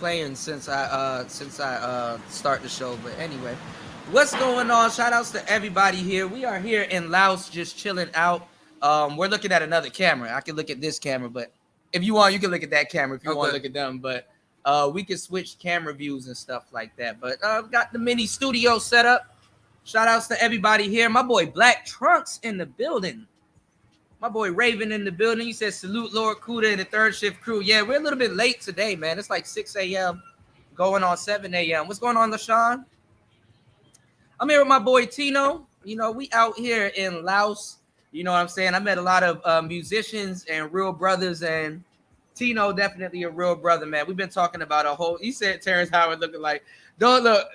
playing since I start the show. But anyway, what's going on? Shout outs to everybody here. We are here in Laos, just chilling out. We're looking at another camera. I can look at this camera, but if you want, you can look at that camera if you want to look at them. But we can switch camera views and stuff like that. But got the mini studio set up. Shout outs to everybody here. My boy Black Trunks in the building. My boy Raven in the building. He says, salute Lord Kuda and the third shift crew. Yeah, we're a little bit late today, man. It's like 6 a.m. going on 7 a.m. What's going on, LaShawn? I'm here with my boy Tino. You know, we out here in Laos. You know what I'm saying? I met a lot of musicians and real brothers, and Tino definitely a real brother, man. We've been talking about a whole. He said Terrence Howard looking like, don't look.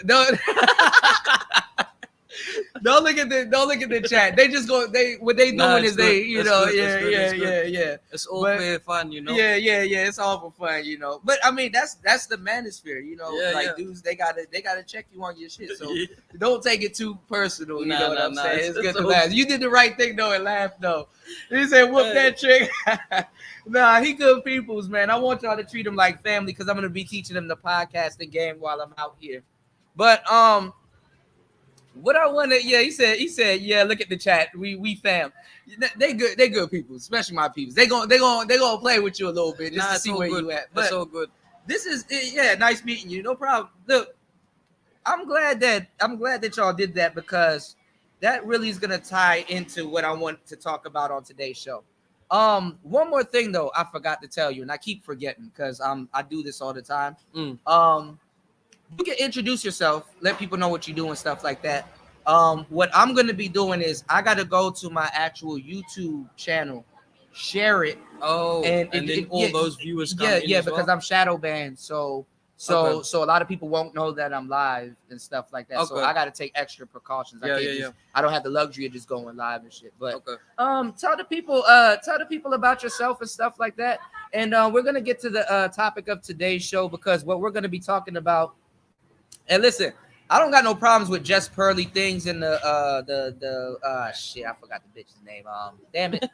Don't look at the chat. They just go. What they doing is they, you know, yeah. It's all for fun, you know. Yeah. It's all for fun, you know. But I mean, that's the manosphere, you know. Dudes, they gotta check you on your shit. So don't take it too personal. You know what I'm saying? It's good to laugh. You did the right thing though and laugh though. He said, "Whoop that trick." Nah, he good peoples, man. I want y'all to treat him like family because I'm gonna be teaching them the podcasting game while I'm out here. But what I want to, he said, yeah. Look at the chat. We fam. They good people, especially my people. They gonna play with you a little bit just to see where you at. But that's so good. This is nice meeting you. No problem. Look, I'm glad that y'all did that because that really is gonna tie into what I want to talk about on today's show. One more thing though, I forgot to tell you, and I keep forgetting because I do this all the time. You can introduce yourself, let people know what you do and stuff like that. What I'm going to be doing is I got to go to my actual YouTube channel, share it. Oh, and then all those viewers come in as because well? I'm shadow banned. So a lot of people won't know that I'm live and stuff like that. Okay. So I got to take extra precautions. I don't have the luxury of just going live and shit. But tell the people about yourself and stuff like that. And we're going to get to the topic of today's show because what we're going to be talking about. And listen, I don't got no problems with just pearly things in the shit. I forgot the bitch's name. Damn it.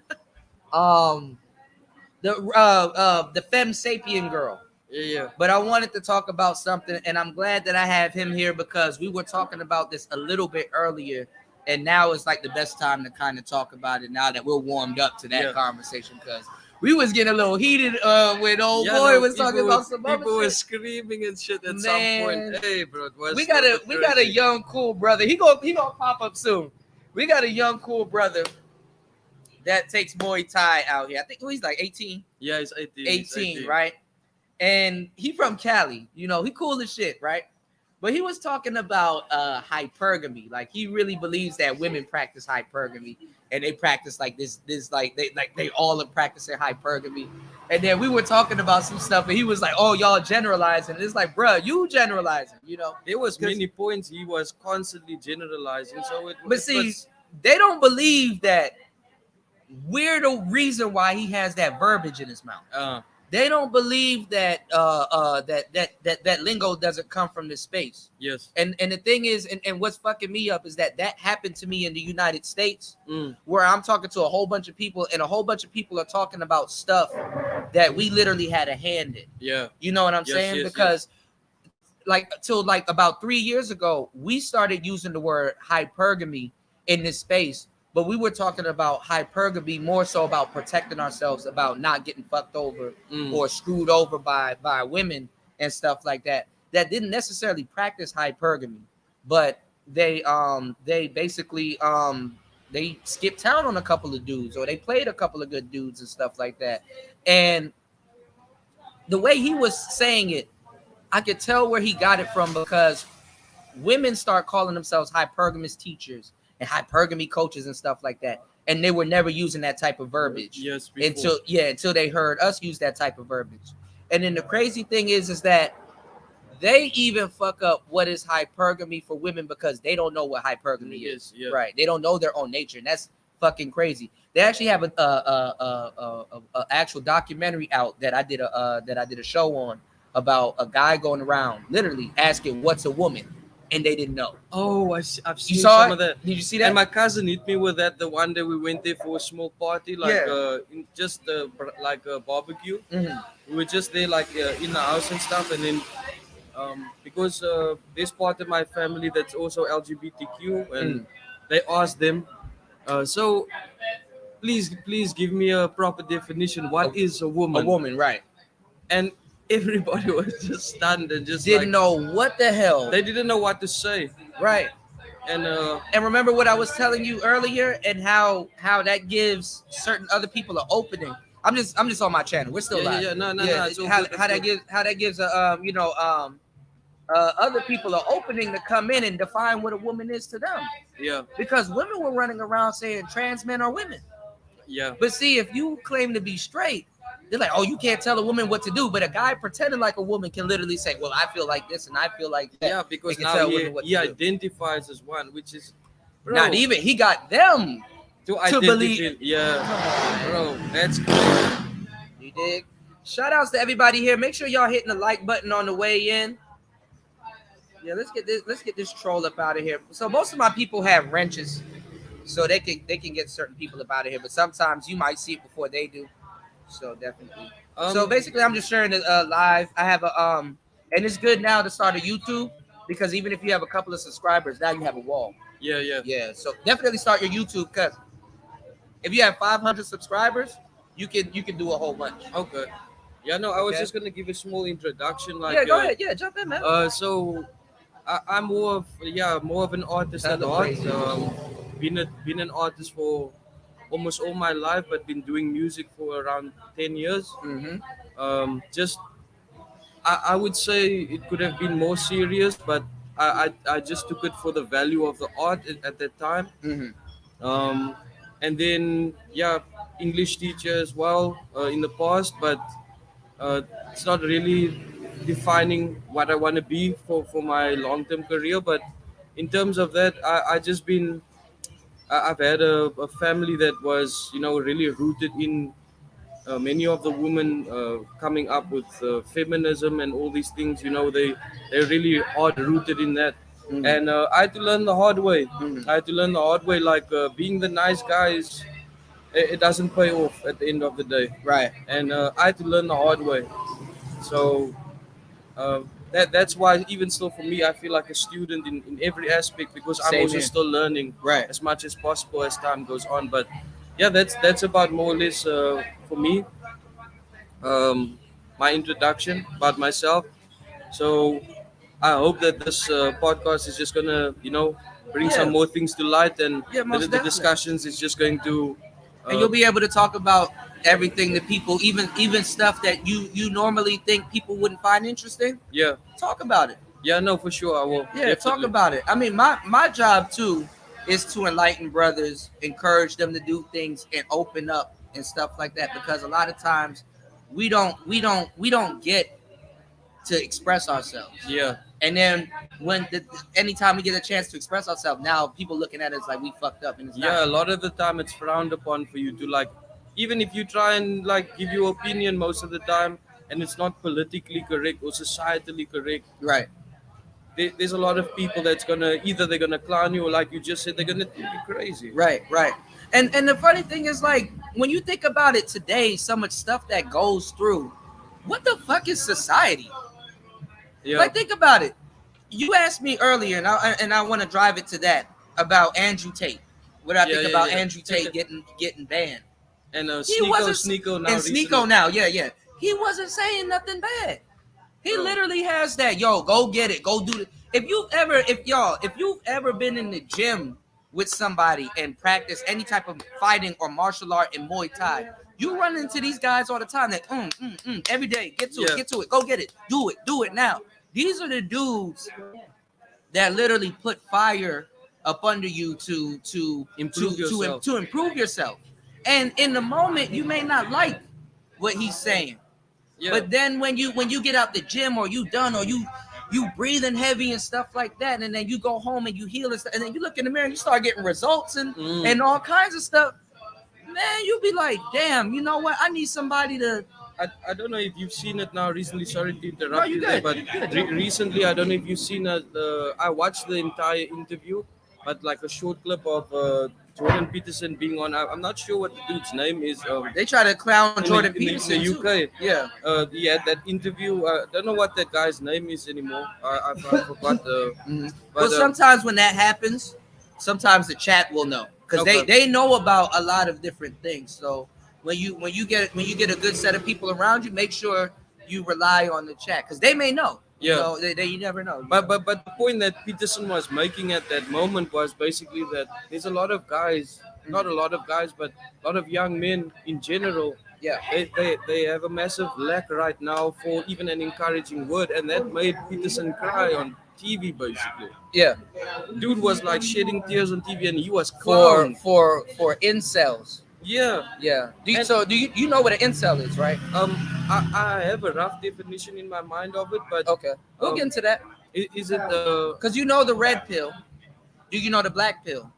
The femme sapien girl. Yeah. But I wanted to talk about something, and I'm glad that I have him here because we were talking about this a little bit earlier, and now it's like the best time to kind of talk about it now that we're warmed up to that conversation because we was getting a little heated when old boy was talking about some other people were shit. Screaming and shit at some point. Hey, bro, we got a young cool brother. He gonna pop up soon. We got a young cool brother that takes Muay Thai out here. I think he's like 18. Yeah, he's 18. 18, right? And he from Cali. You know, he cool as shit, right? But he was talking about hypergamy. Like he really believes that women practice hypergamy. And they practice like this like they all are practicing hypergamy. And then we were talking about some stuff, and he was like, "Oh, y'all generalizing." And it's like, bruh, you generalizing, you know. There was many points he was constantly generalizing. So they don't believe that we're the reason why he has that verbiage in his mouth. They don't believe that that lingo doesn't come from this space. Yes. And the thing is, and what's fucking me up is that happened to me in the United States, where I'm talking to a whole bunch of people, and a whole bunch of people are talking about stuff that we literally had a hand in. Yeah. You know what I'm saying? Because like till like about 3 years ago, we started using the word hypergamy in this space. But we were talking about hypergamy more so about protecting ourselves, about not getting fucked over or screwed over by women and stuff like that. That didn't necessarily practice hypergamy, but they basically they skipped town on a couple of dudes, or they played a couple of good dudes and stuff like that. And the way he was saying it, I could tell where he got it from because women start calling themselves hypergamous teachers and hypergamy coaches and stuff like that, and they were never using that type of verbiage until they heard us use that type of verbiage. And then the crazy thing is that they even fuck up what is hypergamy for women because they don't know what hypergamy is. Yeah. Right? They don't know their own nature, and that's fucking crazy. They actually have a actual documentary out that I did a show on about a guy going around literally asking what's a woman. and they didn't know. Oh, I've You seen saw some it? of that. Did you see And that? my cousin hit me with that the one day we went there for a small party, like Yeah. just like a barbecue. Mhm. We were just there, like in the house and stuff, and then because there's part of my family that's also LGBTQ, and Mhm. they asked them, so please give me a proper definition. A, What is a a woman? woman, right? And everybody was just stunned and just like Didn't know what the hell, they didn't know what to say. right? And And remember what I was telling you earlier, and how that gives certain other people an opening. I'm just on my channel. We're still yeah, yeah, live. yeah, no, Yeah, it's all how good. It's how that good. gives a other people an opening to come in and define what a woman is to them, Yeah, because women were running around saying trans men are women. yeah, But see, if you claim to be straight, they're like, oh, you can't tell a woman what to do. But a guy pretending like a woman can literally say, well, I feel like this and I feel like that. yeah. They Because can now tell women what he to do. identifies as one, which is, Not bro, even, he got them to to believe. identify. Yeah, Come on, bro, that's crazy. you dig? Shout outs to everybody here. Make sure y'all hitting the like button on the way in. Yeah, let's get this troll up out of here. So most of my people have wrenches, so they can get certain people up out of here. But sometimes you might see it before they do. So definitely. So Um, basically, I'm just sharing it live. I have a and it's good now to start a YouTube, because even if you have a couple of subscribers, now you have a wall. yeah, yeah. Yeah. So definitely start your YouTube, because if you have 500 subscribers, you can do a whole bunch. Okay. Yeah, no, I was Okay. just gonna give a small introduction, Yeah. like, Go ahead. Yeah. Jump in, man. so I'm more of an artist at heart. Celebrate. Been an artist for almost all my life, but been doing music for around 10 years. Mm-hmm. Just I would say it could have been more serious, but I just took it for the value of the art at that time. Mm-hmm. Um, and then yeah, English teacher as well in the past, but uh, it's not really defining what I want to be for my long term career. But in terms of that, I just been I've had a family that was really rooted in many of the women coming up with feminism and all these things. They really are rooted in that. Mm-hmm. And I had to learn the hard way. Mm-hmm. I had to learn the hard way, like being the nice guy it doesn't pay off at the end of the day. Right. And I had to learn the hard way. So that's why even still for me, I feel like a student in every aspect, because I'm Same also here. still learning Right. as much as possible as time goes on. But yeah, that's about more or less for me, um, my introduction about myself. So I hope that this podcast is just gonna bring some Yeah. more things to light, and Yeah. the, Most the definitely. discussions is just going to And uh, you'll be able to talk about everything that people, even stuff that you normally think people wouldn't find interesting. yeah, Talk about it. yeah, no, for sure I will Yeah, talk definitely. about it. I mean, my job too is to enlighten brothers, encourage them to do things and open up and stuff like that, because a lot of times we don't get to express ourselves. Yeah, And then anytime we get a chance to express ourselves, now people looking at us like we fucked up, and it's yeah, a not. lot of the time it's frowned upon for you to, like, even if you try and like give your opinion most of the time and it's not politically correct or societally correct, Right. there's a lot of people that's gonna either they're gonna clown you, or like you just said, they're gonna think you crazy. Right, right. And the funny thing is, like, when you think about it today, so much stuff that goes through. What the fuck is society? Yeah, Like, think about it. You asked me earlier, and I want to drive it to that, about Andrew Tate. What I yeah, think yeah, about yeah. Andrew Tate getting banned. And He Sneeko wasn't Sneeko now and recently. Sneeko now, yeah, yeah. He wasn't saying nothing bad. He Bro. literally has that, yo, go get it, go do it. If you've ever been in the gym with somebody and practice any type of fighting or martial art in Muay Thai, you run into these guys all the time that every day, Yeah. get to it, go get it, do it now. These are the dudes that literally put fire up under you to Improve yourself. to improve yourself. And in the moment, you may not like what he's saying, Yeah, but then when you get out the gym, or you done, or you breathing heavy and stuff like that, and then you go home and you heal and stuff, and then you look in the mirror and you start getting results and all kinds of stuff, man, you'll be like, damn, you know what? I need somebody to I don't know if you've seen it now recently. Sorry to No, interrupt you you there, good. but You good. recently I don't know if you've seen I watched the entire interview, but like a short clip of Jordan Peterson being on. I'm not sure what the dude's name is. They try to clown Jordan In the Peterson too. UK. Yeah. He had that interview. Don't know what that guy's name is anymore. I forgot. Mhm. Well, But sometimes when that happens, sometimes the chat will know because Okay. they know about a lot of different things. So when you get a good set of people around you, make sure you rely on the chat because they may know. You Yeah. know, they you never know. But the point that Peterson was making at that moment was basically that there's a lot of guys, not a lot of guys, but a lot of young men in general. Yeah. They have a massive lack right now for even an encouraging word, and that made Peterson cry on TV basically. Yeah. Dude was like shedding tears on TV, and he was For clowned. incels. Yeah, Yeah. and So you know what an incel is, right? I have a rough definition in my mind of it, but Okay. We'll get um, into that is it because you know the red pill. Do you know the black pill?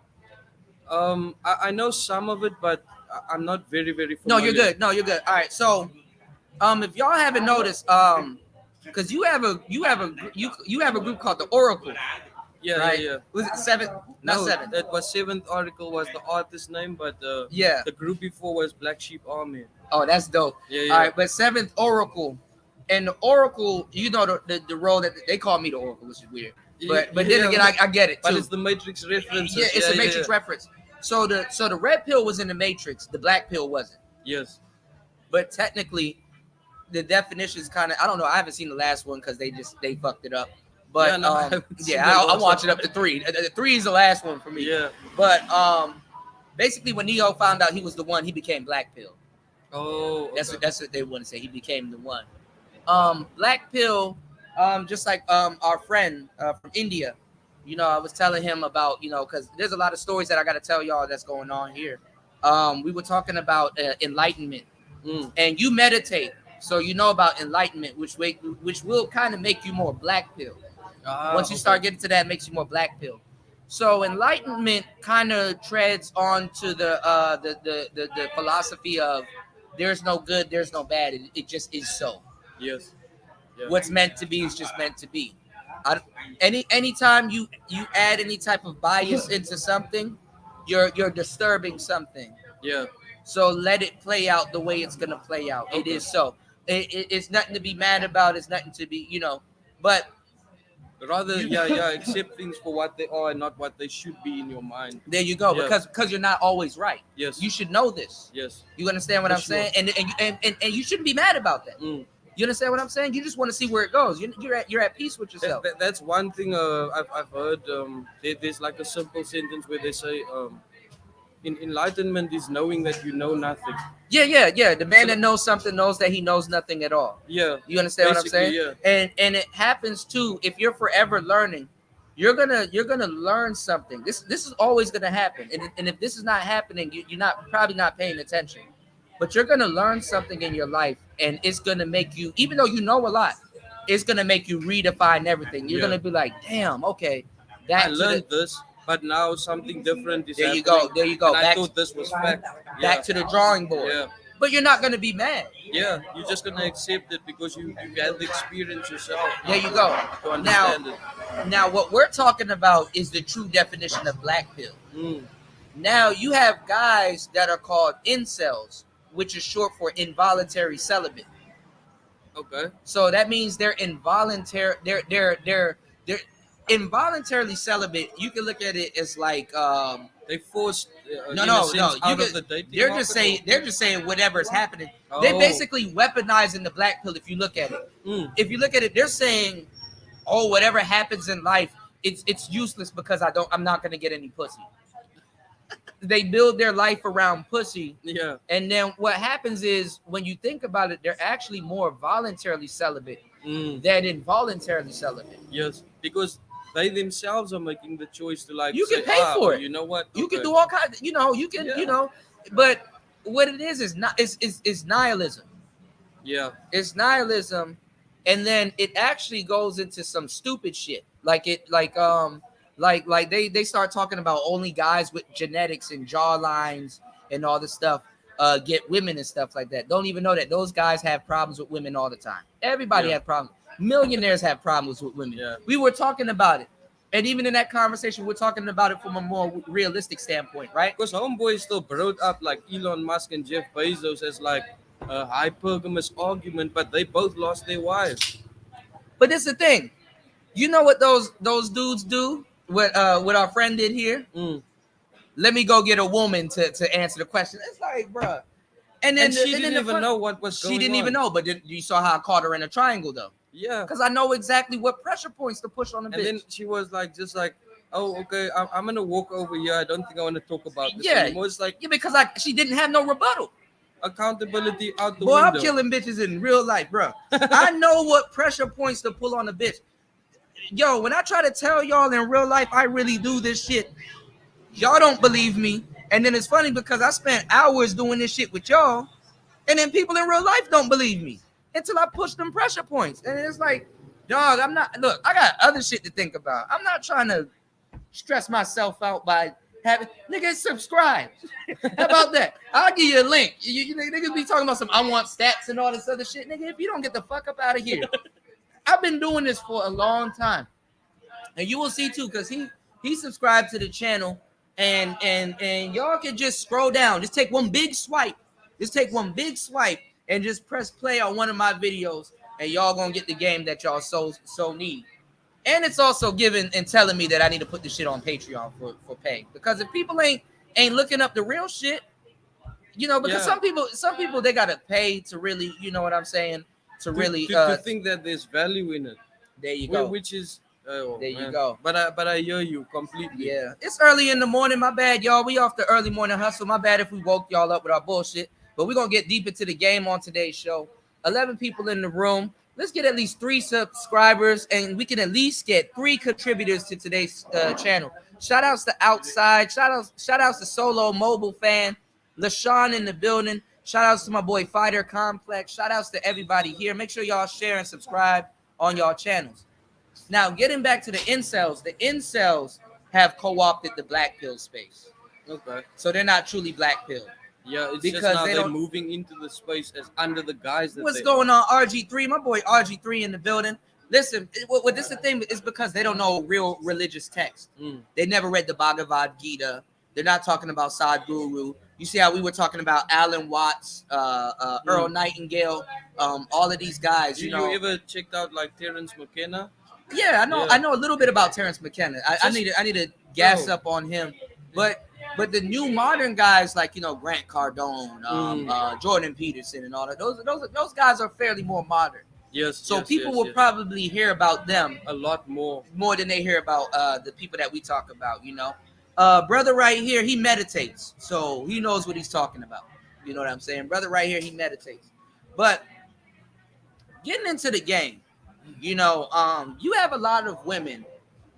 I know some of it, but I'm not very No, you're familiar. good. No, you're good. All right. So, if y'all haven't noticed, because you have a group called the Oracle, right? Yeah. Was it seven? Not No, seven. that was seventh article was the artist name, but Yeah. the group before was Black Sheep Army. Oh, that's dope. Yeah, All yeah. right, but seventh Oracle, and the Oracle, you know the role that they call me the Oracle, which is weird. But then again, I get it But too. it's the Matrix references. Yeah, it's a Matrix reference. So the red pill was in the Matrix, the black pill wasn't. Yes. But technically, the definition is kind of I don't know. I haven't seen the last one because they fucked it up. Yeah, But no, I haven't seen yeah, the I'm last watching one. up to three. The three is the last one for me. Yeah. But basically, when Neo found out he was the one, he became Black Pill. Oh, okay. That's what they want to say. He became the one. Black Pill, just like our friend from India. You know, I was telling him about because there's a lot of stories that I got to tell y'all that's going on here. We were talking about enlightenment, Mm. and you meditate, so you know about enlightenment, which will kind of make you more black pill. Once you start getting to that, it makes you more black pill. So enlightenment kind of treads onto the philosophy of there's no good, there's no bad. It just is so. Yes. Yeah. What's meant to be is just meant to be. Anytime you add any type of bias into something, you're disturbing something. Yeah. So let it play out the way it's gonna play out. It Okay. is so. It's nothing to be mad about. It's nothing to be But Rather, yeah, accept things for what they are and not what they should be in your mind. there you go. Yeah. Because you're not always right. Yes. You should know this. Yes. You understand what For I'm sure. saying? And you shouldn't be mad about that. Mm. You understand what I'm saying? You just want to see where it goes. You're at peace with yourself. That's one thing I've heard. There's like a simple sentence where they say, enlightenment is knowing that you know nothing. Yeah. The man So that knows something knows that he knows nothing at all. Yeah. You understand what I'm Basically, saying? yeah. And it happens too if you're forever learning. You're gonna learn something. This is always gonna happen. And if this is not happening, you're not probably not paying attention. But you're gonna learn something in your life, and it's gonna make you, even though you know a lot, it's gonna make you redefine everything. You're Yeah. gonna be like, damn, okay, I back to learned this, but now something different is there you happening. go, there you go, And I back thought this was fact. back to the drawing board. Yeah. But you're not gonna be mad. Yeah, you're just gonna accept it because you've had the experience yourself There you go. to understand it. Now what we're talking about is the true definition of black pill. Mm. Now you have guys that are called incels, which is short for involuntary celibate. Okay. So that means they're involuntary. They're involuntarily celibate. You can look at it as like They forced no, in no, a sense, no. You out of could, the dating they're market, just saying or- they're just saying whatever is happening. They're Oh. basically weaponizing the black pill. If you look at it, Mm. if you look at it, they're saying, oh, whatever happens in life, it's useless because I'm not gonna get any pussy. They build their life around pussy. Yeah. And then what happens is when you think about it, they're actually more voluntarily celibate Mm. than involuntarily celibate. Yes, because they themselves are making the choice to like You say, can pay for it. You know what? You can Okay. do all kinds, you can, Yeah. but what it is not is nihilism. Yeah. It's nihilism, and then it actually goes into some stupid shit. Like they start talking about only guys with genetics and jawlines and all this stuff. get women and stuff like that. Don't even know that those guys have problems with women all the time. Everybody Yeah. has problems. Millionaires have problems with women. Yeah. We were talking about it. And even in that conversation, we're talking about it from a more realistic standpoint, right? Because homeboy still brought up like Elon Musk and Jeff Bezos as like a hypergamous argument, but they both lost their wives. But this is the thing. You know what those dudes do? What our friend did here? Mm. Let me go get a woman to answer the question. It's like, bruh. And then And she then didn't the even fun- know what was going she on. didn't even know. But then you saw how I caught her in a triangle though. Yeah. Because I know exactly what pressure points to push on a bitch. And then she was like, just like, oh, okay, I'm gonna walk over here. I don't think I want to talk about this Yeah. anymore. It's like Yeah, because she didn't have no rebuttal. accountability out the Boy, I'm window. killing bitches in real life, bro. I know what pressure points to pull on a bitch. Yo, when I try to tell y'all in real life, I really do this shit. Y'all don't believe me. And then it's funny because I spent hours doing this shit with y'all, and then people in real life don't believe me until I push them pressure points. And it's like, dog, I'm not. Look, I got other shit to think about. I'm not trying to stress myself out by having niggas subscribe. How about that? I'll give you a link. You niggas be talking about some I want stats and all this other shit, nigga. If you don't get the fuck up out of here, I've been doing this for a long time, and you will see too, because he subscribed to the channel, and y'all can just scroll down. Just take one big swipe. Just take one big swipe and just press play on one of my videos, and y'all gonna get the game that y'all so need. And it's also giving and telling me that I need to put this shit on Patreon for pay. Because if people ain't looking up the real shit, you know, because Yeah. some people they gotta pay to really, you know what I'm saying, to really to think that there's value in it. there you go. Which is There you go. But I hear you completely. Yeah, it's early in the morning. My bad, y'all. We off the early morning hustle. My bad if we woke y'all up with our bullshit. But we're gonna get deep into the game on today's show. 11 people in the room. Let's get at least 3 subscribers, and we can at least get 3 contributors to today's channel. Shout outs to Outside. Shout outs to Solo Mobile Fan. LaShawn in the building. Shout outs to my boy Fighter Complex. Shout outs to everybody here. Make sure y'all share and subscribe on y'all channels. Now, getting back to the incels have co-opted the black pill space. Okay. So they're not truly black pill. Yeah, it's Because just now they they're don't- moving into the space as under the guise that What's they going on, RG3? My boy RG3 in the building. Listen, what this is the thing is because they don't know real religious text. Mm. They never read the Bhagavad Gita. They're not talking about Sadhguru. You see how we were talking about Alan Watts, Earl Nightingale, all of these guys. You, You know, you ever checked out like Terence McKenna? yeah, I know. Yeah. I know a little bit about Terence McKenna. I need to gas Bro. up on him, but the new modern guys like Grant Cardone, Jordan Peterson, and all that. Those guys are fairly more modern. Yes. So yes, people yes, will yes. probably hear about them a lot more. more than they hear about the people that we talk about. Brother right here, he meditates, so he knows what he's talking about. You know what I'm saying? Brother right here, he meditates. But getting into the game, you have a lot of women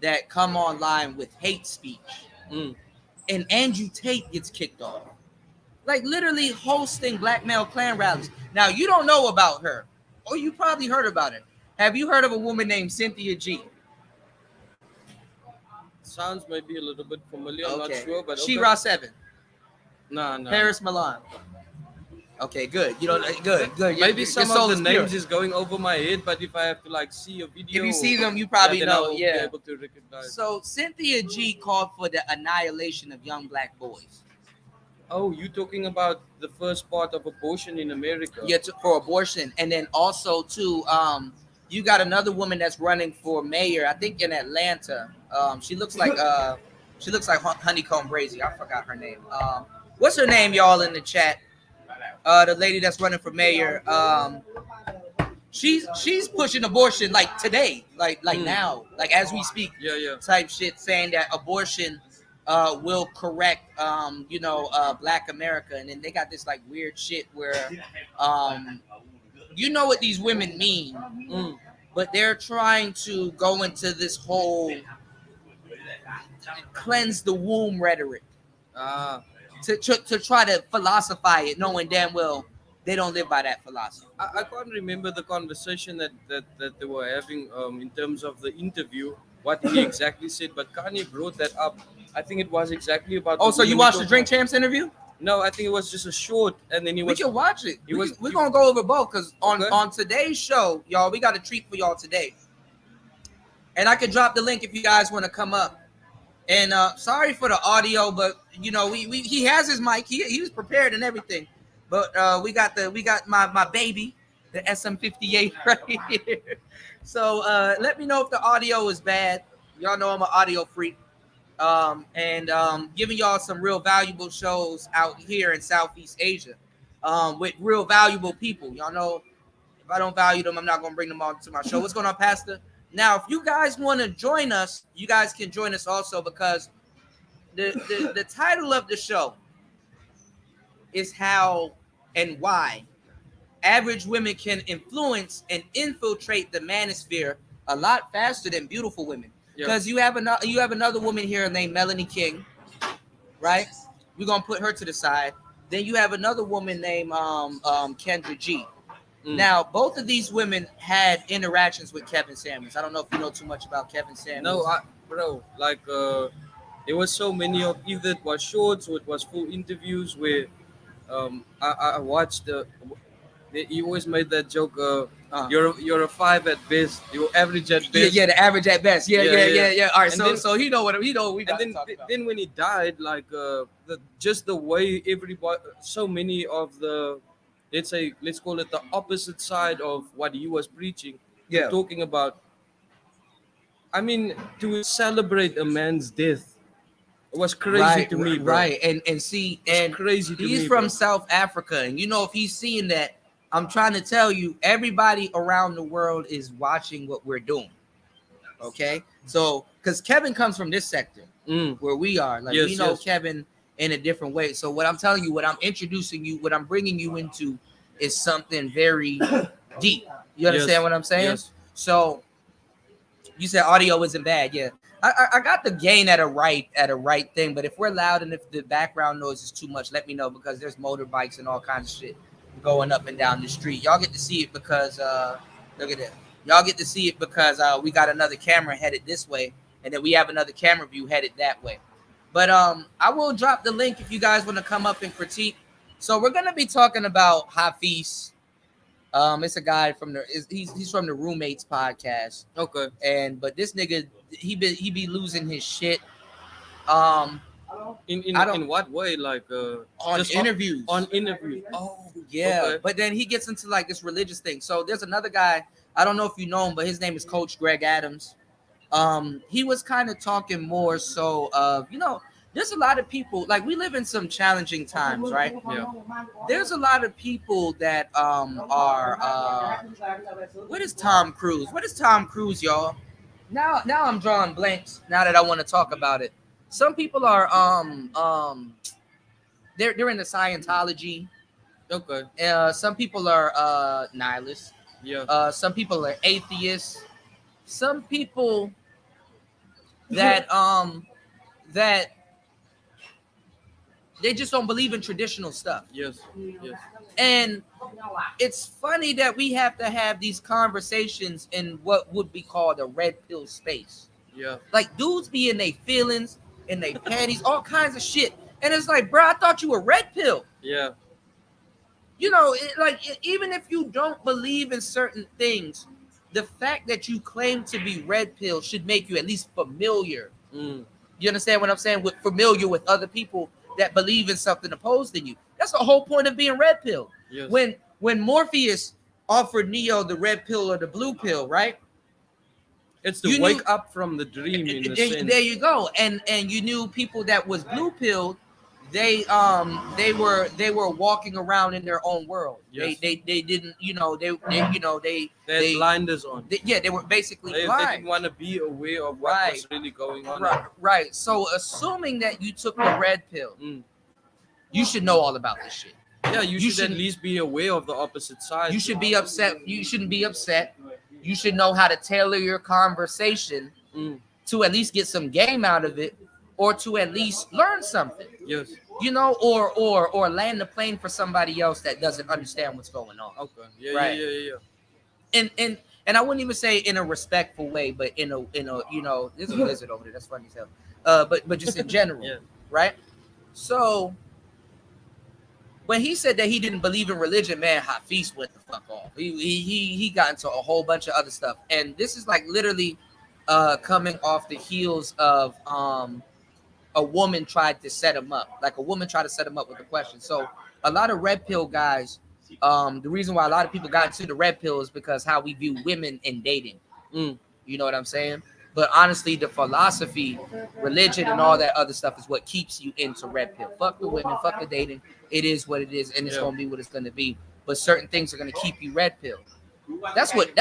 that come online with hate speech, Mm. and Andrew Tate gets kicked off, like literally hosting black male clan rallies. Now you don't know about her, or you probably heard about it. Have you heard of a woman named Cynthia G? Sounds maybe a little bit familiar. I'm not Okay, sure, but okay. She-Ra 7, Nah. Paris Milan. Okay, good. Good. Maybe Your some soul of the is pure. names is going over my head, but if I have to like see a video, If you see them, you probably then know. I'll Yeah. be able to recognize. So Cynthia G called for the annihilation of young black boys. Oh, you talking about the first part of abortion in America? Yeah, for abortion, and then also too, you got another woman that's running for mayor. I think in Atlanta. She looks like Honeycomb Brazy. I forgot her name. What's her name, y'all, in the chat? The lady that's running for mayor. She's pushing abortion like today, like now, like as we speak. Yeah. Type shit, saying that abortion will correct black America. And then they got this like weird shit where you know what these women mean, but they're trying to go into this whole cleanse the womb rhetoric to try to philosophize it, knowing damn well they don't live by that philosophy. I can't remember the conversation that they were having in terms of the interview, what he exactly said, but Kanye brought that up. I think it was exactly about. Oh, the so you women watched the talking- Drink Champs interview? No, I think it was just a short, and then he We was. can watch it. He was. We're gonna go over both because Okay. on today's show, y'all, we got a treat for y'all today. And I could drop the link if you guys want to come up. And sorry for the audio, but you know, we he has his mic. He was prepared and everything. But we got my baby, the SM58 right here. So let me know if the audio is bad. Y'all know I'm an audio freak. And giving y'all some real valuable shows out here in Southeast Asia with real valuable people. Y'all know if I don't value them, I'm not going to bring them on to my show. What's going on, Pastor? Now, if you guys want to join us, you guys can join us also because the title of the show is how and why average women can influence and infiltrate the manosphere a lot faster than beautiful women. Because you have another woman here named Melanie King, right? We're gonna put her to the side. Then you have another woman named Kendra G. Now, both of these women had interactions with Kevin Samuels. I don't know if you know too much about Kevin Samuels. No, bro. Like, there was so many of either it was shorts or it was full interviews where I watched he always made that joke. You're a 5 at best. You're average at best. Yeah, the average at best. Yeah. All right, And then, so he know what we got to and talk about. then when he died, like just the way everybody, so many of the, let's call it the opposite side of what he was preaching, Yeah. talking about. I mean, to celebrate a man's death, it was crazy to me, bro. Right, and see, and crazy to he's me, from bro. South Africa, and you know, if he's seeing that, I'm trying to tell you, everybody around the world is watching what we're doing. Okay, so because Kevin comes from this sector where we are, like we know Kevin in a different way. So what I'm telling you, what I'm introducing you, what I'm bringing you into, is something very deep. You understand what I'm saying? Yes. So you said audio isn't bad, yeah. I got the gain at a right thing, but if we're loud and if the background noise is too much, let me know because there's motorbikes and all kinds of shit going up and down the street. Y'all get to see it because look at that. Y'all get to see it because we got another camera headed this way, and then we have another camera view headed that way. But I will drop the link if you guys want to come up and critique. So we're gonna be talking about Hafiz. It's a guy from he's from the Roommates podcast. Okay. But this nigga he be losing his shit. In what way? Like On just interviews. On interviews. Oh yeah. Okay. But then he gets into like this religious thing. So there's another guy, I don't know if you know him, but his name is Coach Greg Adams. He was kind of talking more so of, you know, there's a lot of people, like we live in some challenging times, right? Yeah. There's a lot of people that are what is Tom Cruise? What is Tom Cruise, y'all? Now I'm drawing blanks now that I want to talk about it. Some people are they're into Scientology. Okay. Some people are nihilists. Yeah. Some people are atheists. Some people that that they just don't believe in traditional stuff. Yes. Yes. And it's funny that we have to have these conversations in what would be called a red pill space. Yeah. Like dudes be in their feelings, in their panties, all kinds of shit. And it's like, bro, I thought you were red pill. Yeah. You know, even if you don't believe in certain things, the fact that you claim to be red pill should make you at least familiar. You understand what I'm saying? With familiar with other people that believe in something opposed to you. That's the whole point of being red pill. Yes. When Morpheus offered Neo the red pill or the blue pill, right? It's the wake up from the dream in a sense. There you go. And you knew people that was blue pilled, they were walking around in their own world. Yes. They didn't, you know, they had blinders on. They were basically They blind. didn't want to be aware of what was really going on. Right. So assuming that you took the red pill, you should know all about this shit. Yeah, you should at least be aware of the opposite side. You should be upset. You shouldn't be upset. You should know how to tailor your conversation to at least get some game out of it, or to at least learn something. Yes. You know, or land the plane for somebody else that doesn't understand what's going on. Okay. Yeah. Right. Yeah. And I wouldn't even say in a respectful way, but in a you know, there's a lizard over there. That's funny as hell. But just in general, Yeah. right? So when he said that he didn't believe in religion, man, Hafiz went the fuck off. He got into a whole bunch of other stuff, and this is like literally coming off the heels of a woman tried to set him up. Like a woman tried to set him up with a question. So a lot of red pill guys, the reason why a lot of people got into the red pill is because how we view women in dating. Mm. You know what I'm saying? But honestly, the philosophy, religion, and all that other stuff is what keeps you into red pill. Fuck the women, fuck the dating. It is what it is, and it's gonna be what it's gonna be. But certain things are gonna keep you red pill. That's what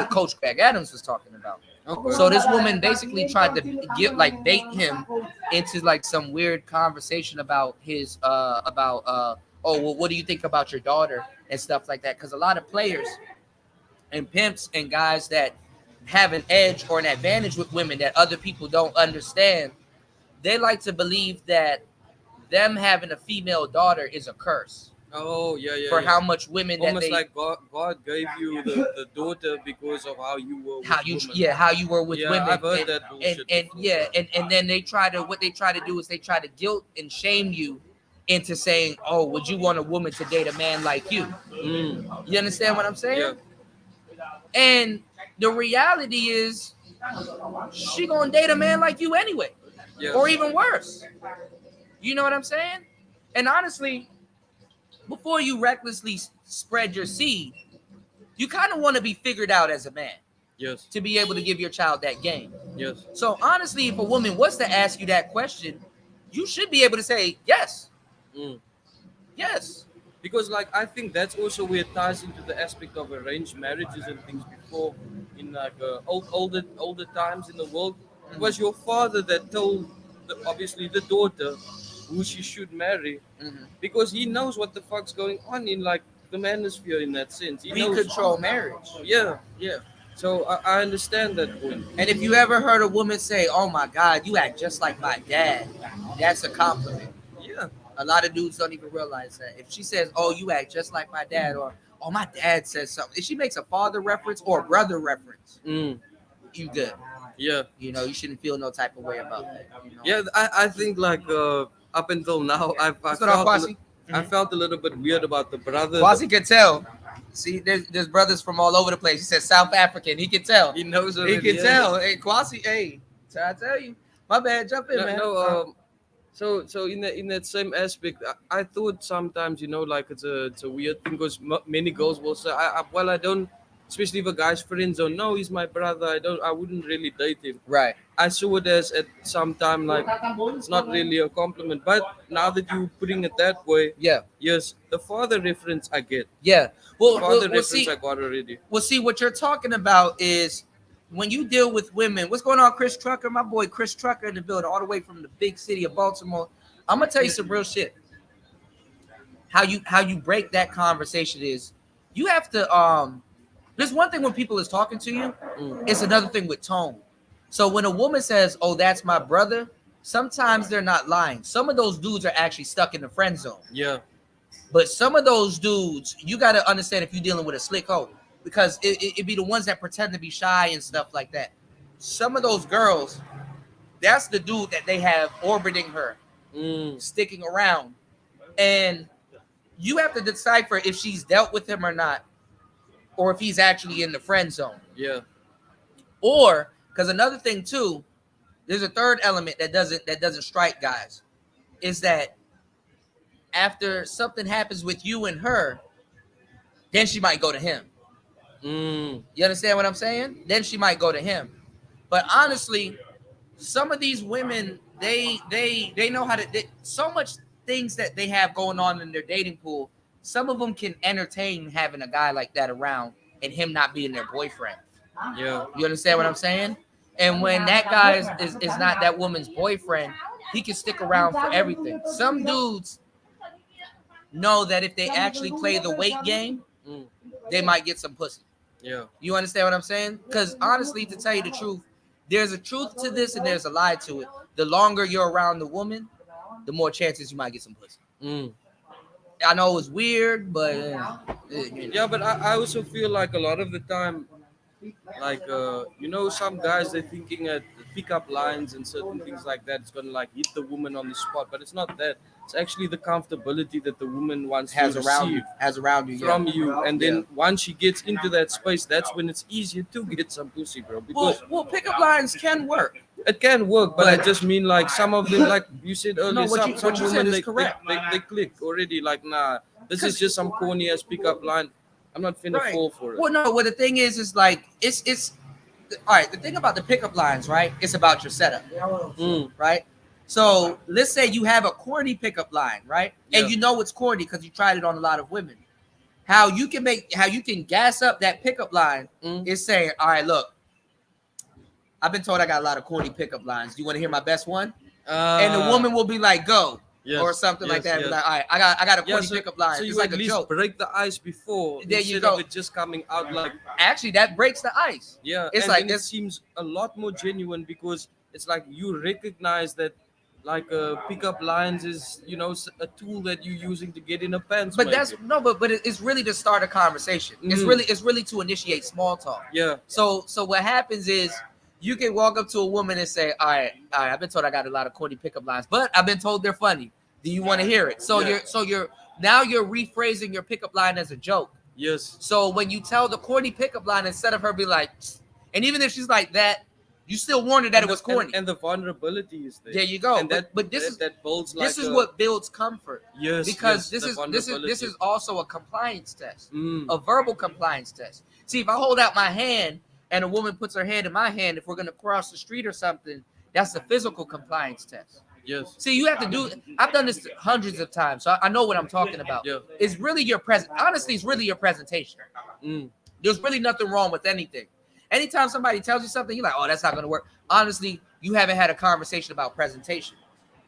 Coach Greg Adams was talking about. Okay. So this woman basically tried to get like bait him into like some weird conversation about his oh well, what do you think about your daughter and stuff like that? Because a lot of players and pimps and guys that have an edge or an advantage with women that other people don't understand, they like to believe that them having a female daughter is a curse Oh yeah, yeah. for yeah. how much women that Almost they like God gave you the daughter because of how you were with how you women. how you were with Yeah, women I've heard and, that bullshit and before. yeah and then they try to what they try to do is they try to guilt and shame you into saying, oh, would you want a woman to date a man like you? Mm. You understand what I'm Yeah, saying? And the reality is she gonna date a man like you anyway, yeah, or even worse. You know what I'm saying? And honestly, before you recklessly spread your seed, you kind of want to be figured out as a man yes, to be able to give your child that game. yes. So honestly, if a woman was to ask you that question, you should be able to say yes, Mm. yes. Because like I think that's also where it ties into the aspect of arranged marriages and things before in like older times in the world. It was your father that told obviously the daughter who she should marry Mm-hmm. because he knows what the fuck's going on in like the manosphere in that sense. He We knows. control marriage. Yeah. Yeah. So I understand that point. And if you ever heard a woman say, "Oh my God, you act just like my dad," that's a compliment. Yeah. A lot of dudes don't even realize that. If she says, "Oh, you act just like my dad," or "Oh, my dad says something," if she makes a father reference or a brother reference, Mm. you good. Yeah. You know, you shouldn't feel no type of way about that. You know? Yeah. I think like up until now What's going on, Kwasi? I felt a little bit weird about the brother. Kwasi can tell. See, there's brothers from all over the place. He says South African. He can tell. He knows He already. can yeah. tell. Hey, Kwasi, hey, I tell you. My bad. Jump in, No, man. no, so in that same aspect, I thought sometimes like it's a weird thing because many girls will say, well I don't, especially if a guy's friends don't know he's my brother. I wouldn't really date him. Right. I saw it as at some time like it's not really a compliment. But now that you're putting it that way, Yeah. yes, the father reference I get. Yeah. Father Well, reference see, I got already. what you're talking about is when you deal with women. What's going on, Chris Trucker? My boy Chris Trucker in the building, all the way from the big city of Baltimore. I'm gonna tell you some real shit. How you break that conversation is you have to there's one thing when people is talking to you, Mm. it's another thing with tone. So when a woman says, "Oh, that's my brother," sometimes they're not lying. Some of those dudes are actually stuck in the friend zone. Yeah. But some of those dudes, you got to understand if you're dealing with a slick hoe, because it be the ones that pretend to be shy and stuff like that. Some of those girls, that's the dude that they have orbiting her, Mm. sticking around. And you have to decipher if she's dealt with him or not, or if he's actually in the friend zone. Yeah. Or, because another thing too, there's a third element that doesn't strike guys, is that after something happens with you and her, then she might go to him. Mm. You understand what I'm saying? Then she might go to him. But honestly, some of these women, they know how to so much things that they have going on in their dating pool. Some of them can entertain having a guy like that around and him not being their boyfriend. Yeah. You understand what I'm saying? And when that guy is not that woman's boyfriend, he can stick around for everything. Some dudes know that if they actually play the weight game, Mm. they might get some pussy. Yeah. You understand what I'm saying? Because honestly, to tell you the truth, there's a truth to this and there's a lie to it. The longer you're around the woman, the more chances you might get some pussy. Mm. I know it's weird, but Yeah, but I also feel like a lot of the time, like some guys they're thinking at pickup lines and certain things like that. It's gonna like hit the woman on the spot, but it's not that. It's actually the comfortability that the woman wants to receive has around you, from you, and then Yeah. once she gets into that space, that's when it's easier to get some pussy, bro. Because Well, pickup lines can work. it can work, but I But- just mean like some of them, like you said earlier, what some, you- some what you women said is they, correct. they click already. Like, nah, this is just some corny ass pickup line. I'm not finna Right. fall for it. Well, no. What the thing is like it's all right. The thing about the pickup lines, right? It's about your setup, Mm, right? So let's say you have a corny pickup line, right? Yeah. And you know it's corny because you tried it on a lot of women. How you can gas up that pickup line mm. is saying, all right, look, I've been told I got a lot of corny pickup lines. Do you want to hear my best one? And the woman will be like, go. Yes, Or something like yes, that. Be yes. like, all right, I got a corny so, pickup line. so It's you like at a least joke. break the ice before There you instead go. of it just coming out like Actually, that breaks the ice. yeah. It's and like then it this. seems a lot more genuine because it's like you recognize that like pickup lines is a tool that you're using to get in a pants. But maybe. that's no, but it's really to start a conversation. It's really to initiate small talk. yeah. So what happens is you can walk up to a woman and say, all right, I've been told I got a lot of corny pickup lines, but I've been told they're funny. Do you want to hear it? So Yeah. you're now you're rephrasing your pickup line as a joke. Yes. So when you tell the corny pickup line, instead of her be like, and even if she's like that, you still warned her that it was corny. And the vulnerability is there. There you go. And But this is that builds like this is what builds comfort. yes Because yes, the this vulnerability. is also a compliance test, Mm. a verbal compliance test. See, if I hold out my hand and a woman puts her hand in my hand, if we're gonna cross the street or something, that's a physical compliance test. Yes. See, you have to do. I've done this hundreds of times, so I know what I'm talking about. Yeah. It's really your present. Honestly, it's really your presentation. Mm. There's really nothing wrong with anything. Anytime somebody tells you something, you're like, "Oh, that's not gonna work." Honestly, you haven't had a conversation about presentation.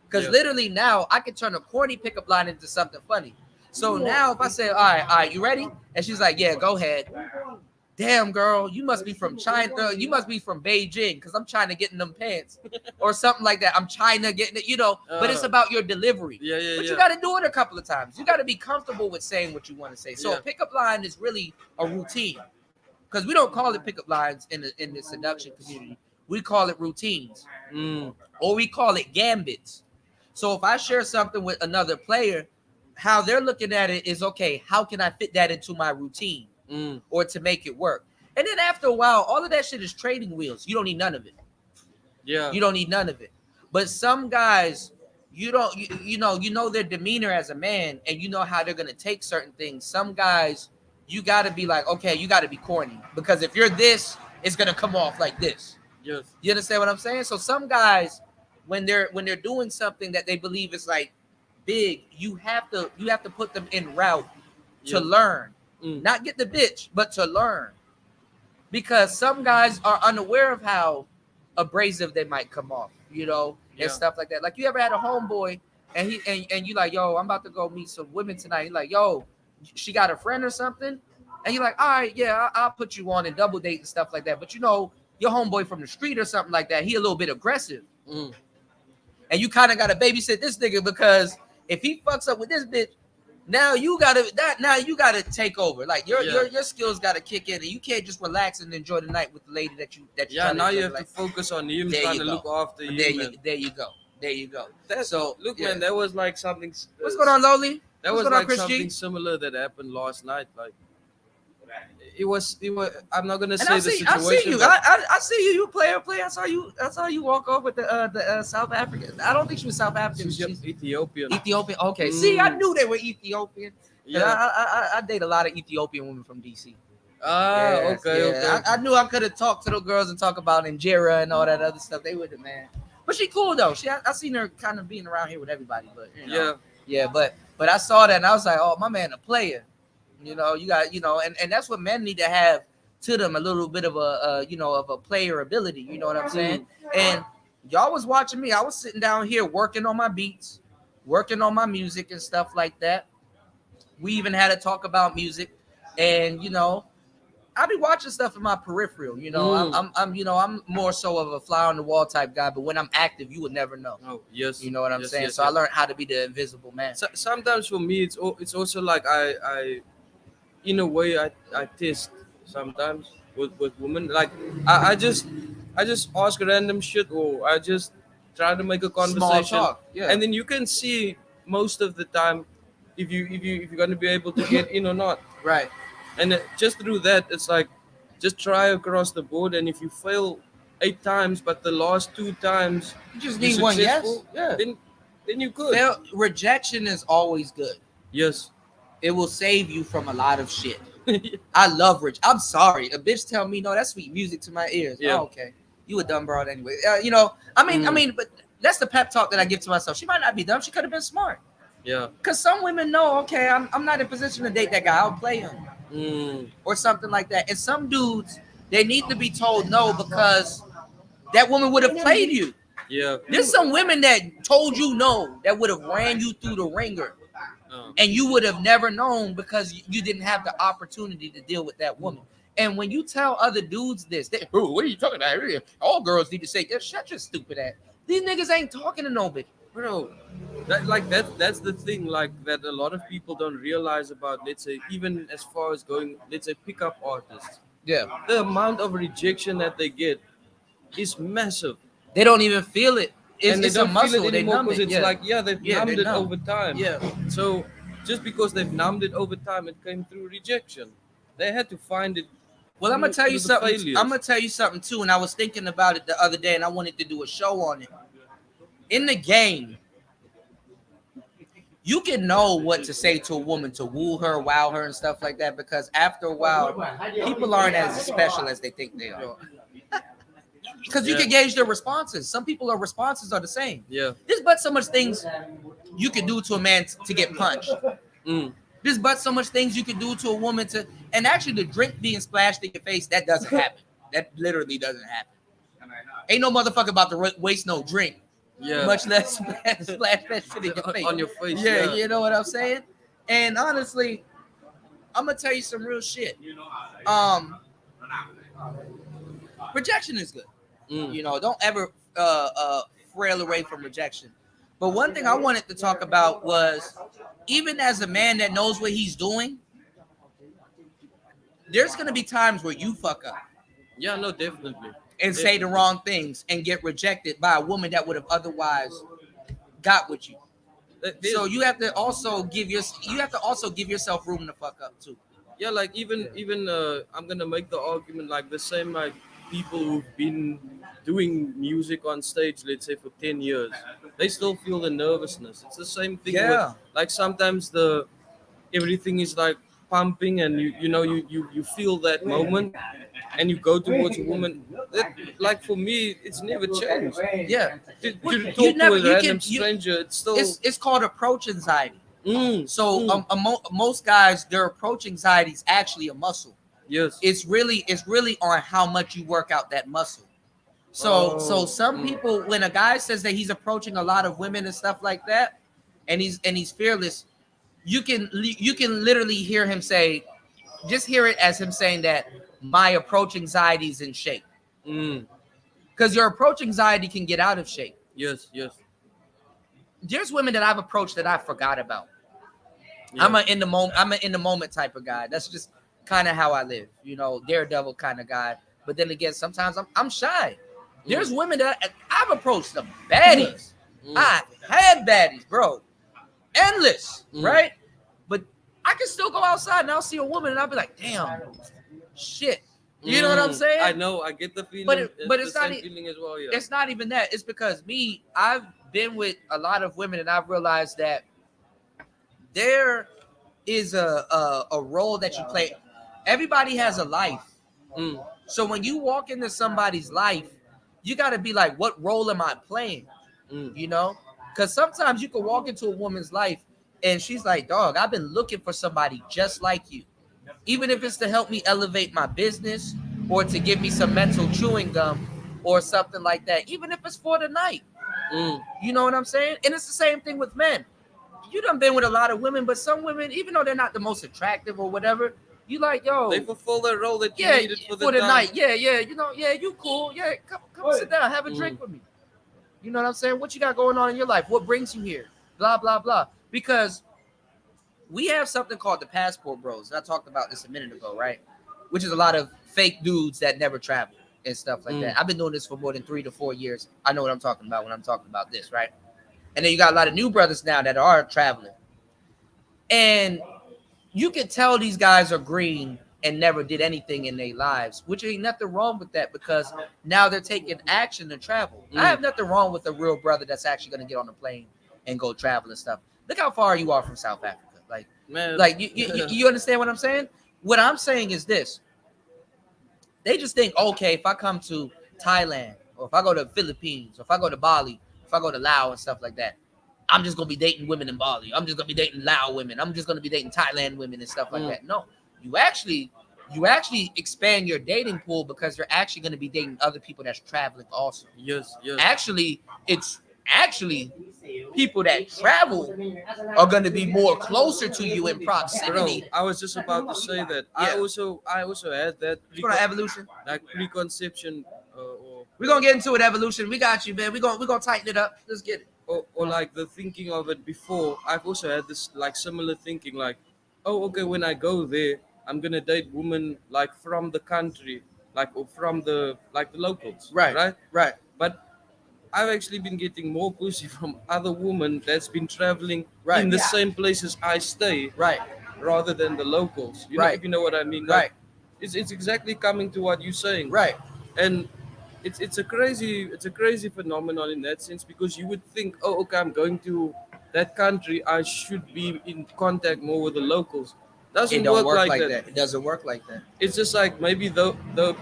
Because Yeah. literally now I can turn a corny pickup line into something funny. So now if I say, all right, you ready? And she's like, yeah, go ahead. Damn, girl, you must be from China. You must be from Beijing because I'm trying to get in them pants or something like that. I'm China getting it, but it's about your delivery. Yeah, yeah, But yeah. you got to do it a couple of times. You got to be comfortable with saying what you want to say. So Yeah. a pickup line is really a routine because we don't call it pickup lines in the seduction community. We call it routines Mm. or we call it gambits. So if I share something with another player, how they're looking at it is, okay, how can I fit that into my routine Mm. or to make it work? And then after a while, all of that shit is trading wheels. You don't need none of it. Yeah. You don't need none of it. But some guys, you don't, you know their demeanor as a man, and you know how they're gonna take certain things. Some guys, you gotta be like, okay, you gotta be corny because if you're this, it's gonna come off like this. Yes. You understand what I'm saying? So some guys, when they're doing something that they believe is like big, you have to put them in route to Yeah. learn, Mm. not get the bitch, but to learn. Because some guys are unaware of how abrasive they might come off, Yeah. and stuff like that. Like you ever had a homeboy and you like, yo, I'm about to go meet some women tonight. He's like, yo, she got a friend or something, and you're like, all right, yeah, I'll put you on and double date and stuff like that. But your homeboy from the street or something like that, he a little bit aggressive, Mm. and you kind of got to babysit this nigga because if he fucks up with this bitch, now you gotta take over. Like your skills gotta kick in, and you can't just relax and enjoy the night with the lady that you Yeah. Now you have like, to focus on him, There trying you to go. look after him. there man. you go. So look, yeah. man, that was like something. What's going on, Loli? That What's was going on, like Chris G? something similar that happened last night. Like it was. I'm not gonna And say I've the seen situation. you. but- I see you. You play. I saw you walk off with the South African. I don't think she was South African. She's Ethiopian. Ethiopian. Okay. See, I knew they were Ethiopian. Yeah. Yeah. I date a lot of Ethiopian women from DC. Ah. Yes, Okay. yeah. Okay. I knew I could have talked to the girls and talk about Injera and all that other stuff. They would have, man. But she cool though. I seen her kind of being around here with everybody. But Yeah. But I saw that and I was like, oh, my man, a player. You got, and that's what men need to have to them, a little bit of a player ability. You know what I'm saying? And y'all was watching me. I was sitting down here working on my beats, working on my music and stuff like that. We even had a talk about music, and I be watching stuff in my peripheral. I'm more so of a fly on the wall type guy, but when I'm active, you would never know. Oh yes. You know what I'm Yes, saying? yes, So I yes. learned how to be the invisible man. So, sometimes for me, it's also like I in a way I test sometimes with women. Like I just I just ask random shit, or I just try to make a Small conversation, talk, yeah. and then you can see most of the time if you're gonna be able to get in or not. Right. And just through that, it's like just try across the board, and if you fail 8 times, but the last 2 times You just you're need one yes. successful, Yeah. then you're good. Rejection is always good. Yes. It will save you from a lot of shit. I love rich. I'm sorry. A bitch tell me no, that's sweet music to my ears. Yeah. Oh, okay. You a dumb broad anyway. You know, I mean, but that's the pep talk that I give to myself. She might not be dumb. She could have been smart. Yeah. Cause some women know, okay, I'm not in position to date that guy. I'll play him or something like that. And some dudes, they need to be told no because that woman would have played you. Yeah. There's some women that told you no that would have ran you through the ringer. And you would have never known because you didn't have the opportunity to deal with that woman. And when you tell other dudes this, bro, what are you talking about? All girls need to say, shut your stupid ass. These niggas ain't talking to nobody. Bro, that's the thing, like that a lot of people don't realize about, let's say, even as far as going, let's say, pickup artists. Yeah. The amount of rejection that they get is massive. They don't even feel it. And they It's don't a muscle. feel it anymore because it's like, they've numbed they it numb. over time. Yeah. So just because they've numbed it over time, it came through rejection. They had to find it. Well, I'm gonna tell you through the something. failures. I'm gonna tell you something too. And I was thinking about it the other day, and I wanted to do a show on it. In the game, you can know what to say to a woman to woo her, wow her, and stuff like that. Because after a while, people aren't as special as they think they are. Because you can gauge their responses. Some people are responses are the same. Yeah. There's but so much things you can do to a man to get punched. There's but so much things you can do to a woman to, and actually the drink being splashed in your face, that doesn't happen. That literally doesn't happen. Ain't no motherfucker about to waste no drink. Yeah. Much less splash that shit in your face. On your face. Yeah, you know what I'm saying? And honestly, I'm gonna tell you some real shit. Rejection is good. You know, don't ever frail away from rejection. But one thing I wanted to talk about was, even as a man that knows what he's doing, there's gonna be times where you fuck up. Yeah, no, definitely. And say the wrong things and get rejected by a woman that would have otherwise got with you. So you have to also give yourself room to fuck up too. Yeah, like even I'm gonna make the argument, like the same, like people who've been doing music on stage, let's say for 10 years, they still feel the nervousness. It's the same thing with, like, sometimes everything is like pumping, and you feel that moment, and you go towards a woman. Like for me, it's never changed. Yeah. To talk to a random stranger, it's still it's called approach anxiety. So Mm. most guys, their approach anxiety is actually a muscle. Yes. It's really on how much you work out that muscle. So some people, when a guy says that he's approaching a lot of women and stuff like that, and he's fearless, you can literally hear him say, just hear it as him saying that my approach anxiety is in shape. Because your approach anxiety can get out of shape. Yes. There's women that I've approached that I forgot about. Yeah. I'm an in the moment type of guy. That's just kind of how I live, daredevil kind of guy. But then again, sometimes I'm shy. There's women that I've approached, some baddies. I had baddies, bro, endless, right? But I can still go outside and I'll see a woman and I'll be like, damn, shit. You know what I'm saying? I know, I get the feeling. But it's the not same feeling as well. Yeah. It's not even that. It's because I've been with a lot of women and I've realized that there is a role that you play. Everybody has a life. So when you walk into somebody's life, you got to be like, what role am I playing? Because sometimes you can walk into a woman's life and she's like, dog, I've been looking for somebody just like you. Even if it's to help me elevate my business or to give me some mental chewing gum or something like that. Even if it's for the night. You know what I'm saying? And it's the same thing with men. You done been with a lot of women, but some women, even though they're not the most attractive or whatever, you like, yo, they fulfill their role that you needed for the night. Yeah, you cool. Yeah, come sit down, have a drink with me. You know what I'm saying? What you got going on in your life? What brings you here? Blah, blah, blah. Because we have something called the passport bros. And I talked about this a minute ago, right? Which is a lot of fake dudes that never travel. and stuff like Mm. that. I've been doing this for more than 3 to 4 years. I know what I'm talking about when I'm talking about this, right? And then you got a lot of new brothers now that are traveling, and you can tell these guys are green and never did anything in their lives, which ain't nothing wrong with that because now they're taking action to travel. I have nothing wrong with a real brother that's actually going to get on a plane and go travel and stuff. Look how far you are from South Africa. Man. Like you understand what I'm saying? What I'm saying is this. They just think, okay, if I come to Thailand or if I go to Philippines or if I go to Bali, if I go to Laos and stuff like that, I'm just gonna be dating women in Bali. I'm just gonna be dating Lao women. I'm just gonna be dating Thailand women and stuff like that. No, you actually expand your dating pool because you're actually gonna be dating other people that's traveling also. Yes, yes. Actually, it's actually people that travel are gonna be more closer to you in Bro, proximity. I was just about to say that. Yeah. I also had that What's going on, evolution? like preconception, or We're gonna get into it, evolution. We got you, man. We're gonna tighten it up. Let's get it. or like the thinking of it before. I've also had this like similar thinking, like, oh, okay, when I go there, I'm gonna date women like from the country, like, or from the like the locals, right? Right. But I've actually been getting more pussy from other women that's been traveling Right. in the same places I stay, Right. rather than the locals. You know, Right. if you know what I mean. Right. Like, it's exactly coming to what you're saying. Right. And it's a crazy phenomenon in that sense, because you would think, oh, okay, I'm going to that country, I should be in contact more with the locals. It Doesn't don't work work like like that. that. It doesn't work like that. It's just like maybe the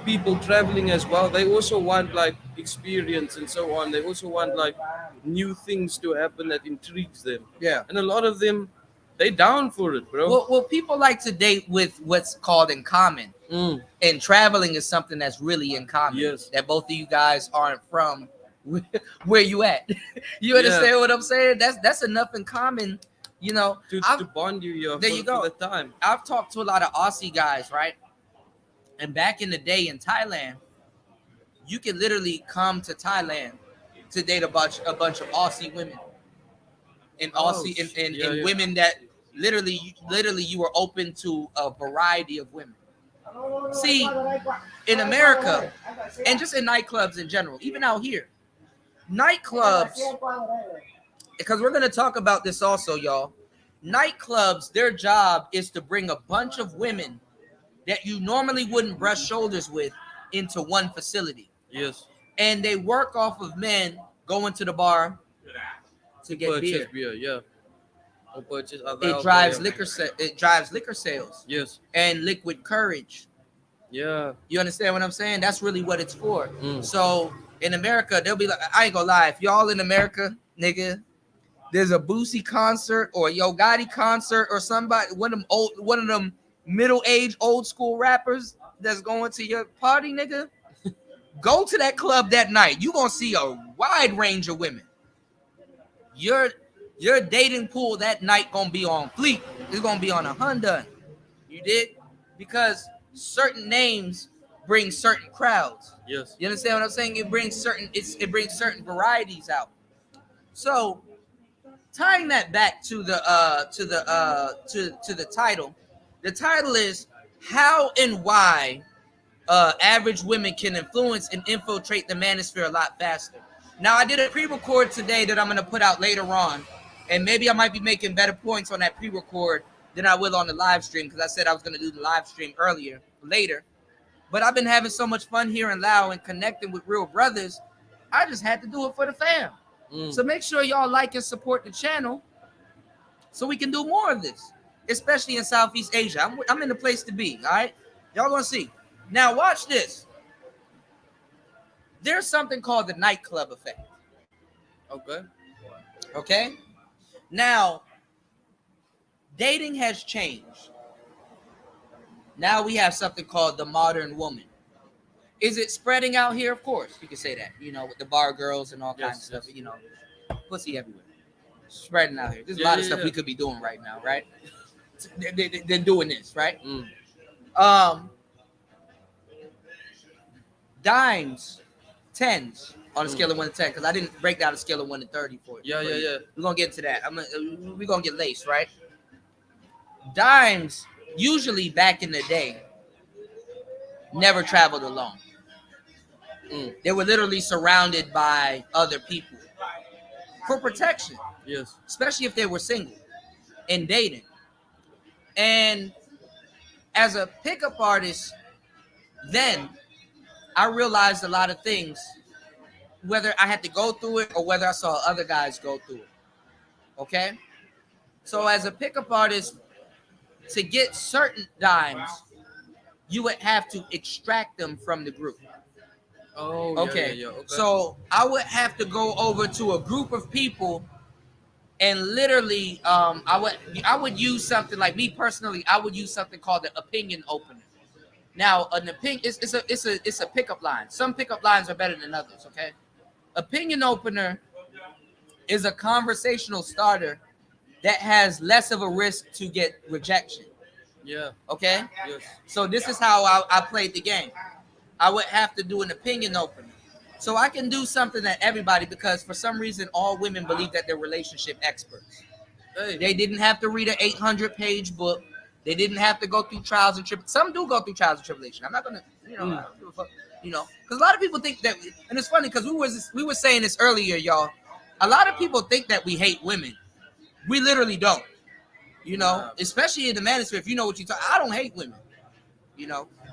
people traveling as well, they also want like experience and so on. They also want like new things to happen that intrigues them. Yeah. And a lot of them, they down for it, bro. Well, people like to date with what's called in common, Mm, and traveling is something that's really in common. Yes. That both of you guys aren't from where you at. You understand what I'm saying? That's enough in common. You know, to bond you here There for, you go. for the time. I've talked to a lot of Aussie guys, right? And back in the day in Thailand, you could literally come to Thailand to date a bunch of Aussie women and Aussie and yeah. women that literally you were open to a variety of women. See, in America and just in nightclubs in general, even out here, nightclubs, because we're gonna talk about this also, y'all. Nightclubs, their job is to bring a bunch of women that you normally wouldn't brush shoulders with into one facility. Yes. And they work off of men going to the bar to get Purchase beer. beer, yeah. Or purchase other It drives alcohol. it drives liquor sales Yes. and liquid courage. Yeah. You understand what I'm saying? That's really what it's for. Mm. So in America, they'll be like, I ain't gonna lie, if y'all in America, nigga, there's a Boosie concert or a Yo Gotti concert or somebody, one of them middle-aged old school rappers that's going to your party, nigga, go to that club that night. You gonna see a wide range of women. Your dating pool that night gonna be on fleek. It's gonna be on a Honda. You did? Because certain names bring certain crowds. Yes. You understand what I'm saying? It brings certain varieties out. So tying that back to the title, the title is how and why average women can influence and infiltrate the manosphere a lot faster. Now, I did a pre-record today that I'm going to put out later on, and maybe I might be making better points on that pre-record than I will on the live stream, because I said I was going to do the live stream later. But I've been having so much fun here in Lao and connecting with real brothers, I just had to do it for the fam. So make sure y'all like and support the channel so we can do more of this, especially in Southeast Asia. I'm in the place to be, all right? Y'all gonna see. Now watch this. There's something called the nightclub effect. Okay. Okay? Now, dating has changed. Now we have something called the modern woman. Is it spreading out here? Of course, you can say that. You know, with the bar girls and all kinds of stuff. You know, pussy everywhere. Spreading out here. There's a lot of stuff we could be doing right now, right? They're doing this, right? Dimes, tens on a scale of 1 to 10, because I didn't break down a scale of 1 to 30 for it. Yeah. We're gonna get to that. We're gonna get laced, right? Dimes, usually back in the day, never traveled alone. They were literally surrounded by other people for protection, Yes. especially if they were single and dating. And as a pickup artist, then I realized a lot of things, whether I had to go through it or whether I saw other guys go through it. Okay? So as a pickup artist, to get certain dimes, you would have to extract them from the group. Oh, yeah, yeah, Okay. yeah. Okay. So I would have to go over to a group of people and literally I would use something like, me personally, I would use something called the opinion opener. Now an opinion it's a pickup line. Some pickup lines are better than others, okay? Opinion opener is a conversational starter that has less of a risk to get rejection. Yeah. Okay? Yes. So this is how I played the game. I would have to do an opinion opener. So I can do something that everybody, because for some reason all women believe that they're relationship experts. Hey. They didn't have to read an 800-page book. They didn't have to go through trials and tribulations. Some do go through trials and tribulation. I'm not gonna, I don't give a fuck, because a lot of people think that, and it's funny because we were saying this earlier, y'all. A lot of people think that we hate women. We literally don't. Especially in the manosphere. If you know what you talk, I don't hate women.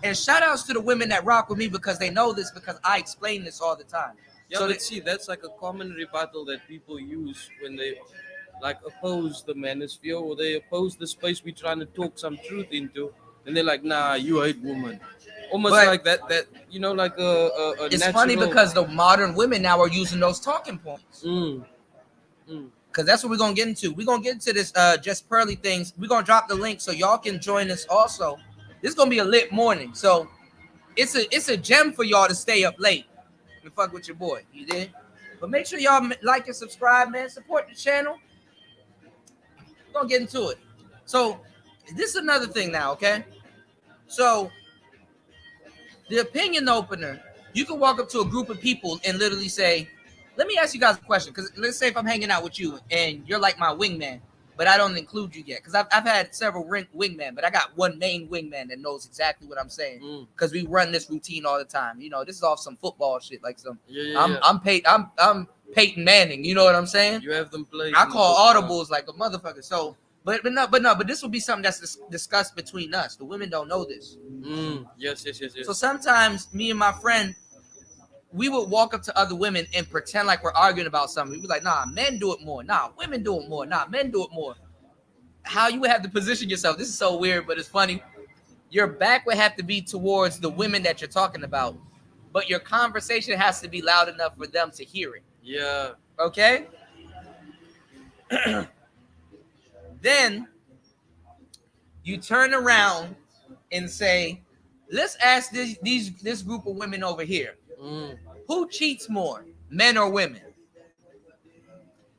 And shout outs to the women that rock with me because they know this, because I explain this all the time. Yeah, So let's see. That's like a common rebuttal that people use when they like oppose the manosphere, or they oppose the space we're trying to talk some truth into, and they're like, "Nah, you hate women." Almost But like that. Like a it's natural... funny because the modern women now are using those talking points. Mm, mm. Because that's what we're gonna get into. We're gonna get into this just pearly things. We're gonna drop the link so y'all can join us also. This is gonna be a lit morning. So it's a gem for y'all to stay up late and fuck with your boy. You did? But make sure y'all like and subscribe, man. Support the channel. We're gonna get into it. So this is another thing now, okay? So the opinion opener, you can walk up to a group of people and literally say, let me ask you guys a question. Because let's say if I'm hanging out with you and you're like my wingman, but I don't include you yet. Because I've had several wingmen, but I got one main wingman that knows exactly what I'm saying. Because we run this routine all the time. This is off some football shit, like some. Yeah. I'm Peyton Manning. You know what I'm saying? You have them play. I call audibles like a motherfucker. So, but this will be something that's discussed between us. The women don't know this. Yes. So sometimes me and my friend, we would walk up to other women and pretend like we're arguing about something. We'd be like, nah, men do it more. Nah, women do it more. Nah, men do it more. How you would have to position yourself. This is so weird, but it's funny. Your back would have to be towards the women that you're talking about, but your conversation has to be loud enough for them to hear it. Yeah. Okay? Then you turn around and say, let's ask this group of women over here. Who cheats more, men or women?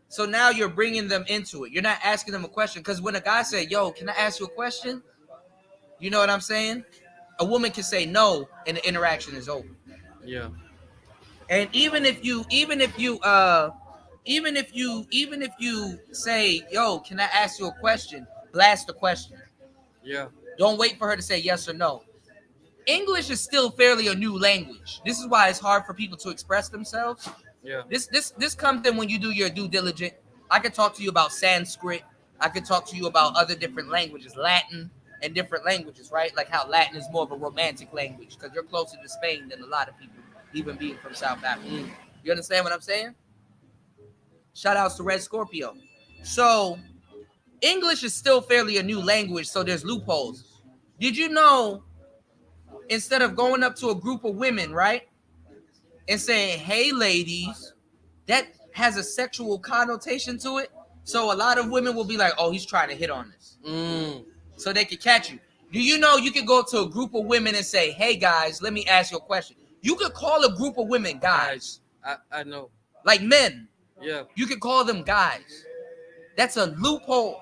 So now you're bringing them into it. You're not asking them a question, because when a guy say, yo, can I ask you a question? You know what I'm saying? A woman can say no and the interaction is over. Yeah. And even if you say, yo, can I ask you a question? Blast the question. Yeah. Don't wait for her to say yes or no. English is still fairly a new language. This is why it's hard for people to express themselves. Yeah. This comes in when you do your due diligence. I could talk to you about Sanskrit. I could talk to you about other different languages, Latin and different languages, right? Like how Latin is more of a romantic language because you're closer to Spain than a lot of people, even being from South Africa. You understand what I'm saying? Shout outs to Red Scorpio. So English is still fairly a new language, so there's loopholes. Did you know, instead of going up to a group of women, right, and saying, hey, ladies, that has a sexual connotation to it. So a lot of women will be like, oh, he's trying to hit on this. So they can catch you. Do you know you could go to a group of women and say, hey, guys, let me ask you a question. You could call a group of women guys. I know. Like men. Yeah. You could call them guys. That's a loophole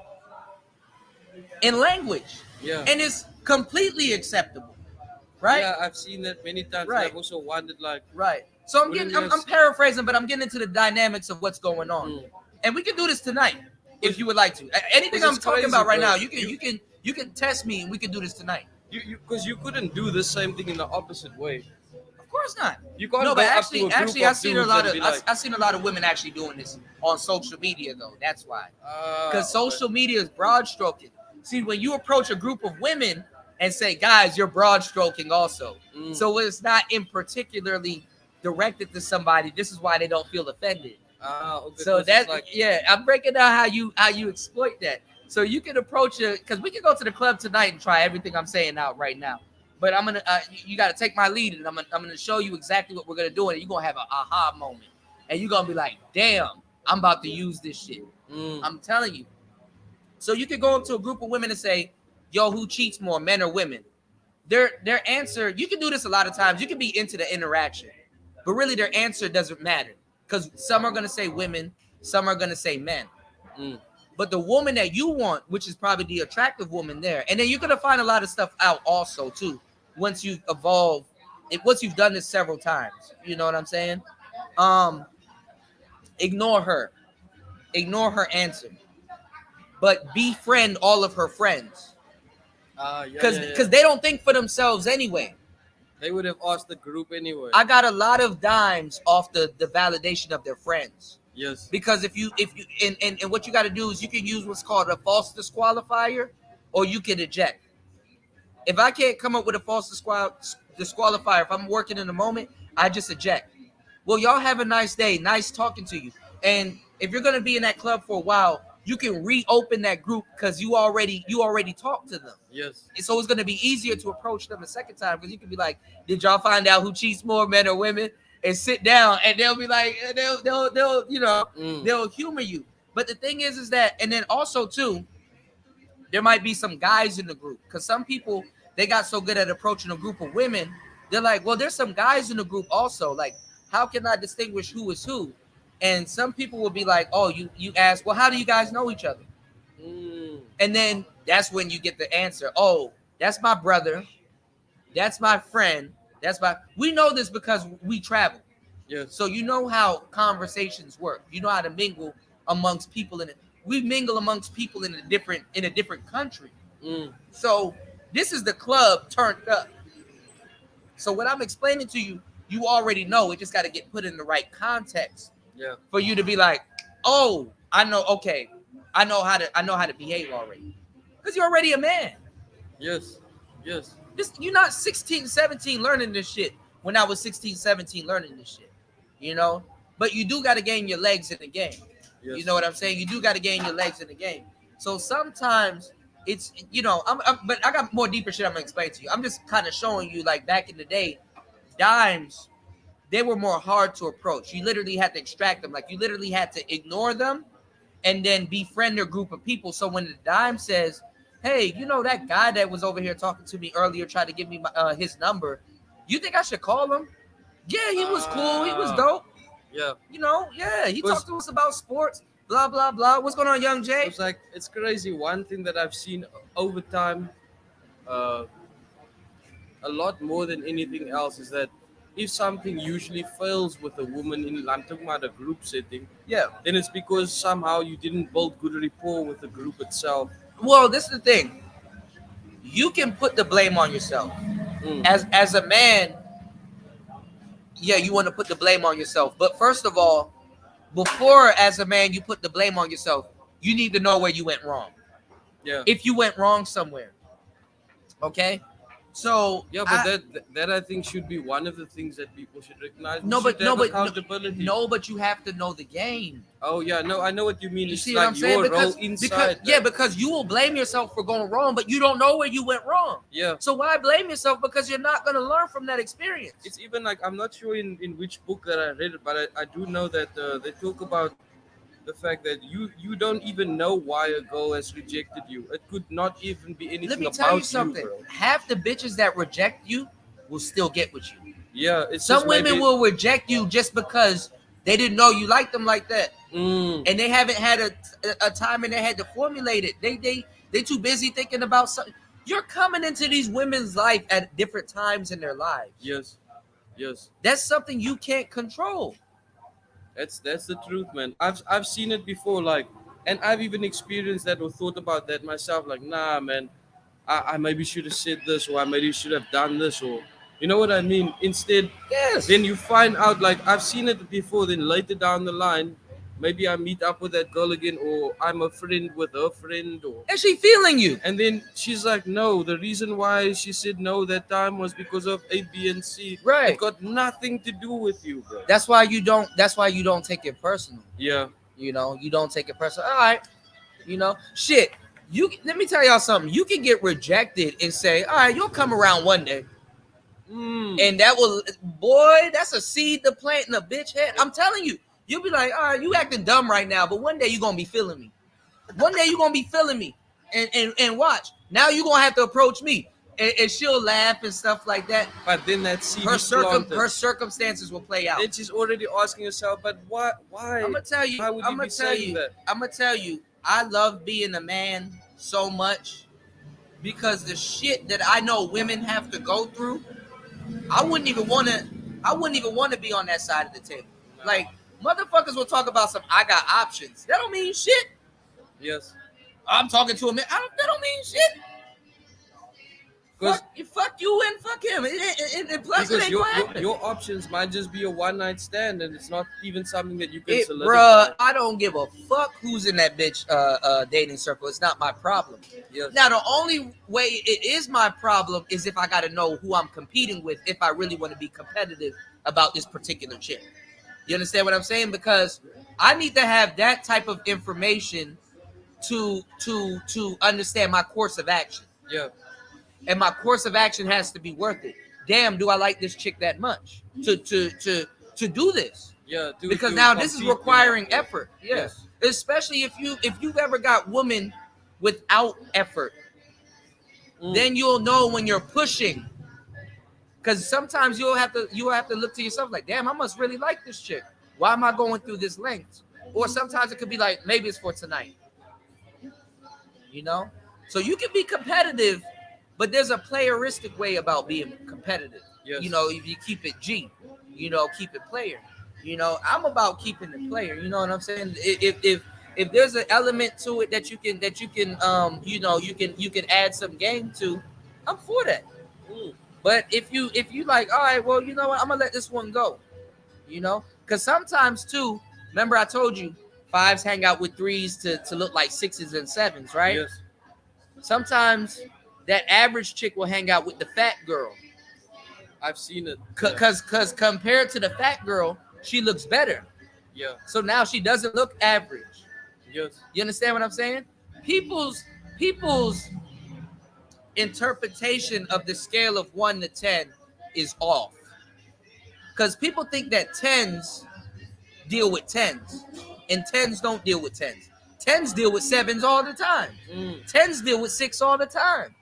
in language. Yeah. And it's completely acceptable. Right? Yeah, I've seen that many times. Right. I've also wondered, like, right. So I'm paraphrasing, but I'm getting into the dynamics of what's going on. And we can do this tonight if you would like to. Anything I'm talking about right now, you can test me and we can do this tonight. Because you couldn't do the same thing in the opposite way. Of course not. You can't No, go but up to a actually, group actually, of I've seen a dudes lot and of be like, I've seen a lot of women actually doing this on social media though. That's why, because okay. social media is broad stroking. See, when you approach a group of women and say, "Guys, you're broad stroking," also, Mm. so it's not in particularly directed to somebody. This is why they don't feel offended. Okay, So because it's that like, yeah, I'm breaking down how you exploit that. So you can approach it because we can go to the club tonight and try everything I'm saying out right now. But I'm gonna you got to take my lead and I'm gonna show you exactly what we're gonna do and you're gonna have an aha moment and you're gonna be like, damn, I'm about to use this shit. mm, I'm telling you. So you could go up to a group of women and say, yo, who cheats more, men or women? Their answer, you can do this a lot of times. You can be into the interaction, but really their answer doesn't matter because some are gonna say women, some are gonna say men. mm, But the woman that you want, which is probably the attractive woman there, and then you're gonna find a lot of stuff out also too once you evolve. Once you've done this several times, you know what I'm saying? Um, ignore her, ignore her answer, but befriend all of her friends yeah, because yeah, yeah. they don't think for themselves anyway. They would have asked the group anyway. I got a lot of dimes off the validation of their friends. Yes. Because if you and what you got to do is you can use what's called a false disqualifier or you can eject. If I can't come up with a false disqualifier, if I'm working in the moment, I just eject. Well, y'all have a nice day. Nice talking to you. And if you're gonna be in that club for a while, you can reopen that group because you already talked to them. Yes. So it's gonna be easier to approach them the second time because you can be like, "Did y'all find out who cheats more, men or women?" And sit down, and they'll be like, they'll Mm, they'll humor you. But the thing is that, and then also too, there might be some guys in the group because some people they got so good at approaching a group of women, they're like, well, there's some guys in the group also. Like, how can I distinguish who is who? And some people will be like, oh, you ask, well, how do you guys know each other? mm, And then that's when you get the answer. Oh, that's my brother. That's my friend. That's my. We know this because we travel. yes. So you know how conversations work. You know how to mingle amongst people in it. We mingle amongst people in a different country. Mm, So this is the club turned up. So what I'm explaining to you, you already know. It just got to get put in the right context yeah. for you to be like, oh, I know. Okay, I know how to behave already, because you're already a man. Yes. Yes. This you're not 16, 17 learning this shit. When I was 16, 17 learning this shit, you know. But you do got to gain your legs in the game. You know Yes. what I'm saying? You do got to gain your legs in the game. So sometimes it's but I got more deeper shit I'm gonna explain to you. I'm just kind of showing you like back in the day, dimes they were more hard to approach. You literally had to extract them. Like you literally had to ignore them and then befriend their group of people. So when the dime says, "Hey, you know that guy that was over here talking to me earlier, tried to give me his number. You think I should call him? Yeah, he was cool. He was Ah, dope. yeah. Yeah, he Because talked to us about sports. Blah blah blah. What's going on, Young Jay? it's like it's crazy. One thing that I've seen over time, uh, a lot more than anything else, is that if something usually fails with a woman in, I'm talking about a group setting, Yeah. then it's because somehow you didn't build good rapport with the group itself. Well, this is the thing. You can put the blame on yourself. Mm, As a man, yeah, you want to put the blame on yourself. But first of all, before as a man you put the blame on yourself, you need to know where you went wrong. yeah. If you went wrong somewhere, okay? So Yeah, but that I think should be one of the things that people should recognize. We no, should but no, have but accountability. no, but you have to know the game. Oh yeah, no, I know what you mean. You It's see what I'm like saying? your role Because inside yeah, that. because you will blame yourself for going wrong, but you don't know where you went wrong. Yeah. So why blame yourself? Because you're not going to learn from that experience. It's even like I'm not sure in which book that I read it, but I do know that they talk about the fact that you don't even know why a girl has rejected you. It could not even be Let anything me tell you about you, something. bro. Half the bitches that reject you will still get with you. Yeah, it's just Some women maybe. will reject you just because they didn't know you liked them like that, Mm, and they haven't had a time in their head to formulate it. They too busy thinking about something. You're coming into these women's life at different times in their lives. yes, yes. That's something you can't control. That's the truth, man. I've seen it before, like, and I've even experienced that or thought about that myself. Like, nah, man, I maybe should have said this, or I maybe should have done this, or You know what I mean? Instead, Yes. then you find out, like, I've seen it before. Then later down the line, maybe I meet up with that girl again, or I'm a friend with her friend, or And she feeling you. and then she's like, no, the reason why she said no that time was because of A, B, and C. It Right. got nothing to do with you, bro. That's why you don't take it personal. Yeah. You don't take it personal. All right. Shit. Let me tell y'all something. You can get rejected and say, all right, you'll come around one day. Mm. And that will, boy, that's a seed to plant in a bitch head. I'm telling you, you'll be like, all right, you acting dumb right now, but one day you're gonna be feeling me. One day you're gonna be feeling me. And watch. Now you're gonna have to approach me. And she'll laugh and stuff like that. But then that seed Her is planted. her circumstances will play out. Then she's already asking herself, but why? Why? I'm gonna tell you. Why would I'm you gonna be tell saying you. that? I'm gonna tell you. I love being a man so much because the shit that I know women have to go through, I wouldn't even want to. I wouldn't even want to be on that side of the table. Like motherfuckers will talk about some. I got options. That don't mean shit. Yes. I'm talking to a man. That don't mean shit. Fuck you and fuck him. And plus, it Because ain't your, gonna your happen. your options might just be a one night stand, and it's not even something that you can Bruh, solidify. I don't give a fuck who's in that bitch dating circle. It's not my problem. Yes. Now, the only way it is my problem is if I got to know who I'm competing with if I really want to be competitive about this particular chick. You understand what I'm saying? Because I need to have that type of information to understand my course of action. Yeah. And my course of action has to be worth it. Damn, do I like this chick that much to do this? Yeah. Because to now this is compete, requiring yeah. effort. Yes. Especially if you've ever got women without effort, Mm. then you'll know when you're pushing. Because sometimes you'll have to look to yourself like, damn, I must really like this chick. Why am I going through this length? Or sometimes it could be like, maybe it's for tonight. You know? So you can be competitive, but there's a playeristic way about being competitive. Yes. If you keep it G, keep it player. I'm about keeping it player. You know what I'm saying? If there's an element to it that you can add some game to, I'm for that. Mm. But if you like, all right, well, you know what, I'm gonna let this one go. Because sometimes too, remember I told you fives hang out with threes to look like sixes and sevens, right? Yes. Sometimes that average chick will hang out with the fat girl. I've seen it. Cause compared to the fat girl, she looks better. Yeah. So now she doesn't look average. Yes. You understand what I'm saying? People's interpretation of the scale of 1 to 10 is off. Because people think that tens deal with tens, and tens don't deal with tens. Tens deal with sevens all the time. Mm. Tens deal with six all the time.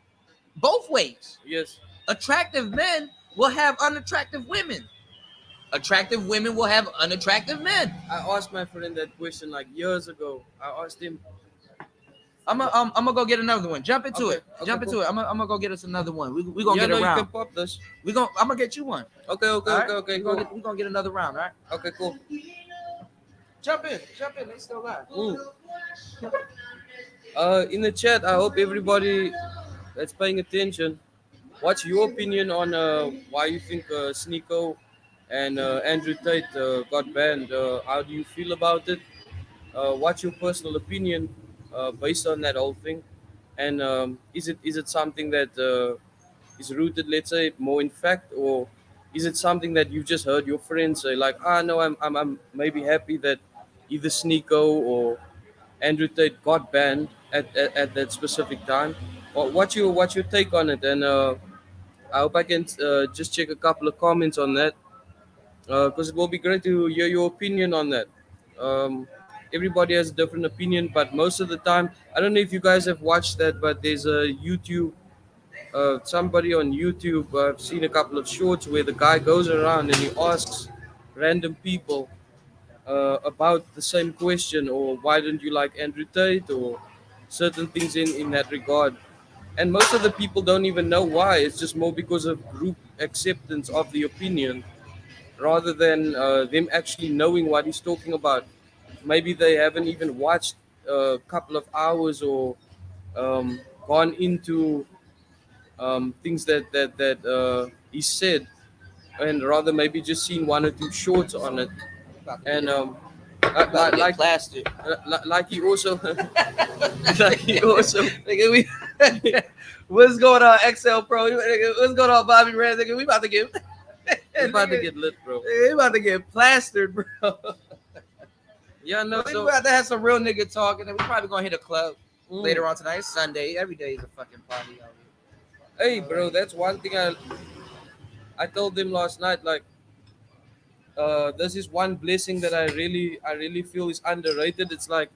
Both ways. Yes. Attractive men will have unattractive women. Attractive women will have unattractive men. I asked my friend that question like years ago. I asked him. I'm gonna go get another one. Jump into Okay, it. okay, Jump into cool. it. I'm gonna go get us another one. We gonna Yeah, get no, a you can round. pop this. I'm gonna get you one. Okay, okay, All right? okay, okay, We cool. gonna get another round. All right. Okay, cool. Jump in. They still live. Mm. In the chat, I hope everybody that's paying attention. What's your opinion on why you think Sneeko and Andrew Tate got banned? How do you feel about it? What's your personal opinion based on that whole thing? And is it something that is rooted, let's say, more in fact, or is it something that you've just heard your friends say, like, no, I'm maybe happy that either Sneeko or Andrew Tate got banned at that specific time? What's your take on it? And I hope I can just check a couple of comments on that because it will be great to hear your opinion on that. Um, Everybody has a different opinion, but most of the time, I don't know if you guys have watched that, but there's a YouTube, somebody on YouTube. I've seen a couple of shorts where the guy goes around and he asks random people about the same question, or why don't you like Andrew Tate, or certain things in that regard. And most of the people don't even know why. It's just more because of group acceptance of the opinion rather than them actually knowing what he's talking about. Maybe they haven't even watched a couple of hours or gone into things that he said, and rather maybe just seen one or two shorts on it, and like plastered. like he also like he also Nigga, we what's going on, XL Pro? Nigga, what's going on, Bobby Red? Nigga, we about to get it's about to get lit, bro. we about to get plastered, bro. Yeah, no, We so about to have some real nigga talk, and then we probably gonna hit a club mm. later on tonight. It's Sunday. Every day is a fucking party out Hey, bro, that's one thing I told them last night. Like, this is one blessing that I really feel is underrated. It's like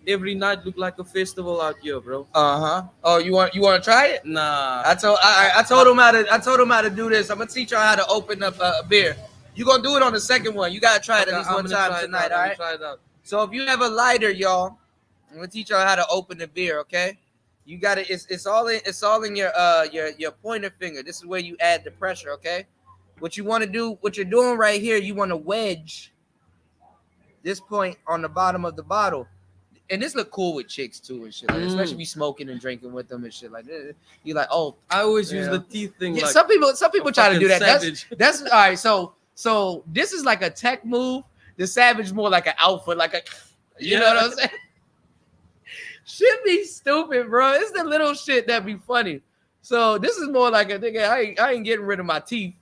every night look like a festival out here, bro. Oh, you want to try it? Nah, I told him how to do this. I'm gonna teach y'all how to open up a beer. You gonna do it on the second one. You gotta try it at least I'm one gonna time try it tonight, out. all I'm right? gonna try it out. So if you have a lighter, y'all, I'm gonna teach y'all how to open the beer. Okay, you got to it's all in your pointer finger. This is where you add the pressure. Okay, what you want to do, what you're doing right here, you want to wedge this point on the bottom of the bottle. And this look cool with chicks too and shit, like, especially if you smoking and drinking with them and shit like that. You're like, oh, I always use yeah. the teeth thing. Yeah, Like some people try to do that. savage. That's all right. So this is like a tech move. The savage more like an alpha, like a, you know what I'm saying? Shit be stupid, bro. It's the little shit that be funny. So this is more like a nigga. I ain't getting rid of my teeth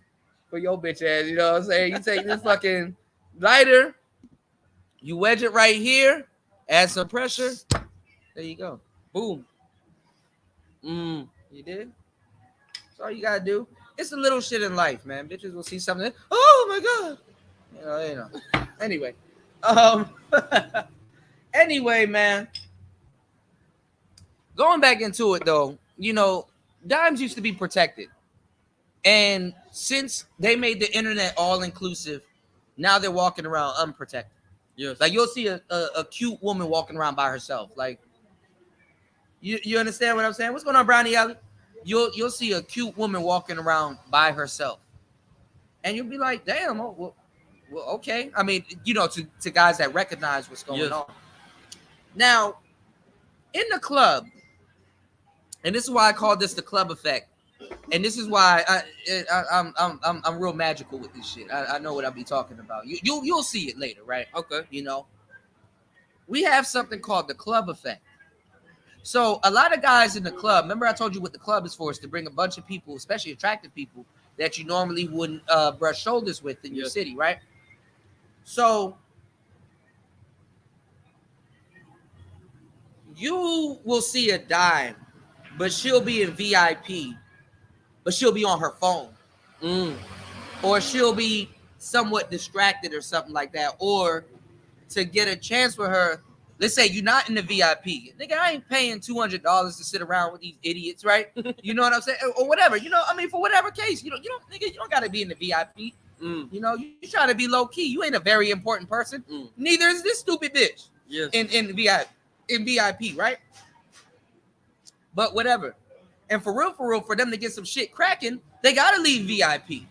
for your bitch ass. You know what I'm saying? You take this fucking lighter, you wedge it right here, add some pressure. There you go. Boom. Mm. You did? That's all you gotta do. It's the little shit in life, man. Bitches will see something. Oh my god. You know. Anyway. Anyway, man. Going back into it though, you know, dimes used to be protected. And since they made the internet all inclusive, now they're walking around unprotected. Yes. Like you'll see a cute woman walking around by herself. Like you understand what I'm saying? What's going on, Brownie Alley? You'll see a cute woman walking around by herself. And you'll be like, damn, well, okay. I mean, you know, to guys that recognize what's going on. Now, in the club, and this is why I call this the club effect, and this is why I'm real magical with this shit. I know what I'll be talking about. You'll see it later, right? Okay. You know, we have something called the club effect. So a lot of guys in the club, remember I told you what the club is for, is to bring a bunch of people, especially attractive people, that you normally wouldn't brush shoulders with in your city, right? So you will see a dime, but she'll be in VIP, but she'll be on her phone. Or she'll be somewhat distracted or something like that. Or to get a chance with her, let's say you're not in the VIP. Nigga, I ain't paying $200 to sit around with these idiots, right? You know what I'm saying? Or whatever. You know, I mean, for whatever case, you don't gotta be in the VIP. You know, you trying to be low key. You ain't a very important person. Neither is this stupid bitch. Yes. In VIP, right? But whatever. And for real, for them to get some shit cracking, they gotta leave VIP.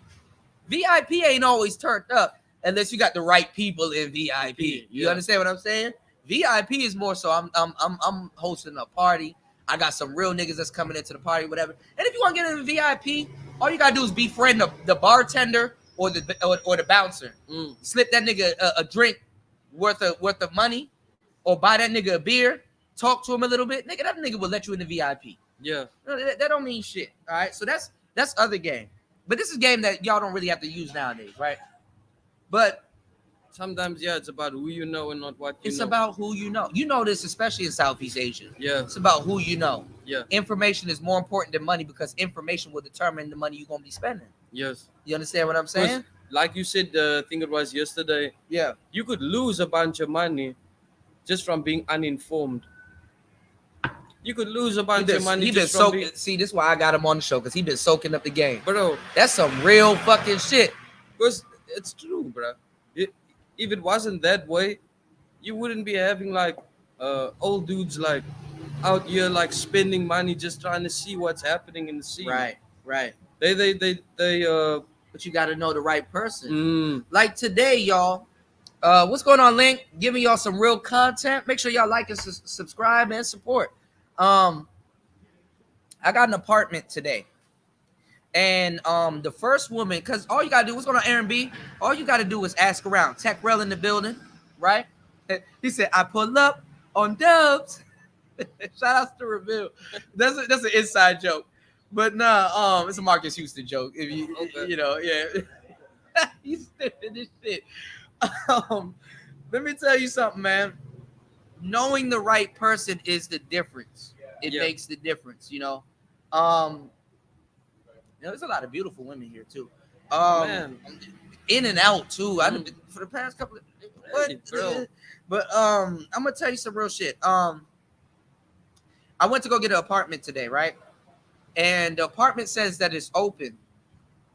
VIP ain't always turned up unless you got the right people in VIP. You understand what I'm saying? VIP is more so I'm hosting a party. I got some real niggas that's coming into the party, whatever. And if you want to get in the VIP, all you gotta do is befriend the bartender or the bouncer. Slip that nigga a drink worth of money, or buy that nigga a beer. Talk to him a little bit, nigga. That nigga will let you in the VIP. Yeah. That don't mean shit. All right. So that's other game. But this is a game that y'all don't really have to use nowadays, right? But sometimes, it's about who you know and not what you know. It's about who you know. You know this, especially in Southeast Asia. Yeah. It's about who you know. Yeah. Information is more important than money because information will determine the money you're going to be spending. Yes. You understand what I'm saying? Like you said, I think it was yesterday. Yeah. You could lose a bunch of money just from being uninformed. You could lose a bunch of money. See, this is why I got him on the show, because he been soaking up the game. Bro, that's some real fucking shit. Because it's true, bro. If it wasn't that way, you wouldn't be having like old dudes like out here like spending money just trying to see what's happening in the scene. Right. They but you got to know the right person. Like today, y'all. What's going on, Link? Giving y'all some real content. Make sure y'all like and subscribe and support. I got an apartment today. And the first woman, because all you gotta do, what's going on, Aaron B? All you gotta do is ask around. Tech Rel in the building, right? He said, I pull up on Dubs. Shout out to Reveal. That's an inside joke. But nah, it's a Marcus Houston joke. If you Okay. you know, yeah. You stupid this shit. Um, let me tell you something, man. Knowing the right person is the difference. It Yeah. makes the difference, you know. Um, there's a lot of beautiful women here too. Man. In and out too. I've Mm. been for the past couple of Hey, bro. but I'm gonna tell you some real shit. I went to go get an apartment today, right? And the apartment says that it's open.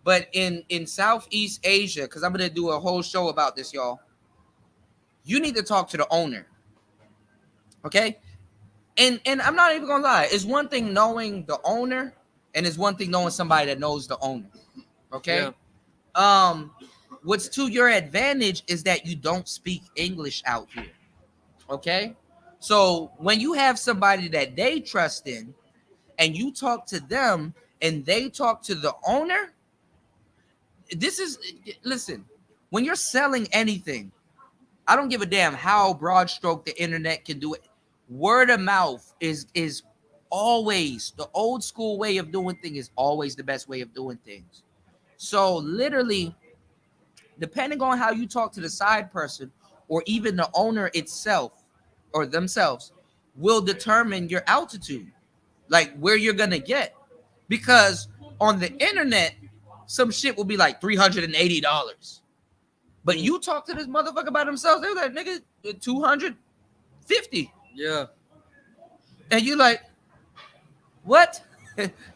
But in Southeast Asia, because I'm gonna do a whole show about this, y'all, you need to talk to the owner. Okay? And I'm not even gonna lie, it's one thing knowing the owner, and it's one thing knowing somebody that knows the owner. Okay. Yeah. What's to your advantage is that you don't speak English out here. Okay. So when you have somebody that they trust in and you talk to them and they talk to the owner, this is, listen, when you're selling anything, I don't give a damn how broad stroke the internet can do it. Word of mouth is always the old school way of doing things, is always the best way of doing things. So literally, depending on how you talk to the side person or even the owner itself or themselves, will determine your altitude, like where you're gonna get. Because on the internet, some shit will be like $380. But you talk to this motherfucker by themselves, they're like, nigga, 250. Yeah. And you like, what?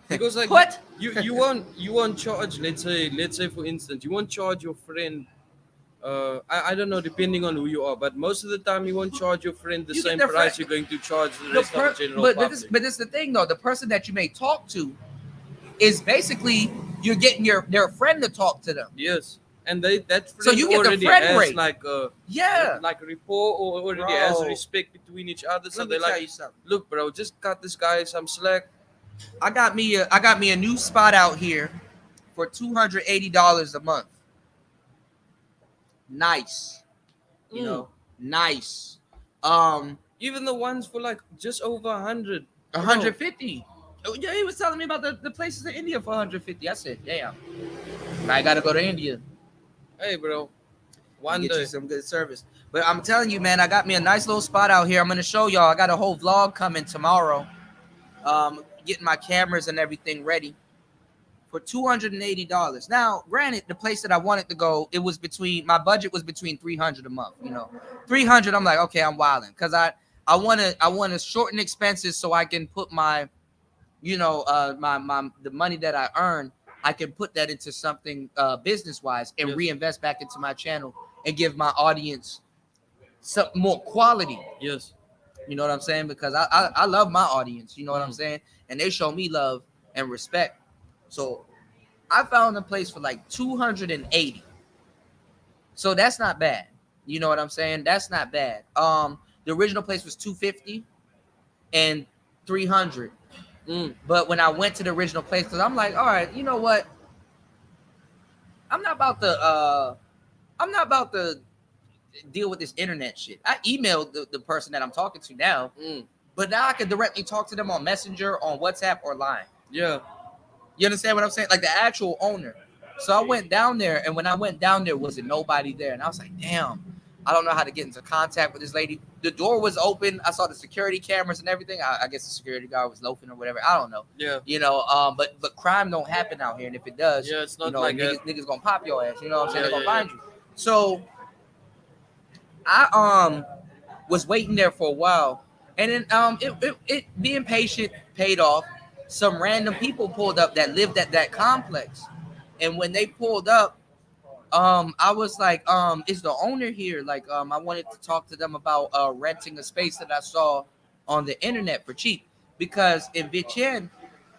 Because like What? you won't charge, let's say for instance, you won't charge your friend, I don't know, depending on who you are, but most of the time you won't charge your friend the You get same their price friend- you're going to charge the The rest of the general but public. this is the thing though. The person that you may talk to is basically you're getting their friend to talk to them. Yes. And that So friend you get the already friend has rate. like a Yeah. like rapport, or already has Bro. respect between each other. So Let me they're tell like, you something. look, bro, just cut this guy some slack. I got me a new spot out here for $280 a month. Nice. You know, nice. Even the ones for like just over 100. 150. Yeah, he was telling me about the places in India for 150. I said, damn. I gotta go to India. Hey, bro, one Get day. you some good service. But I'm telling you, man, I got me a nice little spot out here. I'm gonna show y'all. I got a whole vlog coming tomorrow. Getting my cameras and everything ready for $280. Now, granted, the place that I wanted to go, it was between my budget was between 300 a month. You know, 300. I'm like, okay, I'm wilding because I want to shorten expenses so I can put my, my the money that I earn, I can put that into something business wise and Yes. reinvest back into my channel and give my audience some more quality. Yes. You know what I'm saying? Because I love my audience. You know what I'm Mhm. saying? And they show me love and respect. So I found a place for like 280. So that's not bad. You know what I'm saying? That's not bad. The original place was 250 and 300. But when I went to the original place, because I'm like, all right, you know what? I'm not about to deal with this internet shit. I emailed the person that I'm talking to now, but now I can directly talk to them on Messenger, on WhatsApp, or Line. Yeah. You understand what I'm saying? Like the actual owner. So I went down there, and when I went down there, wasn't nobody there, and I was like, damn, I don't know how to get into contact with this lady. The door was open. I saw the security cameras and everything. I guess the security guard was loafing or whatever. I don't know. Yeah. You know, but crime don't happen out here, and if it does, Yeah, it's not you know, like niggas gonna pop your ass. You know what I'm saying? Yeah, They're gonna yeah, find you. So I was waiting there for a while, and then it being patient paid off. Some random people pulled up that lived at that complex, and when they pulled up, I was like, is the owner here? Like, I wanted to talk to them about renting a space that I saw on the internet for cheap, because in Vietnam,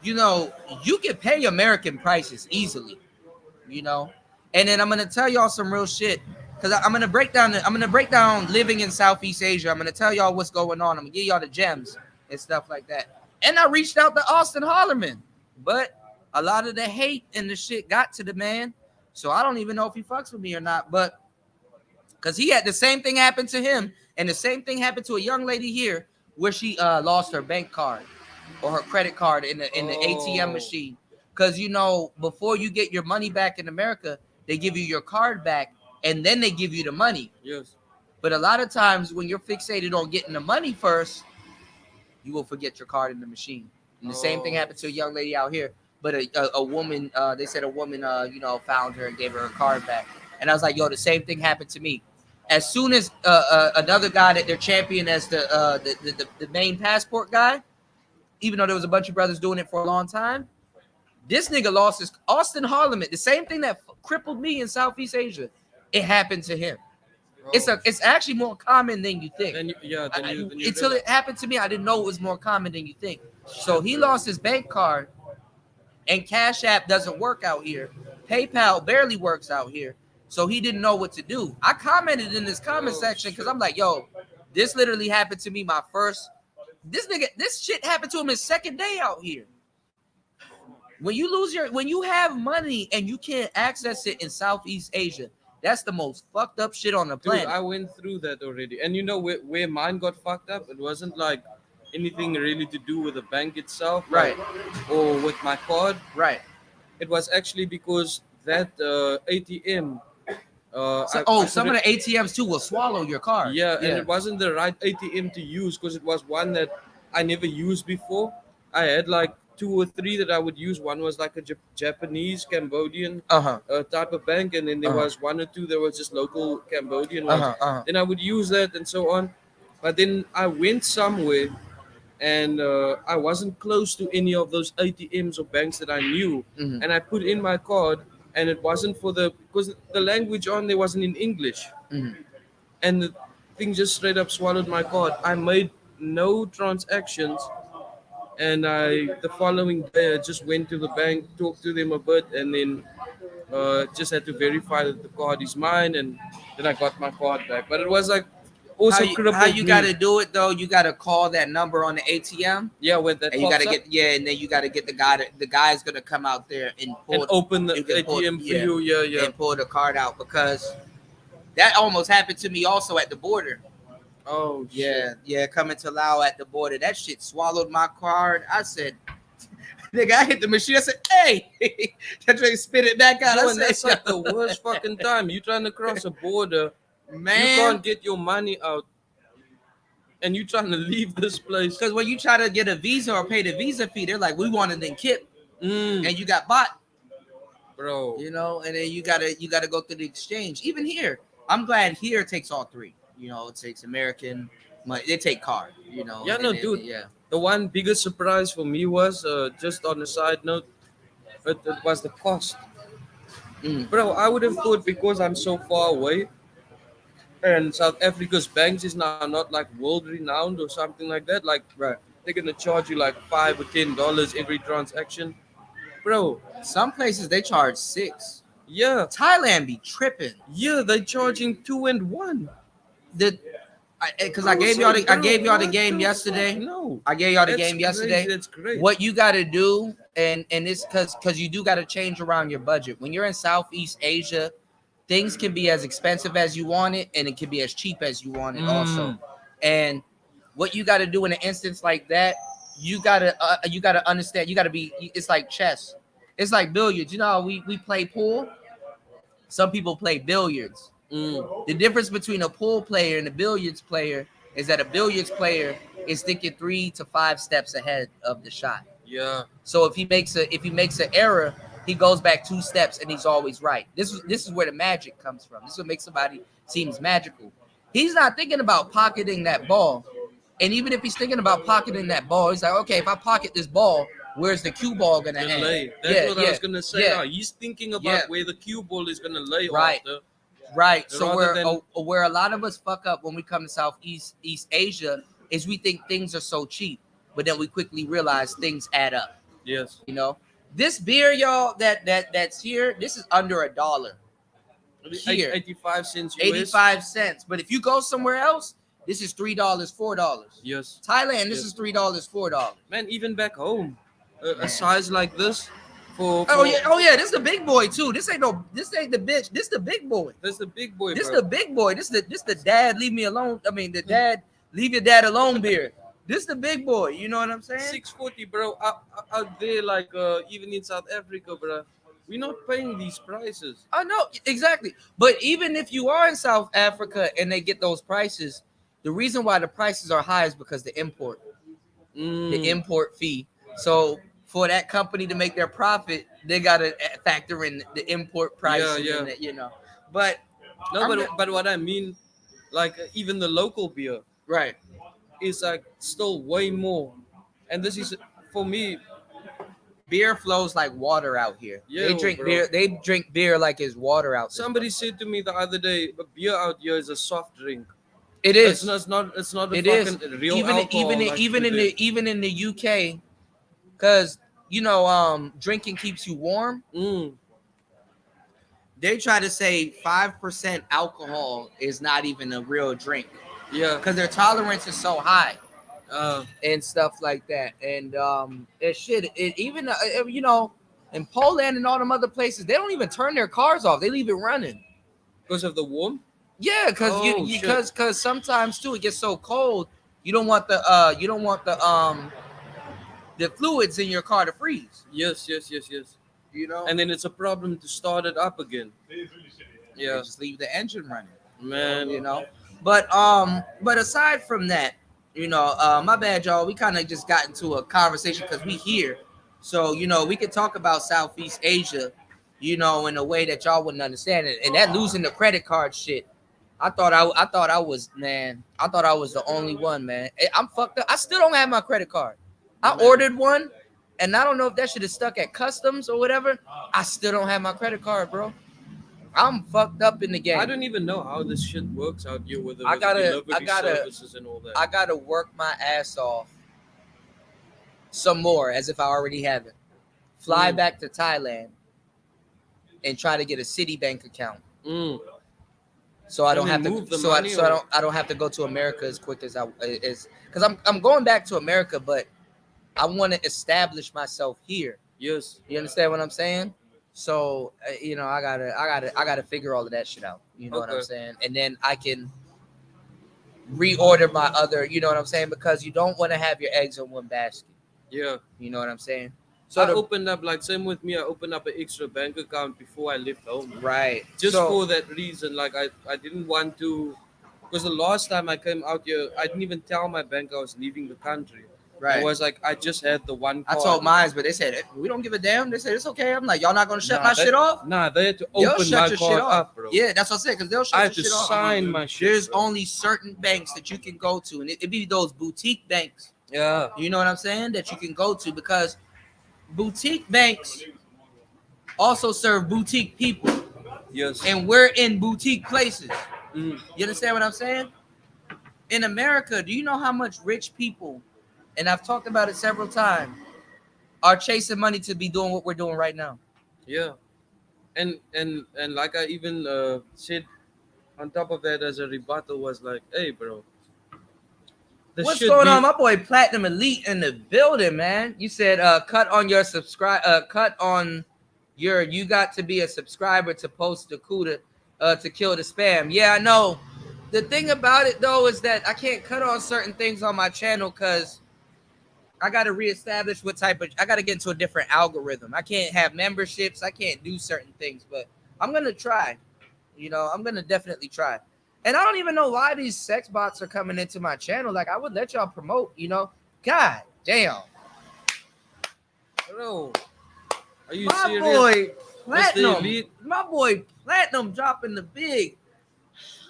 you know, you can pay American prices easily, you know. And then I'm gonna tell y'all some real shit, because I'm gonna break down living in Southeast Asia. I'm gonna tell y'all what's going on. I'm gonna give y'all the gems and stuff like that. And I reached out to Austin Hollerman, but a lot of the hate and the shit got to the man. So I don't even know if he fucks with me or not, but because he had the same thing happen to him, and the same thing happened to a young lady here where she lost her bank card or her credit card in the ATM Oh, machine. Because you know, before you get your money back in America, they give you your card back and then they give you the money. yes. But a lot of times when you're fixated on getting the money first, you will forget your card in the machine. And the same thing Oh, happened to a young lady out here. But a woman, they said a woman, found her and gave her card back. And I was like, yo, the same thing happened to me. As soon as another guy that they're champion as the main passport guy, even though there was a bunch of brothers doing it for a long time, this nigga lost his Austin Harlem. The same thing that crippled me in Southeast Asia, it happened to him. oh. It's actually more common than you think. Then you, yeah, then you Until realize. it happened to me, I didn't know it was more common than you think. So he lost his bank card, and Cash App doesn't work out here. PayPal barely works out here. So he didn't know what to do. I commented in this comment Oh, section because shit. I'm like, yo, this literally happened to me my first. This shit happened to him his second day out here. When you have money and you can't access it in Southeast Asia, that's the most fucked up shit on the Dude, planet. I went through that already. And you know where mine got fucked up? It wasn't like anything really to do with the bank itself, Right, like, or with my card. right. It was actually because that ATM. So, I some of couldn't- the ATMs too will swallow your card. Yeah, and it wasn't the right ATM to use because it was one that I never used before. I had like two or three that I would use. One was like a Japanese, Cambodian Uh-huh. type of bank, and then there Uh-huh. was one or two that was just local Cambodian ones. Uh-huh. Uh-huh. Then I would use that and so on. But then I went somewhere and I wasn't close to any of those ATMs or banks that I knew, Mhm. and I put in my card, and it wasn't for the because the language on there wasn't in English, Mhm. and the thing just straight up swallowed my card. I made no transactions, and the following day I just went to the bank, talked to them a bit, and then just had to verify that the card is mine, and then I got my card back. But it was like also How crippled you me. gotta do it though? You gotta call that number on the ATM, Yeah, when that and you pops gotta up and then you gotta get the guy's gonna come out there and and open the you can pull- ATM for yeah, you. Yeah, yeah. and pull the card out because that almost happened to me also at the border. Oh, Yeah, shit. yeah, coming to Lao at the border, that shit swallowed my card. I said, nigga, I hit the machine. I said, hey, that thing spit it back out. Yo, I and said, that's like the worst fucking time. You trying to cross a border, you man. can't get your money out, and you trying to leave this place. Because when you try to get a visa or pay the visa fee, they're like, we want it in KIP, and you got bought, Bro. you know, and then you gotta go through the exchange. Even here, I'm glad here it takes all three. You know, it takes American, they take card. You know, Yeah, and no, then- dude. yeah. The one biggest surprise for me was just on a side note, it was the cost. Mm. Bro, I would have thought because I'm so far away, and South Africa's banks is now not like world renowned or something like that. Like, Right. they're gonna charge you like $5 or $10 every transaction, bro. Some places they charge 6. Yeah, Thailand be tripping. yeah, they charging 2 and 1. Because I gave y'all the game yesterday. No, I gave y'all the that's game yesterday. Crazy. That's great. What you got to do, and it's because you do got to change around your budget. When you're in Southeast Asia, things can be as expensive as you want it, and it can be as cheap as you want it also. And what you got to do in an instance like that, you gotta understand. You gotta be. It's like chess. It's like billiards. You know how we play pool. Some people play billiards. The difference between a pool player and a billiards player is that a billiards player is thinking 3 to 5 steps ahead of the shot. Yeah, So if he makes an error, he goes back 2 steps and he's always right. This is where the magic comes from. This is what makes somebody seems magical. He's not thinking about pocketing that ball. And even if he's thinking about pocketing that ball, he's like, okay, if I pocket this ball, where's the cue ball gonna gonna hang? lay. That's what I was gonna say. Yeah. Now he's thinking about Yeah. where the cue ball is gonna lay. Right. After. Right. So Rather where a lot of us fuck up when we come to Southeast East Asia is we think things are so cheap, but then we quickly realize things add up. Yes. You know, this beer, y'all, that's here, this is under $1 here, 85 cents US. 85 cents. But if you go somewhere else, this is $3, $4. Yes. Thailand, this Yes. is $3, $4. Man, even back home, a size like this, Oh yeah, oh yeah. This is the big boy too. This ain't the bitch. This the big boy. That's the big boy, This bro. the big boy. This the dad. Leave me alone. I mean the dad. Leave your dad alone beer. This the big boy. You know what I'm saying? 640, bro. Out there, like even in South Africa, bro, we're not paying these prices. I know exactly. But even if you are in South Africa and they get those prices, the reason why the prices are high is because the import fee. So for that company to make their profit, they gotta factor in the import price. Yeah. And you know. But No, but what I mean, like even the local beer right. is like still way more, and this is for me. Beer flows like water out here. Yeah, They drink bro. beer. They drink beer like it's water out there. Somebody said to me the other day, a beer out here is a soft drink. It is. It's not. It's not a It fucking is. real alcohol. Like Even in the UK, because you know drinking keeps you warm. They try to say 5% alcohol is not even a real drink. Yeah. Because their tolerance is so high. Uh, And stuff like that. And even you know, in Poland and all them other places, they don't even turn their cars off. They leave it running. because of the warm. Yeah, because because sometimes too it gets so cold, you don't want the fluids in your car to freeze. Yes. You know, And then it's a problem to start it up again. yeah, Yeah, just leave the engine running. man. You know, but aside from that, you know, my bad, y'all. We kind of just got into a conversation because we here, so you know we could talk about Southeast Asia, you know, in a way that y'all wouldn't understand it. And that losing the credit card shit, I thought I was the only one, man. I'm fucked up. I still don't have my credit card. I ordered one, and I don't know if that shit is stuck at customs or whatever. I still don't have my credit card, bro. I'm fucked up in the game. I don't even know how this shit works out here with the I gotta- delivery services and all that. I gotta work my ass off some more, as if I already have it. Fly back to Thailand and try to get a Citibank account, so I don't have to. move the So money, I don't have to go to America as quick as because I'm going back to America, but I want to establish myself here. Yes. You understand what I'm saying? So you know, I gotta figure all of that shit out. You know what I'm Okay. saying? And then I can reorder my other. You know what I'm saying? Because you don't want to have your eggs in one basket. Yeah. You know what I'm saying? So I the- opened up, like same with me, I opened up an extra bank account before I left home. right. Just So- for that reason. Like I didn't want to, because the last time I came out here, I didn't even tell my bank I was leaving the country. right. I was like, I just had the one I card. told mine, but they said we don't give a damn. They said it's okay. I'm like, y'all not gonna shut Nah, my shit off? Nah, they had to They'll open shut my your shit card off. up, bro. Yeah, that's what I said, because they'll shut I your had to shit off. sign my shit. There's bro. only certain banks that you can go to, and it be those boutique banks. Yeah. You know what I'm saying? That you can go to, because boutique banks also serve boutique people, Yes. and we're in boutique places. Mm. You understand what I'm saying? In America, do you know how much rich people, and I've talked about it several times, are chasing money to be doing what we're doing right now? Yeah. And like I even said on top of that as a rebuttal was like, hey, bro. this What's should going be- on? My boy Platinum Elite in the building, man. You said cut on your you got to be a subscriber to post the CUDA to kill the spam. Yeah, I know. The thing about it though is that I can't cut on certain things on my channel because I got to reestablish I got to get into a different algorithm. I can't have memberships. I can't do certain things, but I'm going to try. You know, I'm going to definitely try. And I don't even know why these sex bots are coming into my channel. Like, I would let y'all promote, you know. God damn. Bro, are you My serious? boy What's the Platinum. elite? My boy Platinum dropping the big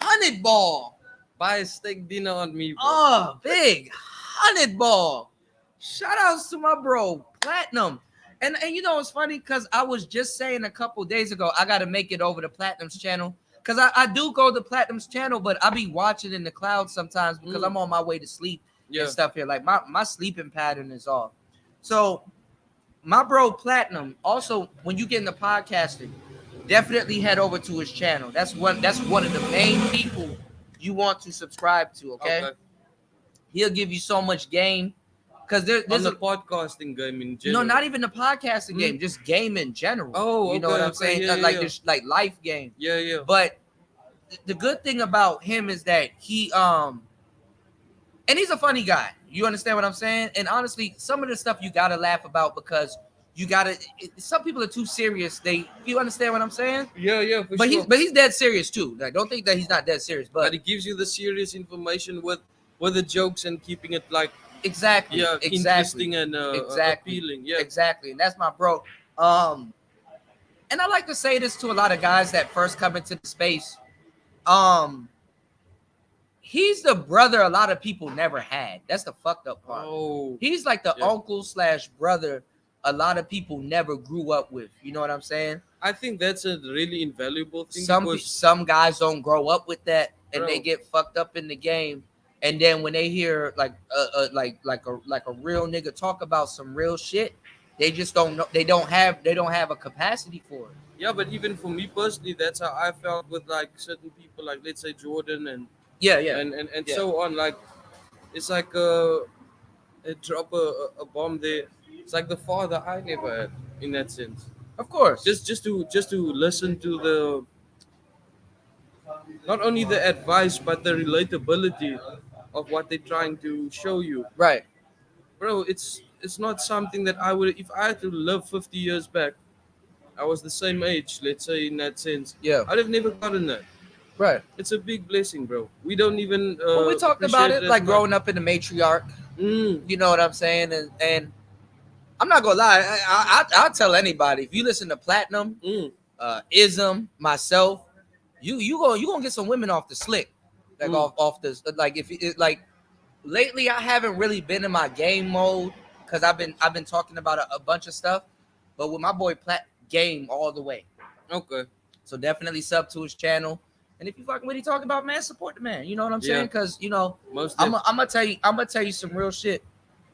100 ball. Buy a steak dinner on me, bro. Oh, big 100 ball. Shout outs to my bro Platinum. And you know it's funny because I was just saying a couple days ago I got to make it over to Platinum's channel, because I do go to Platinum's channel, but I be watching in the cloud sometimes because I'm on my way to sleep Yeah. and stuff here. Like my sleeping pattern is off. So my bro Platinum, also when you get into podcasting, definitely head over to his channel. That's one of the main people you want to subscribe to. Okay. He'll give you so much game. because On there's the podcasting game in no, general. not even the podcasting game, just game in general. Oh, you know what okay, I'm okay, saying? yeah, Like yeah. this, like life game. Yeah. But the good thing about him is that he and he's a funny guy. You understand what I'm saying? And honestly, some of the stuff you gotta laugh about because you gotta. Some people are too serious. You understand what I'm saying? Yeah, for But sure. he's dead serious too. Like, don't think that he's not dead serious. But But it gives you the serious information with the jokes and keeping it like exactly, interesting and exactly, appealing. Yeah. exactly. And that's my bro. And I like to say this to a lot of guys that first come into the space. Um, he's the brother a lot of people never had. That's the fucked up part. Oh. He's like the Yeah. uncle / brother a lot of people never grew up with. You know what I'm saying? I think that's a really invaluable thing because Some guys don't grow up with that, and they Bro. get fucked up in the game. And then when they hear like a real nigga talk about some real shit, they just don't know. They don't have a capacity for it. yeah, but even for me personally, that's how I felt with like certain people, like let's say Jordan and Yeah, and Yeah. so on. Like it's like drop a bomb there. It's like the father I never had in that sense. Of course. Just to listen to the not only the advice but the relatability of what they're trying to show you, right. bro. It's not something that I would if I had to live 50 years back. I was the same age, let's say in that sense. Yeah. I'd have never gotten that. Right. It's a big blessing, bro. We don't even. Well, we talked about appreciate it like much. growing up in the matriarch. Mm, You know what I'm saying? And I'm not gonna lie. I'll tell anybody if you listen to Platinum, mm, Ism, myself, you gonna get some women off the slick, like off the like if it like lately I haven't really been in my game mode because I've been talking about a bunch of stuff, but with my boy Plat game all the way. okay. So definitely sub to his channel. And if you fucking what he talking about, man, support the man. You know what I'm saying? Yeah. Because Most. I'm gonna tell you some real shit.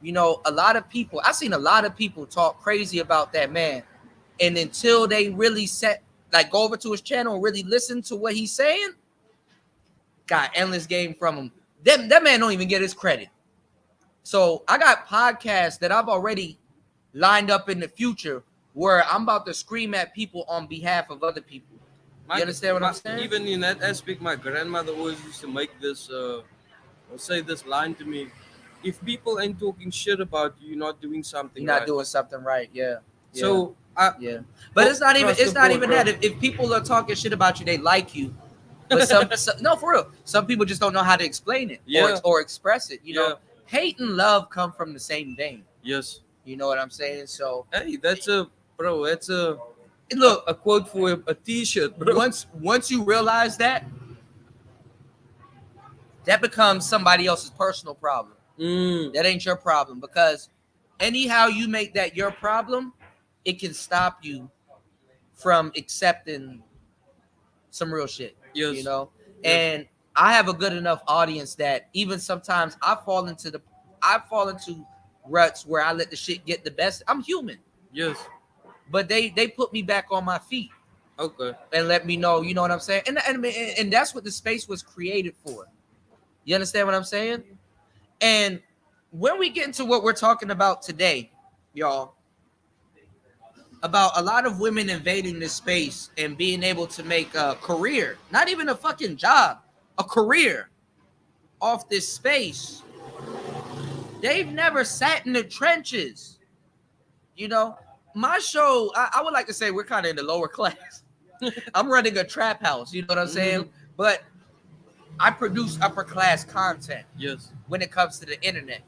A lot of people, I seen a lot of people talk crazy about that man, and until they really go over to his channel and really listen to what he's saying, got endless game from him. That man don't even get his credit. So I got podcasts that I've already lined up in the future where I'm about to scream at people on behalf of other people. You understand what I'm saying? Even in that aspect, my grandmother always used to make this or say this line to me: "If people ain't talking shit about you, you're not doing something You're not right." doing something right. Yeah. So Yeah. But it's not even across the board, bro. that. If people are talking shit about you, they like you. But no, for real. Some people just don't know how to explain it Yeah. or express it. Yeah. Hate and love come from the same vein. Yes. You know what I'm saying? So Hey, that's a bro. That's a look, a quote for a T-shirt, bro. once you realize that becomes somebody else's personal problem. That ain't your problem, because anyhow you make that your problem, it can stop you from accepting some real shit. Yes. Yes. Yes. And I have a good enough audience that even sometimes I fall into ruts where I let the shit get the best. I'm human, Yes. but they put me back on my feet Okay. and let me know, you know what I'm saying? And that's what the space was created for. You understand what I'm saying? And when we get into what we're talking about today, y'all, about a lot of women invading this space and being able to make a career, not even a fucking job, a career off this space. They've never sat in the trenches. My show, I would like to say we're kind of in the lower class. I'm running a trap house, you know what I'm saying? But I produce upper class content Yes. when it comes to the internet.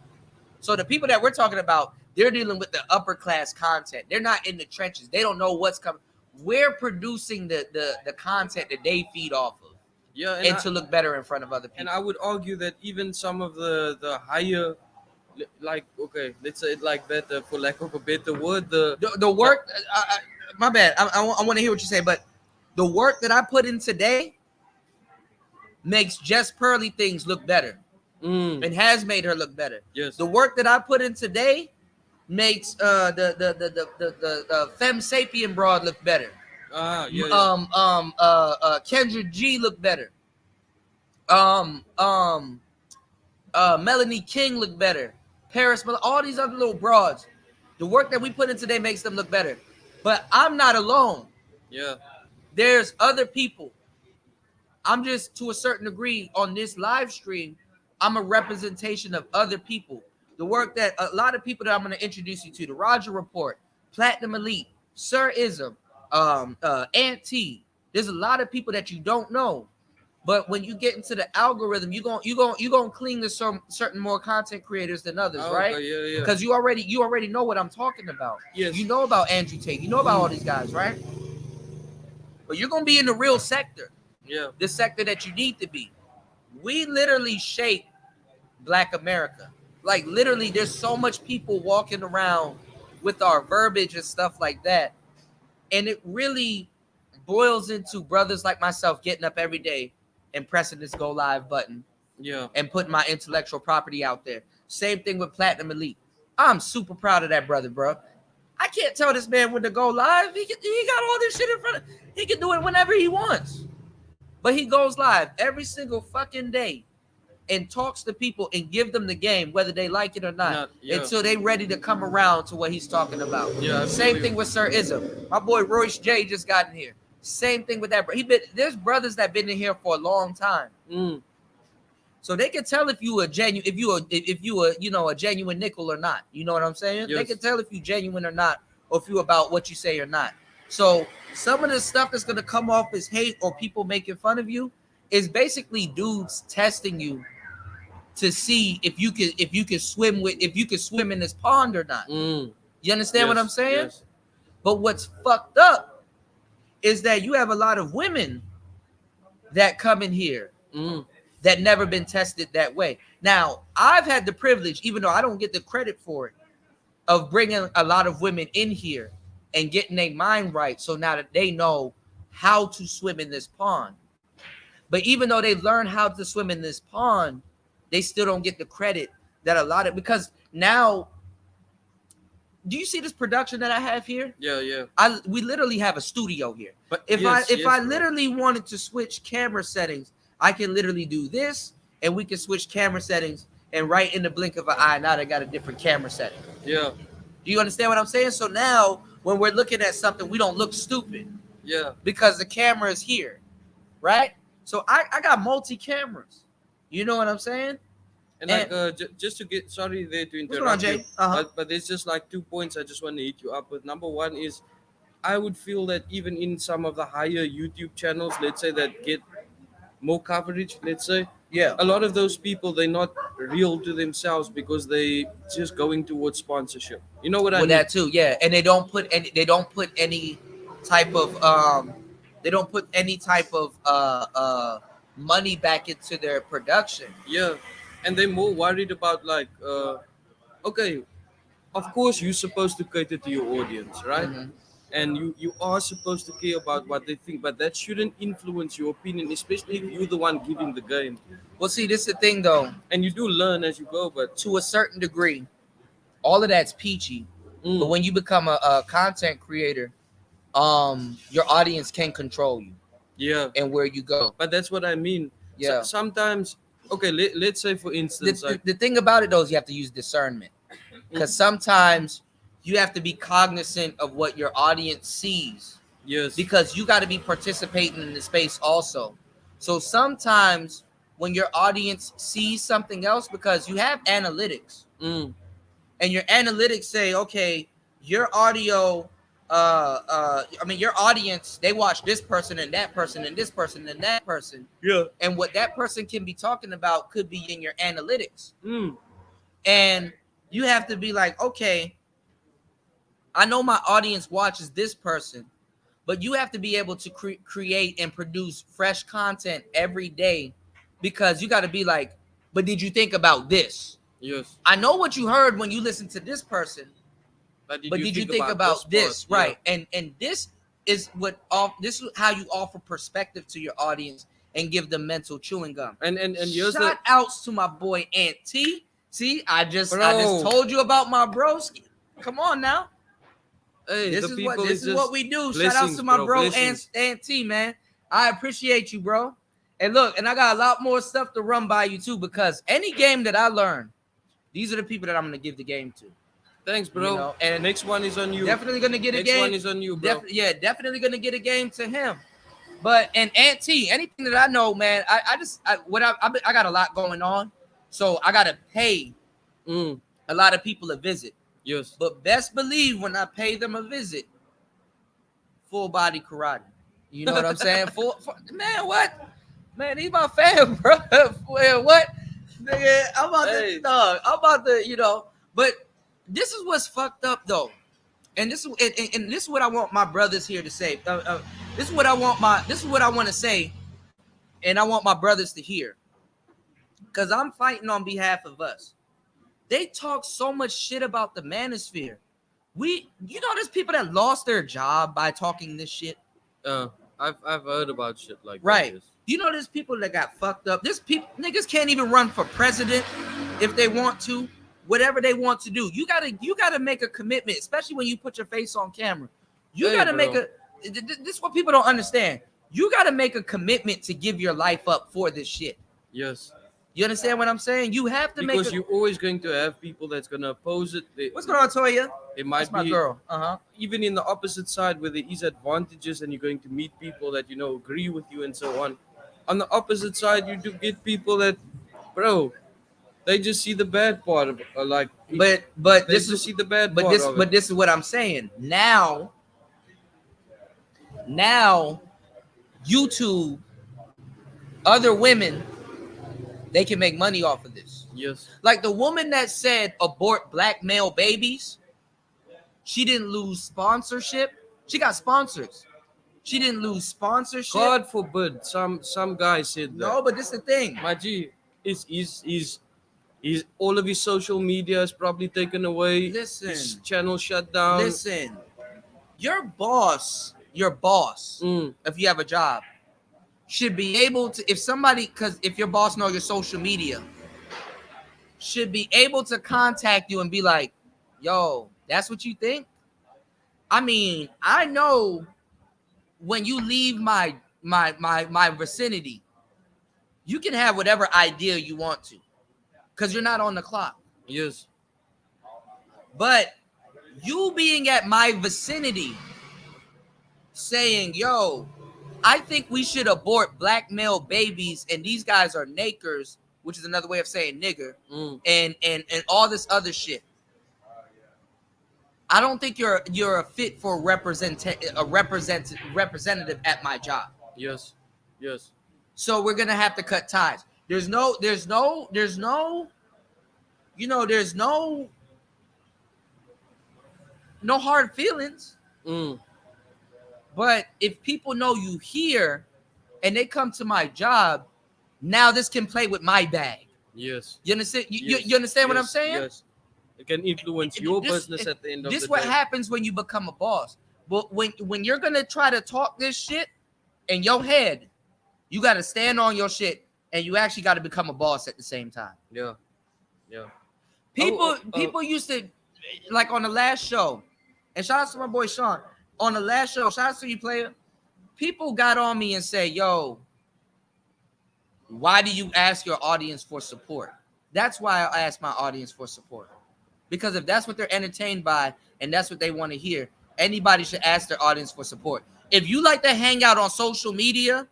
So the people that we're talking about, they're dealing with the upper class content. They're not in the trenches. They don't know what's coming. We're producing the content that they feed off of, Yeah. and to look better in front of other people. And I would argue that even some of the higher, like, okay, let's say it like that, for lack of a better word, the work, my bad. I want to hear what you say, but the work that I put in today makes Jess Pearly things look better, and has made her look better. Yes. The work that I put in today makes the Femme Sapien broad look better. Kendra G look better. Melanie King look better. Paris, all these other little broads. The work that we put in today makes them look better. But I'm not alone. Yeah. There's other people. I'm just, to a certain degree, on this live stream, I'm a representation of other people. The work that a lot of people that I'm going to introduce you to, the Roger Report, Platinum Elite, Sir Ism, Ant T. There's a lot of people that you don't know. But when you get into the algorithm, you're gonna cling to some certain more content creators than others, right? Okay, yeah. Because you already know what I'm talking about. Yes. You know about Andrew Tate, you know about all these guys, right? But you're gonna be in the real sector, Yeah. the sector that you need to be. We literally shape Black America. Like literally, there's so much people walking around with our verbiage and stuff like that, and it really boils into brothers like myself getting up every day and pressing this go live button Yeah. and putting my intellectual property out there. Same thing with Platinum Elite. I'm super proud of that brother, bro. I can't tell this man when to go live. He got all this shit in front of him. He can do it whenever he wants. But he goes live every single fucking day and talks to people and give them the game, whether they like it or not, until they ready to come around to what he's talking about. Yeah, same thing with Sir Ism. My boy Royce J just got in here. Same thing with that. There's brothers that been in here for a long time, so they can tell if you a genuine, if you a genuine nickel or not. You know what I'm saying? Yes. They can tell if you genuine or not, or if you about what you say or not. So some of the stuff that's gonna come off as hate or people making fun of you is basically dudes testing you to see if you can swim in this pond or not. You understand what I'm saying? Yes. But what's fucked up is that you have a lot of women that come in here that never been tested that way. Now, I've had the privilege, even though I don't get the credit for it, of bringing a lot of women in here and getting their mind right, so now that they know how to swim in this pond. But even though they learn how to swim in this pond, they still don't get the credit that a lot of, because now, do you see this production that I have here? Yeah. We literally have a studio here. But if I literally wanted to switch camera settings, I can literally do this, and we can switch camera settings, and right in the blink of an eye, now they got a different camera setting. Yeah. Do you understand what I'm saying? So now, when we're looking at something, we don't look stupid. Yeah. Because the camera is here, right? So I got multi cameras. You know what I'm saying? And like just to get, sorry there to interrupt on, Jay? you, but there's just like 2 points I just want to hit you up with. Number one is, I would feel that even in some of the higher YouTube channels, let's say, that get more coverage, let's say, a lot of those people, they're not real to themselves because they just going towards sponsorship. You know what I mean? That too, yeah. And they don't put any type of money back into their production. Yeah. And they're more worried about like, okay, of course you're supposed to cater to your audience, right? And you are supposed to care about what they think, but that shouldn't influence your opinion, especially if you're the one giving the game. Well, see, this is the thing though. And you do learn as you go, but to a certain degree, all of that's peachy. But when you become a content creator, your audience can control you. Yeah. And where you go. But that's what I mean. Yeah. Sometimes, okay, let's say for instance, the thing about it though is you have to use discernment, because sometimes you have to be cognizant of what your audience sees. Yes. Because you got to be participating in the space also. So sometimes when your audience sees something else, because you have analytics, and your analytics say, okay, your audio, your audience, they watch this person and that person and this person and that person. Yeah. And what that person can be talking about could be in your analytics. And you have to be like, okay, I know my audience watches this person, but you have to be able to create and produce fresh content every day, because you got to be like, but did you think about this? Yes. I know what you heard when you listened to this person, but did you think about this? Right. Yeah. And this is this is how you offer perspective to your audience and give them mental chewing gum. And shout outs to my boy Ant T. See, I just told you about my broski. Come on now. Hey, this is what we do. Shout outs to my bro Ant T, man. I appreciate you, bro. And look, and I got a lot more stuff to run by you too, because any game that I learn, These are the people that I'm gonna give the game to. Thanks, bro. You know, and next one is on you. Definitely gonna get a Next game. one is on you, bro. Definitely gonna get a game to him. But and Auntie, anything that I know, man, I got a lot going on, so I gotta pay a lot of people a visit. Yes. But best believe when I pay them a visit, full body karate. You know what I'm saying? Man, what? Man, he's my fan, bro. Well, what? Nigga, I'm about to, you know. But this is what's fucked up, though. And this is what I want my brothers here to say. This is what I want to say, and I want my brothers to hear. Because I'm fighting on behalf of us. They talk so much shit about the manosphere. There's people that lost their job by talking this shit. I've heard about shit like right. That, yes. There's people that got fucked up. Niggas can't even run for president if they want to. Whatever they want to do, you gotta make a commitment, especially when you put your face on camera. You gotta make a. This is what people don't understand. You gotta make a commitment to give your life up for this shit. Yes. You understand what I'm saying? You have to because you're always going to have people that's gonna oppose it. What's going on, Toya? It might That's my girl. Even in the opposite side where there is advantages and you're going to meet people that agree with you and so on. On the opposite side, you do get people that, bro, they just see the bad part of it. But this is see the bad part of it. But this is what I'm saying. Now YouTube, other women, they can make money off of this. Yes. Like the woman that said abort black male babies, she didn't lose sponsorship. She got sponsors. She didn't lose sponsorship. God forbid. Some guy said that. No, but this is the thing. My G, is all of his social media is probably taken away. Listen. His channel shut down. Listen. Your boss, if you have a job, should be able to, if your boss knows your social media, should be able to contact you and be like, yo, that's what you think? I mean, I know when you leave my vicinity, you can have whatever idea you want to, because you're not on the clock. Yes. But you being at my vicinity saying, yo, I think we should abort black male babies and these guys are nakers, which is another way of saying nigger, and all this other shit. I don't think you're a fit for a representative at my job. Yes. Yes. So we're gonna have to cut ties. There's no hard feelings. But if people know you here and they come to my job, now this can play with my bag. Yes. You understand? You understand what I'm saying? Yes. It can influence your business at the end of the day. This is what happens when you become a boss. But when you're gonna try to talk this shit in your head, you gotta stand on your shit and you actually gotta become a boss at the same time. Yeah. Yeah. People used to, like on the last show, and shout out to my boy Sean. On the last show, shout out to you, player. People got on me and say, yo, why do you ask your audience for support? That's why I ask my audience for support. Because if that's what they're entertained by and that's what they want to hear, anybody should ask their audience for support. If you like to hang out on social media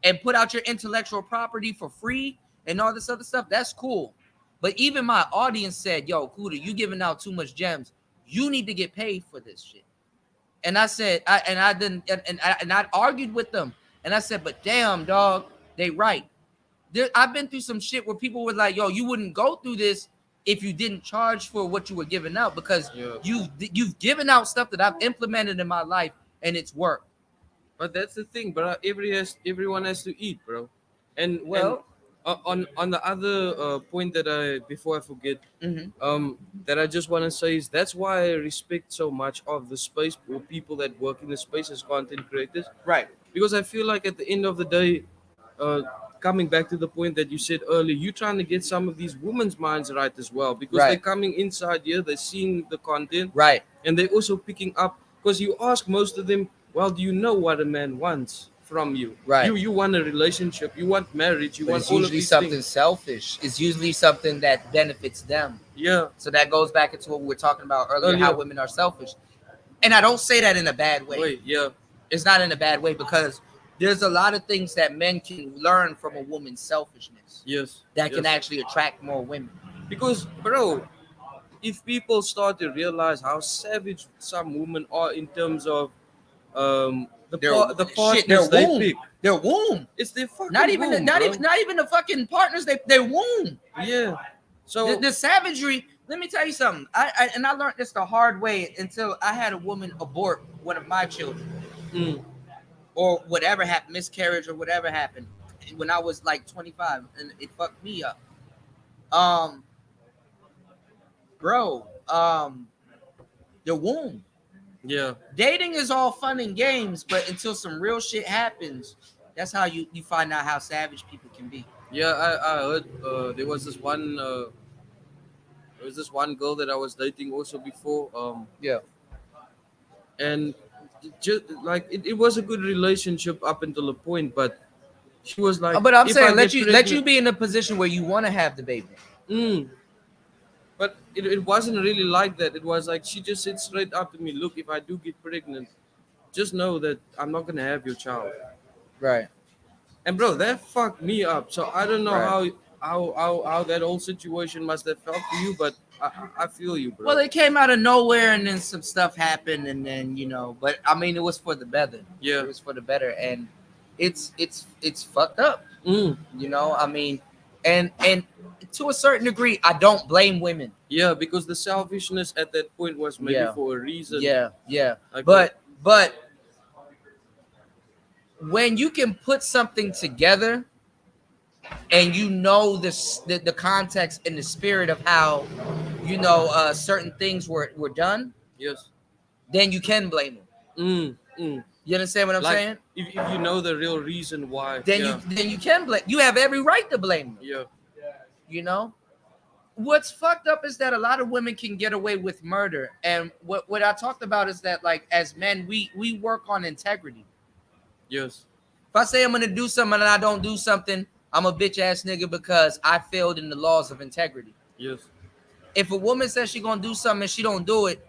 and put out your intellectual property for free and all this other stuff, that's cool. But even my audience said, yo, Kuda, you giving out too much gems. You need to get paid for this shit. And I said, I argued with them. And I said, but damn, dog, they right. I've been through some shit where people were like, yo, you wouldn't go through this if you didn't charge for what you were giving out, because you've given out stuff that I've implemented in my life and it's worked. But that's the thing, bro. Everyone has to eat, bro. And on the other point that before I forget, that I just want to say is that's why I respect so much of the space or people that work in the space as content creators. Right. Because I feel like at the end of the day, coming back to the point that you said earlier, you're trying to get some of these women's minds right as well, because they're coming inside here, they're seeing the content, right, and they're also picking up. Because you ask most of them, well, do you know what a man wants from you. Right. You want a relationship, you want marriage, you But want it's all of usually these something things. selfish. It's usually something that benefits them. Yeah, So that goes back into what we were talking about earlier, how earlier. women are selfish. And I don't say that in a bad way. Wait, yeah, It's not in a bad way, because there's a lot of things that men can learn from a woman's selfishness yes, that can yes. actually attract more women. Because, bro, if people start to realize how savage some women are in terms of Their the shit, their partners they womb, pick, their womb. it's their Not fucking even, womb, not bro. even, not even the fucking partners. Their womb. Yeah. The, So, the savagery. Let me tell you something. I learned this the hard way until I had a woman abort one of my children, mm, or whatever happened, miscarriage or whatever happened, when I was like 25, and it fucked me up. Um, bro, the womb. yeah, Dating is all fun and games, but until some real shit happens, that's how you find out how savage people can be. yeah. I heard there was this one girl that I was dating also before, Yeah. and just like it was a good relationship up until a point, but she was like, But I'm if I saying get let you pregnant, be in a position where you want to have the baby. mm, but it wasn't really like that. It was like she just said straight up to me, look, if I do get pregnant, just know that I'm not gonna have your child. Right. And bro, that fucked me up. So I don't know Right. how that whole situation must have felt to you, but I feel you, Well, bro. it came out of nowhere, and then some stuff happened, and then but I mean, it was for the better. Yeah. It was for the better, and it's fucked up. Mm, I mean, and to a certain degree, I don't blame women. yeah, because the selfishness at that point was maybe Yeah. for a reason. Yeah. Like, But when you can put something together, and the context and the spirit of how certain things were done, yes. then you can blame them. Mm. You understand what I'm Like saying? if you know the real reason why. Then Yeah. you can blame. You have every right to blame them. Yeah. You know what's fucked up is that a lot of women can get away with murder, and what I talked about is that, like, as men, we work on integrity. Yes. If I say I'm gonna do something and I don't do something, I'm a bitch ass nigga because I failed in the laws of integrity. Yes. If a woman says she gonna do something and she don't do it,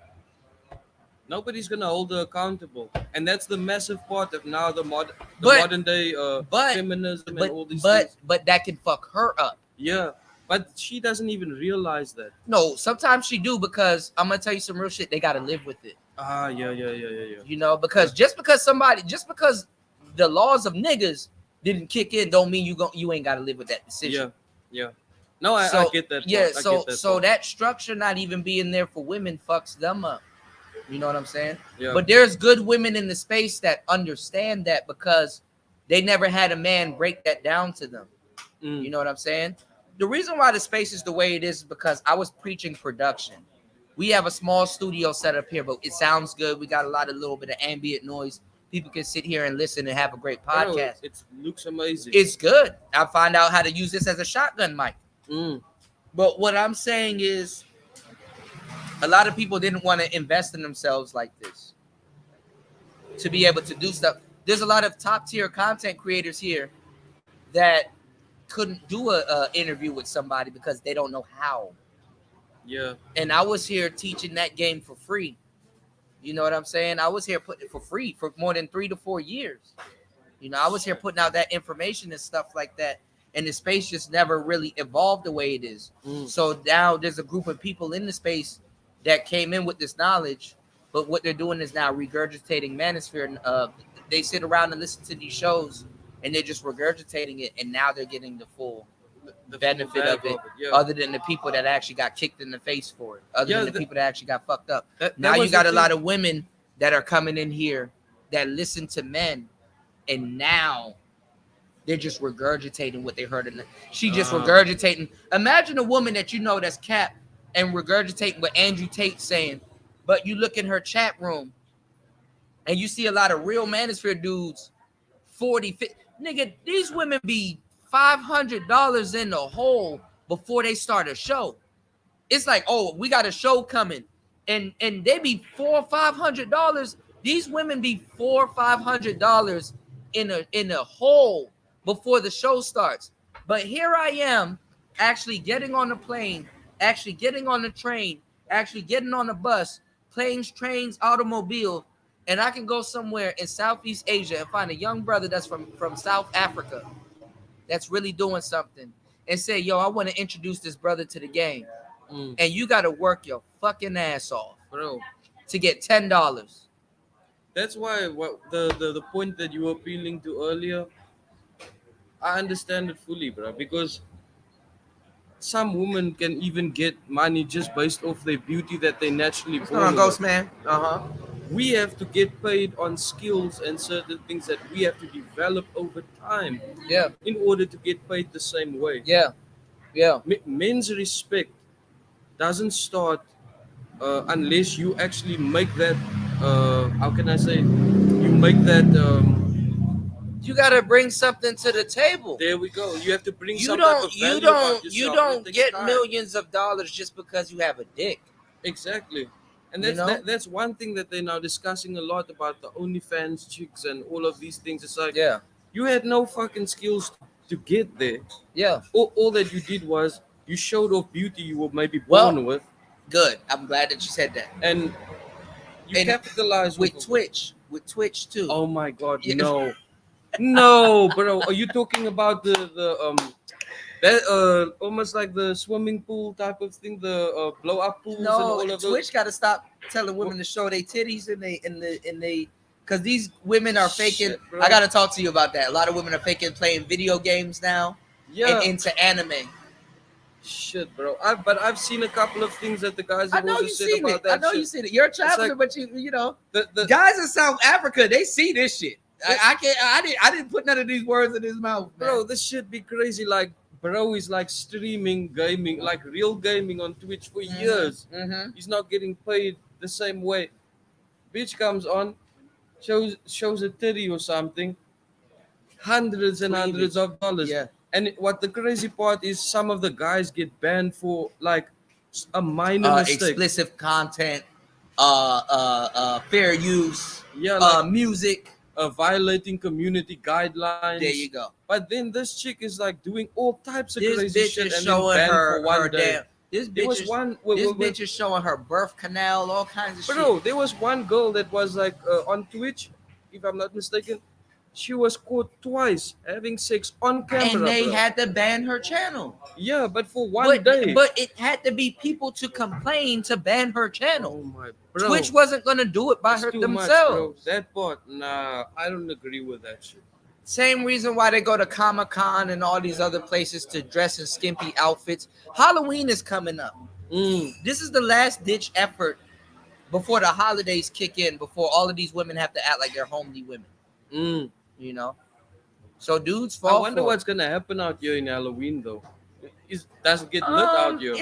Nobody's gonna hold her accountable, and that's the massive part of now the But- modern day but feminism but and all these things. but that can fuck her up. Yeah, but she doesn't even realize that. No, sometimes she do, because I'm gonna tell you some real shit. They gotta live with it. Yeah. Because just because the laws of niggas didn't kick in, don't mean you ain't gotta live with that decision. Yeah. No, I get that. Yeah, part. I get that so part. that structure not even being there for women fucks them up. You know what I'm saying? Yeah. But there's good women in the space that understand that, because they never had a man break that down to them. Mm. You know what I'm saying? The reason why the space is the way it is because I was preaching production. We have a small studio set up here, but it sounds good. We got a little bit of ambient noise. People can sit here and listen and have a great podcast. Bro, it looks amazing. It's good. I find out how to use this as a shotgun mic. Mm. But what I'm saying is, a lot of people didn't want to invest in themselves like this to be able to do stuff. There's a lot of top tier content creators here that couldn't do a interview with somebody because they don't know how. Yeah. And I was here teaching that game for free. You know what I'm saying? I was here putting it for free for more than 3 to 4 years. I was here putting out that information and stuff like that. And the space just never really evolved the way it is. Mm. So now there's a group of people in the space that came in with this knowledge, but what they're doing is now regurgitating Manosphere. They sit around and listen to these shows, and they're just regurgitating it, and now they're getting the full The benefit full of bag it, Yeah. other than the people that actually got kicked in the face for it, other Yeah, than the people that actually got fucked up. That Now you was got the a lot thing. of women that are coming in here that listen to men, and now they're just regurgitating what they heard. She just regurgitating. Imagine a woman that that's cap and regurgitating what Andrew Tate's saying, but you look in her chat room and you see a lot of real Manosphere dudes, 40, 50. Nigga, these women be $500 in the hole before they start a show. It's like, oh, we got a show coming, and they be $400 or $500. These women be $400 or $500 in a hole before the show starts. But here I am, actually getting on the plane, actually getting on the train, actually getting on the bus, planes, trains, automobile, and I can go somewhere in Southeast Asia and find a young brother that's from South Africa that's really doing something and say, yo, I want to introduce this brother to the game. Mm. And you got to work your fucking ass off Bro, to get $10. that's why the point that you were appealing to earlier, I understand it fully, bro. Because some women can even get money just based off their beauty that they naturally What's going on, born Ghost with. Man? Uh-huh. We have to get paid on skills and certain things that we have to develop over time Yeah, in order to get paid the same way. yeah, yeah. Men's respect doesn't start unless you actually make that. How can I say? You make that. You got to bring something to the table. There we go. You have to bring You some type don't of you value about don't you yourself, and it don't takes get time. millions of dollars just because you have a dick. Exactly. And You know? that's one thing that they're now discussing a lot about the OnlyFans chicks and all of these things. It's like Yeah. you had no fucking skills to get there. Yeah. All that you did was you showed off beauty you were maybe Well, born with, Good. I'm glad that you said that. and you And capitalized with off of it. Twitch too. Oh my god, Yeah. no. No, bro. Are you talking about the that almost like the swimming pool type of thing, the blow up pools and No, all of those? Twitch got to stop telling women to show their titties and they because these women are faking. Shit, bro. I got to talk to you about that. A lot of women are faking playing video games now Yeah. and into anime. Shit, bro. I've seen a couple of things that the guys I have know also you said seen about it. that I know shit. you seen it. You're a traveler, like- but you know The guys in South Africa they see this shit. I can't. I didn't put none of these words in his mouth, man. bro, this shit be crazy. Like, bro is like streaming gaming, like real gaming on Twitch for years. Mm-hmm. He's not getting paid the same way. Bitch comes on, shows a titty or something, hundreds and hundreds of dollars. Yeah. And what the crazy part is, some of the guys get banned for like a minor mistake. Explicit content, fair use, Yeah, like music. violating community guidelines. There you go. But then this chick is like doing all types of This crazy bitch shit is and then showing banned her for one her day. damn. This There bitch was is one. this bitch is showing her birth canal, all kinds of Bro, shit. there was one girl that was like on Twitch, if I'm not mistaken. She was caught twice having sex on camera. And they bro. had to ban her channel. Yeah, but for one day. But it had to be people to complain to ban her oh channel. my, bro. Twitch wasn't gonna do it by It's her too themselves. much, bro. That part, nah, I don't agree with that shit. Same reason why they go to Comic-Con and all these other places to dress in skimpy outfits. Halloween is coming up. This is the last ditch effort before the holidays kick in, before all of these women have to act like they're homely women. You know? So dudes I fall wonder for what's gonna happen out here in Halloween though. Does it get lit out here?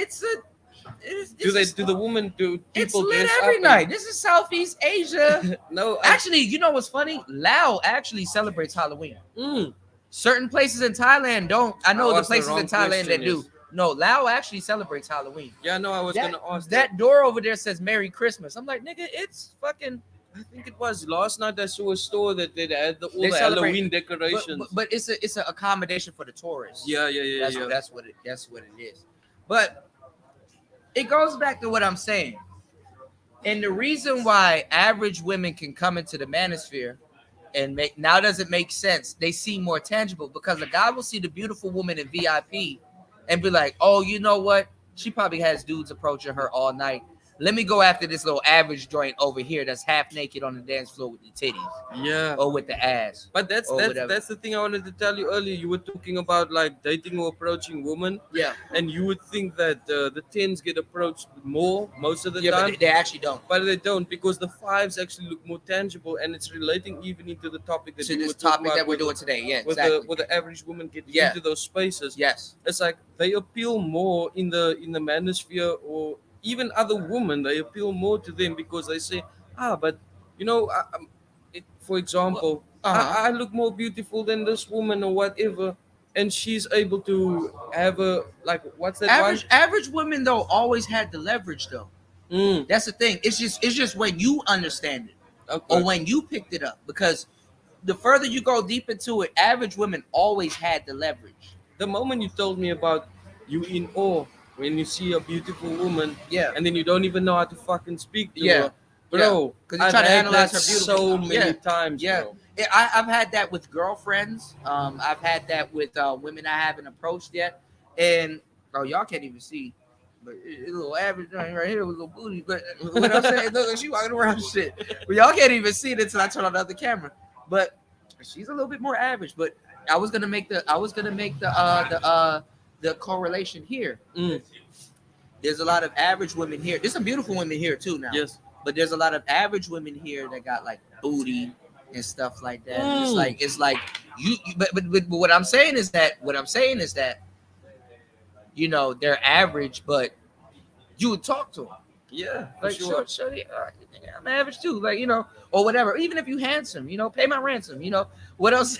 Do the women do it's people lit dress every up night. This is Southeast Asia. And, no, Actually, you know what's funny? Laos actually celebrates Halloween. mm, Certain places in Thailand don't. I know Oh, the that's the places in wrong Thailand question, that do. yes. No, Laos actually celebrates Halloween. yeah, no, I was That, gonna ask that door over there says Merry Christmas. I'm like, nigga, it's fucking. I think it was last night I saw a store that they had all They the celebrate- Halloween But, decorations. but it's an accommodation for the tourists. yeah. That's what it is. But it goes back to what I'm saying. And the reason why average women can come into the Manosphere and make now doesn't make sense. They seem more tangible because a guy will see the beautiful woman in VIP and be like, oh, you know what? She probably has dudes approaching her all night. Let me go after this little average joint over here that's half naked on the dance floor with the titties Yeah. or with the ass. But that's or that's whatever. that's the thing I wanted to tell you earlier. You were talking about like dating or approaching women, Yeah. and you would think that the tens get approached more most of the Yeah, time. but they actually don't. But they don't, because the fives actually look more tangible, and it's relating even into the topic that To you this were talking topic about that we're with doing today. Yeah, with exactly. the average woman get Yeah. into those spaces. Yes. It's like they appeal more in the manosphere, or even other women. They appeal more to them because they say, but you know, for example, Uh-huh. I look more beautiful than this woman or whatever, and she's able to have a like what's that Average women though always had the leverage though. one? That's the thing. It's just when you understand it Okay. or when you picked it up because the further you go deep into it, average women always had the leverage. The moment you told me about you in awe when you see a beautiful woman, Yeah. and then you don't even know how to fucking speak to Yeah. her, bro. Because you I've try to had analyze that her beautiful. so many times, Yeah. bro. Yeah, I've had that with girlfriends. I've had that with women I haven't approached yet. And oh, y'all can't even see, but a little average joint right here with a little booty. But what I'm saying, look, she walking around and shit. But y'all can't even see it until I turn on the other camera. But she's a little bit more average. But I was gonna make the correlation here. Mm, There's a lot of average women here. There's some beautiful women here too now. yes. But there's a lot of average women here that got like booty and stuff like that. And Mm. it's like but what I'm saying is that you know they're average, but you would talk to them Yeah, for like sure. I'm average too, like you know, or whatever. Even if you handsome, you know, pay my ransom. You know what else?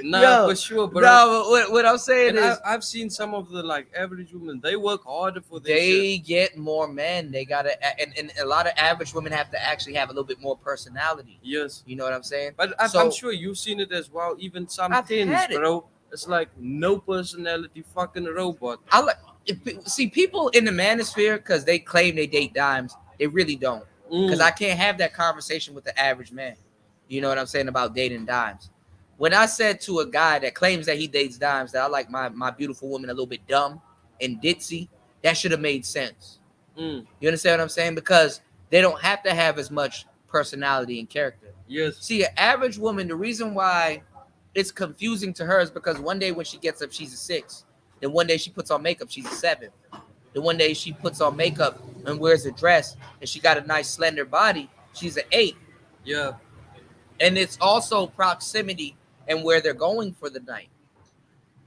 Nah, for sure, bro. No, what I'm saying And is I've seen some of the like average women. They work harder for their shit. they get more men. They gotta, and a lot of average women have to actually have a little bit more personality. Yes, You know what I'm saying? but So- I'm sure you've seen it as well. Even some I've tens, had it. bro. It's like no personality, fucking robot. I like see people in the manosphere because they claim they date dimes. They really don't. Because Mm. I can't have that conversation with the average man. You know what I'm saying about dating dimes. When I said to a guy that claims that he dates dimes that I like my beautiful woman a little bit dumb and ditzy, that should have made sense. Mm. You understand what I'm saying? Because they don't have to have as much personality and character. Yes. See, an average woman, the reason why it's confusing to her is because one day when she gets up, she's a 6. Then one day she puts on makeup, she's a 7. Then one day she puts on makeup and wears a dress and she got a nice slender body, she's an 8. Yeah. And it's also proximity and where they're going for the night.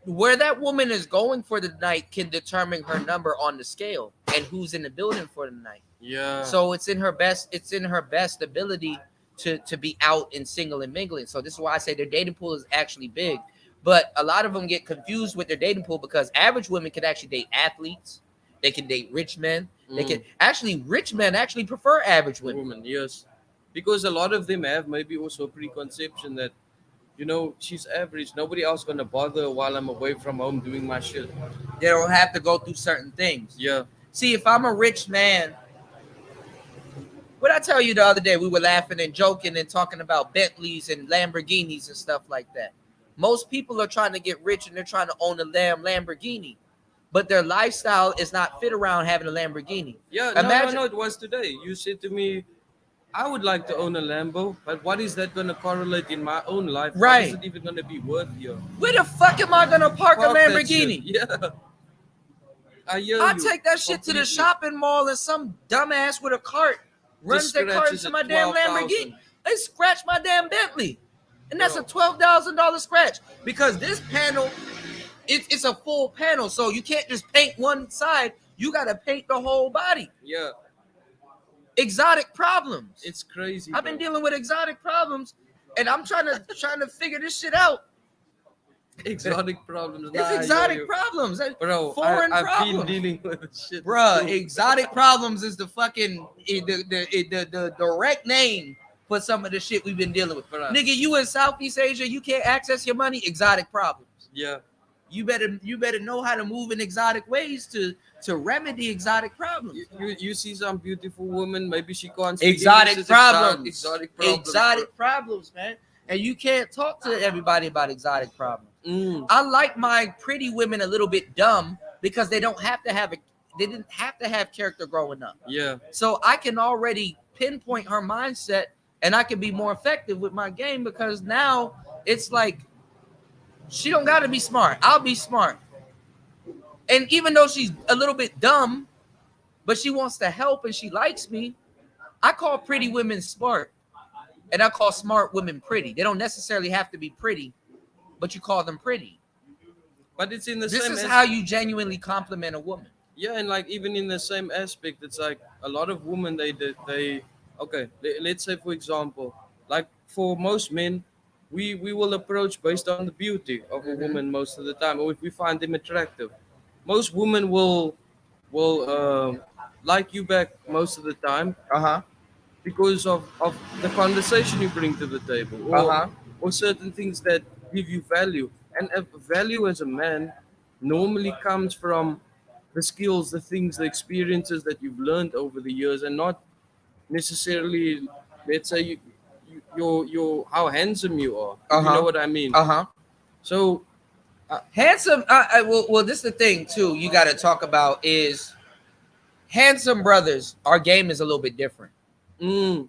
Where that woman is going for the night can determine her number on the scale and who's in the building for the night. Yeah. So it's in her best ability to be out and single and mingling. So this is why I say their dating pool is actually big. But a lot of them get confused with their dating pool because average women can actually date athletes. They can date rich men. They can actually rich men actually prefer average women. Woman, yes. Because a lot of them have maybe also a preconception that, you know, she's average. Nobody else gonna bother while I'm away from home doing my shit. They don't have to go through certain things. Yeah. See, if I'm a rich man, what I tell you the other day, we were laughing and joking and talking about Bentleys and Lamborghinis and stuff like that. Most people are trying to get rich and they're trying to own a Lamborghini, but their lifestyle is not fit around having a Lamborghini. Yeah. Imagine- No. It was today. You said to me, I would like to own a Lambo, but what is that gonna correlate in my own life? Right. What is it even gonna be worth here? Where the fuck am I gonna park a Fuck that Lamborghini? shit. Yeah. I hear I you take that shit to the completely. shopping mall and some dumbass with a cart runs their cart scratches into at my damn 12,000. Lamborghini. They scratch my damn Bentley, and that's Bro. a $12,000 scratch because this panel, it's a full panel, so you can't just paint one side. You gotta paint the whole body. Yeah. Exotic problems. It's crazy. I've been bro. dealing with exotic problems, and I'm trying to figure this shit out. exotic problems. It's Nah, I hear exotic you. problems, Bro, foreign I've problems. been dealing with shit. Bruh, too. exotic problems is the fucking the direct name for some of the shit we've been dealing with. Bruh. Nigga, you in Southeast Asia, you can't access your money. Exotic problems. Yeah. You better know how to move in exotic ways to remedy exotic problems. You see some beautiful woman, maybe she can't speak Exotic English, it's problems. Exotic problems. Exotic problems, man. And you can't talk to everybody about exotic problems. Mm, I like my pretty women a little bit dumb because they didn't have to have character growing up. yeah. So I can already pinpoint her mindset and I can be more effective with my game because now it's like she don't got to be smart. I'll be smart. And even though she's a little bit dumb, but she wants to help and she likes me, I call pretty women smart and I call smart women pretty. They don't necessarily have to be pretty, but you call them pretty. But it's in the This same is how you genuinely compliment a woman. yeah, and like even in the same aspect, it's like a lot of women they okay, let's say for example, like for most men, we will approach based on the beauty of a woman most of the time, or if we find them attractive. Most women will like you back most of the time, Uh-huh. because of the conversation you bring to the table, Uh-huh. or certain things that give you value. And value as a man normally comes from the skills, the things, the experiences that you've learned over the years, and not necessarily, let's say, your how handsome you are, if you know Uh-huh. what I mean. Uh-huh. So, uh, Handsome, well, this is the thing too. You got to talk about is handsome brothers. Our game is a little bit different mm,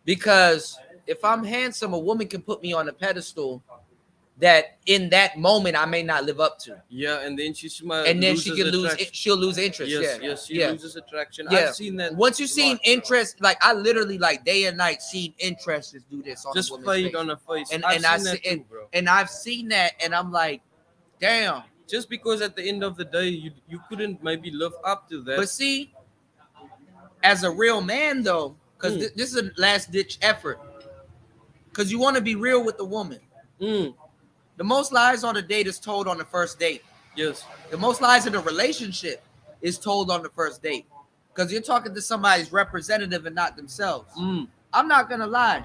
because if I'm handsome, a woman can put me on a pedestal that in that moment I may not live up to, yeah, and then she and then she loses can lose. attraction. She'll lose interest. Yes, Yeah, yes, she yeah, loses attraction. I've yeah. seen that Once you a seen lot. interest, like I literally like day and night seen interest just do this on a Just woman's fade face, on her face. and I've and I seen see that too, bro. and I've seen that, and I'm like, damn. Just because at the end of the day you couldn't maybe live up to that. But see, as a real man though, because Mm, this is a last ditch effort, because you want to be real with the woman. mm, The most lies on a date is told on the first date. yes. The most lies in a relationship is told on the first date, because you're talking to somebody's representative and not themselves. Mm, I'm not gonna lie.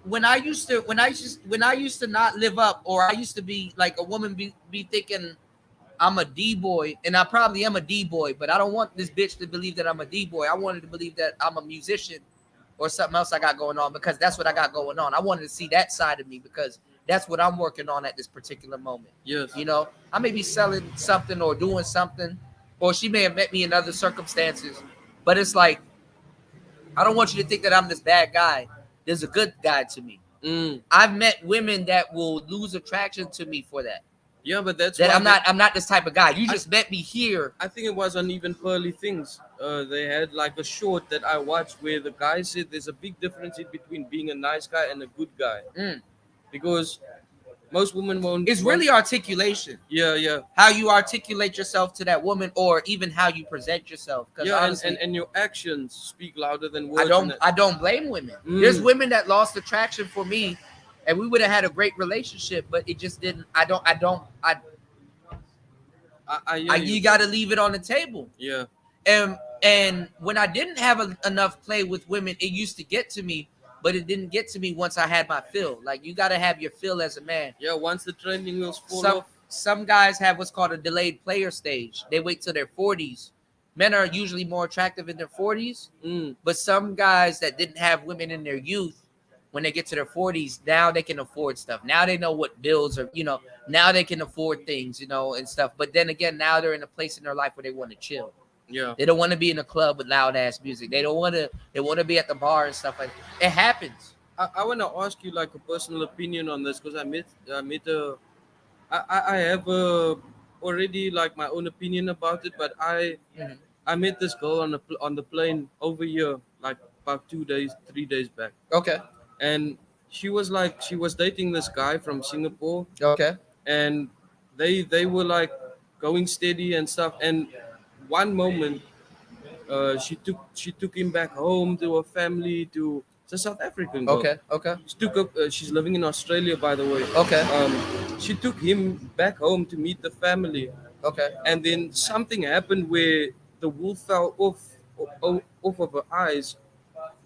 When I used to not live up, or I used to be like a woman be thinking I'm a D boy, and I probably am a D boy, but I don't want this bitch to believe that I'm a D boy. I wanted to believe that I'm a musician or something else I got going on, because that's what I got going on. I wanted to see that side of me because that's what I'm working on at this particular moment. yes. You know, I may be selling something or doing something, or she may have met me in other circumstances, but it's like, I don't want you to think that I'm this bad guy. There's a good guy to me. Mm, I've met women that will lose attraction to me for that. yeah, but that's That why I'm not this type of guy. You I, just met me here. I think it was on Even Pearly Things. They had like a short that I watched where the guy said there's a big difference in between being a nice guy and a good guy, Mm. because most women won't. It's won't really articulation. yeah, yeah, How you articulate yourself to that woman, or even how you present yourself. Because yeah, honestly, and your actions speak louder than I words. And don't that, I don't blame women. Mm. There's women that lost attraction for me, and we would have had a great relationship, but it just didn't. I hear you, You bro. got to leave it on the table. Yeah, And when I didn't have enough play with women, it used to get to me, but it didn't get to me once I had my fill. Like, you got to have your fill as a man. yeah. Once the trending wheels fall Some off, some guys have what's called a delayed player stage. They wait till their 40s. Men are usually more attractive in their 40s, mm, but some guys that didn't have women in their youth, when they get to their 40s, now they can afford stuff. Now they know what bills are, now they can afford things, and stuff. But then again, now they're in a place in their life where they want to chill. yeah. They don't want to be in a club with loud ass music. They don't want to. They want to be at the bar and stuff like that. It happens. I want to ask you like a personal opinion on this, because I met a I have already like my own opinion about it, but Mhm. I met this girl on the plane over here like about 2 days, 3 days back, Okay. and she was dating this guy from Singapore, Okay. and they were like going steady and stuff, and one moment she took him back home to her family. To It's a South African girl. Okay. Okay. She took up. She's living in Australia, by the way. Okay. She took him back home to meet the family, Okay. and then something happened where the wool fell off of her eyes,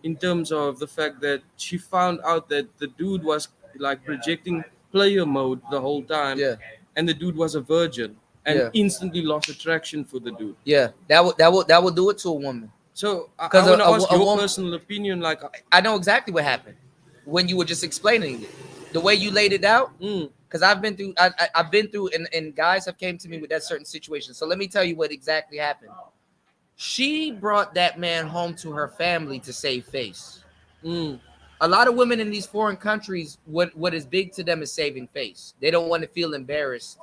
in terms of the fact that she found out that the dude was like projecting player mode the whole time, Yeah. and the dude was a virgin, and Yeah. instantly lost attraction for the dude. Yeah. That would do it to a woman. So I Because want to ask a your woman, personal opinion, like, I know exactly what happened when you were just explaining it. The way you laid it out, mm, because I've been through, I've been through, and guys have came to me with that certain situation. So let me tell you what exactly happened. She brought that man home to her family to save face. mm, A lot of women in these foreign countries, what is big to them is saving face. They don't want to feel embarrassed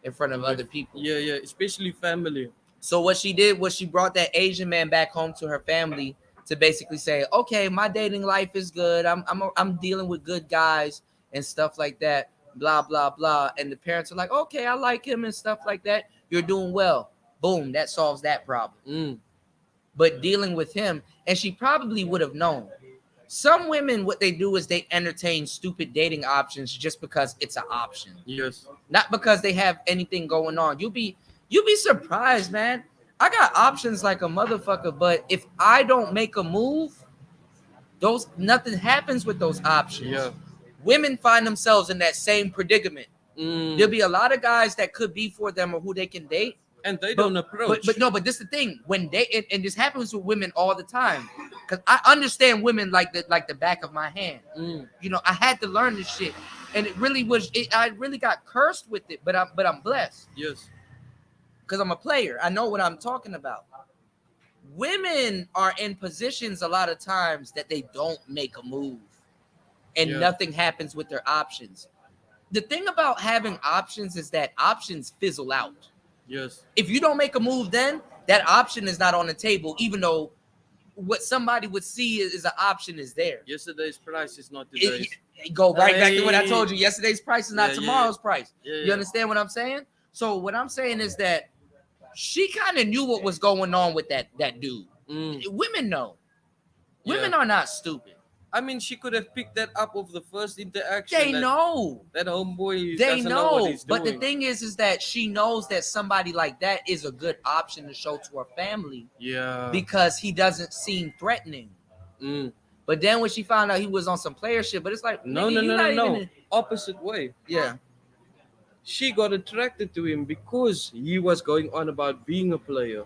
in front of other people. yeah, yeah, especially family. So what she did was she brought that Asian man back home to her family to basically say, okay, my dating life is good. I'm dealing with good guys and stuff like that. Blah blah blah. And the parents are like, okay, I like him and stuff like that. You're doing well. Boom, that solves that problem. Mm, But dealing with him, and she probably would have known. Some women, what they do is they entertain stupid dating options just because it's an option, yes. not because they have anything going on. You'll be surprised, man. I got options like a motherfucker, but if I don't make a move, those nothing happens with those options. Yeah. Women find themselves in that same predicament. Mm. There'll be a lot of guys that could be for them or who they can date, And they but, don't approach. but this is the thing. When they and this happens with women all the time, because I understand women like the back of my hand. Mm. You know, I had to learn this shit, and it really was. I really got cursed with it, but I'm blessed Yes. because I'm a player. I know what I'm talking about. Women are in positions a lot of times that they don't make a move, and Yeah. nothing happens with their options. The thing about having options is that options fizzle out. Yes. If you don't make a move, then that option is not on the table, even though what somebody would see is an option is there. Yesterday's price is not today's. It go right back to what I Hey. told you. Yesterday's price is not Yeah, yeah, tomorrow's price. Yeah, You yeah. understand what I'm saying? So what I'm saying is that she kind of knew what was going on with that dude. Mm. Women know. Yeah. Women are not stupid. I mean, she could have picked that up of the first interaction. They that, know. that homeboy They doesn't know what know. he's But doing. the thing is that she knows that somebody like that is a good option to show to her family Yeah. because he doesn't seem threatening. Mm. But then when she found out he was on some player shit, but it's like, No, nigga, no, you no, not no, no. even- Opposite way. Yeah. She got attracted to him because he was going on about being a player,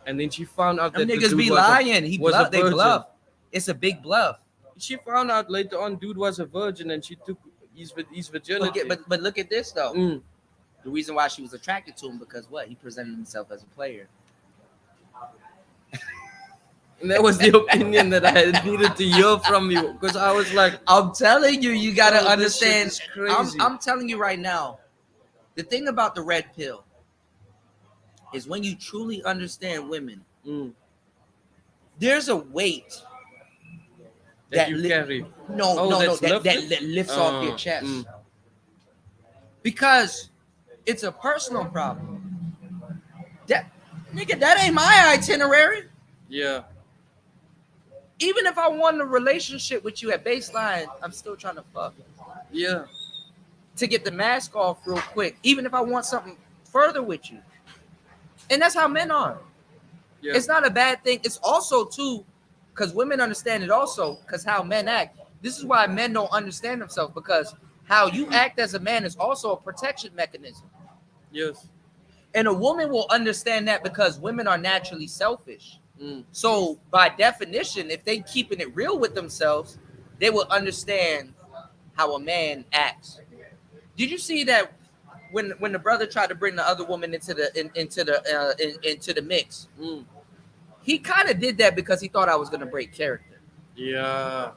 and then she found out Them that the niggas dude be was a- lying. He was a bluff. They virgin. bluff. It's a big bluff. She found out later on, dude was a virgin, and she took his virginity. But look at this though. Mm. The reason why she was attracted to him because what? He presented himself as a player. And that was the opinion that I needed to hear from you, because I was like, I'm telling you, you gotta "Oh, this shit understand. is crazy." I'm telling you right now. The thing about the red pill is when you truly understand women, Mm. there's a weight that you li- carry. no, Oh, no, that's that lifted? lifts off your chest. Mm. Because it's a personal problem. That nigga, that ain't my itinerary. Yeah. Even if I want a relationship with you at baseline, I'm still trying to fuck Yeah. to get the mask off real quick. Even if I want something further with you, and that's how men are. Yeah. It's not a bad thing. It's also too, because women understand it also, because how men act. This is why men don't understand themselves, because how you act as a man is also a protection mechanism. Yes. And a woman will understand that because women are naturally selfish. Mm. So by definition, if they keeping it real with themselves, they will understand how a man acts. Did you see that when the brother tried to bring the other woman into the mix? Mm. He kind of did that because he thought I was gonna break character. Yeah.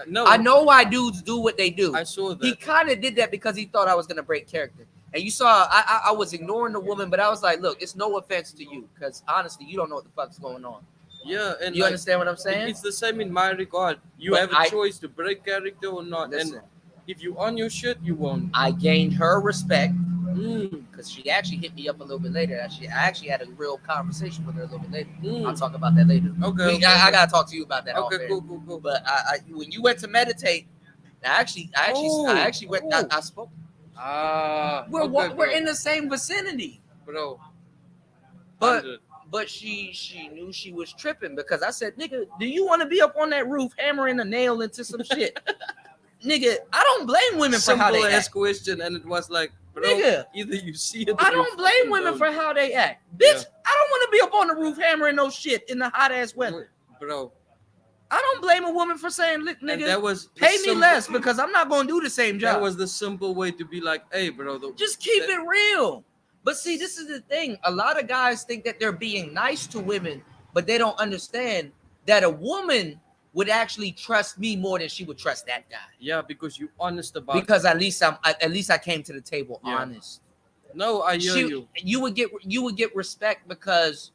No. I know why dudes do what they do. I saw that. He kind of did that because he thought I was gonna break character. And you saw I was ignoring the woman, but I was like, look, it's no offense to you, because honestly, you don't know what the fuck's going on. Yeah, and You like, understand what I'm saying? it's the same in my regard. You But have a I- choice to break character or not. Listen. And if you on your shit, you won't. I gained her respect Mm. because she actually hit me up a little bit later. I actually had a real conversation with her a little bit later. Mm. I'll talk about that later. Okay, okay, I okay. gotta talk to you about that. Okay, off air. cool. But when you went to meditate, I actually went. I spoke. Ah, We're okay, we're bro. in the same vicinity. Bro. But 100. but she knew she was tripping because I said, nigga, do you want to be up on that roof hammering a nail into some shit? Nigga, I don't blame women for how Simple they ass act. question, and it was like, bro, Nigga. either you see it. I or you don't blame fucking women don't. for how they act. Bitch, Yeah. I don't want to be up on the roof hammering no shit in the hot ass weather. Bro. I don't blame a woman for saying, look, And nigga, that was the pay me simple- less because I'm not gonna do the same job. That was the simple way to be like, hey, bro. Just keep it real. But see, this is the thing. A lot of guys think that they're being nice to women, but they don't understand that a woman would actually trust me more than she would trust that guy. Yeah, because you honest about Because at least I came to the table Yeah. honest. No, I hear you. You would get respect because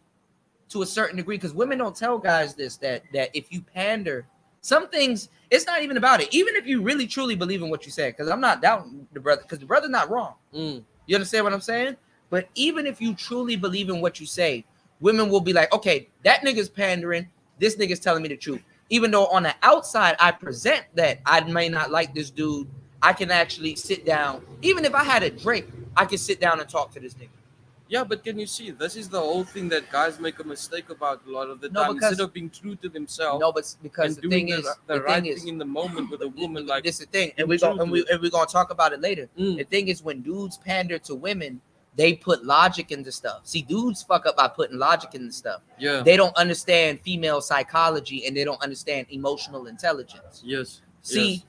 to a certain degree, because women don't tell guys this, that if you pander, some things, it's not even about it. Even if you really truly believe in what you said, because I'm not doubting the brother, because the brother's not wrong. Mm. You understand what I'm saying? But even if you truly believe in what you say, women will be like, okay, that nigga's pandering, this nigga's telling me the truth. Even though on the outside I present that I may not like this dude, I can actually sit down. Even if I had a drink, I can sit down and talk to this nigga. Yeah, but can you see? This is the whole thing that guys make a mistake about a lot of the No, time. Instead because of being true to themselves no, but because and the doing thing is, the right thing in the moment with a woman, like this is the thing, and being true to it. we're gonna talk about it later. Mm. The thing is, when dudes pander to women, they put logic into stuff. See, dudes fuck up by putting logic into stuff. Yeah. They don't understand female psychology and they don't understand emotional intelligence. Yes. See, Yes.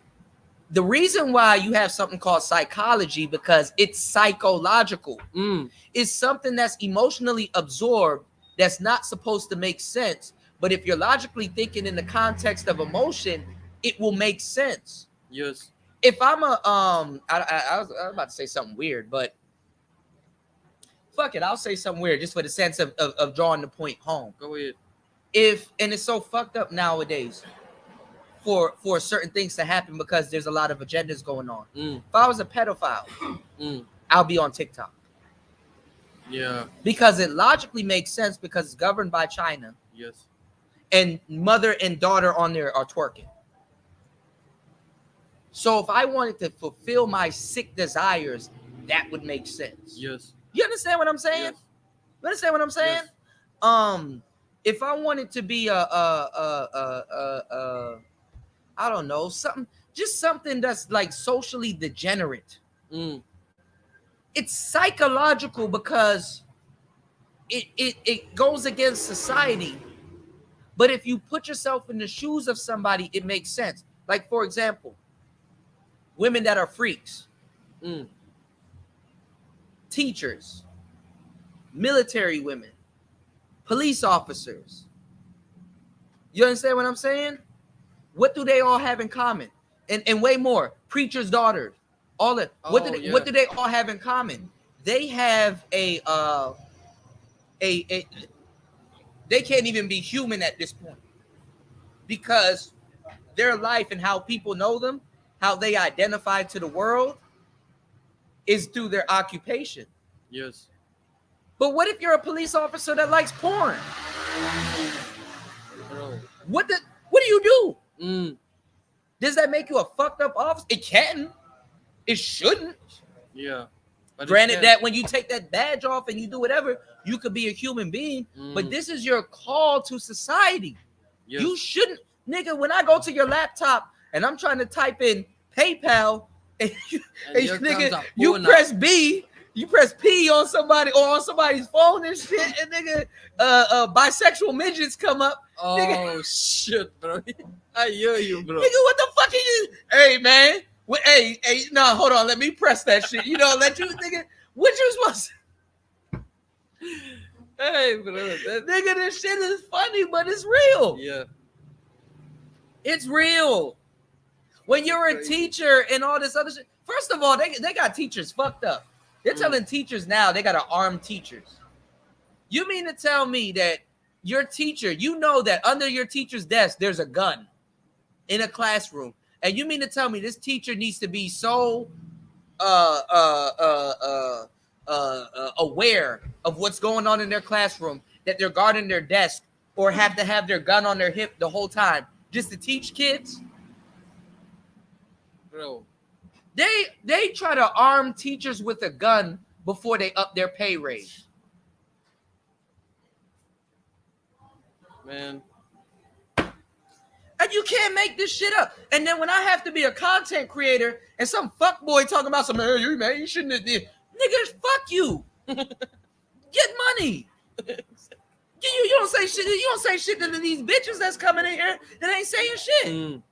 the reason why you have something called psychology because it's psychological. Mm. It's something that's emotionally absorbed that's not supposed to make sense. But if you're logically thinking in the context of emotion, it will make sense. Yes. If I'm a I was about to say something weird, but fuck it, I'll say something weird just for the sense of drawing the point home. Go ahead. If and it's so fucked up nowadays for certain things to happen because there's a lot of agendas going on. Mm. If I was a pedophile, Mm. I'll be on TikTok. Yeah. Because it logically makes sense because it's governed by China Yes. and mother and daughter on there are twerking. So if I wanted to fulfill my sick desires, that would make sense. Yes. You understand what I'm saying? Yes. You understand what I'm saying? Yes. If I wanted to be I don't know, something that's like socially degenerate. Mm. It's psychological because it goes against society. But if you put yourself in the shoes of somebody, it makes sense. Like, for example, women that are freaks, Mm. teachers, military women, police officers. You understand what I'm saying? What do they all have in common? And way more. Preachers' daughters. All that. What do they all have in common? They have a they can't even be human at this point because their life and how people know them, how they identify to the world is through their occupation. Yes. But what if you're a police officer that likes porn? Bro. What do you do? Mm. Does that make you a fucked up officer? It can. It shouldn't. Yeah. But Granted that when you take that badge off and you do whatever, you could be a human being. But this is your call to society. Yes. You shouldn't, nigga, when I go to your laptop and I'm trying to type in PayPal and nigga, you press B, you press P on somebody or on somebody's phone and shit, and nigga, bisexual midgets come up. Oh nigga. Shit, bro. I hear you, bro. Nigga, what the fuck are you? Hey, man. Hey, no, hold on. Let me press that shit. You know, let you, nigga. What you supposed to? Hey, bro. Nigga, this shit is funny, but it's real. Yeah. It's real. When you're a teacher and all this other shit. First of all, they got teachers fucked up. They're telling teachers now they got to arm teachers. You mean to tell me that your teacher, you know that under your teacher's desk, there's a gun in a classroom. And you mean to tell me this teacher needs to be so aware of what's going on in their classroom that they're guarding their desk or have to have their gun on their hip the whole time just to teach kids? Bro. They try to arm teachers with a gun before they up their pay raise. Man. And you can't make this shit up. And then when I have to be a content creator and some fuckboy talking about some, man, you shouldn't have did. Niggas, fuck you. Get money. You don't say shit. You don't say shit to these bitches that's coming in here that ain't saying shit. Mm.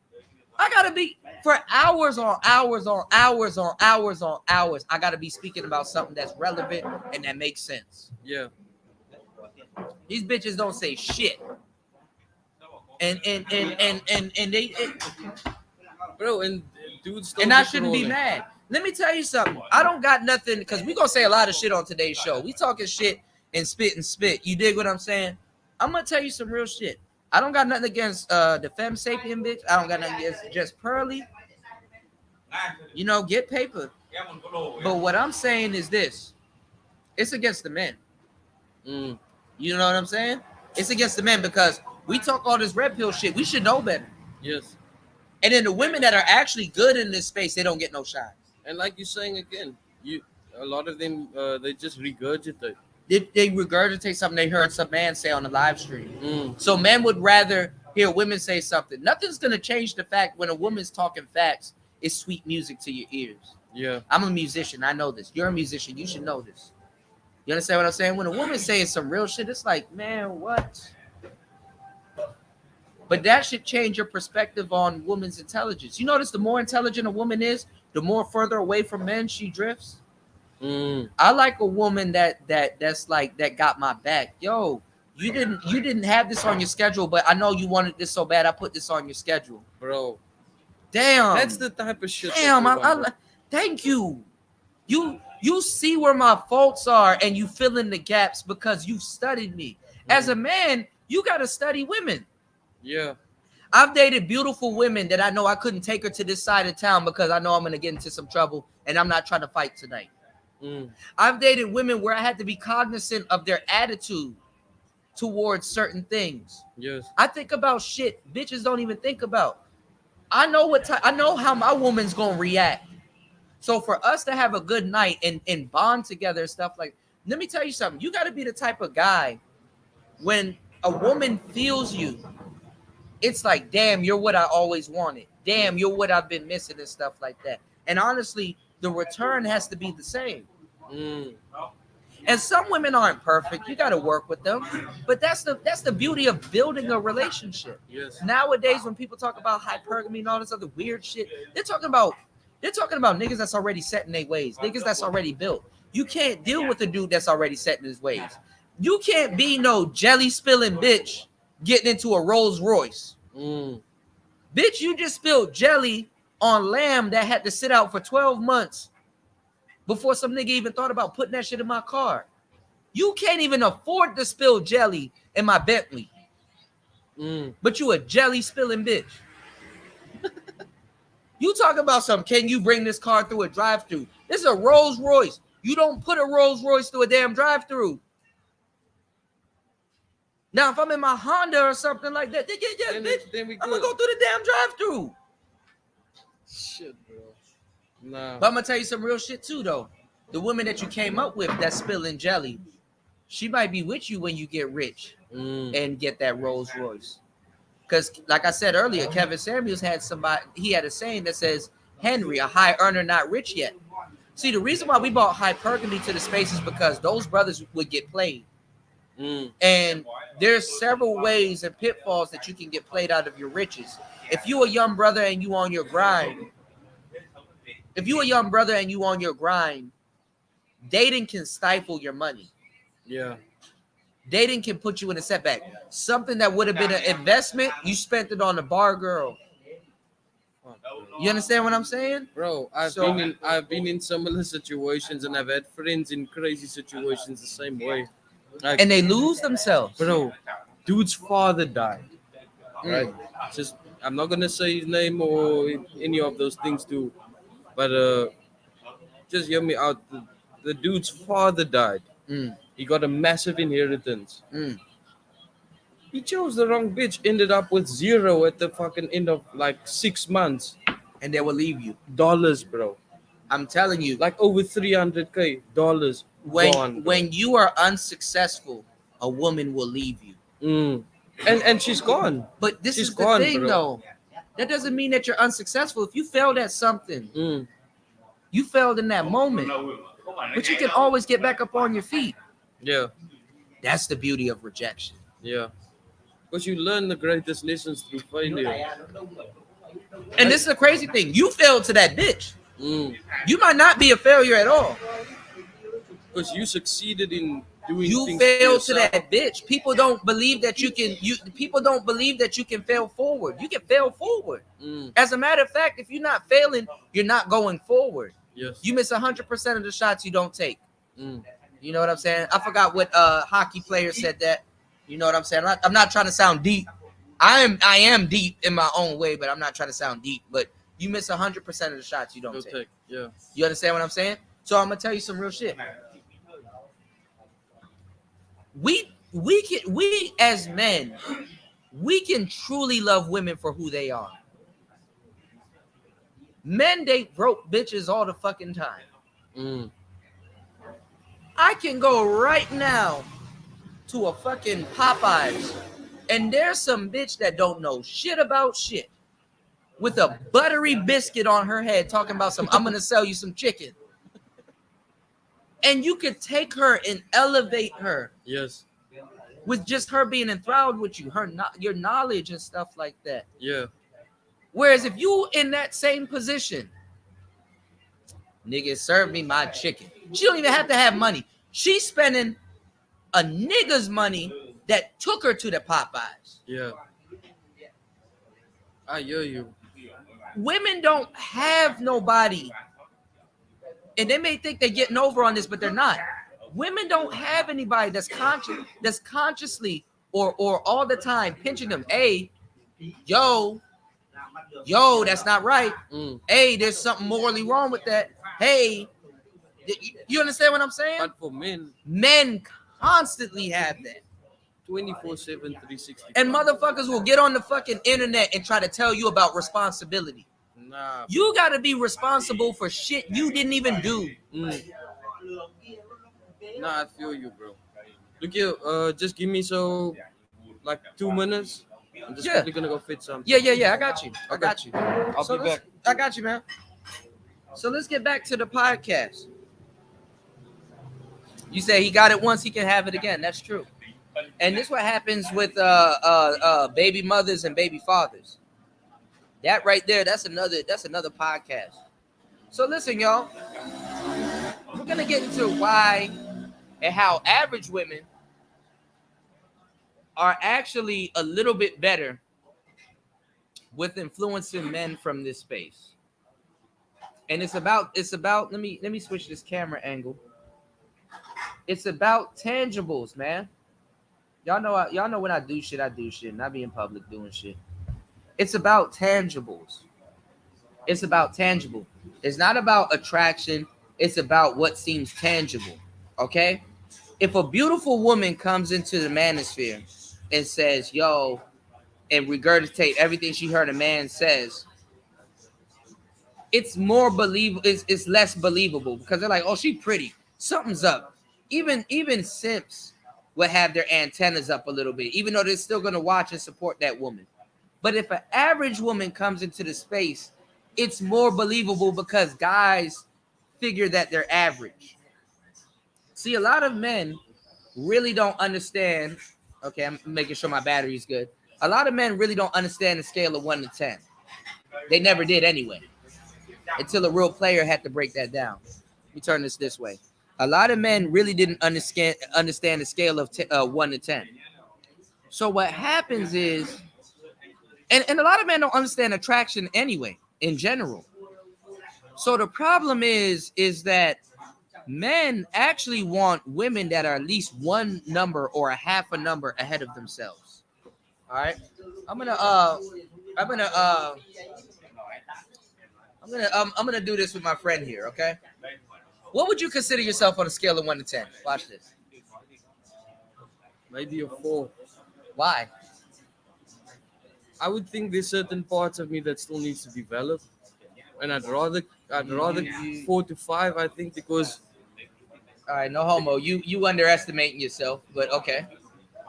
I gotta be for hours on hours on hours on hours on hours. I gotta be speaking about something that's relevant and that makes sense. Yeah. These bitches don't say shit. And they bro, and dudes and I shouldn't be mad. Let me tell you something. I don't got nothing because we gonna say a lot of shit on today's show. We talking shit and spit. You dig what I'm saying? I'm gonna tell you some real shit. I don't got nothing against the femme sapien bitch. I don't got nothing against just Pearly. You know, get paper. But what I'm saying is this: it's against the men. Mm. You know what I'm saying? It's against the men because we talk all this red pill shit. We should know better. Yes. And then the women that are actually good in this space, they don't get no shine. And like you're saying again, a lot of them they just regurgitate. They regurgitate something they heard some man say on the live stream. Mm. So men would rather hear women say something. Nothing's gonna change the fact when a woman's talking facts, it's sweet music to your ears. Yeah. I'm a musician. I know this. You're a musician. You should know this. You understand what I'm saying? When a woman's saying some real shit, it's like, man, what? But that should change your perspective on women's intelligence. You notice the more intelligent a woman is, the more further away from men she drifts. Mm. I like a woman that's like that got my back. Yo, you didn't have this on your schedule, but I know you wanted this so bad. I put this on your schedule. Bro, Damn, that's the type of shit. damn. that we want, bro. Thank you. You see where my faults are, and you fill in the gaps because you studied me. As a man, you gotta study women. Yeah. I've dated beautiful women that I know I couldn't take her to this side of town because I know I'm gonna get into some trouble, and I'm not trying to fight tonight. Mm. I've dated women where I had to be cognizant of their attitude towards certain things. Yes. I think about shit bitches don't even think about. I know I know how my woman's gonna react. So for us to have a good night and bond together and stuff like, let me tell you something. You got to be the type of guy when a woman feels you, it's like, damn, you're what I always wanted. Damn, you're what I've been missing and stuff like that. And honestly, the return has to be the same. Mm. And some women aren't perfect. You got to work with them. But that's the beauty of building a relationship. Yes. Nowadays, when people talk about hypergamy and all this other weird shit, they're talking about niggas that's already set in their ways, niggas that's already built. You can't deal with a dude that's already set in his ways. You can't be no jelly spilling bitch getting into a Rolls Royce. Mm. Bitch, you just spilled jelly on lamb that had to sit out for 12 months before some nigga even thought about putting that shit in my car. You can't even afford to spill jelly in my Bentley. Mm. But you a jelly spilling bitch. You talk about some, can you bring this car through a drive-thru? This is a Rolls Royce. You don't put a Rolls Royce through a damn drive-thru. Now, if I'm in my Honda or something like that, then bitch, Then we I'm gonna good. go through the damn drive-thru. Shit, bro. Nah. But I'm gonna tell you some real shit too, though. The woman that you came up with that's spilling jelly, she might be with you when you get rich and get that Rolls Royce. Because, like I said earlier, Kevin Samuels had a saying that says, Henry, a high earner, not rich yet. See, the reason why we brought hypergamy to the space is because those brothers would get played. Mm. And there's several ways and pitfalls that you can get played out of your riches. If you a young brother and you on your grind, dating can stifle your money. Yeah. Dating can put you in a setback. Something that would have been an investment, you spent it on a bar girl. You understand what I'm saying? Bro, I've been in similar situations, and I've had friends in crazy situations the same way. Like, And they lose themselves. bro, dude's father died. Right. Just I'm not gonna say his name or any of those things too, but just hear me out. The dude's father died. Mm. He got a massive inheritance. Mm. He chose the wrong bitch. Ended up with zero at the fucking end of like 6 months. And they will leave you. Dollars, bro. I'm telling you, Like over $300K dollars. Gone, when you are unsuccessful, a woman will leave you. Mm. And she's gone. But this She's is the gone, thing, bro. though. That doesn't mean that you're unsuccessful. If you failed at something, Mm. you failed in that moment. But you can always get back up on your feet. Yeah, That's the beauty of rejection. yeah. Because you learn the greatest lessons through failure. And this is the crazy thing. You failed to that bitch. Mm. You might not be a failure at all. Because you succeeded in doing You things for failed to yourself. that bitch. People don't believe that you can. People don't believe that you can fail forward. You can fail forward. Mm. As a matter of fact, if you're not failing, you're not going forward. Yes. You miss 100% of the shots you don't take. Mm. You know what I'm saying? I forgot what hockey player said that. You know what I'm saying? I'm not trying to sound deep. I am deep in my own way, but I'm not trying to sound deep. But you miss 100% of the shots you don't Go take. take. Yeah. You understand what I'm saying? So I'm gonna tell you some real shit. We as men, we can truly love women for who they are. Men date broke bitches all the fucking time. Mm. I can go right now to a fucking Popeyes, and there's some bitch that don't know shit about shit with a buttery biscuit on her head talking about some, I'm gonna sell you some chicken. And you could take her and elevate her Yes. with just her being enthralled with you, your knowledge and stuff like that. Yeah. Whereas if you in that same position, nigga, serve me my chicken. She don't even have to have money. She's spending a nigga's money that took her to the Popeyes. Yeah. I hear you. Women don't have nobody. And they may think they're getting over on this, but they're not. Women don't have anybody that's consciously or all the time pinching them. Hey, yo, that's not right. Hey, there's something morally wrong with that. Hey, you understand what I'm saying? But for Men constantly have that. 24/7, 360. And motherfuckers will get on the fucking internet and try to tell you about responsibility. Nah. You got to be responsible for shit you didn't even do. Nah, I feel you, bro. Look here, just give me like 2 minutes. I'm just quickly gonna go fit something. Yeah. I got you. I'll be back. I got you, man. So let's get back to the podcast. You say he got it once, he can have it again. That's true. And this is what happens with baby mothers and baby fathers. That right there, that's another podcast. So listen, y'all. We're gonna get into why and how average women are actually a little bit better with influencing men from this space. And it's about let me switch this camera angle. It's about tangibles, man. Y'all know when I do shit, and I be in public doing shit. It's about tangibles. It's about tangible. It's not about attraction. It's about what seems tangible. Okay? If a beautiful woman comes into the manosphere and says, yo, and regurgitate everything she heard a man says, it's more believable. It's less believable because they're like, oh, she pretty. Something's up. Even simps will have their antennas up a little bit, even though they're still going to watch and support that woman. But if an average woman comes into the space, it's more believable because guys figure that they're average. See, a lot of men really don't understand. Okay, I'm making sure my battery's good. A lot of men really don't understand the scale of 1 to 10. They never did anyway, until a real player had to break that down. Let me turn this way. A lot of men really didn't understand the scale of 1 to 10. So what happens is, and a lot of men don't understand attraction anyway, in general. So the problem is that men actually want women that are at least one number or a half a number ahead of themselves. All right, I'm gonna do this with my friend here. Okay, what would you consider yourself on a scale of 1 to 10? Watch this. Maybe a 4. Why? I would think there's certain parts of me that still needs to develop, and I'd rather 4 to 5. I think because. All right, no homo. You underestimating yourself, but okay.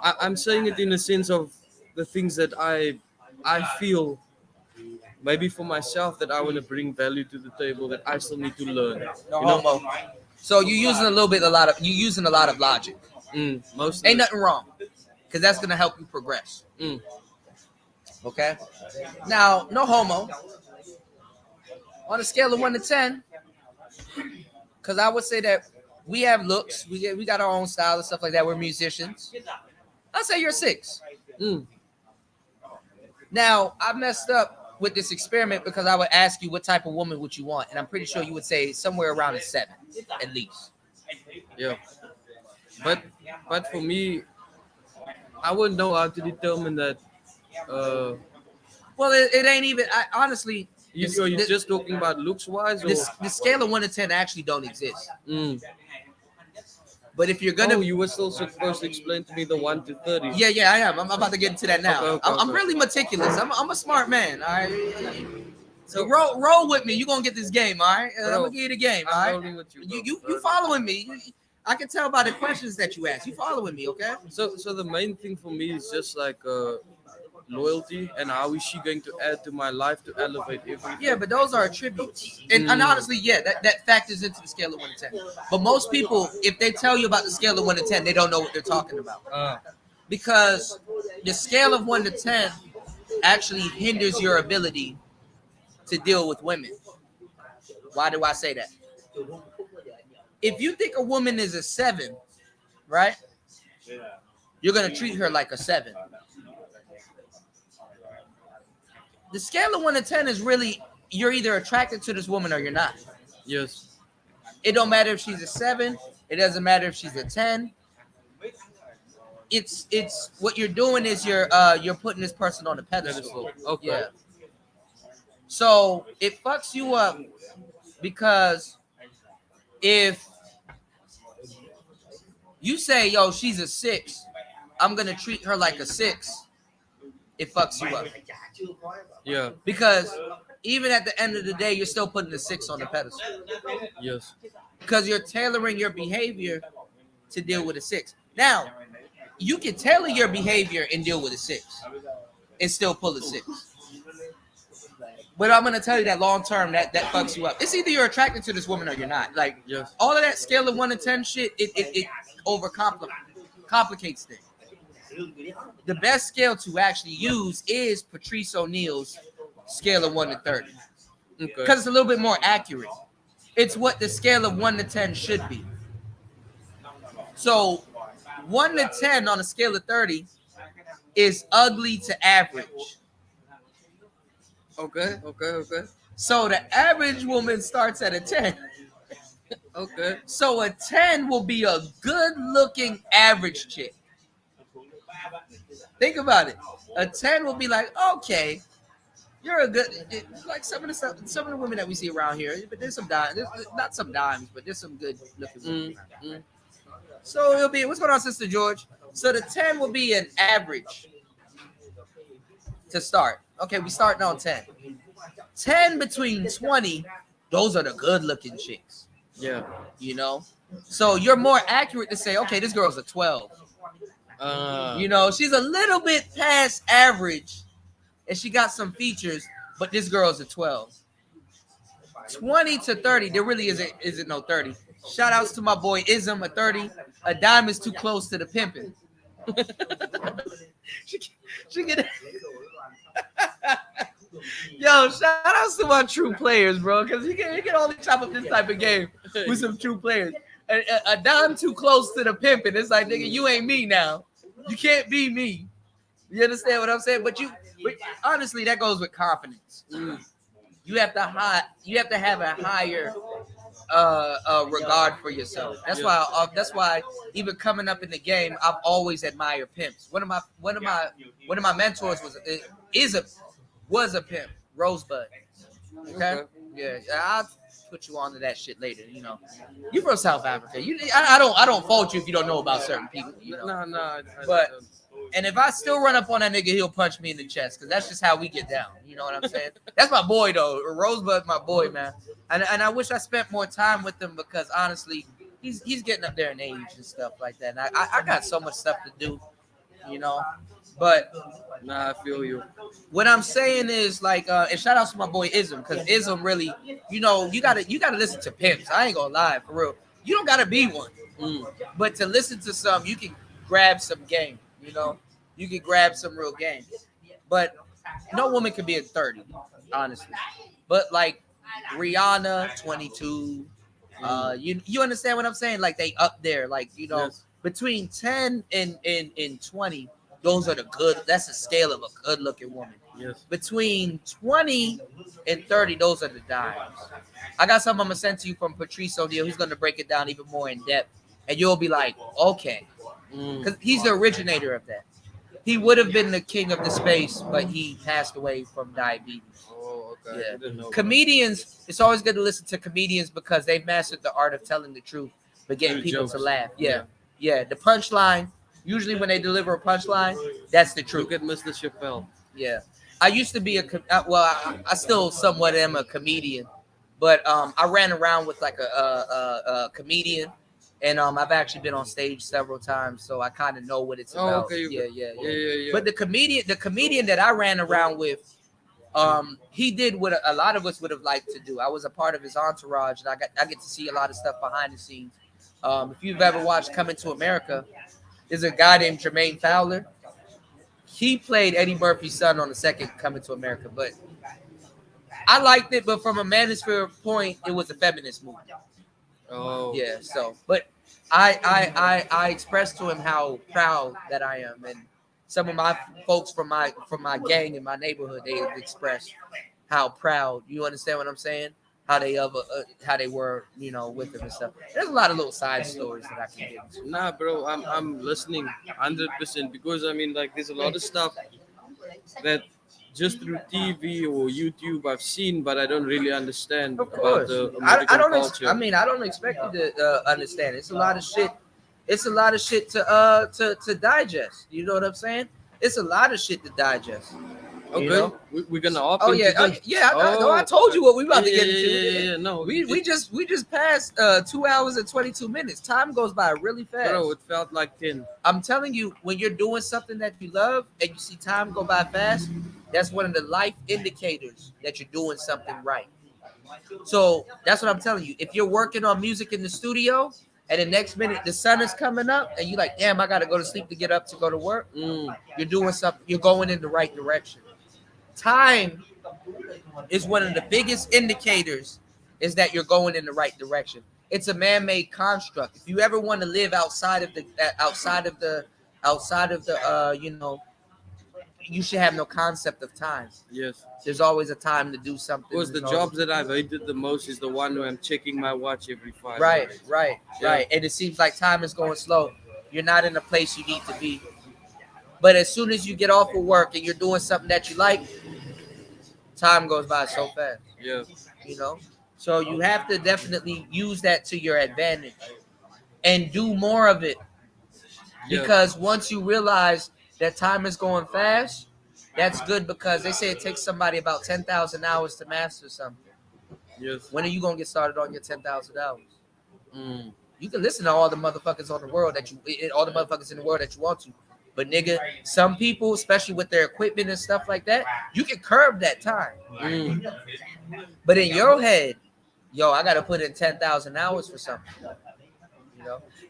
I'm saying it in the sense of the things that I feel, maybe for myself, that I want to bring value to the table that I still need to learn. No homo. So you're using a lot of logic. Most ain't nothing wrong, because that's gonna help you progress. Okay. Now, no homo. On a scale of 1 to 10, because I would say that we have looks, we got our own style and stuff like that. We're musicians. I'll say you're 6. Now, I messed up with this experiment because I would ask you what type of woman would you want, and I'm pretty sure you would say somewhere around a 7, at least. Yeah. But for me, I wouldn't know how to determine that. Well, it ain't even. Honestly, You're just talking about looks wise, or the scale of 1 to 10 actually don't exist. But if you're gonna, you were still supposed to explain to me the 1 to 30. Yeah, I am. I'm about to get into that now. Okay. I'm really meticulous. I'm a smart man. All right. So roll with me. You're gonna get this game. All right. I'm gonna give you the game. All right. Rolling with you, You following me? I can tell by the questions that you ask. You following me, okay? So the main thing for me is just like loyalty, and how is she going to add to my life to elevate everything. Yeah, but those are attributes. And honestly, yeah, that factors into the scale of 1 to 10. But most people, if they tell you about the scale of 1 to 10, they don't know what they're talking about. Because the scale of 1 to 10 actually hinders your ability to deal with women. Why do I say that? If you think a woman is a 7, right? You're going to treat her like a 7. The scale of 1 to 10 is really, you're either attracted to this woman or you're not. Yes. It don't matter if she's a 7. It doesn't matter if she's a 10. It's what you're doing is you're putting this person on a pedestal. Okay. Yeah. So it fucks you up because if you say, yo, she's a 6, I'm gonna treat her like a 6, it fucks you up. Yeah. Because even at the end of the day, you're still putting the 6 on the pedestal. Yes. Because you're tailoring your behavior to deal with a 6. Now, you can tailor your behavior and deal with a 6 and still pull a 6. But I'm gonna tell you that long term that fucks you up. It's either you're attracted to this woman or you're not. Like Yes. all of that scale of 1 to 10 shit, it complicates things. The best scale to actually use is Patrice O'Neal's scale of 1 to 30. Okay. Because it's a little bit more accurate. It's what the scale of 1 to 10 should be. So 1 to 10 on a scale of 30 is ugly to average. Okay. So the average woman starts at a 10. Okay. So a 10 will be a good looking average chick. Think about it. A 10 will be like, okay, you're a good, like some of the women that we see around here, but there's some dimes, not some dimes, but there's some good looking women. So it'll be, what's going on, Sister George? So the 10 will be an average to start. Okay, we starting on 10. 10 between 20, those are the good looking chicks. Yeah. You know? So you're more accurate to say, okay, this girl's a 12. You know, she's a little bit past average and she got some features, but this girl's a 12. 20 to 30, there really isn't no 30. Shout outs to my boy Ism, a 30. A dime is too close to the pimping. she get Yo, shout outs to my true players, bro, because you can only chop up this type of game with some true players. A dime too close to the pimping. It's like, nigga, you ain't me now. You can't be me. You understand what I'm saying? But honestly, that goes with confidence. You have to have a higher regard for yourself. That's why even coming up in the game, I've always admired pimps. One of my mentors was a pimp, Rosebud. Okay? Yeah, I'll put you on to that shit later. You know, you from South Africa. I don't fault you if you don't know about certain people. You know? No. But and if I still run up on that nigga, he'll punch me in the chest because that's just how we get down. You know what I'm saying? That's my boy though. Rosebud, my boy, man. And I wish I spent more time with him because honestly, he's getting up there in age and stuff like that. And I got so much stuff to do, you know. But I feel you. What I'm saying is like, and shout out to my boy Ism because Ism really, you know, you gotta listen to pimps. I ain't gonna lie, for real. You don't gotta be one, but to listen to some, you can grab some game. You know, you can grab some real game. But no woman can be at 30, honestly. But like Rihanna, 22. You understand what I'm saying? Like they up there, like, you know, yes. Between 10 and 20. Those are the good. That's the scale of a good-looking woman. Yes. Between 20 and 30, those are the dimes. I got something I'm gonna send to you from Patrice O'Neal. He's gonna break it down even more in depth, and you'll be like, okay, because he's the originator of that. He would have been the king of the space, but he passed away from diabetes. Oh, okay. Yeah. Comedians, it's always good to listen to comedians because they've mastered the art of telling the truth, but getting people jokes. to laugh. Yeah. The punchline. Usually when they deliver a punchline, that's the truth. Look at Mr. Chappelle. Yeah. I used to be I still somewhat am a comedian, but I ran around with like a comedian And I've actually been on stage several times, so I kind of know what it's Oh, about. okay. Yeah. But the comedian that I ran around with, he did what a lot of us would have liked to do. I was a part of his entourage, and I get to see a lot of stuff behind the scenes. If you've ever watched Coming to America, there's a guy named Jermaine Fowler. He played Eddie Murphy's son on the second Coming to America, but I liked it. But from a manosphere point, it was a feminist movie. Oh. Yeah. So, but I expressed to him how proud that I am, and some of my folks from my gang in my neighborhood, they expressed how proud. You understand what I'm saying? How they were, with him and stuff. There's a lot of little side stories that I can get into. Nah, bro, I'm listening 100% because I mean, like, there's a lot of stuff that just through TV or YouTube I've seen, but I don't really understand Of about course, the I American don't. culture. I don't expect you to understand. It's a lot of shit. It's a lot of shit to digest. You know what I'm saying? It's a lot of shit to digest. Okay, You know? we're gonna hop Oh into yeah, this. I told you what we about to get into. Yeah. No, We just passed 2 hours and 22 minutes. Time goes by really fast. bro, it felt like 10. I'm telling you, when you're doing something that you love and you see time go by fast, that's one of the life indicators that you're doing something right. So that's what I'm telling you. If you're working on music in the studio and the next minute the sun is coming up and you're like, damn, I gotta go to sleep to get up to go to work, you're doing something, you're going in the right direction. Time is one of the biggest indicators is that you're going in the right direction. It's a man-made construct. If you ever want to live outside of the you should have no concept of time. Yes. There's always a time to do something. Because the There's jobs always- that I've hated the most is the one where I'm checking my watch every 5 right, minutes. right, Yeah. right. And it seems like time is going slow. You're not in the place you need to be. But as soon as you get off of work and you're doing something that you like, time goes by so fast. Yeah. So you have to definitely use that to your advantage and do more of it. Yeah. Because once you realize that time is going fast, that's good because they say it takes somebody about 10,000 hours to master something. Yes. When are you going to get started on your 10,000 hours? Mm. You can listen to all the motherfuckers on the world all the motherfuckers in the world that you want to. But nigga, some people, especially with their equipment and stuff like that, you can curb that time. Mm. But in your head, yo, I got to put in 10,000 hours for something.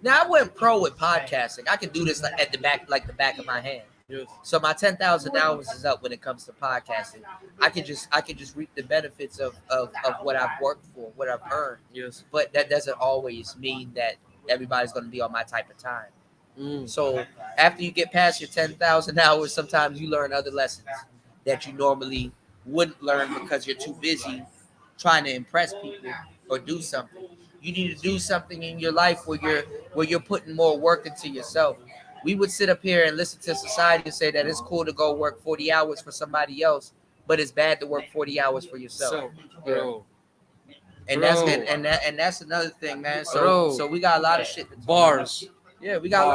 Now I went pro with podcasting. I can do this at the back of my hand. Yes. So my 10,000 hours is up when it comes to podcasting. I can just reap the benefits of what I've worked for, what I've earned. Yes. But that doesn't always mean that everybody's going to be on my type of time. Mm. So after you get past your 10,000 hours, sometimes you learn other lessons that you normally wouldn't learn because you're too busy trying to impress people or do something. You need to do something in your life where you're putting more work into yourself. We would sit up here and listen to society and say that it's cool to go work 40 hours for somebody else, but it's bad to work 40 hours for yourself. So, bro. And Bro. that's another thing, man. Bro. So we got a lot of shit to talk Bars. about. Yeah, we got a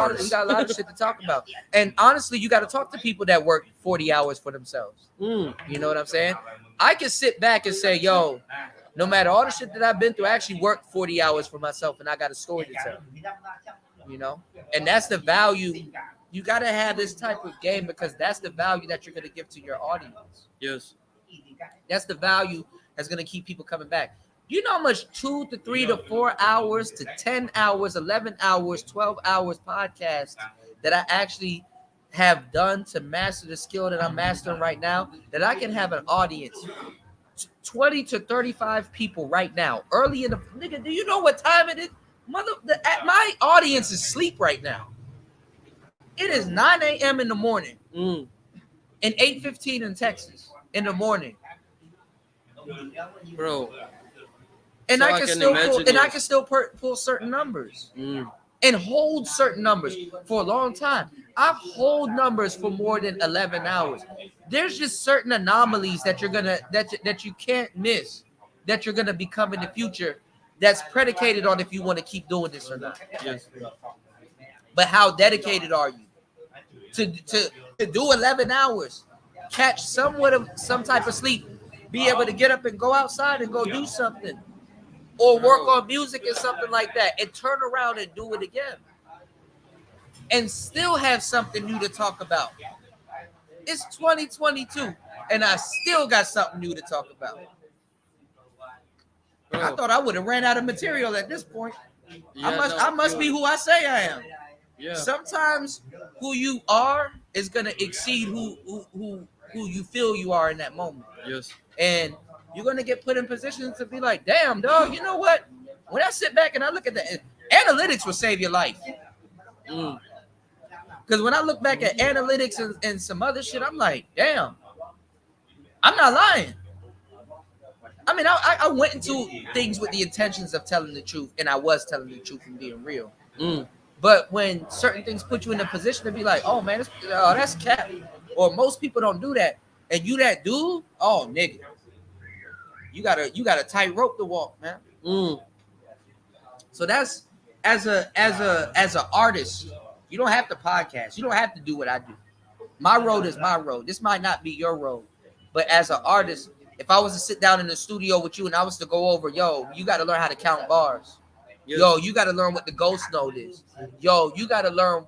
lot of shit to talk about. And honestly, you got to talk to people that work 40 hours for themselves. Mm. You know what I'm saying? I can sit back and say, yo, no matter all the shit that I've been through, I actually worked 40 hours for myself and I got a story to tell. And that's the value. You got to have this type of game because that's the value that you're going to give to your audience. Yes. That's the value that's going to keep people coming back. You know how much 2 to 3 to 4 hours to 10 hours, 11 hours, 12 hours podcast that I actually have done to master the skill that I'm mastering right now, that I can have an audience, 20 to 35 people right now, early in the nigga. Do you know what time it is? My audience is asleep right now. It is 9 a.m. in the morning Mm. and 8:15 in Texas in the morning. Bro. And So I I can can still imagine pull certain numbers Mm. and hold certain numbers for a long time. I've hold numbers for more than 11 hours. There's just certain anomalies that that you can't miss, that you're gonna become in the future. That's predicated on if you want to keep doing this or not. Yes. But how dedicated are you to do 11 hours, catch some type of sleep, be able to get up and go outside and go do something? or work on music or something like that, and turn around and do it again, and still have something new to talk about. It's 2022, and I still got something new to talk about. I Bro, thought I would have ran out of material at this point. yeah, I must be who I say I am. yeah, Sometimes who you are is gonna exceed who you feel you are in that moment. yes, And you're gonna get put in positions to be like, damn, dog, you know what? When I sit back and I look at the analytics will save your life. mm, Because when I look back at analytics and some other shit, I'm like, damn, I'm not lying. I mean, I went into things with the intentions of telling the truth, and I was telling the truth and being real. mm, But when certain things put you in a position to be like, oh man, that's cap, or most people don't do that, and you that dude, oh nigga, you got a tight rope to walk, man. mm, So that's as a artist, you don't have to podcast. You don't have to do what I do. My road is my road. This might not be your road, but as an artist, if I was to sit down in the studio with you and I was to go over, yo, you got to learn how to count bars. yes, Yo, you got to learn what the ghost note is. Yo, you got to learn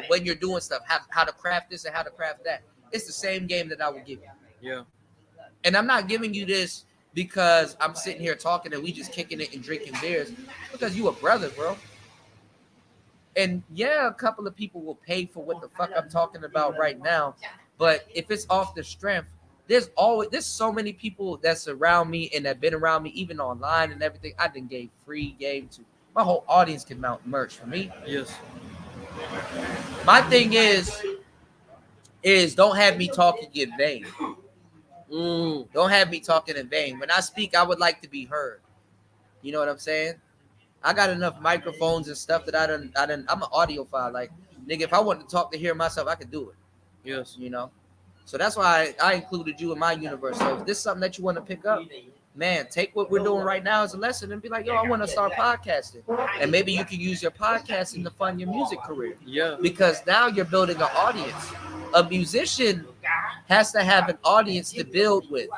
when you're doing stuff, how to craft this and how to craft that. It's the same game that I would give you. yeah, And I'm not giving you this because I'm sitting here talking and we just kicking it and drinking beers. Because you a brother, bro. And yeah, a couple of people will pay for what the fuck I'm talking about right now. But if it's off the strength, there's so many people that's around me and that been around me, even online and everything. I done gave free game to. My whole audience can mount merch for me. yes, My thing is don't have me talking in vain. mm, Don't have me talking in vain. When I speak, I would like to be heard. You know what I'm saying? I got enough microphones and stuff that I'm an audiophile. Like, nigga, if I wanted to talk to hear myself, I could do it. yes, You know? So that's why I included you in my universe. So if this is something that you want to pick up, man, take what we're doing right now as a lesson and be like, yo, I want to start podcasting. And maybe you can use your podcasting to fund your music career. yeah, Because now you're building an audience. A musician has to have an audience to build with.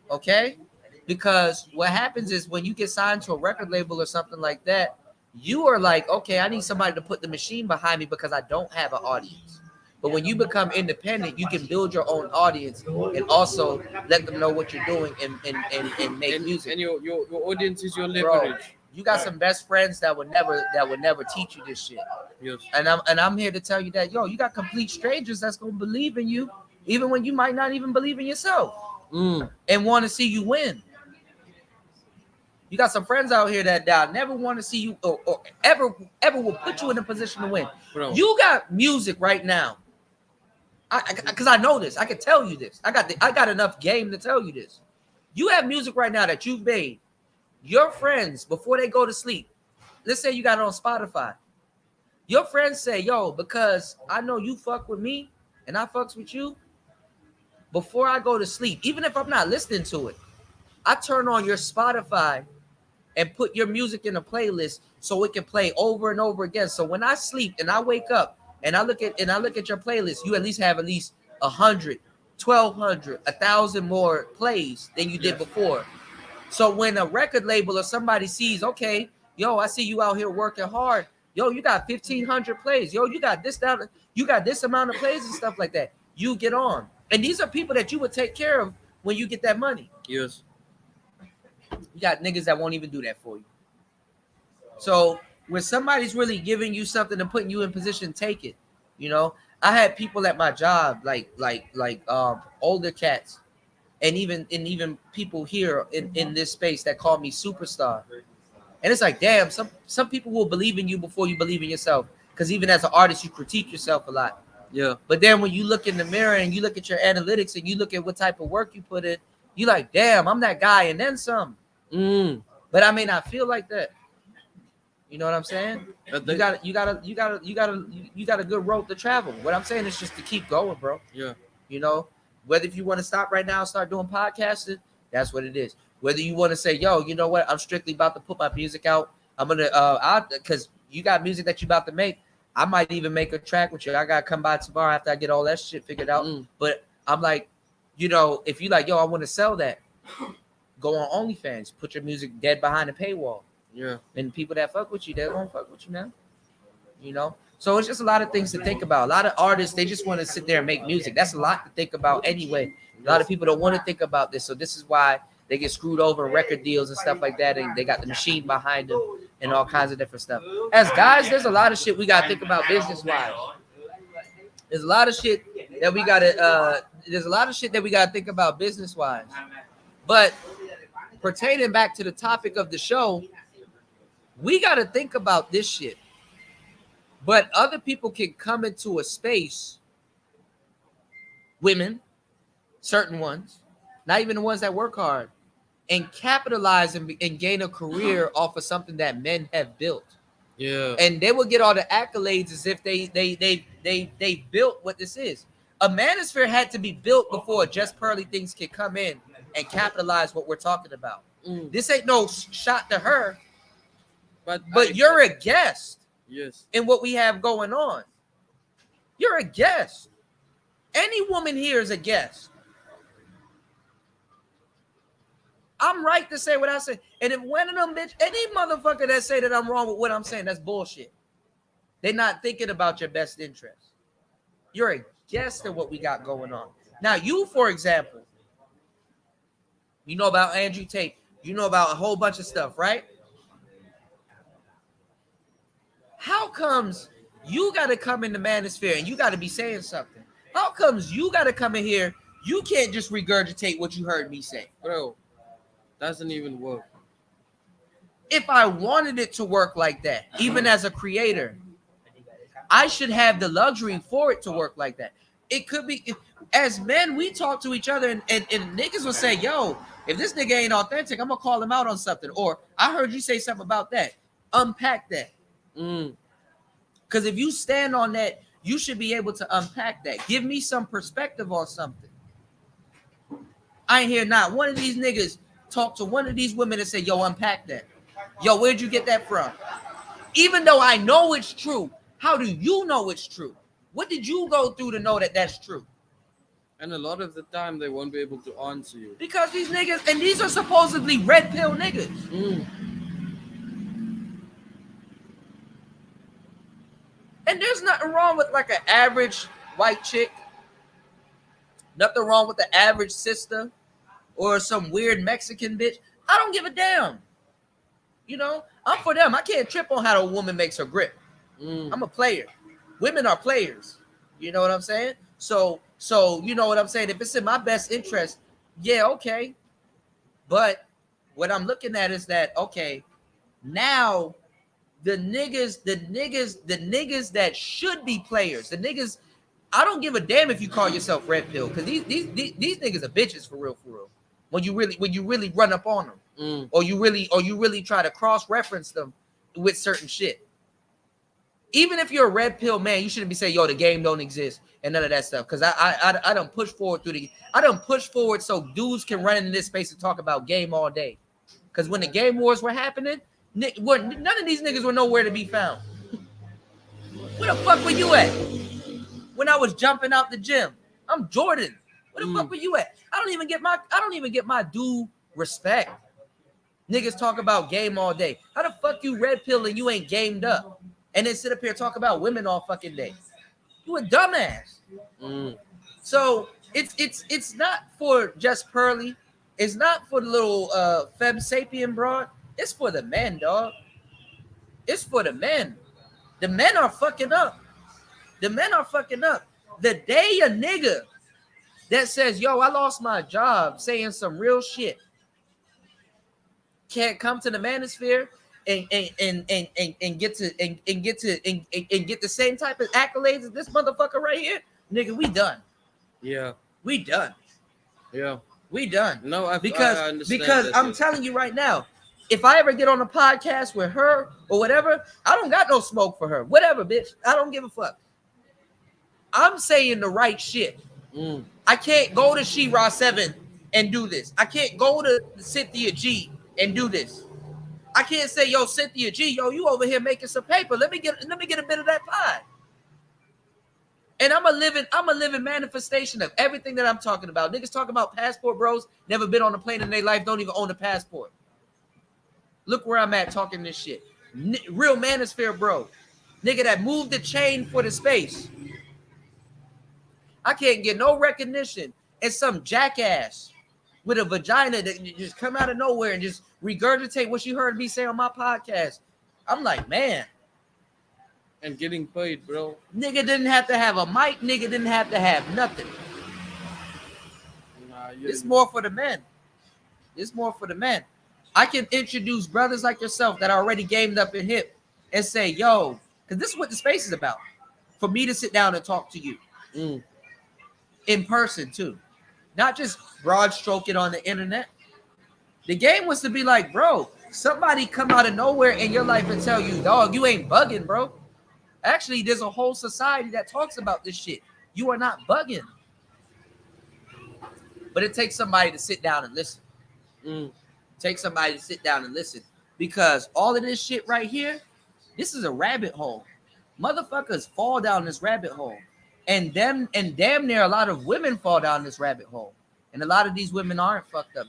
Okay? Because what happens is when you get signed to a record label or something like that, you are like, okay, I need somebody to put the machine behind me because I don't have an audience. But when you become independent, you can build your own audience and also let them know what you're doing and make music. and your audience is your Bro, leverage. you got some best friends that would never teach you this shit. Yes, And I'm here to tell you that, yo, you got complete strangers that's gonna believe in you, even when you might not even believe in yourself, and want to see you win. You got some friends out here that never want to see you or ever will put you in a position to win. bro. You got music right now. Because I know this. I can tell you this. I got enough game to tell you this. You have music right now that you've made. Your friends, before they go to sleep, let's say you got it on Spotify. Your friends say, yo, because I know you fuck with me and I fucks with you, before I go to sleep, even if I'm not listening to it, I turn on your Spotify and put your music in a playlist so it can play over and over again. So when I sleep and I wake up and I look at your playlist, you at least have at least 100, 1,200, 1,000 more plays than you did before. So when a record label or somebody sees, okay, yo, I see you out here working hard. Yo, you got 1,500 plays. Yo, you got this down. You got this amount of plays and stuff like that. You get on. And these are people that you would take care of when you get that money. Yes, You got niggas that won't even do that for you. So when somebody's really giving you something and putting you in position, take it. You know, I had people at my job, like older cats, and even people here in this space that call me superstar. And it's like, damn, some people will believe in you before you believe in yourself. Because even as an artist, you critique yourself a lot. yeah, But then when you look in the mirror and you look at your analytics and you look at what type of work you put in, you like, damn, I'm that guy and then some. But I may not feel like that. You know what I'm saying? You got a good road to travel. What I'm saying is just to keep going, bro. yeah, You know, whether if you want to stop right now and start doing podcasting, that's what it is. Whether you want to say, yo, you know what, I'm strictly about to put my music out. I'm gonna because you got music that you about to make. I might even make a track with you. I gotta come by tomorrow after I get all that shit figured out. But I'm like, you know, if you like, yo, I want to sell that. go on OnlyFans, put your music dead behind a paywall. Yeah. And people that fuck with you, they're gonna fuck with you now. You know? So it's just a lot of things to think about. A lot of artists, they just want to sit there and make music. That's a lot to think about anyway. A lot of people don't want to think about this. So this is why they get screwed over in record deals and stuff like that. And they got the machine behind them and all kinds of different stuff. As guys, there's a lot of shit we gotta think about business-wise. There's a lot of shit that we gotta think about business-wise. But pertaining back to the topic of the show, we gotta think about this shit. But other people can come into a space, women, certain ones, not even the ones that work hard, and capitalize and gain a career off of something that men have built. Yeah. And they will get all the accolades as if they built what this is. A Manosphere had to be built before Just Pearly Things could come in and capitalize what we're talking about. This ain't no shot to her, but you're a guest. Yes. In what we have going on. You're a guest. Any woman here is a guest. I'm right to say what I say. And if one of them bitch, any motherfucker that say that I'm wrong with what I'm saying, that's bullshit. They're not thinking about your best interest. You're a guest in what we got going on. Now, you, for example, you know about Andrew Tate. You know about a whole bunch of stuff, right? How comes you got to come in the Manosphere and you got to be saying something? How comes you got to come in here? You can't just regurgitate what you heard me say. Bro, doesn't even work. If I wanted it to work like that, even as a creator, I should have the luxury for it to work like that. It could be, as men, we talk to each other and niggas will say, yo, if this nigga ain't authentic, I'm going to call him out on something. Or I heard you say something about that. Unpack that. Because if you stand on that, you should be able to unpack that. Give me some perspective on something. I ain't hear not one of these niggas talk to one of these women and say, yo, unpack that. Yo, where'd you get that from? Even though I know it's true, how do you know it's true? What did you go through to know that that's true? And a lot of the time, they won't be able to answer you. Because these niggas, and these are supposedly red pill niggas. And there's nothing wrong with like an average white chick. Nothing wrong with the average sister or some weird Mexican bitch. I don't give a damn. You know, I'm for them. I can't trip on how a woman makes her grip. I'm a player. Women are players. You know what I'm saying? So you know what I'm saying? If it's in my best interest, yeah, okay. But what I'm looking at is that, okay, now the niggas that should be players, the niggas, I don't give a damn if you call yourself red pill, because these niggas are bitches for real. When you really run up on them, or you really try to cross-reference them with certain shit. Even if you're a red pill man, you shouldn't be saying, yo, the game don't exist and none of that stuff. Because I done push forward so dudes can run into this space and talk about game all day. Because when the game wars were happening, none of these niggas were nowhere to be found. Where the fuck were you at? When I was jumping out the gym. I'm Jordan. Where the fuck were you at? I don't even get my due respect. Niggas talk about game all day. How the fuck you red pill and you ain't gamed up? And then sit up here and talk about women all fucking day. You a dumbass. So it's not for Just Pearly. It's not for the little fem sapien broad. It's for the men, dog. It's for the men. The men are fucking up. The men are fucking up. The day a nigga that says, yo, I lost my job, saying some real shit, can't come to the Manosphere and get the same type of accolades as this motherfucker right here, nigga, we done. Yeah. We done. Yeah. We done. No, I because that, I'm telling you right now, if I ever get on a podcast with her or whatever, I don't got no smoke for her. Whatever, bitch. I don't give a fuck. I'm saying the right shit. I can't go to She-Ra 7 and do this. I can't go to Cynthia G and do this. I can't say, yo, Cynthia G, yo, you over here making some paper. Let me get a bit of that pie. And I'm a living manifestation of everything that I'm talking about. Niggas talking about passport bros, never been on a plane in their life, don't even own a passport. Look where I'm at talking this shit. Real manosphere bro. Nigga that moved the chain for the space. I can't get no recognition. And some jackass with a vagina that just come out of nowhere and just regurgitate what you heard me say on my podcast. I'm like, man. And getting paid, bro. Nigga didn't have to have a mic. Nigga didn't have to have nothing. Nah, It's more for the men. It's more for the men. I can introduce brothers like yourself that are already gamed up and hip and say, yo, because this is what the space is about. For me to sit down and talk to you. In person too. Not just broad stroke it on the internet. The game was to be like, bro, somebody come out of nowhere in your life and tell you, dog, you ain't bugging, bro. Actually, there's a whole society that talks about this shit. You are not bugging. But it takes somebody to sit down and listen. Take somebody to sit down and listen. Because all of this shit right here, this is a rabbit hole. Motherfuckers fall down this rabbit hole. And damn near a lot of women fall down this rabbit hole. And a lot of these women aren't fucked up.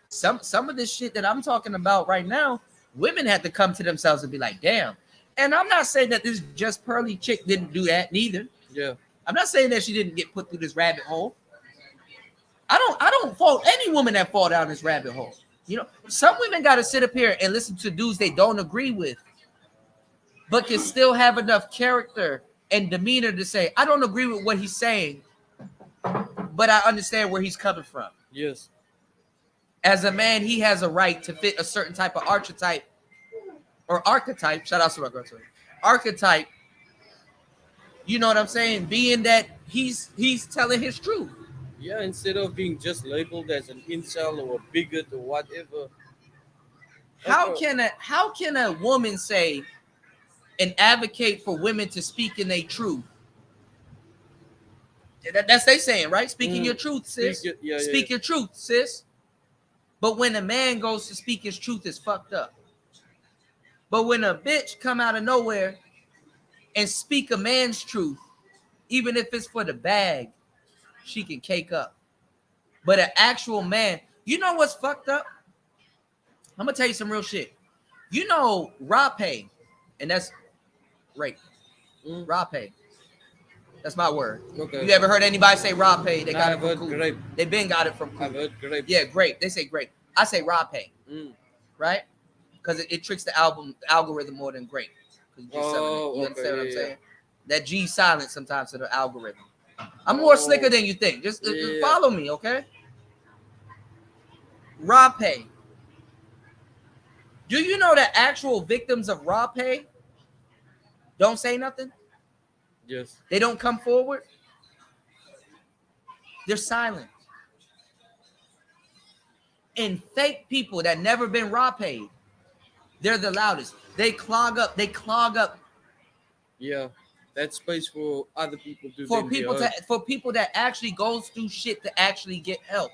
Some of this shit that I'm talking about right now, women had to come to themselves and be like, damn. And I'm not saying that this just pearly chick didn't do that neither. Yeah. I'm not saying that she didn't get put through this rabbit hole. I don't fault any woman that fall down this rabbit hole. You know, some women got to sit up here and listen to dudes they don't agree with, but can still have enough character and demeanor to say, I don't agree with what he's saying, but I understand where he's coming from. Yes. As a man, he has a right to fit a certain type of archetype or archetype. Shout out to my girl too. Archetype. You know what I'm saying? Being that he's telling his truth. Yeah, instead of being just labeled as an incel or a bigot or whatever. How can a woman say and advocate for women to speak in their truth? That's they saying, right? Speaking your truth, sis. Speak your truth, sis. But when a man goes to speak his truth, it's fucked up. But when a bitch come out of nowhere and speak a man's truth, even if it's for the bag, she can cake up. But an actual man, you know what's fucked up? I'm gonna tell you some real shit. You know rape, and that's rape. Rape. That's my word. Okay. You ever heard anybody say rape? They got I've it from heard cool. grape. They been got it from cool. I've heard grape. Yeah, grape. They say grape. I say rape. Right? Because it tricks the algorithm more than grape. You understand what I'm saying? That G silent sometimes to the algorithm. I'm more slicker than you think. Just follow me, okay? Rape. Do you know that actual victims of rape don't say nothing? Yes. They don't come forward. They're silent. And fake people that never been rape, they're the loudest. They clog up. Yeah. That space for other people to for people that actually goes through shit to actually get help.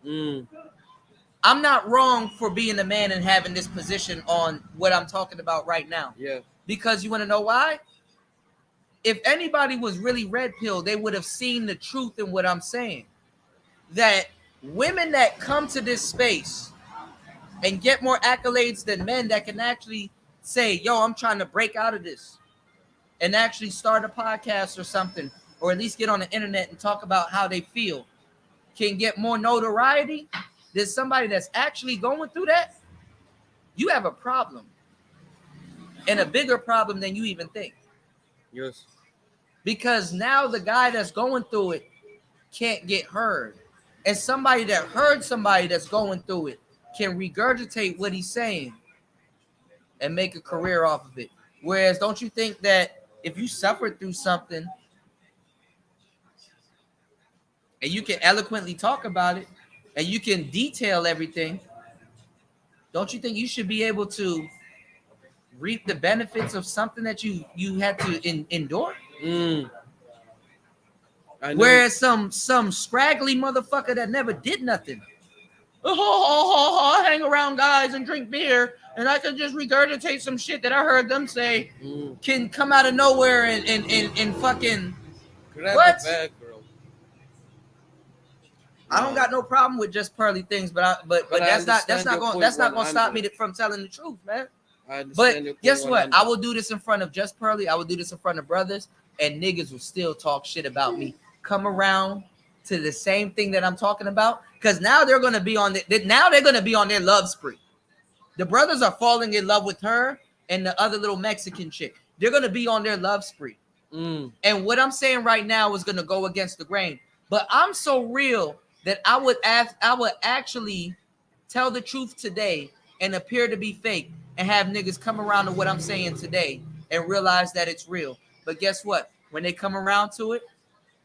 I'm not wrong for being a man and having this position on what I'm talking about right now. Yeah. Because you want to know why? If anybody was really red pill, they would have seen the truth in what I'm saying. That women that come to this space and get more accolades than men that can actually say, yo, I'm trying to break out of this and actually start a podcast or something, or at least get on the internet and talk about how they feel, can get more notoriety than somebody that's actually going through that. You have a problem, and a bigger problem than you even think. Yes. Because now the guy that's going through it can't get heard. And somebody that heard somebody that's going through it can regurgitate what he's saying and make a career off of it. Whereas, don't you think that if you suffered through something and you can eloquently talk about it and you can detail everything, don't you think you should be able to reap the benefits of something that you had to endure? Whereas some scraggly motherfucker that never did nothing, I hang around guys and drink beer and I can just regurgitate some shit that I heard them say, can come out of nowhere and fucking Grab a What? bag, bro. I don't No. got no problem with just pearly things, but But I that's understand not your going point stop me 100. from telling the truth, man. I But understand your point guess what? 100. I will do this in front of just pearly. I will do this in front of brothers, and niggas will still talk shit about me. Come around to the same thing that I'm talking about, because now they're gonna be on now they're gonna be on their love spree. The brothers are falling in love with her and the other little Mexican chick. They're gonna be on their love spree. Mm. And what I'm saying right now is gonna go against the grain. But I'm so real that I would actually tell the truth today and appear to be fake and have niggas come around to what I'm saying today and realize that it's real. But guess what? When they come around to it,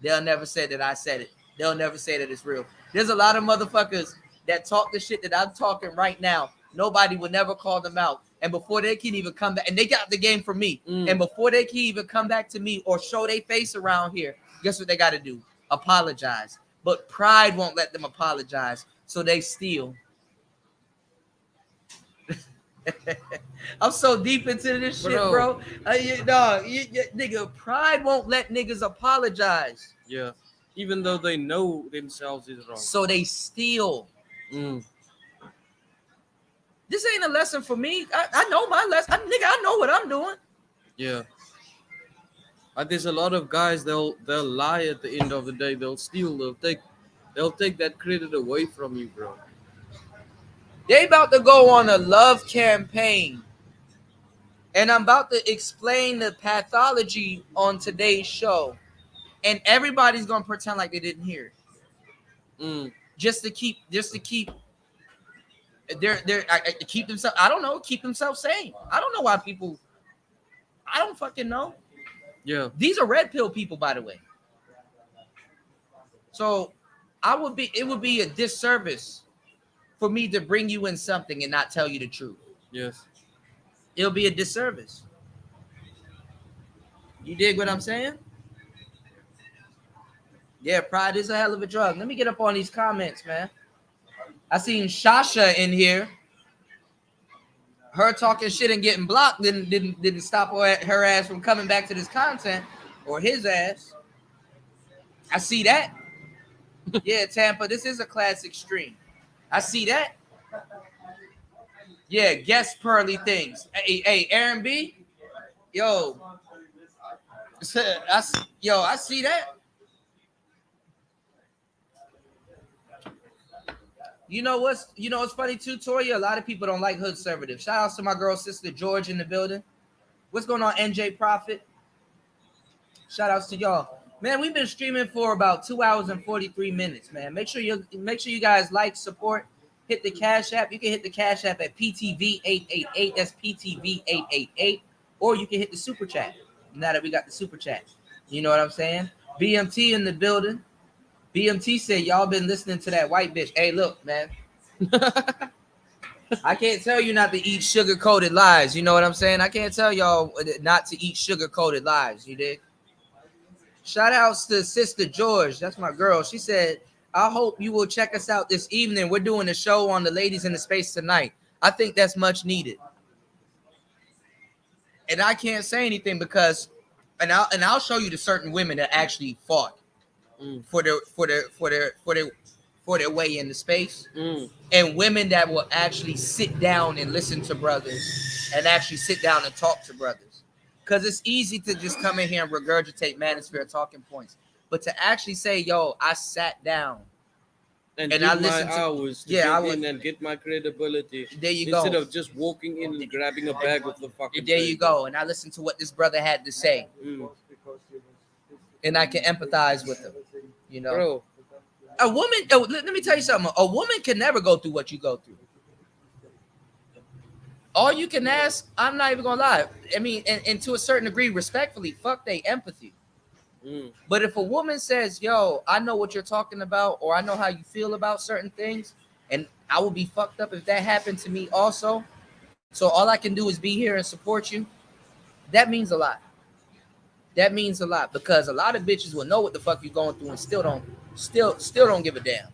they'll never say that I said it. They'll never say that it's real. There's a lot of motherfuckers that talk the shit that I'm talking right now. Nobody would never call them out. And before they can even come back, and they got the game from me. And before they can even come back to me or show their face around here, guess what they got to do? Apologize. But pride won't let them apologize. So they steal. I'm so deep into this shit, bro. Nigga, pride won't let niggas apologize. Yeah. Even though they know themselves is wrong. So they steal. Mm. This ain't a lesson for me. I know my lesson. Nigga, I know what I'm doing. Yeah. There's a lot of guys they'll lie at the end of the day. They'll steal. They'll take that credit away from you, bro. They about to go on a love campaign. And I'm about to explain the pathology on today's show. And everybody's gonna pretend like they didn't hear it. Mm. Just to keep they're keep themselves, I don't know, keep themselves sane. I don't know why people, I don't fucking know. Yeah. These are red pill people, by the way. So it would be a disservice for me to bring you in something and not tell you the truth. Yes. It'll be a disservice. You dig what I'm saying? Yeah, pride is a hell of a drug. Let me get up on these comments, man. I seen Shasha in here. Her talking shit and getting blocked didn't stop her ass from coming back to this content, or his ass. I see that. Yeah, Tampa, this is a classic stream. I see that. Yeah, guess pearly things. Hey, Aaron B. Yo, I see that. You know what's funny too, Toya? A lot of people don't like hood conservative. Shout out to my girl sister George in the building. What's going on, NJ Profit? Shout outs to y'all. Man, we've been streaming for about 2 hours and 43 minutes, man. Make sure you guys like, support, hit the Cash App. You can hit the Cash App at PTV888. That's PTV888. Or you can hit the Super Chat. Now that we got the Super Chat. You know what I'm saying? BMT in the building. BMT said y'all been listening to that white bitch. Hey, look, man. I can't tell you not to eat sugar-coated lies. You know what I'm saying? I can't tell y'all not to eat sugar-coated lies. You dig? Shout outs to Sister George. That's my girl. She said, I hope you will check us out this evening. We're doing a show on the ladies in the space tonight. I think that's much needed. And I can't say anything because, and I'll show you the certain women that actually fought for their way in the space, and women that will actually sit down and listen to brothers and actually sit down and talk to brothers. Because it's easy to just come in here and regurgitate Manosphere talking points, but to actually say, "Yo, I sat down and I give my listened to hours to I get would, in and get my credibility." There you Instead go. of just walking in and grabbing a bag of the fucking There thing. you go. And I listened to what this brother had to say, and I can empathize with him. You know, Bro, a woman. Let me tell you something. A woman can never go through what you go through. All you can ask, I'm not even gonna lie. I mean, and to a certain degree, respectfully, fuck they empathy. But if a woman says, "Yo, I know what you're talking about," or "I know how you feel about certain things," and I will be fucked up if that happened to me also. So all I can do is be here and support you. That means a lot. That means a lot because a lot of bitches will know what the fuck you're going through and still don't give a damn.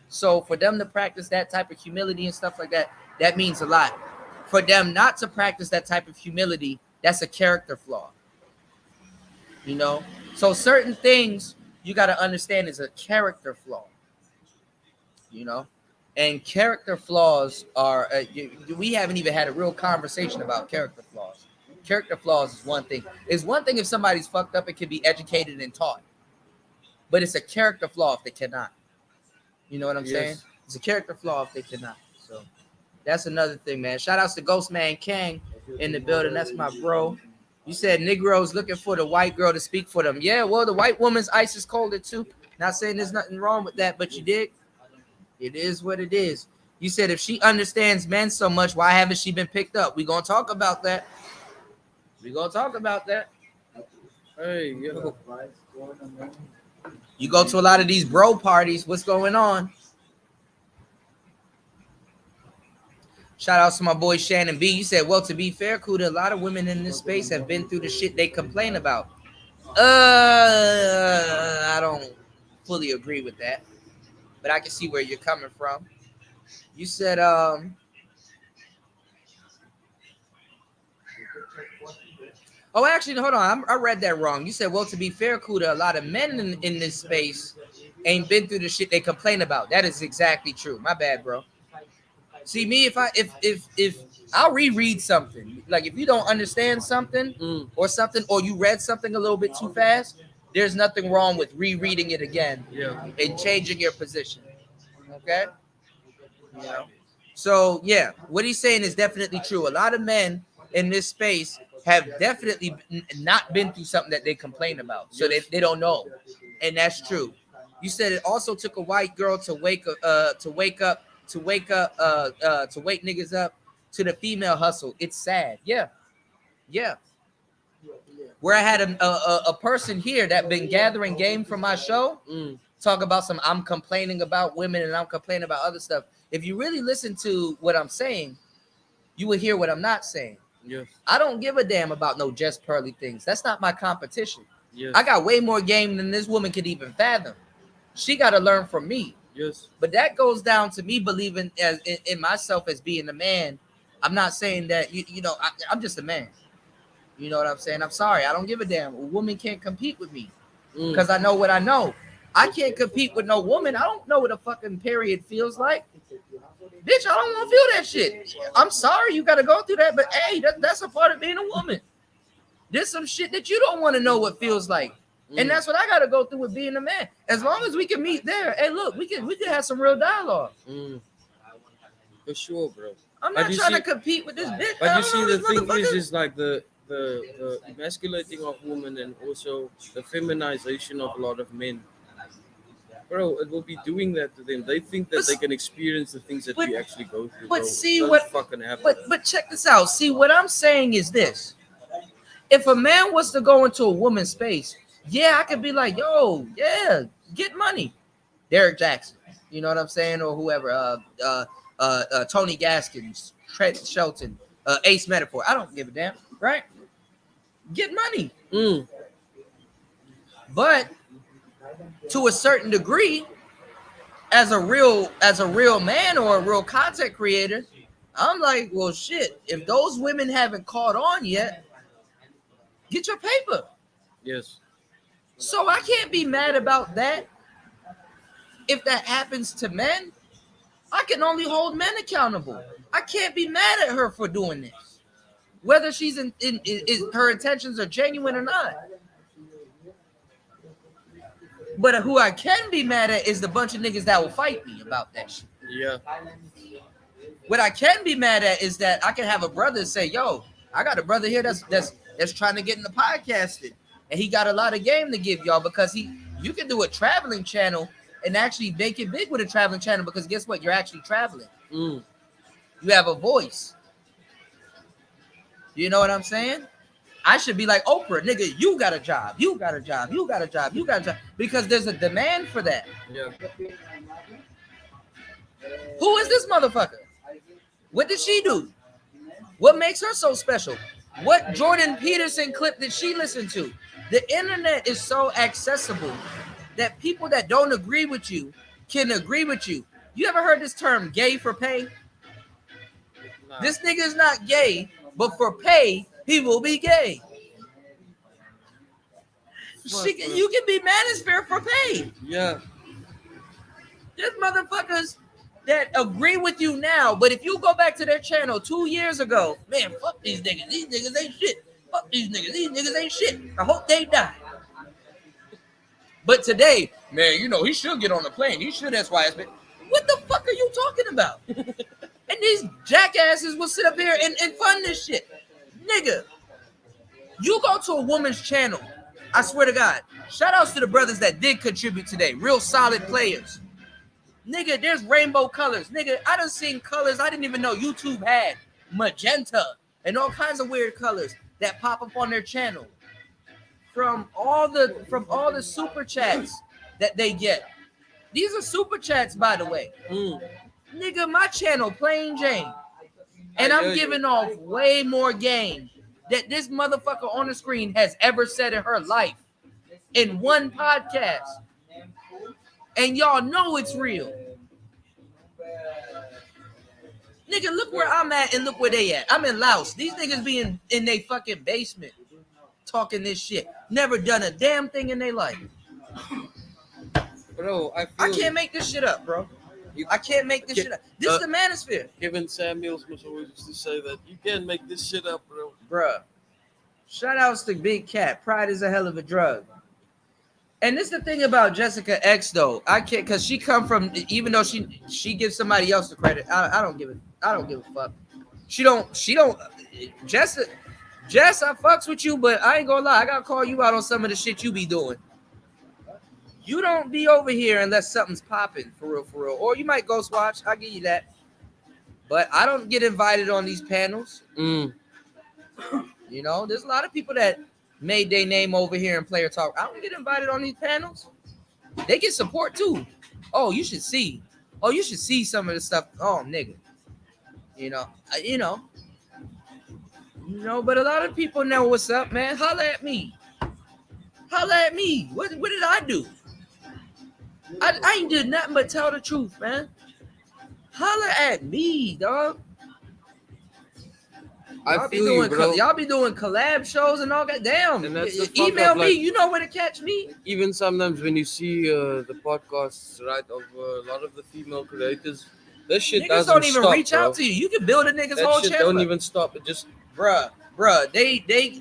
So for them to practice that type of humility and stuff like that, that means a lot. For them not to practice that type of humility, that's a character flaw. You know, So certain things you got to understand is a character flaw, you know, and character flaws are we haven't even had a real conversation about character flaws. Character flaws is one thing. It's one thing if somebody's fucked up, it can be educated and taught, but it's a character flaw if they cannot. You know what I'm saying? Yes. It's a character flaw if they cannot. So that's another thing, man. Shout outs to Ghostman Kang in the building. That's my bro. You said Negroes looking for the white girl to speak for them. Yeah, well, the white woman's ice is colder too. Not saying there's nothing wrong with that, but you did. It is what it is. You said if she understands men so much, why haven't she been picked up? We gonna talk about that. We gonna talk about that. Hey, yo. You go to a lot of these bro parties. What's going on? Shout out to my boy Shannon B. You said, well, to be fair, Kuda, a lot of women in this space have been through the shit they complain about. I don't fully agree with that, but I can see where you're coming from. You said, oh, actually, hold on. I read that wrong. You said, well, to be fair, Kuda, a lot of men in this space ain't been through the shit they complain about. That is exactly true. My bad, bro. See me, if I'll reread something, like if you don't understand something or something, or you read something a little bit too fast, there's nothing wrong with rereading it again and changing your position. Okay. You know? So yeah, what he's saying is definitely true. A lot of men in this space have definitely not been through something that they complain about, so they don't know, and that's true. You said it also took a white girl to wake niggas up to the female hustle. It's sad. Yeah, yeah. Where I had a person here that been gathering game for my show talk about some I'm complaining about women and I'm complaining about other stuff. If you really listen to what I'm saying, you will hear what I'm not saying. Yes. I don't give a damn about no just pearly things. That's not my competition. Yes. I got way more game than this woman could even fathom. She got to learn from me. Yes. But that goes down to me believing in myself as being a man. I'm not saying that I'm just a man. You know what I'm saying? I'm sorry. I don't give a damn. A woman can't compete with me because I know what I know. I can't compete with no woman. I don't know what a fucking period feels like. Bitch, I don't want to feel that shit. I'm sorry you got to go through that, but hey, that's a part of being a woman. There's some shit that you don't want to know what feels like. And that's what I got to go through with being a man. As long as we can meet there, hey, look, we can have some real dialogue. For sure, bro. I'm not trying to compete with this bitch. But you see, the thing is like the emasculating of women and also the feminization of a lot of men. Bro, it will be doing that to them. They think that they can experience the things that we actually go through. But bro. see Don't what fucking happen. But check this out. See, what I'm saying is this. If a man was to go into a woman's space, yeah, I could be like, yo, yeah, get money. Derek Jackson, you know what I'm saying? Or whoever, Tony Gaskins, Trent Shelton, Ace Metaphor. I don't give a damn, right? Get money. But to a certain degree, as a real man or a real content creator, I'm like, well, shit, if those women haven't caught on yet, get your paper. Yes. So I can't be mad about that. If that happens to men, I can only hold men accountable. I can't be mad at her for doing this, whether she's her intentions are genuine or not. But who I can be mad at is the bunch of niggas that will fight me about that shit. Yeah. What I can be mad at is that I can have a brother say, yo, I got a brother here that's trying to get in the podcasting, and he got a lot of game to give y'all because you can do a traveling channel and actually make it big with a traveling channel because guess what? You're actually traveling. You have a voice. You know what I'm saying? I should be like Oprah, nigga, you got a job. You got a job. You got a job. You got a job. Because there's a demand for that. Yeah. Who is this motherfucker? What did she do? What makes her so special? What Jordan Peterson clip did she listen to? The internet is so accessible that people that don't agree with you can agree with you. You ever heard this term gay for pay? Nah. This nigga is not gay, but for pay, he will be gay. fuck, bro. You can be Manosphere for pay. Yeah. There's motherfuckers that agree with you now, but if you go back to their channel 2 years ago, man, fuck these niggas. These niggas ain't shit. Fuck these niggas. These niggas ain't shit. I hope they die. But today, man, you know, he should get on the plane. He should SYS. What the fuck are you talking about? And these jackasses will sit up here and fund this shit. Nigga, you go to a woman's channel. I swear to God. Shout outs to the brothers that did contribute today. Real solid players. Nigga, there's rainbow colors. Nigga, I done seen colors I didn't even know YouTube had. Magenta and all kinds of weird colors that pop up on their channel. From all the super chats that they get. These are super chats, by the way. Nigga, my channel, Plain Jane. And I'm giving off way more game that this motherfucker on the screen has ever said in her life in one podcast. And y'all know it's real. Nigga, look where I'm at and look where they at. I'm in Laos. These niggas be in their fucking basement talking this shit. Never done a damn thing in their life. Bro, I can't make this shit up, bro. I can't make this shit up. This is the Manosphere. Kevin Samuels must always used to say that. You can't make this shit up, bro. Bruh. Shout outs to Big Cat. Pride is a hell of a drug. And this is the thing about Jessica X, though. I can't, because she come from, even though she gives somebody else the credit, I don't give a fuck. She don't, Jess, I fucks with you, but I ain't gonna lie. I gotta call you out on some of the shit you be doing. You don't be over here unless something's popping, for real. Or you might ghost watch. I'll give you that. But I don't get invited on these panels. You know, there's a lot of people that made their name over here in Player Talk. I don't get invited on these panels. They get support too. Oh, you should see. Oh, you should see some of the stuff. Oh, nigga. You know, but a lot of people know what's up, man. Holla at me. What did I do? I ain't did nothing but tell the truth, man. Holla at me, dog. I feel you, bro. Y'all be doing collab shows and all that. Damn. And that's the email up, me. like, You know where to catch me. Even sometimes when you see the podcasts, right, of a lot of the female creators, this shit Niggas doesn't don't even stop, reach bro. out to you. You can build a nigga's That whole shit channel. don't even stop. It just, bruh.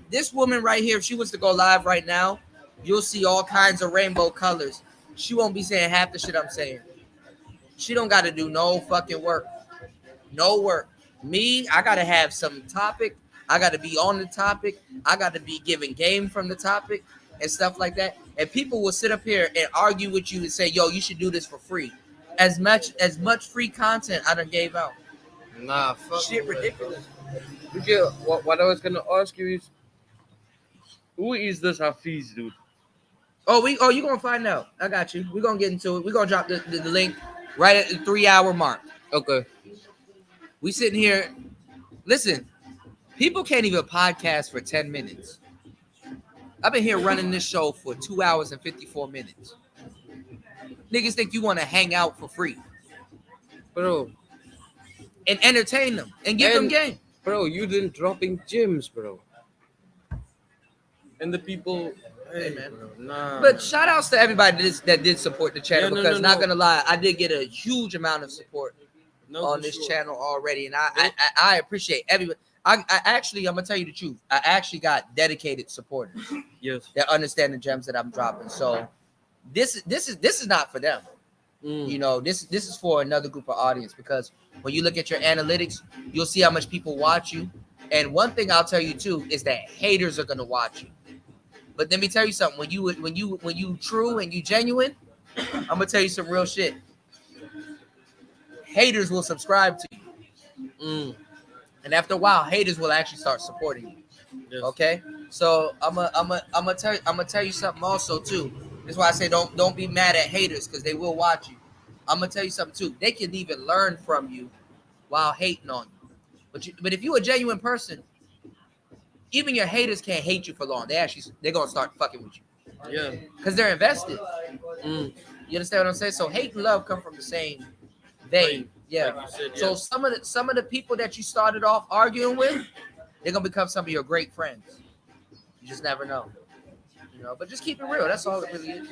This woman right here, if she was to go live right now, you'll see all kinds of rainbow colors. She won't be saying half the shit I'm saying. She don't got to do no fucking work. No work. Me, I got to have some topic. I got to be on the topic. I got to be giving game from the topic and stuff like that. And people will sit up here and argue with you and say, yo, you should do this for free. As much free content I done gave out. nah, fuck. Shit ridiculous. Because what I was gonna ask you is, who is this Hafiz dude? You gonna find out. I got you. We're gonna get into it. We're gonna drop the link right at the 3-hour mark. Okay. We sitting here. Listen, people can't even podcast for 10 minutes. I've been here running this show for 2 hours and 54 minutes. Niggas think you want to hang out for free, Bro. and entertain them and give them game. Bro, you didn't dropping gems, bro. And the people, Hey, man. bro, nah. But shout outs to everybody that did support the channel, Yeah, because no. not gonna lie, I did get a huge amount of support No, on for this sure. channel already, and I appreciate everybody. I actually, I'm gonna tell you the truth. I actually got dedicated supporters Yes. that understand the gems that I'm dropping. So this is not for them. You know, this is for another group of audience, because when you look at your analytics, you'll see how much people watch you. And one thing I'll tell you too is that haters are gonna watch you. But let me tell you something. When you true and you genuine, I'm gonna tell you some real shit. Haters will subscribe to you. And after a while, haters will actually start supporting you. Yes. Okay, so I'm gonna tell you something also too. That's why I say don't be mad at haters, because they will watch you. I'm gonna tell you something too. They can even learn from you while hating on you. But if you're a genuine person, even your haters can't hate you for long. They're gonna start fucking with you. Yeah. Because they're invested. You understand what I'm saying? So hate and love come from the same vein. Yeah. Like you said, So some of the people that you started off arguing with, they're gonna become some of your great friends. You just never know. But just keep it real. That's all it really is.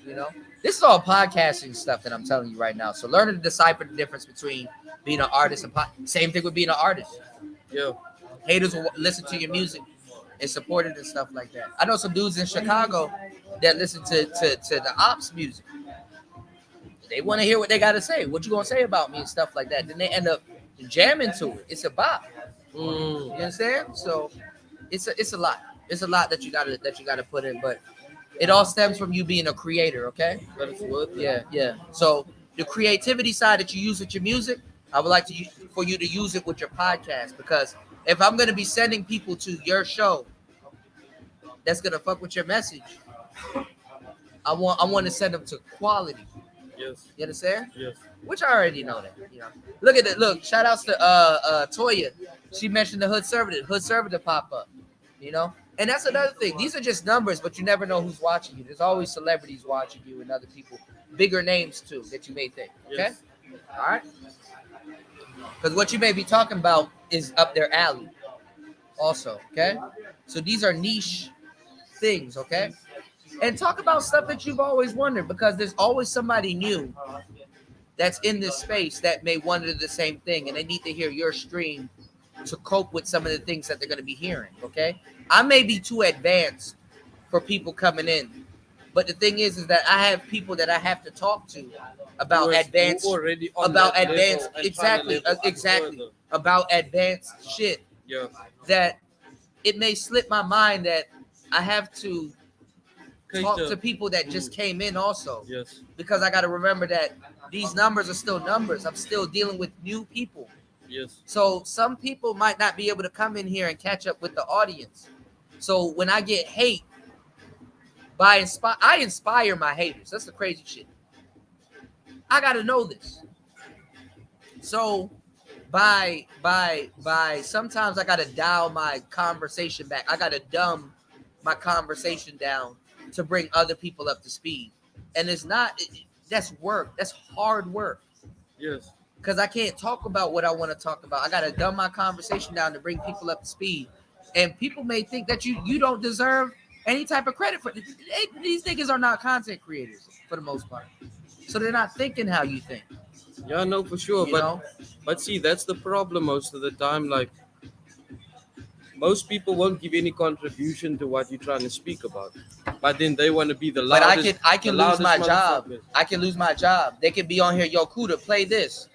You know, this is all podcasting stuff that I'm telling you right now. So learning to decipher the difference between being an artist and same thing with being an artist. Yeah. Haters will listen to your music and support it and stuff like that. I know some dudes in Chicago that listen to the ops music. They want to hear what they got to say. What you gonna say about me and stuff like that. Then they end up jamming to it. It's a bop. You understand? So it's a lot. It's a lot that you gotta put in, but it all stems from you being a creator. Okay? But it's worth it. Yeah. So the creativity side that you use with your music, I would like for you to use it with your podcast, because if I'm gonna be sending people to your show that's gonna fuck with your message, I want to send them to quality. Yes. You understand? Yes. Which I already know that. Look at it. Look, shout outs to Toya. She mentioned the Hood Servitor pop up. And that's another thing. These are just numbers, but you never know who's watching you. There's always celebrities watching you and other people, bigger names too, that you may think. Okay? Yes. All right. Because what you may be talking about is up their alley. Also, okay. So these are niche things, okay. And talk about stuff that you've always wondered, because there's always somebody new that's in this space that may wonder the same thing, and they need to hear your stream to cope with some of the things that they're going to be hearing. Okay, I may be too advanced for people coming in, but the thing is that I have people that I have to talk to about advanced, exactly about advanced shit. Yeah. That it may slip my mind that I have to talk to people that just came in also. Yes. Because I got to remember that these numbers are still numbers. I'm still dealing with new people. Yes. So some people might not be able to come in here and catch up with the audience. So when I get hate, I inspire my haters. That's the crazy shit. I got to know this. So by sometimes I got to dial my conversation back. I got to dumb my conversation down to bring other people up to speed. And that's work. That's hard work. Yes. Because I can't talk about what I want to talk about. I got to dumb my conversation down to bring people up to speed. And people may think that you don't deserve any type of credit for it. These niggas are not content creators for the most part. So they're not thinking how you think. Yeah, no, for sure. But see, that's the problem most of the time. Like, most people won't give any contribution to what you're trying to speak about, but then they want to be the loudest. But I can lose my job. I can lose my job. They can be on here, yo, Kuda, play this.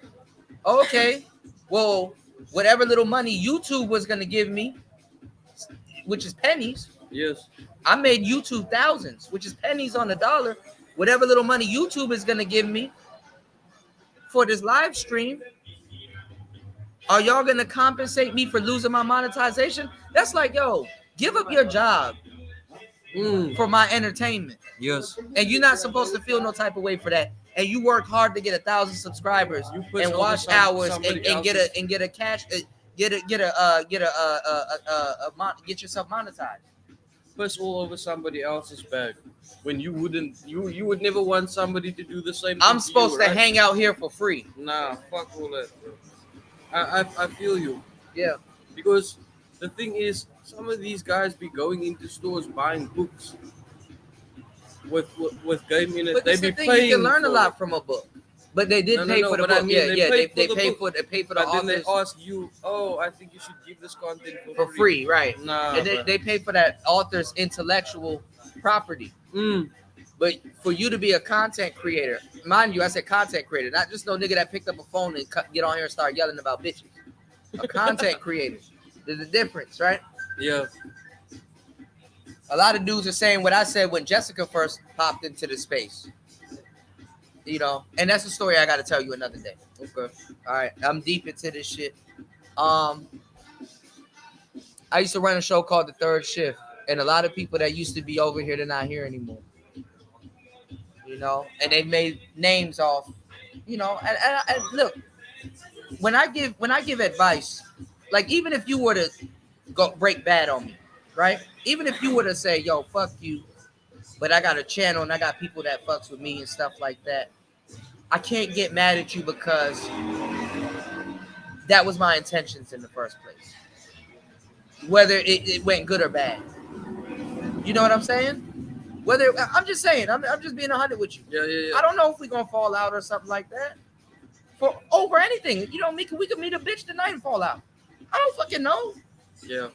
Okay, well, whatever little money YouTube was gonna give me, which is pennies. Yes. I made YouTube thousands, which is pennies on the dollar. Whatever little money YouTube is gonna give me for this live stream, are y'all gonna compensate me for losing my monetization? That's like, yo, give up your job for my entertainment. Yes. And you're not supposed to feel no type of way for that. And you work hard to get 1,000 subscribers and watch hours and get a cash, get yourself monetized. Push all over somebody else's back when you would never want somebody to do the same thing. I'm supposed to hang out here for free. Nah, fuck all that, bro. I feel you. Yeah. Because the thing is, some of these guys be going into stores buying books with game in it. But They the be thing, paying. you can learn a lot from a book. But they did pay for the book. They pay for the But authors. then they ask you, oh, I think you should give this content for free, right? Nah, and they pay for that author's intellectual property. But for you to be a content creator, mind you, I said content creator, not just no nigga that picked up a phone and get on here and start yelling about bitches. A content creator. There's a difference, right? Yeah. A lot of dudes are saying what I said when Jessica first popped into the space. And that's a story I got to tell you another day. Okay. All right. I'm deep into this shit. I used to run a show called The Third Shift, and a lot of people that used to be over here, they're not here anymore. And they made names off, and look, when I give advice, like, even if you were to go break bad on me, right? Even if you were to say, yo, fuck you, but I got a channel and I got people that fucks with me and stuff like that, I can't get mad at you because that was my intentions in the first place. Whether it went good or bad. You know what I'm saying? Whether I'm just saying, I'm just being 100 with you. Yeah, yeah, I don't know if we're gonna fall out or something like that for over anything. You know, we could meet a bitch tonight and fall out. I don't fucking know. yeah.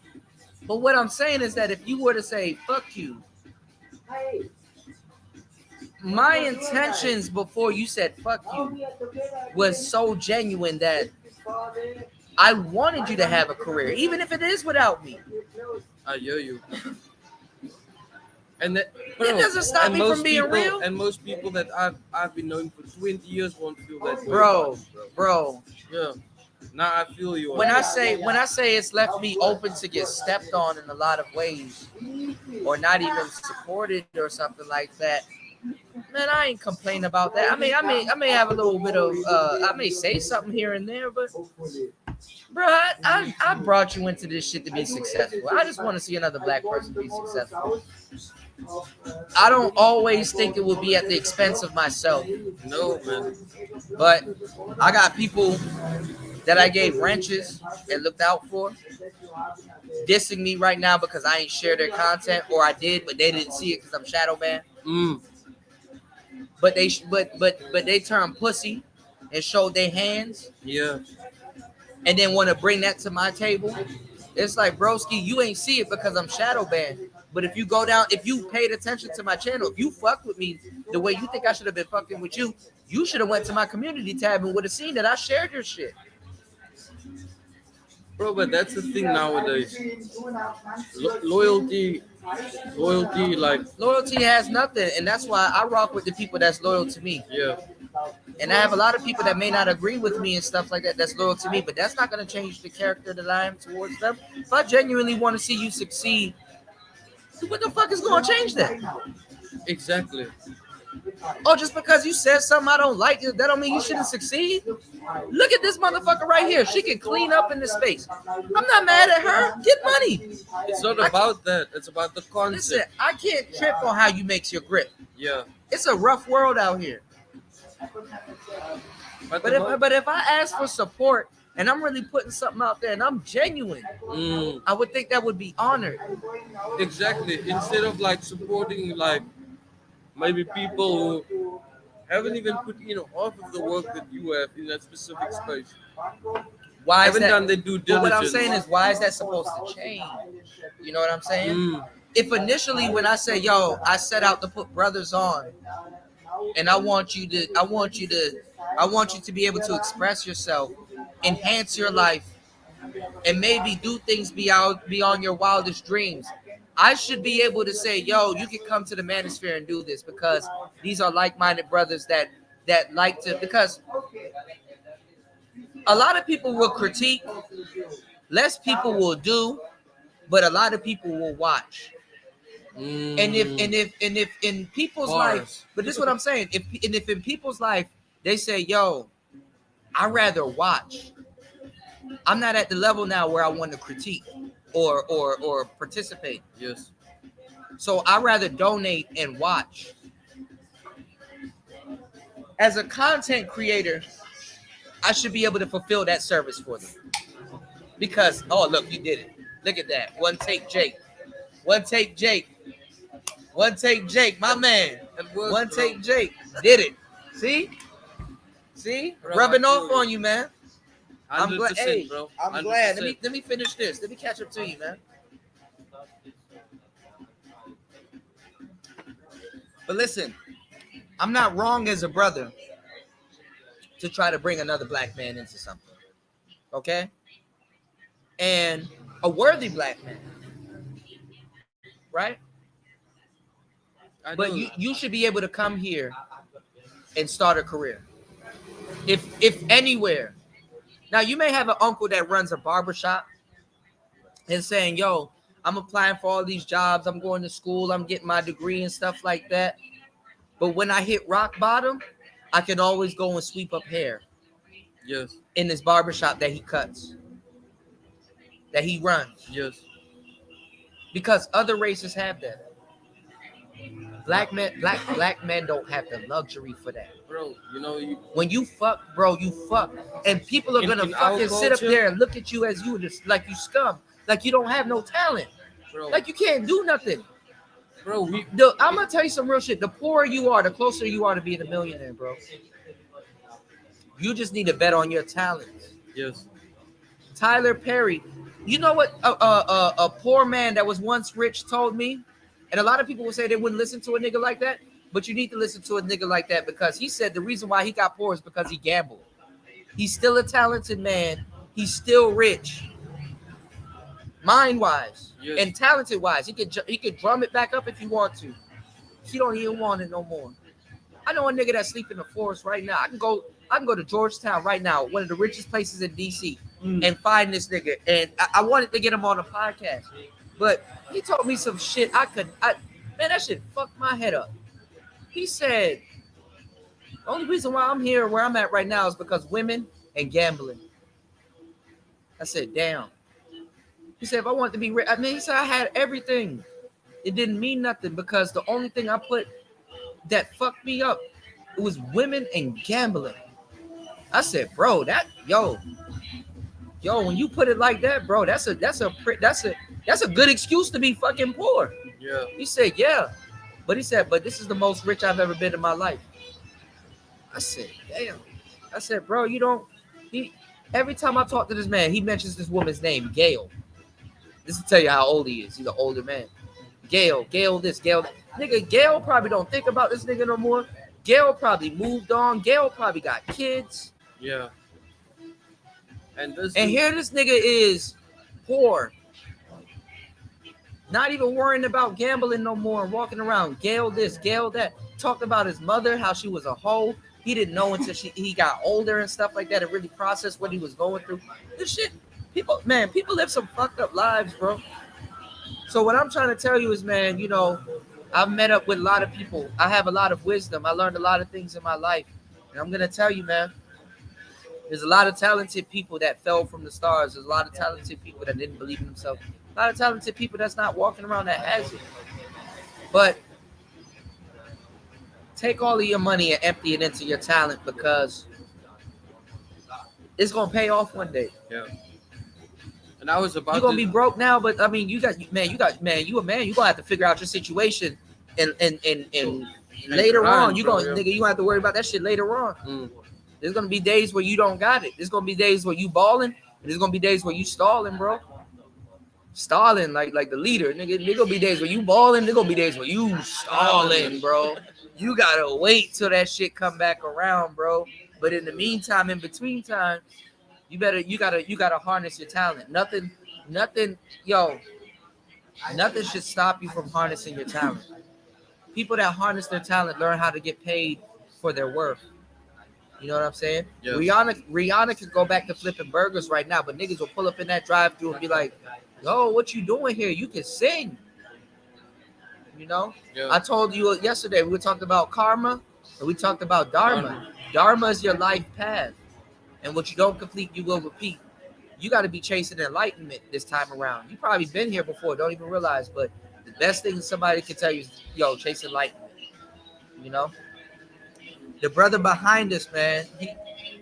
But what I'm saying is that if you were to say fuck you, my intentions before you said fuck you was so genuine that I wanted you to have a career, even if it is without me. I hear you. And that, It doesn't stop and me most from being people, real. And most people that I've been knowing for 20 years won't feel that way. Bro, about bro. it, Yeah. Now I feel you. When I say it's left me open to get stepped on in a lot of ways, or not even supported or something like that, man, I ain't complaining about that. I may have a little bit of I may say something here and there, but bro, I brought you into this shit to be successful. I just want to see another black person be successful. I don't always think it will be at the expense of myself. No, man. But I got people that I gave wrenches and looked out for dissing me right now because I ain't share their content, or I did, but they didn't see it because I'm shadow banned. But they turn pussy and show their hands. Yeah. And then want to bring that to my table. It's like, broski, you ain't see it because I'm shadow banned. But if you go down, if you paid attention to my channel, if you fucked with me the way you think I should have been fucking with you, you should have went to my community tab and would have seen that I shared your shit. Bro, but that's the thing nowadays. Loyalty, like, loyalty has nothing, and that's why I rock with the people that's loyal to me. Yeah. And I have a lot of people that may not agree with me and stuff like that that's loyal to me, but that's not going to change the character that I am towards them. If I genuinely want to see you succeed, what the fuck is going to change that? Exactly. Oh, just because you said something I don't like, that don't mean you shouldn't succeed. Look at this motherfucker right here. She can clean up in this space. I'm not mad at her. Get money. It's not about that. It's about the concept. Listen, I can't trip on how you makes your grip. Yeah. It's a rough world out here. But if I ask for support and I'm really putting something out there and I'm genuine, I would think that would be honored. Exactly. Instead of like supporting like maybe people who haven't even put in half of the work that you have in that specific space. Why haven't is that, done their due diligence. What I'm saying is, why is that supposed to change? You know what I'm saying? If initially when I say, yo, I set out to put brothers on, and I want you to be able to express yourself, enhance your life, and maybe do things beyond your wildest dreams, I should be able to say, yo, you can come to the Manosphere and do this because these are like-minded brothers that like to, because a lot of people will critique, less people will do, but a lot of people will watch. And if in people's life, but this is what I'm saying, if in people's life they say, yo, I'd rather watch. I'm not at the level now where I want to critique or participate. Yes. So I'd rather donate and watch. As a content creator, I should be able to fulfill that service for them. Because, oh, look, you did it. Look at that. One take Jake. One take Jake. One take Jake, my man. One take Jake. Did it. See? Bro, rubbing off on you, man. I'm glad. Hey, bro. I'm 100%. Glad. Let me finish this. Let me catch up to you, man. But listen, I'm not wrong as a brother to try to bring another black man into something. Okay? And a worthy black man. Right? But you should be able to come here and start a career. If anywhere. Now, you may have an uncle that runs a barbershop and saying, yo, I'm applying for all these jobs. I'm going to school. I'm getting my degree and stuff like that. But when I hit rock bottom, I can always go and sweep up hair. Yes. In this barbershop that he cuts, that he runs. Yes. Because other races have that. Black men don't have the luxury for that. Bro, when you fuck, bro, you fuck. And people are gonna fucking sit up there and look at you as you like you scum. Like you don't have no talent. Bro. Like you can't do nothing. bro. I'm gonna tell you some real shit. The poorer you are, the closer you are to being a millionaire, bro. You just need to bet on your talents. Yes. Tyler Perry. You know what a poor man that was once rich told me? And a lot of people will say they wouldn't listen to a nigga like that, but you need to listen to a nigga like that because he said the reason why he got poor is because he gambled. He's still a talented man. He's still rich, mind wise Yes. and talented wise. He could drum it back up if you want to. He don't even want it no more. I know a nigga that sleep in the forest right now. I can go to Georgetown right now, one of the richest places in DC, and find this nigga. And I wanted to get him on a podcast, but he told me some shit man, that shit fucked my head up. He said the only reason why I'm here where I'm at right now is because women and gambling. I said, damn. He said if I wanted to be rich, I mean, he said I had everything. It didn't mean nothing because the only thing I put that fucked me up, it was women and gambling. I said, bro, when you put it like that, bro, that's a good excuse to be fucking poor. Yeah. He said, yeah, but he said, but this is the most rich I've ever been in my life. I said, damn. I said, bro, you don't. He every time I talk to this man, he mentions this woman's name, Gail. This will tell you how old he is. He's an older man. Gail this, Gail that. Nigga, Gail probably don't think about this nigga no more. Gail probably moved on. Gail probably got kids. Yeah. And here this nigga is poor. Not even worrying about gambling no more and walking around. Gail this, Gail that. Talked about his mother, how she was a hoe. He didn't know until he got older and stuff like that and really processed what he was going through. This shit, people live some fucked up lives, bro. So what I'm trying to tell you is, man, I've met up with a lot of people. I have a lot of wisdom. I learned a lot of things in my life. And I'm going to tell you, man, there's a lot of talented people that fell from the stars. There's a lot of talented people that didn't believe in themselves. A lot of talented people that's not walking around that has it. But take all of your money and empty it into your talent because it's going to pay off one day. Yeah. And I was about You're going to be broke now, but I mean, you a man, you're going to have to figure out your situation and later on, you're going to have to worry about that shit later on. There's going to be days where you don't got it. There's going to be days where you balling, and there's going to be days where you stalling, bro. Stalling like the leader. Nigga, there's going to be days where you balling, there's going to be days where you stalling, bro. You got to wait till that shit come back around, bro. But in the meantime, in between time, you gotta harness your talent. Nothing should stop you from harnessing your talent. People that harness their talent learn how to get paid for their worth. You know what I'm saying? Yes. Rihanna could go back to flipping burgers right now, but niggas will pull up in that drive-thru and be like, "Yo, what you doing here? You can sing." You know? Yeah. I told you yesterday we talked about karma and we talked about dharma. Dharma is your life path. And what you don't complete, you will repeat. You got to be chasing enlightenment this time around. You probably been here before, don't even realize. But the best thing somebody can tell you is, yo, chase enlightenment. You know? The brother behind us, man,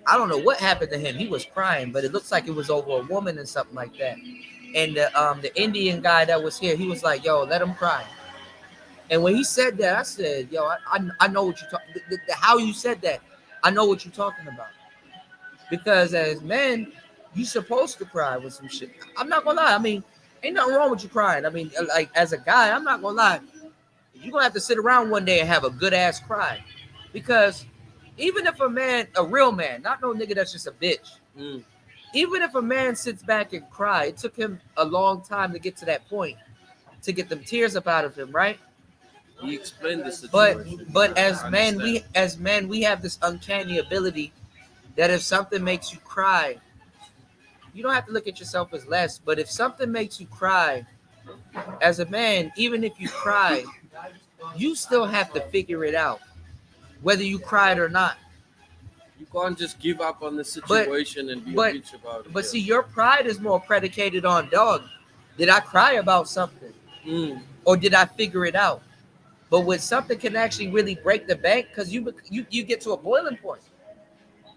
I don't know what happened to him. He was crying, but it looks like it was over a woman and something like that. And the Indian guy that was here, he was like, yo, let him cry. And when he said that, I said, yo, I know what you're talking about. How you said that, I know what you're talking about. Because as men, you supposed to cry with some shit. I'm not gonna lie. I mean, ain't nothing wrong with you crying. I mean, like as a guy, I'm not gonna lie. You're gonna have to sit around one day and have a good ass cry. Because even if a real man, not no nigga that's just a bitch. Even if a man sits back and cry, it took him a long time to get to that point, to get them tears up out of him, right? He explained the situation. But as men, we have this uncanny ability that if something makes you cry, you don't have to look at yourself as less. But if something makes you cry, as a man, even if you cry, you still have to figure it out, whether you cried or not. You can't just give up on the situation and be a bitch about it. But see, your pride is more predicated on, dog, did I cry about something? Or did I figure it out? But when something can actually really break the bank, because you get to a boiling point.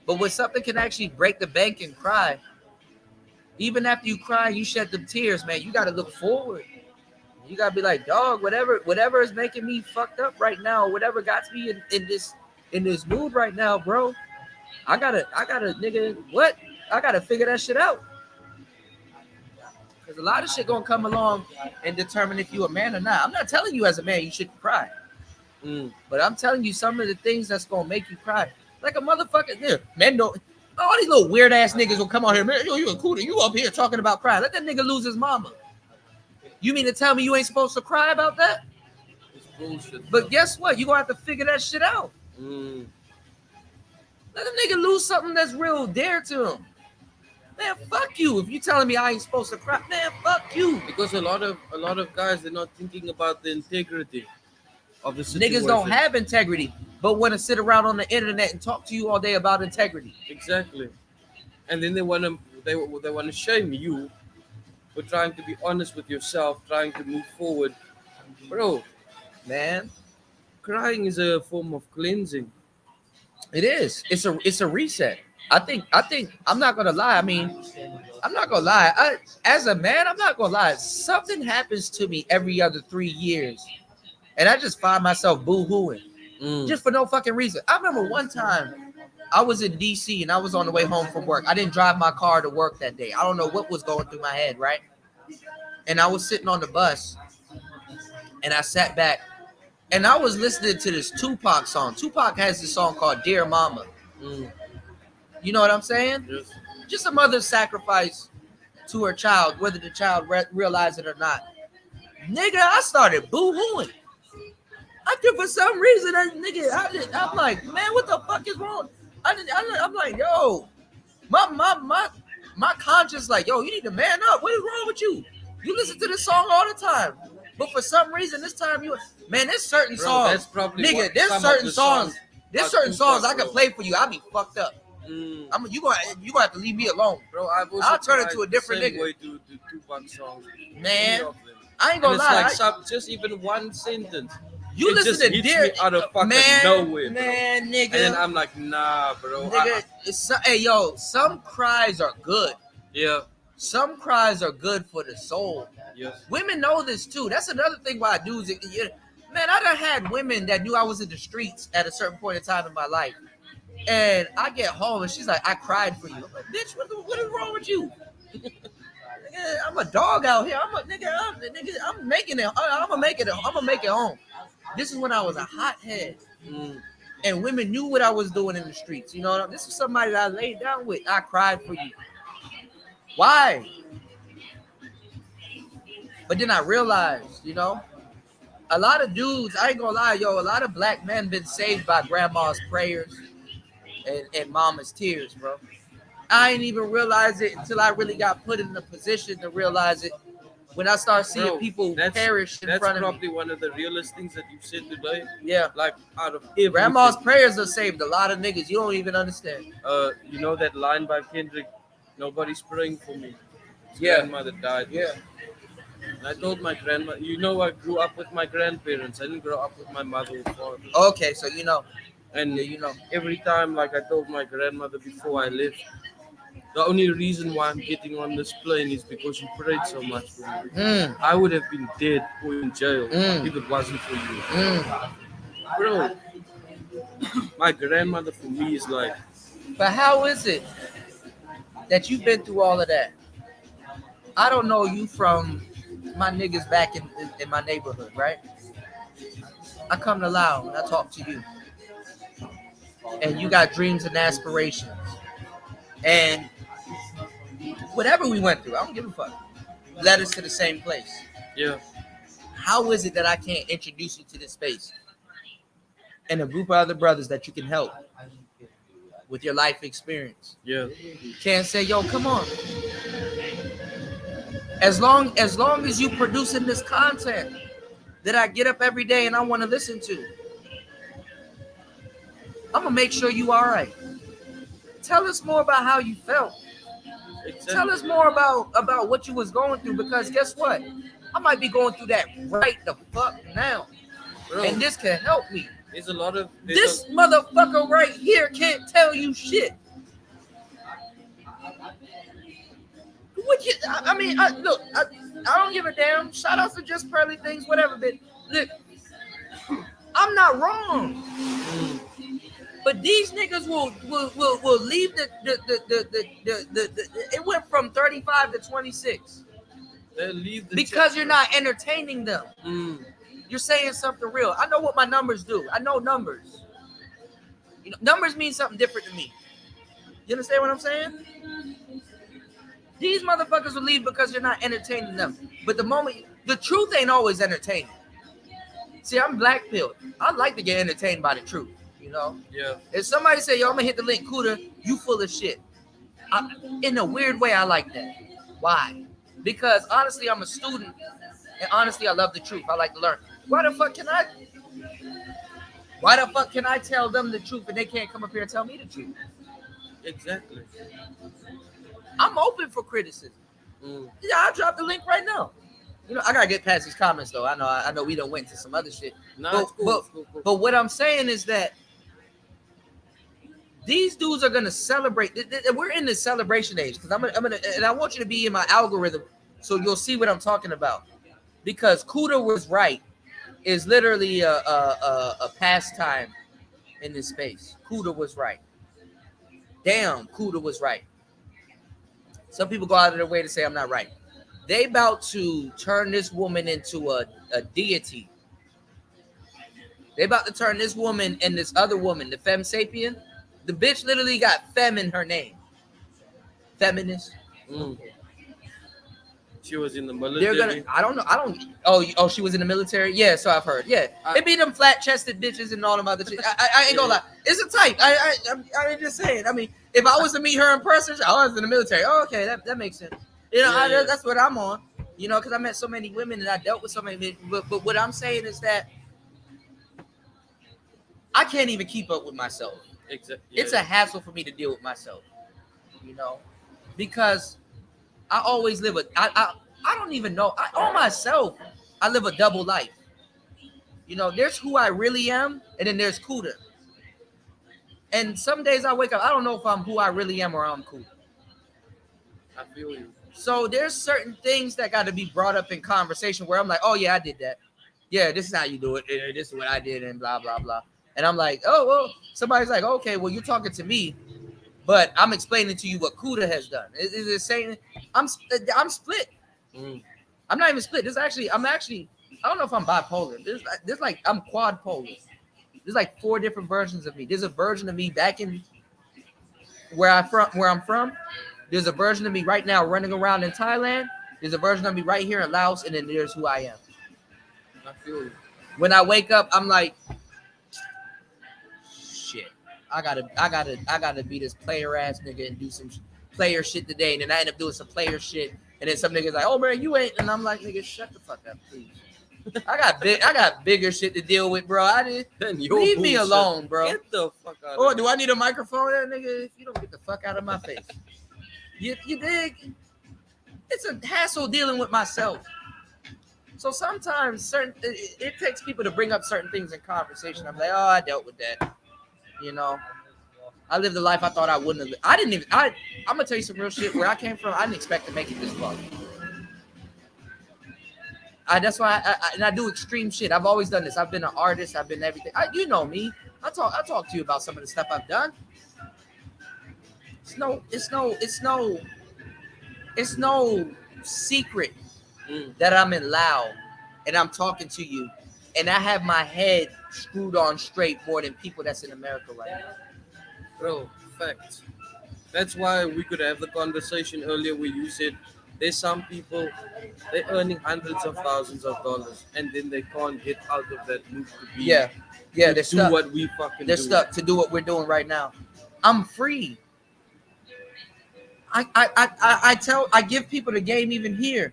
But when something can actually break the bank and cry, even after you cry, you shed them tears, man. You got to look forward. You gotta be like, dog, whatever is making me fucked up right now, whatever got me in this mood right now, bro. I gotta, nigga, what? I gotta figure that shit out. Because a lot of shit gonna come along and determine if you a man or not. I'm not telling you as a man you shouldn't cry, but I'm telling you some of the things that's gonna make you cry. Like a motherfucker, yeah, men don't. All these little weird ass niggas will come out here, man. Yo, you a cooler, you up here talking about crying. Let that nigga lose his mama. You mean to tell me you ain't supposed to cry about that? It's bullshit. But guess what? You gonna have to figure that shit out. Mm. Let a nigga lose something that's real dear to him. Man, fuck you. If you telling me I ain't supposed to cry, man, fuck you. Because a lot of guys, they're not thinking about the integrity of the situation. Niggas don't have integrity, but want to sit around on the internet and talk to you all day about integrity. Exactly. And then they want to shame you for trying to be honest with yourself, trying to move forward. Bro, Man, crying is a form of cleansing. it is. It's a reset. I think I'm not gonna lie. I mean, I'm not gonna lie. As a man, I'm not gonna lie. Something happens to me every other 3 years, and I just find myself boo-hooing just for no fucking reason. I remember one time I was in DC and I was on the way home from work. I didn't drive my car to work that day. I don't know what was going through my head, right? And I was sitting on the bus and I sat back and I was listening to this Tupac song. Tupac has this song called Dear Mama. Mm. You know what I'm saying? Yes. Just a mother's sacrifice to her child, whether the child realize it or not. Nigga, I started boo-hooing. I did for some reason. I'm like, man, what the fuck is wrong? I'm like, yo, my conscience, like, yo, you need to man up. What is wrong with you? You listen to this song all the time, but for some reason this time there's certain songs, That's probably nigga. what There's some of certain the songs. There's certain Tupac, songs I can bro. play for you. I'll be fucked up. Mm. You gonna have to leave me alone, Bro, I'll turn into a different same nigga. way to Tupac songs. Man, Many of them. I ain't And gonna it's lie. like just even one sentence. You it listen just to hits Dear me out of fucking nowhere, bro. man, nigga. And then I'm like, nah, bro. Nigga, hey yo, some cries are good. Yeah. Some cries are good for the soul. Yes. Women know this too. That's another thing why dudes. Man, I done had women that knew I was in the streets at a certain point in time in my life, and I get home and she's like, "I cried for you." I'm like, "Bitch, what is wrong with you?" Nigga, I'm a dog out here. I'm making it. I'm gonna make it. I'm gonna make it home. This is when I was a hothead. Mm. And women knew what I was doing in the streets. You know, this is somebody that I laid down with. I cried for you. Why? But then I realized, a lot of dudes, I ain't gonna lie, yo, a lot of black men been saved by grandma's prayers and mama's tears, bro. I ain't even realize it until I really got put in the position to realize it. When I start seeing Bro, people perish in front That's of probably me. one of the realest things that you said today. Yeah. Like out of everything. Grandma's prayers have saved a lot of niggas. You don't even understand. You know that line by Kendrick, nobody's praying for me. His Yeah. grandmother died. Yeah. And I told my grandma, I grew up with my grandparents. I didn't grow up with my mother or father. Okay, so And yeah, every time, like I told my grandmother before I left, the only reason why I'm getting on this plane is because you prayed so much for me. I would have been dead or in jail if it wasn't for you. Bro, my grandmother for me is like... But how is it that you've been through all of that? I don't know you from my niggas back in my neighborhood, right? I come to Lao and I talk to you. And you got dreams and aspirations. And whatever we went through, I don't give a fuck, led us to the same place. Yeah. How is it that I can't introduce you to this space and a group of other brothers that you can help with your life experience? Yeah. Can't say, yo, come on. As long as you producing this content that I get up every day and I want to listen to, I'm gonna make sure you all right. Tell us more about how you felt. Exactly. Tell us more about what you was going through, because guess what? I might be going through that right the fuck now. Bro, And this can help me. there's a lot of... This motherfucker right here can't tell you shit. I don't give a damn. Shout outs to just pearly things, whatever. But look, I'm not wrong. But these niggas will leave the it went from 35 to 26. They leave the Because you're not entertaining them. You're saying something real. I know what my numbers do. I know numbers. You know, numbers mean something different to me. You understand what I'm saying? These motherfuckers will leave because you're not entertaining them. But the moment the truth ain't always entertaining. See, I'm black pilled. I like to get entertained by the truth. You know? Yeah. If somebody say, yo, I'm gonna hit the link, Kuda, you full of shit. In a weird way, I like that. Why? Because honestly, I'm a student, and honestly, I love the truth. I like to learn. Why the fuck can I tell them the truth and they can't come up here and tell me the truth? Exactly. I'm open for criticism. Yeah, I'll drop the link right now. You know, I gotta get past these comments though. I know we done went into some other shit. No, cool. But what I'm saying is that these dudes are gonna celebrate. We're in the celebration age because I'm gonna, and I want you to be in my algorithm so you'll see what I'm talking about. Because Kuda was right is literally a pastime in this space. Kuda was right. Damn, Kuda was right. Some people go out of their way to say I'm not right. They about to turn this woman into a deity. They about to turn this woman and this other woman, the femme sapien. The bitch literally got femme in her name. Feminist. She was in the military. They're gonna. I don't. Oh, she was in the military. Yeah, so I've heard. Yeah, it be them flat chested bitches and all them other shit. I ain't gonna lie. It's a type. I'm just saying. I mean, if I was to meet her in person, I was in the military. Oh, okay, that makes sense. You know, that's what I'm on. You know, because I met so many women and I dealt with so many. But what I'm saying is that I can't even keep up with myself. Exactly. It's a hassle for me to deal with myself. You know, because I always live I don't even know. On myself, I live a double life. You know, there's who I really am, and then there's Kuda. And some days I wake up, I don't know if I'm who I really am or I'm Kuda. I feel you. So there's certain things that got to be brought up in conversation where I'm like, oh yeah, I did that. Yeah, this is how you do it. This is what I did, and blah blah blah. And I'm like, oh well. Somebody's like, okay, well you're talking to me, but I'm explaining to you what Kuda has done. Is it saying I'm split? I'm not even split. I'm actually I don't know if I'm bipolar. There's like I'm quadpolar. There's like 4 different versions of me. There's a version of me back in where I'm from. There's a version of me right now running around in Thailand. There's a version of me right here in Laos, and then there's who I am. I feel you. When I wake up, I'm like, shit. I gotta be this player ass nigga and do some player shit today, and then I end up doing some player shit, and then some niggas like, oh man, you ain't, and I'm like, nigga, shut the fuck up, please. I got bigger shit to deal with, bro. Leave me alone, bro. Get the fuck out. Oh, do I need a microphone, nigga? If you don't get the fuck out of my face, you dig? It's a hassle dealing with myself. So sometimes it takes people to bring up certain things in conversation. I'm like, oh, I dealt with that. You know, I lived the life I thought I wouldn't have. I'm gonna tell you some real shit. Where I came from, I didn't expect to make it this far. That's why I do extreme shit. I've always done this. I've been an artist. I've been everything. You know me. I talk to you about some of the stuff I've done. It's no secret that I'm in Lao and I'm talking to you and I have my head screwed on straight more than people that's in America right now. Bro, facts. That's why we could have the conversation earlier where you said there's some people, they're earning hundreds of thousands of dollars and then they can't get out of that loop to be they're stuck. What we fucking they're do. stuck to do what we're doing right now. I'm free. I give people the game even here.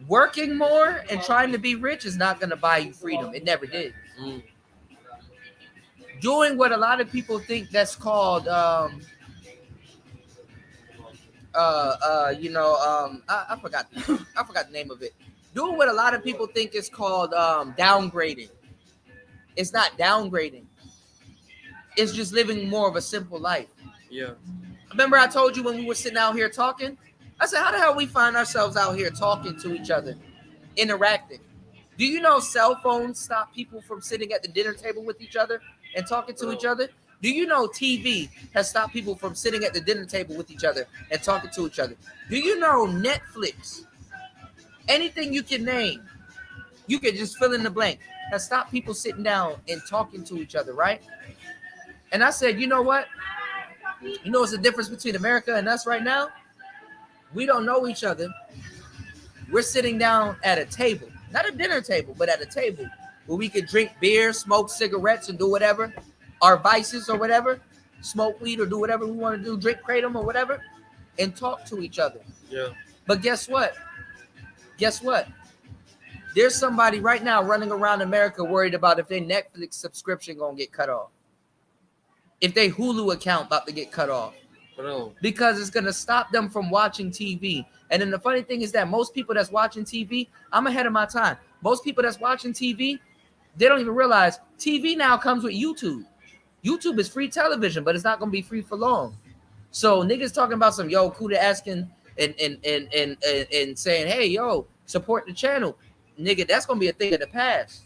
Working more and trying to be rich is not gonna buy you freedom. It never did. Doing what a lot of people think that's called I forgot the name of it. Doing what a lot of people think is called downgrading. It's not downgrading. It's just living more of a simple life. Yeah. Remember I told you when we were sitting out here talking, I said, how the hell we find ourselves out here talking to each other, interacting? Do you know cell phones stop people from sitting at the dinner table with each other and talking to each other? Do you know TV has stopped people from sitting at the dinner table with each other and talking to each other? Do you know Netflix, anything you can name, you can just fill in the blank, has stopped people sitting down and talking to each other, right? And I said, you know what? You know what's the difference between America and us right now? We don't know each other. We're sitting down at a table, not a dinner table, but at a table where we could drink beer, smoke cigarettes, and do whatever, our vices or whatever, smoke weed or do whatever we want to do, drink kratom or whatever, and talk to each other. Yeah. But guess what? Guess what? There's somebody right now running around America worried about if their Netflix subscription gonna get cut off, if their Hulu account about to get cut off, Bro. because it's gonna stop them from watching TV. And then the funny thing is that most people that's watching TV, I'm ahead of my time. Most people that's watching TV, they don't even realize TV now comes with YouTube. YouTube is free television, but it's not gonna be free for long. So niggas talking about some Kuda asking and saying, hey yo, support the channel. Nigga, that's gonna be a thing of the past.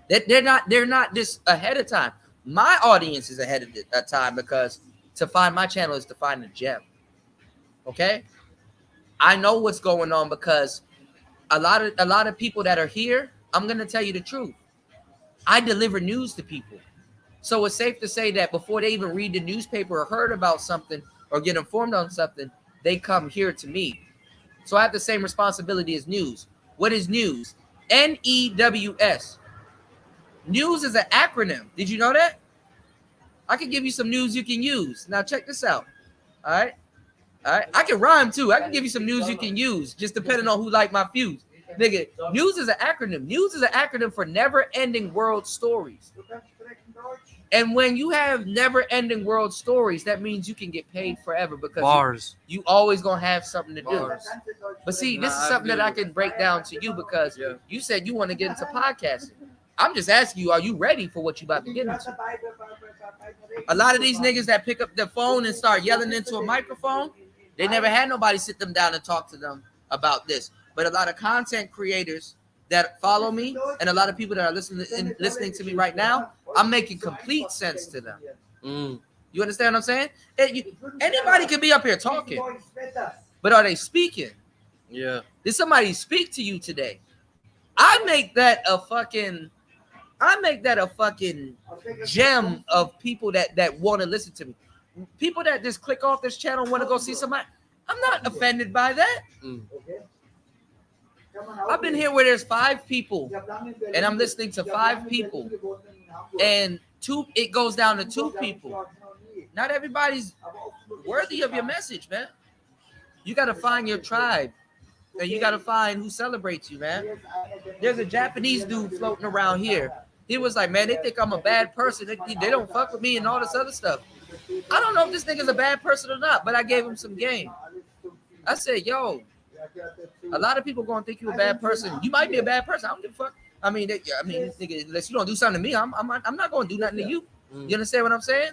They're not this ahead of time. My audience is ahead of the time because to find my channel is to find a gem. Okay, I know what's going on because a lot of people that are here, I'm gonna tell you the truth. I deliver news to people, so it's safe to say that before they even read the newspaper or heard about something or get informed on something, they come here to me. So I have the same responsibility as news. What is news? NEWS. News is an acronym. Did you know that? I can give you some news you can use. Now check this out. All right. I can rhyme too. I can give you some news you can use, just depending on who like my views. Nigga, news is an acronym. News is an acronym for never-ending world stories. And when you have never-ending world stories, that means you can get paid forever because you always gonna have something to do. But see, this is something that I can break down to you because you said you want to get into podcasting. I'm just asking you, are you ready for what you about to get into? A lot of these niggas that pick up the phone and start yelling into a microphone, they never had nobody sit them down and talk to them about this. But a lot of content creators that follow me and a lot of people that are listening to me right now, I'm making complete sense to them. You understand what I'm saying? Anybody can be up here talking, but are they speaking? Yeah. Did somebody speak to you today? I make that a fucking gem of people that want to listen to me. People that just click off this channel and want to go see somebody. I'm not offended by that. I've been here where there's 5 people and I'm listening to 5 people and it goes down to 2 people. Not everybody's worthy of your message, man. You got to find your tribe and you got to find who celebrates you, man. There's a Japanese dude floating around here. He was like, man, they think I'm a bad person. They don't fuck with me and all this other stuff. I don't know if this nigga's a bad person or not, but I gave him some game. I said, yo, a lot of people gonna think you a bad person. You might be a bad person. I don't give a fuck. I mean, nigga, unless you don't do something to me, I'm not gonna do nothing to you. You understand what I'm saying?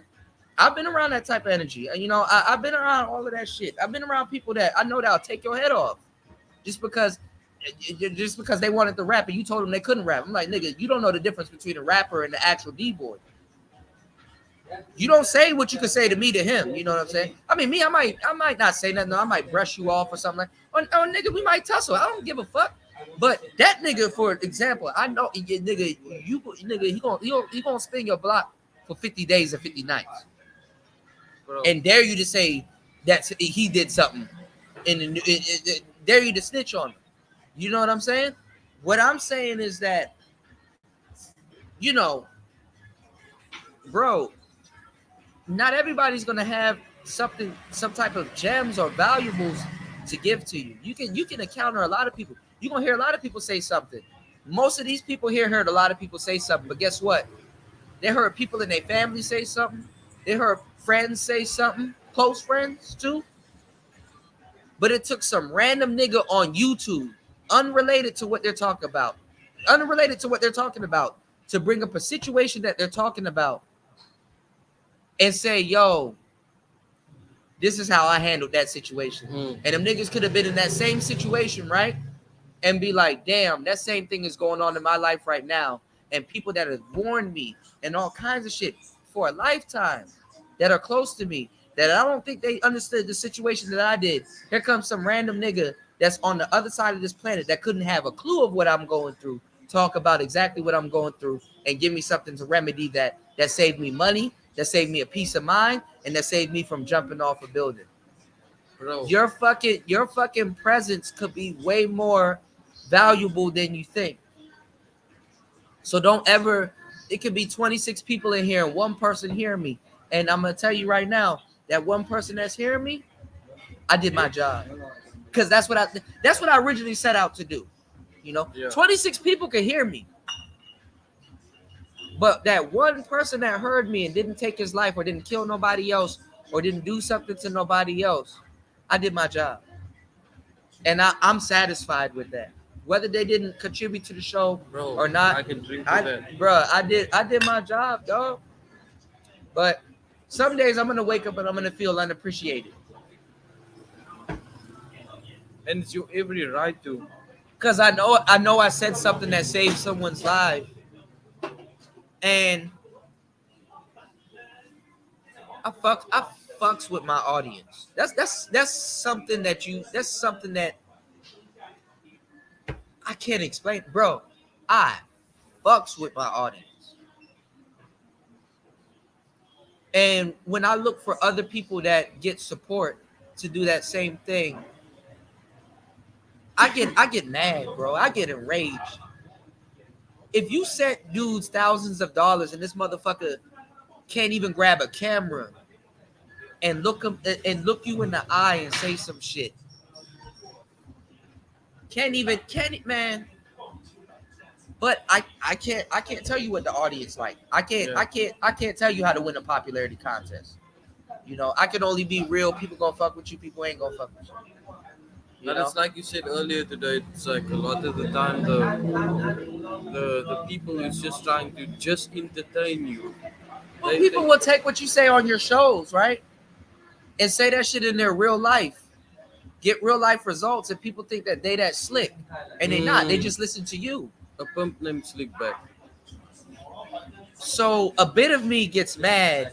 I've been around that type of energy. You know, I've been around all of that shit. I've been around people that I know that'll take your head off just because they wanted to rap and you told them they couldn't rap. I'm like, nigga, you don't know the difference between a rapper and the actual D-boy. You don't say what you could say to me to him. You know what I'm saying? I mean, me, I might not say nothing. I might brush you off or something like. Oh, nigga, we might tussle. I don't give a fuck. But that nigga, for example, I know, nigga, he gonna spin your block for 50 days and 50 nights, and dare you to say that he did something, and dare you to snitch on him. You know what I'm saying? What I'm saying is that, you know, bro, not everybody's gonna have some type of gems or valuables to give to you. You can encounter a lot of people. You're gonna hear a lot of people say something. Most of these people here heard a lot of people say something, but guess what? They heard people in their family say something. They heard friends say something, close friends too. But it took some random nigga on YouTube, unrelated to what they're talking about, to bring up a situation that they're talking about and say, yo, This is how I handled that situation. And them niggas could have been in that same situation, right? And be like, damn, that same thing is going on in my life right now. And people that have warned me and all kinds of shit for a lifetime that are close to me, that I don't think they understood the situation that I did. Here comes some random nigga that's on the other side of this planet that couldn't have a clue of what I'm going through, talk about exactly what I'm going through, and give me something to remedy that saved me money, that saved me a peace of mind, and that saved me from jumping off a building. Bro. Your fucking presence could be way more valuable than you think. So don't ever, it could be 26 people in here and one person hearing me. And I'm gonna tell you right now, that one person that's hearing me, I did my job. Because that's what I originally set out to do. You know, 26 people could hear me. But that one person that heard me and didn't take his life or didn't kill nobody else or didn't do something to nobody else, I did my job. And I'm satisfied with that. Whether they didn't contribute to the show or not, I can drink to that. Bro, I did my job, dog. But some days I'm gonna wake up and I'm gonna feel unappreciated. And it's your every right to. Cause I know I said something that saved someone's life. And I fucks with my audience. That's something that I can't explain, bro. I fucks with my audience. And when I look for other people that get support to do that same thing, I get mad, bro. I get enraged. If you sent dudes thousands of dollars and this motherfucker can't even grab a camera and look you in the eye and say some shit, can't man. But I can't tell you what the audience like. I can't tell you how to win a popularity contest. You know, I can only be real. People gonna fuck with you. People ain't gonna fuck with you. But it's like you said earlier today. It's like a lot of the time the people who's just trying to just entertain you. Well, people will take what you say on your shows, right, and say that shit in their real life, get real life results, and people think that they that slick, and they not. They just listen to you. A pimp named Slickback. So a bit of me gets mad,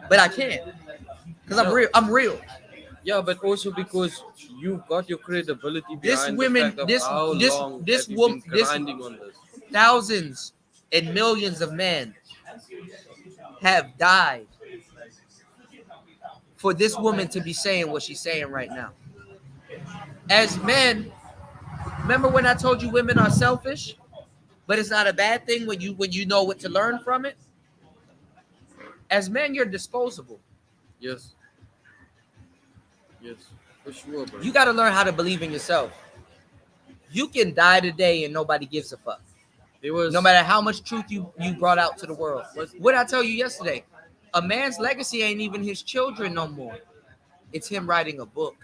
but I can't, because I'm real. Yeah, but also because you've got your credibility behind the fact of how long have you been grinding on this. Thousands and millions of men have died for this woman to be saying what she's saying right now. As men, remember when I told you women are selfish, but it's not a bad thing when you know what to learn from it? As men, you're disposable. Yes. Yes, for sure, bro. You got to learn how to believe in yourself. You can die today and nobody gives a fuck. No matter how much truth you brought out to the world. What did I tell you yesterday? A man's legacy ain't even his children no more. It's him writing a book.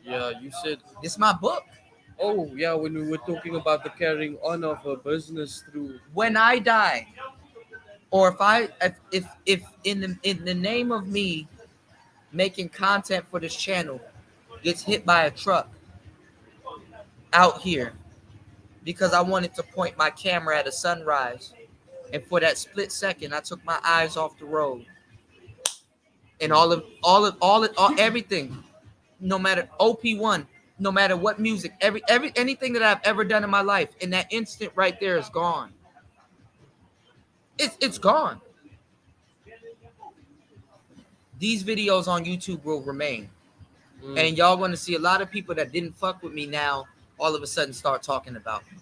Yeah, you said it's my book. Oh yeah, when we were talking about the carrying on of a business through. When I die, or if in the name of me making content for this channel gets hit by a truck out here because I wanted to point my camera at a sunrise, and for that split second I took my eyes off the road, and all everything, no matter OP1, no matter what music, anything that I've ever done in my life, in that instant right there is gone. It's gone. These videos on YouTube will remain. And y'all going to see a lot of people that didn't fuck with me now all of a sudden start talking about me.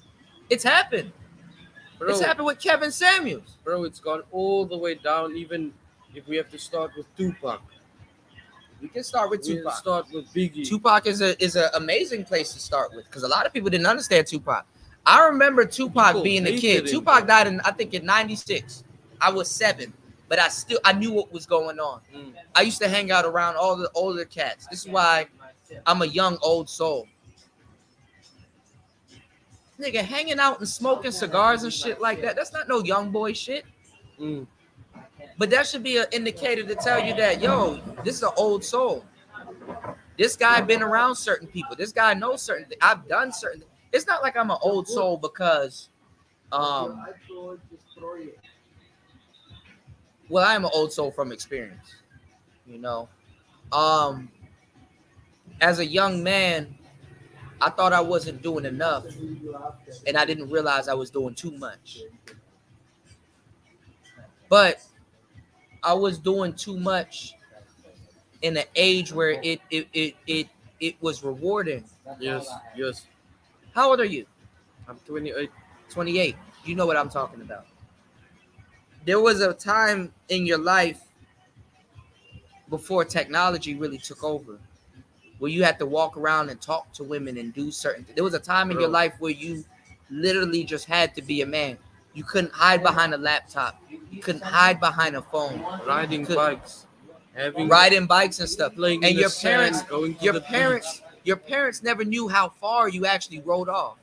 It's happened. Bro, it's happened with Kevin Samuels. Bro, it's gone all the way down, even if we have to start with Tupac. We can start with Tupac. Start with Biggie. Tupac is an amazing place to start with, because a lot of people didn't understand Tupac. I remember Tupac being a kid. Tupac died in 96. I was 7. But I knew what was going on. I used to hang out around all the older cats. This is why I'm a young old soul. Nigga, hanging out and smoking cigars and shit like that, that's not no young boy shit. But that should be an indicator to tell you that, yo, this is an old soul. This guy been around certain people. This guy knows certain things. I've done certain things. It's not like I'm an old soul because, well, I am an old soul from experience, you know. Um, as a young man, I thought I wasn't doing enough, and I didn't realize I was doing too much. But I was doing too much in an age where it was rewarding. Yes, yes. How old are you? I'm 28. 28. You know what I'm talking about. There was a time in your life before technology really took over where you had to walk around and talk to women and do certain things. There was a time in your life where you literally just had to be a man. You couldn't hide behind a laptop. You couldn't hide behind a phone. Riding bikes, riding bikes and stuff. playing And in your the sand, parents, going to your the parents, your parents never knew how far you actually rode off.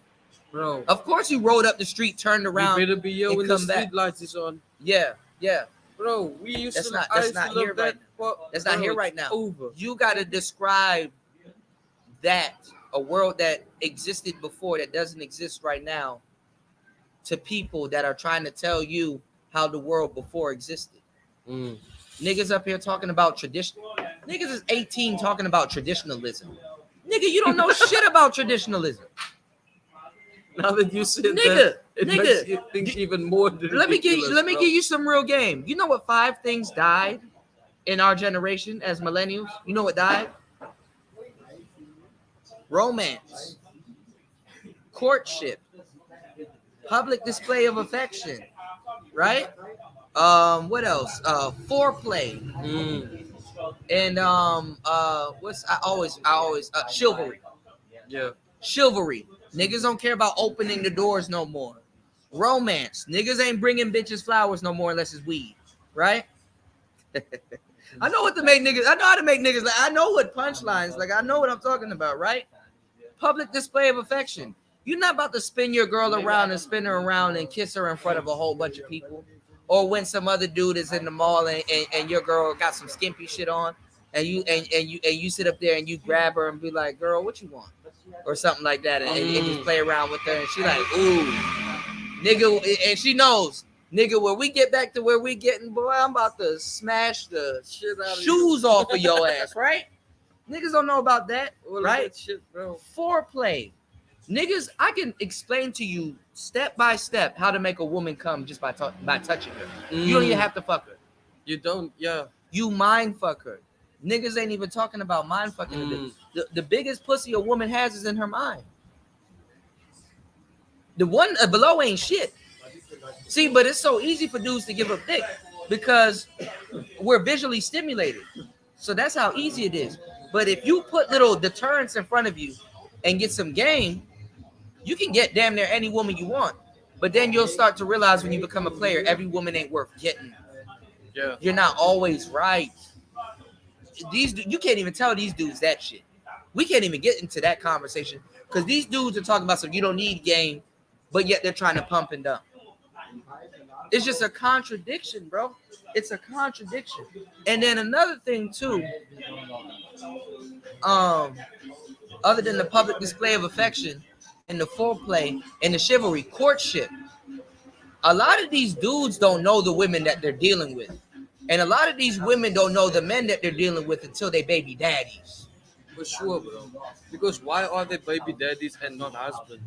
Bro, Of course, you rode up the street, turned around. you better be here and when the come back. street lights is on. Yeah, yeah. Bro, we used That's to. not- I that's used not to love here that. right That's not Bro, here it's right now. Over. You got to describe that, a world that existed before that doesn't exist right now, to people that are trying to tell you how the world before existed. Mm. Niggas up here talking about tradition. Niggas is 18 talking about traditionalism. Nigga, you don't know shit about traditionalism. Now that you said Nigga, that, it nigga, makes you think even more Let me give ridiculous, bro. you some real game. You know what 5 things died in our generation as millennials? You know what died? Romance, courtship, public display of affection, right? What else? Foreplay, Mm. and chivalry. Yeah. Chivalry. Niggas don't care about opening the doors no more. Romance. Niggas ain't bringing bitches flowers no more unless it's weed, right? I know what to make niggas. I know how to make niggas. Like, I know what punchlines. Like, I know what I'm talking about, right? Public display of affection. You're not about to spin your girl around and spin her around and kiss her in front of a whole bunch of people. Or when some other dude is in the mall and your girl got some skimpy shit on, and you sit up there and you grab her and be like, girl, what you want? Or something like that, and just play around with her, and she like, ooh, nigga, and she knows, nigga, when we get back to where we getting, boy, I'm about to smash the Shit out of shoes off of your ass, right? Niggas don't know about that, right? That shit, bro. Foreplay. Niggas, I can explain to you step by step how to make a woman come just by touching her. You don't even have to fuck her. You don't, yeah. You mind fuck her. Niggas ain't even talking about mind fucking. The biggest pussy a woman has is in her mind. The one below ain't shit. See, but it's so easy for dudes to give up dick because we're visually stimulated. So that's how easy it is. But if you put little deterrents in front of you and get some game, you can get damn near any woman you want. But then you'll start to realize when you become a player, every woman ain't worth getting. Yeah. You're not always right. You can't even tell these dudes that shit. We can't even get into that conversation because these dudes are talking about some you don't need game, but yet they're trying to pump and dump. It's just a contradiction, bro. It's a contradiction. And then another thing too, other than the public display of affection and the foreplay and the chivalry, courtship, a lot of these dudes don't know the women that they're dealing with. And a lot of these women don't know the men that they're dealing with until they baby daddies. For sure, bro. Because why are they baby daddies and not husbands?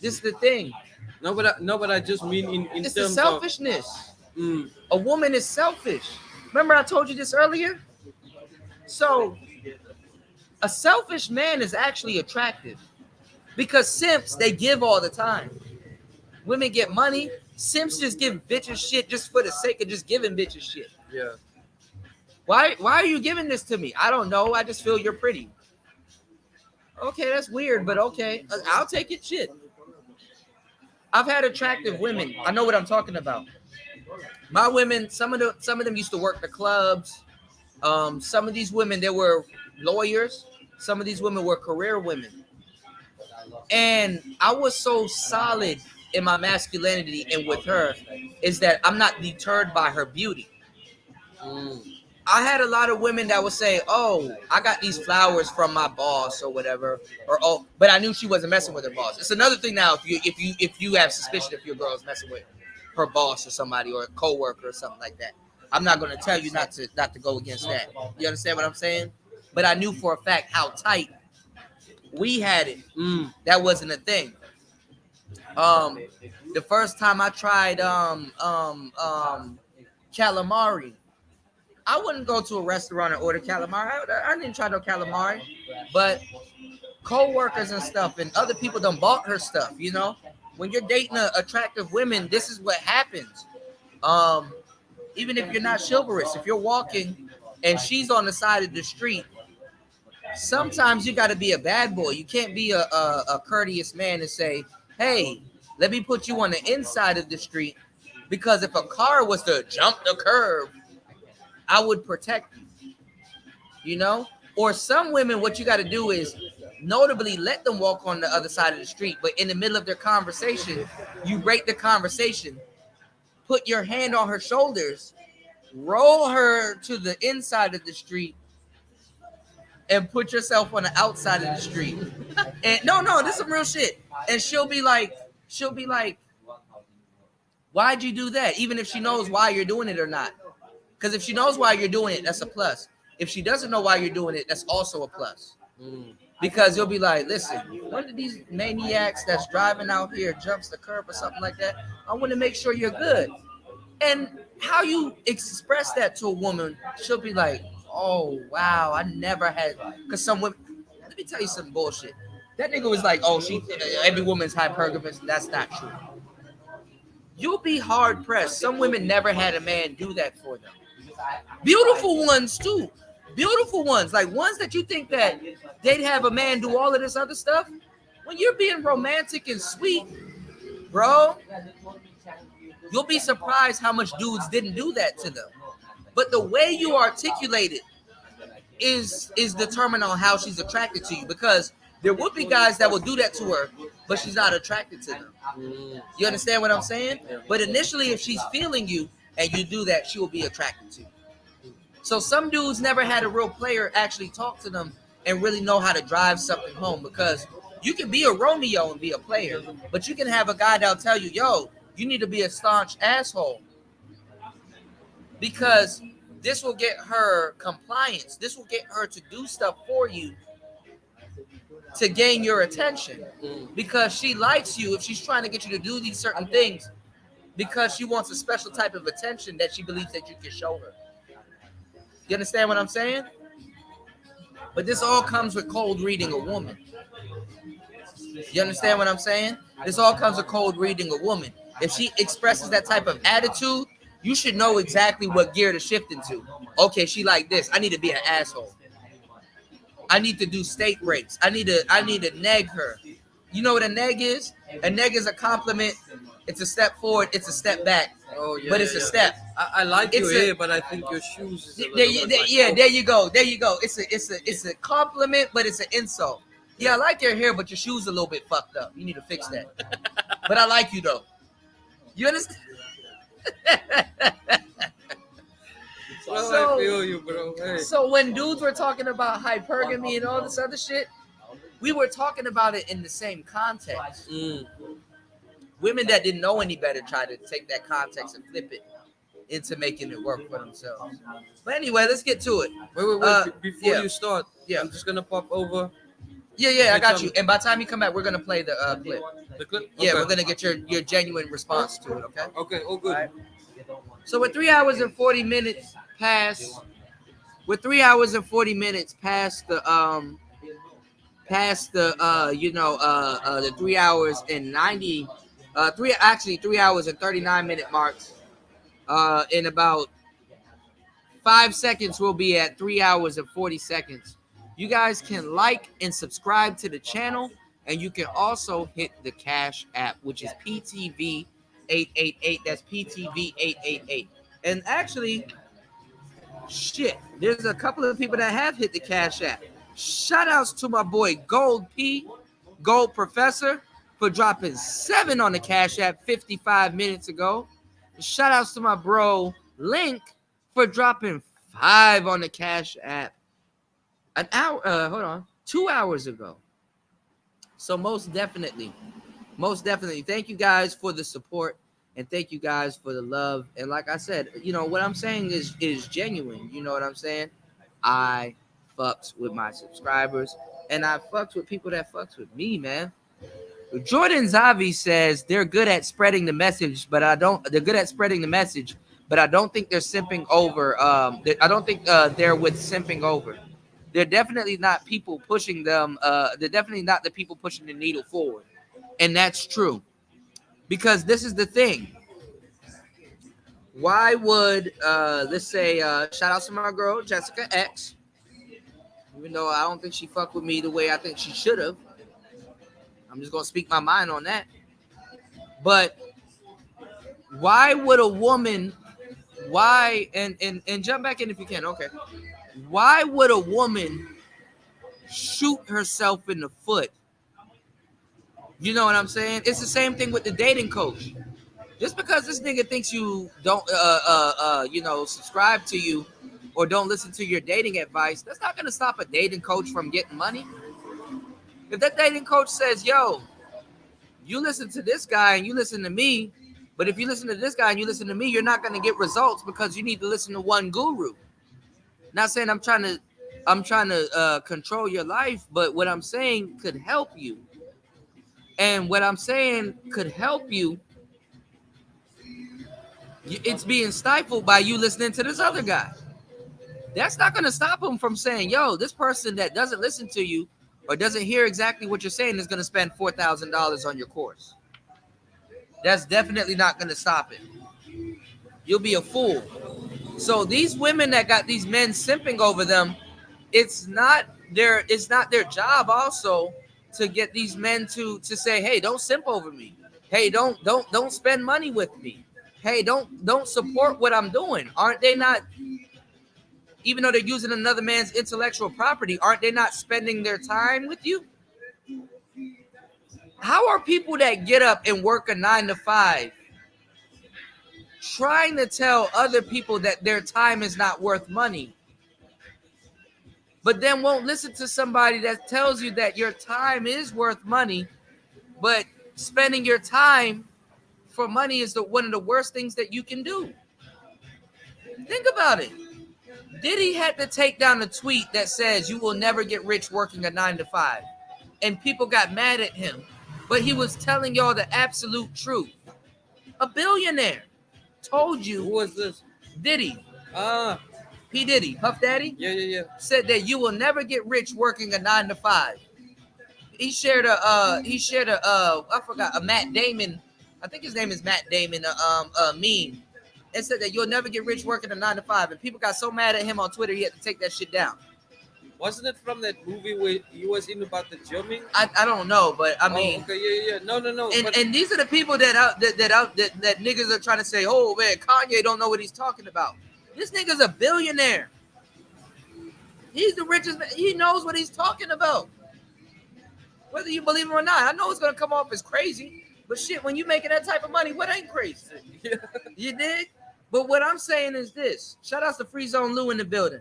This is the thing. No, but I just mean in It's terms the selfishness. of. A woman is selfish. Remember I told you this earlier? So a selfish man is actually attractive because simps, they give all the time. Women get money. Simps just give bitches shit just for the sake of just giving bitches shit. Yeah. Why are you giving this to me? I don't know. I just feel you're pretty. Okay, that's weird, but okay. I'll take it. Shit. I've had attractive women. I know what I'm talking about. My women, some of them used to work the clubs. Some of these women, they were lawyers. Some of these women were career women. And I was so solid in my masculinity and with her is that I'm not deterred by her beauty. I had a lot of women that would say, "Oh, I got these flowers from my boss or whatever," or "Oh," but I knew she wasn't messing with her boss. It's another thing now if you have suspicion if your girl's messing with her boss or somebody or a coworker or something like that. I'm not going to tell you not to go against that. You understand what I'm saying? But I knew for a fact how tight we had it. That wasn't a thing. Um, the first time I tried calamari. I wouldn't go to a restaurant and order calamari. I didn't try no calamari, but co-workers and stuff and other people done bought her stuff. You know, when you're dating attractive women, this is what happens. Um, Even if you're not chivalrous, if you're walking and she's on the side of the street, sometimes you got to be a bad boy. You can't be a courteous man and say, "Hey, let me put you on the inside of the street," because if a car was to jump the curb, I would protect you, you know? Or some women, what you got to do is notably let them walk on the other side of the street, but in the middle of their conversation, you break the conversation, put your hand on her shoulders, roll her to the inside of the street, and put yourself on the outside of the street. And no, this is some real shit. And she'll be like, "Why'd you do that?" Even if she knows why you're doing it or not. Because if she knows why you're doing it, that's a plus. If she doesn't know why you're doing it, that's also a plus. Because you'll be like, "Listen, one of these maniacs that's driving out here jumps the curb or something like that. I want to make sure you're good." And how you express that to a woman, she'll be like, "Oh, wow, I never had," because some women, let me tell you some bullshit. That nigga was like, "Oh, every woman's hypergamous." That's not true. You'll be hard pressed. Some women never had a man do that for them. Beautiful ones too. Beautiful ones, like ones that you think that they'd have a man do all of this other stuff. When you're being romantic and sweet, bro, you'll be surprised how much dudes didn't do that to them. But the way you articulate it is determined on how she's attracted to you, because there would be guys that will do that to her, but she's not attracted to them. You understand what I'm saying? But initially, if she's feeling you and you do that, she will be attracted to you. So some dudes never had a real player actually talk to them and really know how to drive something home, because you can be a Romeo and be a player, but you can have a guy that'll tell you, "Yo, you need to be a staunch asshole," because this will get her compliance. This will get her to do stuff for you to gain your attention, because she likes you. If she's trying to get you to do these certain things, because she wants a special type of attention that she believes that you can show her. You understand what I'm saying? But this all comes with cold reading a woman. You understand what I'm saying? This all comes with cold reading a woman. If she expresses that type of attitude, you should know exactly what gear to shift into. Okay, she like this. I need to be an asshole. I need to do state breaks. I need to neg her. You know what a neg is? A neg is a compliment. It's a step forward. It's a step back. Oh yeah, but it's a step. I like It's your a- hair, but I think your shoes. Is a little There, bit like yeah, that. there you go. There you go. It's a compliment, but it's an insult. Yeah, I like your hair, but your shoes a little bit fucked up. You need to fix that. But I like you though. You understand? Well, So- I feel you, bro. Hey. So when dudes were talking about hypergamy and all this other shit, we were talking about it in the same context. Women that didn't know any better tried to take that context and flip it into making it work for themselves. But anyway, let's get to it. Wait. Before yeah. you start, Yeah. I'm just gonna pop over Yeah, I got you. And by the time you come back, we're gonna play the clip. the clip. Yeah, Okay. we're gonna get your genuine response to it. Okay. Okay, all good. Alright. So we're 3 hours and 40 minutes past. We're 3 hours and 40 minutes past the the 3 hours and 90 3 hours and 39 minute marks. In about 5 seconds, we'll be at 3 hours and 40 seconds. You guys can like and subscribe to the channel, and you can also hit the Cash App, which is PTV 888. That's PTV 888. And actually, shit, there's a couple of people that have hit the Cash App. Shout outs to my boy Gold P, Gold Professor, for dropping 7 on the Cash App 55 minutes ago. Shout outs to my bro Link for dropping 5 on the Cash App an hour. Hold on, 2 hours ago. So most definitely, thank you guys for the support and thank you guys for the love. And like I said, what I'm saying is genuine. You know what I'm saying? I fucks with my subscribers and I fucks with people that fucks with me, man. Jordan Zavi says they're good at spreading the message, but they're good at spreading the message, but I don't think they're simping over. I don't think they're with simping over. They're definitely not people pushing them. They're definitely not the people pushing the needle forward. And that's true. Because this is the thing. Why would, let's say, shout out to my girl, Jessica X. Even though I don't think she fucked with me the way I think she should have. I'm just going to speak my mind on that. But why would a woman, and jump back in if you can, okay. Why would a woman shoot herself in the foot? You know what I'm saying? It's the same thing with the dating coach. Just because this nigga thinks you don't, subscribe to you or don't listen to your dating advice, that's not going to stop a dating coach from getting money. If that dating coach says, yo, you listen to this guy and you listen to me, but if you listen to this guy and you listen to me, you're not going to get results because you need to listen to one guru. Not saying I'm trying to control your life, but what I'm saying could help you. And what I'm saying could help you, it's being stifled by you listening to this other guy. That's not going to stop him from saying, yo, this person that doesn't listen to you or doesn't hear exactly what you're saying is going to spend $4,000 on your course. That's definitely not going to stop it. You'll be a fool. So these women that got these men simping over them, it's not their job also to get these men to say, hey, don't simp over me. Hey, don't spend money with me. Hey, don't support what I'm doing. Aren't they not, even though they're using another man's intellectual property, aren't they not spending their time with you? How are people that get up and work a 9 to 5 trying to tell other people that their time is not worth money, but then won't listen to somebody that tells you that your time is worth money, but spending your time for money is one of the worst things that you can do? Think about it. Diddy had to take down a tweet that says you will never get rich working a 9 to 5. And people got mad at him. But he was telling y'all the absolute truth. A billionaire told you. Who was this? Diddy. Ah. P. Diddy. Puff Daddy? Yeah. Said that you will never get rich working a 9 to 5. He shared a Matt Damon. I think his name is Matt Damon, meme. It said that you'll never get rich working a 9 to 5. And people got so mad at him on Twitter, he had to take that shit down. Wasn't it from that movie where he was in about the gymming? I don't know, but I mean, okay, yeah. No. And these are the people that niggas are trying to say, oh man, Kanye don't know what he's talking about. This nigga's a billionaire. He's the richest man. He knows what he's talking about. Whether you believe him or not, I know it's gonna come off as crazy, but shit, when you making that type of money, what ain't crazy? You dig? But what I'm saying is this. Shout out to Free Zone Lou in the building.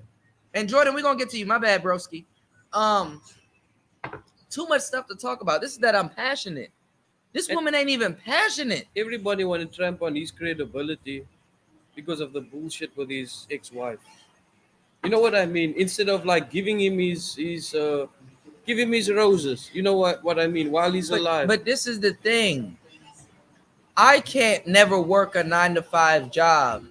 And Jordan, we're gonna get to you. My bad, broski. Too much stuff to talk about. This is that I'm passionate. This woman ain't even passionate. Everybody want to tramp on his credibility because of the bullshit with his ex-wife. You know what I mean? Instead of like giving him his roses. You know what I mean? While he's alive. But this is the thing. I can't never work a 9 to 5 job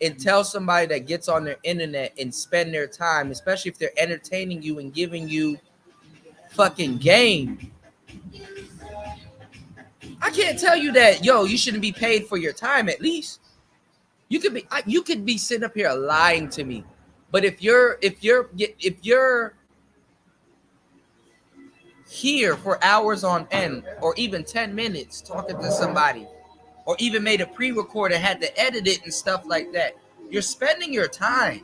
and tell somebody that gets on their internet and spend their time, especially if they're entertaining you and giving you fucking game. I can't tell you that, yo, you shouldn't be paid for your time. At least you could be sitting up here lying to me. But if you're here for hours on end, or even 10 minutes talking to somebody, or even made a pre-record and had to edit it and stuff like that, you're spending your time.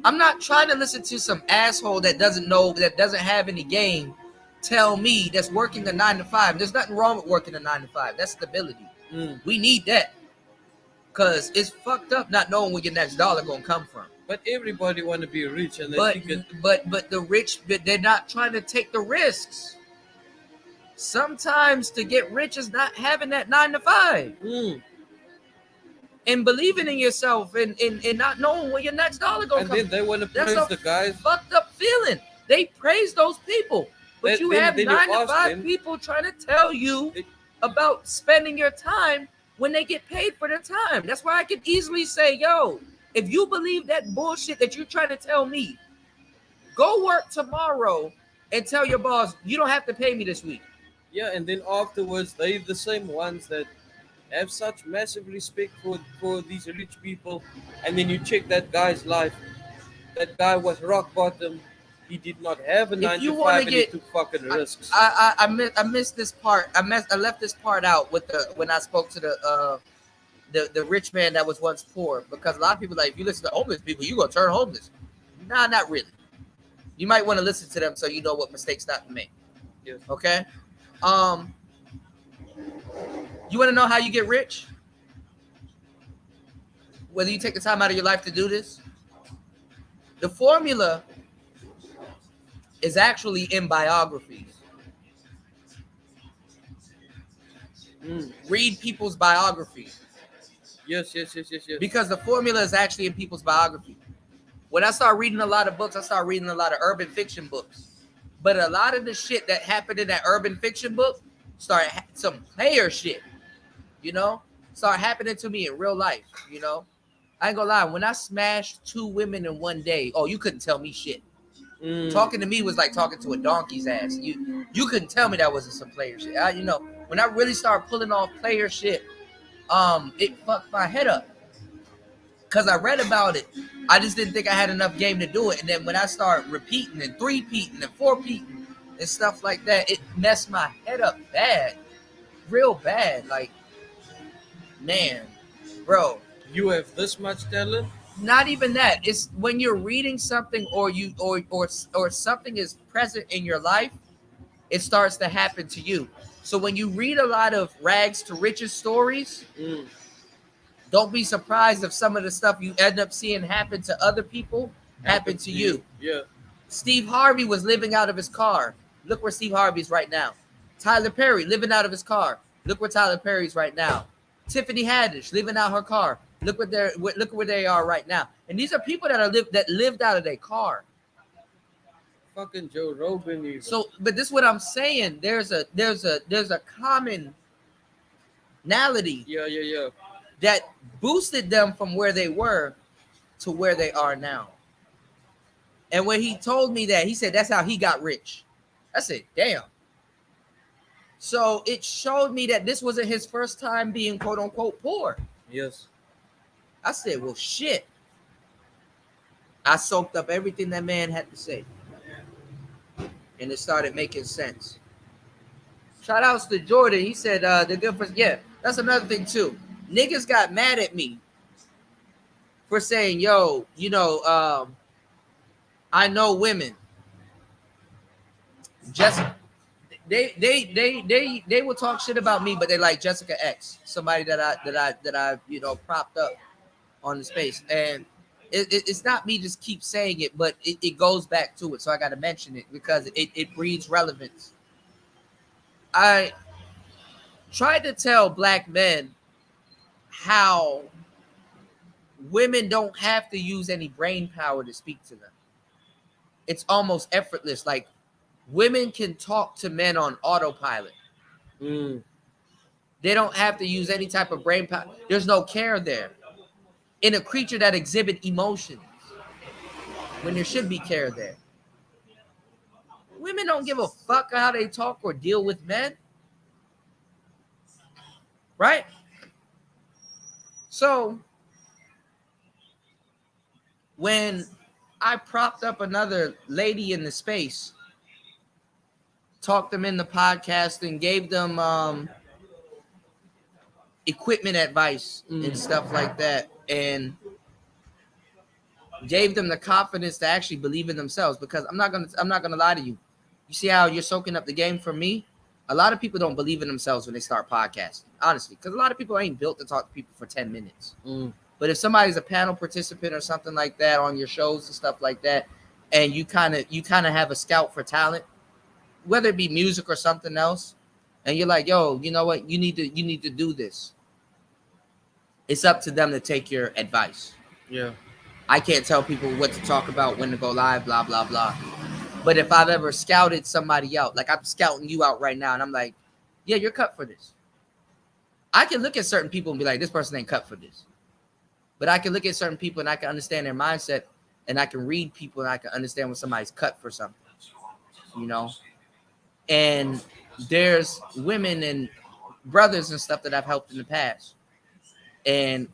I'm not trying to listen to some asshole that doesn't have any game tell me that's working a 9 to 5. There's nothing wrong with working a 9 to 5. That's stability. We need that. Cause it's fucked up not knowing where your next dollar gonna come from. But everybody want to be rich, and they But think it. but the rich, they're not trying to take the risks. Sometimes to get rich is not having that 9 to 5 and believing in yourself and not knowing where your next dollar gonna And come. then they want to That's praise a the guys. fucked up feeling. They praise those people, but Then- you then- have then you 9 to ask 5 them- people trying to tell you They- about spending your time when they get paid for their time. That's why I could easily say, yo, if you believe that bullshit that you're trying to tell me, go work tomorrow and tell your boss you don't have to pay me this week. Yeah, and then afterwards, they the same ones that have such massive respect for these rich people, and then you check that guy's life. That guy was rock bottom. He did not have a If 9 you to wanna 5, and he get- took fucking risks. I missed this part. I left this part out with the when I spoke to the rich man that was once poor, because a lot of people like, if you listen to homeless people, you gonna turn homeless. Nah, not really. You might want to listen to them so you know what mistakes not to make. Yes. Okay. You want to know how you get rich? Whether you take the time out of your life to do this, the formula is actually in biographies. Read people's biographies. Yes. Because the formula is actually in people's biography. When I start reading a lot of books, I start reading a lot of urban fiction books. But a lot of the shit that happened in that urban fiction book some player shit, start happening to me in real life, I ain't gonna lie. When I smashed 2 women in one day, oh, you couldn't tell me shit. Talking to me was like talking to a donkey's ass. You couldn't tell me that wasn't some player shit. When I really started pulling off player shit, it fucked my head up. Cause I read about it. I just didn't think I had enough game to do it. And then when I start repeating and 3-peating and 4-peating and stuff like that, it messed my head up bad. Real bad. Like, man, bro. You have this much talent. Not even that. It's when you're reading something or something is present in your life, it starts to happen to you. So when you read a lot of rags to riches stories, don't be surprised if some of the stuff you end up seeing happen to other people happen to you. Yeah. Steve Harvey was living out of his car. Look where Steve Harvey's right now. Tyler Perry living out of his car. Look where Tyler Perry's right now. Tiffany Haddish living out her car. Look where they are right now. And these are people that lived out of their car. Fucking Joe Rogan even. So, but this is what I'm saying. There's a commonality Yeah. that boosted them from where they were to where they are now. And when he told me that, he said that's how he got rich. I said, damn. So it showed me that this wasn't his first time being quote unquote poor. Yes. I said, well, shit. I soaked up everything that man had to say. And it started making sense. Shout outs to Jordan. He said they're good for, yeah, that's another thing too. Niggas got mad at me for saying, yo, I know women. Jessica, they will talk shit about me, but they like Jessica X, somebody that I propped up on the space. And it's not me just keep saying it, but it goes back to it. So I got to mention it because it breeds relevance. I tried to tell black men how women don't have to use any brain power to speak to them. It's almost effortless. Like, women can talk to men on autopilot. They don't have to use any type of brain power. There's no care there. In a creature that exhibit emotions, when there should be care there. Women don't give a fuck how they talk or deal with men. Right? So, when I propped up another lady in the space, talked them in the podcast and gave them equipment advice and stuff like that, and gave them the confidence to actually believe in themselves. Because I'm not gonna lie to you. You see how you're soaking up the game from me? A lot of people don't believe in themselves when they start podcasting, honestly, because a lot of people ain't built to talk to people for 10 minutes. But if somebody's a panel participant or something like that on your shows and stuff like that, and you kind of have a scout for talent, whether it be music or something else, and you're like, yo, you know what, you need to do this. It's up to them to take your advice. Yeah. I can't tell people what to talk about, when to go live, blah blah blah. But if I've ever scouted somebody out, like I'm scouting you out right now, and I'm like, yeah, you're cut for this. I can look at certain people and be like, this person ain't cut for this. But I can look at certain people and I can understand their mindset, and I can read people and I can understand when somebody's cut for something, you know? And there's women and brothers and stuff that I've helped in the past. And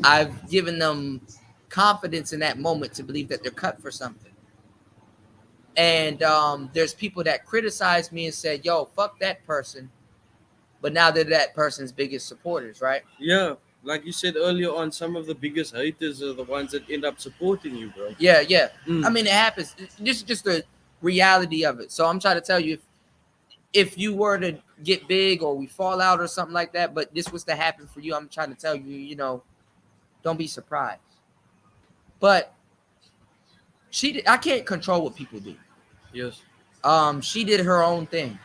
I've given them confidence in that moment to believe that they're cut for something. And there's people that criticize me and said, yo, fuck that person. But now they're that person's biggest supporters, right? Yeah. Like you said earlier on, some of the biggest haters are the ones that end up supporting you, bro. Yeah. I mean, it happens. This is just the reality of it. So I'm trying to tell you, if you were to get big or we fall out or something like that, but this was to happen for you, I'm trying to tell you, you know, don't be surprised. But I can't control what people do. Yes. She did her own thing.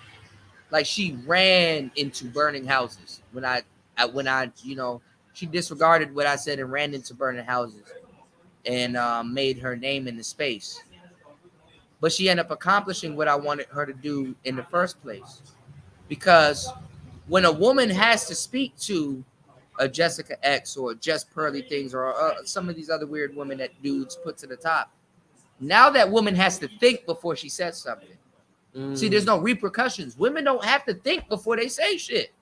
Like, she ran into burning houses when I, you know, she disregarded what I said and ran into burning houses and made her name in the space. But she ended up accomplishing what I wanted her to do in the first place. Because when a woman has to speak to a Jessica X or Just Pearly Things or some of these other weird women that dudes put to the top, now that woman has to think before she says something. See, there's no repercussions. Women don't have to think before they say shit.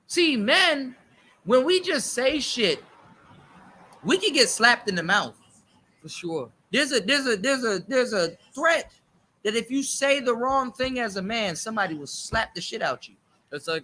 See, men, when we just say shit, we can get slapped in the mouth. For sure. There's a threat that if you say the wrong thing as a man, somebody will slap the shit out you. It's like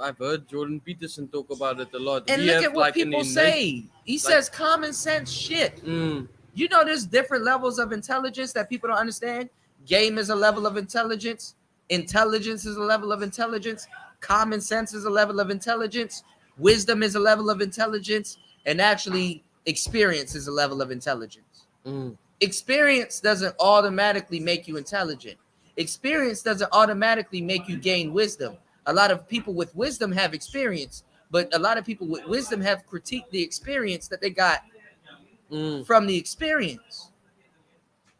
I've heard Jordan Peterson talk about it a lot. And look at what people say. He says common sense shit. You know, there's different levels of intelligence that people don't understand. Game is a level of intelligence. Intelligence is a level of intelligence. Common sense is a level of intelligence. Wisdom is a level of intelligence. And actually, experience is a level of intelligence. Experience doesn't automatically make you intelligent. Experience doesn't automatically make you gain wisdom. A lot of people with wisdom have experience, but a lot of people with wisdom have critiqued the experience that they got from the experience.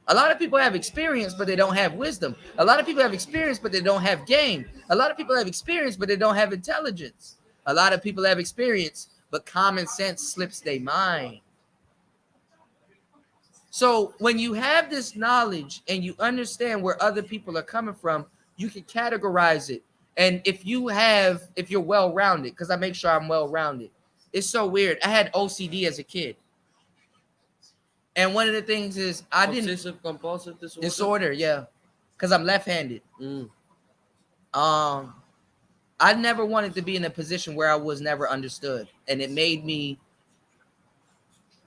A lot of people have experience, but they don't have wisdom. A lot of people have experience, but they don't have game. A lot of people have experience, but they don't have intelligence. A lot of people have experience, but common sense slips their mind. So when you have this knowledge and you understand where other people are coming from, you can categorize it. And if you're well-rounded, because I make sure I'm well-rounded. It's so weird. I had OCD as a kid. And one of the things is Obsessive compulsive disorder, yeah. Because I'm left-handed. I never wanted to be in a position where I was never understood. And it made me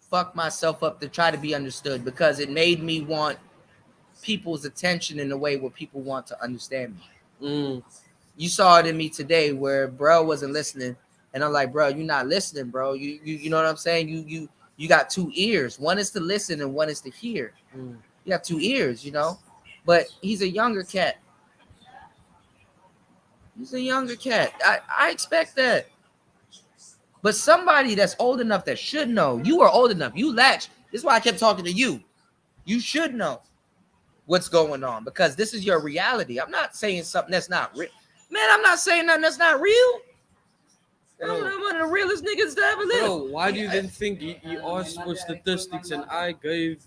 fuck myself up to try to be understood, because it made me want people's attention in a way where people want to understand me. You saw it in me today where bro wasn't listening, and I'm like, bro, you're not listening, bro. You know what I'm saying? You got two ears. One is to listen and one is to hear. You have two ears, you know. But he's a younger cat. He's a younger cat. I expect that. But somebody that's old enough that should know. You are old enough. You latch. This is why I kept talking to you. You should know what's going on, because this is your reality. I'm not saying something that's not real. Man, I'm not saying nothing that's not real. I'm one of the realest niggas to ever live. Bro, why do you then think he asked for statistics and I gave,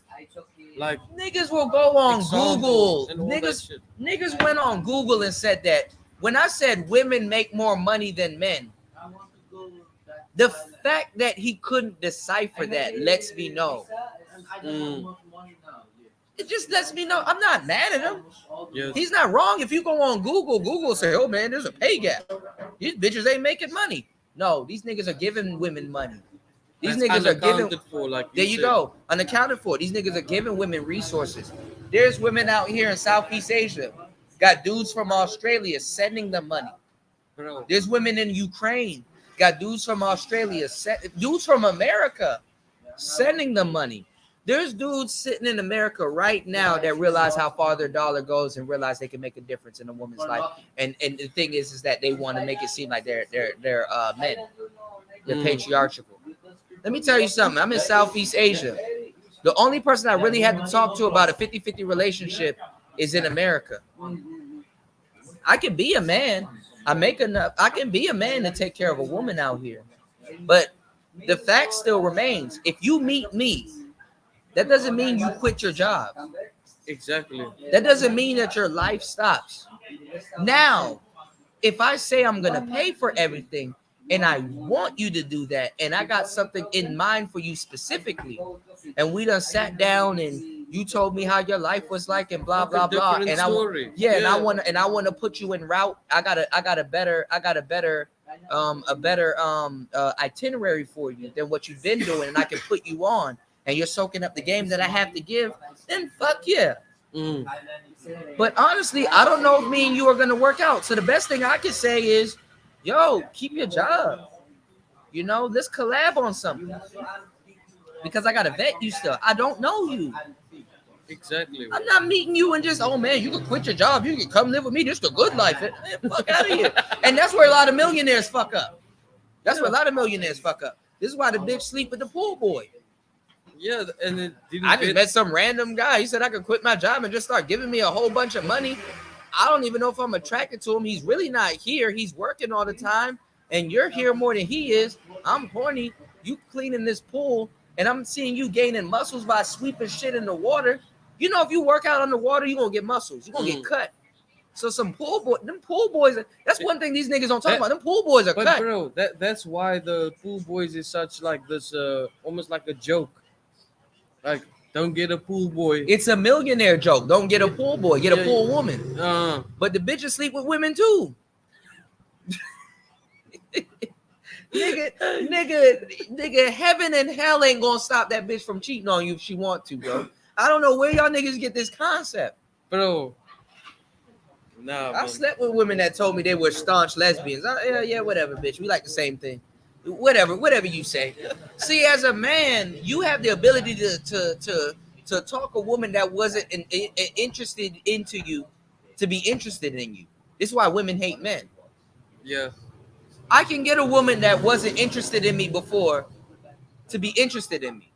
like, niggas will go on examples Google. and all that shit? Niggas went on Google and said that when I said women make more money than men, the fact that he couldn't decipher that lets me know. It just lets me know I'm not mad at him. Yes. He's not wrong. If you go on Google will say, oh man, there's a pay gap. These bitches ain't making money. No, these niggas are giving women money. These niggas are giving. For, like there you go. Unaccounted for. These niggas are giving women resources. There's women out here in Southeast Asia got dudes from Australia sending them money. Bro. There's women in Ukraine, got dudes from Australia, dudes from America sending them money. There's dudes sitting in America right now that realize how far their dollar goes and realize they can make a difference in a woman's life. And the thing is that they want to make it seem like they're men. They're patriarchal. Let me tell you something. I'm in Southeast Asia. The only person I really had to talk to about a 50-50 relationship is in America. I can be a man. I make enough. I can be a man to take care of a woman out here. But the fact still remains. If you meet me, that doesn't mean you quit your job. Exactly. That doesn't mean that your life stops. Now, if I say I'm going to pay for everything and I want you to do that and I got something in mind for you specifically and we done sat down and you told me how your life was like and blah blah blah and and I want to put you en route. I got a better itinerary for you than what you've been doing and I can put you on and you're soaking up the game that I have to give, then fuck yeah. But honestly, I don't know if me and you are going to work out. So the best thing I can say is, yo, keep your job. You know, let's collab on something. Because I got to vet you still. I don't know you. Exactly. I'm not meeting you and just, oh man, you can quit your job. You can come live with me. This is the good life. Man, fuck out of here. And that's where a lot of millionaires fuck up. That's where a lot of millionaires fuck up. This is why the bitch sleep with the pool boy. Yeah, and it didn't. I just met some random guy. He said I could quit my job and just start giving me a whole bunch of money. I don't even know if I'm attracted to him. He's really not here. He's working all the time, and you're here more than he is. I'm horny. You cleaning this pool, and I'm seeing you gaining muscles by sweeping shit in the water. You know, if you work out on the water, you're gonna get muscles. You're gonna get cut. So some pool boys. That's one thing these niggas don't talk about. Them pool boys are cut. But bro, that's why the pool boys is such like this, almost like a joke. Like, don't get a pool boy. It's a millionaire joke. Don't get a pool boy. Get a pool woman. But the bitches sleep with women too. nigga, heaven and hell ain't gonna stop that bitch from cheating on you if she want to, bro. I don't know where y'all niggas get this concept. Bro. Nah, I slept with women that told me they were staunch lesbians. Yeah, whatever, bitch. We like the same thing. Whatever you say. See, as a man, you have the ability to talk a woman that wasn't interested into you to be interested in you. This is why women hate men. Yeah. I can get a woman that wasn't interested in me before to be interested in me.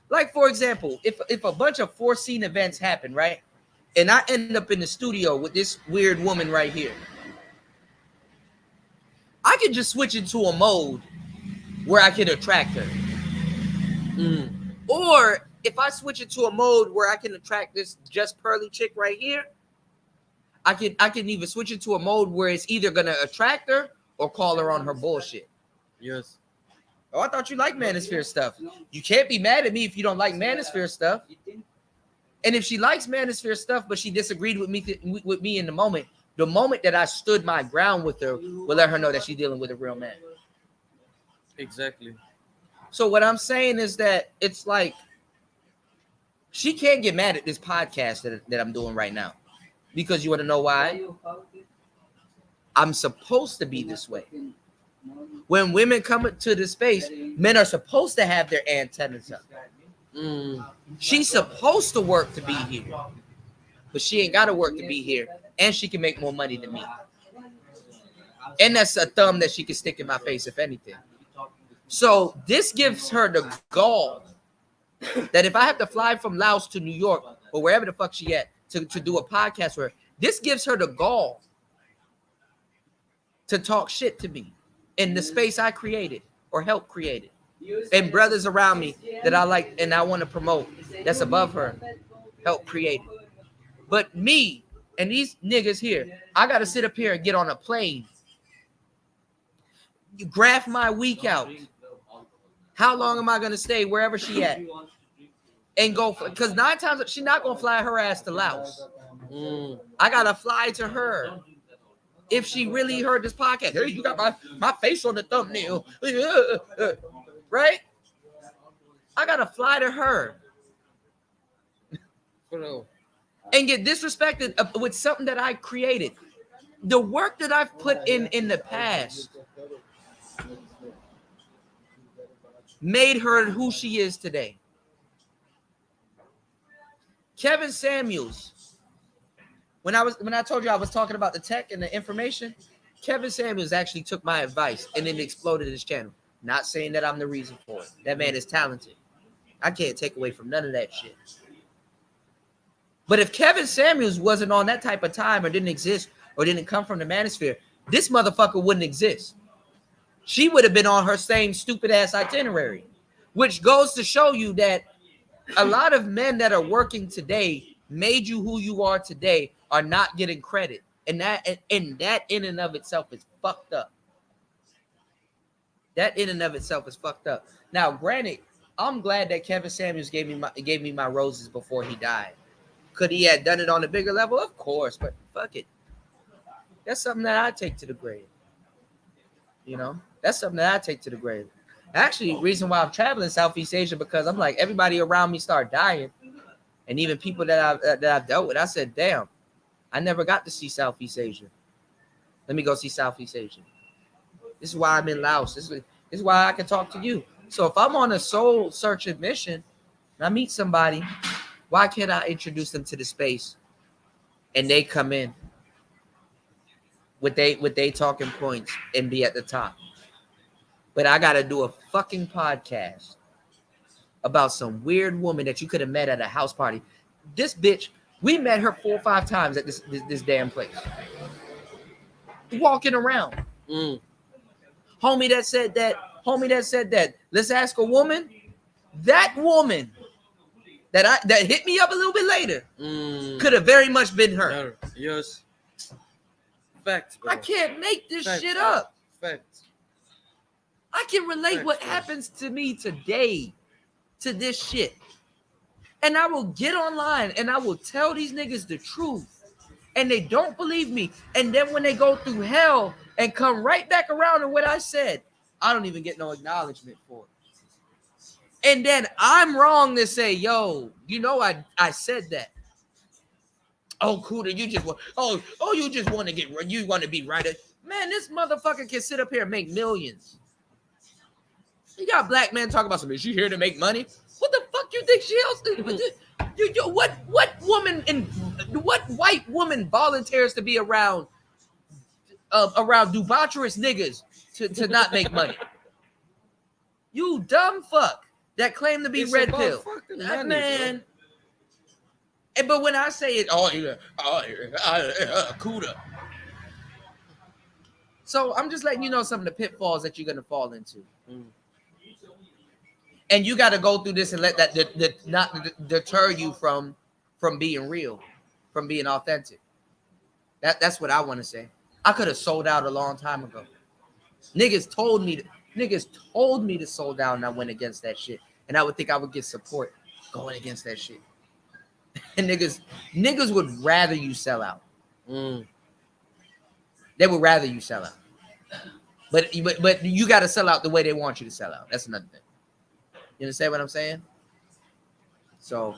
Like, for example, if a bunch of 4-scene events happen, right? And I end up in the studio with this weird woman right here. I could just switch into a mode where I can attract her. Or if I switch into a mode where I can attract this just pearly chick right here, I can even switch into a mode where it's either gonna attract her or call her on her bullshit. Yes. Oh, I thought you liked Manosphere stuff. You can't be mad at me if you don't like Manosphere stuff. And if she likes Manosphere stuff, but she disagreed with me in the moment that I stood my ground with her will let her know that she's dealing with a real man. Exactly. So what I'm saying is that it's like she can't get mad at this podcast that I'm doing right now. Because you want to know why? I'm supposed to be this way. When women come to this space, men are supposed to have their antennas up. She's supposed to work to be here. But she ain't got to work to be here. And she can make more money than me. And that's a thumb that she can stick in my face, if anything. So this gives her the gall that if I have to fly from Laos to New York or wherever the fuck she at to do a podcast with her, this gives her the gall to talk shit to me in the space I created or helped create it. And brothers around me that I like and I want to promote that's above her, help create it. But me and these niggas here, I got to sit up here and get on a plane. You graph my week out. How long am I going to stay wherever she at? And go, because 9 times she's not going to fly her ass to Laos. I got to fly to her. If she really heard this podcast, hey, you got my face on the thumbnail. Right? I got to fly to her. Bro. and get disrespected with something that I created. The work that I've put in the past made her who she is today. Kevin Samuels, when I told you I was talking about the tech and the information, Kevin Samuels actually took my advice and then exploded his channel. Not saying that I'm the reason for it. That man is talented. I can't take away from none of that shit. But if Kevin Samuels wasn't on that type of time or didn't exist or didn't come from the Manosphere, this motherfucker wouldn't exist. She would have been on her same stupid ass itinerary, which goes to show you that a lot of men that are working today made you who you are today are not getting credit. And that in and of itself is fucked up. That in and of itself is fucked up. Now, granted, I'm glad that Kevin Samuels gave me my roses before he died. Could he have done it on a bigger level? Of course, but fuck it. That's something that I take to the grave. You know, that's something that I take to the grave. Actually, reason why I'm traveling Southeast Asia, because I'm like, everybody around me start dying, and even people that I've dealt with, I said, damn, I never got to see Southeast Asia. Let me go see Southeast Asia. This is why I'm in Laos. This is why I can talk to you. So if I'm on a soul searching mission and I meet somebody, why can't I introduce them to the space and they come in with they talking points and be at the top? But I gotta do a fucking podcast about some weird woman that you could have met at a house party. This bitch, we met her 4 or 5 times at this damn place. Walking around. Homie that said that. Let's ask a woman. That woman that hit me up a little bit later could have very much been her. Yes. Facts, bro. I can't make this shit up. Facts. I can relate what happens to me today to this shit. And I will get online and I will tell these niggas the truth. And they don't believe me. And then when they go through hell and come right back around to what I said, I don't even get no acknowledgement for it. And then I'm wrong to say, yo, you know I said that. Oh, Kuda, you just want you just want to be right. Man, this motherfucker can sit up here and make millions. You got black men talking about something. Is she here to make money? What the fuck you think she else did? What woman and what white woman volunteers to be around debaucherous niggas to not make money? You dumb fuck that claim to be red pill. Money, man. But when I say it, Kuda. So I'm just letting you know some of the pitfalls that you're gonna fall into. And you got to go through this and let that not deter you from being real, from being authentic. That's what I want to say. I could have sold out a long time ago. Niggas told me to sold out, and I went against that shit. And I would think I would get support going against that shit. And niggas would rather you sell out. They would rather you sell out. But you got to sell out the way they want you to sell out. That's another thing. You understand what I'm saying? So,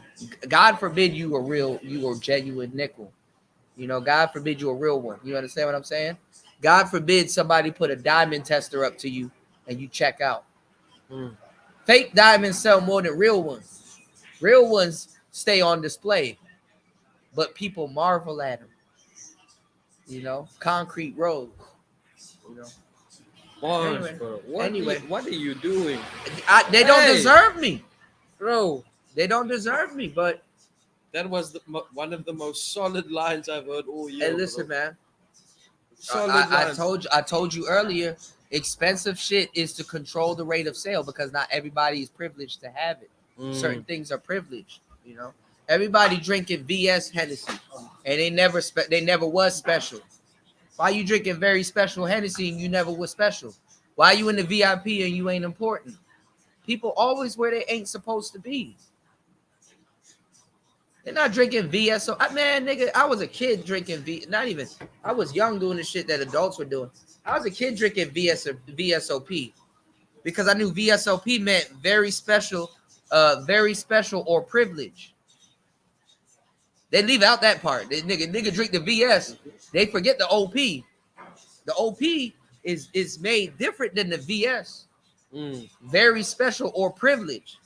God forbid you a genuine nickel. You know, God forbid you a real one. You understand what I'm saying? God forbid somebody put a diamond tester up to you and you check out. Fake diamonds sell more than real ones. Real ones stay on display, but people marvel at them. You know, concrete roads. You know. Anyway, what are you doing? They don't deserve me, bro. They don't deserve me. But that was one of the most solid lines I've heard all year. Hey, listen, bro. man. Solid I told you earlier. Expensive shit is to control the rate of sale because not everybody is privileged to have it. Certain things are privileged. You know, everybody drinking VS Hennessy, and they never was special. Why you drinking very special Hennessy and you never was special? Why you in the VIP and you ain't important? People always where they ain't supposed to be. They're not drinking VSO. Man, nigga, I was a kid drinking I was young doing the shit that adults were doing. I was a kid drinking VSOP because I knew VSOP meant very special or privilege. They leave out that part. They nigga drink the VS. They forget the OP. The OP is made different than the VS. Mm. Very special or privileged.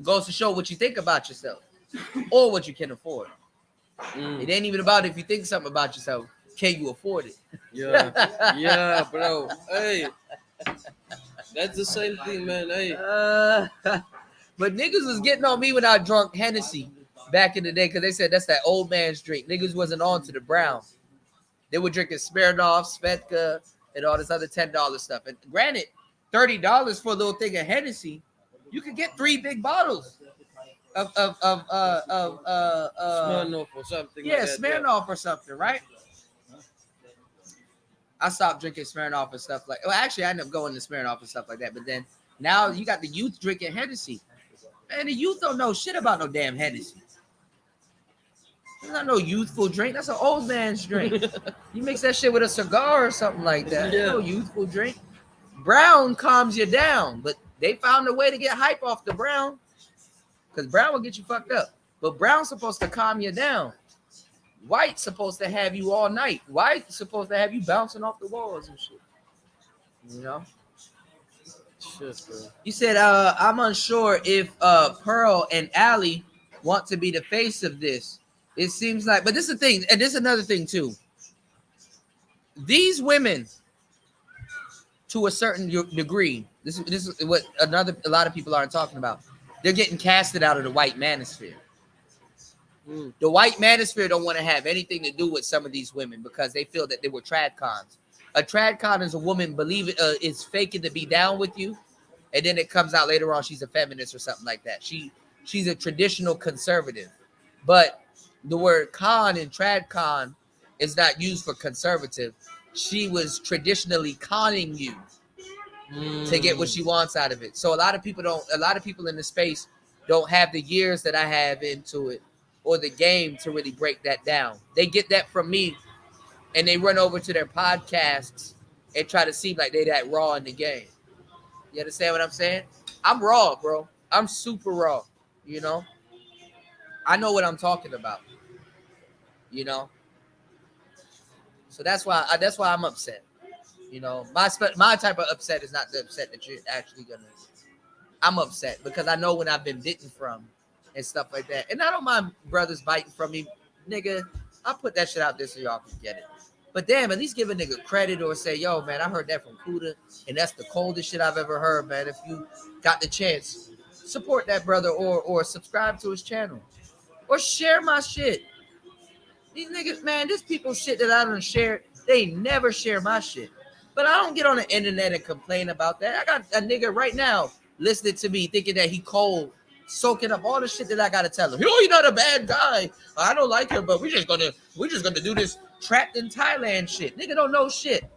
Goes to show what you think about yourself or what you can afford. Mm. It ain't even about if you think something about yourself. Can you afford it? Yeah, yeah, bro. Hey, that's the same thing, man. Hey, But niggas was getting on me when I drunk Hennessy back in the day because they said that's that old man's drink. Niggas wasn't on to the brown. They were drinking Smirnoff, Svedka, and all this other $10 stuff. And granted, $30 for a little thing of Hennessy, you could get 3 big bottles of Smirnoff or something yeah, like that. Smirnoff or something, right? I stopped drinking Smirnoff and stuff like. Well, actually, I ended up going to Smirnoff and stuff like that. But then now you got the youth drinking Hennessy. Man, the youth don't know shit about no damn Hennessy. It's not no youthful drink. That's an old man's drink. You mix that shit with a cigar or something like that. Yeah. No youthful drink. Brown calms you down, but they found a way to get hype off the brown. Because brown will get you fucked up. But brown's supposed to calm you down. White's supposed to have you all night. White's supposed to have you bouncing off the walls and shit. You know? Shit, bro. You said, I'm unsure if Pearl and Allie want to be the face of this. It seems like, but this is the thing, and this is another thing too. These women, to a certain degree, this is what a lot of people aren't talking about. They're getting casted out of the white manosphere. Mm. The white manosphere don't want to have anything to do with some of these women because they feel that they were tradcons. A tradcon is a woman is faking to be down with you, and then it comes out later on she's a feminist or something like that. She's a traditional conservative, but the word con and tradcon is not used for conservative. She was traditionally conning you to get what she wants out of it. So a lot of people in the space don't have the years that I have into it or the game to really break that down. They get that from me and they run over to their podcasts and try to seem like they that raw in the game. You understand what I'm saying? I'm raw, bro. I'm super raw. You know? I know what I'm talking about. You know? So that's why I'm upset. You know, my type of upset is not the upset that you're actually gonna. I'm upset because I know when I've been bitten from and stuff like that. And I don't mind brothers biting from me, nigga. I put that shit out there so y'all can get it. But damn, at least give a nigga credit or say, yo, man, I heard that from Kuda, and that's the coldest shit I've ever heard, man. If you got the chance, support that brother or subscribe to his channel. Or share my shit. These niggas, man, this people shit that I don't share, they never share my shit. But I don't get on the internet and complain about that. I got a nigga right now listening to me thinking that he cold, soaking up all the shit that I gotta tell him. You're not a bad guy. I don't like him, but we're just gonna do this trapped in Thailand shit. Nigga don't know shit.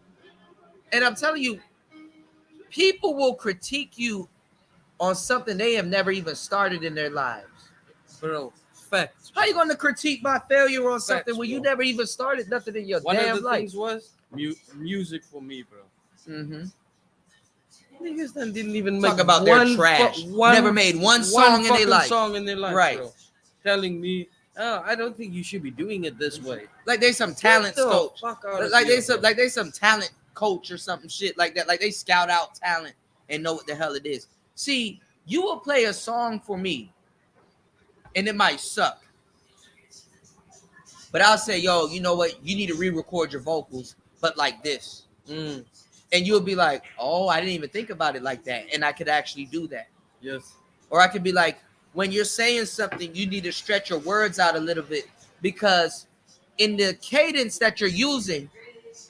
And I'm telling you, people will critique you on something they have never even started in their lives. Bro, facts. How you gonna critique my failure on something Facts, when you bro. never even started nothing in your One damn of the life? things was music for me, bro. Mm-hmm. Niggas then didn't even Talk make about their trash. Never made one song in their life. Song in their life, Right. bro. Telling me, oh, I don't think you should be doing it this way. Like they some talent Get the coach. fuck out of Like here, they some talent coach or something shit like that. Like they scout out talent and know what the hell it is. See, you will play a song for me, and it might suck. But I'll say, yo, you know what? You need to re-record your vocals, but like this. Mm, And you'll be like, oh, I didn't even think about it like that. And I could actually do that. yes. Or I could be like, when you're saying something, you need to stretch your words out a little bit because in the cadence that you're using,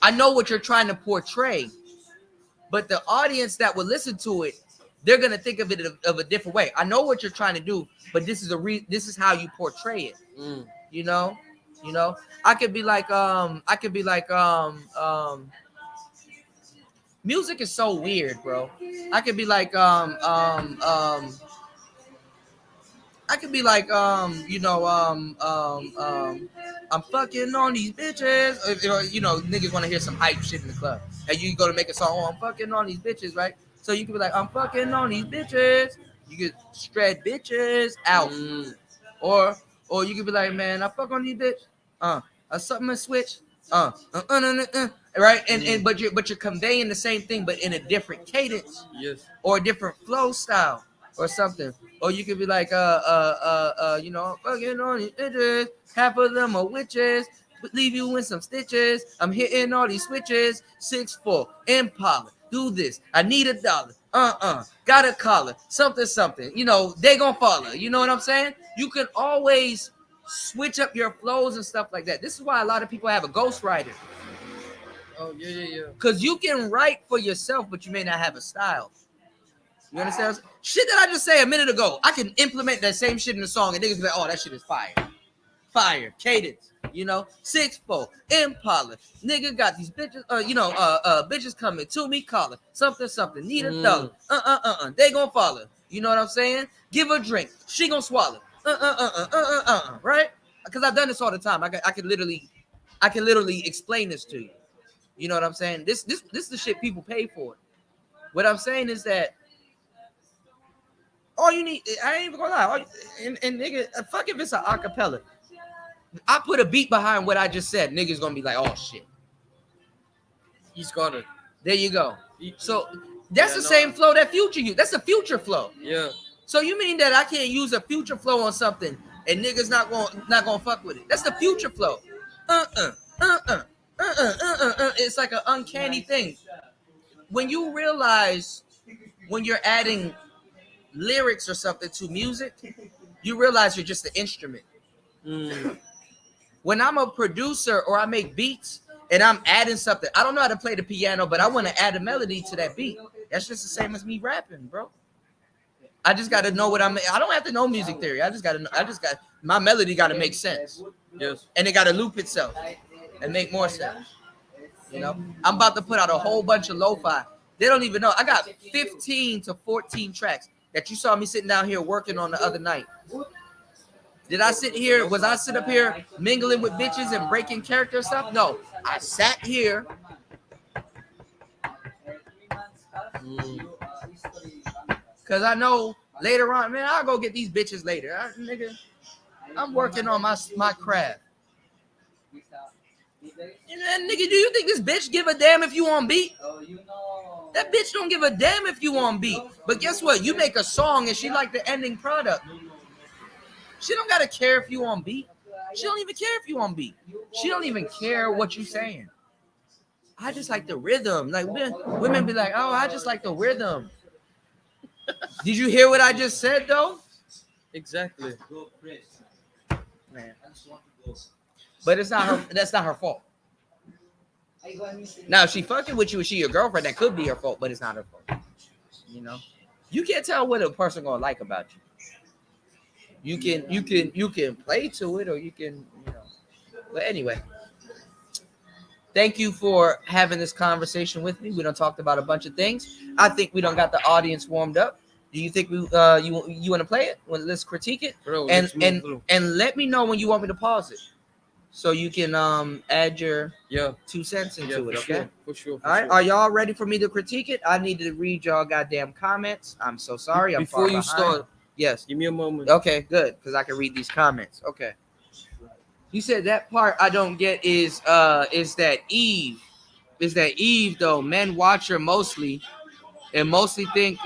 I know what you're trying to portray, but the audience that will listen to it, they're gonna think of it of a different way. I know what you're trying to do, but this is how you portray it. Mm. You know, I could be like, music is so weird, bro. I could be like, I could be like, I'm fucking on these bitches. Or, you know, niggas want to hear some hype shit in the club. And you go to make a song, oh, I'm fucking on these bitches, right? So you could be like, I'm fucking on these bitches. You could spread bitches out. Mm. Or Or you could be like, man, I fuck on these bitch. A something a switch. Right? And but you're conveying the same thing, but in a different cadence. Yes. Or a different flow style or something. Or you could be like, you know, fucking on these bitches, half of them are witches, but leave you in some stitches. I'm hitting all these switches, 6'4", Impala, do this, I need $1, got a collar, something, you know, they gonna follow, you know what I'm saying? You can always switch up your flows and stuff like that. This is why a lot of people have a ghostwriter. Oh, yeah. Because you can write for yourself, but you may not have a style. You understand? Shit that I just say a minute ago, I can implement that same shit in the song, and niggas be like, "Oh, that shit is fire, cadence." You know, 6'4", Impala, nigga got these bitches. Bitches coming to me, calling something, need $1. They gonna follow. You know what I'm saying? Give her a drink, she gonna swallow. Right? Because I've done this all the time. I can literally explain this to you. You know what I'm saying? This is the shit people pay for. What I'm saying is that. All you need, I ain't even gonna lie. And nigga, fuck if it's an acapella. I put a beat behind what I just said. Niggas gonna be like, oh shit. He's got it. There you go. So that's the same flow that Future used. That's a Future flow. Yeah. So you mean that I can't use a Future flow on something and niggas not gonna fuck with it? That's the Future flow. It's like an uncanny thing. When you realize when you're adding lyrics or something to music, you realize you're just an instrument. When I'm a producer or I make beats and I'm adding something, I don't know how to play the piano, but I want to add a melody to that beat. That's just the same as me rapping, bro. I just got to know what I don't have to know music theory. My melody got to make sense. Yes. And it got to loop itself and make more sense. You know, I'm about to put out a whole bunch of lo-fi. They don't even know. I got 15 to 14 tracks that you saw me sitting down here working on the other night. Did I sit here? Was I sit up here mingling with bitches and breaking character stuff? No, I sat here. Cause I know later on, man, I'll go get these bitches later. I'm working on my craft. And nigga, do you think this bitch give a damn if you on beat? That bitch don't give a damn if you on beat. But guess what? You make a song and she like the ending product. She don't gotta care if you on beat. She don't even care if you on beat. She don't even care what you saying. I just like the rhythm. Like women be like, oh, I just like the rhythm. Did you hear what I just said though? Exactly. Man. But it's not her. That's not her fault. Now, if she fucking with you, is she your girlfriend? That could be her fault, but it's not her fault. You know, you can't tell what a person gonna like about you. You can play to it, or you can, you know. But anyway, thank you for having this conversation with me. We done talked about a bunch of things. I think we done got the audience warmed up. Do you think you want to play it? Well, let's critique it, Bro, and let me know when you want me to pause it, so you can add your 2 cents into it. Okay. For sure. All right. Are y'all ready for me to critique it? I need to read y'all goddamn comments. I'm so sorry. Before you start, yes. give me a moment. Okay, good, because I can read these comments. Okay. You said that part I don't get is that Eve. Is that Eve though? Men watch her mostly. And mostly think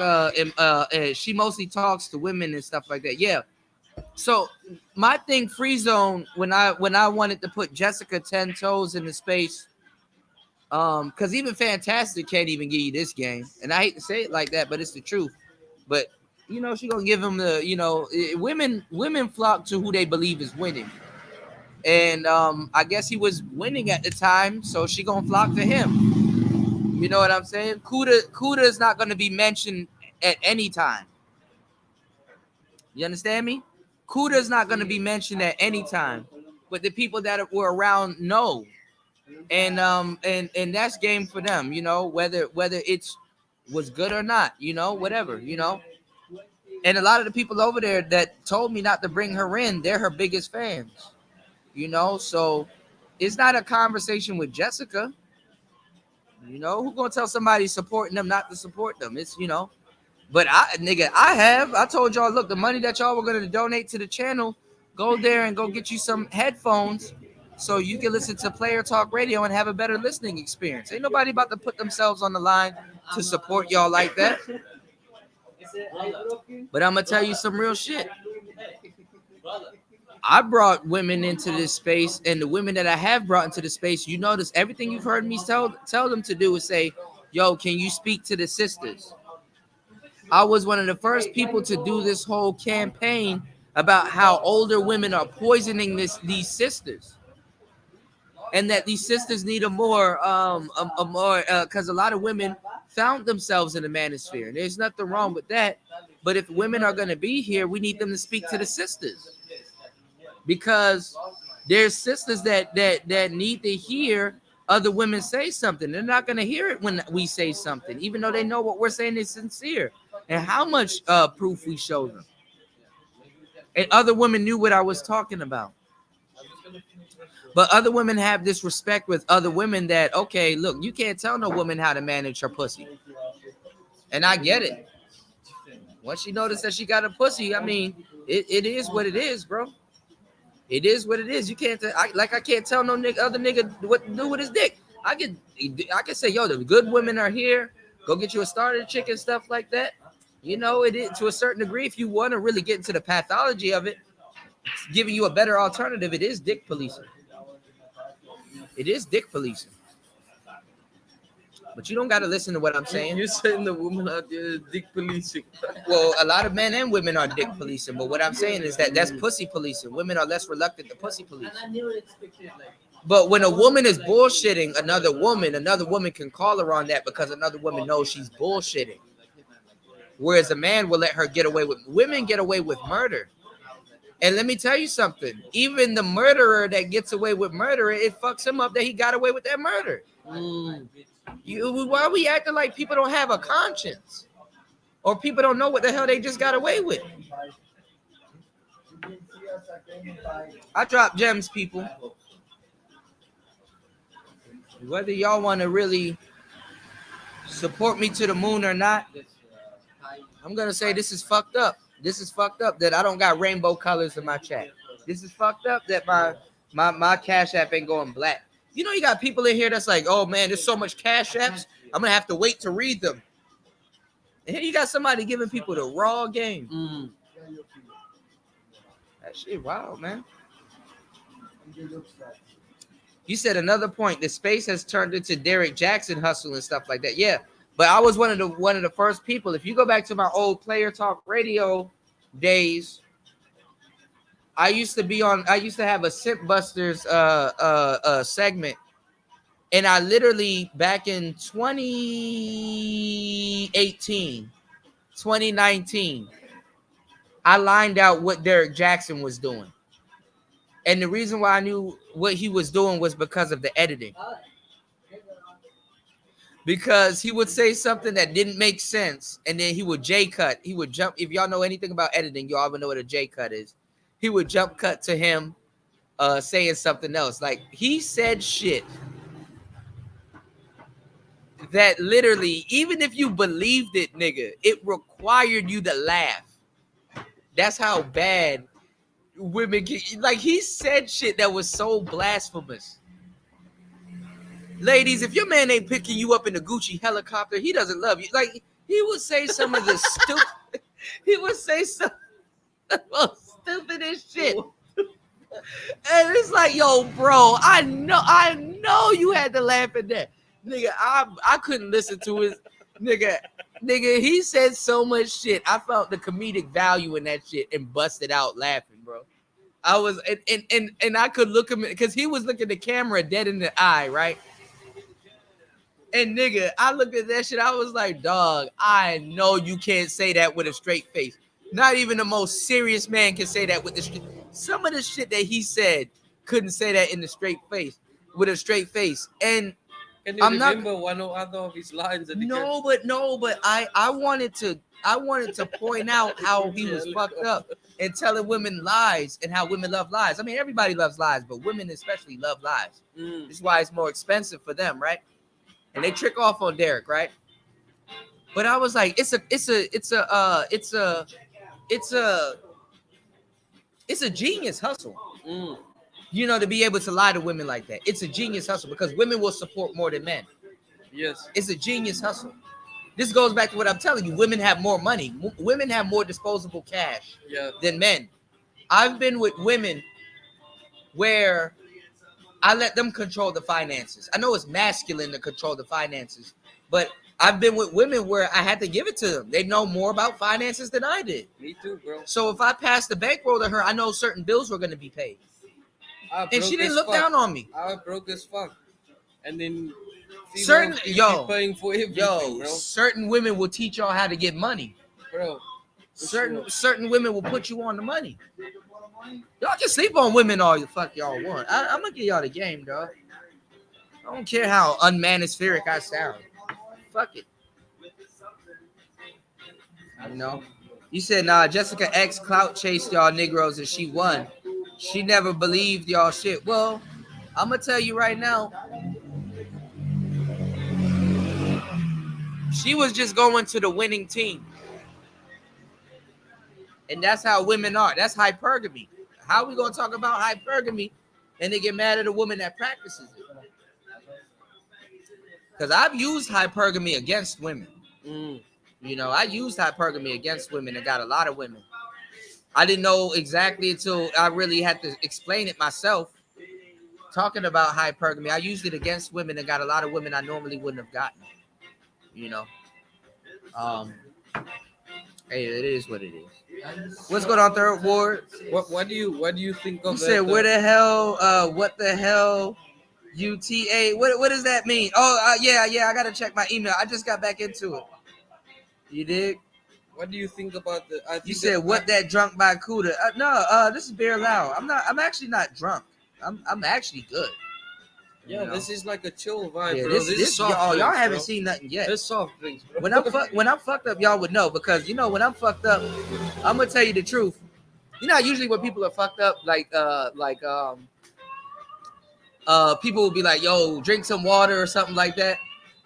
she mostly talks to women and stuff like that. Yeah. So my thing, Free Zone, when I wanted to put Jessica 10 toes in the space, because even Fantastic can't even give you this game. And I hate to say it like that, but it's the truth. But you know, she gonna give him the, you know, women flock to who they believe is winning. And I guess he was winning at the time, so she gonna flock to him. You know what I'm saying? Kuda is not going to be mentioned at any time. You understand me? Kuda is not going to be mentioned at any time. But the people that were around know. And that's game for them, you know, whether it's was good or not, you know, whatever, you know. And a lot of the people over there that told me not to bring her in, they're her biggest fans. You know, so it's not a conversation with Jessica. You know, who gonna tell somebody supporting them not to support them? It's, you know, but I told y'all, look, the money that y'all were gonna donate to the channel, Go there and go get you some headphones so you can listen to Player Talk Radio and have a better listening experience. Ain't nobody about to put themselves on the line to support y'all like that. But I'm gonna tell you some real shit. I brought women into this space, and the women that I have brought into the space, you notice everything you've heard me tell them to do is say, yo, can you speak to the sisters? I was one of the first people to do this whole campaign about how older women are poisoning these sisters, and that these sisters need a more because a lot of women found themselves in the manosphere, and there's nothing wrong with that. But if women are going to be here, we need them to speak to the sisters, because there's sisters that need to hear other women say something. They're not going to hear it when we say something, even though they know what we're saying is sincere and how much proof we show them. And other women knew what I was talking about. But other women have this respect with other women that, okay, look, you can't tell no woman how to manage her pussy. And I get it. Once she noticed that she got a pussy, I mean, it is what it is, bro. It is what it is. You can't I can't tell no other nigga what to do with his dick. I can say, yo, the good women are here. Go get you a starter chick and stuff like that. You know, it is to a certain degree. If you want to really get into the pathology of it, giving you a better alternative, it is dick policing. It is dick policing. But you don't got to listen to what I'm saying. You're saying the women are dick policing. Well, a lot of men and women are dick policing, but what I'm saying is that that's pussy policing. Women are less reluctant to pussy police. But when a woman is bullshitting another woman can call her on that because another woman knows she's bullshitting. Whereas a man will let her get away with, women get away with murder. And let me tell you something, even the murderer that gets away with murder, it fucks him up that he got away with that murder. Why are we acting like people don't have a conscience? Or people don't know what the hell they just got away with? I drop gems, people. Whether y'all want to really support me to the moon or not, I'm going to say this is fucked up. This is fucked up that I don't got rainbow colors in my chat. This is fucked up that my Cash App ain't going black. You know, you got people in here that's like, oh man, there's so much Cash Apps, I'm gonna have to wait to read them. And here you got somebody giving people the raw game. That shit wild, man. You said another point, the space has turned into Derek Jackson hustle and stuff like that. Yeah. But I was one of the first people. If you go back to my old Player Talk Radio days, I used to have a Simp Busters segment. And I literally, back in 2018, 2019, I lined out what Derek Jackson was doing. And the reason why I knew what he was doing was because of the editing. Because he would say something that didn't make sense, and then he would J-cut. He would jump. If y'all know anything about editing, y'all ever know what a J-cut is. He would jump cut to him saying something else. Like, he said shit that literally, even if you believed it, nigga, it required you to laugh. That's how bad women get. Like, he said shit that was so blasphemous. Ladies, if your man ain't picking you up in the Gucci helicopter, he doesn't love you. Like, he would say some of the stupid. He would say some of the most stupidest shit. And it's like, yo, bro, I know you had to laugh at that. Nigga, I couldn't listen to his nigga, he said so much shit. I felt the comedic value in that shit and busted out laughing, bro. I was and I could look him because he was looking the camera dead in the eye, right? And nigga, I looked at that shit. I was like, dog, I know you can't say that with a straight face. Not even the most serious man can say that with the straight. Some of the shit that he said couldn't say that in the straight face with a straight face. And can you remember one or other of his lines? No, but I wanted to point out how he was fucked up and telling women lies and how women love lies. I mean, everybody loves lies, but women especially love lies. This is why it's more expensive for them, right? And they trick off on Derek, right? But I was like, it's a It's a genius hustle. Mm. You know, to be able to lie to women like that. It's a genius hustle because women will support more than men. Yes. It's a genius hustle. This goes back to what I'm telling you. Women have more money. Women have more disposable cash Yeah. than men. I've been with women where I let them control the finances. I know it's masculine to control the finances, but I've been with women where I had to give it to them. They know more about finances than I did. Me too, bro. So if I passed the bankroll to her, I know certain bills were going to be paid. And she didn't look down on me. I broke as fuck. And then Certain females be paying for everything, bro. certain women will teach y'all how to get money. Bro. Certain women will put you on the money. Y'all can sleep on women all the fuck y'all want. I'm gonna give y'all the game, dog. I don't care how unmanospheric I sound. Fuck it. You know. You said nah. Jessica X clout chased y'all Negroes and she won. She never believed y'all shit. Well, I'm gonna tell you right now. She was just going to the winning team. And that's how women are. That's hypergamy. How are we going to talk about hypergamy and they get mad at a woman that practices it? Because I've used hypergamy against women. You know, I used hypergamy against women and got a lot of women. I didn't know exactly until I really had to explain it myself. Talking about hypergamy, I used it against women and got a lot of women I normally wouldn't have gotten. You know, hey, it is what it is. What's going on, Third Ward? What do you think of You said where the hell? What the hell? UTA? What does that mean? Oh, yeah. I gotta check my email. I just got back into it. You dig? What do you think about the? You said what that drunk by Cuda? No, this is Bear Loud. I'm actually not drunk. I'm actually good. Yeah, you know? This is like a chill vibe, Yeah, bro. this is soft y'all drinks, haven't bro. seen nothing yet. It's soft drinks, bro. When I'm fucked up, y'all would know because you know when I'm fucked up, I'm gonna tell you the truth. You know, usually when people are fucked up, people will be like, "Yo, drink some water" or something like that.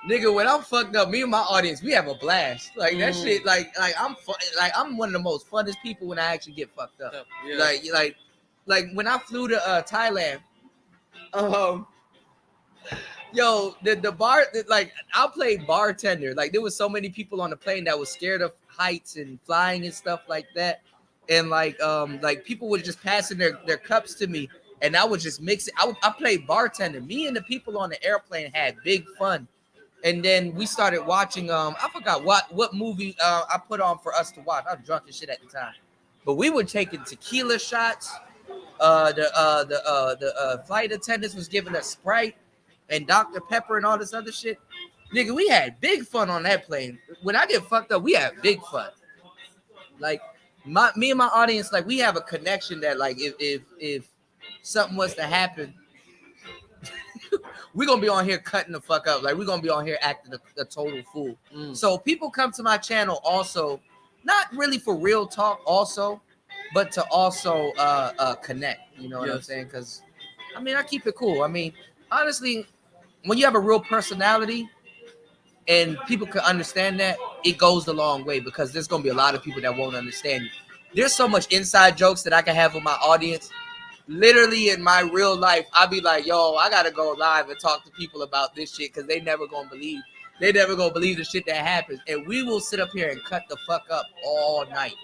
Nigga, when I'm fucked up, me and my audience, we have a blast. Like that shit, like I'm one of the most funnest people when I actually get fucked up. Yeah. Like when I flew to Thailand, yo, the bar, like I played bartender. Like there was so many people on the plane that was scared of heights and flying and stuff like that. And like people were just passing their cups to me, and I would just mix it. I played bartender. Me and the people on the airplane had big fun. And then we started watching. I forgot what movie I put on for us to watch. I was drunk as shit at the time, but we were taking tequila shots. The flight attendants was giving us Sprite and Dr. Pepper and all this other shit. Nigga, we had big fun on that plane. When I get fucked up, we have big fun. Like me and my audience, like we have a connection that like if something was to happen, we're gonna be on here cutting the fuck up. Like we're gonna be on here acting a total fool. So people come to my channel also, not really for real talk also, but to also connect. You know what I'm saying? Because I mean I keep it cool. I mean honestly, when you have a real personality and people can understand that, it goes a long way because there's gonna be a lot of people that won't understand you. There's so much inside jokes that I can have with my audience. Literally in my real life, I'll be like, yo, I gotta go live and talk to people about this shit because they never gonna believe the shit that happens. And we will sit up here and cut the fuck up all night,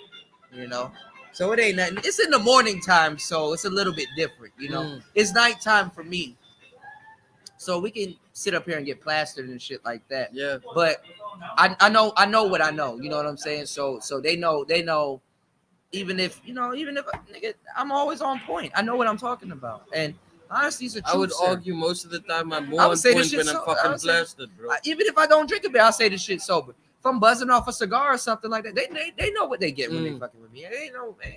you know. So it ain't nothing. It's in the morning time, so it's a little bit different, you know. It's nighttime for me. So we can sit up here and get plastered and shit like that. Yeah. But I know what I know, you know what I'm saying? So they know even if nigga, I'm always on point. I know what I'm talking about. And honestly, it's a truth. I would argue most of the time I'm more on point when I'm fucking blasted, bro. Even if I don't drink a bit, I'll say this shit sober. If I'm buzzing off a cigar or something like that, they know what they get when they fucking with me. It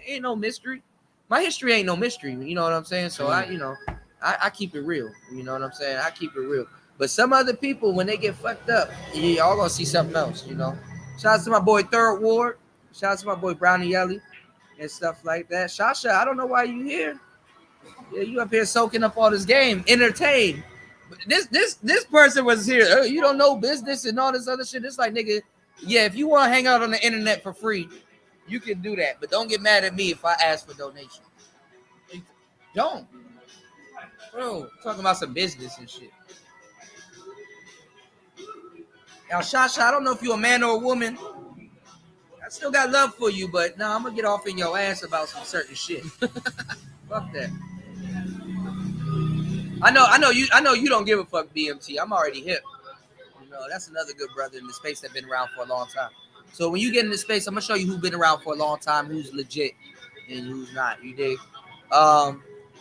ain't no mystery. My history ain't no mystery. You know what I'm saying? So I keep it real. You know what I'm saying? I keep it real. But some other people, when they get fucked up, y'all gonna see something else, you know. Shout out to my boy Third Ward. Shout out to my boy Brownie Yelly and stuff like that. Shasha, I don't know why you here. Yeah, you up here soaking up all this game, entertain. This person was here. You don't know business and all this other shit. It's like, nigga, yeah, if you want to hang out on the internet for free, you can do that. But don't get mad at me if I ask for donation. Don't, bro. Talking about some business and shit. Now, Shasha, I don't know if you're a man or a woman. I still got love for you, but no, I'm gonna get off in your ass about some certain shit. Fuck that. I know you don't give a fuck, BMT. I'm already hip. You know, that's another good brother in the space that's been around for a long time. So when you get in the space, I'm gonna show you who's been around for a long time, who's legit, and who's not. You dig?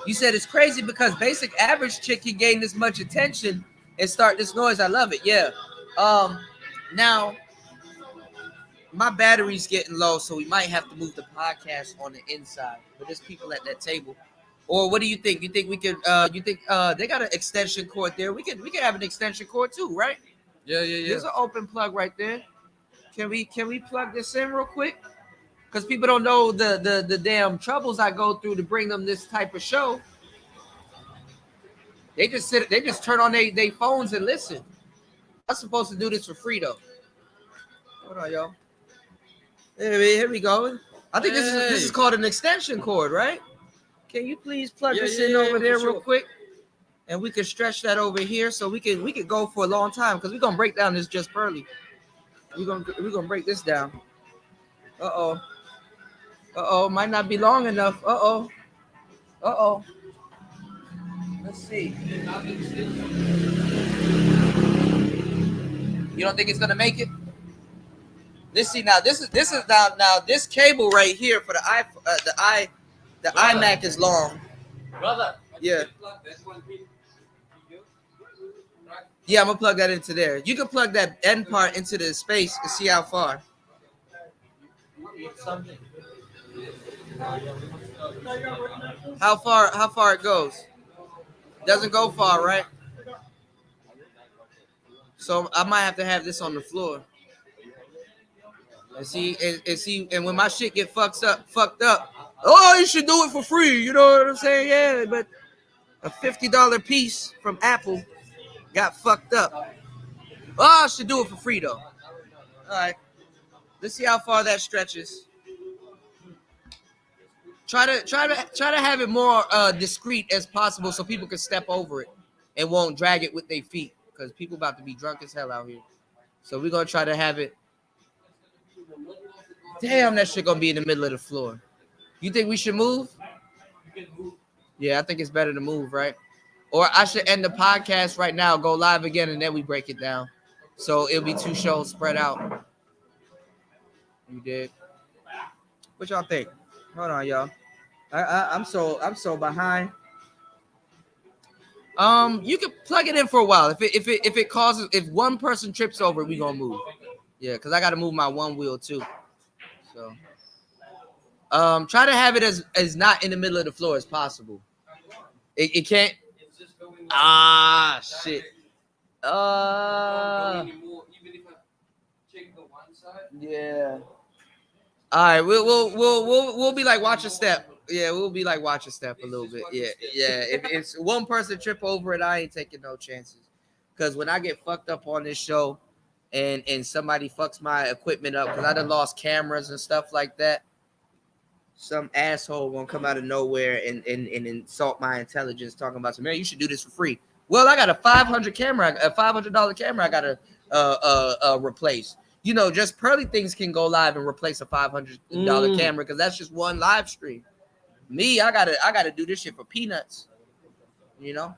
You said it's crazy because basic average chick can gain this much attention and start this noise. I love it. Yeah. Now my battery's getting low, so we might have to move the podcast on the inside. But there's people at that table. Or what do you think? You think we could? You think they got an extension cord there? We could have an extension cord too, right? Yeah, yeah, yeah. There's an open plug right there. Can we plug this in real quick? Because people don't know the damn troubles I go through to bring them this type of show. They just sit. They just turn on they phones and listen. I'm supposed to do this for free though. Hold on, y'all. Here we go. I think this is called an extension cord, right? Can you please plug this in over there real quick? And we can stretch that over here so we could go for a long time because we're gonna break down this just pearly. We're gonna break this down. Might not be long enough. Let's see. You don't think it's gonna make it? Let's see now. This is now this cable right here for the iMac is long. Brother. Yeah. Yeah, I'm gonna plug that into there. You can plug that end part into the space and see how far. How far it goes. Doesn't go far, right? So I might have to have this on the floor. And see, and when my shit get fucked up, oh, you should do it for free. You know what I'm saying? Yeah, but a $50 piece from Apple got fucked up. Oh, I should do it for free though. All right, let's see how far that stretches. Try to have it more discreet as possible so people can step over it and won't drag it with their feet because people about to be drunk as hell out here. So we're gonna try to have it. Damn, that shit gonna be in the middle of the floor. You think we should move? Yeah, I think it's better to move, right? Or I should end the podcast right now, go live again, and then we break it down. So it'll be 2 shows spread out. You did. What y'all think? Hold on, y'all. I'm so behind. You can plug it in for a while. If one person trips over, we gonna move. Yeah, because I gotta move my one wheel too. So try to have it as not in the middle of the floor as possible. It can't. Ah, shit. Yeah. All right, we'll be like watch a step. Yeah, we'll be like watch a step a little bit. Yeah. If it's one person trip over it, I ain't taking no chances. Because when I get fucked up on this show, and somebody fucks my equipment up, because I done lost cameras and stuff like that, some asshole gonna come out of nowhere and insult my intelligence, talking about some, man, you should do this for free. Well, I got a $500 camera I gotta replace. You know, just Pearly Things can go live and replace a $500 camera because that's just one live stream. Me, I gotta do this shit for peanuts. You know.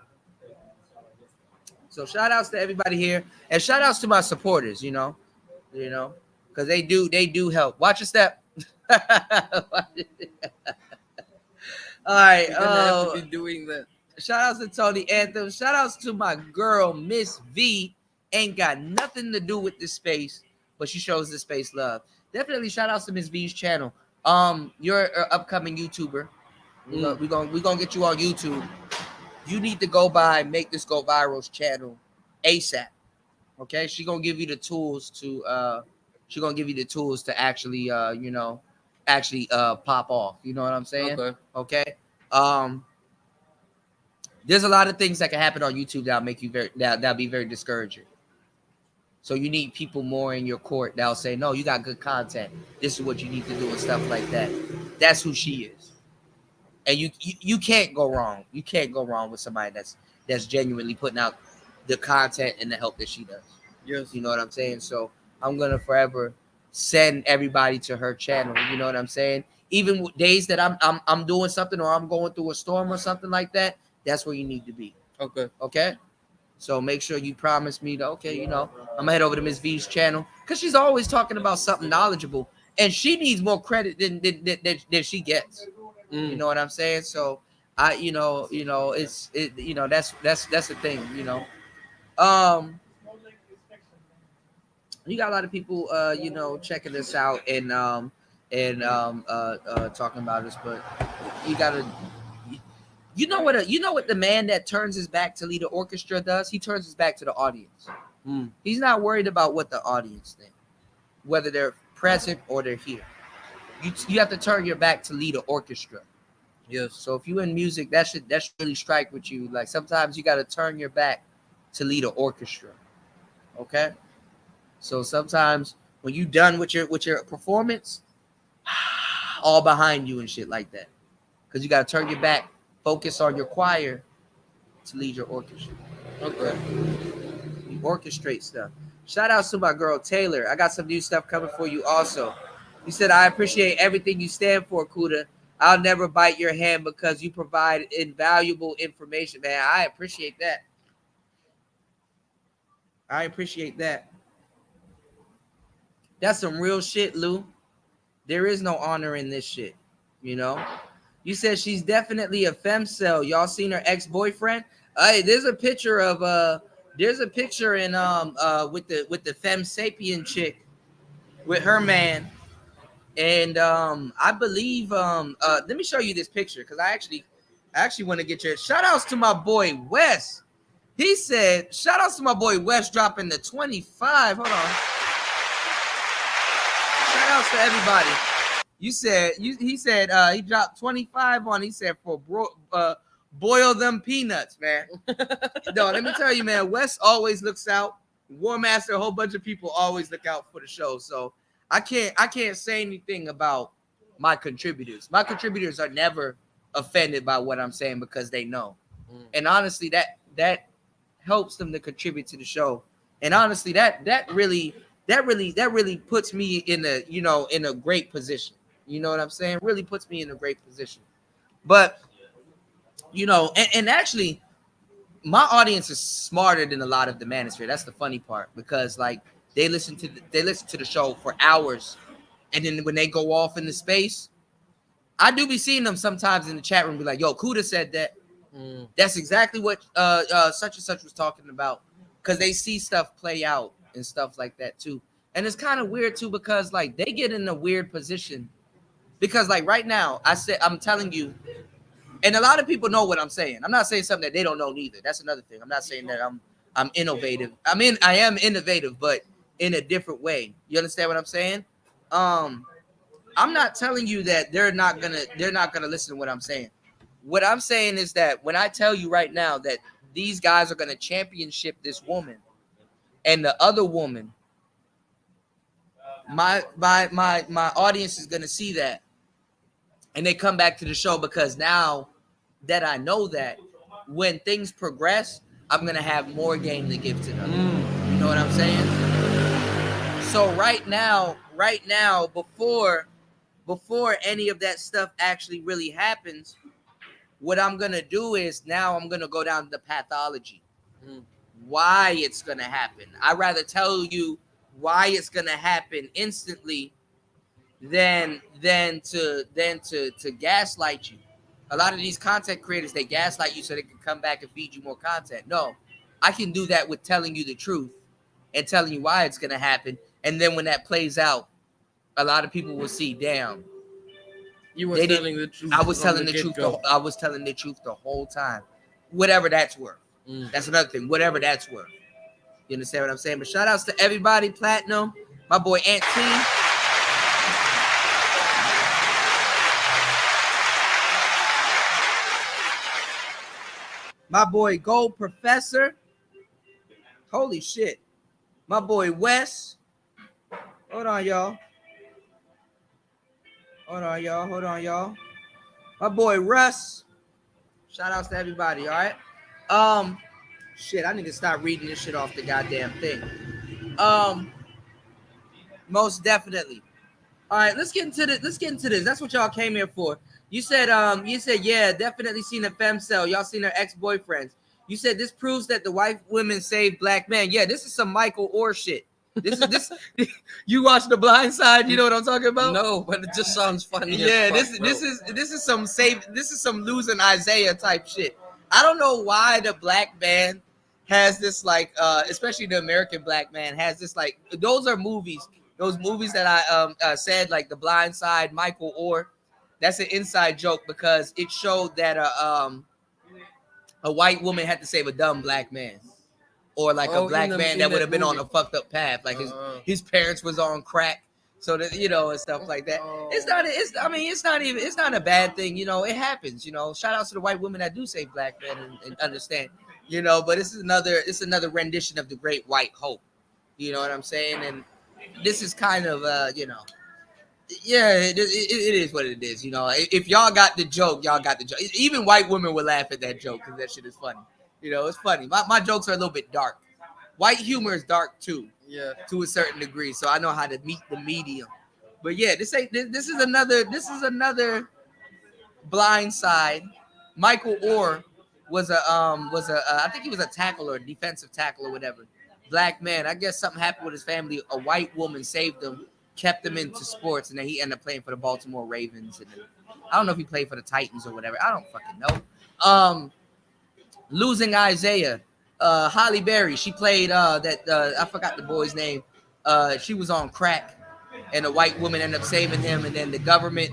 So shout outs to everybody here, and shout outs to my supporters. You know, because they do help. Watch a step. All right. You're gonna have to be doing that. Shout outs to Tony Anthem. Shout outs to my girl Miss V. Ain't got nothing to do with this space, but she shows this space love. Definitely shout outs to Miss V's channel. You're an upcoming YouTuber. We're gonna get you on YouTube. You need to go by Make This Go Viral's channel ASAP. Okay, she's gonna give you the tools to actually pop off. You know what I'm saying? Okay. There's a lot of things that can happen on YouTube that'll make you that'll be very discouraging. So you need people more in your court that'll say, no, you got good content. This is what you need to do and stuff like that. That's who she is. And you can't go wrong. You can't go wrong with somebody that's genuinely putting out the content and the help that she does. Yes. You know what I'm saying? So I'm gonna forever send everybody to her channel. You know what I'm saying? Even days that I'm doing something or I'm going through a storm or something like that, that's where you need to be. Okay. Okay. So make sure you promise me that, okay, I'm gonna head over to Miss V's channel because she's always talking about something knowledgeable, and she needs more credit than she gets. You know what I'm saying? So I, that's the thing. You got a lot of people, checking this out and talking about this, but you gotta. You know what the man that turns his back to lead the orchestra does? He turns his back to the audience. He's not worried about what the audience think, whether they're present or they're here. You have to turn your back to lead an orchestra. Yes. So if you in music, that should really strike with you. Like sometimes you got to turn your back to lead an orchestra. Okay. So sometimes when you done with your performance, all behind you and shit like that, because you got to turn your back, focus on your choir to lead your orchestra. Okay. You orchestrate stuff. Shout out to my girl Taylor. I got some new stuff coming for you also. You said, I appreciate everything you stand for, Kuda. I'll never bite your hand because you provide invaluable information, man. I appreciate that. I appreciate that. That's some real shit, Lou. There is no honor in this shit, you know? You said she's definitely a femcel. Y'all seen her ex-boyfriend? Hey, there's a picture in with the femme sapien chick with her man. And I believe let me show you this picture because I actually want to get your shout outs to my boy Wes. He said, shout outs to my boy Wes dropping the 25. Hold on. Shout outs to everybody. He said he dropped 25 on. He said boil them peanuts, man. No, let me tell you, man. Wes always looks out. War Master, a whole bunch of people always look out for the show. So I can't say anything about my contributors. My contributors are never offended by what I'm saying because they know. And honestly, that helps them to contribute to the show. And honestly, that really puts me in a great position. You know what I'm saying? Really puts me in a great position. But and actually, my audience is smarter than a lot of the Manosphere. That's the funny part because like they listen to the show for hours, and then when they go off into space, I do be seeing them sometimes in the chat room be like, "Yo, Kuda said that." That's exactly what such and such was talking about because they see stuff play out and stuff like that too. And it's kind of weird too because like they get in a weird position because like right now I'm telling you. And a lot of people know what I'm saying. I'm not saying something that they don't know neither. That's another thing. I'm not saying that I'm innovative. I am innovative, but in a different way. You understand what I'm saying? I'm not telling you that they're not gonna listen to what I'm saying. What I'm saying is that when I tell you right now that these guys are gonna championship this woman and the other woman, my audience is gonna see that and they come back to the show because now that I know that when things progress, I'm gonna have more game to give to them. You know what I'm saying? So right now, before any of that stuff actually really happens, what I'm gonna do is now I'm gonna go down the pathology. Why it's gonna happen. I'd rather tell you why it's gonna happen instantly than to gaslight you. A lot of these content creators, they gaslight you so they can come back and feed you more content. No, I can do that with telling you the truth and telling you why it's gonna happen. And then when that plays out, a lot of people will see, damn. You were telling the truth. I was telling the truth. I was telling the truth the whole time. Whatever that's worth. That's another thing. Whatever that's worth. You understand what I'm saying? But shout outs to everybody, Platinum, my boy Ant T. My boy Gold Professor. Holy shit. My boy Wes. Hold on, y'all. Hold on, y'all. My boy Russ. Shout outs to everybody. All right. Shit, I need to start reading this shit off the goddamn thing. Um, Most definitely. All right, let's get into this. Let's get into this. That's what y'all came here for. You said, yeah, definitely seen a femcel. Y'all seen her ex-boyfriends. You said this proves that the white women save black men. Yeah, this is some Michael Orr shit. This is this. You watch The Blind Side. You know what I'm talking about? No, but it just sounds funny. Yeah, as fuck, this is some save. This is some losing Isaiah type shit. I don't know why the black man has this like, especially the American black man has this like. Those are movies. Those movies that I said, like The Blind Side, Michael Orr. That's an inside joke because it showed that a white woman had to save a dumb black man, or like a black man that would have been on a fucked up path, like his parents was on crack, so that and stuff like that. It's not a bad thing, it happens. Shout out to the white women that do save black men and understand, But it's another rendition of the Great White Hope. You know what I'm saying? And this is kind of yeah, it is what it is. If y'all got the joke, y'all got the joke. Even white women would laugh at that joke because that shit is funny. It's funny. My jokes are a little bit dark. White humor is dark too, to a certain degree. So I know how to meet the medium. But yeah, this is another Blind Side. Michael Orr was I think he was a tackle or a defensive tackle or whatever. Black man. I guess something happened with his family. A white woman saved him, kept him into sports, and then he ended up playing for the Baltimore Ravens. And I don't know if he played for the Titans or whatever. I don't fucking know. Losing Isaiah. Holly Berry. She played I forgot the boy's name. She was on crack, and a white woman ended up saving him, and then the government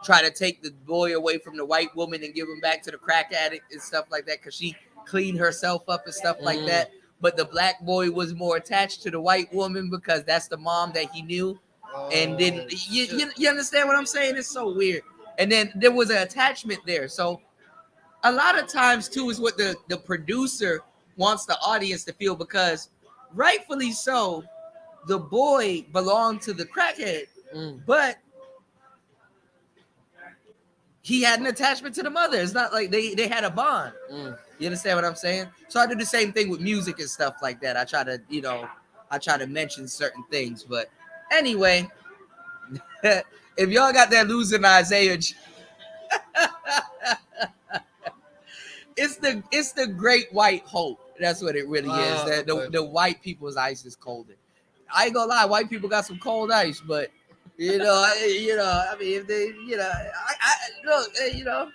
tried to take the boy away from the white woman and give him back to the crack addict and stuff like that because she cleaned herself up and stuff like that. But the black boy was more attached to the white woman because that's the mom that he knew. And then you understand what I'm saying? It's so weird. And then there was an attachment there. So a lot of times too is what the producer wants the audience to feel, because rightfully so, the boy belonged to the crackhead, but he had an attachment to the mother. It's not like they had a bond. You understand what I'm saying? So I do the same thing with music and stuff like that. I try to mention certain things. But anyway, if y'all got that losing Isaiah, it's the Great White Hope. That's what it really is. That the white people's ice is colder. I ain't gonna lie, white people got some cold ice, but I mean, if they, I look,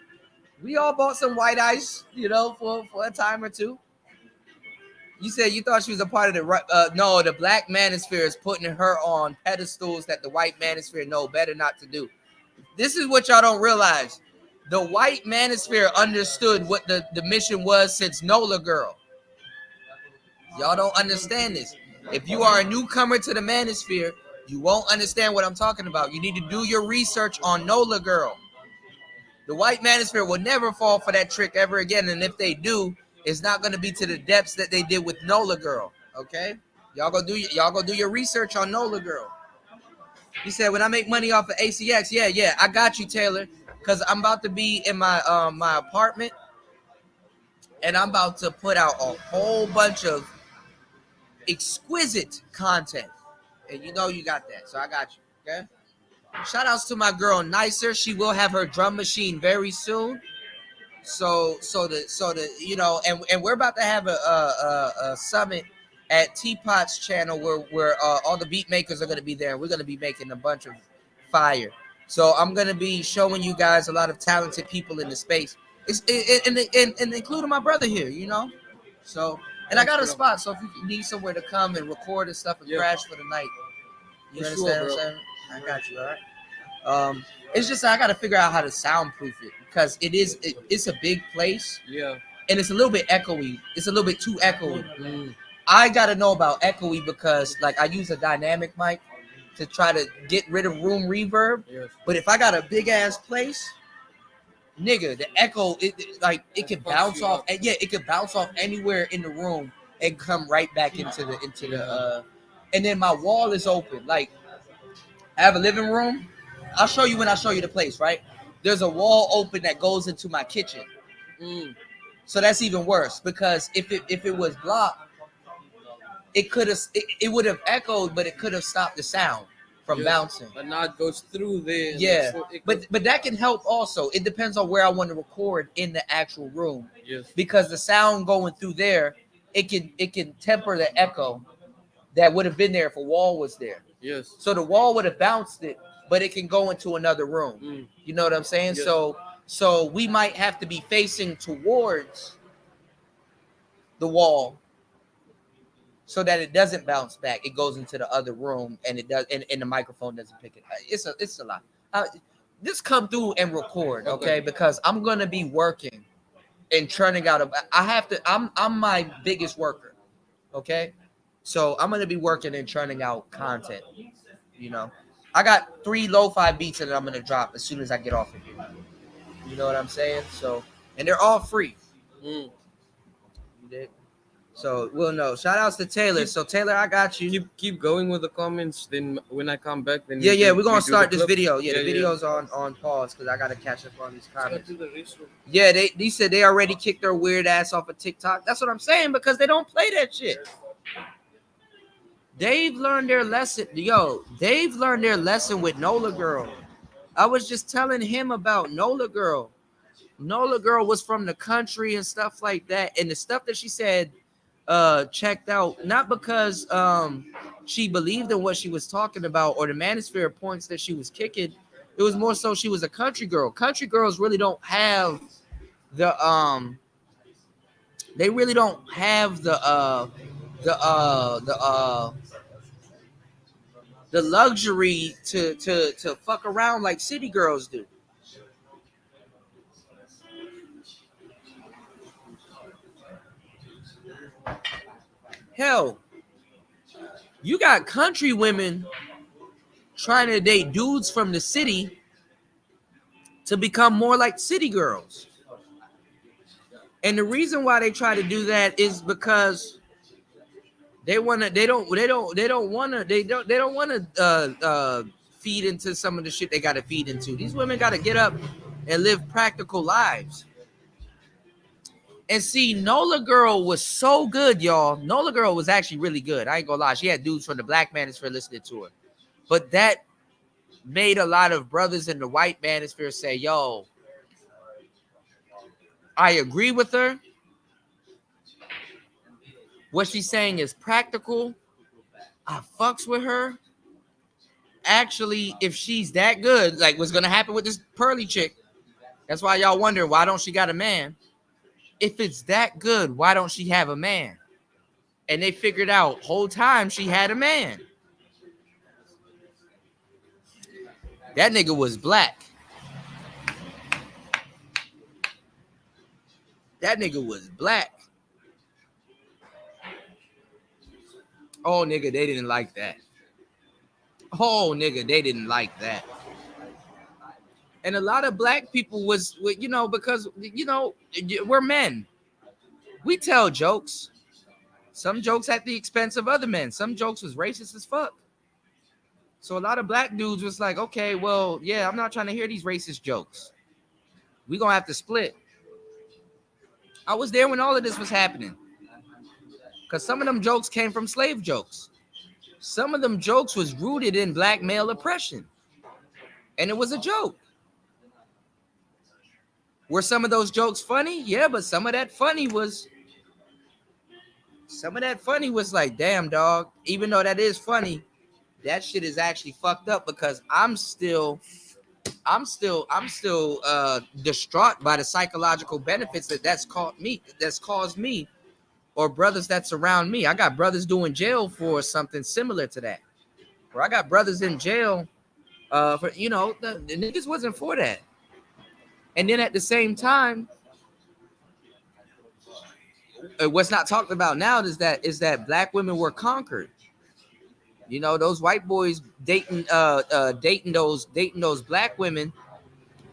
we all bought some white ice, for a time or two. You said you thought she was a part of the no, the black manosphere is putting her on pedestals that the white manosphere know better not to do. This is what y'all don't realize. The white manosphere understood what the mission was since NOLA Girl. Y'all don't understand this. If you are a newcomer to the manosphere, you won't understand what I'm talking about. You need to do your research on NOLA Girl. The white manosphere will never fall for that trick ever again. And if they do, it's not going to be to the depths that they did with NOLA Girl. Okay? Y'all go do your research on NOLA Girl. He said, when I make money off of ACX, yeah, I got you, Taylor. Because I'm about to be in my apartment. And I'm about to put out a whole bunch of exquisite content. And you got that. So I got you. Okay? Shout outs to my girl Nicer. She will have her drum machine very soon. So and we're about to have a summit at Teapot's channel where all the beat makers are going to be there. We're going to be making a bunch of fire. So I'm going to be showing you guys a lot of talented people in the space. And including my brother here, So, and I got a spot. So if you need somewhere to come and record and stuff and crash for the night, you understand what I'm saying? I got you, all right? It's just I got to figure out how to soundproof it because it's a big place. Yeah. And it's a little bit echoey. It's a little bit too echoey. I got to know about echoey because like I use a dynamic mic to try to get rid of room reverb. Yes. But if I got a big ass place, nigga, the echo it could bounce off. And yeah, it could bounce off anywhere in the room and come right back into the and then my wall is open. Like I have a living room. I'll show you when I show you the place, right? there's a wall open that goes into my kitchen. Mm. So that's even worse because if it was blocked, it could have it would have echoed, but it could have stopped the sound from Yes. bouncing. But now it goes through there. And Yeah, so it but goes, but that can help also. It depends on where I want to record in the actual room yes. because the sound going through there, it can temper the echo that would have been there if a wall was there. Yes. So the wall would have bounced it, but it can go into another room. Mm. You know what I'm saying? Yes. So we might have to be facing towards the wall so that it doesn't bounce back. It goes into the other room and it does, and the microphone doesn't pick it. It's a lot. Just come through and record, okay? Because I'm gonna be working and churning out. I have to. I'm my biggest worker, okay? So I'm gonna be working and churning out content. You know, I got 3 lo-fi beats that I'm gonna drop as soon as I get off of here. You know what I'm saying? So, and they're all free. Mm. You dig? So we'll know. Shout outs to Taylor. So Taylor, I got you. Keep going with the comments. Then when I come back, then Yeah, we're gonna we do start the this clip. video. Yeah, the video's on pause because I gotta catch up on these Let's comments. go to the restroom. Yeah, they said they already kicked their weird ass off of TikTok. That's what I'm saying because they don't play that shit. They've learned their lesson. Yo, they've learned their lesson with Nola Girl. I was just telling him about Nola Girl. Nola Girl was from the country and stuff like that. And the stuff that she said checked out, not because she believed in what she was talking about or the Manosphere points that she was kicking. It was more so she was a country girl. Country girls really don't have the they really don't have the the luxury to fuck around like city girls do. Hell, you got country women trying to date dudes from the city to become more like city girls. And the reason why they try to do that is because they don't wanna feed into some of the shit they gotta feed into. These women gotta get up and live practical lives. And see, Nola Girl was so good, y'all. Nola Girl was actually really good. I ain't gonna lie. She had dudes from the Black Manosphere listening to her. But that made a lot of brothers in the white Manosphere say, yo, I agree with her. What she's saying is practical. I fucks with her. Actually, if she's that good, like what's gonna happen with this Pearly chick, that's why y'all wonder why don't she got a man? If it's that good, why don't she have a man? And they figured out whole time she had a man. That nigga was black. That nigga was black. Oh, nigga, they didn't like that. Oh, nigga, they didn't like that. And a lot of black people was, you know, because, you know, we're men. We tell jokes. Some jokes at the expense of other men. Some jokes was racist as fuck. So a lot of black dudes was like, okay, well, yeah, I'm not trying to hear these racist jokes. We gonna have to split. I was there when all of this was happening. Because some of them jokes came from slave jokes. Some of them jokes was rooted in black male oppression. And it was a joke. Were some of those jokes funny? Yeah, but some of that funny was like, damn, dog. Even though that is funny, that shit is actually fucked up because I'm still distraught by the psychological benefits that's caused me or brothers that surround me. I got brothers doing jail for something similar to that. Where I got brothers in jail for, you know, the niggas wasn't for that. And then at the same time, what's not talked about now is that black women were conquered. You know, those white boys dating those black women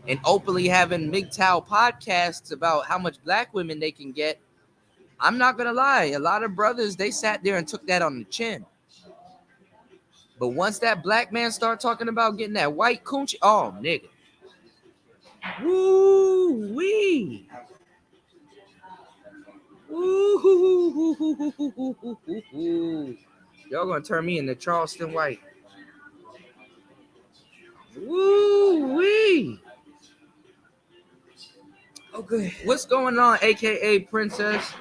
and openly having MGTOW podcasts about how much black women they can get. I'm not gonna lie, a lot of brothers they sat there and took that on the chin. But once that black man started talking about getting that white coochie, oh nigga, Woo wee. Woo. Y'all gonna turn me into Charleston White. Woo wee. Okay, what's going on, aka Princess?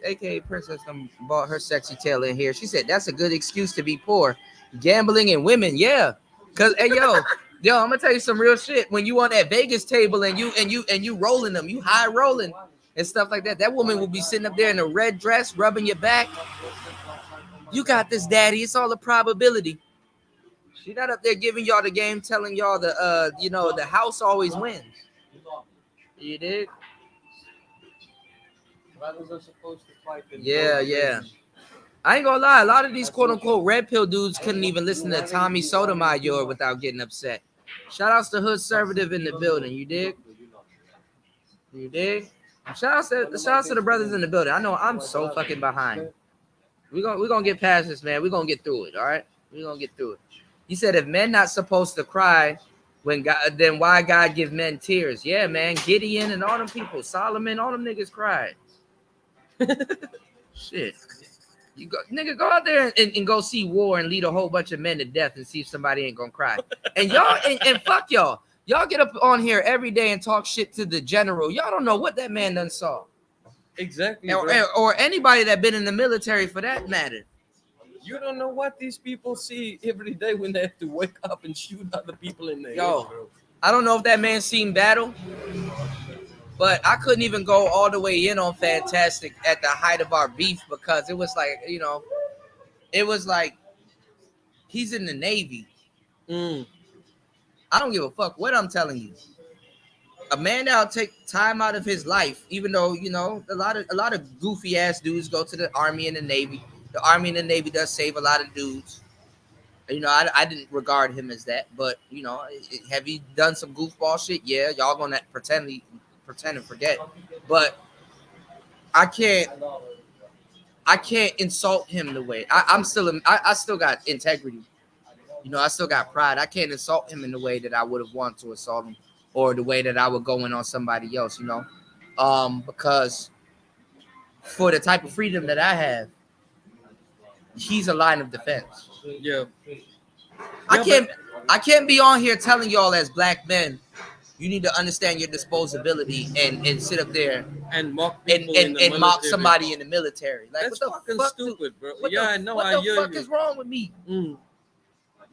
AKA Princess bought her sexy tail in here. She said that's a good excuse to be poor. Gambling and women, yeah. Cause hey yo, I'm gonna tell you some real shit. When you on that Vegas table and you rolling them, you high rolling and stuff like that. That woman will be sitting up there in a red dress, rubbing your back. You got this, daddy. It's all a probability. She not up there giving y'all the game, telling y'all the house always wins. You did? Brothers are supposed to fight. Yeah. I ain't gonna lie, a lot of these quote unquote red pill dudes couldn't even listen to Tommy Sotomayor without getting upset. Shout outs to Hood Conservative in the building, you dig? You dig? Shout outs to the brothers in the building. I know I'm so fucking behind. We're gonna get past this, man. We're gonna get through it, all right? We're gonna get through it. He said if men not supposed to cry when God, then why God give men tears? Yeah, man. Gideon and all them people, Solomon, all them niggas cried. Shit. You go out there and go see war and lead a whole bunch of men to death and see if somebody ain't gonna cry. And y'all and fuck y'all. Y'all get up on here every day and talk shit to the general. Y'all don't know what that man done saw. Exactly. Or anybody that been in the military for that matter. You don't know what these people see every day when they have to wake up and shoot other people in the head, bro. I don't know if that man seen battle, but I couldn't even go all the way in on Fantastic at the height of our beef because it was like, it was like he's in the Navy. I don't give a fuck what I'm telling you. A man that'll take time out of his life, even though a lot of goofy ass dudes go to the Army and the Navy. The Army and the Navy does save a lot of dudes. I didn't regard him as that, but have he done some goofball shit? Yeah, y'all gonna pretend and forget, but I can't insult him the way I still got integrity. I still got pride. I can't insult him in the way that I would have wanted to insult him, or the way that I would go in on somebody else. Because for the type of freedom that I have, he's a line of defense. Yeah. I can't be on here telling y'all as black men, you need to understand your disposability and sit up there and mock people and mock somebody in the military. Like, that's what the fucking fuck, stupid, bro. What I the hear fuck you. is wrong with me?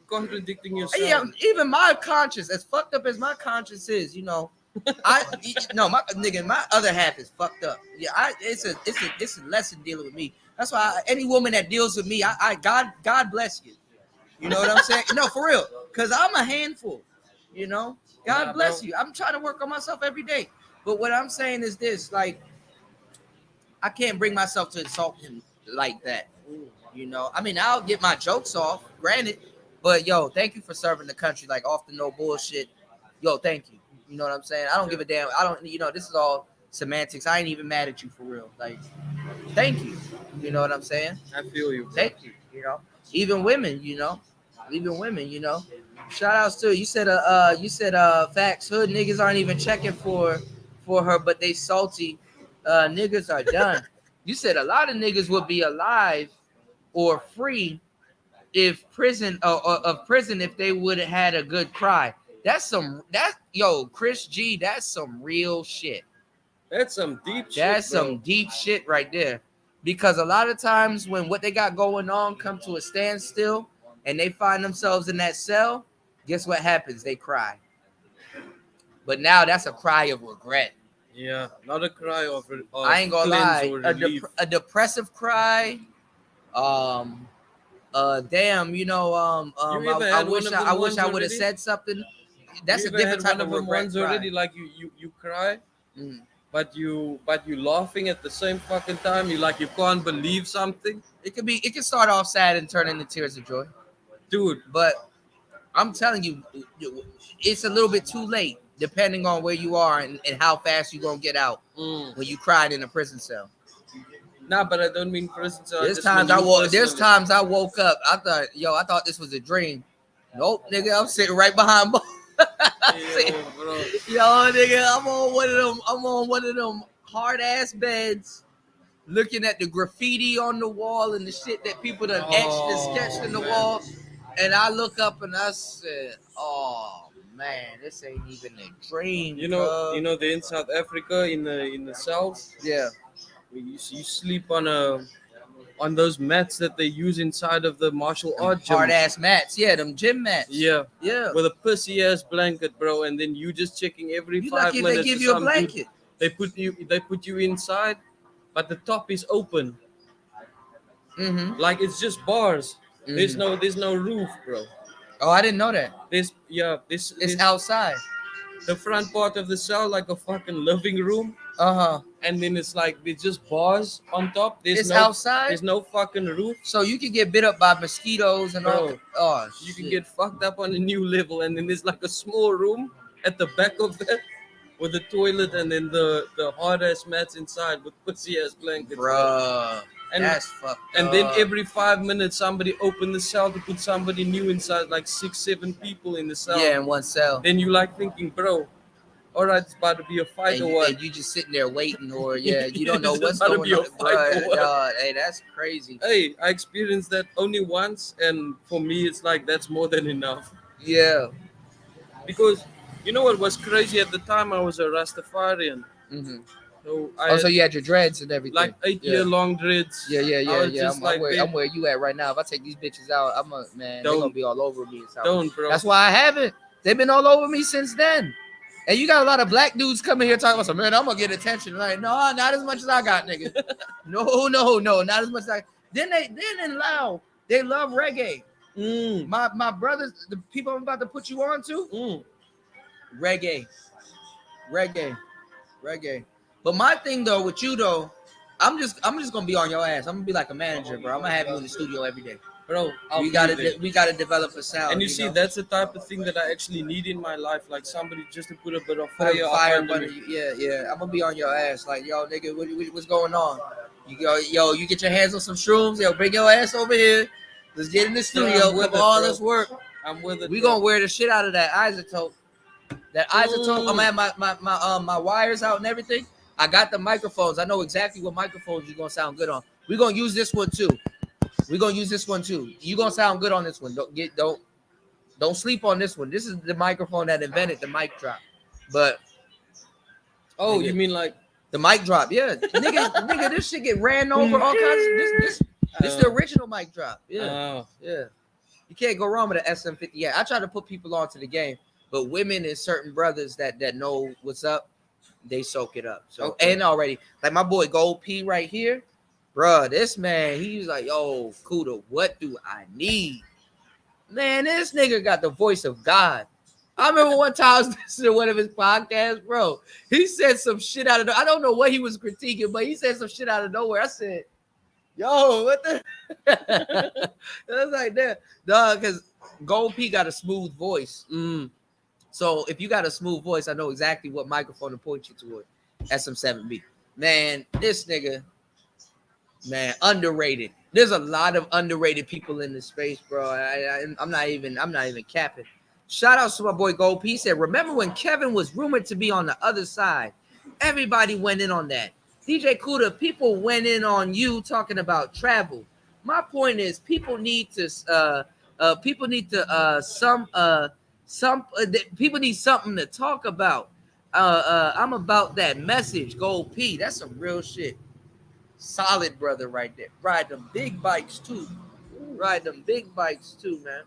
Contradicting yourself. Yeah, even my conscience, as fucked up as my conscience is, my other half is fucked up. Yeah, it's a lesson dealing with me. That's why any woman that deals with me, God bless you. You know what I'm saying? No, for real, because I'm a handful. God bless you. I'm trying to work on myself every day. But what I'm saying is this: like, I can't bring myself to insult him like that. I'll get my jokes off, granted. But yo, thank you for serving the country, like off the no bullshit. Yo, thank you. You know what I'm saying? I don't give a damn. I don't. This is all semantics. I ain't even mad at you for real. Like, thank you. You know what I'm saying? I feel you, bro. Thank you. Even women. Shout outs to you. Said facts. Hood niggas aren't even checking for her, but they salty. Niggas are done. You said a lot of niggas would be alive or free if prison if they would have had a good cry. Chris G, that's some real shit. That's some deep shit. That's some deep shit right there. Because a lot of times when what they got going on come to a standstill and they find themselves in that cell, guess what happens? They cry. But now that's a cry of regret. Yeah, not a cry of I ain't gonna lie. A depressive cry. Damn, I wish I would have said something. That's a different type of regret ones already. Like you cry, but you laughing at the same fucking time. You can't believe something. It can start off sad and turn into tears of joy, dude. But I'm telling you, it's a little bit too late, depending on where you are and how fast you're gonna get out when you cried in a prison cell. Nah, but I don't mean prison cell. There's times I woke up. I thought this was a dream. Nope, nigga, I'm sitting right behind bars. See, Yo, bro. yo, nigga, I'm on one of them. I'm on one of them hard ass beds, looking at the graffiti on the wall and the shit that people done etched and sketched in the Man. wall. And I look up and I said, "Oh man, this ain't even a dream, You cuz." know, there in South Africa, in the cells, Yeah, you sleep on those mats that they use inside of the martial art hard gyms. ass mats. Yeah, them gym mats. Yeah, Yeah. with a pussy ass blanket, bro, and then you just checking every You five lucky if they minutes give to you a some dude. blanket. They put you inside, but the top is open, Mm-hmm. like it's just bars. Mm-hmm. There's no roof, bro. Oh, I didn't know that. This It's outside. the front part of the cell like a fucking living room, Uh-huh. and then it's like there's just bars on top. It's outside, There's no fucking roof, so you can get bit up by mosquitoes and all. bro. Oh You can shit. get fucked up on a new level, and then there's like a small room at the back of that with the toilet, and then the hard ass mats inside with pussy ass blankets, bro. Bruh, And that's fucked and up. then every 5 minutes somebody open the cell to put somebody new inside, like 6 7 people in the cell. Yeah, in one cell. Then you like thinking, bro, all right, it's about to be a fight or what? And you just sitting there waiting, or yeah, you don't know It's what's about to going be a on. fight or what? Hey, that's crazy. Hey, I experienced that only once, and for me, it's like that's more than enough. Yeah. Because you know what was crazy at the time? I was a Rastafarian, Mm-hmm. so I Oh, so had you had your dreads and everything. like 8 year long dreads. Yeah, yeah, I yeah, was yeah. just like, I'm where you at right now. If I take these bitches out, I'm a man. They're gonna Don't. be all over me. In South. Don't, bro. That's why I haven't. They've been all over me since then. And you got a lot of black dudes coming here talking about some man. I'm gonna get attention. Like, no, not as much as I got, nigga. No, not as much as I. Then in Lao, they love reggae. Mm, My brothers, the people I'm about to put you on to, mm. reggae, reggae, reggae. But my thing though with you though, I'm just gonna be on your ass. I'm gonna be like a manager, bro. I'm gonna have you in the studio every day. Bro, We gotta develop a sound. and you see, know? that's the type of thing that I actually need in my life, like somebody just to put a bit of Put fire, a fire up under under me. you. Yeah, yeah. I'm gonna be on your ass. Like, yo, nigga, what's going on? You go, yo, you get your hands on some shrooms. Yo, bring your ass over here. Let's get in the studio. I'm with Come it, on, bro. let's work. I'm with it. We bro. gonna wear the shit out of that isotope. That isotope. I'm gonna have my wires out and everything. I got the microphones. I know exactly what microphones you're gonna sound good on. We're gonna use this one too. We're gonna use this one too. You're gonna sound good on this one. Don't sleep on this one. This is the microphone that invented the mic drop. But Oh, nigga, you mean like the mic drop, yeah. nigga, this shit get ran over all kinds of this the original mic drop. Yeah. Yeah. You can't go wrong with an SM50. Yeah, I try to put people onto the game, but women and certain brothers that know what's up, they soak it up. So Okay. and already like my boy Gold P right here, bruh, this man, he's like, yo, Kuda, what do I need? Man, this nigga got the voice of God. I remember one time I was listening to one of his podcasts, bro. He said some shit out of I don't know what he was critiquing, but he said some shit out of nowhere. I said, yo, what the? I was like that, dog, because Gold P got a smooth voice. So if you got a smooth voice, I know exactly what microphone to point you toward. SM7B. Man, this nigga, man, underrated. There's a lot of underrated people in this space, bro. I'm not even capping. Shout out to my boy Gold P. He said, remember when Kevin was rumored to be on the other side? Everybody went in on that. DJ Kuda, people went in on you talking about travel. My point is, people need to people need need something to talk about. I'm about that message. Gold P. That's some real shit. Solid brother right there. Ride them big bikes too. Ride them big bikes too, man.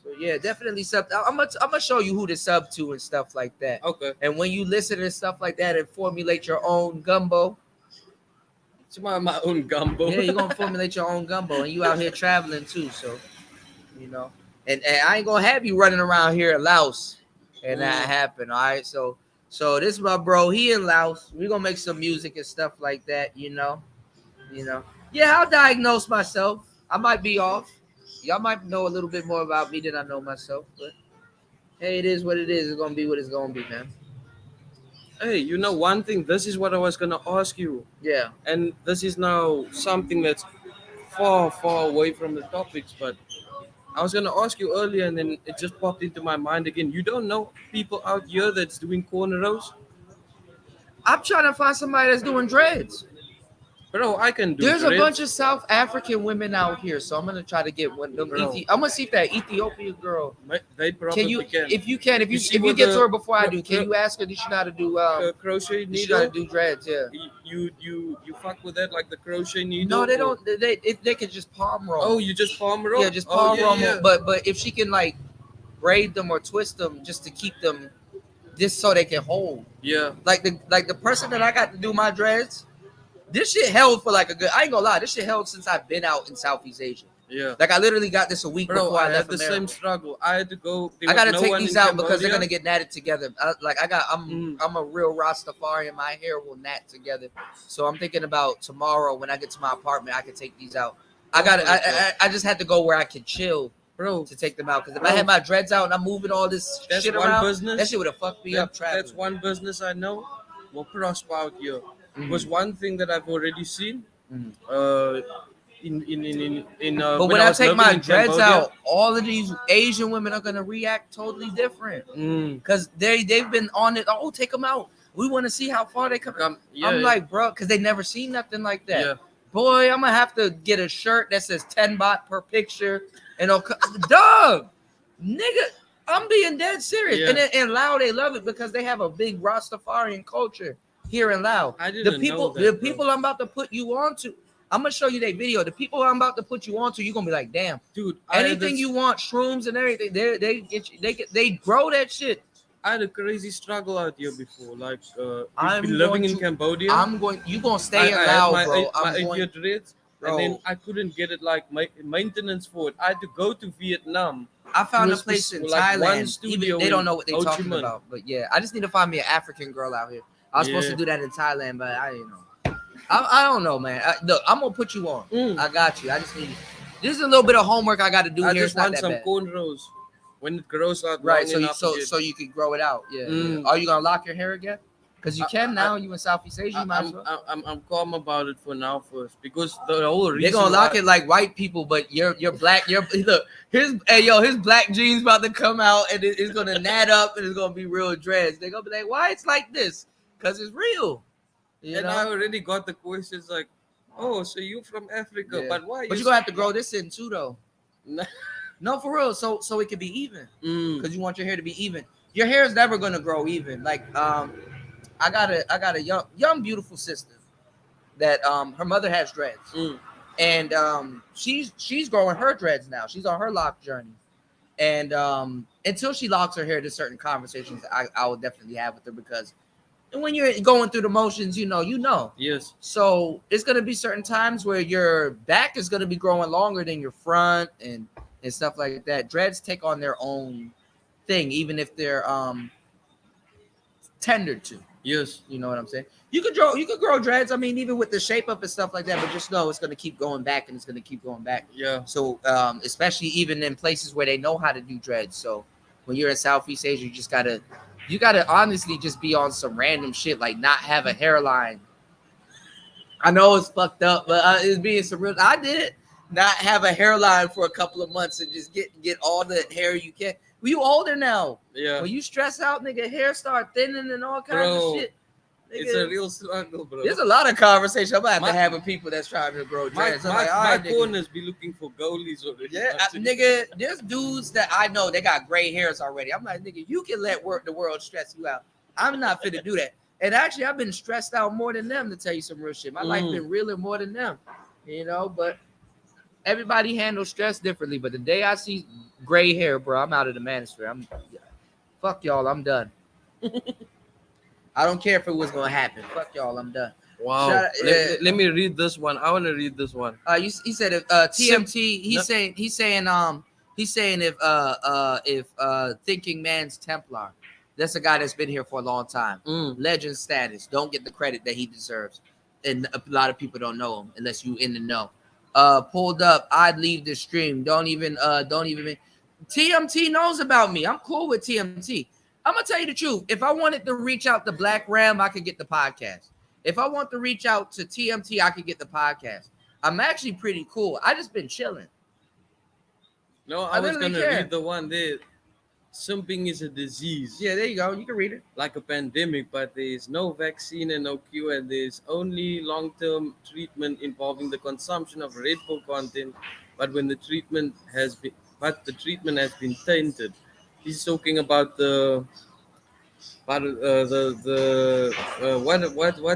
So yeah, definitely sub. I'm gonna show you who to sub to and stuff like that. okay. And when you listen and stuff like that and formulate your own gumbo, It's my own gumbo. yeah, you're gonna formulate your own gumbo, and you out here traveling too. So, you know, and I ain't gonna have you running around here in Laos and that happen. All right, so this is my bro. He in Laos. We gonna make some music and stuff like that. You know. Yeah, I'll diagnose myself. I might be off. Y'all might know a little bit more about me than I know myself, but hey, it is what it is. It's gonna be what it's gonna be, man. Hey, you know one thing? This is what I was gonna ask you, Yeah. and this is now something that's far away from the topics, but I was gonna ask you earlier, and then it just popped into my mind again. You don't know people out here that's doing cornrows, I'm trying to find somebody that's doing dreads. bro? I can do There's a bunch dreads, of South African women out here, so I'm gonna try to get one of them. bro. I'm gonna see if that Ethiopian girl. They probably Can you, can. if you can, if you You see if you with get to the her before I cro- do, can you ask her? Does she know how to do crochet does she know how to needle? do dreads? Yeah. You fuck with that, like the crochet needle? No, they or- don't. They can just palm roll. Oh, you just palm roll? Yeah, just Oh, palm yeah, roll. yeah. But if she can like braid them or twist them just to keep them, just so they can hold. Yeah. Like the person that I got to do my dreads, this shit held for like a good. I ain't gonna lie, this shit held since I've been out in Southeast Asia. Yeah. Like I literally got this a week Bro, before I I had left the America. same struggle. I had to go. I gotta no take one these in out because they're Cambodia. gonna get natted together. I'm a real Rastafarian. My hair will nat together. So I'm thinking about tomorrow when I get to my apartment, I can take these out. I just had to go where I can chill, Bro, to take them out. Because if Bro. I had my dreads out and I'm moving all this that's shit one around, business. that shit would have fucked me up traveling. That's one business I know will prosper out here. Mhm. Was one thing that I've already seen. Mhm. In But when I I was take living my in dreads Cambodia. out, all of these Asian women are gonna react totally different Mm, because they've been on it. Oh, take them out. We want to see how far they come. yeah, I'm yeah, like, bro, because they never seen nothing like that. yeah. Boy, I'm gonna have to get a shirt that says 10 baht per picture. And dog, nigga, I'm being dead serious. Yeah. And in Lao, they love it because they have a big Rastafarian culture here in Lao. I didn't know that, the bro. people I'm about to put you on to, I'm gonna show you that video. The people I'm about to put you on to, you're gonna be like, damn, Dude, I had anything this- you want, shrooms and everything, they grow that shit. I had a crazy struggle out here before. Like, I'm been living going in to- Cambodia. You gonna stay in I had Lao, my, bro. my I'm India going, dreads, and then bro. I couldn't get it like maintenance for it. I had to go to Vietnam. I found a was place in like one Thailand. studio Even they don't in know what they're Ho Chi talking Minh. about. But yeah, I just need to find me an African girl out here. I was supposed Yeah. to do that in Thailand, but I didn't know. I don't know, man. Look, I'm gonna put you on. Mm. I got you. I just need. This is a little bit of homework I got to do I here. just It's not want that some bad. cornrows when it grows out. Right. long So you enough to get- so you could grow it out. Yeah. Mm. Yeah. Are you gonna lock your hair again? Because you can now. You in Southeast Asia. You might as well. I'm calm about it for now first because the whole reason They're gonna lock why- it like white people, but you're black. You're look his black jeans about to come out and it's gonna nat up and it's gonna be real dreads. They're gonna be like, why it's like this? Because it's real. You and know? I already got the questions like, oh, so you from Africa, Yeah. but why? But you're gonna have to grow this in too, though. No, for real. So it could be even Mm. because you want your hair to be even. Your hair is never gonna grow even. Like I got a young beautiful sister that her mother has dreads. Mm. And she's growing her dreads now. She's on her lock journey. And until she locks her hair, there's certain conversations I will definitely have with her because when you're going through the motions, you know. Yes. So it's gonna be certain times where your back is gonna be growing longer than your front and stuff like that. Dreads take on their own thing, even if they're tendered to. Yes. You know what I'm saying? You could grow dreads. I mean, even with the shape up and stuff like that, but just know it's gonna keep going back and it's gonna keep going back. Yeah. So especially even in places where they know how to do dreads. So when you're in Southeast Asia, you gotta honestly just be on some random shit, like not have a hairline. I know it's fucked up, but it's being some real. I did it. Not have a hairline for a couple of months and just get all the hair you can. Well, you older now. Yeah. When you stress out, nigga, hair start thinning and all kinds Bro, of shit. Nigga, It's a real struggle, bro. there's a lot of conversation I'm gonna have My- to have with people that's trying to grow my dreads. I'm like, all my right, nigga. corners be looking for goalies already. Yeah, Actually. nigga, there's dudes that I know they got gray hairs already. I'm like, nigga, you can let the world stress you out. I'm not fit to do that. And actually, I've been stressed out more than them, to tell you some real shit. My life been realer more than them, but everybody handles stress differently. But the day I see gray hair, bro, I'm out of the manosphere. Fuck y'all, I'm done. I don't care if it was gonna happen. Fuck y'all, I'm done. Wow. Shout out- Let me read this one. I want to read this one. He said if TMT, he's saying if Thinking Man's Templar, that's a guy that's been here for a long time. Mm. Legend status. Don't get the credit that he deserves. And a lot of people don't know him unless you in the know. Pulled up, I'd leave the stream. Don't even TMT knows about me. I'm cool with TMT. I'm gonna tell you the truth. If I wanted to reach out to Black Ram, I could get the podcast. If I want to reach out to TMT, I could get the podcast. I'm actually pretty cool. I just been chilling. No, I I was literally gonna care. read the one there. Simping is a disease, Yeah, there you go. You can read it. like a pandemic, but there is no vaccine and no cure, and there is only long-term treatment involving the consumption of Red Bull content. But when the treatment has been, but the treatment has been tainted. He's talking about what's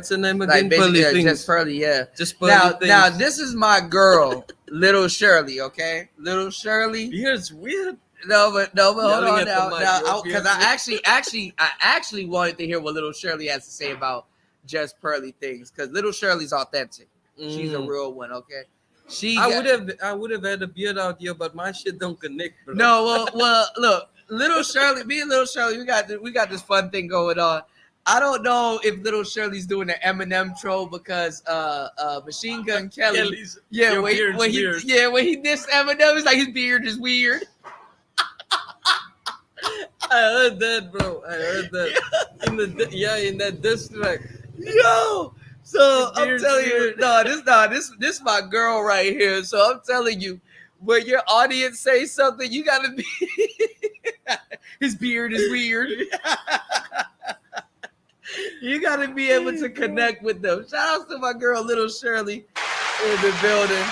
the name Like again? basically, Pearly just things, Pearly, yeah. just pearly Now, things. this is my girl, little Shirley. Okay, little Shirley. Beard's weird. No, but hold Yelling on at the now, mic. Your because beard's I weird. actually wanted to hear what little Shirley has to say about just Pearly things, because little Shirley's authentic. She's a Mm. real one. Okay, she I got would have had a beard out here, but my shit don't connect, bro. no. Well, look, little Shirley, me and little Shirley, we got this fun thing going on. I don't know if little Shirley's doing an Eminem troll because Machine Gun Kelly, Kelly's, yeah, your beard's weird. when he dissed Eminem, it's like his beard is weird. I heard that, bro. I heard that in that diss track. Yo, so Your I'm beard's telling you, weird. this my girl right here. So I'm telling you, when your audience says something, you gotta be. His beard is weird. You gotta be able to connect with them. Shout out to my girl, little Shirley, in the building.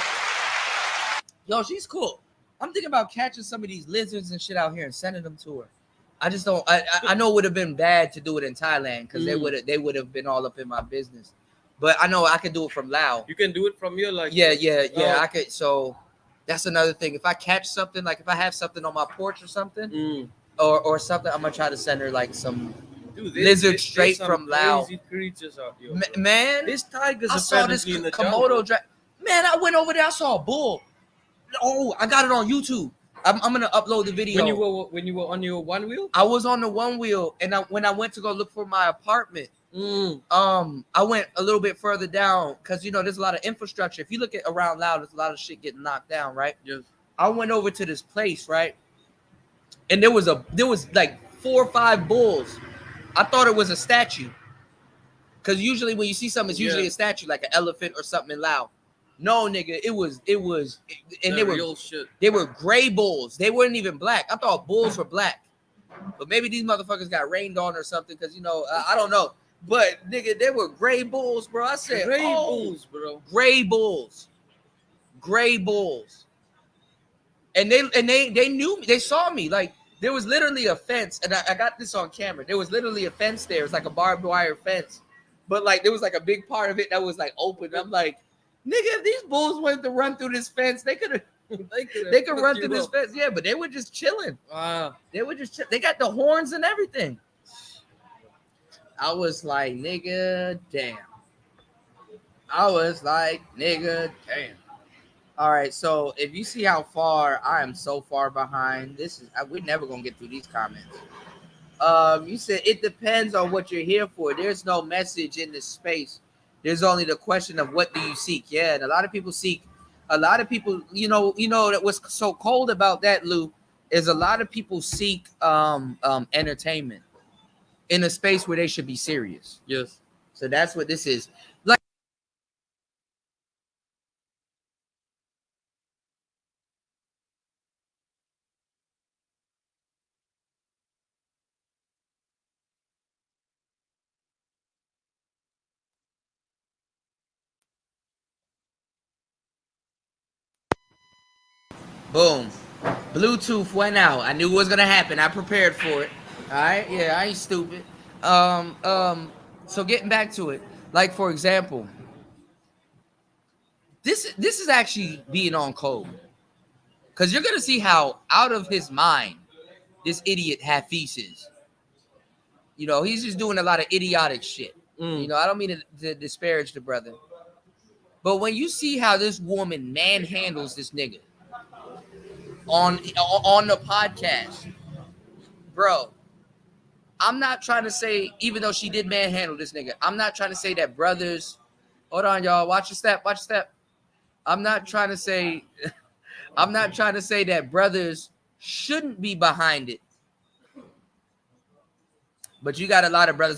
Yo, she's cool. I'm thinking about catching some of these lizards and shit out here and sending them to her. I just don't. I know it would have been bad to do it in Thailand because they would have been all up in my business. But I know I could do it from Laos. You can do it from here, like Yeah. Oh. I could. So that's another thing. If I catch something, like if I have something on my porch or something, or something, I'm gonna try to send her like some Dude, lizard straight some from Laos. crazy creatures out here. Man, There's tigers I saw this apparently in the Komodo jungle. dragon. Man, I went over there. I saw a bull. Oh, I got it on YouTube. I'm gonna upload the video. When you were on your one wheel. I was on the one wheel, and when I went to go look for my apartment, I went a little bit further down because there's a lot of infrastructure. If you look at around Loud, there's a lot of shit getting knocked down, right? Yes. I went over to this place, right, and there was like 4 or 5 bulls. I thought it was a statue, because usually when you see something, it's usually a statue, like an elephant or something in Laos. No, nigga, it was, and they were real shit. They were gray bulls. They weren't even black. I thought bulls were black, but maybe these motherfuckers got rained on or something. Because I don't know. But nigga, they were gray bulls, bro. I said bulls, bro. Gray bulls, and they knew me. They saw me. Like there was literally a fence, and I got this on camera. There was literally a fence there. It was like a barbed wire fence, but like there was like a big part of it that was like open. I'm like, nigga, if these bulls wanted to run through this fence, they could run through this fence. Yeah, but they were just chilling. They were just they got the horns and everything. I was like, nigga, damn. All right, so if you see how far I am so far behind, we're never gonna get through these comments. You said it depends on what you're here for. There's no message in this space. There's only the question of what do you seek. Yeah, and a lot of people, that what's so cold about that, Lou, is a lot of people seek entertainment in a space where they should be serious. Yes. So that's what this is. Like boom. Bluetooth went out. I knew it was gonna happen. I prepared for it. All right. Yeah, I ain't stupid. So getting back to it, like for example, this is actually being on code, because you're gonna see how out of his mind this idiot Hafiz is. He's just doing a lot of idiotic shit. I don't mean to disparage the brother, but when you see how this woman manhandles this nigga on the podcast, bro, I'm not trying to say, even though she did manhandle this nigga, I'm not trying to say that brothers. Hold on, y'all. Watch your step. I'm not trying to say that brothers shouldn't be behind it. But you got a lot of brothers.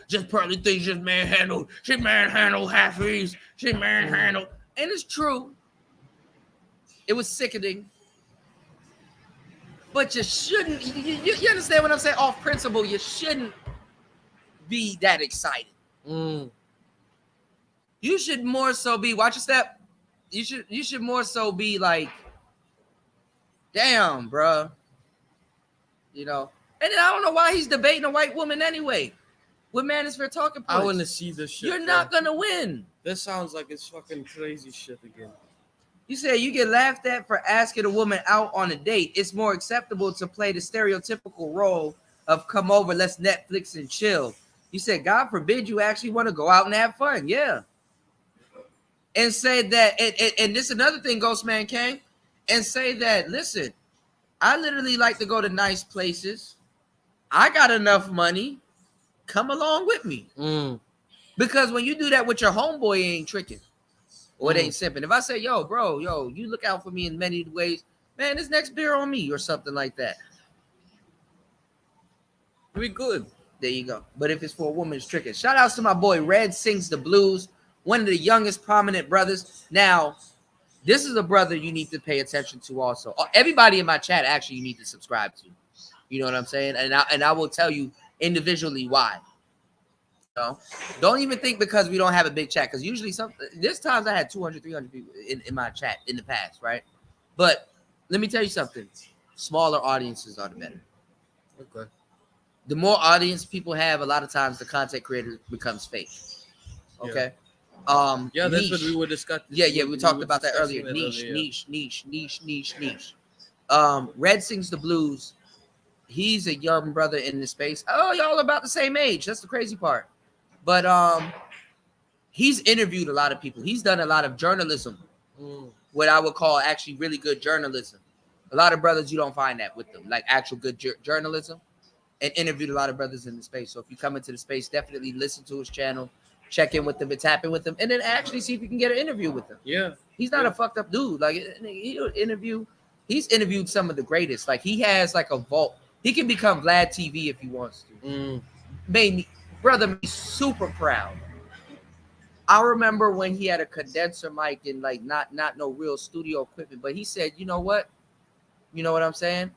Just Pearly things just manhandled. She manhandled Hafiz. She manhandled. And it's true. It was sickening. But you shouldn't. You understand what I'm saying? Off principle, you shouldn't be that excited. You should more so be. Watch your step. You should more so be like, damn, bruh. You know. And then I don't know why he's debating a white woman anyway. With Manosphere talking points. I want to see this shit. You're not gonna win. This sounds like it's fucking crazy shit again. You say you get laughed at for asking a woman out on a date. It's more acceptable to play the stereotypical role of come over, let's Netflix and chill. You said, God forbid you actually want to go out and have fun. Yeah. And say that, and this is another thing, Ghostman Kang, and say that, listen, I literally like to go to nice places. I got enough money. Come along with me. Because when you do that with your homeboy, it ain't tricking. Or it ain't simping. If I say, yo, bro, you look out for me in many ways, man, this next beer on me or something like that. We good. There you go. But if it's for a woman, it's tricking. Shout outs to my boy Red Sings the Blues, one of the youngest prominent brothers. Now, this is a brother you need to pay attention to also. Everybody in my chat, actually, you need to subscribe to. You know what I'm saying? And I will tell you individually why. You know? Don't even think because we don't have a big chat, because usually there's times I had 200, 300 people in my chat in the past, right? But let me tell you something. Smaller audiences are the better. Okay. The more audience people have, a lot of times the content creator becomes fake. Okay. Yeah, that's niche. what we were discussing. Yeah, we talked about that earlier. Niche. Red Sings the Blues. He's a young brother in the space. Oh, y'all are about the same age. That's the crazy part. But he's interviewed a lot of people. He's done a lot of journalism, what I would call actually really good journalism. A lot of brothers, you don't find that with them, like actual good journalism, and interviewed a lot of brothers in the space. So if you come into the space, definitely listen to his channel, check in with him, tap in with him, and then actually see if you can get an interview with him. Yeah. He's not a fucked up dude. Like he'll interview. He's interviewed some of the greatest. Like he has like a vault. He can become Vlad TV if he wants to. Made me super proud. I remember when he had a condenser mic and like not no real studio equipment, but he said, you know what? You know what I'm saying?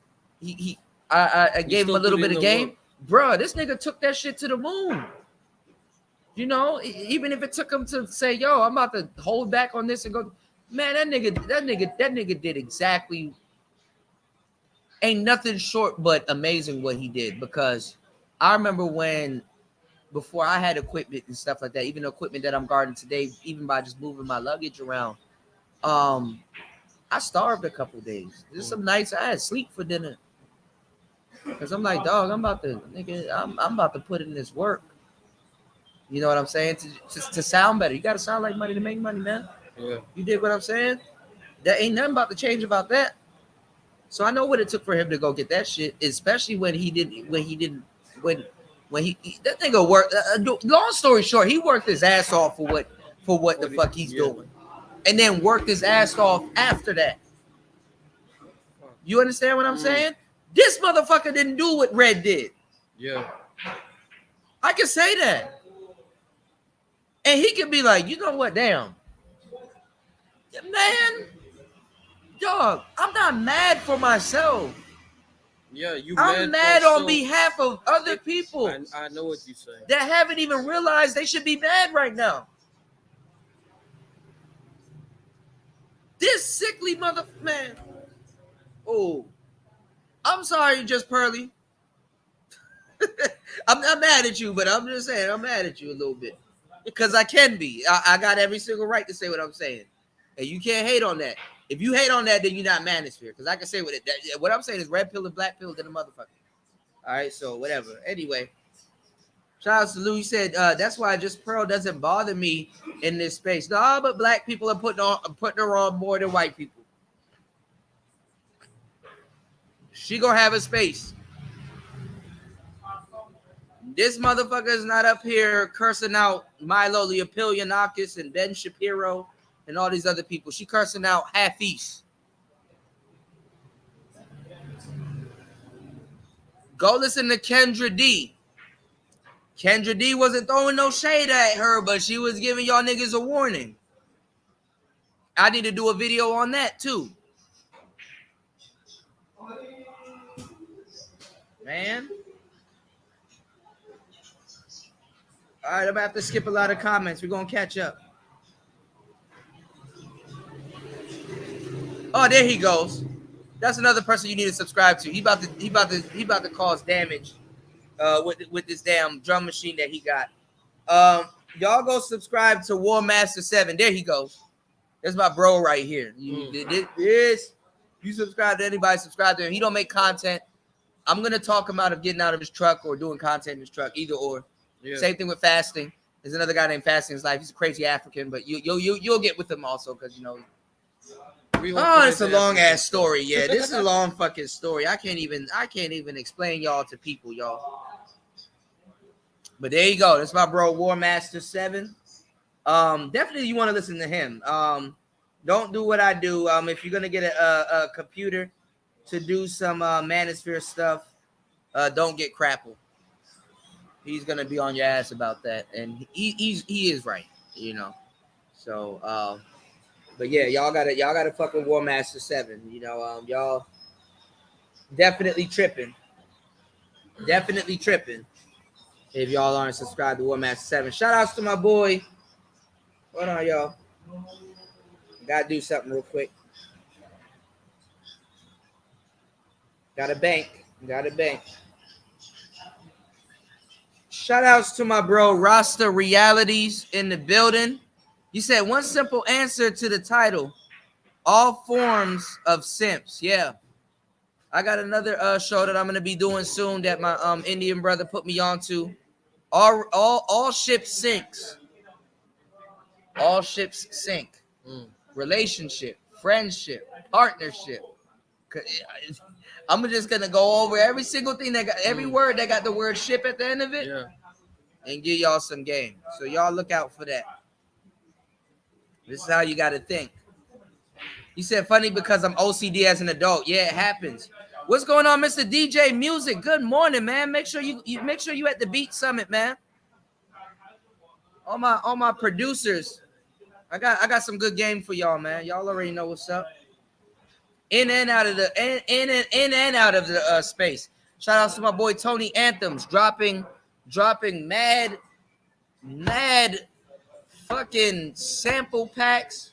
I gave him a little bit of game. Bruh, this nigga took that shit to the moon. You know, even if it took him to say, yo, I'm about to hold back on this and go, man, that nigga did exactly. Ain't nothing short but amazing what he did, because I remember before I had equipment and stuff like that, even the equipment that I'm guarding today, even by just moving my luggage around, I starved a couple days. There's some nights I had sleep for dinner, because I'm like, dog, I'm about to put in this work. You know what I'm saying? To sound better, you got to sound like money to make money, man. Yeah. You dig what I'm saying? There ain't nothing about to change about that. So I know what it took for him to go get that shit, especially when that nigga worked. Long story short, he worked his ass off for what the fuck he's doing, and then worked his ass off after that. You understand what I'm saying? This motherfucker didn't do what Red did. Yeah. I can say that. And he can be like, you know what, damn. Man, dog, I'm not mad for myself. Yeah, I'm mad on behalf of other people. I know what you're saying. That haven't even realized they should be mad right now. This sickly man. Oh, I'm sorry, Just Pearly. I'm not mad at you, but I'm just saying I'm mad at you a little bit. Because I can be. I got every single right to say what I'm saying. And you can't hate on that. If you hate on that, then you're not Manosphere. Because I can say what I'm saying is red pill and black pill to the motherfucker. All right, so whatever. Anyway, shout out to Lou. He said, that's why Just Pearl doesn't bother me in this space. No, but black people are putting her on more than white people. She gonna have a space. This motherfucker is not up here cursing out Milo Leopilianakis and Ben Shapiro and all these other people. She cursing out half East. Go listen to Kendra D. Kendra D wasn't throwing no shade at her, but she was giving y'all niggas a warning. I need to do a video on that too. man. All right, I'm gonna have to skip a lot of comments. We're gonna catch up. Oh, there he goes. That's another person you need to subscribe to. He about to cause damage with this damn drum machine that he got. Y'all go subscribe to War Master 7. There he goes. That's my bro right here. You subscribe to anybody, subscribe to him. He don't make content. I'm gonna talk him out of getting out of his truck or doing content in his truck, either or. Yeah. Same thing with fasting. There's another guy named Fasting in his life. He's a crazy African, but you'll get with him also because you know. Oh, it's a long ass story. Yeah, this is a long fucking story. I can't even explain y'all to people, y'all. But there you go. That's my bro, War Master 7. Definitely you want to listen to him. Don't do what I do. If you're gonna get a computer to do some Manosphere stuff, don't get Crapple. He's gonna be on your ass about that, and he is right, you know. So, but yeah, y'all gotta fuck with War Master 7. You know, y'all definitely tripping. If y'all aren't subscribed to War Master 7. Shout outs to my boy. Hold on, y'all. Gotta do something real quick. Got a bank. Shout outs to my bro Rasta Realities in the building. You said one simple answer to the title. All forms of simps. Yeah. I got another show that I'm gonna be doing soon that my Indian brother put me on to. All ships sinks. All ships sink. Relationship, friendship, partnership. I'm just gonna go over every single thing that got every word that got the word ship at the end of it, and give y'all some game. So y'all look out for that. This is how you gotta think. You said funny because I'm OCD as an adult. Yeah, it happens. What's going on, Mr. DJ Music? Good morning, man. Make sure you at the Beat Summit, man. All my producers. I got some good game for y'all, man. Y'all already know what's up. In and out of the space. Shout out to my boy Tony Anthems dropping mad fucking sample packs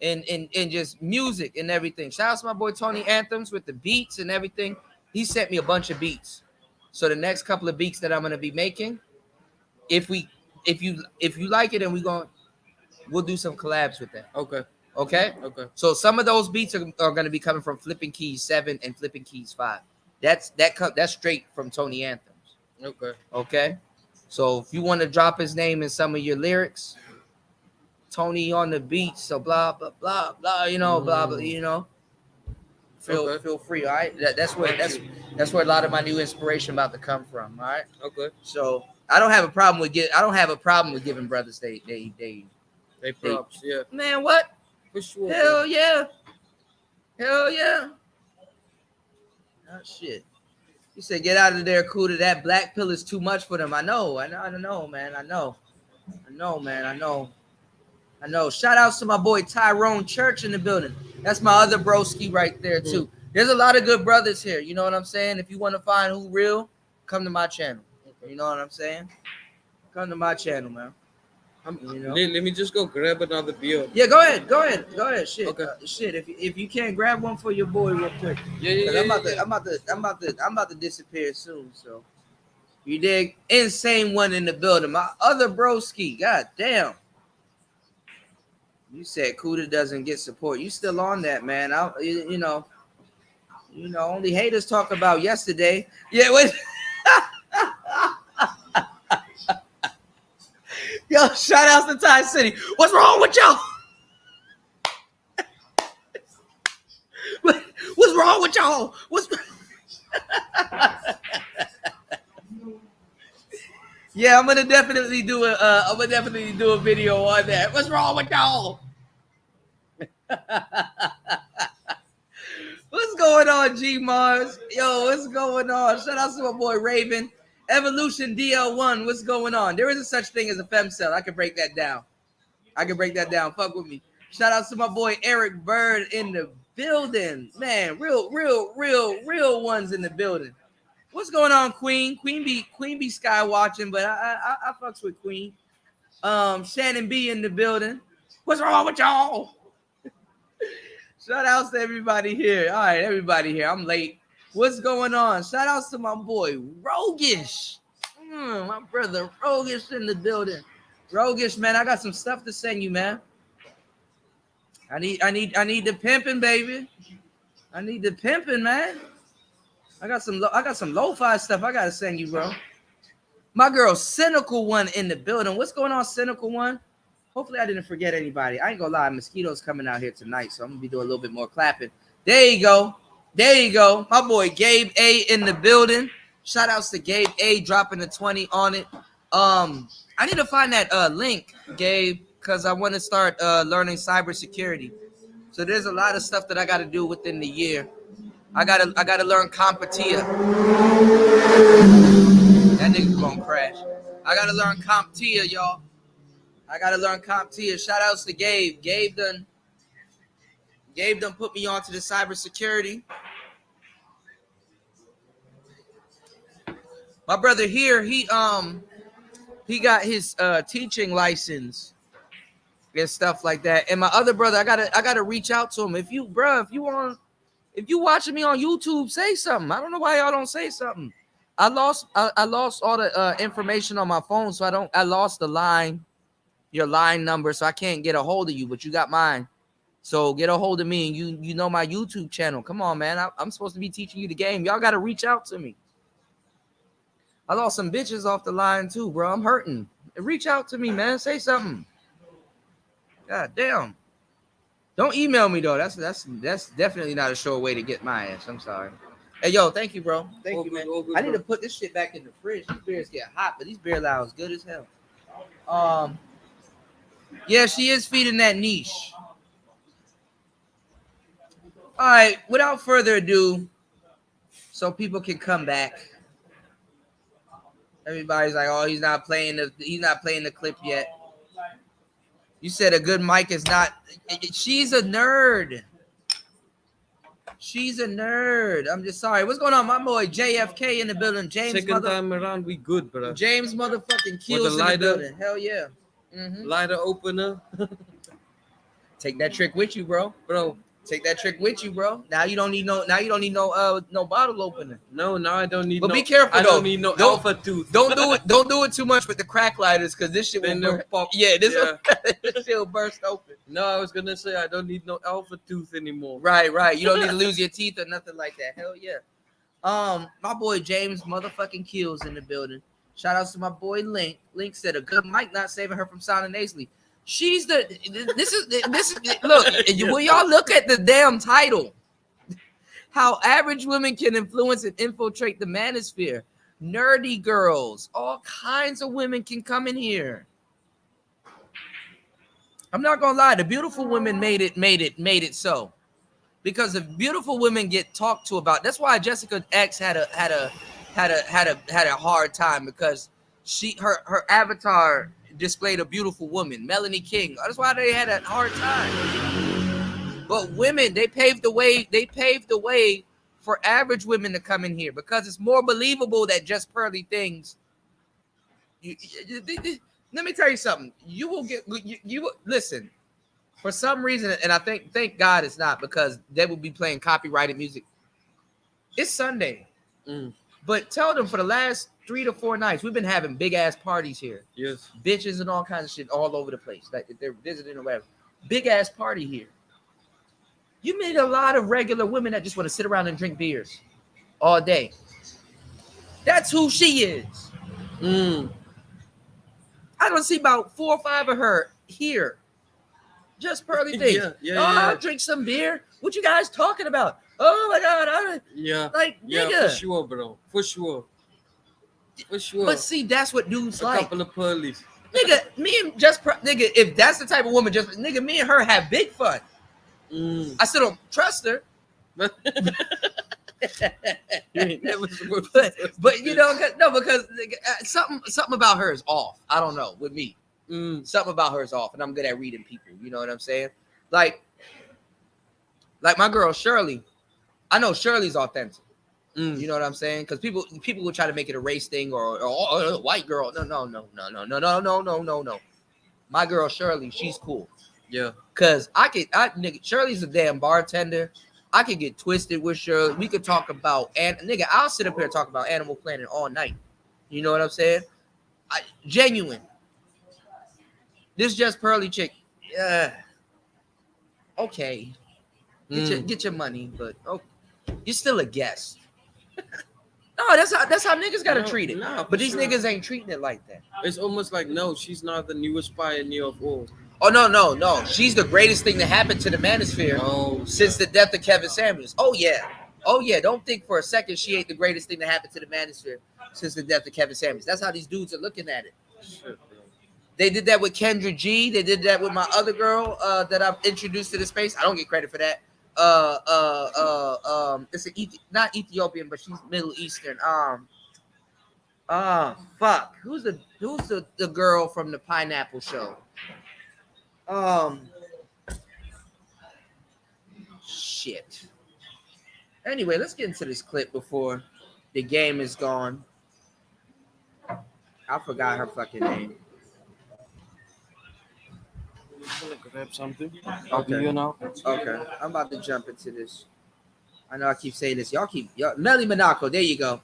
and just music and everything. Shout out to my boy Tony Anthems with the beats and everything. He sent me a bunch of beats. So the next couple of beats that I'm gonna be making, if you like it, and we'll do some collabs with that. Okay. So some of those beats are going to be coming from Flipping Keys 7 and Flipping Keys 5. That's straight from Tony Anthems. Okay. So if you want to drop his name in some of your lyrics, Tony on the beat. So blah blah blah blah. You know, blah blah. You know. Feel free. All right. That's where a lot of my new inspiration about to come from. All right. So I don't have a problem with giving brothers they props. Yeah. Man, what? For sure. Hell yeah. Oh, shit. You said get out of there, Kuda. That black pill is too much for them. I know, man. I know. Shout outs to my boy Tyrone Church in the building. That's my other broski right there, too. There's a lot of good brothers here. You know what I'm saying? If you want to find who real, come to my channel. You know what I'm saying? Come to my channel, man. Let me just go grab another beer. Yeah, go ahead. Shit, okay. Shit. If you can't grab one for your boy real quick. Yeah. I'm about to disappear soon. So you dig? Insane one in the building. My other broski. God damn. You said Kuda doesn't get support. You still on that, man? You know. Only haters talk about yesterday. Yeah. What? Yo, shout out to Thai City. What's wrong with y'all? What's wrong with y'all? Yeah, I'm gonna definitely do a video on that. What's wrong with y'all? What's going on, G Mars? Yo, what's going on? Shout out to my boy Raven. Evolution DL1, what's going on? There isn't such thing as a femcell. I can break that down. Fuck with me. Shout out to my boy Eric Bird in the building. Man, real ones in the building. What's going on, Queen? Queen be sky watching, but I fucks with Queen. Shannon B in the building. What's wrong with y'all? Shout outs to everybody here. All right, everybody here. I'm late. What's going on? Shout outs to my boy Rogish. My brother Rogish in the building. Rogish, man, I got some stuff to send you, man. I need the pimping, baby. I need the pimping, man. I got some lo-fi stuff I gotta send you, bro. My girl Cynical One in the building. What's going on, Cynical One? Hopefully I didn't forget anybody. I ain't gonna lie, mosquitoes coming out here tonight, so I'm gonna be doing a little bit more clapping. There you go. There you go. My boy Gabe A in the building. Shout outs to Gabe A dropping the 20 on it. I need to find that link, Gabe, because I want to start learning cybersecurity. So there's a lot of stuff that I gotta do within the year. I gotta learn CompTIA. That nigga's gonna crash. I gotta learn CompTIA, y'all. I gotta learn CompTIA. Shout outs to Gabe. Gabe done put me on to the cybersecurity. My brother here, he got his teaching license and stuff like that. And my other brother, I gotta reach out to him. If you watching me on YouTube, say something. I don't know why y'all don't say something. I lost all the information on my phone, so I lost your line number, so I can't get a hold of you, but you got mine. So get a hold of me, and you know my YouTube channel. Come on, man. I'm supposed to be teaching you the game. Y'all got to reach out to me. I lost some bitches off the line too, bro. I'm hurting. Reach out to me, man. Say something. God damn. Don't email me though. That's definitely not a sure way to get my ass. I'm sorry. Hey, yo, thank you, bro. Thank you, man. Good, I need to put this shit back in the fridge. These beers get hot, but these beer lounge good as hell. Yeah, she is feeding that niche. All right, without further ado, so people can come back. Everybody's like, "Oh, he's not playing the clip yet." You said a good mic is not. She's a nerd. She's a nerd. I'm just sorry. What's going on, my boy JFK in the building? James. Second time around, we good, bro. James motherfucking Keels in the building. Hell yeah. Lighter opener. Take that trick with you, bro. Bro. Take that trick with you, bro. Now you don't need no bottle opener. No, now I don't need. But be careful, I though. don't need no alpha tooth. Don't do it too much with the crack lighters, because this shit will pop. Yeah, this shit will burst open. No, I was gonna say I don't need no alpha tooth anymore. Right. You don't need to lose your teeth or nothing like that. Hell yeah. My boy James motherfucking Keels in the building. Shout outs to my boy Link. Link said a good mic not saving her from sounding nasally. She's this is look, when y'all look at the damn title, how average women can influence and infiltrate the manosphere. Nerdy girls, all kinds of women can come in here. I'm not gonna lie, the beautiful women made it so. Because if beautiful women get talked to about, that's why Jessica X had a hard time, because her avatar displayed a beautiful woman, Melanie King. That's why they had a hard time. But women, they paved the way for average women to come in here, because it's more believable that just pearly things. Let me tell you something. You will listen. For some reason, and I thank God it's not, because they will be playing copyrighted music. It's Sunday. But tell them, for the last 3 to 4 nights, we've been having big ass parties here. Yes. Bitches and all kinds of shit all over the place. Like if they're visiting or whatever. Big ass party here. You meet a lot of regular women that just want to sit around and drink beers all day. That's who she is. I don't see about 4 or 5 of her here. Just pearly things. I'll drink some beer. What you guys talking about? Oh my God. Nigga. For sure, bro. For sure. But see, that's what dudes like. A couple of pearlies. Nigga, me and nigga, if that's the type of woman, nigga, me and her have big fun. I still don't trust her. But you know, no, because something about her is off. I don't know, with me. Something about her is off, and I'm good at reading people. You know what I'm saying? Like my girl Shirley. I know Shirley's authentic. You know what I'm saying? Because people will try to make it a race thing or white girl. No. My girl Shirley, she's cool. Yeah. Cause nigga, Shirley's a damn bartender. I could get twisted with Shirley. We could talk about and nigga, I'll sit up here and talk about Animal Planet all night. You know what I'm saying? Genuine. This just pearly chick. Yeah. Okay. Get your money, but you're still a guest. No, that's how niggas gotta treat it. No, but these niggas ain't treating it like that. It's almost like no, she's not the newest pioneer of all. Oh no. She's the greatest thing that happened to the Manosphere since the death of Kevin Samuels. Oh yeah. Don't think for a second she ain't the greatest thing that happened to the Manosphere since the death of Kevin Samuels. That's how these dudes are looking at it. Shit, they did that with Kendra G. They did that with my other girl that I've introduced to the space. I don't get credit for that. It's not Ethiopian, but she's Middle Eastern. Fuck. Who's the girl from the Pineapple Show? Shit. Anyway, let's get into this clip before the game is gone. I forgot her fucking name. I'm gonna grab something. Okay. You know. Okay. I'm about to jump into this. I know I keep saying this. Y'all Melly Monaco. There you go.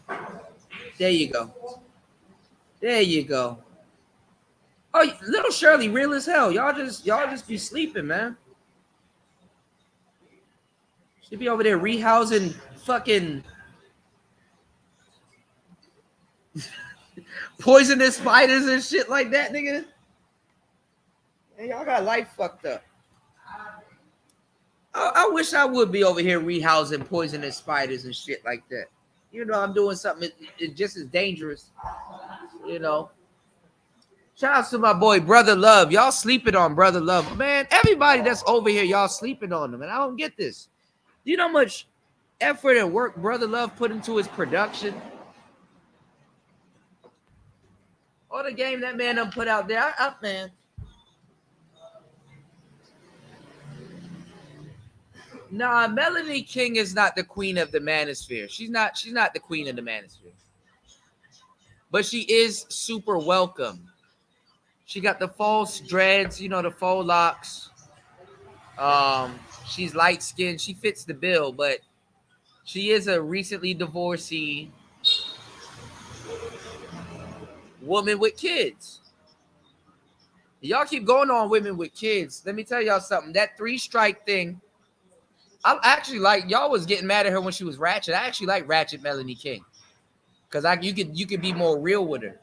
Oh, little Shirley, real as hell. Y'all just be sleeping, man. She be over there rehousing fucking poisonous spiders and shit like that, nigga. Man, y'all got life fucked up. I wish I would be over here rehousing poisonous spiders and shit like that. You know, I'm doing something it's just as dangerous. You know. Shout out to my boy Brother Love. Y'all sleeping on Brother Love. Man, everybody that's over here, y'all sleeping on them. And I don't get this. Do you know how much effort and work Brother Love put into his production? All the game that man done put out there. Man. Nah, Melanie King is not the queen of the Manosphere. She's not the queen of the Manosphere. But she is super welcome. She got the false dreads, you know, the faux locks. She's light skinned. She fits the bill, but she is a recently divorcee woman with kids. Y'all keep going on women with kids. Let me tell y'all something. That 3-strike thing. I actually like y'all was getting mad at her when she was ratchet. I actually like ratchet Melanie King. Cause you could be more real with her.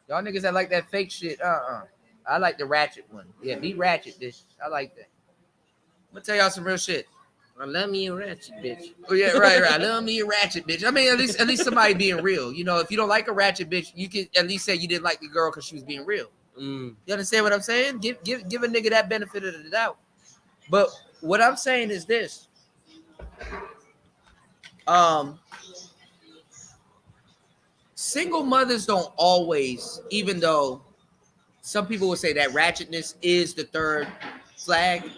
Y'all niggas that like that fake shit. I like the ratchet one. Yeah, be ratchet, bitch. I like that. I'm gonna tell y'all some real shit. I love me a ratchet bitch. Oh yeah, right. I love me a ratchet bitch. I mean, at least somebody being real. You know, if you don't like a ratchet bitch, you can at least say you didn't like the girl because she was being real. You understand what I'm saying? Give a nigga that benefit of the doubt. But what I'm saying is this. Single mothers don't always, even though some people would say that ratchetness is the third flag,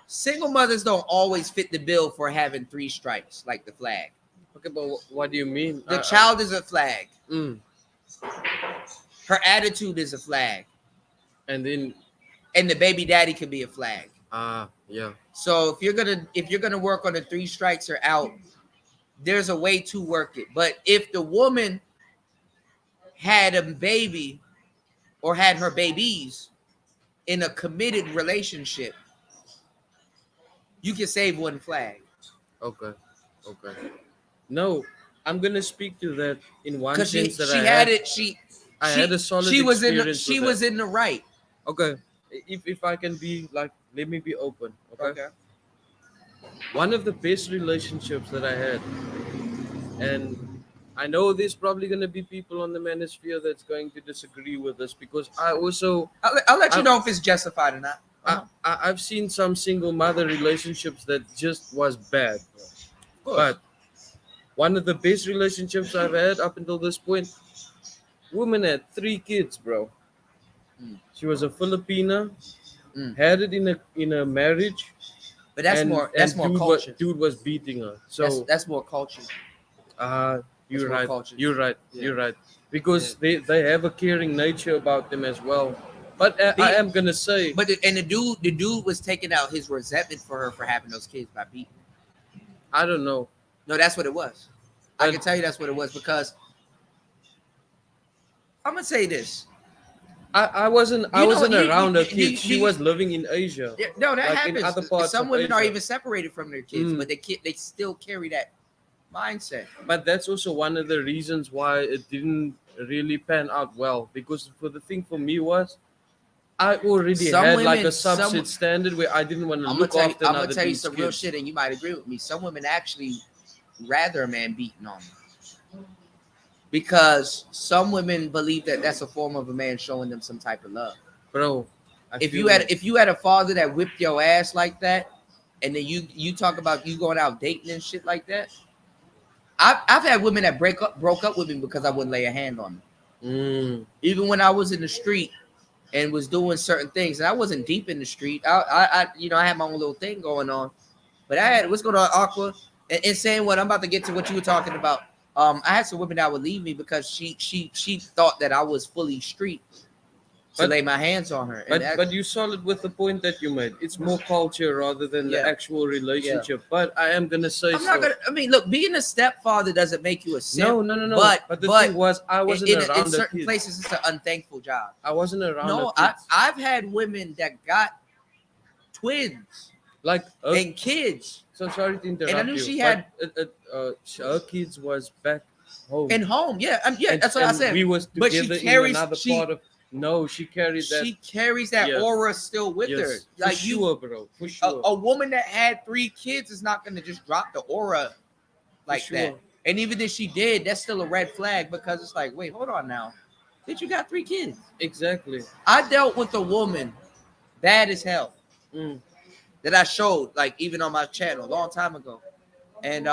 single mothers don't always fit the bill for having 3 strikes like the flag. Okay, but what do you mean? The child is a flag. Her attitude is a flag. And the baby daddy could be a flag. Yeah. So if you're gonna work on the 3 strikes or out, there's a way to work it. But if the woman had a baby or had her babies in a committed relationship, you can save 1 flag. Okay. No, I'm gonna speak to that in one sense that I had a solid experience. She was in the right. Okay. If I can be like, let me be open. Okay. One of the best relationships that I had, and I know there's probably going to be people on the Manosphere that's going to disagree with us because I'll let you know if it's justified or not. I've seen some single mother relationships that just was bad, but one of the best relationships I've had up until this point, woman had 3 kids, bro. She was a Filipina, had it in a marriage, but that's more culture. Dude was beating her, so that's more culture. You're more right. cultured. You're right. Yeah. You're right. Because they have a caring nature about them as well. But I Be- am gonna say, But the dude was taking out his resentment for her for having those kids by beating. I don't know. No, that's what it was. I But can tell you that's what it was because I'm gonna say this. I wasn't You know, around her you, kids. She was living in Asia, yeah, no, that like in happens. other parts Some of women are Asia. even separated from their kids, Mm. but they still carry that mindset. But that's also one of the reasons why it didn't really pan out well. Because for the thing for me was I already Some had like a women, some subset standard where I didn't want to I'm gonna look tell you, after I'm gonna another tell you dude's some real kids. shit, and you might agree with me. Some women actually rather a man beating on them because some women believe that that's a form of a man showing them some type of love. Bro, I If feel you had that. if you had a father that whipped your ass like that, and then you talk about you going out dating and shit like that, I've had women that broke up with me because I wouldn't lay a hand on them. Mm. Even when I was in the street and was doing certain things, and I wasn't deep in the street. I had my own little thing going on, but I had what's going on, Aqua, and saying what I'm about to get to what you were talking about. I had some women that would leave me because she thought that I was fully street to But lay my hands on her, and but you solid with the point that you made. It's more culture rather than the yeah, actual yeah. relationship. But I am gonna say I'm not so. gonna. I mean, look, being a stepfather doesn't make you a simp. No. But the But thing was, I wasn't in around the certain kids. places, it's an unthankful job. I wasn't around the No, kids. I've had women that got twins Like, and kids, so sorry to and I interrupt knew you, she but had her kids was back home, in home. Yeah, yeah, and, that's what I and said. we was But she together in carries another she part of. No, she carried that. she carries that Yeah. aura still with her. Yes, for Like you, sure, bro. For sure. a woman that had 3 kids is not gonna just drop the aura like sure. that. And even if she did, that's still a red flag because it's like, wait, hold on now. Did you got 3 kids? Exactly. I dealt with a woman bad as hell Mm. that I showed like even on my channel a long time ago. And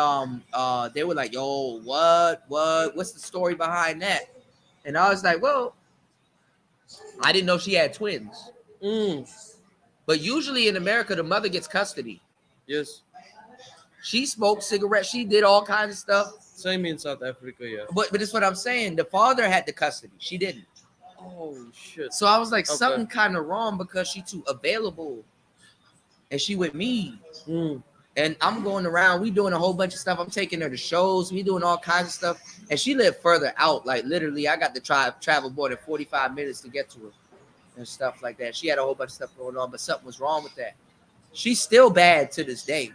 they were like, yo, what's the story behind that? And I was like, well, I didn't know she had twins. Mm. But usually in America, the mother gets custody. Yes. She smoked cigarettes, she did all kinds of stuff. Same in South Africa, yeah. But it's what I'm saying. The father had the custody. She didn't. Oh shit. So I was like, Okay. something kind of wrong because she too available. And she with me. Mm. And I'm going around. We doing a whole bunch of stuff. I'm taking her to shows. We doing all kinds of stuff. And she lived further out. Like literally, I got to travel more than 45 minutes to get to her and stuff like that. She had a whole bunch of stuff going on, but something was wrong with that. She's still bad to this day.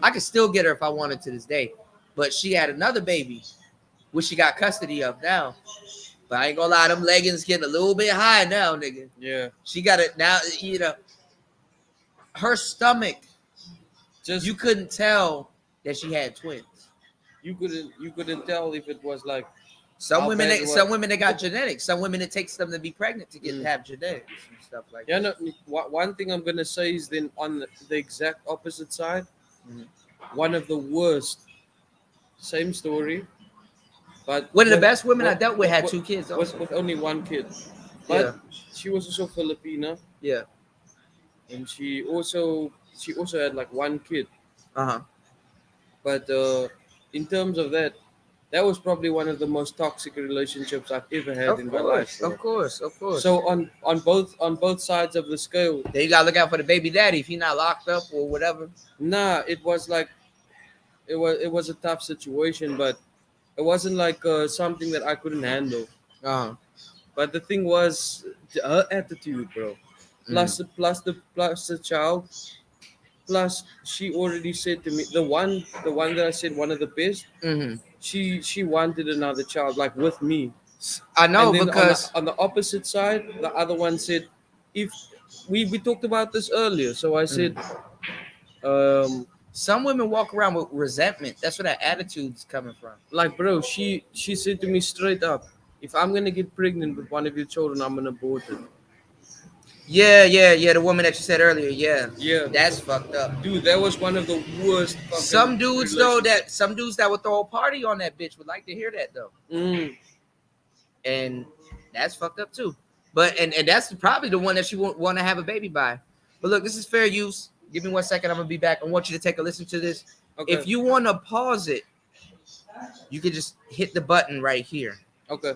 I could still get her if I wanted to this day. But she had another baby, which she got custody of now. But I ain't gonna lie, them leggings getting a little bit high now, nigga. Yeah. She got it now, her stomach, Just you couldn't tell that she had twins. you couldn't tell if it was like Some how women, bad it was. some women, they got genetics. Some women, it takes them to be pregnant to have genetics and stuff like Yeah, that. no, one thing I'm gonna say is then on the exact opposite side, Mhm. one of the worst. Same story, but One of the with- best women I with- dealt with had with- 2 kids. with, Also. with only one kid, but Yeah, she was also Filipina, yeah, and she also had like one kid. uh-huh. But in terms of that, that was probably one of the most toxic relationships I've ever had in my life. Bro. Of course. So on both sides of the scale, Then you gotta look out for the baby daddy if he's not locked up or whatever. nah, it was like it was a tough situation, but it wasn't like something that I couldn't handle. Uh-huh. But the thing was her attitude, bro. Plus the child. Plus she already said to me the one that I said one of the best. Mm-hmm. She wanted another child like with me. I know And then because on the opposite side, the other one said, if we talked about this earlier. So I said, some women walk around with resentment. That's where that attitude's coming from. like, bro, she said to me straight up, if I'm gonna get pregnant with one of your children, I'm gonna abort it. Yeah. The woman that you said earlier. Yeah. Yeah, That's fucked up. dude, that was one of the worst. fucking Some dudes though, relationships. some dudes that would throw a party on that bitch would like to hear that though, Mm, and that's fucked up too. But and that's probably the one that she want to have a baby by. But look, this is fair use. Give me 1 second. I'm gonna be back. I want you to take a listen to this. okay. If you want to pause it you could just hit the button right here Okay.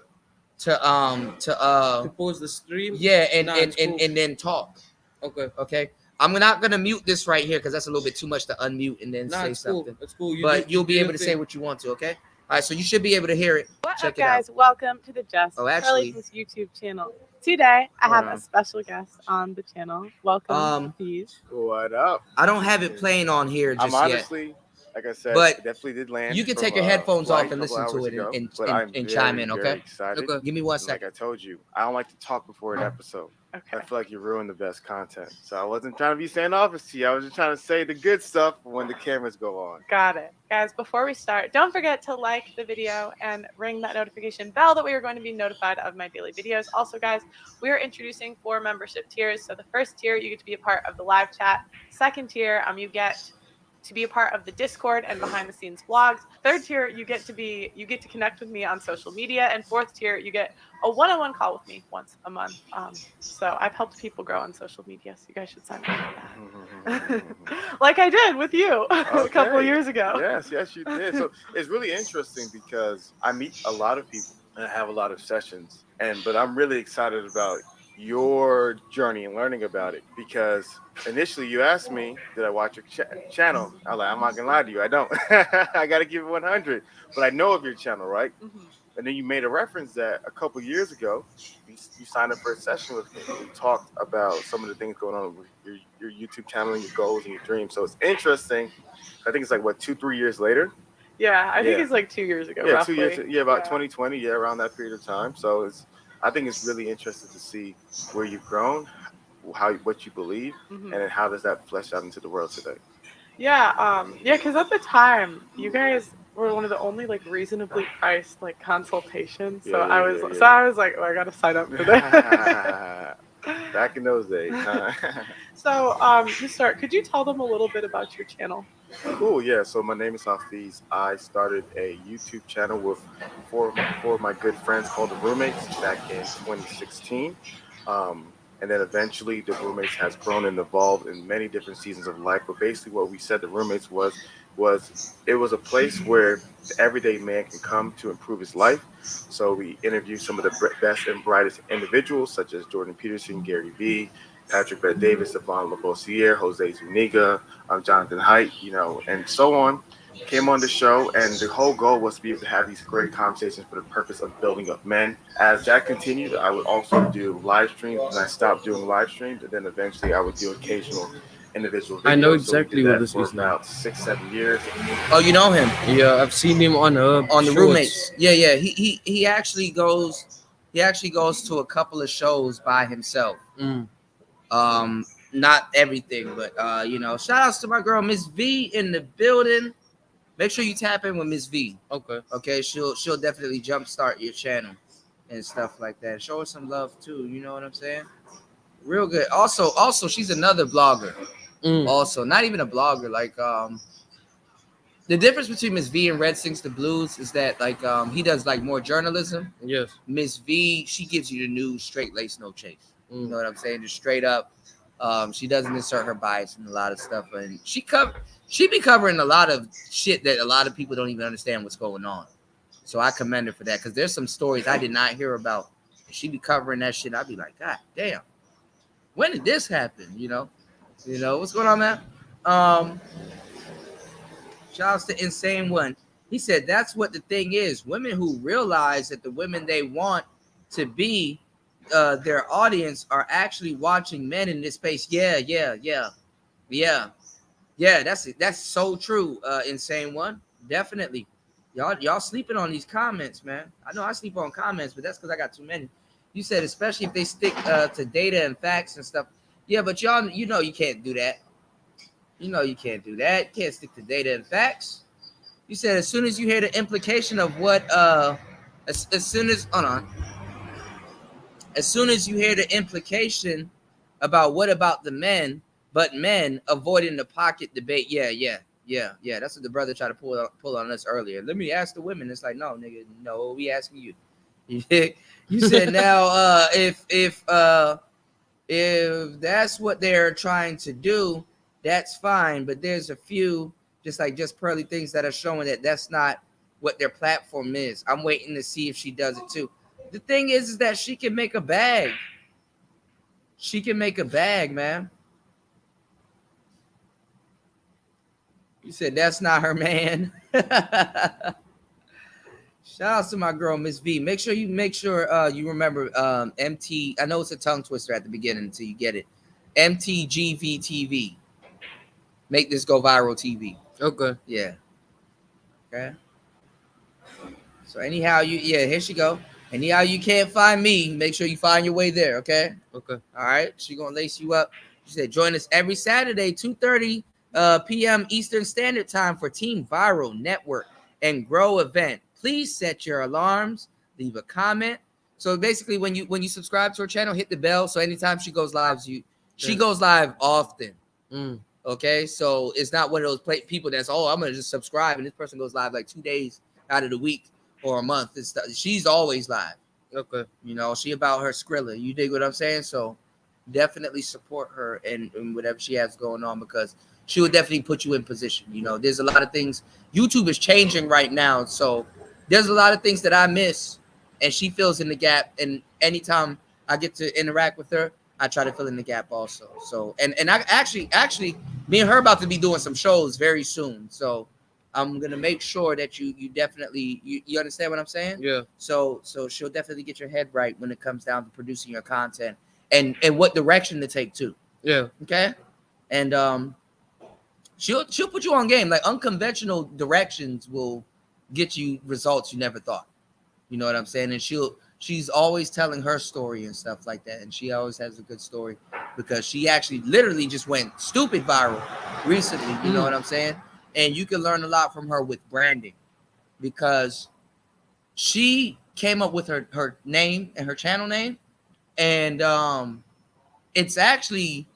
to To pause the stream. yeah, Nah, it's cool. and then talk. Okay. Okay, I'm not gonna mute this right here because that's a little bit too much to unmute and then Nah, say it's cool. something. It's cool. But you'll be do able your to thing. say what you want to. Okay. All right, so you should be able to hear it. What Check up, it out. guys? Welcome to the Just Oh, actually- Charlie's YouTube channel. Today, I Hold have on. a special guest on the channel. Welcome, Fees. What up? I don't have it playing on here just I'm yet. honestly, like I said, But I definitely did land. You can from take your a headphones flight off and a couple listen to hours it ago, and but I'm chime very, in. very Okay. excited. Okay. Give me 1 And second. like I told you, I don't like to talk before an episode. Okay. I feel like you ruined the best content. So I wasn't trying to be standoffish to you. I was just trying to say the good stuff when the cameras go on. Got it. Guys, before we start, don't forget to like the video and ring that notification bell. That way you're going to be notified of my daily videos. Also, guys, we are introducing 4 membership tiers. So the first tier, you get to be a part of the live chat. Second tier, you get to be a part of the Discord and behind the scenes vlogs. Third tier, you get to connect with me on social media. And fourth tier, you get a one-on-one call with me once a month. So I've helped people grow on social media, so you guys should sign up for that. Like I did with you a couple of years ago. Yes, you did. So it's really interesting because I meet a lot of people and I have a lot of sessions, but I'm really excited about your journey and learning about it because initially you asked me, did I watch your channel? I'm like, I'm not gonna lie to you, I don't. I gotta give it 100, but I know of your channel, right? Mhm. And then you made a reference that a couple years ago, you signed up for a session with me. We talked about some of the things going on with your YouTube channel and your goals and your dreams. So it's interesting. I think it's like, what, 2-3 years later? Yeah, I think Yeah. it's like 2 years ago. Yeah, roughly. 2 years. Yeah, about 2020. Yeah, around that period of time. So I think it's really interesting to see where you've grown, what you believe, Mhm. and then how does that flesh out into the world today. Yeah, because at the time, you guys were one of the only like reasonably priced like consultations. So I was like, oh, I gotta sign up for that. Back in those days. Huh? So, to start, could you tell them a little bit about your channel? Cool. Yeah. So my name is Hafiz. I started a YouTube channel with four of my good friends called the Roommates back in 2016. And then eventually the Roommates has grown and evolved in many different seasons of life. But basically what we said the Roommates was it was a place where the everyday man can come to improve his life. So we interviewed some of the best and brightest individuals such as Jordan Peterson, Gary Vee, Patrick Bet Davis, Yvonne Labossiere, Jose Zuniga, Jonathan Haidt, and so on. Came on the show, and the whole goal was to be able to have these great conversations for the purpose of building up men. As that continued, I would also do live streams, and I stopped doing live streams, and then eventually I would do occasional individual videos. I know So we exactly did what that this for is now. about 6-7 years. Oh, you know him Yeah, I've seen him on on the shorts. Roommates. Yeah. He actually goes to a couple of shows by himself. Mm. Not everything, but shout outs to my girl Miss V in the building. Make sure you tap in with Miss V. Okay, she'll definitely jumpstart your channel and stuff like that. Show her some love too. You know what I'm saying? Real good. Also, she's another blogger. Mm. Also, not even a blogger. Like the difference between Miss V and Red Sings the Blues is that he does like more journalism. Yes. Miss V, she gives you the news straight lace, no chase. You Mm. know what I'm saying? Just straight up. She doesn't insert her bias in a lot of stuff, and she be covering a lot of shit that a lot of people don't even understand what's going on. So I commend her for that because there's some stories I did not hear about. She be covering that shit. I'd be like, God damn, when did this happen? You know what's going on, man? Shout outs to Insane One. He said that's what the thing is. Women who realize that the women they want to be their audience are actually watching men in this space. Yeah. That's so true. Insane One, definitely. Y'all sleeping on these comments, man. I know I sleep on comments, but that's because I got too many. You said especially if they stick to data and facts and stuff. Yeah, but y'all, you can't do that. You can't do that. You can't stick to data and facts. You said as soon as you hear the implication of what as soon as hold on. As soon as you hear the implication about what about the men, but men avoiding the pocket debate. Yeah. That's what the brother tried to pull on us earlier. Let me ask the women. It's like, no, nigga, no, we asking you. You said now if that's what they're trying to do, that's fine. But there's a few just pearly things that are showing that that's not what their platform is. I'm waiting to see if she does it too. The thing is that she can make a bag. She can make a bag, man. You said that's not her man. Shout out to my girl, Miss V. Make sure you remember MT. I know it's a tongue twister at the beginning until you get it. MTGV TV. Make this go viral TV. Okay. Yeah. Okay. So anyhow, here she go. Anyhow you can't find me, make sure you find your way there, okay? Okay. All right. She gonna lace you up. She said, join us every Saturday, 2:30 p.m. Eastern Standard Time for Team Viral Network and Grow event. Please set your alarms, leave a comment. So basically, when you subscribe to her channel, hit the bell. So anytime she goes live, she goes live often. Okay, so it's not one of those people that's I'm gonna just subscribe and this person goes live like 2 days out of the week or a month. She's always live. Okay. You know, she about her Skrilla. You dig what I'm saying? So definitely support her and whatever she has going on because she will definitely put you in position. You know, there's a lot of things. YouTube is changing right now, so there's a lot of things that I miss, and she fills in the gap. And anytime I get to interact with her, I try to fill in the gap also. So and I actually me and her about to be doing some shows very soon. So I'm gonna make sure that you definitely you understand what I'm saying? Yeah. So she'll definitely get your head right when it comes down to producing your content and what direction to take too. Yeah. Okay. And she'll put you on game. Like unconventional directions will get you results you never thought. You know what I'm saying? And she's always telling her story and stuff like that. And she always has a good story because she actually literally just went stupid viral recently. You know what I'm saying? And you can learn a lot from her with branding because she came up with her name and her channel name. And it's actually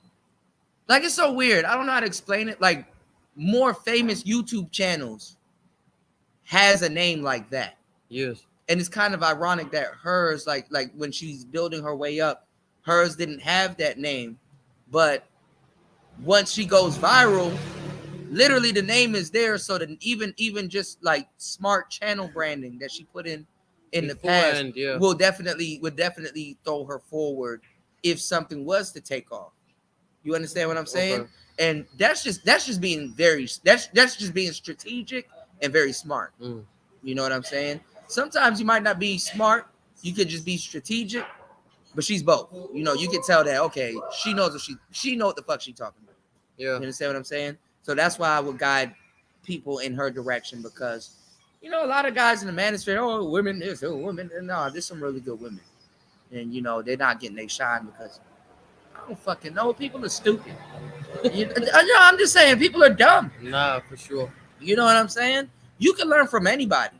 like, it's so weird. I don't know how to explain it. Like more famous YouTube channels has a name like that. Yes. And it's kind of ironic that hers, like when she's building her way up, hers didn't have that name. But once she goes viral, literally the name is there. So that even just like smart channel branding that she put in the past would definitely throw her forward if something was to take off. You understand what I'm saying? Okay. And that's just being that's just being strategic and very smart. You know what I'm saying? Sometimes you might not be smart, you could just be strategic, but she's both. You know, you can tell that okay, she knows what she know what the fuck she's talking about. Yeah. You understand what I'm saying? So that's why I would guide people in her direction because you know a lot of guys in the manosphere, women, women. No, there's some really good women. And you know, they're not getting their shine because I don't fucking know. People are stupid. I'm just saying people are dumb. Nah, for sure. You know what I'm saying? You can learn from anybody.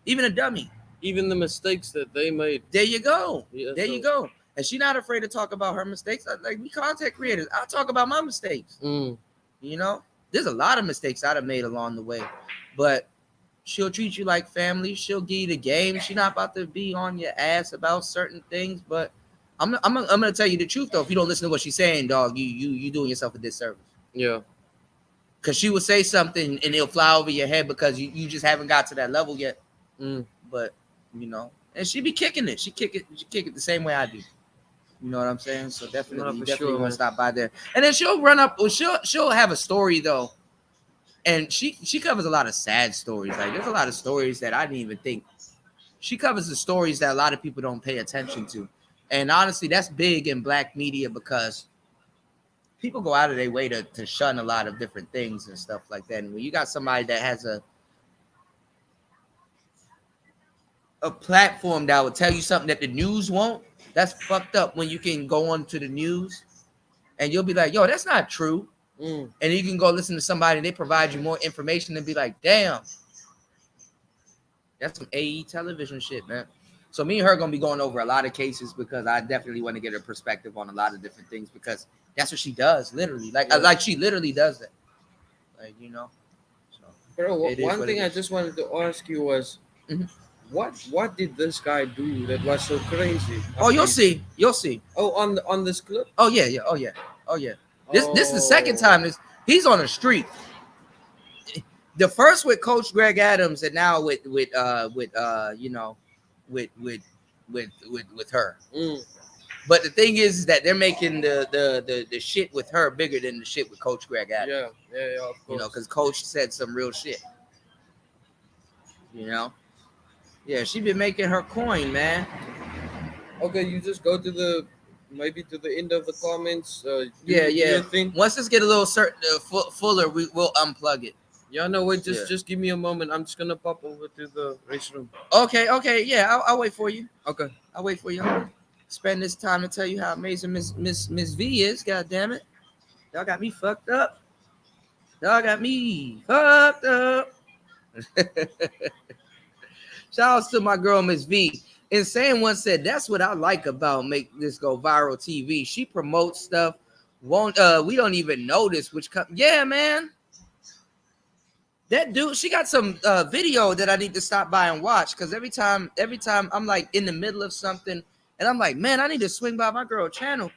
Even a dummy. Even the mistakes that they made. There you go. Yeah, you go. And she's not afraid to talk about her mistakes. Like we content creators, I'll talk about my mistakes. You know, there's a lot of mistakes I'd have made along the way, but she'll treat you like family. She'll give you the game. She's not about to be on your ass about certain things. But I'm gonna tell you the truth though. If you don't listen to what she's saying, dog, you doing yourself a disservice. Yeah. Because she will say something and it'll fly over your head because you just haven't got to that level yet. But you know, and she be kicking it. She kick it the same way I do. You know what I'm saying? So definitely want to stop by there. And then she'll run up. She'll have a story though, and she covers a lot of sad stories. Like there's a lot of stories that I didn't even think. She covers the stories that a lot of people don't pay attention to, and honestly, that's big in Black media because people go out of their way to shun a lot of different things and stuff like that. And when you got somebody that has a platform that will tell you something that the news won't, that's fucked up when you can go on to the news and you'll be like, yo, that's not true. And you can go listen to somebody and they provide you more information and be like, damn, that's some AE television shit, man. So me and her going to be going over a lot of cases because I definitely want to get her perspective on a lot of different things because that's what she does, literally. Like she literally does that. Like, you know. So, bro, one thing I just wanted to ask you was, what did this guy do that was so crazy? Oh, you'll see. Oh, on this clip? Oh yeah. This is the second time he's on the street. The first with Coach Greg Adams, and now with you know, with her. Mm. But the thing is that they're making the shit with her bigger than the shit with Coach Greg Adams. Yeah, of course. You know, because Coach said some real shit. You know, yeah, she been making her coin, man. Okay, you just go to the maybe to the end of the comments. Do Yeah, do yeah. your thing. Once this get a little fuller, we will unplug it. Yeah, no, wait, Yeah. just give me a moment. I'm just gonna pop over to the restroom. Okay, yeah. I'll wait for you. Okay. I'll wait for you. Spend this time to tell you how amazing Miss V is. God damn it, y'all got me fucked up. Y'all got me fucked up. Shout outs to my girl Miss V. Insane one said that's what I like about Make This Go Viral TV. She promotes stuff. We don't even notice which yeah, man. That dude, she got some video that I need to stop by and watch because every time I'm like in the middle of something and I'm like, man, I need to swing by my girl channel.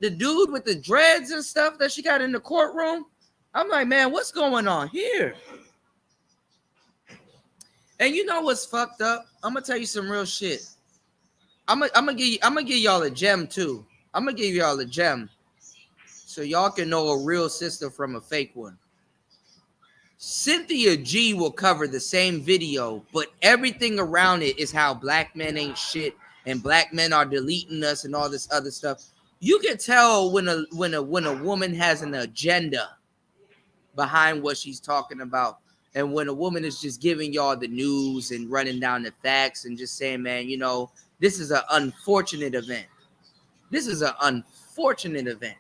The dude with the dreads and stuff that she got in the courtroom, I'm like, man, what's going on here? And you know what's fucked up? I'm gonna tell you some real shit. I'm gonna give y'all a gem too. I'm gonna give y'all a gem so y'all can know a real sister from a fake one. Cynthia G will cover the same video, but everything around it is how black men ain't shit and black men are deleting us and all this other stuff. You can tell when a woman has an agenda behind what she's talking about, and when a woman is just giving y'all the news and running down the facts and just saying, man, you know, this is an unfortunate event. This is an unfortunate event.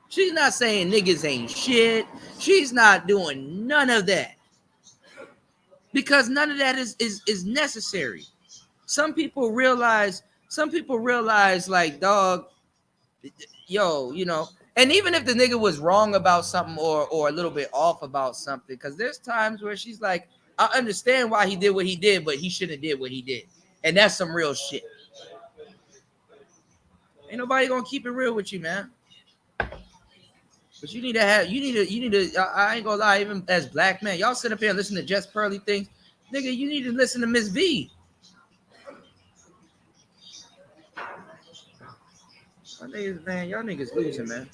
She's not saying niggas ain't shit. She's not doing none of that. Because none of that is necessary. Some people realize like, dog, yo, you know, and even if the nigga was wrong about something or a little bit off about something, because there's times where she's like, I understand why he did what he did, but he shouldn't have did what he did. And that's some real shit. Ain't nobody gonna keep it real with you, man. But you need to, I ain't gonna lie, even as black men, y'all sit up here and listen to Just Pearly things. Nigga, you need to listen to Miss V. Y'all niggas losing, man.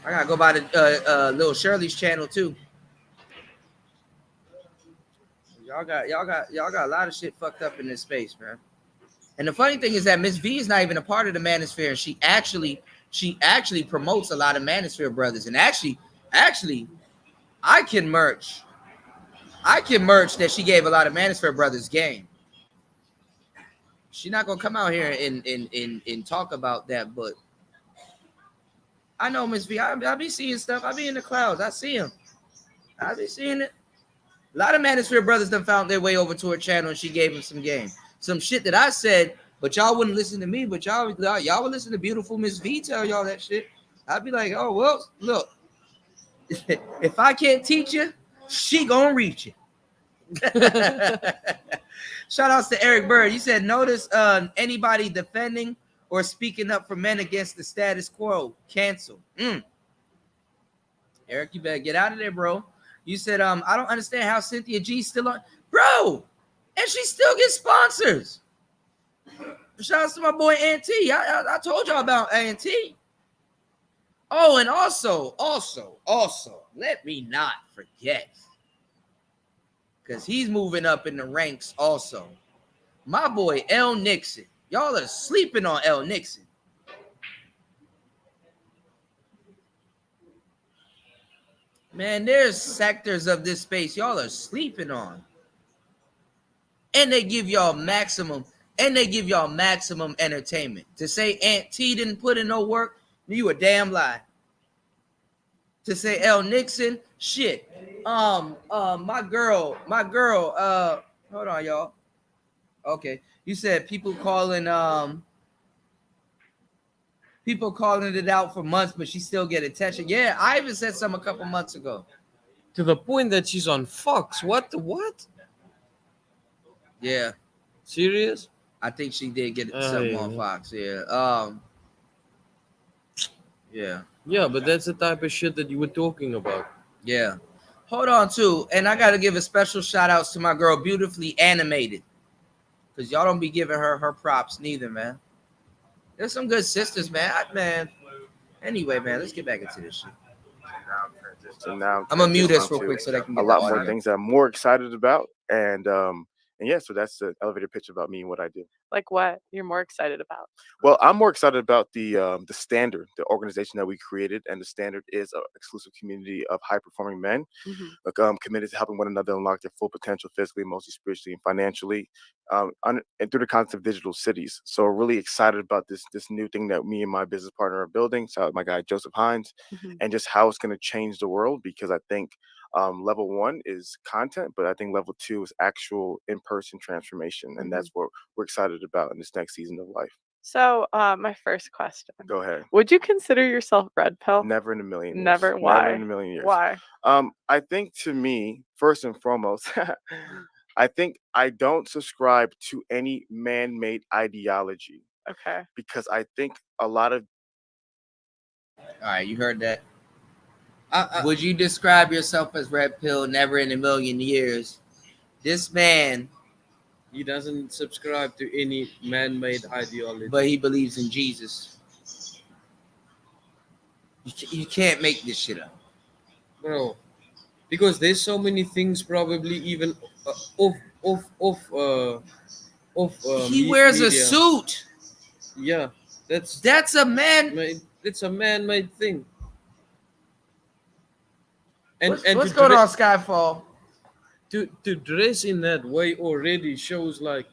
I gotta go by the little Shirley's channel too. Y'all got a lot of shit fucked up in this space, man. And the funny thing is that Miss V is not even a part of the Manosphere. She actually promotes a lot of Manosphere brothers. And actually, I can merch that she gave a lot of Manosphere brothers game. She's not gonna come out here and talk about that, but I know Miss V. I be seeing stuff. I be in the clouds. I see him. I be seeing it. A lot of Manosphere brothers done found their way over to her channel, and she gave them some game. Some shit that I said, but y'all wouldn't listen to me. But y'all would listen to beautiful Miss V tell y'all that shit. I'd be like, oh well, look. If I can't teach you, she gonna reach you. Shout outs to Eric Bird. You said notice anybody defending or speaking up for men against the status quo, cancel. Eric, you better get out of there, bro. You said I don't understand how Cynthia G's still on, bro, and she still gets sponsors. Shout outs to my boy A&T. I told y'all about A&T. Oh, and also, let me not forget, because he's moving up in the ranks also. My boy L. Nixon. Y'all are sleeping on L. Nixon. Man, there's sectors of this space y'all are sleeping on. And they give y'all maximum entertainment. To say Aunt T didn't put in no work, you a damn lie. To say L. Nixon, shit. My girl, hold on, y'all. Okay. You said people calling it out for months, but she still get attention. Yeah, I even said something a couple months ago. To the point that she's on Fox. What? Yeah. Serious? I think she did get something on Fox. Yeah. Yeah. Yeah, but that's the type of shit that you were talking about. Yeah. Hold on too, and I gotta give a special shout outs to my girl, beautifully animated, because y'all don't be giving her props neither, man. There's some good sisters, man. Man. Anyway, man, let's get back into this shit. Now I'm gonna mute transition this real to quick so they can a get lot the more audio. things that I'm more excited about, and yeah, so that's the elevator pitch about me and what I do. Like what you're more excited about? Well, I'm more excited about the standard, the organization that we created, and the standard is an exclusive community of high performing men, committed to helping one another unlock their full potential physically, emotionally, spiritually, and financially, and through the concept of digital cities. So really excited about this new thing that me and my business partner are building. Shout out my guy Joseph Hines, and just how it's going to change the world. Because I think level one is content, but I think level two is actual in-person transformation, and that's what we're excited about in this next season of life. So, my first question. Go ahead. Would you consider yourself red pill? Never in a million years. Never. Why? Never in a million years. Why? I think to me, first and foremost, I think I don't subscribe to any man-made ideology Okay. because I think a lot of All right, you heard that. Would you describe yourself as red pill? Never in a million years. This man, He doesn't subscribe to any man-made ideology. but he believes in Jesus. You can't make this shit up, Bro, because there's so many things probably even off he wears a media. suit. Yeah, That's a man. it's a man-made thing. And What's to going dre- on, Skyfall? To dress in that way already shows like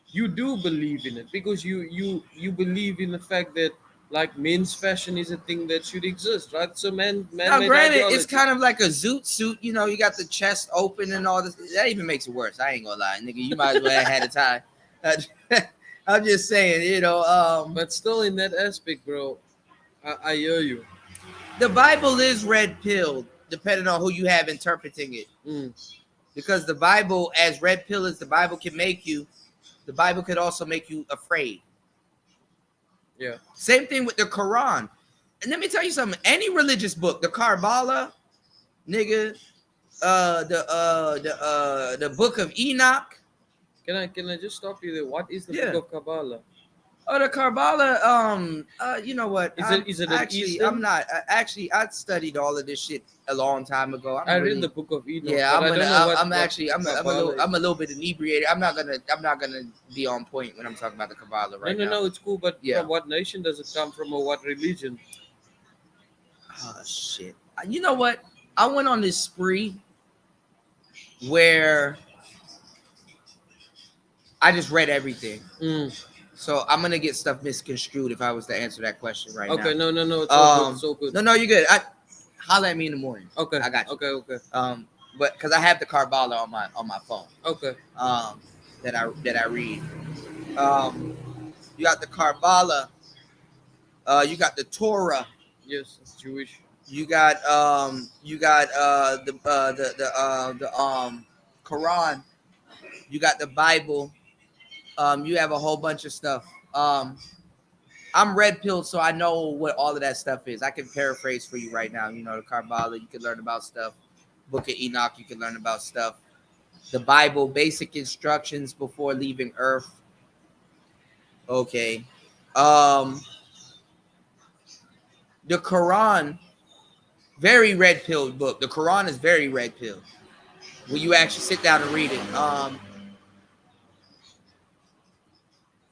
you do believe in it, because you believe in the fact that like men's fashion is a thing that should exist, right? So Now, man-made granted, ideology. it's kind of like a zoot suit. You know, you got the chest open and all this. That even makes it worse. I ain't gonna lie, nigga. You might as well have had a tie. I'm just saying, you know. But still, in that aspect, bro, I hear you. The Bible is red pilled, depending on who you have interpreting it. Because the Bible, as red pill as the Bible can make you, the Bible could also make you afraid. Yeah. Same thing with the Quran. And let me tell you something. Any religious book, the Karbala, nigga, the book of Enoch. Can I just stop you there? What is the Yeah. book of Kabbalah? Oh, the Karbala. You know what? Is it an actually? Eastern? I'm not. Actually, I studied all of this shit a long time ago. I read the book of Enoch. Yeah, but I don't know what I'm Kabbalah a little bit inebriated. I'm not gonna be on point when I'm talking about the Kabbalah right now. No, it's cool. But Yeah. from what nation does it come from, or what religion? Oh shit! You know what? I went on this spree where I just read everything. So I'm gonna get stuff misconstrued if I was to answer that question right now. Okay, no, it's all good. It's all good. No, you're good. Holla at me in the morning. Okay, I got you. Okay. But because I have the Karbala on my phone. Okay. That I read. You got the Karbala. You got the Torah. Yes, it's Jewish. You got the Quran. You got the Bible. You have a whole bunch of stuff. I'm red pilled, so I know what all of that stuff is. I can paraphrase for you right now. You know, the Karbala, you can learn about stuff. Book of Enoch, you can learn about stuff. The Bible, basic instructions before leaving Earth. Okay. The Quran, very red pilled book. The Quran is very red pilled. When you actually sit down and read it.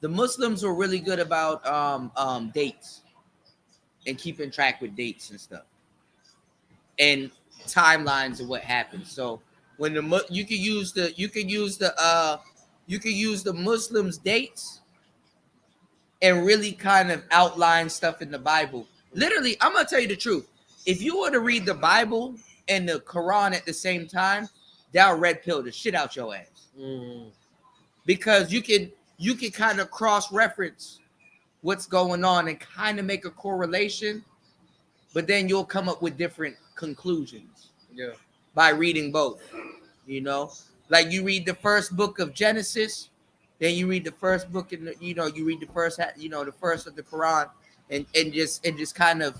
The Muslims were really good about dates and keeping track with dates and stuff and timelines of what happened. So when you could use the Muslims' dates and really kind of outline stuff in the Bible. Literally, I'm gonna tell you the truth. If you were to read the Bible and the Quran at the same time, that'll red pill the shit out your ass. Because you can kind of cross-reference what's going on and kind of make a correlation, but then you'll come up with different conclusions. Yeah. By reading both, you know, like you read the first book of Genesis, then you read the first book in the, you read the first, the first of the Quran, and just kind of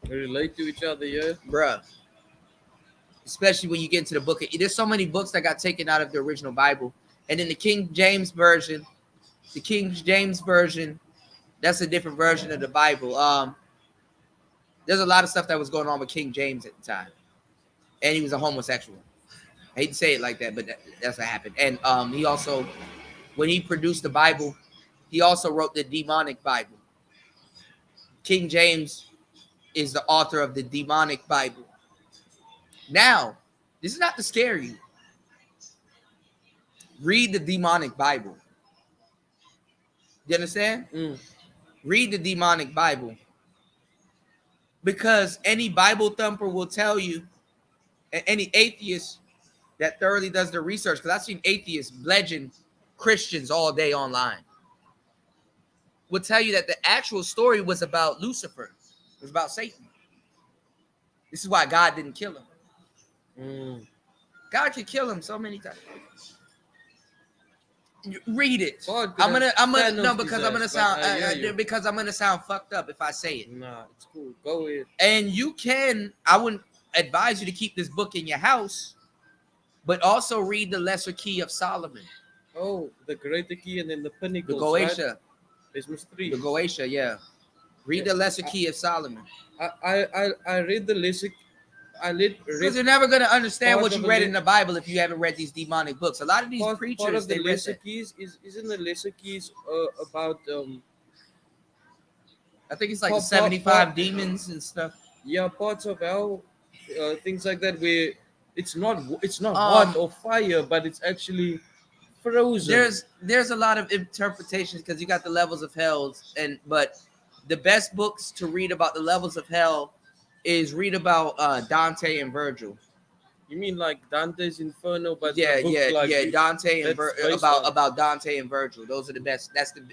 relate to each other, yeah, bruh. especially when you get into the book. There's so many books that got taken out of the original Bible, and in the King James version, that's a different version of the Bible. There's a lot of stuff that was going on with King James at the time, and he was a homosexual. I hate to say it like that, but that's what happened. And he also, when he produced the Bible, he also wrote the demonic Bible. King James is the author of the demonic Bible. Now, this is not to scare you. Read the demonic Bible. You understand? Read the demonic Bible. Because any Bible thumper will tell you, and any atheist that thoroughly does the research, because I've seen atheists legend Christians all day online, will tell you that the actual story was about Lucifer. It was about Satan. This is why God didn't kill him. God could kill him so many times. Read it. God, I'm gonna no, because I'm gonna sound fucked up if I say it. Nah, it's cool. Go ahead. And I wouldn't advise you to keep this book in your house, but also read the Lesser Key of Solomon. Oh, the Greater Key and then the Pinnacle. The Goetia. Right? There's three. The Goetia, yeah. Read the Lesser Key of Solomon. I read the Lesser. Because you're never gonna understand what you read in the Bible if you haven't read these demonic books. A lot of these preachers, part of the they Lesser read Keys isn't the Lesser Keys about I think it's like the 75 demons and stuff. Yeah, parts of hell, things like that, where it's not hot or fire, but it's actually frozen. There's a lot of interpretations because you got the levels of hell, but the best books to read about the levels of hell is read about Dante and Virgil. You mean like Dante's Inferno? But yeah, Dante and about Dante and Virgil. Those are the best.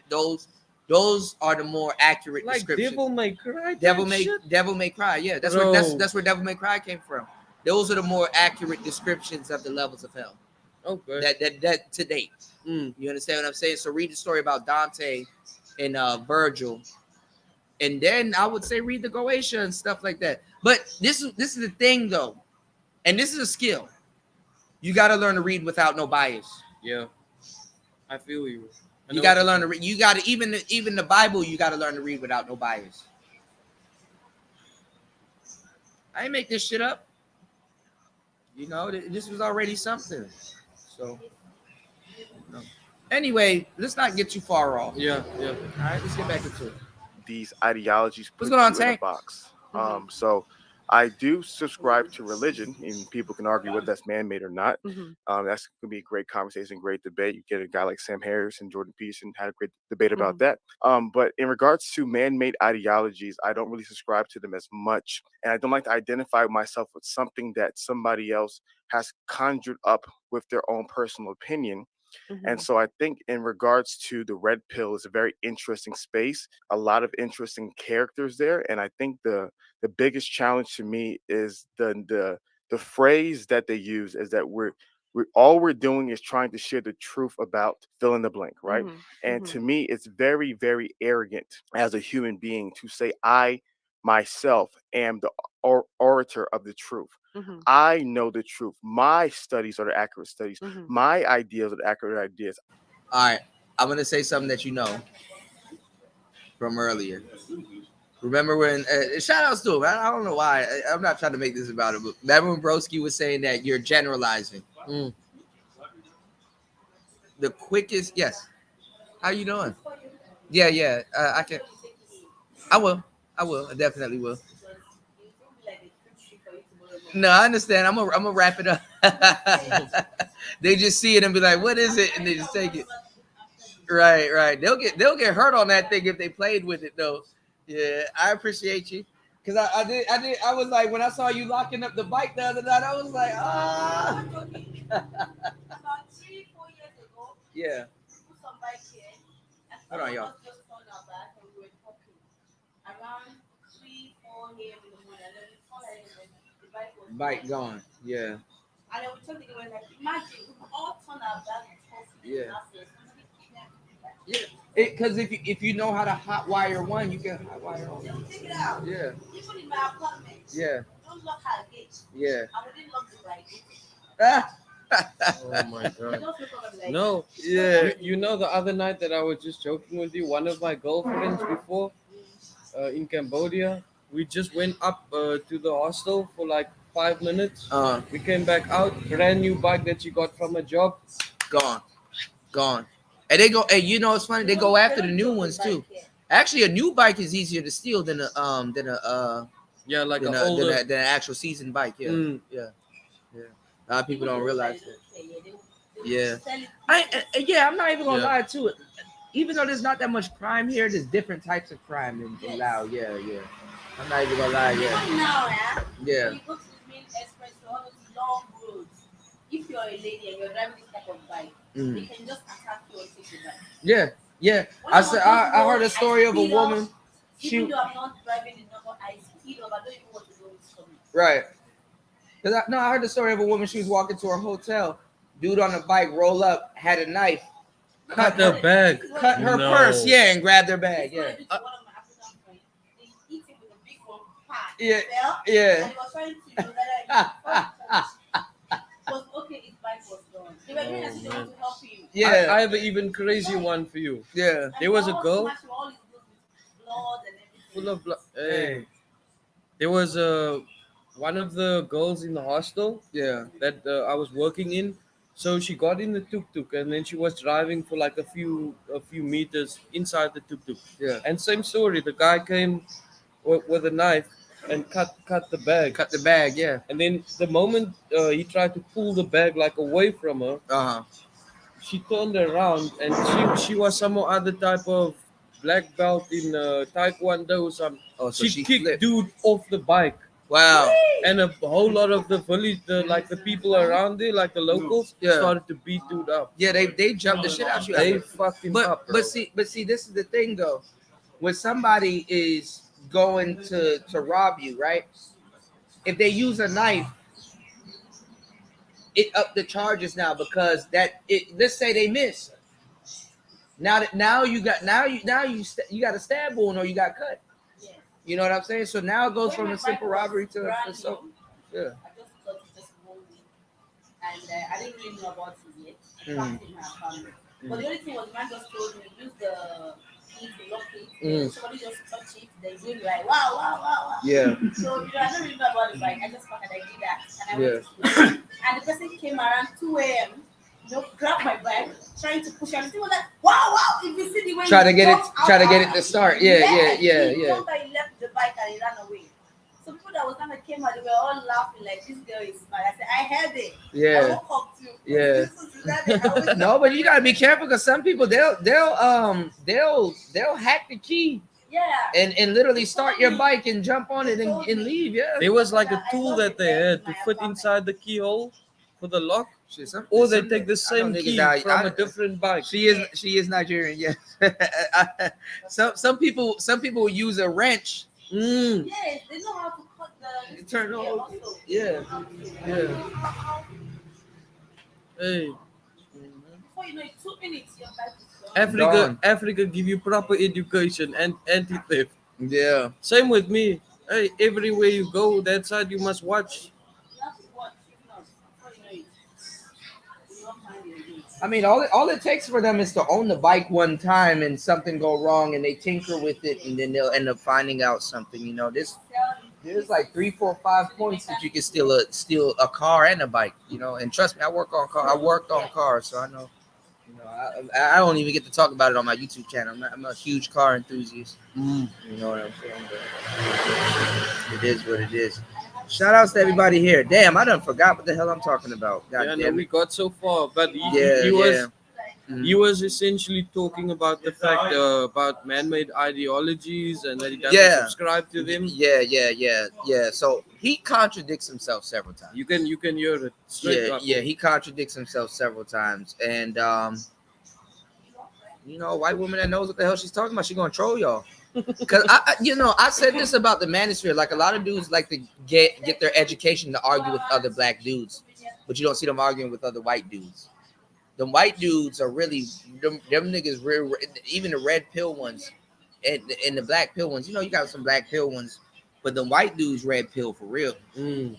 Those are the more accurate like descriptions. Devil May Cry. Devil May Cry. Yeah, that's where Devil May Cry came from. Those are the more accurate descriptions of the levels of hell. Okay. That to date. You understand what I'm saying? So read the story about Dante and Virgil, and then I would say read the Goetia and stuff like that. But this is the thing though, and this is a skill. You got to learn to read without no bias. Yeah, I feel you. You got to learn to read. You got to even the Bible. You got to learn to read without no bias. I ain't make this shit up. You know, this was already something. So, anyway, let's not get too far off. Yeah. All right, let's get back into it. These ideologies put What's going on, you in a Tank? box. So I do subscribe to religion, and people can argue whether that's man-made or not. That's going to be a great conversation, great debate. You get a guy like Sam Harris and Jordan Peterson had a great debate about that. But in regards to man-made ideologies, I don't really subscribe to them as much, and I don't like to identify myself with something that somebody else has conjured up with their own personal opinion. And so I think in regards to the red pill is a very interesting space, a lot of interesting characters there. And I think the biggest challenge to me is the phrase that they use is that we're all we're doing is trying to share the truth about fill in the blank, right? And to me, it's very, very arrogant as a human being to say I myself am the orator of the truth. I know the truth. My studies are the accurate studies. My ideas are the accurate ideas. All right, I'm gonna say something that you know from earlier. Remember when? Shout outs to him. I don't know why. I'm not trying to make this about it, but remember when Broski was saying that you're generalizing. The quickest, yes. How you doing? Yeah. I can. I will. I definitely will. No, I understand. I'm gonna wrap it up. They just see it and be like, "What is it?" And they just take it. Right. They'll get hurt on that thing if they played with it though. Yeah, I appreciate you because I did. I was like, when I saw you locking up the bike the other night, I was like, ah. About 3-4 years ago, Yeah. we put some bike here, and Hold on, y'all. just turned our back and we were talking around 3-4 a.m. in the morning, and then we saw that the bike was Bike gone. Yeah. And then we told the girl, like, imagine we all turned our back and talking. Yeah. After somebody kidnapped the bike. Yeah. Because if you know how to hot wire one, you can hot wire all. They'll take it out. Yeah. Even in my apartment. Yeah. Don't won't lock her gate. Yeah. I wouldn't lock the bike. Oh my You god. just look up and be like, No. Yeah. You know the other night that I was just joking with you, one of my girlfriends before in Cambodia, we just went up to the hostel for like 5 minutes. We came back out, brand new bike that she got from a job. Gone. And they go. And you know, it's funny. They go after the new ones too. Actually, a new bike is easier to steal than Yeah, like than an a older. than an actual seasoned bike. Yeah. Mm. Yeah. A lot of people don't realize that. Yeah. Yeah, I'm not even gonna Yeah. lie to it. Even though there's not that much crime here, there's different types of crime in Laos. Yeah. I'm not even gonna lie. Even Yeah. now, Yeah. when you go to the main express or all those long roads, if you're a lady and you're driving this type of bike, they Mm. can just attack you and take your bike. Yeah. When I I'm said on I those heard a roads, story I of a speed up. woman. Even though I'm not driving the normal, I speed up. I don't even want to know what's coming. Right. Because I heard the story of a woman. She was walking to her hotel. Dude on a bike roll up, had a knife, Cut the bag. cut her No. purse, yeah, and grabbed her bag. This is what Yeah. I do to one of my African friends. They eat him with a big one pack. Yeah, Fell, yeah. And he was trying to know that was okay. His bike was gone. They were doing as if they want to help him. Yeah. I have an even crazier one for you. Yeah. And There was they a all girl smash all his clothes with blood and everything. full of blood. Hey. Hey. There was one of the girls in the hostel Yeah. that I was working in. So she got in the tuk-tuk and then she was driving for like a few meters inside the tuk-tuk. Yeah. And same story, the guy came with a knife and cut the bag. Cut the bag. Yeah. And then the moment he tried to pull the bag like away from her, she turned around and she was some other type of black belt in taekwondo or something. Oh, so she she kicked flipped. dude off the bike. Wow. And a whole lot of the village, like the people around there, like the locals, Yeah. started to beat dude up. Yeah. They jumped the shit out of you. They fucked him up. Bro. But see, this is the thing though. When somebody is going to rob you, right? If they use a knife, it up the charges now because let's say they miss. Now you got a stab wound or you got cut. Yes. You know what I'm saying? So now it goes from When a my simple bike was robbery to brand assault. new, Yeah. I just got it just 1 week, and I didn't really know about it yet. I Mm. tracked it in my family. But the only thing was, man just told me use the key to lock it. Mm. Somebody just touch it, then you like wow. Yeah. So I don't really know about the bike. I just thought that I did that, and I Yeah. went to school. And the person came around 2 a.m. Grabbed my bag, trying to push it. And he was like, wow. If you see the way Try to he get it jumped out to start. Yeah. He jumped and he left the bike and he ran away. So people that was gonna came out, they were all laughing like this girl is smart. I said, I heard it. I Yeah. woke up too. Yeah. I was- No, but you gotta be careful because some people they'll hack the key Yeah. and literally start your bike and jump on it and leave. Yeah. There was like a tool that they had to fit inside the keyhole for the lock, Shit, or they take the same niggas key die. from a different bike. She is Nigerian. Yes. some people will use a wrench. Yes, they know how to cut the Turn yeah, on. also. Yeah. Hey, Before you know it, 2 minutes, your bike is gone. Gone. Africa give you proper education and anti-theft. Yeah. Same with me. Hey, everywhere you go, that side you must watch. You have to watch. If not, before you know it, you will not find it again. I mean, all it takes for them is to own the bike one time and something go wrong and they tinker with it and then they'll end up finding out something. You know, there's like 3, 4, 5 points that you can steal a car and a bike. You know, and trust me, I worked on cars, so I know. You know, I don't even get to talk about it on my YouTube channel. I'm a huge car enthusiast. You know what I'm saying? But it is what it is. Shout outs to everybody here. Damn, I done forgot what the hell I'm talking about. God Yeah, no, damn we it. got so far, but he Yeah. was Mhm. he was essentially talking about the fact about man-made ideologies and that he doesn't Yeah. subscribe to them. Yeah. So he contradicts himself several times. You can hear it straight up. He contradicts himself several times. And you know, a white woman that knows what the hell she's talking about, she's gonna troll y'all. Cause I said this about the Manosphere. Like a lot of dudes like to get their education to argue with other black dudes, but you don't see them arguing with other white dudes. The white dudes are really them niggas real, even the red pill ones and the black pill ones. You know, you got some black pill ones. but the white dudes red pill for real. Mm.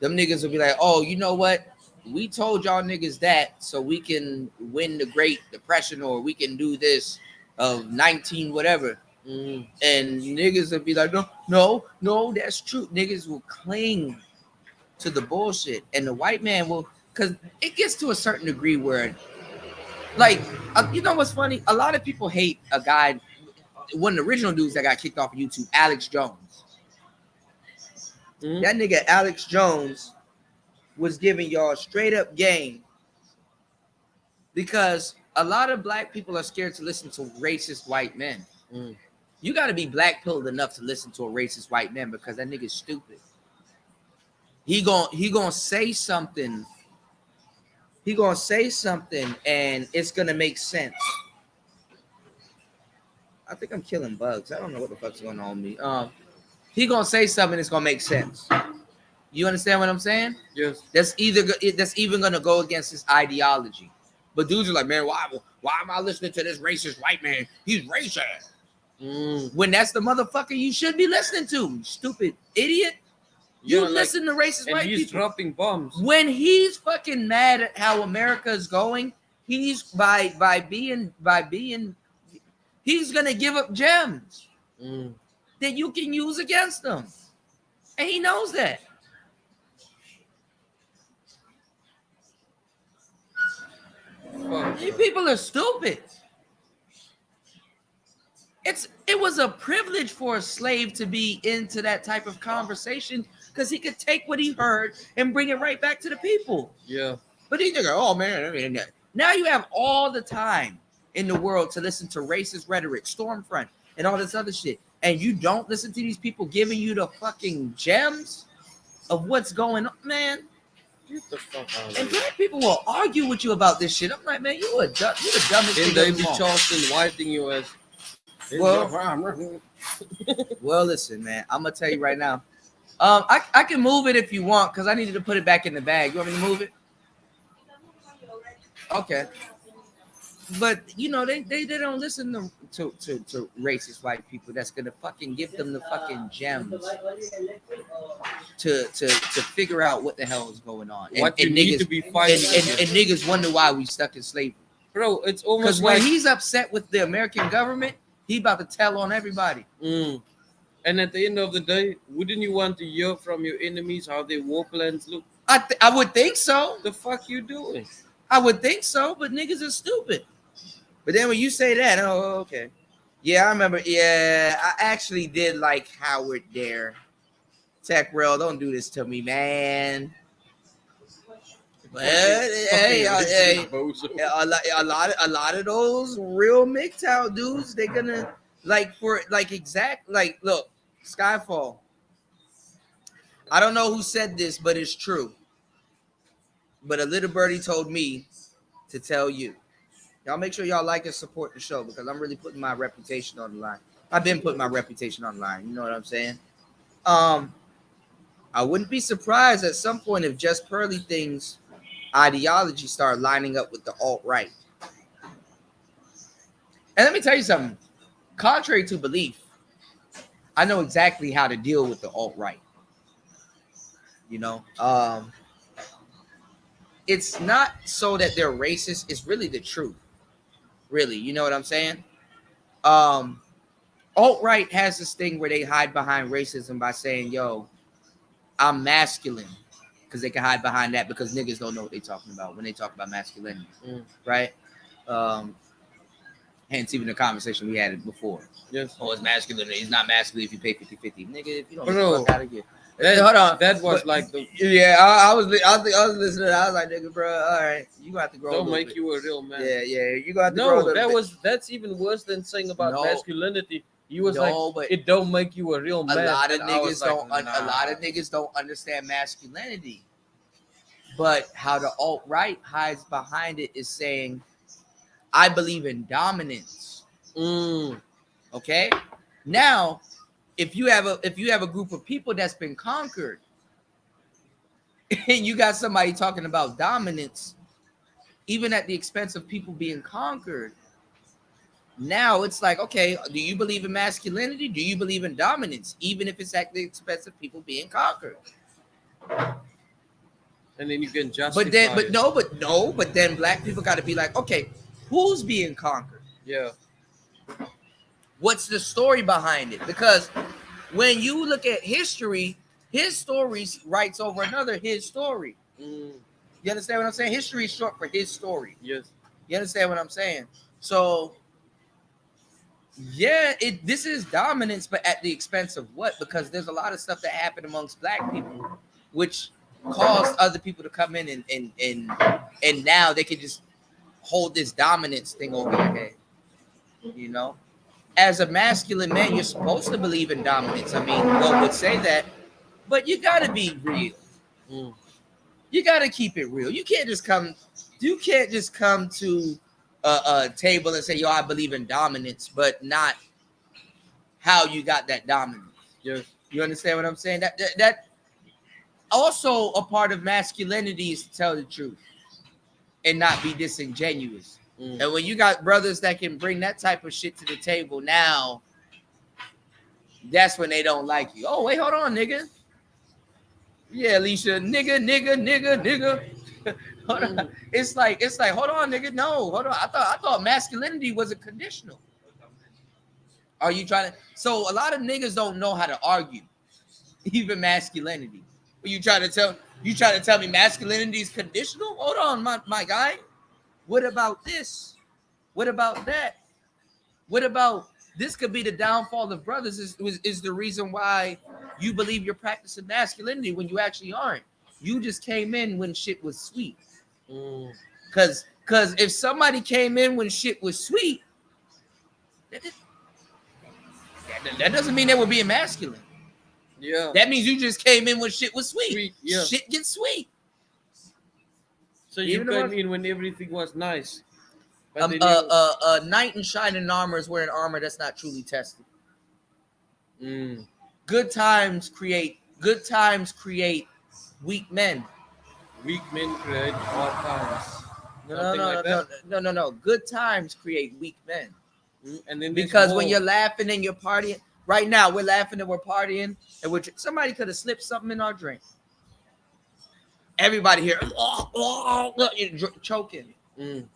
Them niggas will be like, oh, you know what? We told y'all niggas that so we can win the Great Depression or we can do this of 19 whatever. Mm. And niggas will be like, no, that's true. Niggas will cling to the bullshit. And the white man will, because it gets to a certain degree where, like, you know what's funny? A lot of people hate a guy, one of the original dudes that got kicked off of YouTube, Alex Jones. Mm. That nigga Alex Jones was giving y'all straight up game because a lot of black people are scared to listen to racist white men. Mm. You got to be black pilled enough to listen to a racist white man because that nigga's stupid. He gonna say something. He gonna say something and it's gonna make sense. I think I'm killing bugs. I don't know what the fuck's going on with me. He gonna say something that's gonna make sense. You understand what I'm saying? Yes. That's even gonna go against his ideology. But dudes are like, man, why am I listening to this racist white man? He's racist. Mm. When that's the motherfucker you should be listening to, you stupid idiot. You Yeah, like- listen to racist And white he's people. dropping bombs. When he's fucking mad at how America is going, he's by being he's gonna give up gems Mm. that you can use against them. And he knows that. Fuck. You people are stupid. It was a privilege for a slave to be into that type of conversation because he could take what he heard and bring it right back to the people. Yeah. But these niggas, oh man, I mean, now you have all the time in the world to listen to racist rhetoric, Stormfront, and all this other shit, and you don't listen to these people giving you the fucking gems of what's going on, man. Get the fuck out of And here. black people will argue with you about this shit. I'm like, man, you the dumbest Then thing they of be them all. Charleston whiting you as. Well, listen, man, I'm gonna tell you right now. I can move it if you want because I needed to put it back in the bag. You want me to move it? Okay. But you know they don't listen to racist white people that's gonna fucking give them the fucking gems to figure out what the hell is going on. What you need to be fighting and niggas wonder why we stuck in slavery. Bro, it's Because almost when like. he's upset with the American government, he about to tell on everybody. Mm. And at the end of the day, wouldn't you want to hear from your enemies how their war plans look? I would think so. The fuck you doing? I would think so, but niggas are stupid. But then when you say that, oh, okay. Yeah, I remember. Yeah, I actually did like Howard there. Tech Rail, don't do this to me, man. But hey, a lot of those real MGTOW dudes, they're gonna look, Skyfall. I don't know who said this, but it's true. But a little birdie told me to tell you. Y'all make sure y'all like and support the show because I'm really putting my reputation on the line. I've been putting my reputation on the line. You know what I'm saying? I wouldn't be surprised at some point if Just Pearly things ideology start lining up with the alt-right. And let me tell you something. Contrary to belief, I know exactly how to deal with the alt-right. You know, it's not so that they're racist. It's really the truth. Really, you know what I'm saying? Alt-right has this thing where they hide behind racism by saying, yo, I'm masculine. Because they can hide behind that because niggas don't know what they're talking about when they talk about masculinity. Right? Hence, even the conversation we had before. Yes. Oh, it's masculine. It's not masculine if you pay 50-50. Nigga, if you don't Bro, get the fuck out of here. Hold on. That was like the. Yeah, I was listening. I was like, nigga, bro, all right. You gonna have to grow Don't a make bit. you a real man. Yeah, you gonna have to grow a No, little bit. that's even worse than saying about No. masculinity. He was No, like, but it don't make you a real man. a lot of And I was niggas like, don't nah. a lot of niggas don't understand masculinity. But how the alt-right hides behind it is saying, I believe in dominance. Okay? Now, if you have a group of people that's been conquered, and you got somebody talking about dominance, even at the expense of people being conquered, Now it's like, okay, do you believe in masculinity? Do you believe in dominance, even if it's at the expense of people being conquered? And then you can justify But it. no, but then black people got to be like, okay, who's being conquered? Yeah. What's the story behind it? Because when you look at history, his story writes over another his story. Mm, You understand what I'm saying? History is short for his story. yes. You understand what I'm saying? So yeah, this is dominance, but at the expense of what? Because there's a lot of stuff that happened amongst black people, which caused other people to come in and now they can just hold this dominance thing over your head. You know, as a masculine man, you're supposed to believe in dominance. I mean, one would say that, but you gotta be real. Mm, You gotta keep it real. You can't just come. You can't just come to a table and say, "Yo, I believe in dominance," but not how you got that dominance. yes. You understand what I'm saying? That also a part of masculinity is to tell the truth and not be disingenuous. Mm, And when you got brothers that can bring that type of shit to the table now, that's when they don't like you. Oh, wait, hold on, nigga. Yeah, Alicia, nigga. Hold on. mm, It's like, hold on, nigga. No, hold on. I thought masculinity wasn't conditional. Are you trying to? So a lot of niggas don't know how to argue, even masculinity. Are you trying to tell? You trying to tell me masculinity is conditional? Hold on, my guy. What about this? What about that? What about this? Could be the downfall of brothers. Is the reason why you believe you're practicing masculinity when you actually aren't. You just came in when shit was sweet. mm, Cause if somebody came in when shit was sweet, that doesn't mean they were being masculine. yeah. That means you just came in when shit was sweet. Sweet, yeah. Shit gets sweet. So you Even came if- in when everything was nice. But then A knight in shining armor is wearing armor that's not truly tested. Mm, Good times create weak men. weak men create hard times. Something like that. No. Good times create weak men. And then there's Because when more. you're laughing and you're partying, right now we're laughing and we're partying, and somebody could have slipped something in our drink. Everybody here, choking Mm,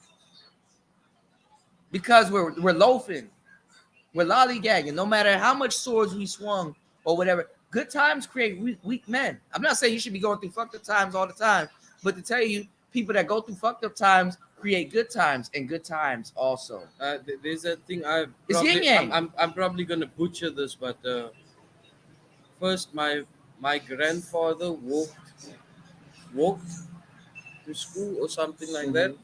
because we're loafing, we're lollygagging. No matter how much swords we swung or whatever, good times create weak men. I'm not saying you should be going through fucked up times all the time, but to tell you, people that go through fucked up times create good times, and good times also. there's a thing It's yin yang. I'm probably gonna butcher this, but first my grandfather walked to school or something like that,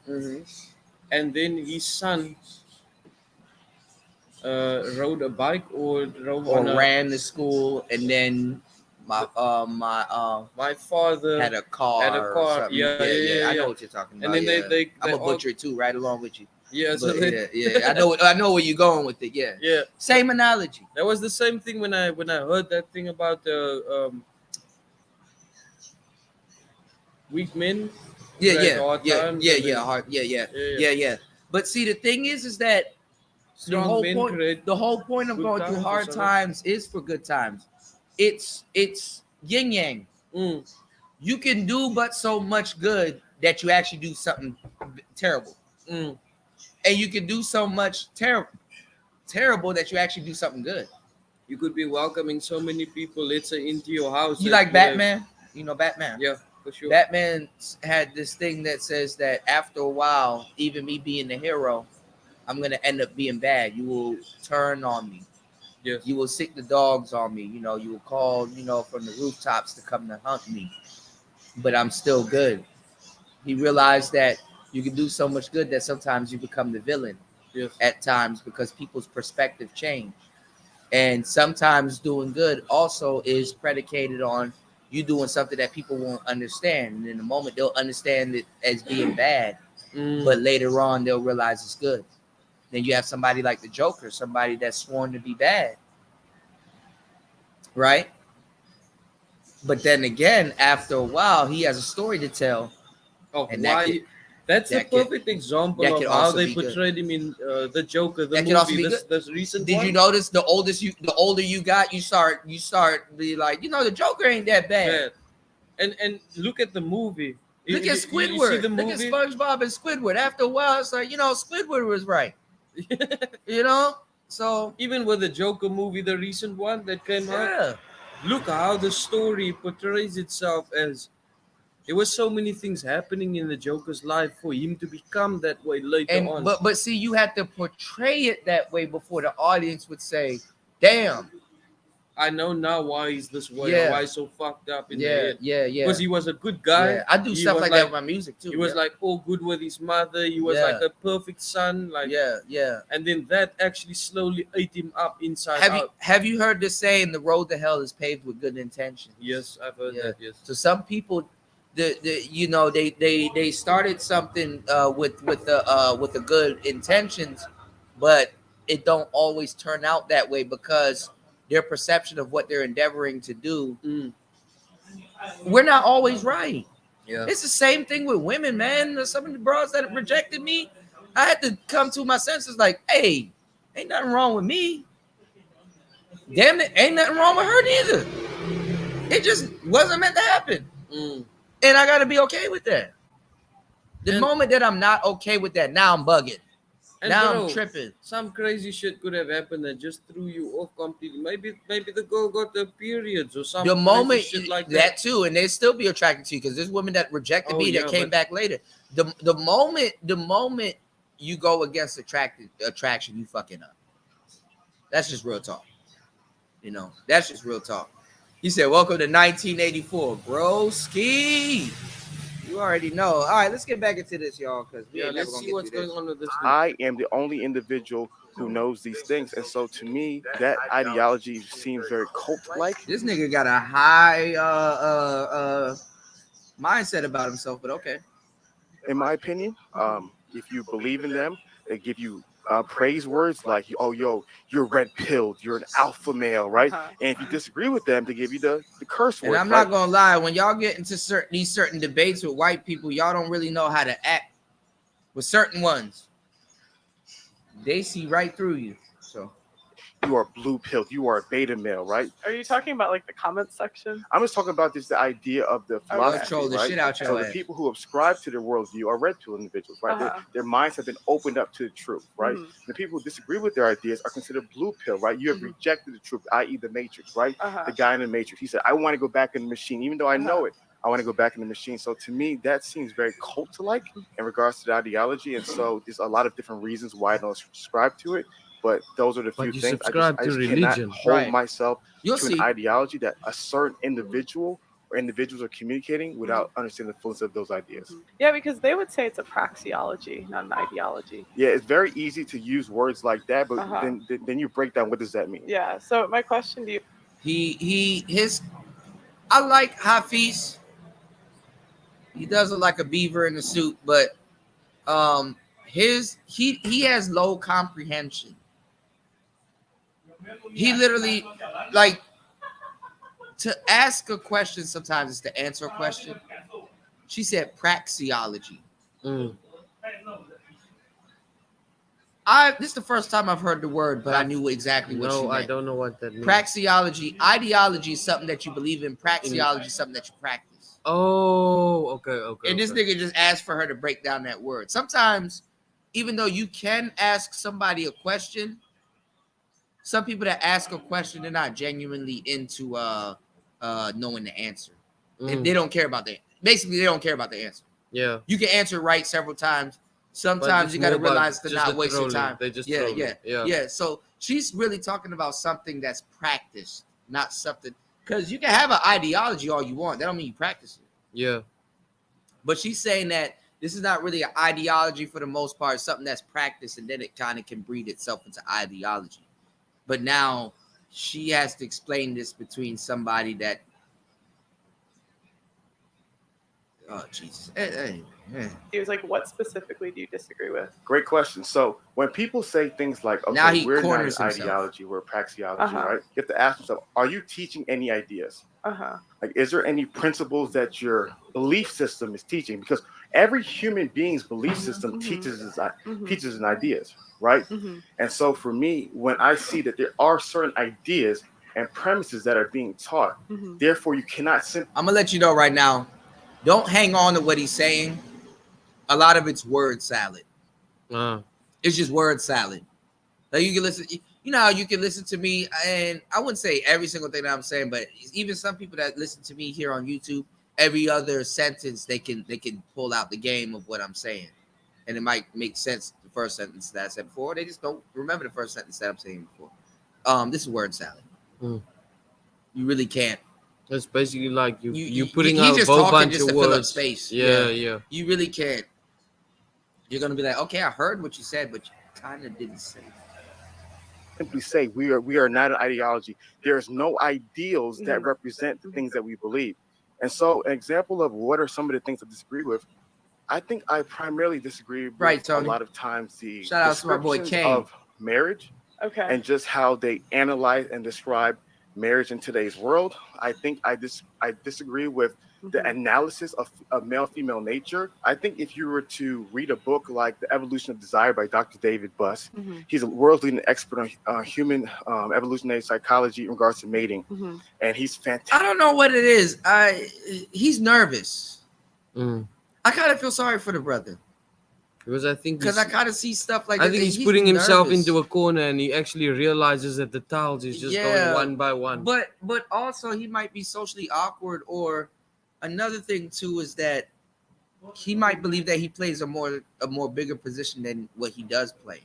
and then his son rode a bike or drove Or on a. ran to school, and then my My father had a car. had a Or car. something. Yeah. I know what you're talking about. And then they I'm a all- butcher too, right along with you. Yeah, so But they, yeah. I know where you're going with it. Yeah. yeah. Same analogy. That was the same thing when I heard that thing about the weak men. Yeah. hard times and then Hard. Yeah. Yeah. But see, the thing is that strong men create the whole point of good going through times or hard something. times is for good times. It's yin yang. Mm, You can do but so much good that you actually do something terrible, mm. and you can do so much terrible that you actually do something good. You could be welcoming so many people, let's say, into your house. You that like could have- Batman? You know Batman. Yeah, for sure. Batman had this thing that says that after a while, even me being the hero, I'm gonna end up being bad. You will turn on me. Yes. You will sick the dogs on me. You will call, from the rooftops to come to hunt me. But I'm still good. He realized that you can do so much good that sometimes you become the villain Yes. at times because people's perspective change. And sometimes doing good also is predicated on you doing something that people won't understand. And in the moment, they'll understand it as being bad, Mm. but later on, they'll realize it's good. Then you have somebody like the Joker, somebody that's sworn to be bad, right? But then again, after a while, he has a story to tell. Oh, And that why? could- That's the That can- perfect example that of can how also they be good. portrayed him in the Joker, the That can also movie, be this good. this recent Did one. you notice the older you got, you start be like, the Joker ain't that bad. Bad. And look at the movie. Look at You see Squidward. the Look at movie. SpongeBob and Squidward. After a while, it's like, Squidward was right. So Even with the Joker movie, the recent one that came out, yeah. look how the story portrays itself as there was so many things happening in the Joker's life for him to become that way later And on. but see, you have to portray it that way before the audience would say, "Damn, I know now why he's this way, Yeah. why he's so fucked up in the yeah, head. yeah, yeah." Because he was a good guy. Yeah, I do He stuff was like that with my music too. He was yeah. like all good with his mother. He was Yeah. like a perfect son. Like yeah. and then that actually slowly ate him up inside Have out. you heard this saying, "The road to hell is paved with good intentions"? Yes, I've heard Yeah. that. Yes. So some people, they started something with the good intentions, but it don't always turn out that way because their perception of what they're endeavoring to do, we're not always right. Yeah. It's the same thing with women, man. Some of the bros that rejected me, I had to come to my senses like, hey, ain't nothing wrong with me. Damn it, ain't nothing wrong with her neither. It just wasn't meant to happen. Mm. And I got to be okay with that. The And- moment that I'm not okay with that, now I'm bugging. And Now bro, I'm tripping. some crazy shit could have happened that just threw you off completely. Maybe the girl got the periods or something. The moment shit like that too, and they still be attracted to you because there's women that rejected Oh, me that yeah, came but- back later. The moment you go against attraction, you fucking up. That's just real talk. That's just real talk. He said, "Welcome to 1984, bro. Ski." You already know. All right, let's get back into this, y'all, because we Yeah, ain't never let's gonna see get what's through going this. on with this. I am the only individual who knows these things, and so to me, that ideology seems very cult-like. This nigga got a high mindset about himself, but okay. In my opinion, if you believe in them, they give you praise words like, "Oh, yo, you're red-pilled, you're an alpha male," right? Uh-huh. And if you disagree with them, they give you the curse And words. I'm right? not gonna lie, when y'all get into these certain debates with white people, y'all don't really know how to act with certain ones. They see right through you. So You are blue-pilled, you are a beta male, right? Are you talking about like the comments section? I'm just talking about just the idea of the philosophy, troll the right? shit out your So the ass. people who subscribe to their worldview are red pill individuals, right? Uh-huh. Their minds have been opened up to the truth, right? Mhm. The people who disagree with their ideas are considered blue pill, right? You have Mhm. rejected the truth, i.e. the matrix, right? Uh-huh. The guy in the matrix, he said, "I want to go back in the machine, even though I know it. I want to go back in the machine." So to me, that seems very cult-like in regards to the ideology. And so there's a lot of different reasons why I don't subscribe to it. But those are the few you things. subscribe I to just religion. cannot hold Right. myself you'll to see. an ideology that a certain individual or individuals are communicating without understanding the fullness of those ideas. Yeah, because they would say it's a praxeology, not an ideology. Yeah, it's very easy to use words like that, but Uh-huh. then you break down what does that mean? Yeah. So my question to you, I like Hafiz. He does look like a beaver in a suit, but he has low comprehension. He literally, like, to ask a question sometimes is to answer a question. She said praxeology. Mm. This is the first time I've heard the word, but I knew exactly what she No, meant. I don't know what that means. Praxeology, ideology is something that you believe in. Praxeology is something that you practice. Oh, okay. And this nigga just asked for her to break down that word. Sometimes, even though you can ask somebody a question, some people that ask a question, they're not genuinely into knowing the answer. And they don't care about the basically they don't care about the answer. Yeah. You can answer right several times. But Sometimes it's you got to more about realize to just not the waste your trolling. time. They just Yeah. trolling. So she's really talking about something that's practiced, not something. Because you can have an ideology all you want. That don't mean you practice it. Yeah. But she's saying that this is not really an ideology for the most part. It's something that's practiced, and then it kind of can breed itself into ideology. But now she has to explain this between somebody that Oh Jesus. Hey. He was like, what specifically do you disagree with? Great question. So when people say things like, Now okay, he we're not an corners himself. ideology, we're praxeology, Uh-huh. right? You have to ask yourself, are you teaching any ideas? Uh-huh. Like, is there any principles that your belief system is teaching? Because every human being's belief system teaches an ideas, right? Mm-hmm. And so for me, when I see that there are certain ideas and premises that are being taught, Mm-hmm. therefore you cannot simply. I'm gonna let you know right now. Don't hang on to what he's saying. A lot of it's word salad. It's just word salad. Like you can listen. You know how you can listen to me, and I wouldn't say every single thing that I'm saying, but even some people that listen to me here on YouTube, every other sentence they can pull out the game of what I'm saying, and it might make sense the first sentence that I said before. They just don't remember the first sentence that I'm saying before. This is word salad. Mm. You really can't. It's basically like you he's putting out a just whole talking bunch just of to fill up words. space. Yeah. You really can't. You're gonna be like, okay, I heard what you said, but you kind of didn't say. Simply say we are not an ideology. There's no ideals that represent the things that we believe. And so an example of what are some of the things I disagree with, I think I primarily disagree with Right, Tony. a lot of times the Shout out to my boy descriptions Kane. of marriage Okay. and just how they analyze and describe marriage in today's world. I think I disagree with the analysis of male-female nature. I think if you were to read a book like The Evolution of Desire by Dr. David Buss, he's a world's leading expert on human evolutionary psychology in regards to mating. And he's fantastic. I don't know what it is. He's nervous. Mm. I kind of feel sorry for the brother Because I think because I kind of see stuff like I that. think he's putting himself into a corner, and he actually realizes that the tiles is just going one by one. But also he might be socially awkward, or another thing too is that he might believe that he plays a more bigger position than what he does play.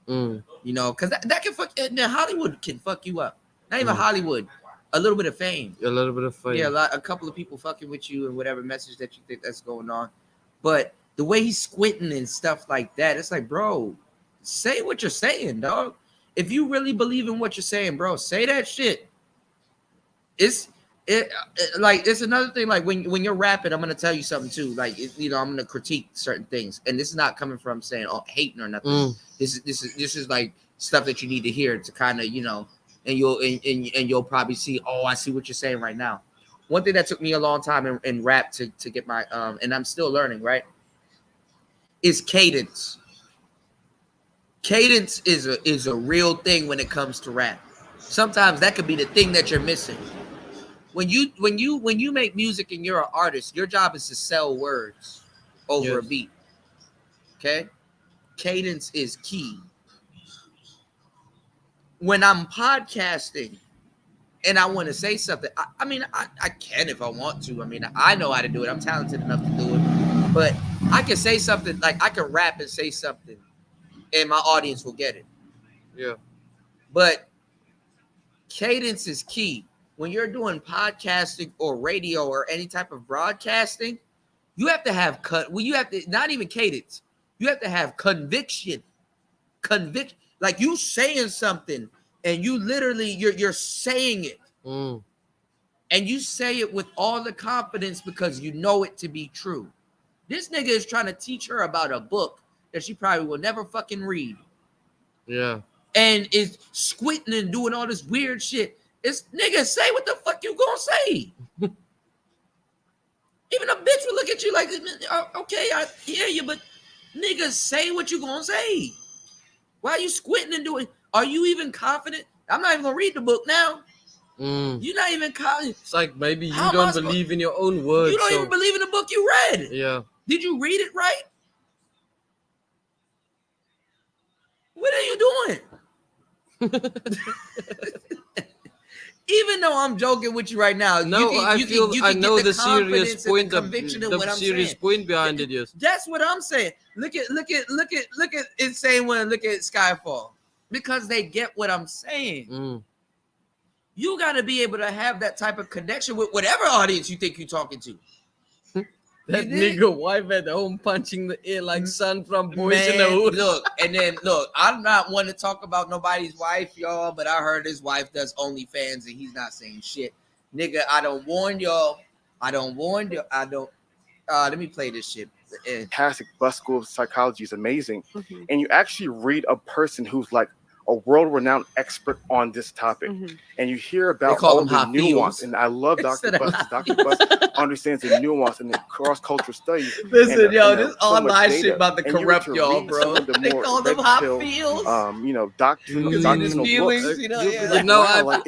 Mm. You know, because that can fuck. Hollywood can fuck you up. Not even Hollywood. A little bit of fame. A little bit of fame. Yeah, a couple of people fucking with you and whatever message that you think that's going on. But the way he's squinting and stuff like that, it's like, bro, say what you're saying, dog. If you really believe in what you're saying, bro, say that shit. It's another thing. Like when you're rapping, I'm gonna tell you something too. Like I'm gonna critique certain things, and this is not coming from saying hating or nothing. This is like stuff that you need to hear to kind of and you'll probably see. Oh, I see what you're saying right now. One thing that took me a long time in rap to get my and I'm still learning, right, is cadence. Cadence is a real thing when it comes to rap. Sometimes that could be the thing that you're missing. When you make music and you're an artist, your job is to sell words over a beat. Okay? Cadence is key. When I'm podcasting and I want to say something, I can if I want to. I mean, I know how to do it. I'm talented enough to do it. But I can say something, like I can rap and say something and my audience will get it. Yeah. But cadence is key. When you're doing podcasting or radio or any type of broadcasting, you have to have not even cadence. You have to have conviction. Like you saying something and you literally you're saying it. And you say it with all the confidence because you know it to be true. This nigga is trying to teach her about a book that she probably will never fucking read. Yeah. And is squinting and doing all this weird shit. It's nigga, say what the fuck you gonna say. Even a bitch will look at you like, okay, I hear you, but nigga, say what you gonna say. Why are you squinting and doing? Are you even confident? I'm not even gonna read the book now. You're not even confident. It's like maybe you don't believe in your own words. You don't even believe in the book you read. Yeah. Did you read it right? What are you doing? Even though I'm joking with you right now, no, I know the serious point of the serious point behind it. Yes, that's what I'm saying. Look at Insane One. Look at Skyfall, because they get what I'm saying. You got to be able to have that type of connection with whatever audience you think you're talking to. That nigga wife at home punching the air like son from Boys in the Hood. Look, I'm not one to talk about nobody's wife, y'all, but I heard his wife does OnlyFans and he's not saying shit. Nigga, I don't warn y'all. Let me play this shit. fantastic. Bus School of Psychology is amazing, Mhm. and you actually read a person who's like a world-renowned expert on this topic, Mhm. and you hear They about call all them the nuance. Hafiz. And I love Dr. Instead of Bus because Dr. Hafiz. Bus understands the nuance and the cross-cultural studies. Listen, And yo, there's this so much online shit data, about to and you were corrupt to y'all, read bro. some of the They more call them red hot pill, feels. Mm. These doctrinal feelings, books. you know, You- yeah. you Like, know, wow, I've-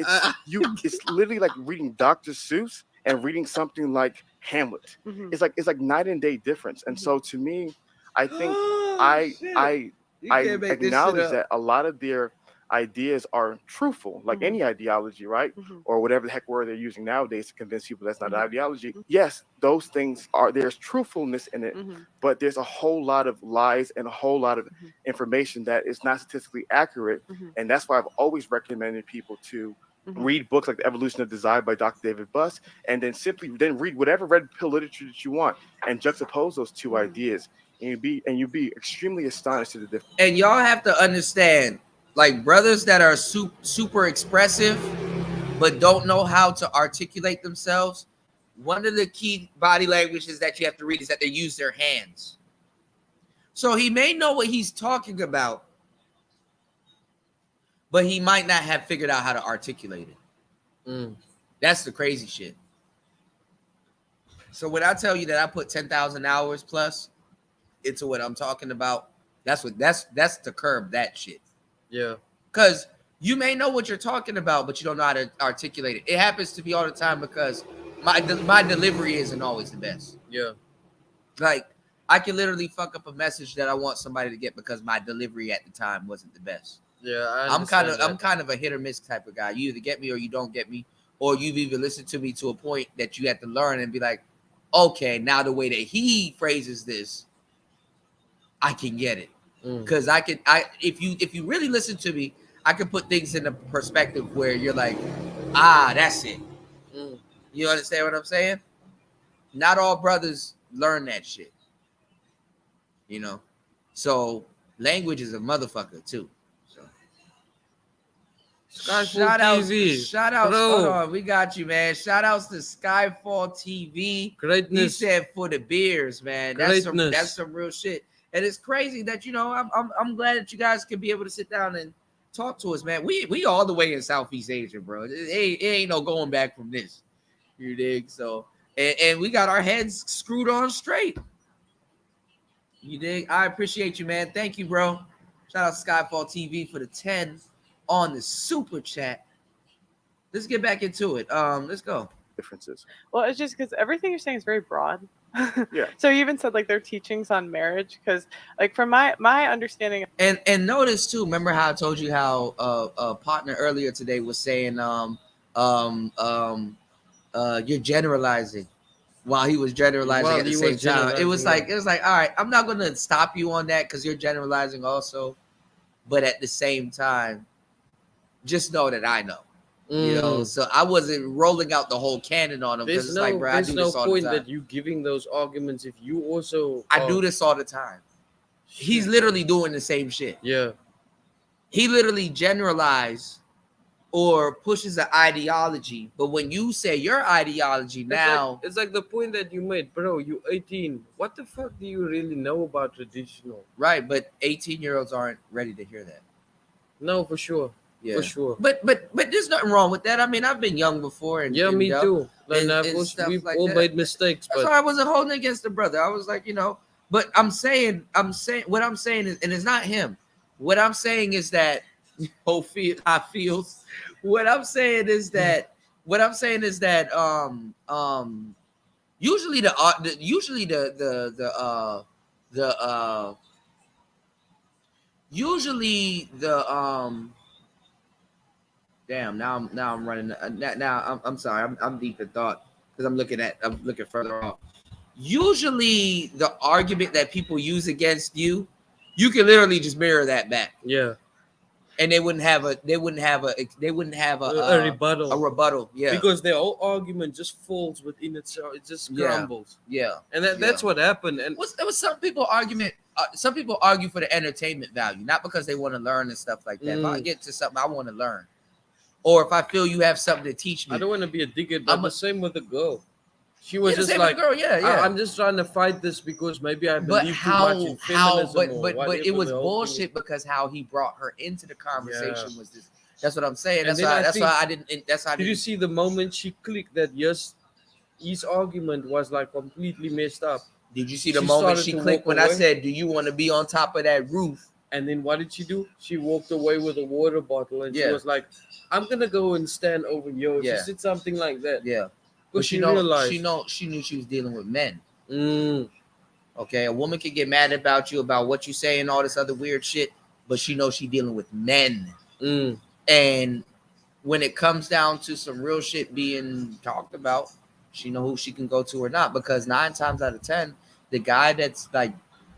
it's literally like reading Dr. Seuss and reading something like Hamlet. Mhm. It's like night and day difference. And so to me, I think I Shit. I You I can't make this shit acknowledge up. that a lot of their ideas are truthful, like Mhm. any ideology, right? Mhm. Or whatever the heck word they're using nowadays to convince people that's not an Mhm. ideology. Yes, those things are, there's truthfulness in it, Mhm. but there's a whole lot of lies and a whole lot of Mhm. information that is not statistically accurate. Mhm. And that's why I've always recommended people to Mhm. read books like The Evolution of Desire by Dr. David Buss, and then simply then read whatever red pill literature that you want and juxtapose those two Mhm. ideas, and you'd be extremely astonished to the difference. And y'all have to understand, like brothers that are super expressive but don't know how to articulate themselves. One of the key body languages that you have to read is that they use their hands. So he may know what he's talking about, but he might not have figured out how to articulate it. Mm. That's the crazy shit. So when I tell you that I put 10,000 hours plus into what I'm talking about, that's to curb that shit. Yeah. Because you may know what you're talking about, but you don't know how to articulate it. It happens to me all the time because my delivery isn't always the best. Yeah. Like I can literally fuck up a message that I want somebody to get because my delivery at the time wasn't the best. Yeah. I'm kind of a hit or miss type of guy. You either get me or you don't get me, or you've even listened to me to a point that you have to learn and be like, okay, now the way that he phrases this, I can get it. Because if you really listen to me, I can put things in a perspective where you're like, that's it. Mm. You understand what I'm saying? Not all brothers learn that shit. You know? So language is a motherfucker too. So Skyfall TV. Shout outs. Bro. Hold on, we got you, man. Shout outs to Skyfall TV. He Greatness. said for the beers, man. That's some real shit. And it's crazy that I'm glad that you guys can be able to sit down and talk to us, man. We all the way in Southeast Asia, bro. It ain't no going back from this. You dig? So and we got our heads screwed on straight. You dig? I appreciate you, man. Thank you, bro. Shout out to Skyfall TV for the 10 on the super chat. Let's get back into it. Let's go. Differences. Well, it's just because everything you're saying is very broad. Yeah. So you even said like their teachings on marriage, because like from my understanding, And notice too. Remember how I told you how a partner earlier today was saying you're generalizing, while he was generalizing While at the he same was time. It was generalizing, like, all right, I'm not gonna stop you on that because you're generalizing also, but at the same time, just know that I know. You know, so I wasn't rolling out the whole cannon on him because There's it's like, bro, I do this all the point time. that you giving those arguments if you also I do this all the time. He's literally doing the same shit. Yeah. He literally generalized or pushes an ideology, but when you say your ideology now, It's like the point that you made, bro. You 18. What the fuck do you really know about traditional? right? But 18-year-olds aren't ready to hear that. No, for sure. Yeah, For sure. But there's nothing wrong with that. I mean, I've been young before, and Yeah, me too. and We've stuff like all that. made mistakes, That's but why I wasn't holding against the brother. I was like, but I'm saying what I'm saying is, and it's not him. What I'm saying is that I feels. What I'm saying is that usually damn, now I'm running. Now I'm sorry. I'm deep in thought because I'm looking further off. Usually, the argument that people use against you, you can literally just mirror that back, yeah, and they wouldn't have a rebuttal. A rebuttal, yeah, Because their whole argument just falls within itself. It just crumbles. yeah. And that's what happened. And There was some people argue for the entertainment value, not because they want to learn and stuff like that. If I get to something I want to learn, or if I feel you have something to teach me, I don't want to be a dickhead, but the same with a girl. She was Yeah, the just same with like, the girl. Yeah, yeah. I'm just trying to fight this because maybe I But believe too much in feminism but or but whatever. it was the whole thing is. bullshit because how he brought her into the conversation Yeah. was this. That's what I'm saying. And That's then why. I That's think- why I didn't. That's why I Did you didn't. see the moment she clicked that yes, his argument was like completely messed up? Did you see the She moment started she to clicked walk when I away. said, "Do you want to be on top of that roof?" And then what did she do? She walked away with a water bottle and she Yeah. was like, I'm gonna go and stand over here. Yeah. She said something like that. Yeah, But she realized. she knew she was dealing with men. Mm, Okay, a woman can get mad about you about what you say and all this other weird shit, but she knows she dealing with men. mm, And when it comes down to some real shit being talked about, she know who she can go to or not. Because 9 times out of 10, the guy that's like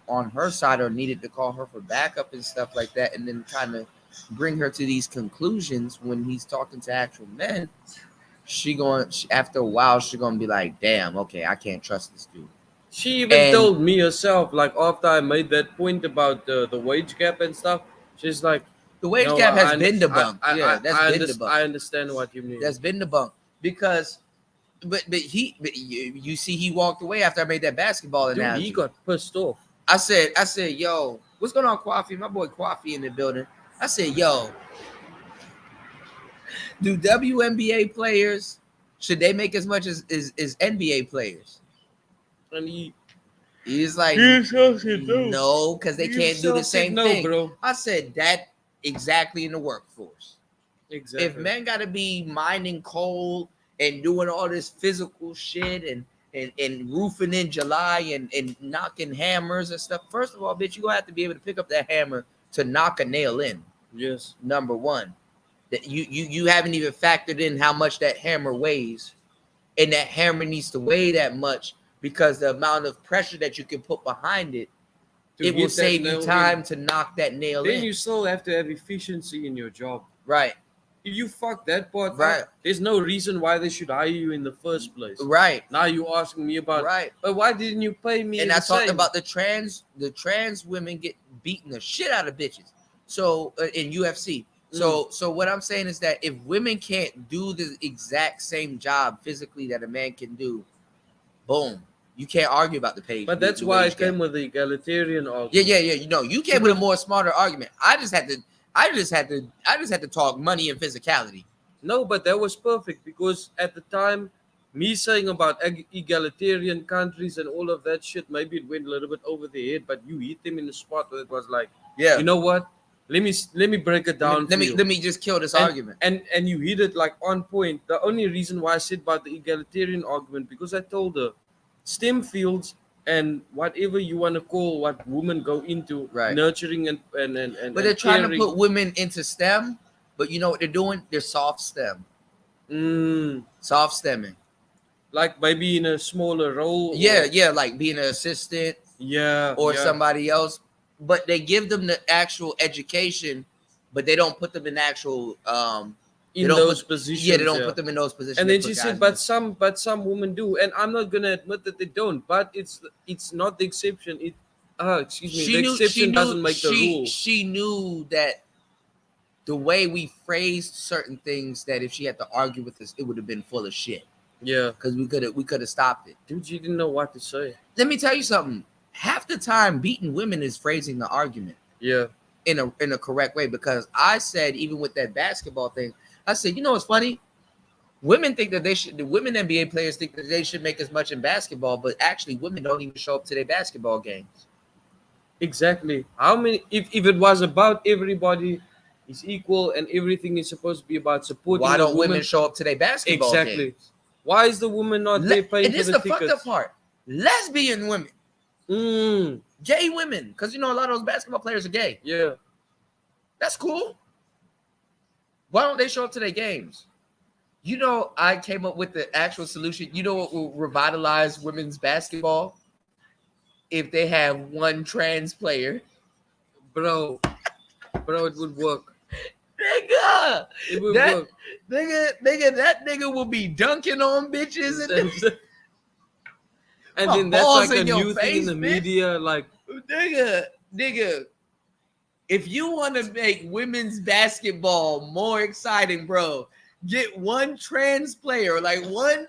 on her side or needed to call her for backup and stuff like that, and then kind of bring her to these conclusions when he's talking to actual men, after a while she gonna be like, damn, okay, I can't trust this dude. She even And- told me herself, like after I made that point about the wage gap and stuff, she's like, The wage "No, gap has I- been debunked. I, Yeah, that's I, been underst- debunked. I understand what you mean. That's been debunked because, but you see, he walked away after I made that basketball Dude, analogy. he got pissed off. I said, yo, what's going on, Kwafi? My boy Kwafi in the building. I said, yo, do WNBA players should they make as much as NBA players? And he He's like, himself said no. no, because they He can't do the himself said same no, thing. bro. I said that exactly in the workforce. Exactly. If men got to be mining coal and doing all this physical shit and roofing in July and knocking hammers and stuff, first of all, bitch, you gonna have to be able to pick up that hammer to knock a nail in. Yes. Number one, that you haven't even factored in how much that hammer weighs, and that hammer needs to weigh that much because the amount of pressure that you can put behind it, To it will get that save you nail time in. to knock that nail Then in. you still have to have efficiency in your job. Right, If you fuck that part Right. up, there's no reason why they should hire you in the first place. right, Now you asking me about, right. but why didn't you pay me? And the I talked same? about the trans women get beating the shit out of bitches. So in UFC. So what I'm saying is that if women can't do the exact same job physically that a man can do, boom, you can't argue about the pay. But that's the why I wage gap. came with the egalitarian argument. Yeah. You know, you came with a more smarter argument. I just had to talk money and physicality. No, but that was perfect because at the time, me saying about egalitarian countries and all of that shit, maybe it went a little bit over the head, but you hit them in the spot where it was like, Yeah. you know what? Let me break it down. Let me just kill this argument. And you hit it like on point. The only reason why I said about the egalitarian argument because I told her STEM fields and whatever you want to call what women go into, Right. nurturing and But they're trying caring. to put women into STEM, but you know what they're doing? They're soft STEM. Soft stemming. Like maybe in a smaller role. Yeah, like being an assistant or somebody else. But they give them the actual education, but they don't put them in actual in don't those put- positions. yeah, they don't put them in those positions. And They then put she guys said, in but some women do, and I'm not gonna admit that they don't. But it's not the exception. Excuse me. The exception doesn't make the rule. She knew that the way we phrased certain things, that if she had to argue with us, it would have been full of shit. Yeah, Because we could have stopped it. dude, she didn't know what to say. Let me tell you something. Half the time, beating women is phrasing the argument Yeah, in a correct way. Because I said, even with that basketball thing, I said, you know what's funny? Women think that the women NBA players think that they should make as much in basketball, but actually women don't even show up to their basketball games. exactly. How many? If it was about everybody is equal and everything is supposed to be about supporting Why the don't women show up to their basketball Exactly. games? Why is the woman not there paying And for this the is the fucked tickets? up part. Lesbian women, gay women, because you know a lot of those basketball players are gay. Yeah. That's cool. Why don't they show up to their games? You know, I came up with the actual solution. You know what will revitalize women's basketball? If they have one trans player. Bro, it would work. Nigga, It would that, work. nigga, that nigga will be dunking on bitches. And My then that's balls like a in your new thing in face, the bitch. media. Like, Nigga, if you want to make women's basketball more exciting, bro, get one trans player, like one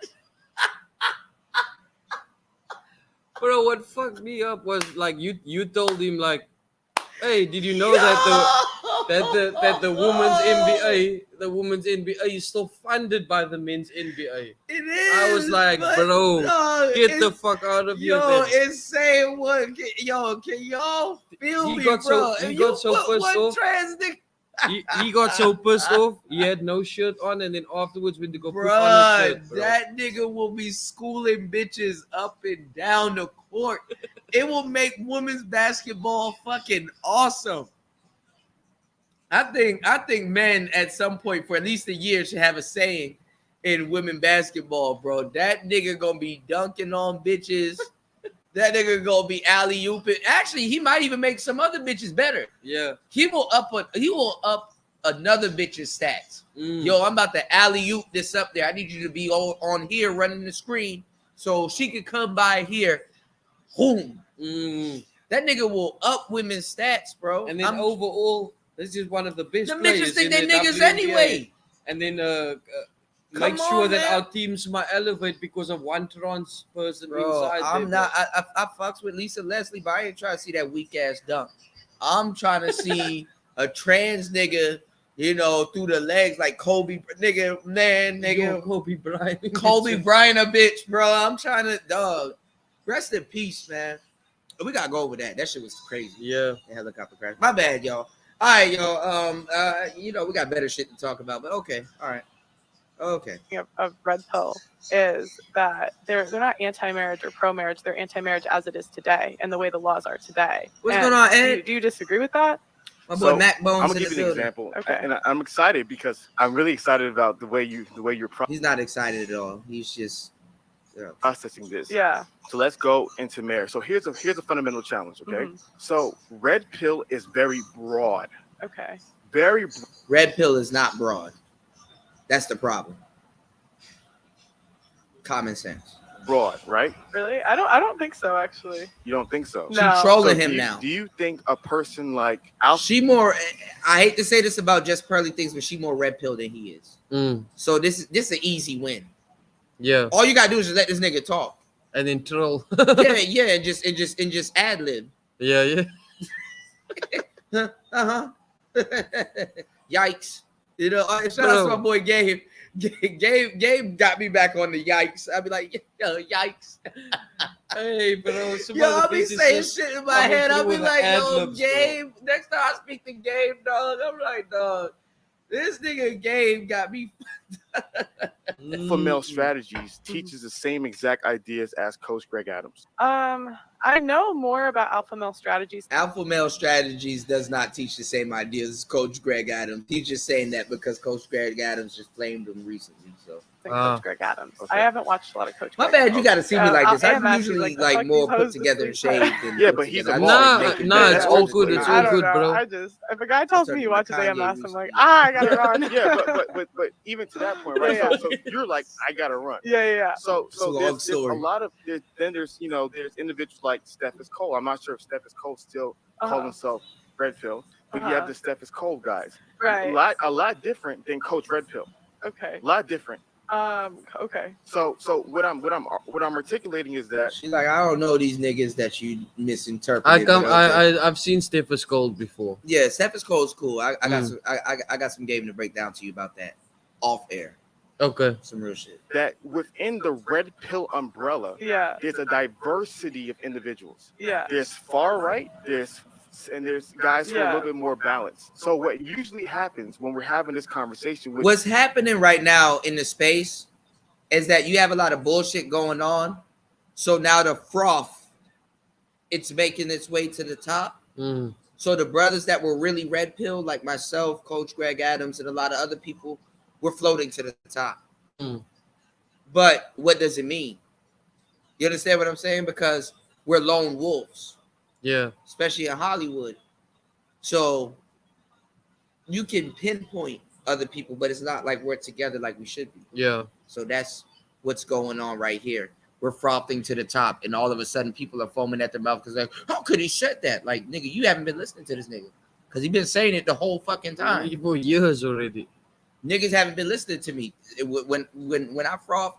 Bro, what fucked me up was like you told him like, hey, did you know that the women's NBA is still funded by the men's NBA? It is. I was like, but, bro, dog, get the it's- fuck out of here. Yo, Then. it's saying what? Can y'all feel He me, got bro? so- he If got you so put pissed one off. trans nigga. He got so pissed off. He had no shirt on, and then afterwards when they go put on a Bruh, shirt, bro. that nigga will be schooling bitches up and down the court. It will make women's basketball fucking awesome. I think men at some point for at least a year should have a saying in women basketball, bro. That nigga gonna be dunking on bitches. That nigga gonna be alley-ooping. Actually, he might even make some other bitches better. Yeah. He will up another bitch's stats. Mm. Yo, I'm about to alley-oop this up there. I need you to be on here running the screen so she could come by here. Boom. Mm. That nigga will up women's stats, bro. And then overall, this is one of the best the players bitches think in they the niggas WNBA. anyway. And then Come make sure on, that man. our teams might elevate because of one trans person Bro, inside I'm there, not. I fucks with Lisa Leslie, but I ain't trying to see that weak ass dunk. I'm trying to see a trans nigga, through the legs like Kobe, nigga, man, Yo, nigga, Kobe Bryant. Kobe Bryant, a bitch, bro. I'm trying to, dog. Rest in peace, man. We gotta go over that. That shit was crazy. Yeah. The helicopter crash. My bad, y'all. All right, yo. We got better shit to talk about, but okay, all right, okay. Of red pill is that they're not anti-marriage or pro-marriage. They're anti-marriage as it is today and the way the laws are today. What's And going on, Ed? do you disagree with that? My boy So, Mac Bones I'm in gonna the give you an building. example, Okay. and I'm excited because I'm really excited about the way you're He's not excited at all. He's just processing this. Yeah. So let's go into marriage. So here's a fundamental challenge. Okay. Mhm. So red pill is very broad, Okay. very red pill is not broad. That's the problem. Common sense. broad, right? Really? I don't think so, actually. You don't think so? No. She's trolling So him do you, now. Do you think a person like Alpha? She more. I hate to say this about just pearly things, but she more red pill than he is. Mm. So this is an easy win. Yeah. All you gotta do is just let this nigga talk. And then troll. yeah, and just ad lib. yeah. Yikes. Shout out Bro. to my boy Gabe. Gabe got me back on the yikes. I'd be like, yo, yikes. Hey, bro. Some Yo, other I'll be bitches saying just shit in my coming head. I'll through be with like, the yo, ad-libs, bro. Gabe. Next time I speak to Gabe, dog, I'm like, dog, this nigga Gabe got me. Alpha Male Mm. Strategies teaches the same exact ideas as Coach Greg Adams. I know more about alpha male strategies. Alpha Male Strategies does not teach the same ideas as Coach Greg Adams. He's just saying that because Coach Greg Adams just flamed him recently. So Than Ah. Coach Greg Adams. Okay. I haven't watched a lot of Coach. my Greg bad, you got to see me like this. I'm AMS, usually he's the like fuck more these put hoes together and asleep. shaved. Than Yeah, put but he's together. a I boss. just Nah, make it nah, better. it's I all just good, put it it's out. all I don't good, know. bro. I just if a guy tells me he turned into watches Kanye AMS, I'm like, recently. I gotta run. Yeah, but even to that point, right? Yeah. So you're like, I gotta run. yeah. So It's a long there's a story. lot of there's individuals like Stephen Cole. I'm not sure if Stephen Cole still calls Uh-huh. himself Red Pill, but you Uh-huh. have the Stephen Cole guys. Right. A lot different than Coach Red Pill. Okay. A lot different. Okay. So what I'm articulating is that She's like, I don't know these niggas that you misinterpreted. but okay. I've seen Stephen's Cold before. Yeah, Stephen's Cole's cool. I got Mm. some. I got some game to break down to you about that off air. Okay. Some real shit. that within the Red Pill umbrella, Yeah. there's a diversity of individuals. Yeah. There's far right, there's guys who are a Yeah. little bit more balanced. So what usually happens when we're having this conversation with What's happening right now in the space is that you have a lot of bullshit going on. So now the froth, it's making its way to the top. Mm. So the brothers that were really red pill, like myself, Coach Greg Adams, and a lot of other people, were floating to the top. Mm. But what does it mean? You understand what I'm saying? Because we're lone wolves, Yeah. especially in Hollywood. So you can pinpoint other people, but it's not like we're together like we should be. Yeah. So that's what's going on right here. We're frothing to the top, and all of a sudden people are foaming at their mouth because like, how could he said that? Like, nigga, you haven't been listening to this nigga because he been saying it the whole fucking time. For years already. Niggas haven't been listening to me. When I froth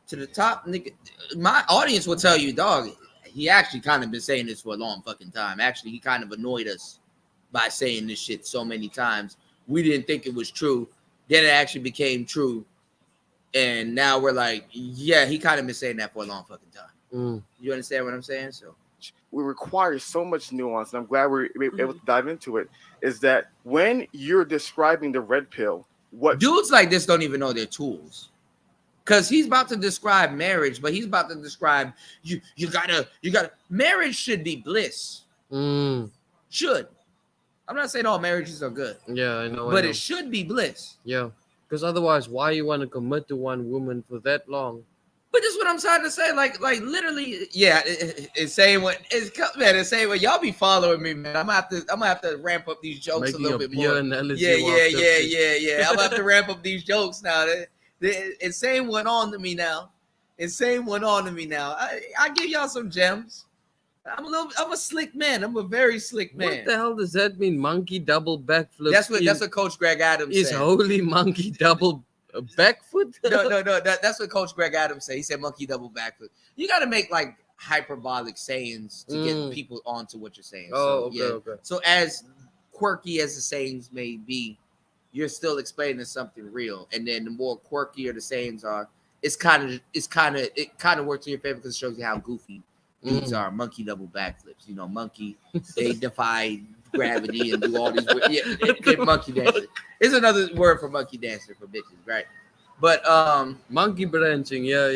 to the top, nigga, my audience will tell you, dog, he actually kind of been saying this for a long fucking time. Actually, he kind of annoyed us by saying this shit so many times. We didn't think it was true. Then it actually became true. And now we're like, yeah, he kind of been saying that for a long fucking time. You understand what I'm saying? So we require so much nuance, and I'm glad we're able to dive into it. Is that when you're describing the red pill, what dudes like this don't even know their tools. Because he's about to describe marriage, but he's about to describe you gotta marriage should be bliss. Should. I'm not saying all marriages are good. Yeah, I know. But it should be bliss. Yeah. Because otherwise, why you want to commit to one woman for that long? But this is what I'm trying to say. Like literally, yeah. It's saying what it's saying what y'all be following me, man. I'm gonna have to ramp up these jokes Making a little bit more. analogy Yeah. I'm gonna have to ramp up these jokes now. It's saying what on to me now. I give y'all some gems. I'm a slick man. I'm a very slick man. What the hell does that mean? Monkey double backflip. That's what Coach Greg Adams is said. Holy monkey double backfoot? No. That's what Coach Greg Adams said. He said monkey double backflip. You got to make like hyperbolic sayings to get people onto what you're saying. Okay. So as quirky as the sayings may be, you're still explaining something real. And then the more quirkier the sayings are, it kind of works in your favor because it shows you how goofy dudes are. Monkey double backflips. You know, monkey, they defy gravity and do all these monkey dancing. It's another word for monkey dancing for bitches, right? But monkey branching, yeah.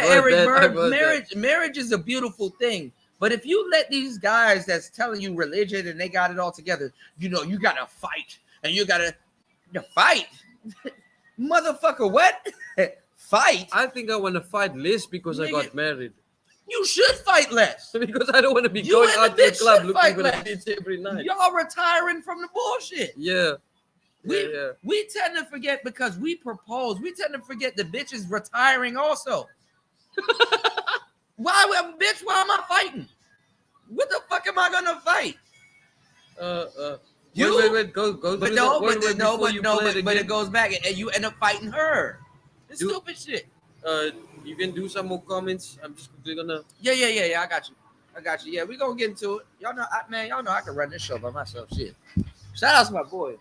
Eric Bird, marriage is a beautiful thing. But if you let these guys that's telling you religion and they got it all together, you know, you gotta fight and you gotta fight. Motherfucker, what? Fight? I think I want to fight less because I got married. You should fight less. Because I don't want to be going out to the club looking for the bitch every night. Y'all retiring from the bullshit. Yeah. We tend to forget because we propose. We tend to forget the bitch is retiring also. Why am I fighting? What the fuck am I gonna fight? Wait, go. But it goes back and you end up fighting her. It's stupid shit. You can do some more comments. I'm just quickly gonna. Yeah. I got you. Yeah, we gonna get into it. Y'all know I can run this show by myself. Shit. Shout out to my boy.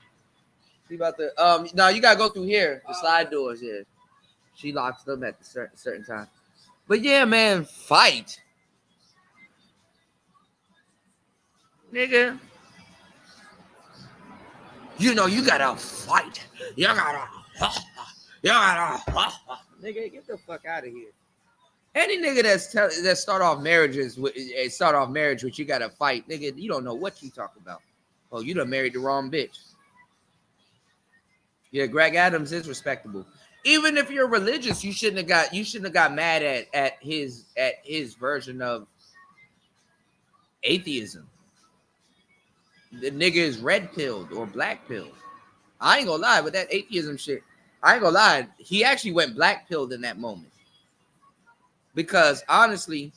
See about the now you gotta go through here. The slide doors here. She locks them at the certain time. But yeah, man, fight. Nigga. You know you gotta fight. You gotta nigga, get the fuck out of here. Any nigga that start off marriage with you gotta fight, nigga. You don't know what you talk about. Oh, you done married the wrong bitch. Yeah, Greg Adams is respectable. Even if you're religious, you shouldn't have got mad at his version of atheism. The nigga is red pilled or black pilled. I ain't gonna lie with that atheism shit. I ain't gonna lie. He actually went black pilled in that moment. Because honestly,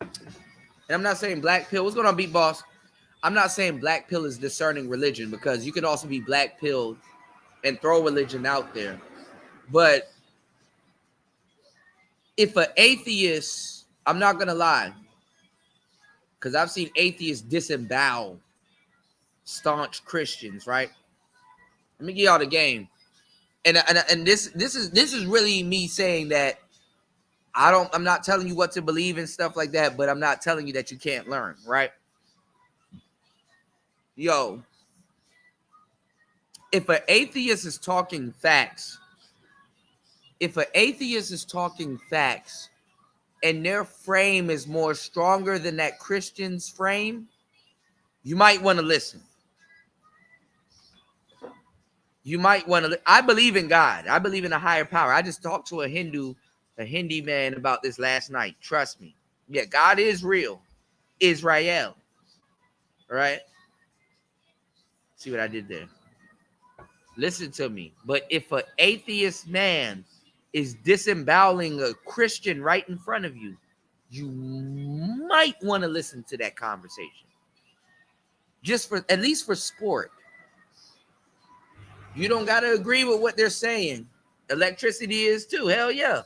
and I'm not saying black pill. What's going on, Beat Boss? I'm not saying black pill is discerning religion because you could also be black pilled and throw religion out there. But if an atheist, I'm not gonna lie, because I've seen atheists disembowel staunch Christians, right? Let me give y'all the game. And this is really me saying that I'm not telling you what to believe and stuff like that, but I'm not telling you that you can't learn, right? Yo, if an atheist is talking facts, and their frame is more stronger than that Christian's frame, you might want to listen. I believe in God. I believe in a higher power. I just talked to a Hindi man about this last night. Trust me. Yeah, God is real. Israel. All right? See what I did there? Listen to me. But if an atheist man is disemboweling a Christian right in front of you, you might want to listen to that conversation. At least for sport. You don't got to agree with what they're saying. Electricity is too. Hell yeah.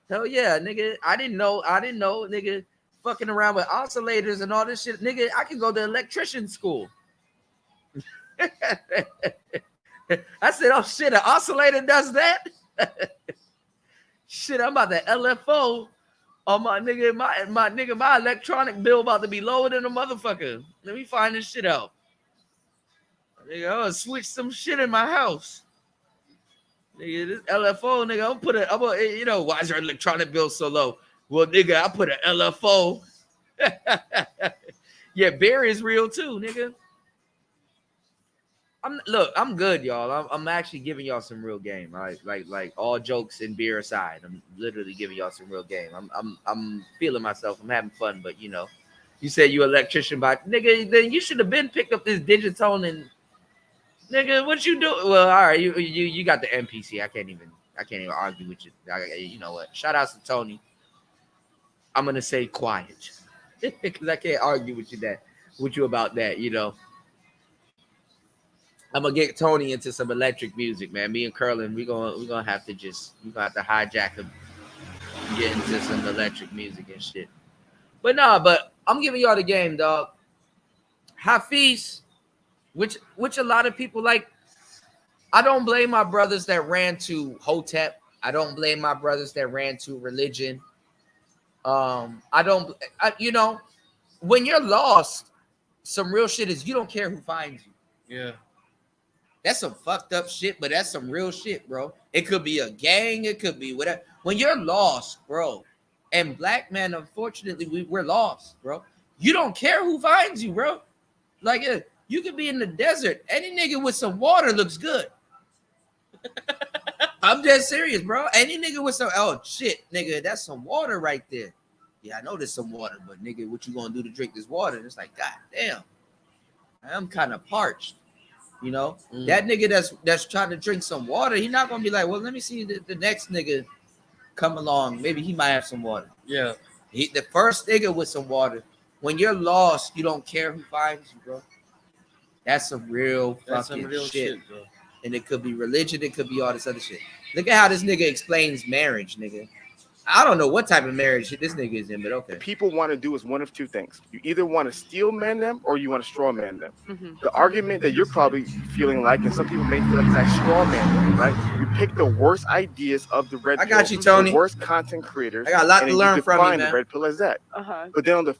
Hell yeah, nigga. I didn't know, nigga, fucking around with oscillators and all this shit. Nigga, I can go to electrician school. I said, oh shit, an oscillator does that? Shit, I'm about to LFO on my nigga, my electronic bill about to be lower than a motherfucker. Let me find this shit out. Nigga, I'm gonna switch some shit in my house. Nigga, this LFO, nigga, I'm gonna, you know, why is your electronic bill so low? Well, nigga, I put an LFO. Yeah, Barry is real too, nigga. I'm good, y'all. I'm actually giving y'all some real game. Like all jokes and beer aside, I'm literally giving y'all some real game. I'm feeling myself. I'm having fun, but you know, you said you electrician, but nigga, then you should have been picked up this digitone and nigga, what you do? Well, all right, you got the NPC. I can't even argue with you. You know what? Shout outs to Tony. I'm gonna say quiet because I can't argue with you about that. You know. I'm gonna get Tony into some electric music, man. Me and Curlin, we're gonna have to hijack him and get into some electric music and shit. But but I'm giving y'all the game, dog. Hafiz, which a lot of people like. I don't blame my brothers that ran to Hotep. I don't blame my brothers that ran to religion. You know, when you're lost, some real shit is you don't care who finds you. Yeah. That's some fucked up shit, but that's some real shit, bro. It could be a gang, it could be whatever. When you're lost, bro, and black men, unfortunately, we're lost, bro. You don't care who finds you, bro. Like, you could be in the desert. Any nigga with some water looks good. I'm dead serious, bro. Any nigga with some, oh shit, nigga, that's some water right there. Yeah, I know there's some water, but nigga, what you gonna do to drink this water? And it's like, god damn, I'm kind of parched. You know, that nigga that's trying to drink some water, he not gonna be like, well, let me see the next nigga come along. Maybe he might have some water. Yeah. The first nigga with some water. When you're lost, you don't care who finds you, bro. That's some real shit, bro. And it could be religion, it could be all this other shit. Look at how this nigga explains marriage, nigga. I don't know what type of marriage this nigga is in, but okay. People want to do is one of two things. You either want to steel man them or you want to straw man them. Mm-hmm. The argument that you're probably feeling like, and some people may feel like it's like straw man them, right? You pick the worst ideas of the red I pill, got you, Tony. the worst content creators. I got a lot and to then learn you from you, define man. the red pill as that. Uh-huh. But then on the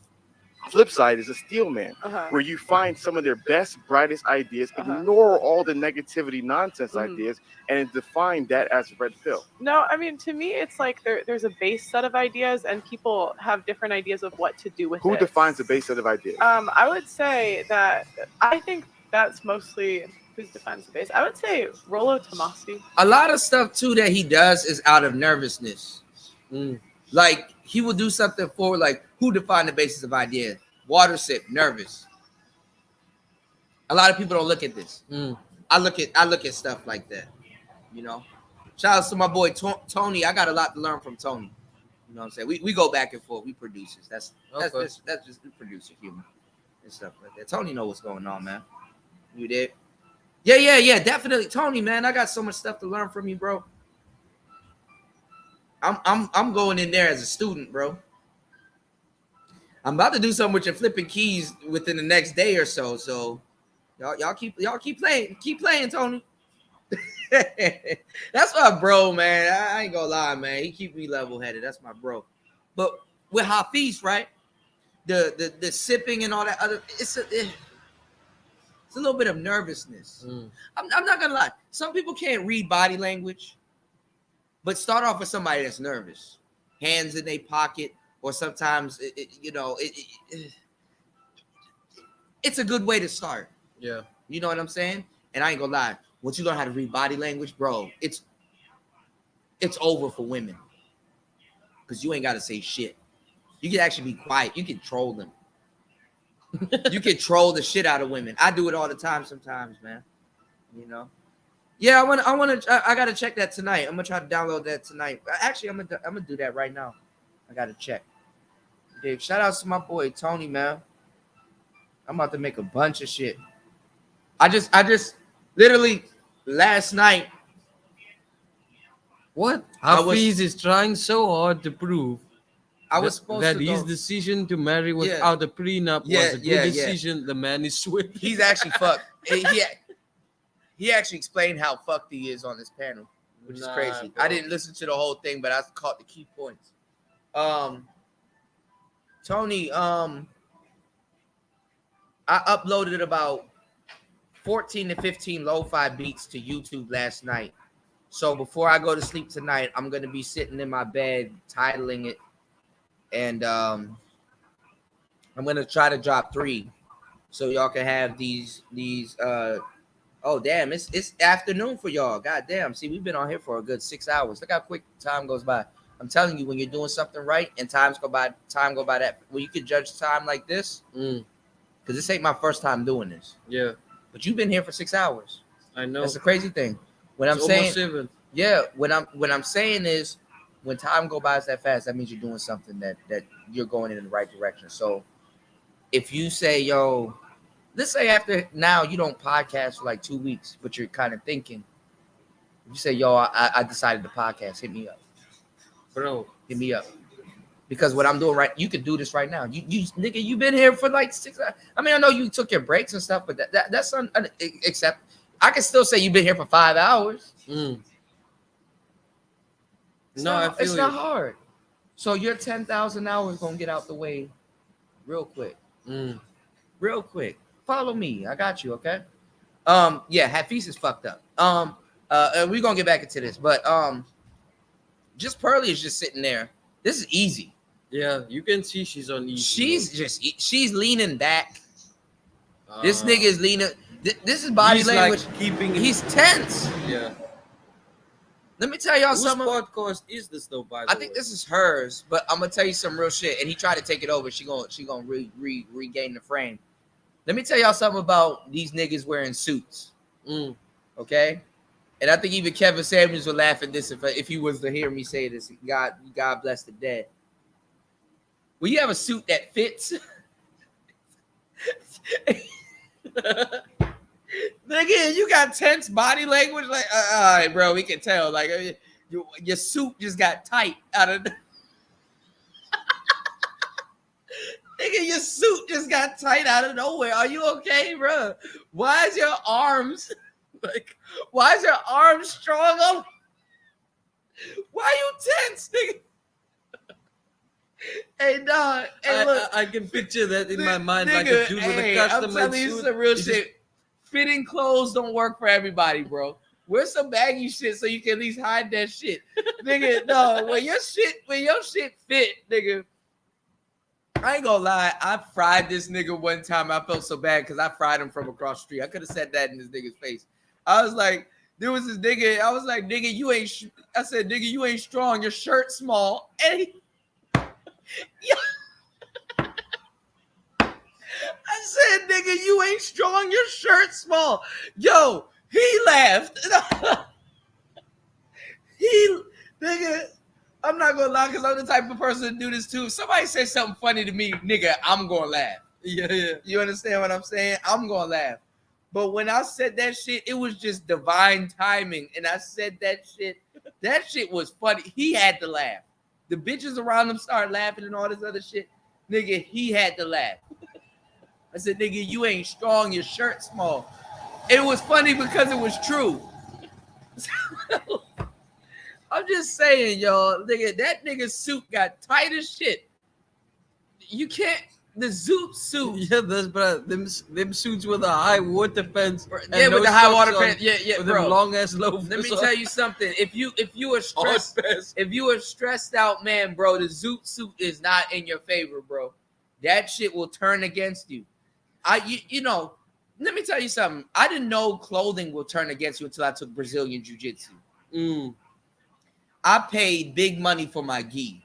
flip side is a steel man, Uh-huh. where you find some of their best, brightest ideas, Uh-huh. ignore all the negativity, nonsense Mhm. ideas, and define that as a red pill. No, I mean, to me, it's like there's a base set of ideas, and people have different ideas of what to do with Who it. defines the base set of ideas? I would say that I think that's mostly who defines the base. I would say Rollo Tomassi. A lot of stuff too that he does is out of nervousness. Like he will do something for like who defined the basis of idea. Water sip, nervous. A lot of people don't look at this. I look at stuff like that. You know. Shout out to my boy Tony. I got a lot to learn from Tony. You know what I'm saying? We go back and forth. We producers. That's just producer humor and stuff like that. Tony know what's going on, man. You did? Yeah. Definitely, Tony, man. I got so much stuff to learn from you, bro. I'm going in there as a student, bro. I'm about to do something with your flipping keys within the next day or so. So y'all keep playing, Tony. That's my bro, man. I ain't gonna lie, man. He keep me level headed. That's my bro. But with Hafiz, right? The sipping and all that other, it's a little bit of nervousness. I'm not gonna lie. Some people can't read body language, but start off with somebody that's nervous, hands in their pocket, or sometimes it's a good way to start. Yeah. You know what I'm saying? And I ain't gonna lie. Once you learn how to read body language, bro, it's over for women. Because you ain't got to say shit. You can actually be quiet. You can troll them. You can troll the shit out of women. I do it all the time sometimes, man. You know? Yeah, I gotta check that tonight. I'm gonna try to download that tonight. Actually, I'm gonna do that right now. I gotta check. Dude, shout out to my boy Tony, man. I'm about to make a bunch of shit. I just literally last night What? I was- Hafiz is trying so hard to prove I was supposed that to his go. decision to marry Yeah. without a prenup Yeah, was a good yeah, yeah. decision. The man is sweet. He's actually fucked. He actually explained how fucked he is on this panel, which is crazy. bro. I didn't listen to the whole thing, but I caught the key points. Tony, I uploaded about 14 to 15 lo-fi beats to YouTube last night. So before I go to sleep tonight, I'm gonna be sitting in my bed titling it, and I'm gonna try to drop 3, so y'all can have these. Oh damn, it's afternoon for y'all. God damn, see, we've been on here for a good 6 hours. Look how quick time goes by. I'm telling you, when you're doing something right and time go by that. Well, you can judge time like this, because this ain't my first time doing this. Yeah, But you've been here for 6 hours. I know. That's the crazy thing. When It's I'm saying, almost 7. yeah, what I'm saying is, when time go by that fast, that means you're doing something that you're going in the right direction. So if you say, yo, let's say after now you don't podcast for like 2 weeks, but you're kind of thinking, you say, yo, I decided to podcast, hit me up. Bro, Hit me up. Because what I'm doing right, you could do this right now. You nigga, you've been here for like 6 hours. I mean, I know you took your breaks and stuff, but that's except I can still say you've been here for 5 hours. It's not hard. So your 10,000 hours gonna get out the way real quick. Real quick. Follow me. I got you, okay? Yeah, Hafiz is fucked up. And we're gonna get back into this, but just Pearly is just sitting there. This is easy. Yeah, you can see she's on easy. She's leaning back. This nigga is leaning. This is body he's language. Like keeping. He's tense. Yeah. Let me tell y'all Whose something. podcast is this though? By the I think this is hers, but I'm gonna tell you some real shit. And he tried to take it over. She gonna regain the frame. Let me tell y'all something about these niggas wearing suits. Okay, and I think even Kevin Samuels would laugh at this if he was to hear me say this. God bless the dead. When you have a suit that fits, nigga, you got tense body language. Like, all right, bro, we can tell. Like, your suit just got tight out of. Nigga, your suit just got tight out of nowhere. Are you okay, bro? Why is your arms strong up? Why are you tense, nigga? Hey, dog. Hey, look. I can picture that in my mind, Nigga, like a dude with a custom I'm telling you some real shit. Fitting clothes don't work for everybody, bro. Wear some baggy shit so you can at least hide that shit. Nigga, no, when your shit fit, nigga. I ain't gonna lie, I fried this nigga one time. I felt so bad because I fried him from across the street. I could have said that in this nigga's face. I was like, there was this nigga. I was like, nigga, you ain't. I said, nigga, you ain't strong. Your shirt small. And he, I said, nigga, you ain't strong. Your shirt small. Yo, he laughed. Nigga. I'm not gonna lie, because I'm the type of person to do this too. If somebody says something funny to me, nigga, I'm gonna laugh. Yeah. You understand what I'm saying? I'm gonna laugh. But when I said that shit, it was just divine timing. And I said that shit. That shit was funny. He had to laugh. The bitches around him started laughing and all this other shit. Nigga, he had to laugh. I said, nigga, you ain't strong. Your shirt small. It was funny because it was true. I'm just saying, y'all, nigga, that nigga's suit got tight as shit. You can't, the zoot suit. Yeah, them suits with a high water pants. Yeah, with the high water pants. Yeah, with bro. them long ass loafers. Let me tell you something. If you are stressed out, man, bro, the zoot suit is not in your favor, bro. That shit will turn against you. You know, let me tell you something. I didn't know clothing will turn against you until I took Brazilian jiu-jitsu. I paid big money for my gi.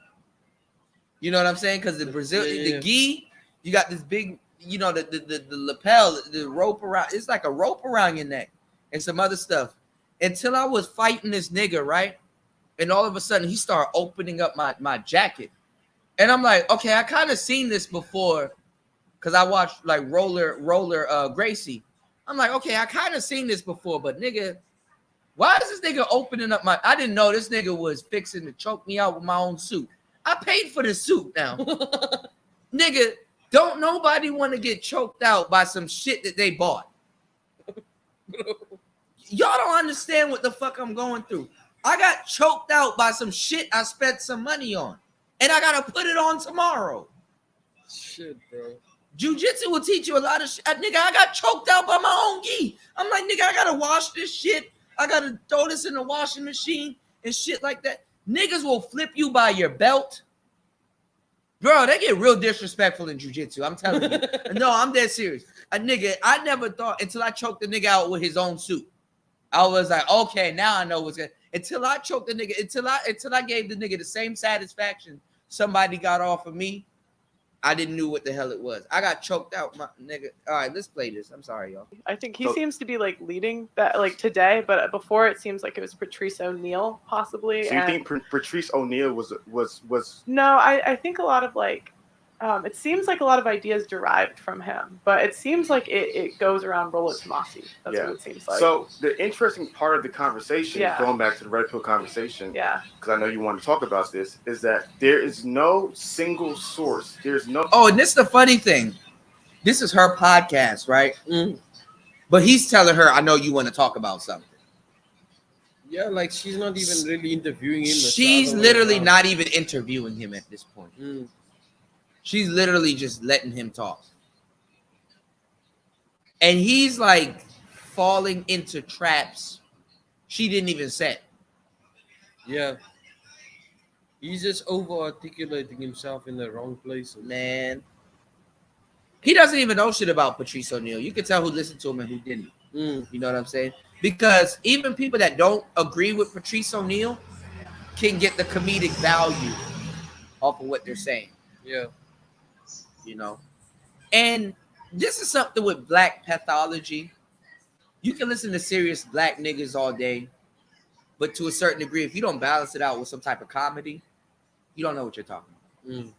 You know what I'm saying? Because the the gi, you got this big, you know, the lapel, the rope around. It's like a rope around your neck and some other stuff. Until I was fighting this nigga, right? And all of a sudden he started opening up my jacket. And I'm like, okay, I kind of seen this before because I watched like Roller Gracie. I'm like, okay, I kind of seen this before, but nigga, Why is this nigga opening up my? I didn't know this nigga was fixing to choke me out with my own suit. I paid for the suit now. Nigga, don't nobody want to get choked out by some shit that they bought. Y'all don't understand what the fuck I'm going through. I got choked out by some shit I spent some money on. And I gotta put it on tomorrow. Shit, bro. Jiu-jitsu will teach you a lot of shit. Nigga, I got choked out by my own gi. I'm like, nigga, I gotta wash this shit. I gotta throw this in the washing machine and shit like that. Niggas will flip you by your belt. Bro, they get real disrespectful in jiu-jitsu. I'm telling you. No, I'm dead serious. A nigga, I never thought until I choked the nigga out with his own suit. I was like, okay, now I know what's good. Until I choked the nigga, until I gave the nigga the same satisfaction somebody got off of me, I didn't know what the hell it was. I got choked out, my nigga. All right, let's play this. I'm sorry, y'all. I think he seems to be like leading that like today, but before it seems like it was Patrice O'Neal possibly. So you think Patrice O'Neal was? No, I think a lot of like, it seems like a lot of ideas derived from him, but it seems like it goes around Rollo Tomasi. That's what it seems like. So the interesting part of the conversation, going back to the red pill conversation, because I know you want to talk about this, is that there is no single source. There's no. Oh, and this is the funny thing. This is her podcast, right? But he's telling her, I know you want to talk about something. Yeah, like she's not even really interviewing him. She's literally not even interviewing him at this point. She's literally just letting him talk. And he's like falling into traps she didn't even set. Yeah. He's just over-articulating himself in the wrong places. Man. He doesn't even know shit about Patrice O'Neal. You can tell who listened to him and who didn't. You know what I'm saying? Because even people that don't agree with Patrice O'Neal can get the comedic value off of what they're saying. Yeah. You know, and this is something with black pathology. You can listen to serious black niggas all day, but to a certain degree, if you don't balance it out with some type of comedy, you don't know what you're talking about. You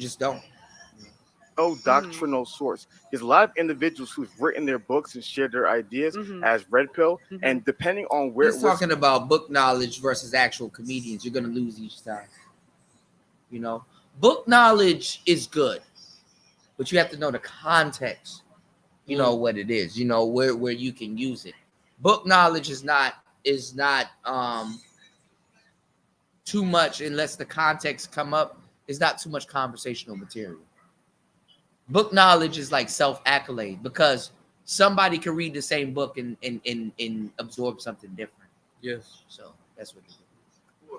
just don't. No doctrinal source. There's a lot of individuals who've written their books and shared their ideas as red pill, and depending on where he's talking about book knowledge versus actual comedians, you're gonna lose each time. You know. Book knowledge is good, but you have to know the context. You know what it is. You know where you can use it. Book knowledge is not too much unless the context come up. It's not too much conversational material. Book knowledge is like self-accolade because somebody can read the same book and absorb something different. Yes. So that's what it is.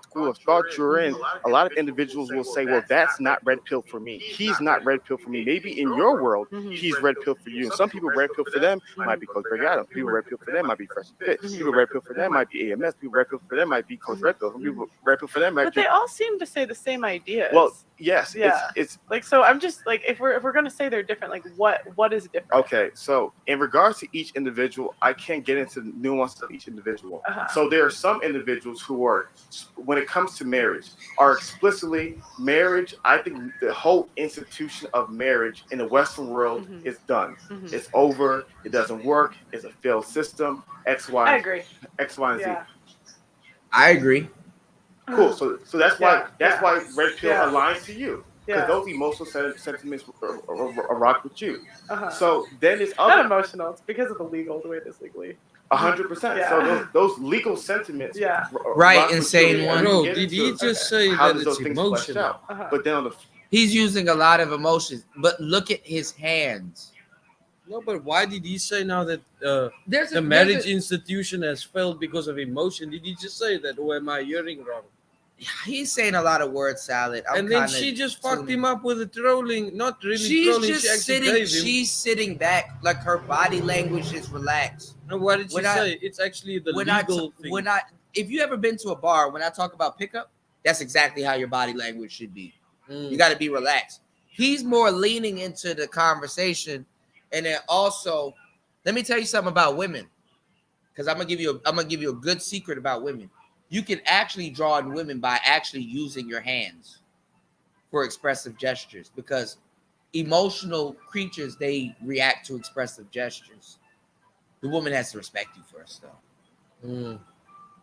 School of thought you're in, a lot of individuals will say, well, that's not red pill for me. He's not red pill for me. Maybe in your world, he's red pill for you. And some people red pill for them might be Coach Greg Adams. People red pill for them might be Fresh and Fit. People red pill for them might be AMS. People red pill for them might be Coach Red Pill. People red pill for them might be. But they all seem to say the same ideas. Well, yes. Yeah. It's like, so I'm just like, if we're gonna say they're different, like what is different? Okay, so in regards to each individual, I can't get into the nuance of each individual. So there are some individuals who are, when it comes to marriage, are explicitly marriage. I think the whole institution of marriage in the Western world is done. It's over. It doesn't work. It's a failed system. X, Y. I agree. X, Y, and Z. I agree. Cool. So that's why red pill aligns to you. Because those emotional sentiments rock with you. So then it's other. Not emotional. It's because of the way it is legally. 100%. So those legal sentiments. Right, insane one. Bro, did he just say that it's emotional? But then on the. He's using a lot of emotions, but look at his hands. No, but why did he say now that the marriage institution has failed because of emotion? Did he just say that, or am I hearing wrong? He's saying a lot of word salad. And then she just fucked him up with the trolling. Not really trolling. She's sitting back, like her body language is relaxed. No, what did she say? It's actually the legal thing. If you ever been to a bar, when I talk about pickup, that's exactly how your body language should be. You got to be relaxed. He's more leaning into the conversation, and then also, let me tell you something about women, because I'm gonna give you a good secret about women. You can actually draw in women by actually using your hands for expressive gestures, because emotional creatures, they react to expressive gestures. The woman has to respect you first, though. Mm.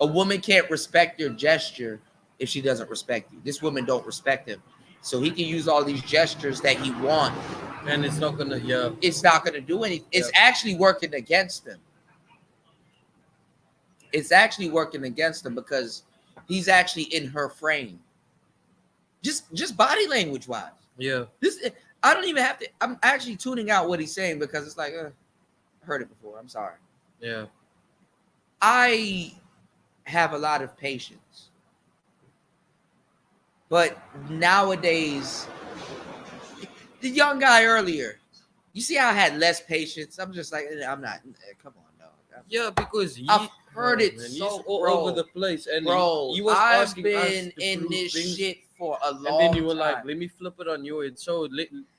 A woman can't respect your gesture if she doesn't respect you. This woman don't respect him. So he can use all these gestures that he wants. And it's not gonna, yeah. It's not going to do anything. It's Yeah. actually working against him. It's actually working against him because he's actually in her frame. Just body language wise. Yeah. This I don't even have to. I'm actually tuning out what he's saying because it's like, I heard it before. I'm sorry. Yeah. I have a lot of patience, but nowadays, the young guy earlier, you see how I had less patience. I'm just like, I'm not. Come on, dog. Yeah, because I've heard it man, so, he's all bro. over the place, and Bro, he was I've asking been us to in prove this things, shit for a long and then you were like, time. "Let me flip it on you." And so,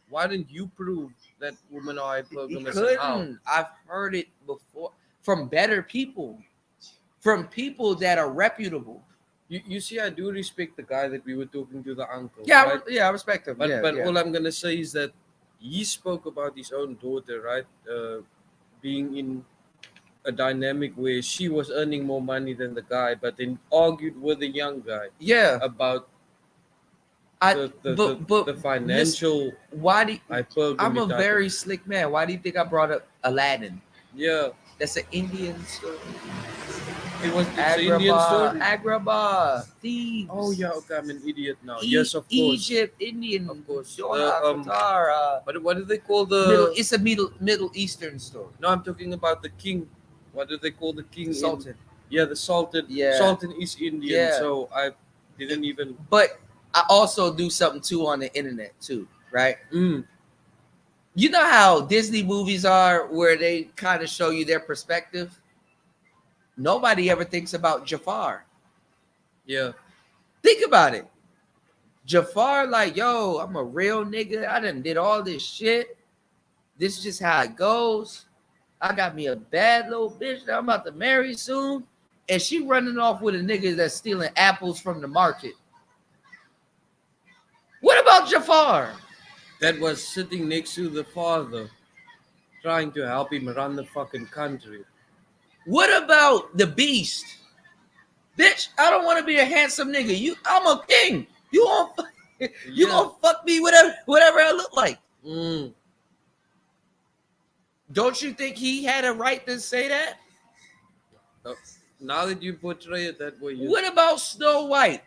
why didn't you prove that women are He hypergamous and how? couldn't. I've heard it before from better people, from people that are reputable. You see, I do respect the guy that we were talking to, the uncle. Yeah, right? I respect him. But yeah. all I'm gonna say is that he spoke about his own daughter, right? Being in a dynamic where she was earning more money than the guy, but then argued with the young guy Yeah, about I the listen, financial why do hypergamy. I'm a type very of, slick man. Why do you think I brought up Aladdin? yeah. That's an Indian story. It's an Indian story. Agrabah, thieves. Oh yeah, okay, I'm an idiot now. Yes, of course. Egypt, Indian, Of course. Doha, Qatar. What do they call the? It's a Middle Eastern story. No, I'm talking about the king. What do they call the king? The Sultan. Yeah, the Sultan. Yeah. Sultan is Indian, Yeah. so I didn't even. But I also do something too on the internet too, right? Mm. You know how Disney movies are where they kind of show you their perspective? Nobody ever thinks about Jafar. Yeah. Think about it. Jafar, like, yo, I'm a real nigga. I done did all this shit. This is just how it goes. I got me a bad little bitch that I'm about to marry soon. And she running off with a nigga that's stealing apples from the market. What about Jafar? That was sitting next to the father, trying to help him run the fucking country. What about the beast? Bitch, I don't want to be a handsome nigga. I'm a king. You gonna fuck me whatever I look like. Mm. Don't you think he had a right to say that? Now that you portray it that way, What about Snow White?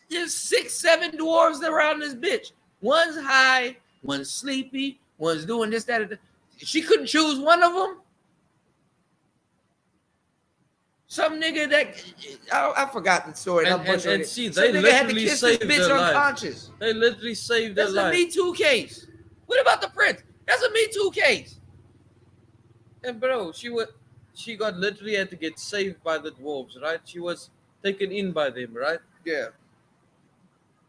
There's 6, 7 dwarves around this bitch. One's high, one's sleepy, one's doing this, that, and that. She couldn't choose one of them. Some nigga that I forgot the story. And see, Some they nigga had to literally kiss this saved bitch their life. unconscious. They literally saved their That's life. a Me Too case. What about the prince? That's a Me Too case. And bro, she got literally had to get saved by the dwarves, right? She was taken in by them, right? Yeah.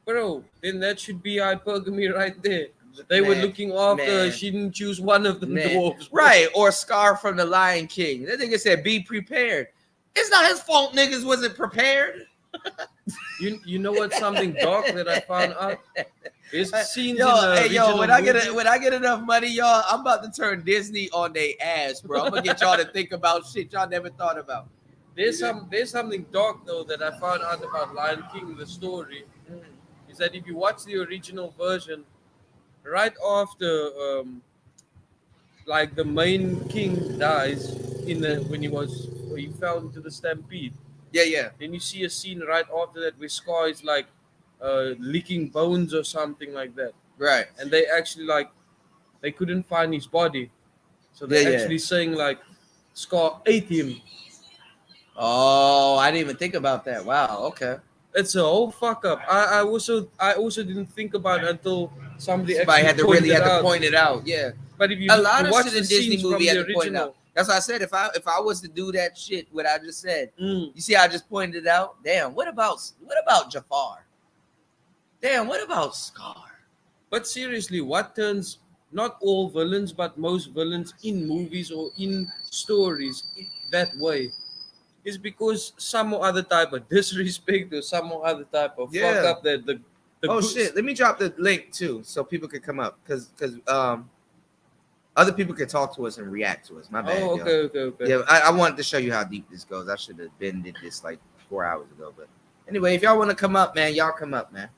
Bro, then that should be hypergamy right there. They were looking after her. She didn't choose one of the dwarves. Bro. Right, or Scar from the Lion King. That nigga said, be prepared. It's not his fault niggas wasn't prepared. You know what's something dark that I found out? There's scenes when I get enough money, y'all, I'm about to turn Disney on their ass, bro. I'm gonna get y'all to think about shit y'all never thought about. There's something dark though that I found out about Lion King, the story. Is that if you watch the original version, right after like the main king dies when he fell into the stampede. Yeah. Then you see a scene right after that where Scar is like licking bones or something like that. Right. And they actually they couldn't find his body. So they're actually saying like Scar ate him. Oh, I didn't even think about that. Wow, okay. It's a whole fuck up. I also didn't think about it until somebody had to point it out. Yeah. But if you a lot you of watch shit the in Disney scenes movie from had the to point it out. original, That's why I said if I was to do that shit, what I just said, you see, I just pointed it out. Damn, what about Jafar? Damn, what about Scar? But seriously, what turns not all villains, but most villains in movies or in stories that way is because some other type of disrespect or some other type of fuck up that the shit. Let me drop the link too so people can come up because Other people can talk to us and react to us. My bad. Oh, yo. okay. Yeah, I wanted to show you how deep this goes. I should have did this like 4 hours ago. But anyway, if y'all want to come up, man, y'all come up, man.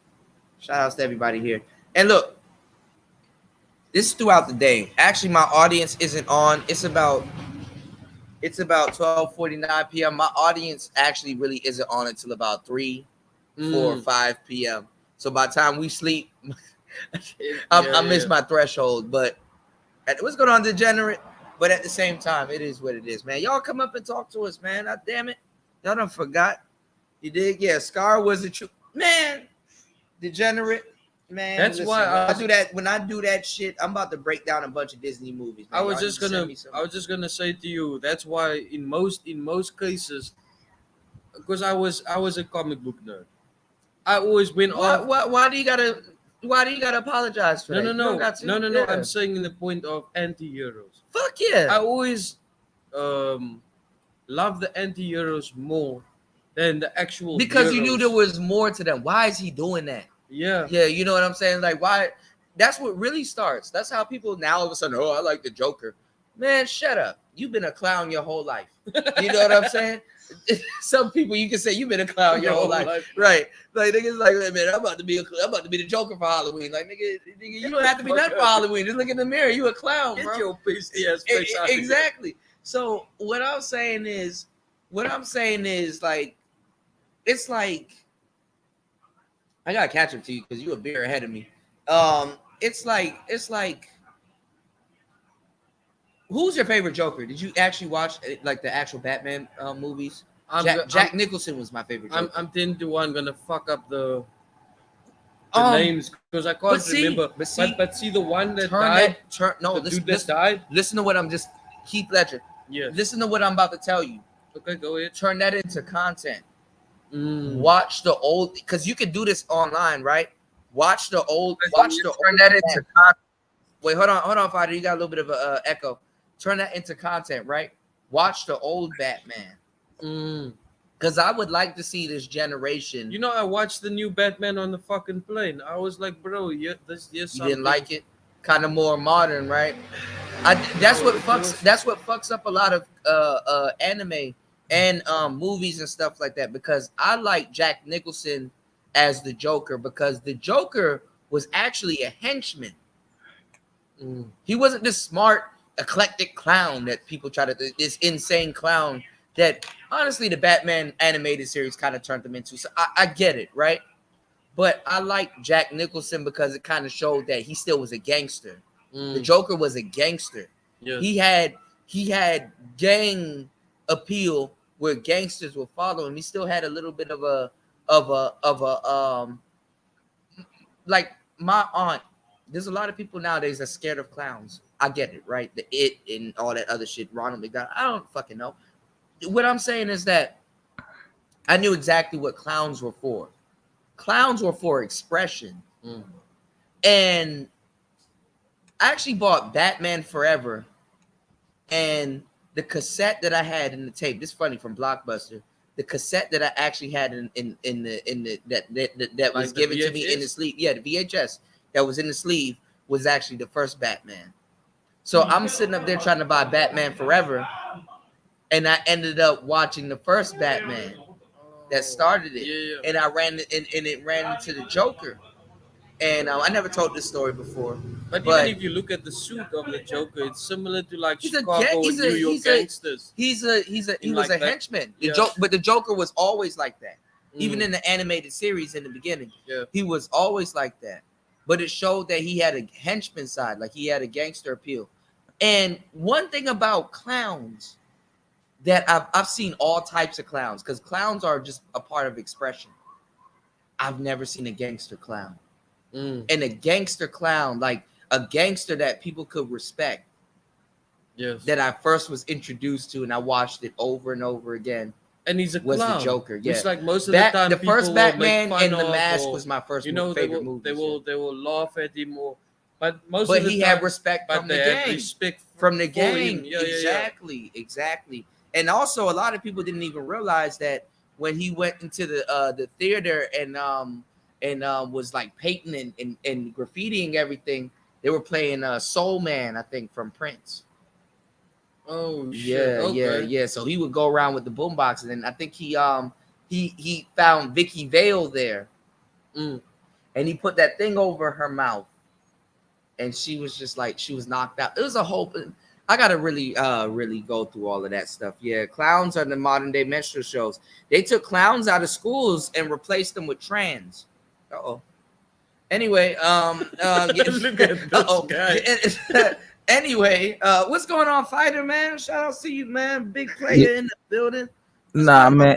Shout outs to everybody here. And look, this is throughout the day. Actually, my audience isn't on. It's about 12:49 p.m. My audience actually really isn't on until about 3, 4, 5 p.m. So by the time we sleep, I miss my threshold. But what's going on, Degenerate? But at the same time, it is what it is, man. Y'all come up and talk to us, man. Damn it. Y'all done forgot. You did? Yeah, Scar was the truth. Man, Degenerate. Man, That's listen, why I do that. When I do that shit, I'm about to break down a bunch of Disney movies. Man. I was Y'all just need to send me some. gonna say to you, that's why in most cases, because I was a comic book nerd, I always went off. Why do you gotta apologize for that? You don't got to. No. Yeah. I'm saying in the point of anti-heroes. Fuck yeah. I always love the anti-heroes more than the actual Because you heroes. knew there was more to them. Why is he doing that? Yeah. Yeah, you know what I'm saying? Like, why? That's what really starts. That's how people now all of a sudden, oh, I like the Joker. Man, shut up. You've been a clown your whole life. You know what I'm saying? Some people you can say you've been a clown your whole life. Right. Like niggas like, man, I'm about to be the Joker for Halloween. Like nigga, you don't have to be that for Halloween. Just look in the mirror. You a clown, Get bro. your face out of here. Exactly. So what I'm saying is like, it's like, I gotta catch up to you because you a beer ahead of me. It's like, who's your favorite Joker? Did you actually watch like the actual Batman movies? Jack Nicholson was my favorite Joker. I'm 10-1 gonna fuck up the names because I can't remember. But see the one that died. Listen to what I'm just Heath Ledger. Yes. Listen to what I'm about to tell you. Okay, go ahead. Turn that into content. Watch the old, because you can do this online, right? Watch the old. Turn that into content. Wait, hold on, Father. You got a little bit of a echo. Turn that into content, right? Watch the old Batman. Because I would like to see this generation. You know, I watched the new Batman on the fucking plane. I was like, bro, You didn't like it? Kind of more modern, right? That's what fucks up a lot of anime and movies and stuff like that, because I like Jack Nicholson as the Joker because the Joker was actually a henchman. He wasn't this smart, eclectic clown that people try to, this insane clown that honestly the Batman animated series kind of turned him into. So I get it, right? But I like Jack Nicholson because it kind of showed that he still was a gangster. The Joker was a gangster. Yes. He had gang appeal where gangsters will follow him. He still had a little bit of a like my aunt. There's a lot of people nowadays that are scared of clowns. I get it, right? The It and all that other shit. Ronald McDonald. I don't fucking know. What I'm saying is that I knew exactly what clowns were for. Clowns were for expression. And I actually bought Batman Forever, and the cassette that I had in the tape. This is funny, from Blockbuster. The cassette that I actually had in the that was given to me in the sleeve. Yeah, the VHS that was in the sleeve was actually the first Batman. So I'm sitting up there trying to buy Batman Forever, and I ended up watching the first Batman that started it, and I ran it ran into the Joker. And I never told this story before. But even if you look at the suit of the Joker, it's similar to like Chicago and New York gangsters. He was a henchman. But the Joker was always like that. Even in the animated series in the beginning, he was always like that. But it showed that he had a henchman side, like he had a gangster appeal. And one thing about clowns that I've seen all types of clowns, because clowns are just a part of expression. I've never seen a gangster clown. And a gangster clown, like a gangster that people could respect. Yes. That I first was introduced to, and I watched it over and over again. And he's a was clown. the Joker. Yeah. It's like most of the time, the first Batman and the Mask Mask was my first favorite movie. They will laugh at him more, but he had respect from the gang. From the gang. Exactly. And also, a lot of people didn't even realize that when he went into the theater and was like painting and graffitiing everything, They were playing Soul Man, I think, from Prince. Oh shit. Yeah, Okay. yeah. So he would go around with the boombox, and I think he found Vicky Vale there, and he put that thing over her mouth, and she was just like she was knocked out. It was a whole. I gotta really go through all of that stuff. Yeah, clowns are the modern day minstrel shows. They took clowns out of schools and replaced them with trans. Uh-oh. Anyway, Look at this guy. Anyway, what's going on, Fighter Man? Shout out to you, man. Big player in the building. What's Nah, going on? man.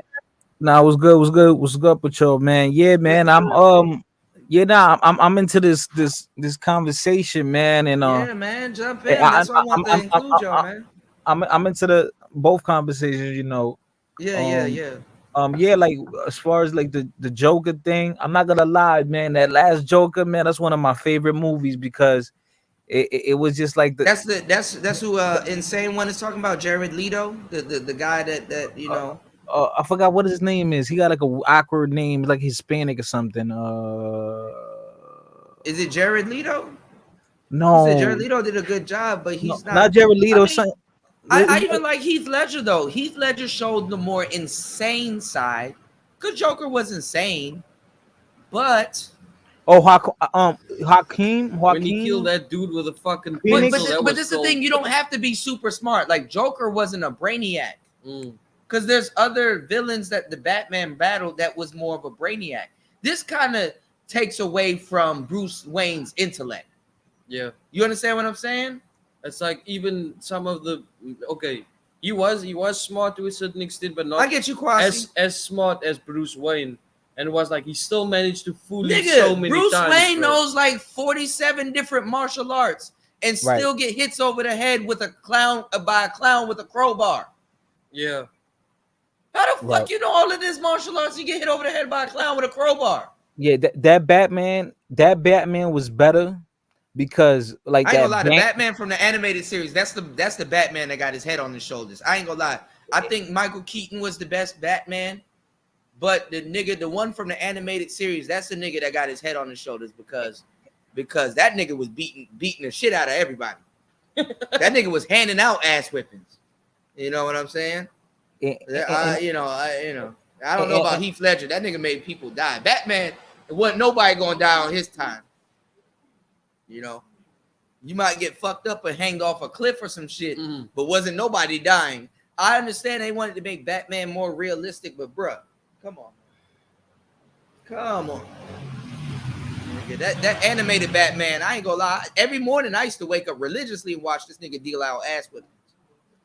Nah, what's good? What's good with y'all, man? Yeah, man. I'm into this conversation, man, and Yeah, man, jump in. I, That's why I want to include y'all, man. I'm into the both conversations, you know. Yeah, Um, yeah. yeah, like as far as like the Joker thing, I'm not gonna lie, man. That last Joker, man, that's one of my favorite movies because it was just like the That's who Insane One is talking about. Jared Leto, the guy that you know. I forgot what his name is. He got like a awkward name, like Hispanic or something. Is it Jared Leto? He said Jared No, Leto did a good job, but he's not Jared Leto. I Son, mean, I even like Heath Ledger though. Heath Ledger showed the more insane side. Good Joker was insane, but Hakeem. When he killed that dude with a fucking Phoenix? pencil, that but was this is the cold. thing. You don't have to be super smart. Like Joker wasn't a brainiac. Mm. Because there's other villains that the Batman battled that was more of a brainiac. This kind of takes away from Bruce Wayne's intellect. Yeah, You understand what I'm saying? it's like even some of the he was smart to a certain extent, but not I get you, Kwasi. as smart as Bruce Wayne. And it was like he still managed to fool you Nigga, so many Bruce times. Wayne bro. knows like 47 different martial arts and Right. still get hits over the head with a clown by a clown with a crowbar. Yeah, How the fuck Right. you know all of this martial arts? You get hit over the head by a clown with a crowbar. Yeah, that Batman was better because like I ain't that. gonna lie, the Batman from the animated series, that's the Batman that got his head on his shoulders. I ain't gonna lie. I think Michael Keaton was the best Batman, but the one from the animated series, that's the nigga that got his head on his shoulders because that nigga was beating the shit out of everybody. That nigga was handing out ass whippings. You know what I'm saying? I don't know about Heath Ledger. That nigga made people die. Batman, it wasn't nobody gonna die on his time. You know, you might get fucked up and hanged off a cliff or some shit, but wasn't nobody dying. I understand they wanted to make Batman more realistic, but bruh, come on. Nigga, that animated Batman, I ain't gonna lie. Every morning I used to wake up religiously and watch this nigga deal out ass with.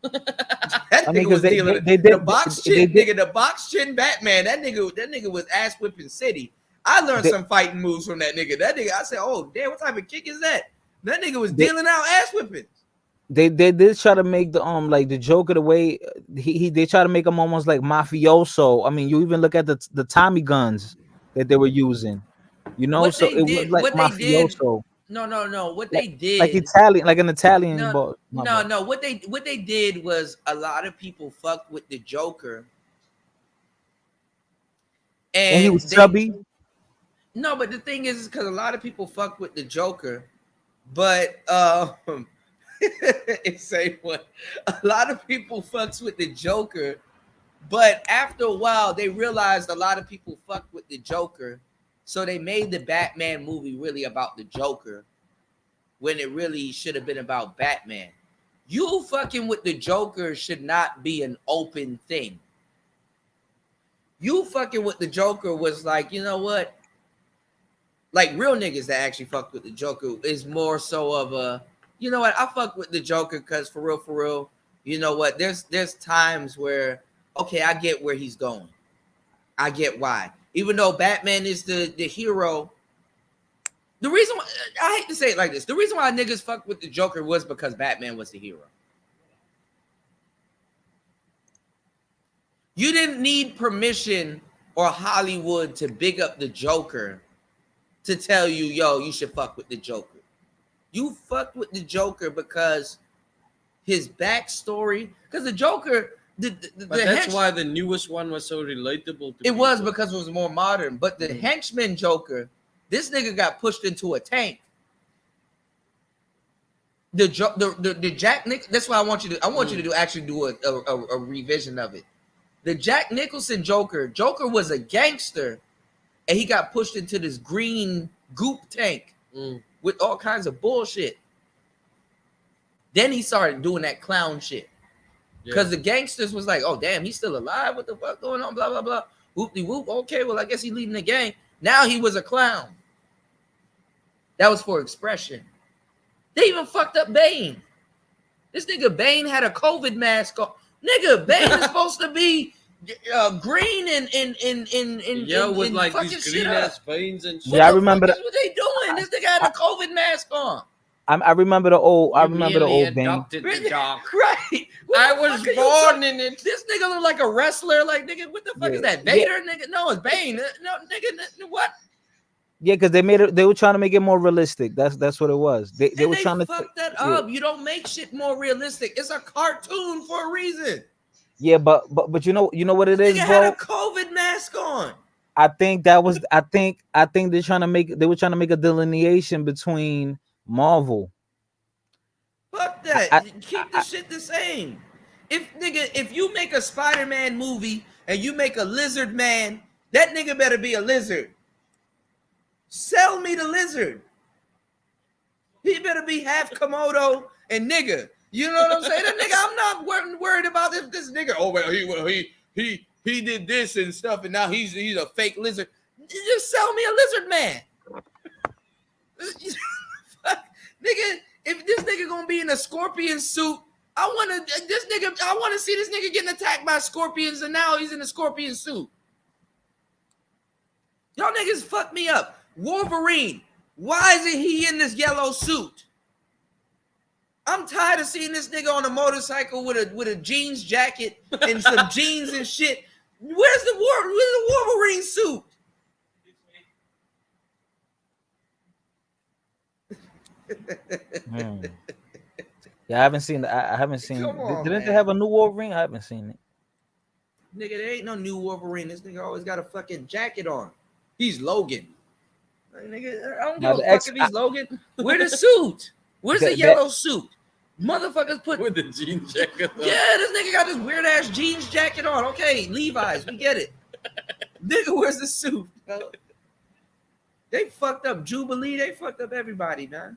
That nigga was dealing the box chin, nigga. The box chin Batman. That nigga was ass whipping city. I learned some fighting moves from that nigga. That nigga, I said, oh damn, what type of kick is that? That nigga was dealing out ass whipping. They did try to make the like the Joker the way they try to make him almost like mafioso. I mean, you even look at the Tommy guns that they were using, you know. What So they it was did, like what they did. mafioso. No. What Like, they did, like Italian, like an Italian. no. But No. What they did was a lot of people fucked with the Joker, and he and was chubby. No, but the thing is because a lot of people fucked with the Joker, but it's same one. A lot of people fucks with the Joker, but after a while they realized a lot of people fucked with the Joker, so they made the Batman movie really about the Joker when it really should have been about Batman. You fucking with the Joker should not be an open thing. You fucking with the Joker was like, you know what? Like real niggas that actually fucked with the Joker is more so of a, you know what? I fuck with the Joker because for real, you know what? There's times where, okay, I get where he's going. I get why. Even though Batman is the hero, the reason why, I hate to say it like this, the reason why niggas fucked with the Joker was because Batman was the hero. You didn't need permission or Hollywood to big up the Joker to tell you, yo, you should fuck with the Joker. You fucked with the Joker because his backstory, because the Joker, but that's why the newest one was so relatable to it people. was because it was more modern. But the henchman Joker, this nigga got pushed into a tank. The Jack Nick. That's why I want you to do actually do a revision of it. The Jack Nicholson Joker. Joker was a gangster, and he got pushed into this green goop tank with all kinds of bullshit. Then he started doing that clown shit because the gangsters was like, "Oh damn, he's still alive. What the fuck going on? Blah blah blah. Whoop de whoop. Okay, well I guess he's leading the gang. Now he was a clown. That was for expression. They even fucked up Bane. This nigga Bane had a COVID mask on. Nigga, Bane is supposed to be green and with like fucking these shit green up. ass veins and shit. Yeah, I remember That's what they doing. This nigga had a COVID mask on. I remember the old. I remember the merely old Bane. adopted the dog. Right. I was born in it. This nigga look like a wrestler. Like, nigga, what the fuck is that? Vader, nigga? No, it's Bane. No, nigga, what? Yeah, because they made it. They were trying to make it more realistic. That's what it was. They were trying to fuck that up. You don't make shit more realistic. It's a cartoon for a reason. Yeah, but you know what it is, Nigga bro. had a COVID mask on. I think that was. I think they're trying to make. They were trying to make a delineation between Marvel. Fuck that. Keep the shit the same. If you make a Spider-Man movie and you make a lizard man, that nigga better be a lizard. Sell me the lizard. He better be half Komodo and nigga. You know what I'm saying? That nigga, I'm not worried about if this nigga. Oh well, he did this and stuff, and now he's a fake lizard. Just sell me a lizard man. Nigga, if this nigga gonna be in a scorpion suit, I want to see this nigga getting attacked by scorpions, and now he's in a scorpion suit. Y'all niggas fuck me up. Wolverine, why isn't he in this yellow suit? I'm tired of seeing this nigga on a motorcycle with a jeans jacket and some jeans and shit. Where's the Wolverine suit? Yeah, I haven't seen. I haven't seen. Didn't they have a new Wolverine? I haven't seen it. Nigga, there ain't no new Wolverine. This nigga always got a fucking jacket on. He's Logan. Like, nigga, I don't give a fuck if he's Logan. Where the suit? Where's the yellow suit? Motherfuckers put with the jean jacket on. Yeah, this nigga got this weird ass jeans jacket on. Okay, Levi's, we get it. Nigga, where's the suit? They fucked up Jubilee. They fucked up everybody, man.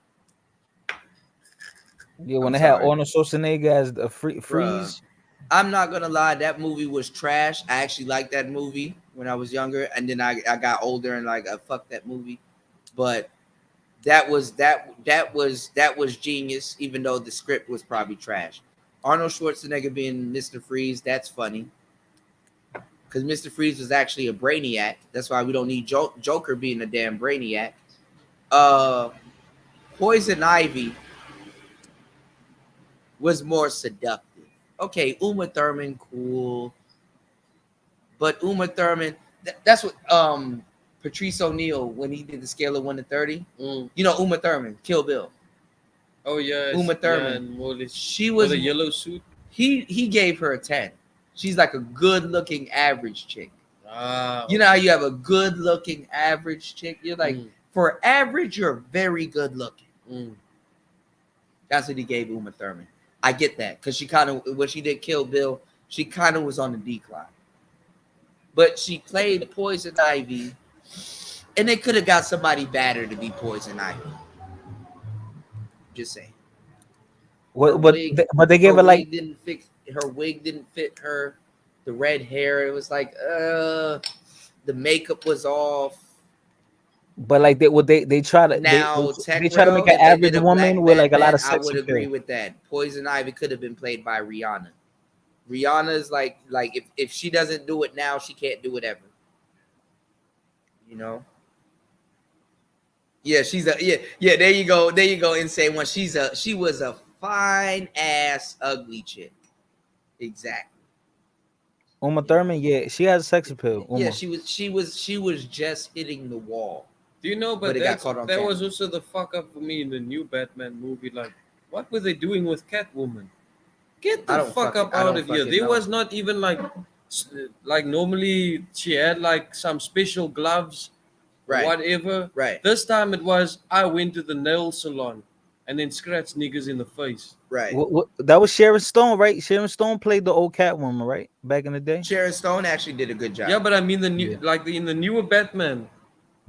Yeah, when they had Arnold Schwarzenegger as the freeze. I'm not gonna lie, that movie was trash. I actually liked that movie when I was younger, and then I got older and like I fucked that movie. But that was genius, even though the script was probably trash. Arnold Schwarzenegger being Mr. Freeze, that's funny. Because Mr. Freeze was actually a brainiac. That's why we don't need Joker being a damn brainiac. Poison Ivy was more seductive. Okay, Uma Thurman, cool. But Uma Thurman, that's what Patrice O'Neal, when he did the scale of 1 to 30. You know Uma Thurman, Kill Bill. Oh yeah, Uma Thurman. Yeah, she was a yellow suit. He gave her a 10. She's like a good-looking average chick. You know how you have a good-looking average chick? You're like, for average, you're very good-looking. That's what he gave Uma Thurman. I get that because she kind of, when she did Kill Bill, she kind of was on the decline. But she played Poison Ivy, and they could have got somebody better to be Poison Ivy. Just saying. But they gave her like her wig didn't fit her. The red hair, it was like the makeup was off. But like they try to they try to make an average woman with like a lot of sex. I would agree with that. Poison Ivy could have been played by Rihanna. Rihanna is like if she doesn't do it now, she can't do it ever. You know? Yeah, she's a yeah. There you go, insane one. She was a fine ass ugly chick. Exactly. Uma Thurman, yeah, she has a sex appeal. Yeah, she was just hitting the wall. Do you know? But that was also the fuck up for me in the new Batman movie. Like, what were they doing with Catwoman? Get the fuck up out of here. There was not even like normally she had like some special gloves, right? Whatever. Right. This time it was I went to the nail salon and then scratch niggas in the face. Right. That was Sharon Stone, right? Sharon Stone played the old Catwoman, right? Back in the day. Sharon Stone actually did a good job. Yeah, but I mean the new, Yeah. like in the newer Batman,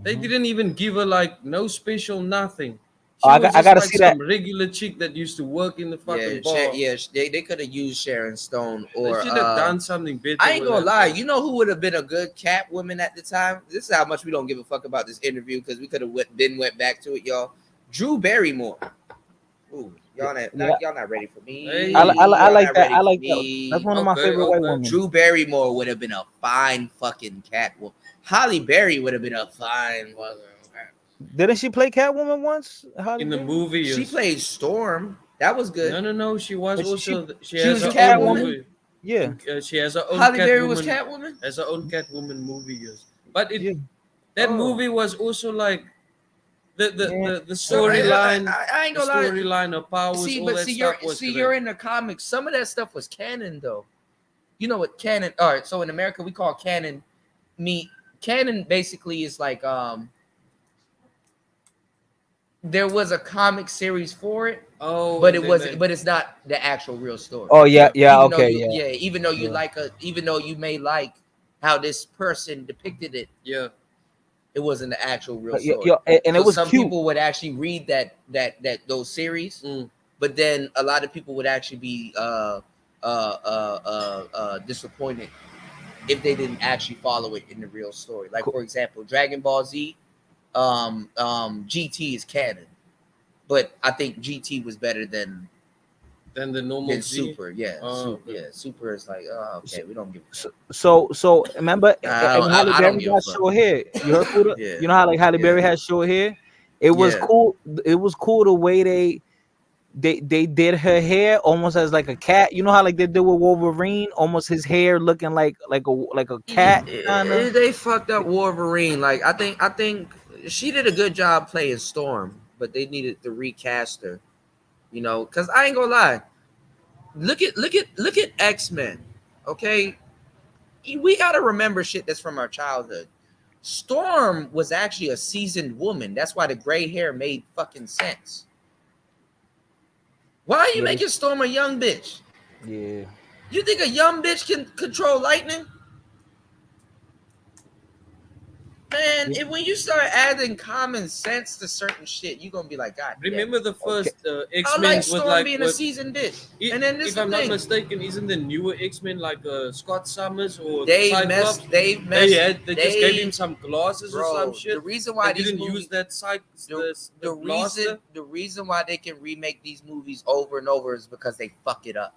they Mhm. didn't even give her like no special nothing. Oh, She was I just gotta like see that. some regular chick that used to work in the fucking bar. They could have used Sharon Stone They or should have done something better. I ain't with gonna that, lie. bro. You know who would have been a good Catwoman at the time? This is how much we don't give a fuck about this interview because we could have went back to it, y'all. Drew Barrymore. Ooh, Yeah, y'all not ready for me. Hey. I Y'all like not that. ready I for like that. That's me. one of my Okay, favorite white okay. women. Drew Barrymore would have been a fine fucking Catwoman. Holly Berry would have been a fine fucking. Didn't she play Catwoman once? Halle In the Berry? movie, She yes. played Storm. That was good. No. She was But also. She she has was her a own Catwoman? movie. Yeah, She has her own Holly Berry was Catwoman. Catwoman. Has her own Catwoman movie, yes. But yeah. that Oh. movie was also like Man, the So storyline. I ain't The gonna lie. storyline, her powers, all that stuff was great. you're in the comics. Some of that stuff was canon though. You know what canon? All right. So in America, we call canon. Canon basically is like there was a comic series for it, Oh, but and it then was but it's not the actual real story. Oh yeah, Yeah. yeah. Even though Okay, you yeah, even though you yeah. even though you may like how this person depicted it, yeah. it wasn't the actual real Yeah, story. yeah, and it So was some cute. people would actually read that those series, Mm. but then a lot of people would actually be disappointed if they didn't actually follow it in the real story. Like Cool. for example, Dragon Ball Z, GT is canon, but I think GT was better than Then the normal Z. Super. Yeah, Oh, okay. yeah. Super is like, oh, okay, we don't give. So remember when Halle I don't Berry give a got fuck. short hair? You heard Kuda? Yeah, You know how like Halle yeah. Berry has short hair? It was Yeah. cool. It was cool the way they did her hair almost as like a cat. You know how like they did with Wolverine, almost his hair looking like a cat kind of. They fucked up Wolverine. Like I think she did a good job playing Storm, but they needed to recast her. You know, because I ain't gonna lie. Look at X-Men. Okay, we gotta remember shit that's from our childhood. Storm was actually a seasoned woman. That's why the gray hair made fucking sense. Why are you Yeah, making Storm a young bitch? Yeah. You think a young bitch can control lightning? Man, Yeah. when you start adding common sense to certain shit, you're gonna be like, God damn. Remember the first I X-Men like with Storm like being a with, seasoned bitch. And then this if the I'm not thing. mistaken, isn't the newer X-Men like Scott Summers or They Cyclops? messed. They just gave him some glasses or some shit. The reason why They these didn't movies, use that the blaster. reason why they can remake these movies over and over is because they fuck it up.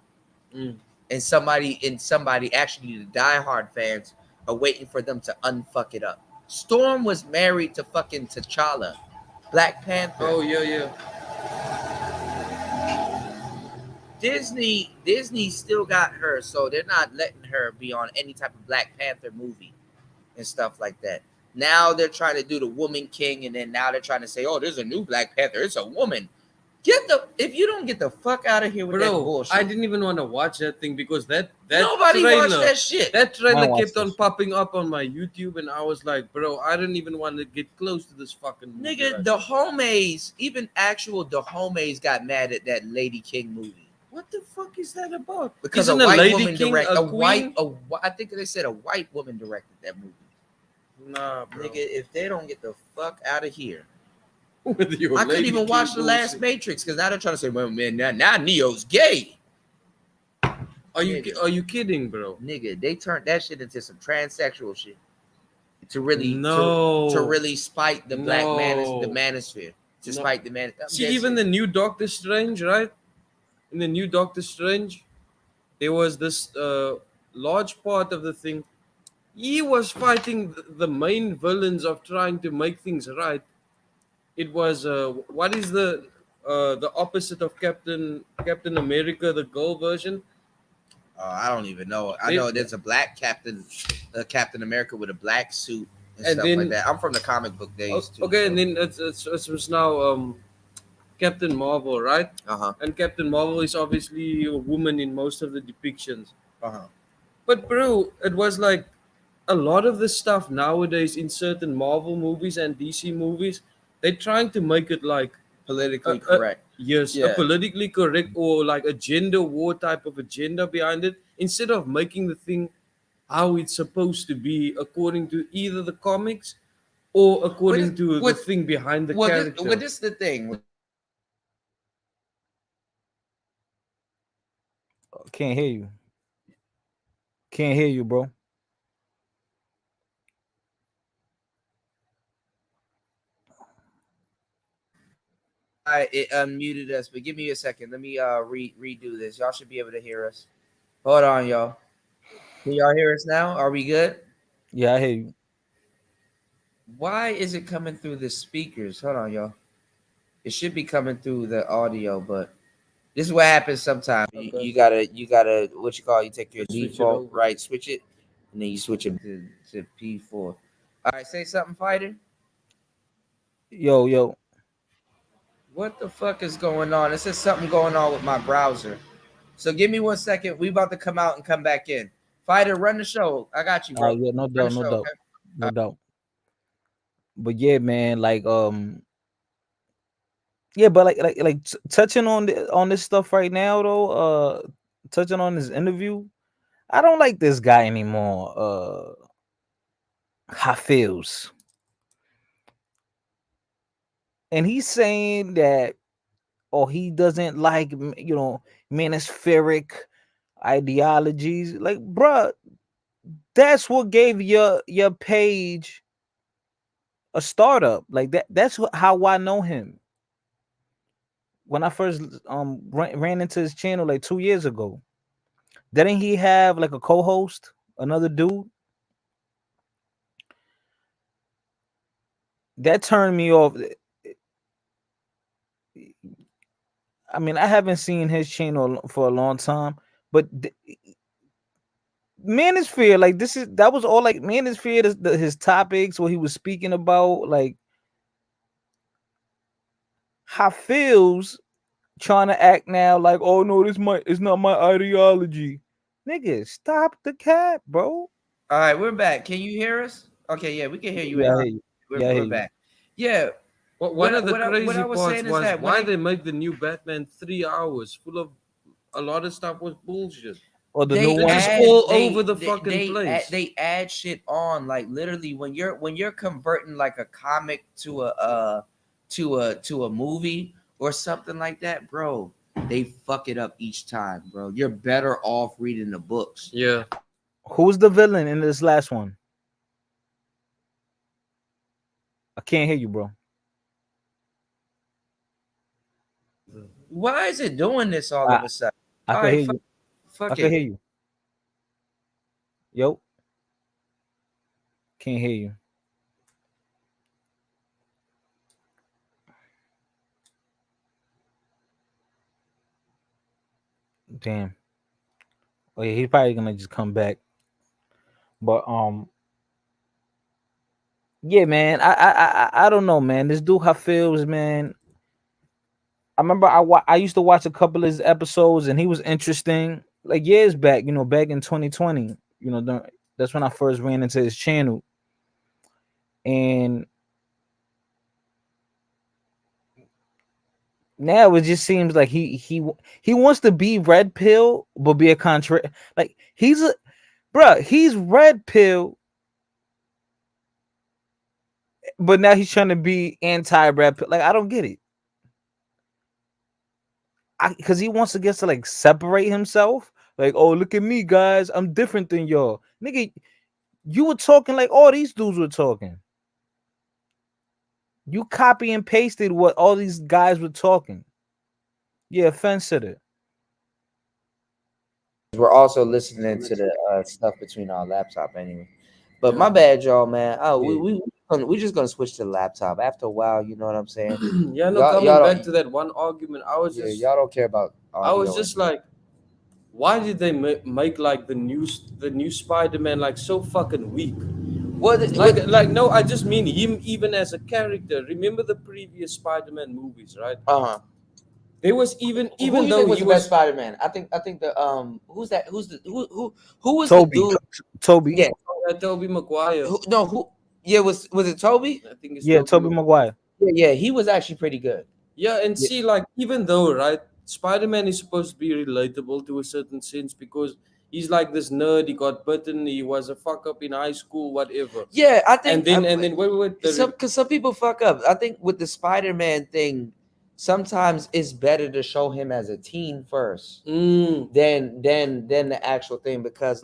Mm. And somebody actually the diehard fans are waiting for them to unfuck it up. Storm was married to fucking T'Challa, Black Panther. Oh yeah. Disney still got her, so they're not letting her be on any type of Black Panther movie and stuff like that. Now they're trying to do the Woman King, and then now they're trying to say, "Oh, there's a new Black Panther. It's a woman." If you don't get the fuck out of here with that Bro, bullshit. I didn't even want to watch that thing because that Nobody trailer, watched that shit. That trailer watched kept on this. popping up on my YouTube, and I was like, bro, I don't even want to get close to this fucking movie. Nigga, the Homies, even actual the Homies got mad at that Lady King movie. What the fuck is that about? Because Isn't a white Lady woman King directed a queen? I think they said a white woman directed that movie. Nah, bro. Nigga, if they don't get the fuck out of here. With your I couldn't Lady even King watch the last bullshit. Matrix because now they're trying to say, well, man, now Neo's gay. Are you kidding, bro? Nigga, they turned that shit into some transsexual shit. To really No. to really spite the black man, the No. manosphere. To No. spite the man. See, even the new Doctor Strange, right? In the new Doctor Strange, there was this large part of the thing. He was fighting the main villains of trying to make things right. It was what is the opposite of Captain America, the girl version? I don't even know. I know there's a black Captain America with a black suit and stuff then, like that. I'm from the comic book days too. Okay, so. And then it was now Captain Marvel, right? And Captain Marvel is obviously a woman in most of the depictions. But bro, it was like a lot of the stuff nowadays in certain Marvel movies and DC movies, they're trying to make it like politically correct. Yes, a Yeah. politically correct or like a gender war type of agenda behind it, instead of making the thing how it's supposed to be according to either the comics or according to the thing behind the character. This is the thing. Can't hear you. Can't hear you, bro. It unmuted us, but give me a second. Let me redo this. Y'all should be able to hear us. Hold on, y'all. Can y'all hear us now? Are we good? Yeah, I hear you. Why is it coming through the speakers? Hold on, y'all. It should be coming through the audio, but this is what happens sometimes. Okay. You gotta what you call, you take your Switch it default, over. right, switch it, and then you switch it to P4. All right, say something, fighter. Yo. What the fuck is going on? It says something going on with my browser. So give me 1 second. We about to come out and come back in. Fighter, run the show. I got you, bro. Yeah, no Run doubt, the no show, doubt, okay? no doubt. But yeah, man, like yeah, but touching on this stuff right now though, touching on this interview, I don't like this guy anymore. Hafiz. And he's saying that, or he doesn't like, Manosphere ideologies. Like, bruh, that's what gave your page a startup. Like that's how I know him. When I first ran into his channel like 2 years ago, didn't he have like a co-host, another dude? That turned me off. I mean, I haven't seen his channel for a long time, but Manosphere, like that was all like Manosphere, his topics, what he was speaking about, like Hafiz trying to act now like, oh no, it's not my ideology. Nigga, stop the cap, bro. All right, we're back. Can you hear us? Okay, yeah, we can hear you. Yeah, I hear you. Yeah, I hear We're you. back. Yeah. One of the what crazy I was parts saying is was that why they made the new Batman 3 hours full of a lot of stuff was bullshit. Or the new They're one. just all over the fucking place. They add shit on, like literally when you're converting like a comic to a movie or something like that, bro. They fuck it up each time, bro. You're better off reading the books. Yeah. Who's the villain in this last one? I can't hear you, bro. Why is it doing this all of a sudden? I can hear you. Fuck I it. can hear you. Yo. Can't hear you. Damn. Oh yeah, he's probably gonna just come back. But yeah, man. I don't know, man. This dude Hafiz, man. I remember I used to watch a couple of his episodes, and he was interesting. Like years back, back in 2020. That's when I first ran into his channel, and now it just seems like he wants to be red pill, but be a contrary. Like he's red pill, but now he's trying to be anti-red pill. Like I don't get it. Because he wants to get to like separate himself. Like, oh, look at me, guys. I'm different than y'all. Nigga, you were talking like all these dudes were talking. You copy and pasted what all these guys were talking. Yeah, fence it. We're also listening to the stuff between our laptop anyway. But my bad, y'all, man. Oh, we just gonna switch to the laptop after a while. You know what I'm saying? Yeah, no, coming back to that one argument, I was just y'all don't care about. I was just like, why did they make like the new Spider-Man like so fucking weak? Like no, I just mean him even as a character. Remember the previous Spider-Man movies, right? There was even though he was Spider-Man. I think the who's that? Who was Toby. the dude? Toby. Yeah, Tobey Maguire. Yeah, was it Toby? I think it's Toby Maguire. Yeah, he was actually pretty good. Yeah, and Yeah. see, like, even though, right, Spider-Man is supposed to be relatable to a certain sense because he's like this nerd, he got bitten, he was a fuck up in high school, whatever. Yeah, I And think then wait, because some people fuck up. I think with the Spider-Man thing, sometimes it's better to show him as a teen first than the actual thing, because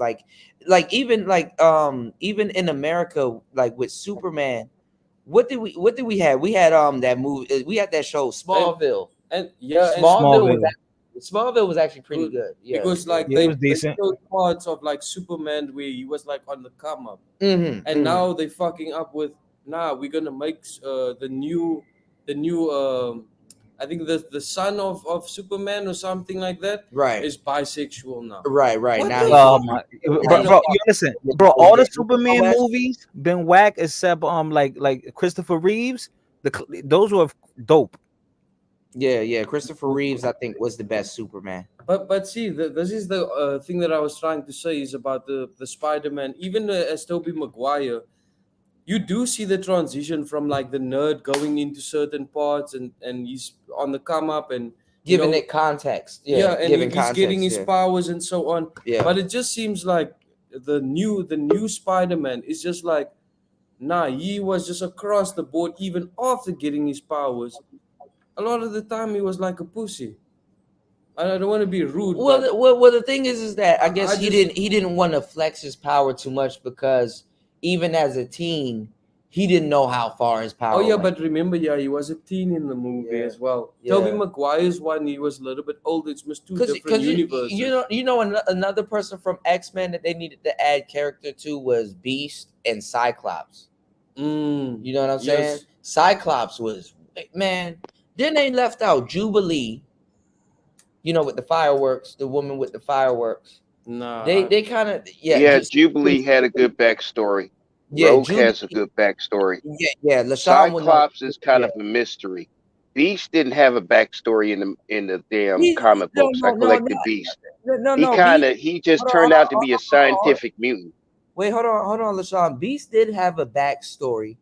even in America, like with Superman, what did we have? We had that movie, we had that show Smallville. and yeah, and Smallville. Smallville was actually pretty good, good. Yeah. because like Yeah, it was they decent. showed parts of like Superman where he was like on the come up, Mm-hmm, and now they fucking up with we're gonna make the new I think the son of Superman or something like that right, is bisexual now. right. What Now the he, Oh fuck? my, now bro, he, bro, you listen, yeah, bro. All the you know Superman what? movies been whack except like Christopher Reeves. Those were dope. Yeah. Christopher Reeves, I think, was the best Superman. But see, this is the thing that I was trying to say is about the Spider-Man. Even as Tobey Maguire, you do see the transition from like the nerd going into certain parts, and he's on the come up, and you Giving know, it context. yeah, Yeah, and giving he's getting context. his Yeah. powers and so on. Yeah. But it just seems like the new Spider-Man is just like, nah, he was just across the board even after getting his powers. A lot of the time he was like a pussy. I don't want to be rude, Well, but the thing is that I guess I just he didn't want to flex his power too much, because even as a teen, he didn't know how far his oh power yeah, went. but remember, yeah, he was a teen in the movie Yeah. as well. Yeah. Tobey Maguire's one, he was a little bit older. It's just two different Because universes. another person from X-Men that they needed to add character to was Beast and Cyclops. You know what I'm saying? Yes. Cyclops was, man. Then they left out Jubilee. With the fireworks, the woman with the fireworks. Nah. They kind of Yeah, Jubilee had a good backstory. Rogue Jubilee. has a good backstory. Yeah. LaShawn would know. Cyclops is kind Yeah. of a mystery. Beast didn't have a backstory in the damn He, comic no, books. I no, no, no, collected Beast. no. Beast. He just Hold on, turned out to hold be a on, hold on. scientific mutant. Wait, hold on, LaShawn. Beast did have a backstory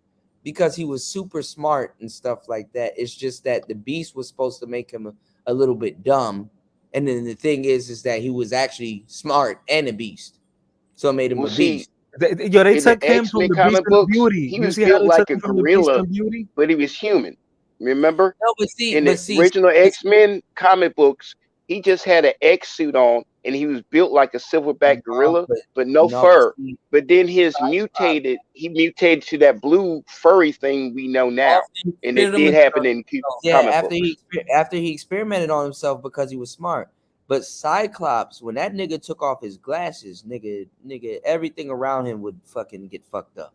because he was super smart and stuff like that. It's just that the Beast was supposed to make him a little bit dumb, and then the thing is that he was actually smart and a beast, so it made him Well, a see, beast. They in the took him from X-Men the Beast comic and the books, Beauty. he You was see how built they took like a him from the Beast gorilla, and Beauty? but he was human. Remember? No, In the original X-Men comic books, he just had an X suit on and he was built like a silverback gorilla, but no fur. But then he mutated to that blue furry thing we know now. And it did happen in comic books. after he experimented on himself because he was smart. But Cyclops, when that nigga took off his glasses, nigga, everything around him would fucking get fucked up.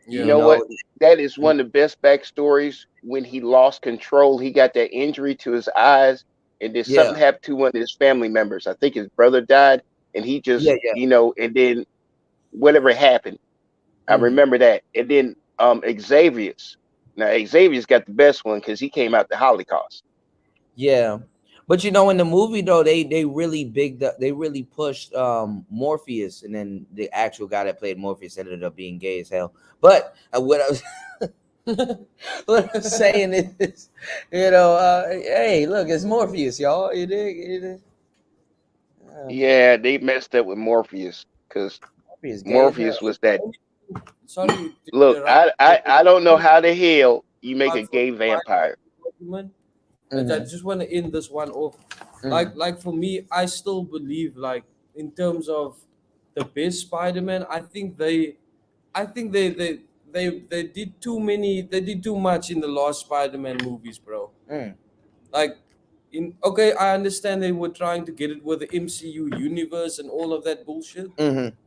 You know what? That is one of the best backstories. When he lost control, he got that injury to his eyes, and then something happened to one of his family members. I think his brother died, and he just, and then whatever happened, I remember that. And then Xavier's. Now Xavier's got the best one because he came out the Holocaust. Yeah. But in the movie though, they really pushed Morpheus, and then the actual guy that played Morpheus ended up being gay as hell. But what I'm saying is, hey, look, it's Morpheus, y'all. You dig? Yeah, they messed up with Morpheus because Morpheus was that. Sorry. Look, I don't know how the hell you make a gay vampire. I just want to end this one off. Like for me, I still believe, like, in terms of the best Spider-Man, I think they did too much in the last Spider-Man movies, bro. Like, I understand they were trying to get it with the MCU universe and all of that bullshit,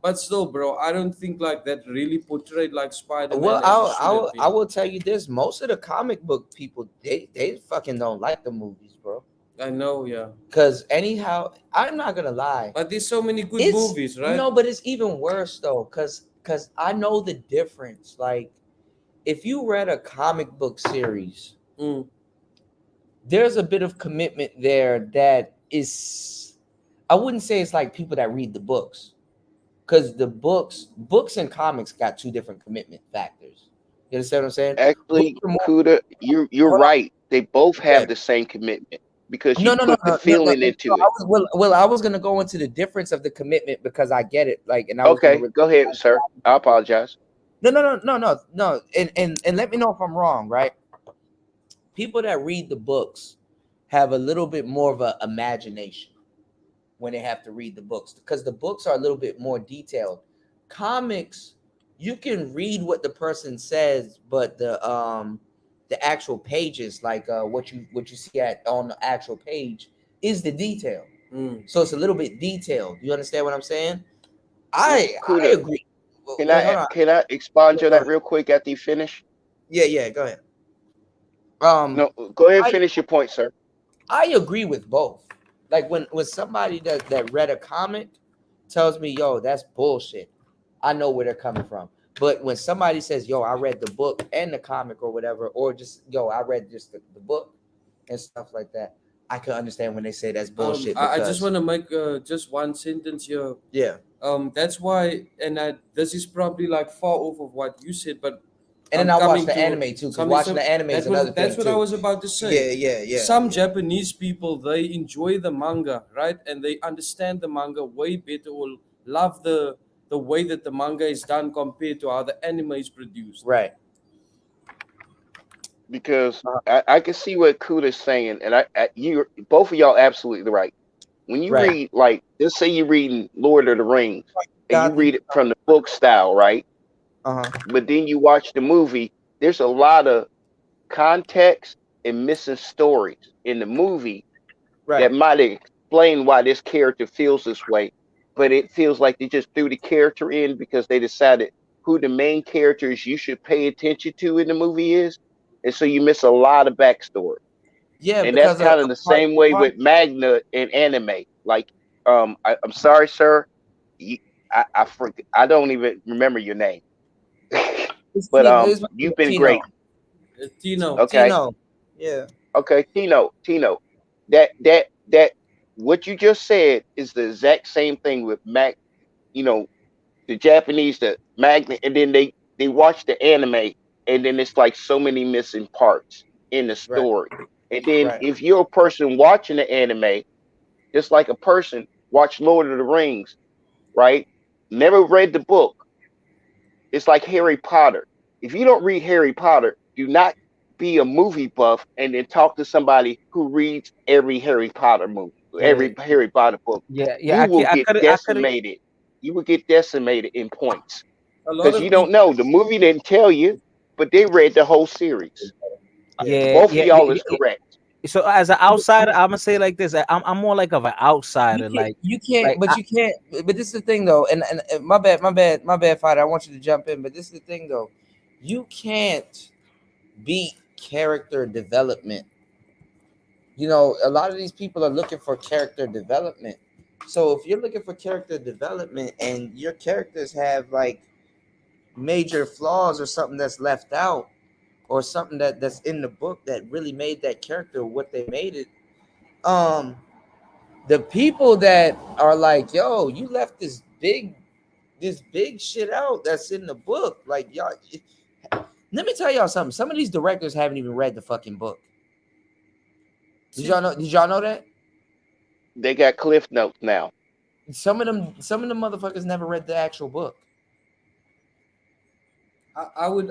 but still, bro, I don't think like that really portrayed like Spider-Man. Well, I will tell you this: most of the comic book people, they fucking don't like the movies, bro. I know, yeah. Because anyhow, I'm not gonna lie, but there's so many good movies, right? No, but it's even worse though, because I know the difference. Like, if you read a comic book series, there's a bit of commitment there that is, I wouldn't say it's like people that read the books, because the books and comics got two different commitment factors. You understand what I'm saying? Actually, Kuda, you're right. they both Yeah. have the same commitment because No, you no, no, put the no, no, no. feeling into No, it. I was gonna go into the difference of the commitment because I get it. Like, and I was gonna. Okay, go ahead, sir. I apologize. No, no, no, no, no, no. And let me know if I'm wrong, right? People that read the books have a little bit more of an imagination when they have to read the books because the books are a little bit more detailed. Comics, you can read what the person says, but the actual pages, like what you see at on the actual page, is the detail. So it's a little bit detailed. You understand what I'm saying? I Kuda, agree. can Wait, hold I on. can I expound Yeah, on go that ahead. real quick after you finish? Yeah, yeah, go ahead. Um, No, go ahead and I finish your point, sir. I agree with both. Like when somebody that read a comic tells me, "Yo, that's bullshit," I know where they're coming from. But when somebody says, "Yo, I read the book and the comic or whatever," or just, "Yo, I read just the book and stuff like that," I can understand when they say that's bullshit I just because want to make just one sentence here. yeah. That's why, and this is probably like far off of what you said, but And then I'm I watch coming the to anime too, because something. watching the anime is another That's thing what I too. was about to say. Yeah, yeah, yeah. Some yeah. Japanese people, they enjoy the manga, right, and they understand the manga way better, or love the way that the manga is done compared to how the anime is produced. Right. Because I can see what Kuda's saying, and you both of y'all absolutely right. When you Right. read, like, let's say you're reading Lord of the Rings, and you Got you. read it from the book style, right? Uh-huh. But then you watch the movie, there's a lot of context and missing stories in the movie Right. that might explain why this character feels this way, but it feels like they just threw the character in because they decided who the main characters you should pay attention to in the movie is, and so you miss a lot of backstory. Yeah, And that's because kind of the same way with Magna in anime. Like, I'm sorry, sir, you, I don't even remember your name, it's but you've been Tino. great. Tino. Okay, Tino. Yeah. okay, Tino, that what you just said is the exact same thing with Mac. You know, the Japanese, the Magna, and then they watch the anime, and then it's like so many missing parts in the Right. story. And then Right. if you're a person watching the anime, just like a person watch Lord of the Rings, right? Never read the book. It's like Harry Potter. If you don't read Harry Potter, do not be a movie buff and then talk to somebody who reads every Harry Potter movie, Yeah. every Harry Potter book. Yeah, You yeah. will get I could. decimated. You will get decimated in points A lot because you of don't people. know. The movie didn't tell you, but they read the whole series. Yeah. Yeah, Both of yeah, y'all yeah, is yeah. correct. So as an outsider, I'm gonna say like this. I'm more like of an outsider. You can't, Like but you can't. But this is the thing, though, and my bad, fighter. I want you to jump in, but this is the thing, though. You can't beat character development. You know, a lot of these people are looking for character development. So if you're looking for character development and your characters have like major flaws or something that's left out or something that's in the book that really made that character what they made it, um the people that are like, yo, you left this big shit out that's in the book, like, y'all, let me tell y'all something. Some of these directors haven't even read the fucking book. Did y'all know that They got cliff notes now. some of them motherfuckers never read the actual book? I would.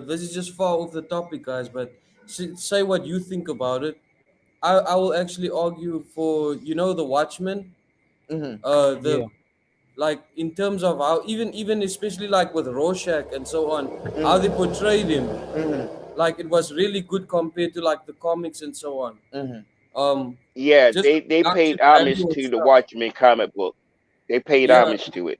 This is just far off the topic, guys. But say what you think about it. I will actually argue for the Watchmen. Mm-hmm. The like in terms of how even especially like with Rorschach and so on, how they portrayed him, Mm-hmm. like it was really good compared to like the comics and so on. Mm-hmm. Yeah, Just they production paid homage value and to the stuff. Watchmen comic book. They paid Yeah, homage to it.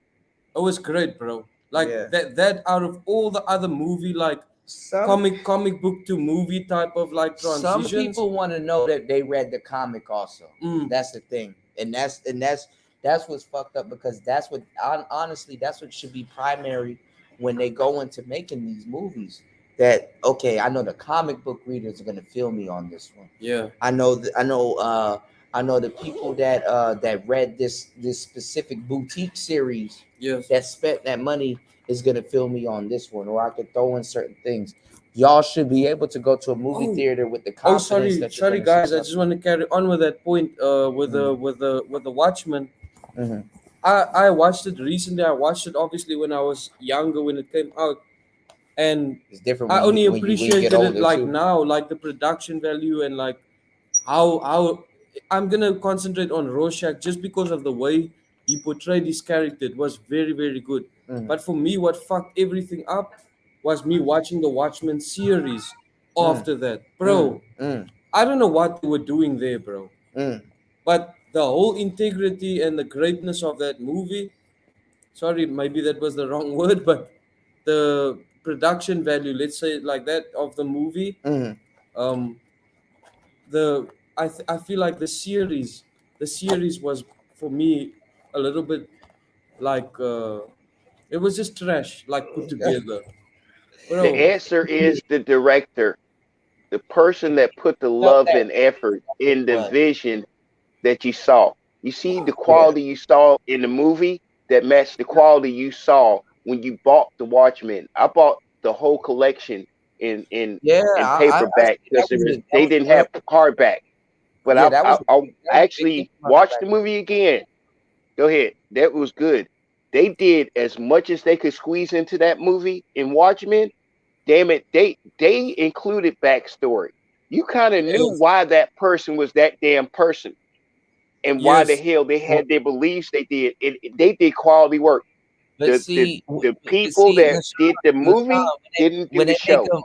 it was great, bro. Yeah. Like that out of all the other movie like some comic book to movie type of like some transitions. people want to know that they read the comic also. Mm, That's the thing, and that's what's fucked up, because that's what honestly, that's what should be primary when they go into making these movies. That, okay, I know the comic book readers are gonna feel me on this one. yeah. I know the people that read this specific boutique series Yes. that spent that money is gonna feel me on this one, or I could throw in certain things. Y'all should be able to go to a movie Oh, theater with the oh, confidence that you're sorry, gonna see guys. I just want to carry on with that point. With the Watchmen. Mm-hmm. I watched it recently. I watched it obviously when I was younger when it came out, and It's different I when only you get appreciated it older like too. now, like the production value and like how I'm gonna concentrate on Rorschach just because of the way he portrayed his character. It was very very good. Mm, But for me, what fucked everything up was me watching the Watchmen series mm, after that, mm, bro. mm, I don't know what they were doing there, bro. mm. But the whole integrity and the greatness of that movie, sorry, maybe that was the wrong word, but the production value, let's say it like that, of the movie, Mm. um, I feel like the series was for me a little bit like it was just trash, like put together, The bro. answer is the director, the person that put the Felt love that and effort in the was. vision that you saw. You see the Yeah. quality you saw in the movie that matched the quality you saw when you bought the Watchmen. I bought the whole collection Yeah, in I paperback that because was a they didn't have hardback. But yeah, that was a I big thing actually about it watched back the then. movie again. Go ahead. That was good. They did as much as they could squeeze into that movie in Watchmen. Damn it, they included backstory. You kind of knew Yes, why that person was that damn person and why the yes. hell they Well, had their beliefs they did. They did quality work. but The the see, the but people see, that did the movie LaShawn, didn't do when the they make show.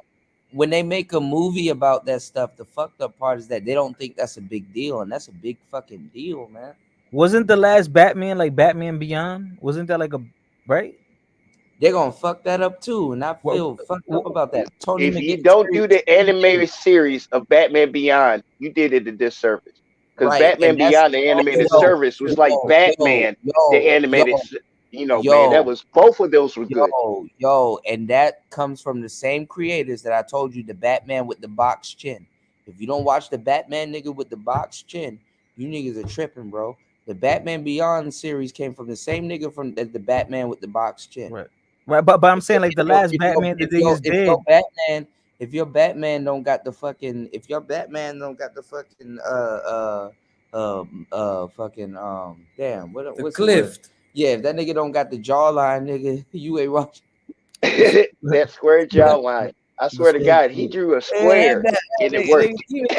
a movie about that stuff, the fucked up part is that they don't think that's a big deal, and that's a big fucking deal, man. Wasn't the last Batman like Batman Beyond? Wasn't that like a right? They're gonna fuck that up too, and I What, feel fucked up what, about that. Tony If you McGee, don't do the Terry animated Gibbs, series of Batman Beyond, you did it a disservice. Because right? Batman And that's Beyond, the animated yo, service, was like yo, Batman, the yo, animated. yo, Man, that yo, was both of those were good. yo, and that comes from the same creators that I told you, the Batman with the box chin. If you don't watch the Batman nigga with the box chin, you niggas are tripping, bro. The Batman Beyond series came from the same nigga from the Batman with the box chin. right, right. But I'm saying like the last Batman that they just If your did Batman don't got the fucking fucking damn The what's the word? Clift. Yeah, if that nigga don't got the jawline, nigga, you ain't watching. That square jawline. I the swear to square. God, he drew a And square that, and it and worked. even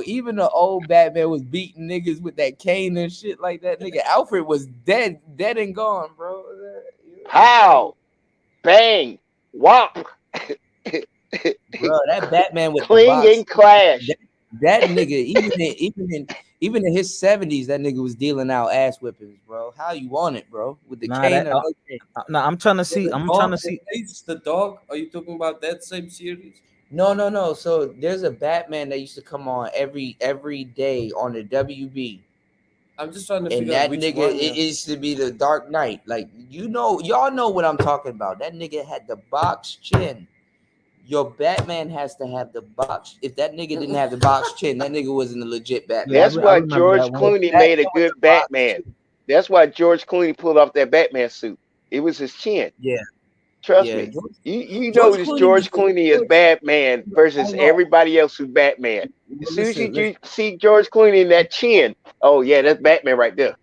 even the old Batman was beating niggas with that cane and shit like that. Nigga, Alfred was dead and gone, bro. Pow, bang, whop, Bro, that Batman with the cling box, and clash. that nigga, even in his 70s, that nigga was dealing out ass whippings, bro. How you want it, bro? With the Nah, cane that or no cane? nah, I'm trying to Yeah, see. the I'm trying dog to that see. hates the dog. Are you talking about that same series? No. So there's a Batman that used to come on every day on the WB. I'm just trying to And figure out that which nigga, one. it Yeah. used to be the Dark Knight. Like, y'all know what I'm talking about. That nigga had the box chin. Your Batman has to have the box. If that nigga didn't have the box chin, that nigga wasn't a legit Yeah, Batman. That's I why remember George that one. Clooney Batman made a with the good box Batman. chin. That's why George Clooney pulled off that Batman suit. It was his chin. Yeah, Trust yeah. me. You George notice Clooney was George the Clooney is Batman I versus ain't gonna, everybody else who's Batman. As soon as listen. you see George Clooney in that chin, oh yeah, that's Batman right there.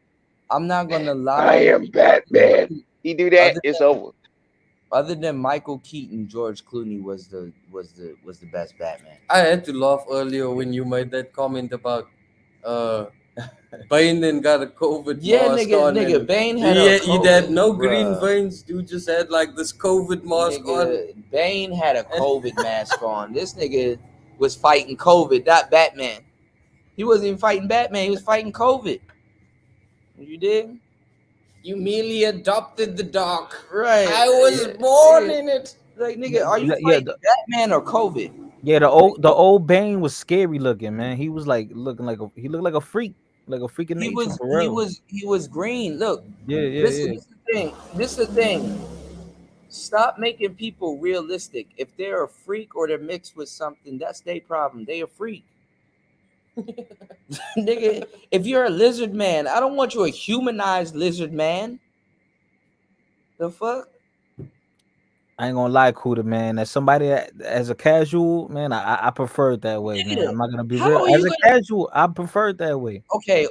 I'm not gonna I lie. am Batman. He do that, Other it's over. other than Michael Keaton, George Clooney was the best Batman. I had to laugh earlier when you made that comment about uh Bane then got a COVID Yeah, mask on, nigga, and Bane had a he had COVID, no green bruh. veins. Dude just had like this COVID mask on. Nigga, Bane had a COVID mask on. This nigga was fighting COVID, not Batman. He wasn't even fighting Batman. He was fighting COVID. You did? You merely adopted the dark. Right. I was born in it. Like, nigga, are you Yeah, fighting Batman or COVID? yeah. The old Bane was scary looking, man. He was like looking like he looked like a freak of He nature was for he real. was he was green. Look, Yeah, yeah, this yeah. is the thing. This is the thing. Stop making people realistic. If they're a freak or they're mixed with something, that's their problem. They a freak. Nigga, if you're a lizard man, I don't want you a humanized lizard man. The fuck? I ain't gonna lie, Kuda, man. As somebody as a casual, man, I prefer it that way, man. Nigga, I'm not gonna be how real. are As you a gonna? casual, I prefer it that way. Okay.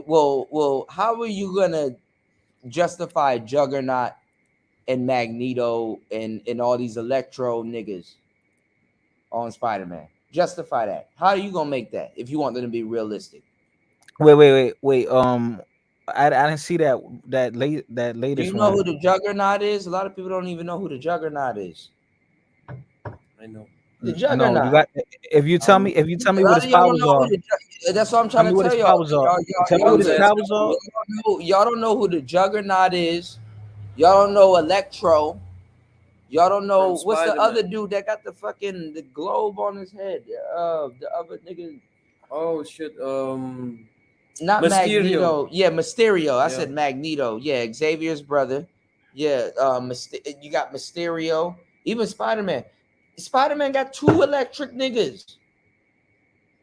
Well, how are you gonna justify Juggernaut and Magneto and all these Electro niggas on Spider-Man? Justify that. How are you gonna make that if you want them to be realistic? Wait. I didn't see that Do you latest know who one. the Juggernaut is? A lot of people don't even know who the Juggernaut is. I know. The No, you Juggernaut. got. If you tell me A what lot his of y'all don't powers know who are, the. That's what I'm tell trying me to what tell his y'all. powers are. Tell me Y'all, what One his last powers are. y'all don't know who the Juggernaut is. Y'all don't know Electro. Y'all don't know from what's the other Spider-Man. dude that got the globe on his head. The other nigga, Oh shit. not Mysterio. Magneto. Yeah, Mysterio. I Yeah. said Magneto. Yeah, Xavier's brother. Yeah, you got Mysterio. Even Spider-Man. Spider-Man got two electric niggas.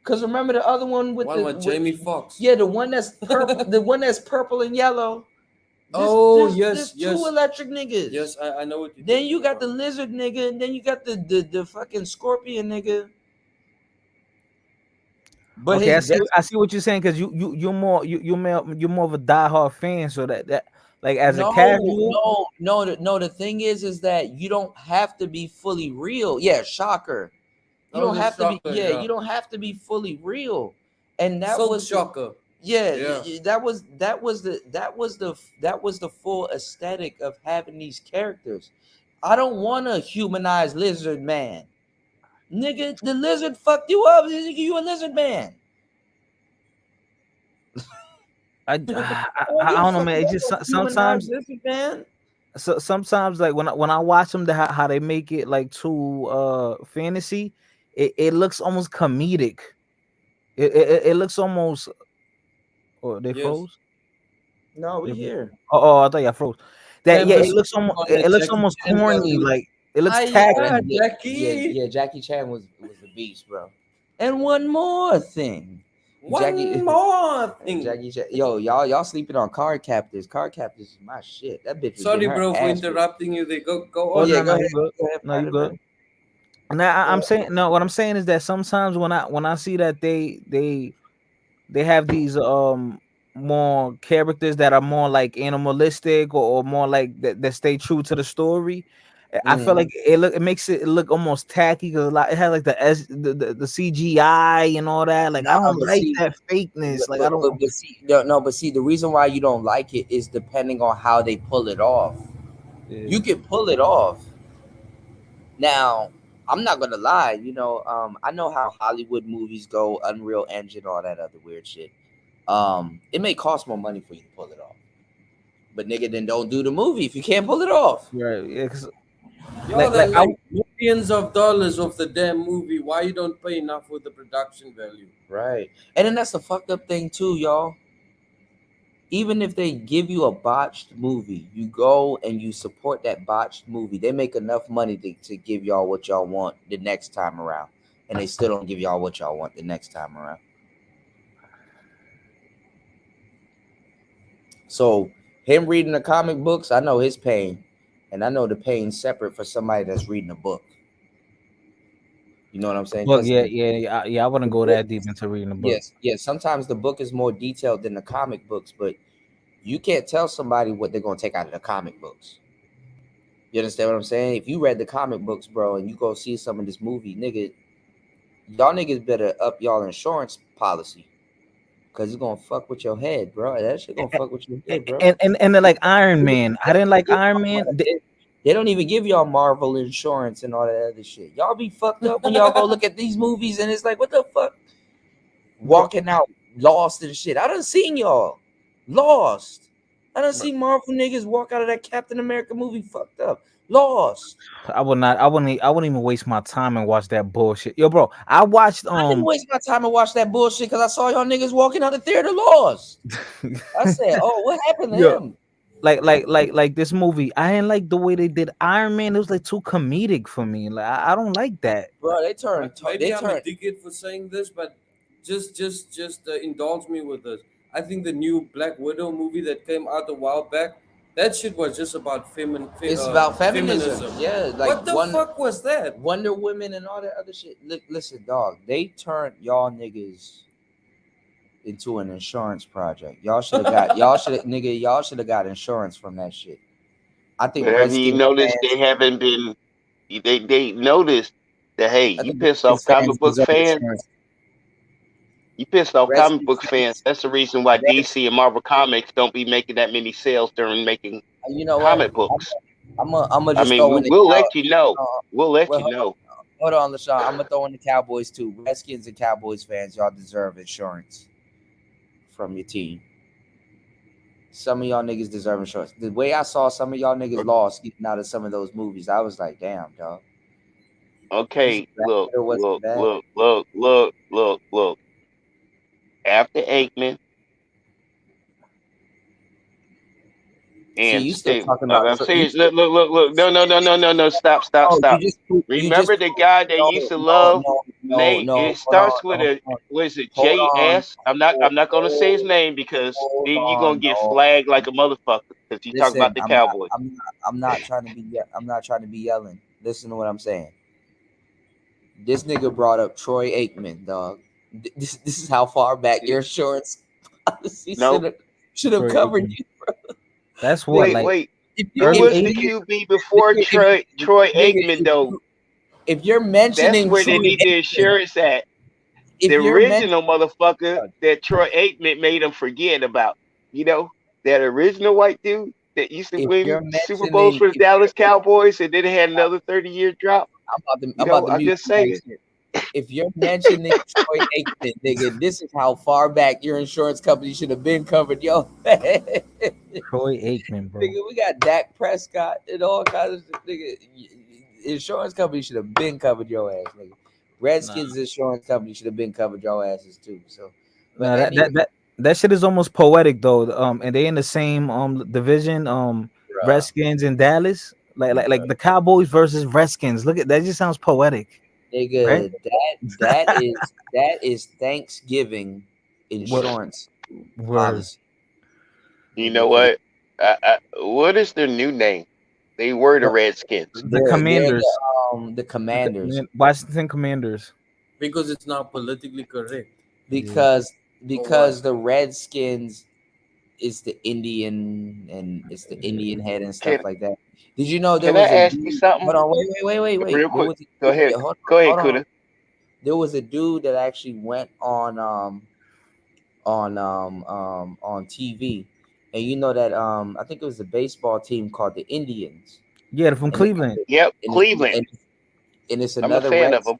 Cause remember the other one with One the with Jamie Foxx. yeah, the one that's purple, the one that's purple and yellow. Oh There's yes, two yes, electric niggas. yes. I know what you're Then talking you got about. the lizard nigga, and then you got the fucking scorpion nigga. But Okay, his best I see what you're saying because you're more of a diehard fan, so that like as a casual. no. The thing is that you don't have to be fully real. Yeah, shocker. You Oh, don't the have to be. Shocker. Yeah, Yeah. you don't have to be fully real. And that Silk was the Shocker. yeah, Yeah. that was the full aesthetic of having these characters. I don't want to humanize Lizard Man. Nigga, the lizard fucked you up. Nigga, you a lizard man. I don't I give a don't know, fuck man. It's about just no humanized sometimes. lizard man. So sometimes, like when I watch them, how they make it like too fantasy, it looks almost comedic. It looks almost. Oh, they Yes. froze. No, we They, here. I thought y'all froze. That yeah, Cameras on that it looks Jackie almost Chan corny. value. Like it looks Hiya, tacky. Jackie. Yeah. Jackie Chan was the beast, bro. And one more thing, One Jackie. more thing. Jackie Chan, yo, y'all sleeping on Card Captors. Card Captors is my shit. That bitch was Sorry, getting her bro, for ass whipped. interrupting you. They go Oh on. Yeah, no, go no, ahead. you good. Go ahead, No, you Spider-Man. good. Now Go I'm ahead. saying no. What I'm saying is that sometimes when I see that they have these more characters that are more like animalistic or more like that stay true to the story. I feel Mhm. like it makes it look almost tacky because it has like the CGI and all that. Like I Nah, don't but like see, that fakeness. Like I don't. but see, no, but see, the reason why you don't like it is depending on how they pull it off. Yeah. You can pull it off. Now, I'm not gonna lie. I know how Hollywood movies go, Unreal Engine, all that other weird shit. It may cost more money for you to pull it off, but nigga, then don't do the movie if you can't pull it off. Right. Yeah. 'Cause Y'all like that I like millions of dollars of the damn movie. Why you don't pay enough for the production value? Right. And then that's the fucked up thing too, y'all. Even if they give you a botched movie, you go and you support that botched movie. They make enough money to give y'all what y'all want the next time around. And they still don't give y'all what y'all want the next time around. So him reading the comic books, I know his pain. And I know the pain separate for somebody that's reading a book. You know what I'm saying? book. Because Yeah. I wouldn't the go book, that deep into reading the book. yes. Sometimes the book is more detailed than the comic books, but you can't tell somebody what they're gonna take out of the comic books. You understand what I'm saying? If you read the comic books, bro, and you go see some of this movie, nigga, y'all niggas better up y'all insurance policy. Cause it's gonna fuck with your head, bro. That shit gonna fuck with your head, bro. And then like Iron Man. I didn't like Iron Man. They don't even give y'all Marvel insurance and all that other shit. Y'all be fucked up when y'all go look at these movies and it's like, what the fuck? Bro, Walking out lost and shit. I done seen y'all lost. I done seen Marvel niggas walk out of that Captain America movie fucked up. Lost. I would not. I wouldn't even waste my time and watch that bullshit. Yo, bro, I watched I didn't waste my time and watch that bullshit because I saw y'all niggas walking out the theater lost. I said, "Oh, what happened to yo, him?" like this movie. I didn't like the way they did Iron Man. It was like too comedic for me. Like I don't like that. Bro, maybe they I'm a turned. dickhead for saying this, but just indulge me with this. I think the new Black Widow movie that came out a while back, That shit was just about It's about feminism. feminism. Yeah, like What the fuck was that? Wonder Women and all that other shit. Listen, dog, they turned y'all niggas into an insurance project. Y'all should have got y'all should have got insurance from that shit. I think But have you Redskins noticed fans they haven't been? They noticed that hey, I you think piss Redskins off fans comic book deserve fans. insurance. You pissed off comic Redskins book fans. fans, That's the reason why Reds, DC and Marvel Comics don't be making that many sales during making you know what? comic books. I'm gonna I just mean, throw in the we'll let you know. uh, We'll let well, you know. hold on, LaShawn. I'm gonna throw in the Cowboys too. Redskins and Cowboys fans, y'all deserve insurance from your team. Some of y'all niggas deserve insurance. The way I saw some of y'all niggas lost getting out of some of those movies, I was like, damn, dog. Was Okay, it bad or was it bad? look. After Aikman See, and you still stay. talking about I'm serious. Look. No. Stop. oh, you just Remember the guy that no used to love Nate? no. It starts with a what is it? Hold on, JS. I'm not gonna say his name because hold then you're gonna on, get no. flagged like a motherfucker because you talk about Listen, the Cowboys. I'm not trying to be I'm not trying to be yelling. Listen to what I'm saying. This nigga brought up Troy Aikman, dog. This is how far back your insurance policy No, should have Troy covered Aikman. you. That's what, like wait. If you Who early was the 80s? QB before Troy nigga, Aikman though? if you're That's mentioning where they Troy need the Aikman, insurance at. if The you're mentioning original motherfucker that Troy Aikman made him forget about. You know, that original white dude that used to if win you're Super Bowls mentioning for the Dallas Cowboys and then had another 30-year drop. I'm about to I'm mute just you right saying. here. If you're mentioning Troy Aikman, nigga, this is how far back your insurance company should have been covered, yo. Nigga, Troy Aikman, bro. we got Dak Prescott and all kinds of shit, nigga. Insurance company should have been covered your ass, nigga. Redskins insurance company should have been covered your asses too. So, but No, anyway, that shit is almost poetic though. And they in the same division. bruh, Redskins and Dallas. Like bruh, the Cowboys versus Redskins. Look at that, just sounds poetic, right? nigga, that is Thanksgiving insurance Word. policy, You nigga. know Because what? What is their new name? They were the Redskins. The they're Commanders. the Commanders Washington Commanders. Because it's not politically correct. Yeah. because the Redskins is the Indian and it's the Indian head and Can stuff like that. Did you know there Can I was a ask you dude? something Hold on, wait. real There quick? was a Go dude, ahead. Go ahead, hold on. Kuda. There was a dude that actually went on TV, and you know that I think it was a baseball team called the Indians, Yeah, they're from and Cleveland. Yep, and it's, Cleveland. and it's I'm a another fan of them.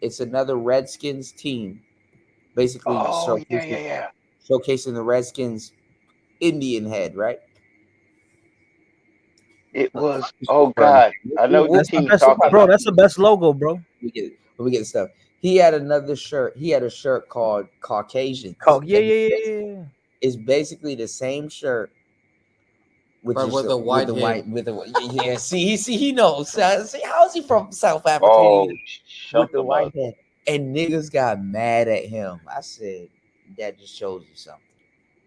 it's another Redskins team, basically Oh yeah. showcasing the Redskins Indian head, right? It was. Just Oh confirm God, I know what That's the team you're best, talking bro. about. That's the best logo, bro. we get stuff. He had another shirt. He had a shirt called Oh, Caucasians, yeah, and yeah, yeah, yeah. it's basically the same shirt, which But is with the white head. with the yeah. See, he knows. See, how is he from South Africa? Oh, With shut the them up. white head, and niggas got mad at him. I said that just shows you something.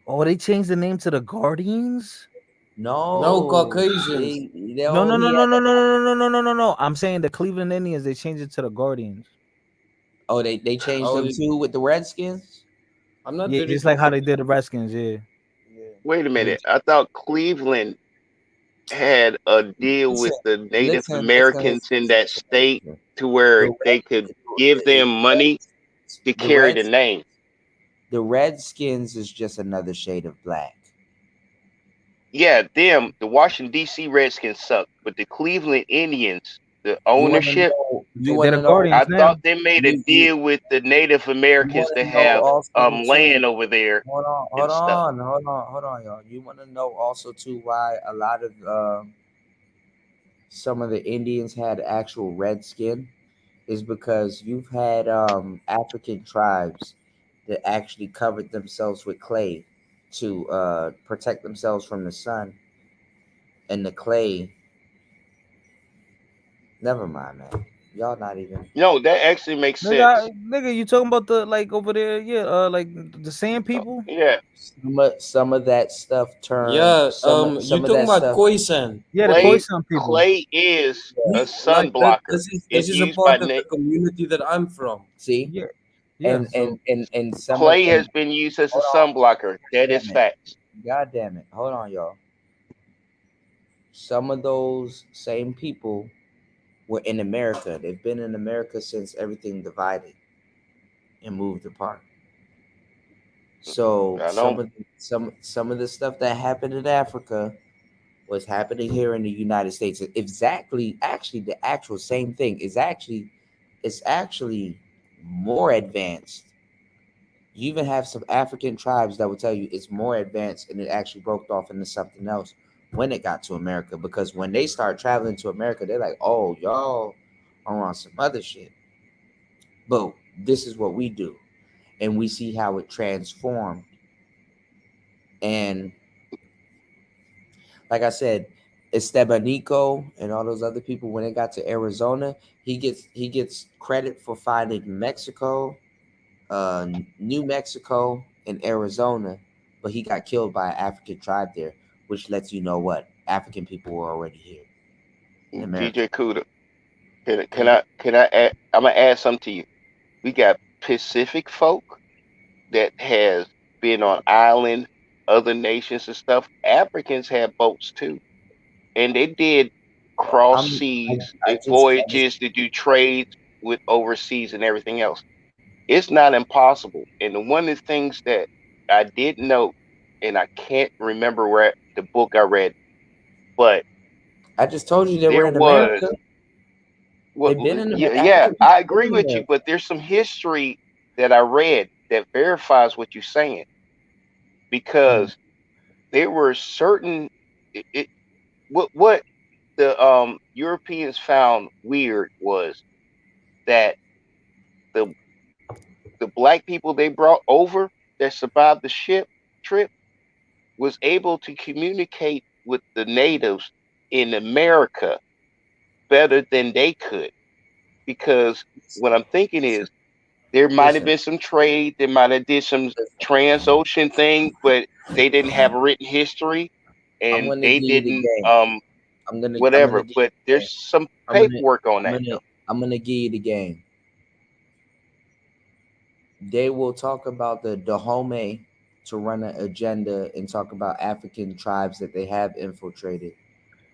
Oh, they changed the name to the Guardians. No No, Caucasians. they No, all no, no, he no, had. no, no, no, no, no, no, no, no. I'm saying the Cleveland Indians. They changed it to the Guardians. Oh, they changed Oh, them too with the Redskins. I'm not Yeah, very. just like how they did the Redskins. Yeah. Wait a They, minute. I thought Cleveland had a deal Listen, with the Native listen. Americans in that state to where The they could give them money to the carry the Reds, name. the Redskins is just another shade of black. Yeah, the Washington D.C. Redskins suck, but the Cleveland Indians, the You want to ownership, know? You They're want the to know? I Guardians now. thought they made a You deal with the Native Americans want to to know have also too? land over there and stuff. Hold on, y'all. You want to know also too why a lot of some of the Indians had actual red skin is because you've had African tribes that actually covered themselves with clay to protect themselves from the sun, and the clay. Never mind, man. Y'all not even. No, that actually makes Nigga, sense. nigga, you talking about the like over there? Yeah, like the sand people. Yeah, Some of that stuff turned. Yeah, you Some of talking that about stuff. Khoisan. Yeah, the clay Khoisan people. clay is a sun Like that. blocker. This It's is a used by part of the community that I'm from. See, Yeah, yeah. So and some of clay and has been used as a hold sun on, blocker. That is damn it, facts. god damn it, hold on, y'all. Some of those same people were in America. They've been in America since everything divided and moved apart. So I know. some of the stuff that happened in Africa was happening here in the United States. Exactly, actually, the actual same thing is actually it's actually more advanced. You even have some African tribes that will tell you it's more advanced and it actually broke off into something else when it got to America. Because when they start traveling to America, they're like, oh, y'all are on some other shit. But this is what we do. And we see how it transformed. And like I said, Estebanico and all those other people, when they got to Arizona, he gets credit for finding Mexico, New Mexico, and Arizona, but he got killed by an African tribe there, which lets you know what African people were already here in America. DJ Cuda. Can I add, I'm gonna add something to you. We got Pacific folk that has been on island, other nations and stuff. Africans had boats too, and they did cross I'm seas I and just voyages to do trades with overseas and everything else. It's not impossible. And one of the things that I did note, and I can't remember where the book I read, but I just told you they were there in was America. what They've been in yeah, yeah, African people I been agree in with you, America. but there's some history that I read that verifies what you're saying Mm. because there were certain it what the Europeans found weird was that the the black people they brought over that survived the ship trip was able to communicate with the natives in America better than they could because what I'm thinking is there might have Listen, been some trade, they might have did some trans-ocean thing, but they didn't have a written history I'm and gonna they give you the didn't game. I'm gonna whatever. give you But the there's game. some I'm gonna paperwork on I'm that gonna though. I'm gonna give you the game. They will talk about the Dahomey to run an agenda and talk about African tribes that they have infiltrated,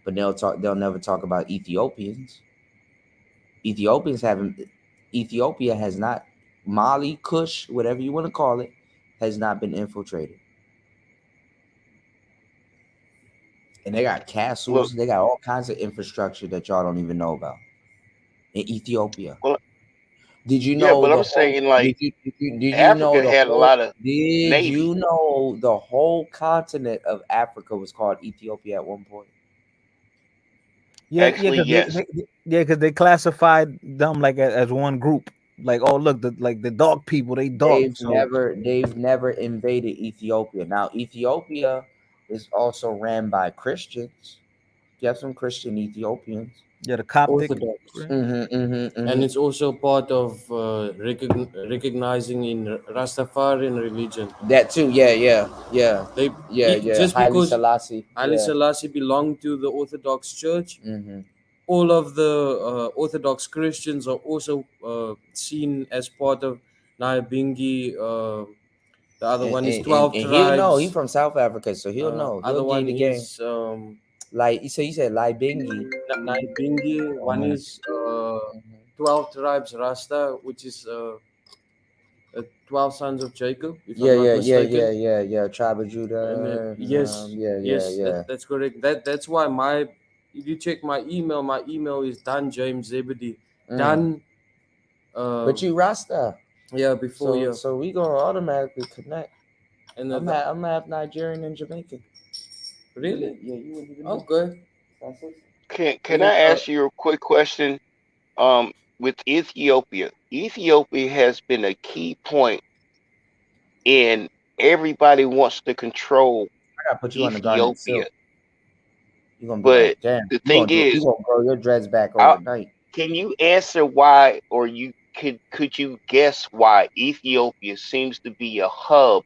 but they'll never talk about Ethiopians. Ethiopians haven't Ethiopia has not Mali, Kush, whatever you want to call it, has not been infiltrated. And they got Look, castles, they got all kinds of infrastructure that y'all don't even know about in Ethiopia. well, Did you yeah, know but the I'm whole? saying like Did you know Africa the had a whole? lot of Did navy. you know the whole continent of Africa was called Ethiopia at one point? yeah, yeah, Actually, because yes. because they classified them like as one group. Like, oh look, the dog people, they dog. So They've never invaded Ethiopia. Now Ethiopia is also ran by Christians. You have some Christian Ethiopians. yeah, the Coptic. Orthodox. Mm-hmm. And it's also part of recognizing in Rastafarian religion. That too. Yeah. They Yeah. just Haile because Selassie. Ali Yeah. Selassie belonged to the Orthodox Church, Mm-hmm. all of the Orthodox Christians are also seen as part of Nyabingi. The other one is 12 And he'll know. He tribes. from South Africa, so he'll know. He'll Other give you one the game. is Like you said, Lai Bingi. Nyabingi. One Mhm. is 12 tribes Rasta, which is 12 sons of Jacob, if I'm not mistaken. Yeah. Tribe of And Judah. yes, yes, Yeah. that's correct. That's why if you check my email is Dan James Zebedee. Mm. Dan, But you Rasta, yeah, before you. so we gonna automatically connect. And I'm half Nigerian and Jamaican. really? Yeah, you wouldn't even know. Okay. That's it. Can And I ask you a quick question? With Ethiopia, Ethiopia has been a key point in everybody wants to control I gotta put you on the garnet Ethiopia. silk. You're gonna be like, But damn, the thing you is, gonna grow your dreads back I, overnight. Can you answer why, or could you guess why Ethiopia seems to be a hub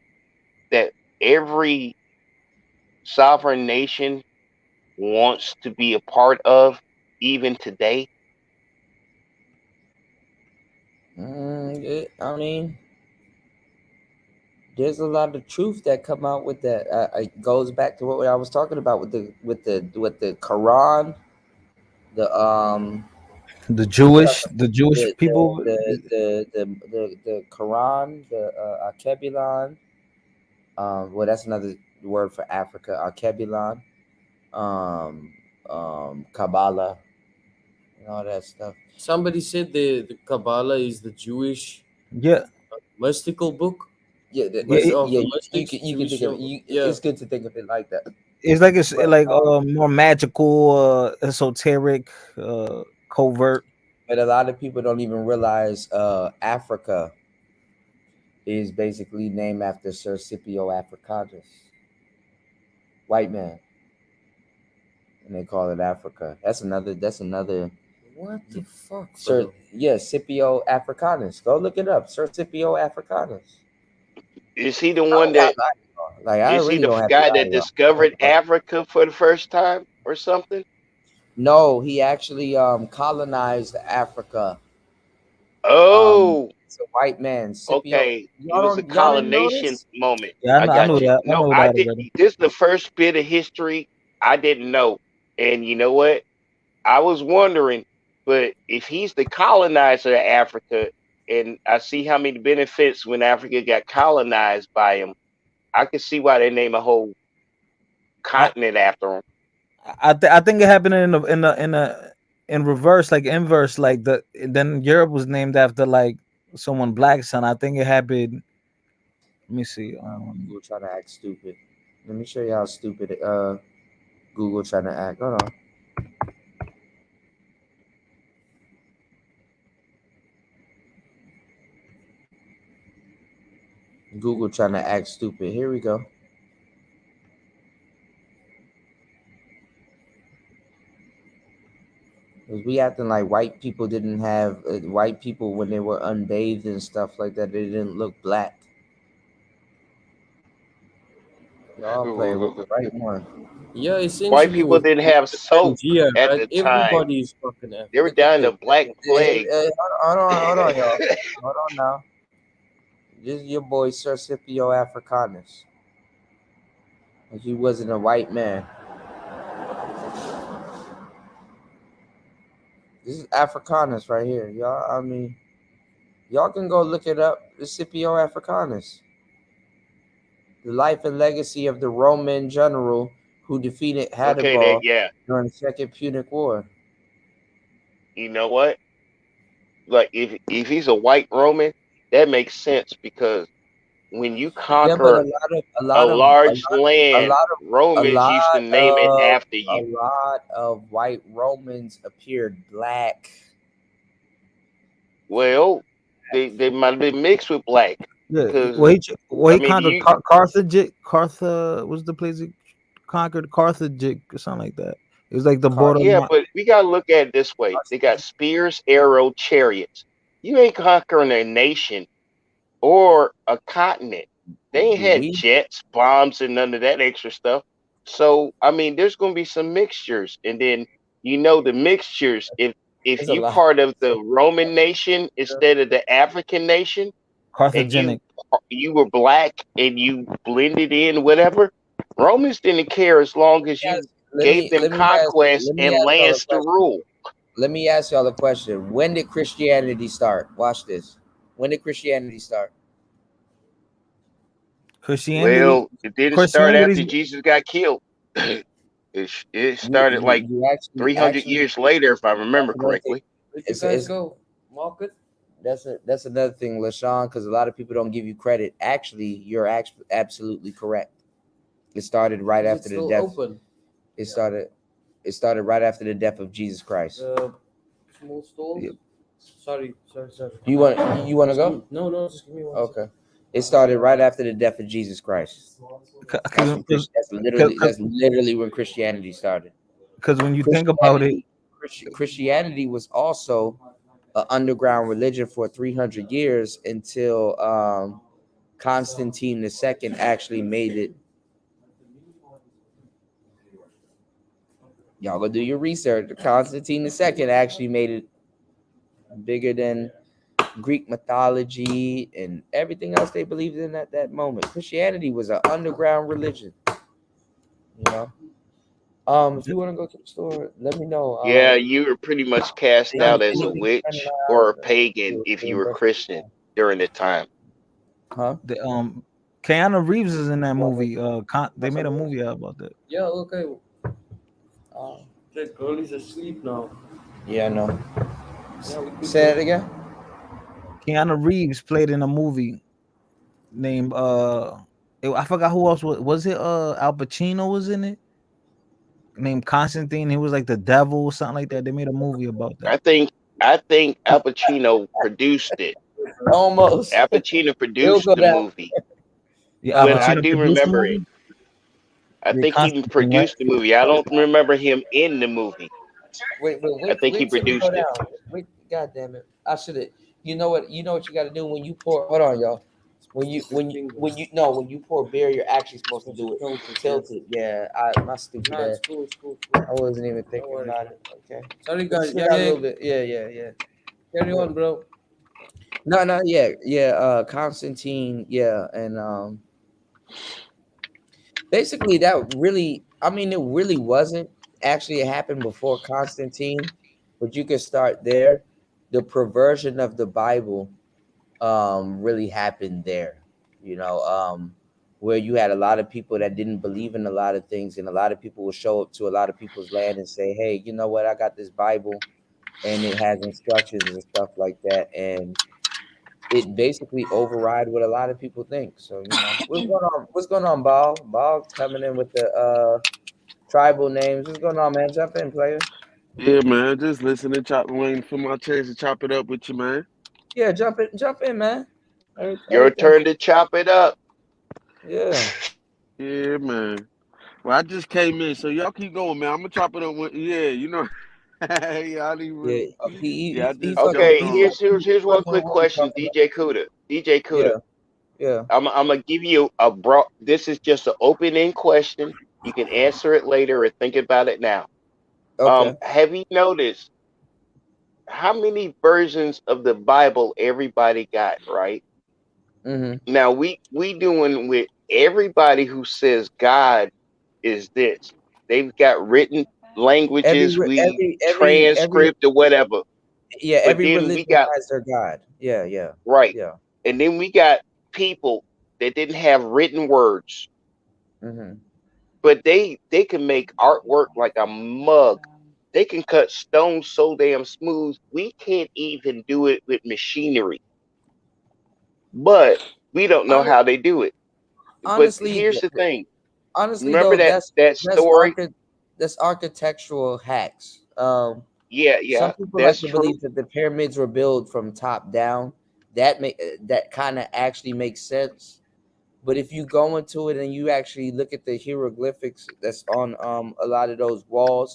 that every sovereign nation wants to be a part of, even today? I mean, there's a lot of truth that come out with that. It goes back to what I was talking about with the Quran, The what else? Jewish people. The Quran, the Alkebulan. Well, that's another word for Africa. Alkebulan, um, Kabbalah, and all that stuff. Somebody said the Kabbalah is the Jewish Yeah, mystical book. Yeah, Of yeah. the You mystics, can think of it. Jewish. Yeah. It's good to think of it like that. it's But like more magical, esoteric, covert. a lot of people don't even realize Africa is basically named after Sir Scipio Africanus, white man, and they call it Africa. That's another. What the fuck? Sir, yeah, Scipio Africanus. Go look it up. Sir Scipio Africanus. Is he the I one don't have that? to lie. Like, I Is he really the don't have to guy lie that to y'all. discovered Africa for the first time, or something? No, he actually colonized Africa. Oh, It's a white man, Scipio. okay. It was a Y'all didn't know colonization this? moment. Yeah, I I know got you. that. I No, know I that did. already. This is the first bit of history I didn't know, and you know what? I was wondering, but if he's the colonizer of Africa, and I see how many benefits when Africa got colonized by him, I can see why they name a whole I continent after him. I think it happened in reverse, like inverse, like then Europe was named after like someone black son. I think it happened. Let me see. Google trying to act stupid. Let me show you how stupid Google trying to act. Hold on. Google trying to act stupid. Here we go. Cause we acting like white people didn't have white people when they were unbathed and stuff like that. They didn't look black. Y'all playing with the right one. Yeah, White essentially people with didn't have soap Pangea, at right? the time. Everybody is fucking They were African. Look at dying this. of black plague. Hold on, y'all. Hold on now. This is your boy Sir Scipio Africanus. Like he wasn't a white man. This is Africanus right here, y'all. I mean, y'all can go look it up. The Scipio Africanus, the life and legacy of the Roman general who defeated Okay, that Hannibal yeah. during the Second Punic War. You know what? Like if he's a white Roman, that makes sense because when you Yeah, but conquer a large land, a Romans used to name it after you. lot of white Romans appeared black. Well, they might have been mixed with black Yeah, because I he mean conquered you Carthage. Cartha was the place he conquered, Carthage or something like that. It was like the yeah, borderline. but we gotta look at it this way. They got spears, arrow, chariots. You ain't conquering a nation or a continent. They ain't Do had we? jets, bombs, and none of that extra stuff. So I mean, there's gonna be some mixtures, and then the mixtures. If There's a you lot. part of the Roman nation instead of the African nation, and Carthagenic. you were black and you blended in, whatever. Romans didn't care as long as Yes. you gave them conquest Let me and ask y'all a lands to question. rule. Let me ask y'all a question. When did Christianity start? Watch this. When did Christianity start? Christianity. Well, it didn't start Christianity's after Jesus got killed. It started like You actually 300 years later, if I remember that's another thing. correctly. Where'd you guys go? Market? That's another thing, LaShawn, because a lot of people don't give you credit. Actually, you're absolutely correct. It started right Is it after the still death. open? It started right after the death of Jesus Christ. Small stalls. Yep. Sorry. You want to go? No, just give me one. Okay. It started right after the death of Jesus Christ. That's literally when Christianity started. Because when you think about it, Christianity was also an underground religion for 300 years until Constantine II actually made it. Y'all go do your research. Constantine II actually made it bigger than Greek mythology and everything else they believed in at that moment. Christianity was an underground religion. You know. If you want to go to the store, let me know. Yeah, you were pretty much cast out as a Anything running witch or a out, pagan if you were Christian during the time. huh? The Keanu Reeves is in that movie. They made a movie out about that. Yeah, okay. That girl is asleep now. Yeah, I know. Yeah, we could Say it again. Keanu Reeves played in a movie named I forgot who else was it. Al Pacino was in it. Named Constantine. He was like the devil or something like that. They made a movie about that. I think Al Pacino produced it. Almost. Al Pacino It'll produced go the down. movie, Yeah, Al but I Pacino do produced the remember it. movie. I Yeah, think he Constantine, right? produced the movie. I don't remember him in the movie. I think he Wait till we go produced it. down. Wait, God damn it! I should have. You know what? You know what you got to do when you pour. Hold on, y'all. When you pour beer, you're actually supposed to do it. Tilt it. Yeah, my stupid Nah, ass. it's cool, it's cool. I wasn't even thinking worry. about it. Okay. Sorry guys. Sit Yeah, down a yeah. little bit. Yeah. Carry on, bro. No, yeah. Constantine, yeah, and basically that really, I mean, it really wasn't actually, it happened before Constantine, but you could start there. The perversion of the Bible really happened there, you know, where you had a lot of people that didn't believe in a lot of things, and a lot of people would show up to a lot of people's land and say, hey, you know what, I got this Bible and it has instructions and stuff like that, and it basically override what a lot of people think. So, you know, what's going on? What's going on, Ball? Ball coming in with the tribal names. What's going on, man? Jump in, player. Yeah, man. Just listening, waiting for my chance to chop it up with you, man. Yeah, jump in, man. Your Everything. turn to chop it up. Yeah. Yeah, man. Well, I just came in, so y'all keep going, man. I'm gonna chop it up with yeah, you know. Yeah, I didn't Yeah. really. He Yeah, I he just fucking jumped Okay, on. here's one fucking quick around question, talking about, DJ Cuda. DJ Cuda. yeah, yeah. I'm gonna give you a broad. This is just an open-end question. You can answer it later or think about it now. Okay. Have you noticed how many versions of the Bible everybody got, right? Mm-hmm. Now we doing with everybody who says God is this. They've got written languages, we Every transcript or whatever. yeah, But every then we religion got has their God. Yeah. right. Yeah. And then we got people that didn't have written words, Mm-hmm. but they can make artwork like a mug. They can cut stone so damn smooth. We can't even do it with machinery. But we don't know Hon- how they do it. But Honestly, here's the thing. honestly Remember though, that that's story? that's architectural hacks. Yeah, Some people like that's to true. believe that the pyramids were built from top down. That kind of actually makes sense. But if you go into it and you actually look at the hieroglyphics that's on a lot of those walls,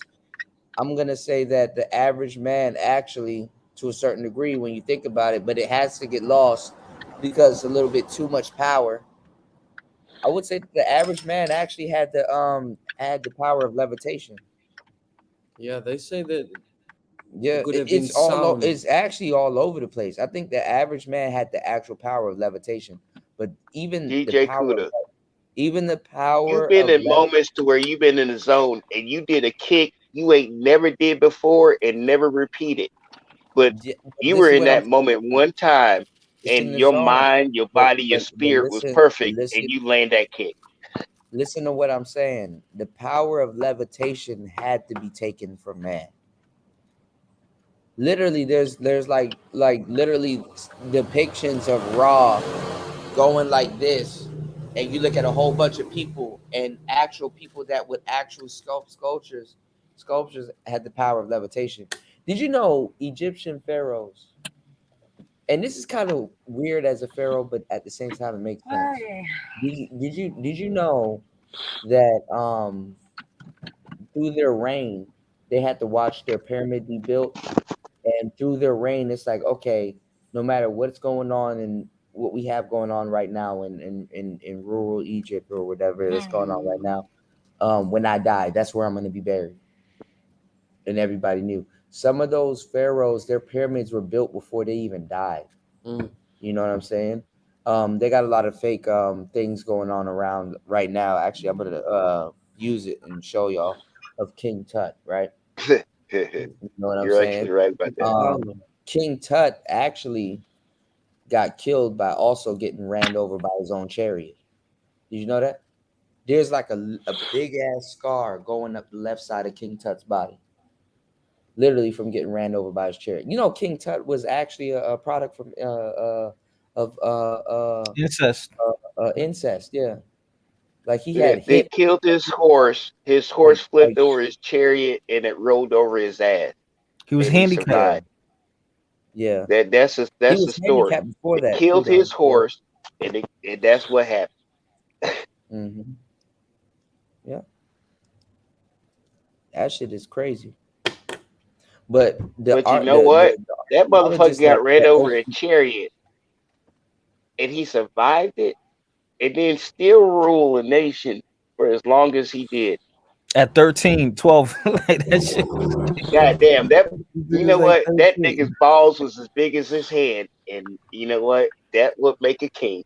I'm gonna say that the average man actually, to a certain degree, when you think about it, but it has to get lost because it's a little bit too much power. I would say that the average man actually had the power of levitation. Yeah, they say that it Yeah, could have been sound. it's actually all over the place. I think the average man had the actual power of levitation, but DJ Kuda. even the You've power been of in moments to where you've been in the zone and you did a kick you ain't never did before and never repeated. But you this were is in what I'm that moment saying. one time It's in and the your zone. mind, your But body, your but spirit was perfect and you land that kick. listen to what I'm saying. The power of levitation had to be taken from man. Literally, there's like literally depictions of Ra going like this, and you look at a whole bunch of people and actual people that would actual sculptures had the power of levitation. Did you know Egyptian pharaohs, and this is kind of weird as a pharaoh, but at the same time it makes sense. Did you know that through their reign they had to watch their pyramid be built, and through their reign, it's like, okay, no matter what's going on and what we have going on right now in rural Egypt or whatever that's going on right now, when I die, that's where I'm going to be buried. And everybody knew. Some of those pharaohs, their pyramids were built before they even died. You know what I'm saying? They got a lot of fake things going on around right now. Actually, I'm gonna use it and show y'all of King Tut, right? You know what I'm You're actually saying? right about that. King Tut actually got killed by also getting ran over by his own chariot. Did you know that? There's like a big ass scar going up the left side of King Tut's body, literally from getting ran over by his chariot. You know, King Tut was actually a product from of Incest. incest. Yeah, like he Yeah, had they hit. killed his horse. His horse Like flipped over his chariot and it rolled over his ass, He was and he handicapped. survived. yeah, he That's the was story. handicapped before They that too, killed his though. Yeah. horse, and that's what happened. Mm-hmm. Yeah, that shit is crazy. But the But you art, know what? the That motherfucker archaeologists got ran that over a chariot, and he survived it, and then still rule a nation for as long as he did. At 13, 12, like that shit. God damn, that he you was know like what? That 13. nigga's balls was as big as his head, and you know what? That would make a king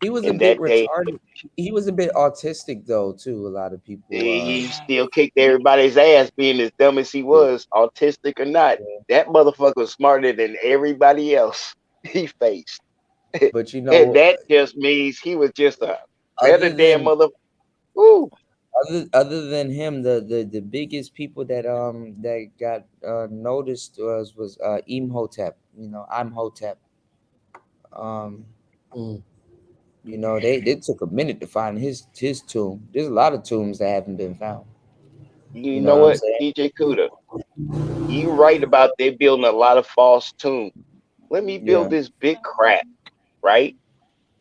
He was a in bit that day. retarded. He was a bit autistic though too. A lot of people. He still kicked everybody's ass, being as dumb as he Yeah, was, autistic or not. yeah. That motherfucker was smarter than everybody else he faced, But you and know, that just means he was just a better other damn than mother. Woo. other than him, the biggest people that got noticed was Imhotep. You know, Imhotep. Um, you know, they took a minute to find his tomb. There's a lot of tombs that haven't been found. You You know know what I'm what, saying? DJ Kuda? You right about they building a lot of false tombs. Let me build Yeah. this big crap, right?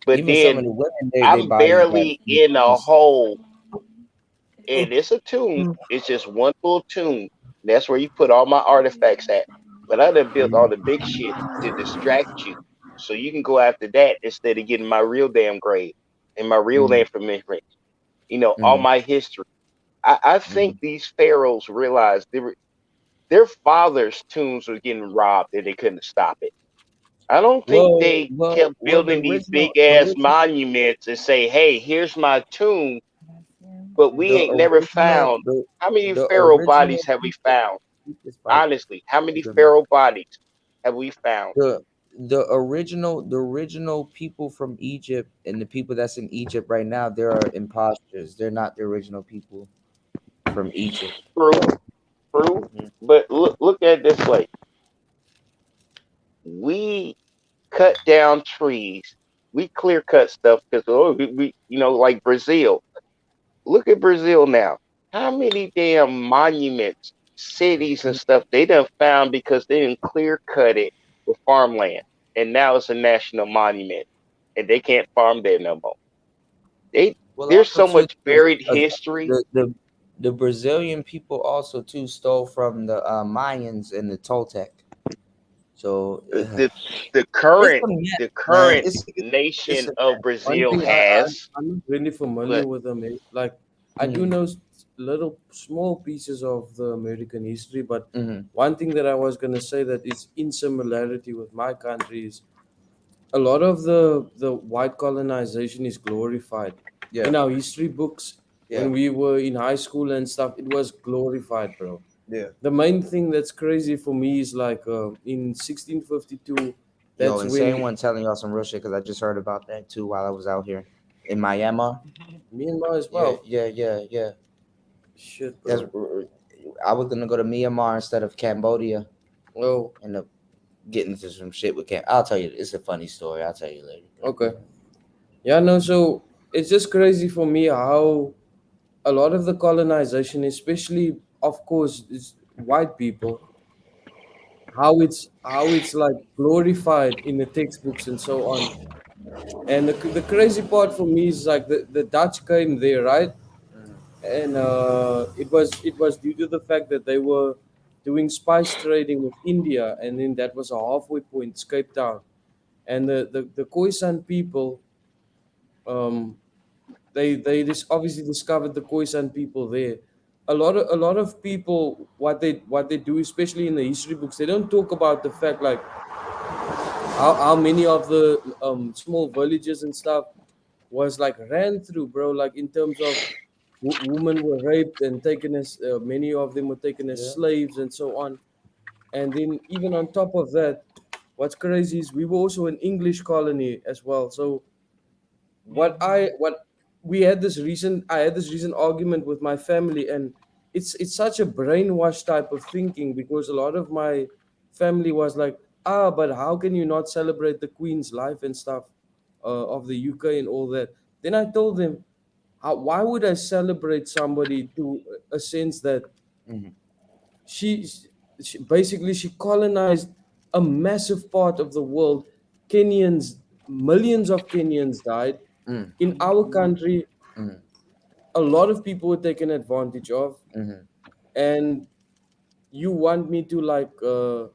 But Even some then of the women, their I'm bodies got barely in a just hole, and it's a tomb. It's just one little tomb. That's where you put all my artifacts at. But I done built all the big shit to distract you, so you can go after that instead of getting my real damn grave and my real mm, information. You know, all mm, my history. I think mm. these pharaohs realized their fathers' tombs were getting robbed and they couldn't stop it. I don't think they kept The building these original, big ass monuments and say, "Hey, here's my tomb," but we the ain't never original, found. How many the pharaoh bodies original have we people. found? Keep this fight. Honestly, how many Good man. pharaoh bodies have we found? The the original people from Egypt and the people that's in Egypt right now, they are imposters. They're not the original people from Egypt. True, true. Mhm. But look at it this way: we cut down trees, we clear cut stuff because you know, like Brazil. Look at Brazil now. How many damn monuments, cities, and stuff they done found because they didn't clear cut it with farmland, and now it's a national monument, and they can't farm there no more. They Well, There's also so too, much buried history. the Brazilian people also too stole from the Mayans and the Toltec. So The the it's current a mess, the man. current It's nation a of mess. One Brazil thing has, I'm not really familiar but with them. Like I do Mm, know little small pieces of the American history, but mhm. one thing that I was gonna say that is in similarity with my country is a lot of the white colonization is glorified Yeah, in our history books. yeah, When we were in high school and stuff, it was glorified, bro. yeah. The main thing that's crazy for me is like in 1652, Yo, that's insane when one telling y'all some real shit because I just heard about that too while I was out here in Myanmar. Myanmar as Yeah, well. yeah, yeah, yeah. Shit, That's bro. I was gonna go to Myanmar instead of Cambodia. Oh, End up getting into some shit with Cam. I'll tell you. It's a funny story. I'll tell you later. okay. Yeah, no, so it's just crazy for me how a lot of the colonization, especially of course, is white people, how it's like glorified in the textbooks and so on. And the crazy part for me is like the Dutch came there, right? and it was due to the fact that they were doing spice trading with India, and then that was a halfway point, Cape Town, and the Khoisan people, um, obviously discovered the Khoisan people there. A lot of people, what they do, especially in the history books, they don't talk about the fact like how many of the small villages and stuff was like ran through, bro. Like in terms of women were raped and taken as many of them were taken as Yeah. slaves and so on. And then even on top of that, what's crazy is we were also an English colony as well. So what we had this recent I had this recent argument with my family, and it's such a brainwashed type of thinking, because a lot of my family was like, but how can you not celebrate the Queen's life and stuff, of the UK and all that. Then I told them, why would I celebrate somebody to a sense that Mhm. she, she basically she colonized a massive part of the world. Kenyans, millions of Kenyans died Mm. in our country. Mhm. A lot of people were taken advantage of, Mhm. and you want me to like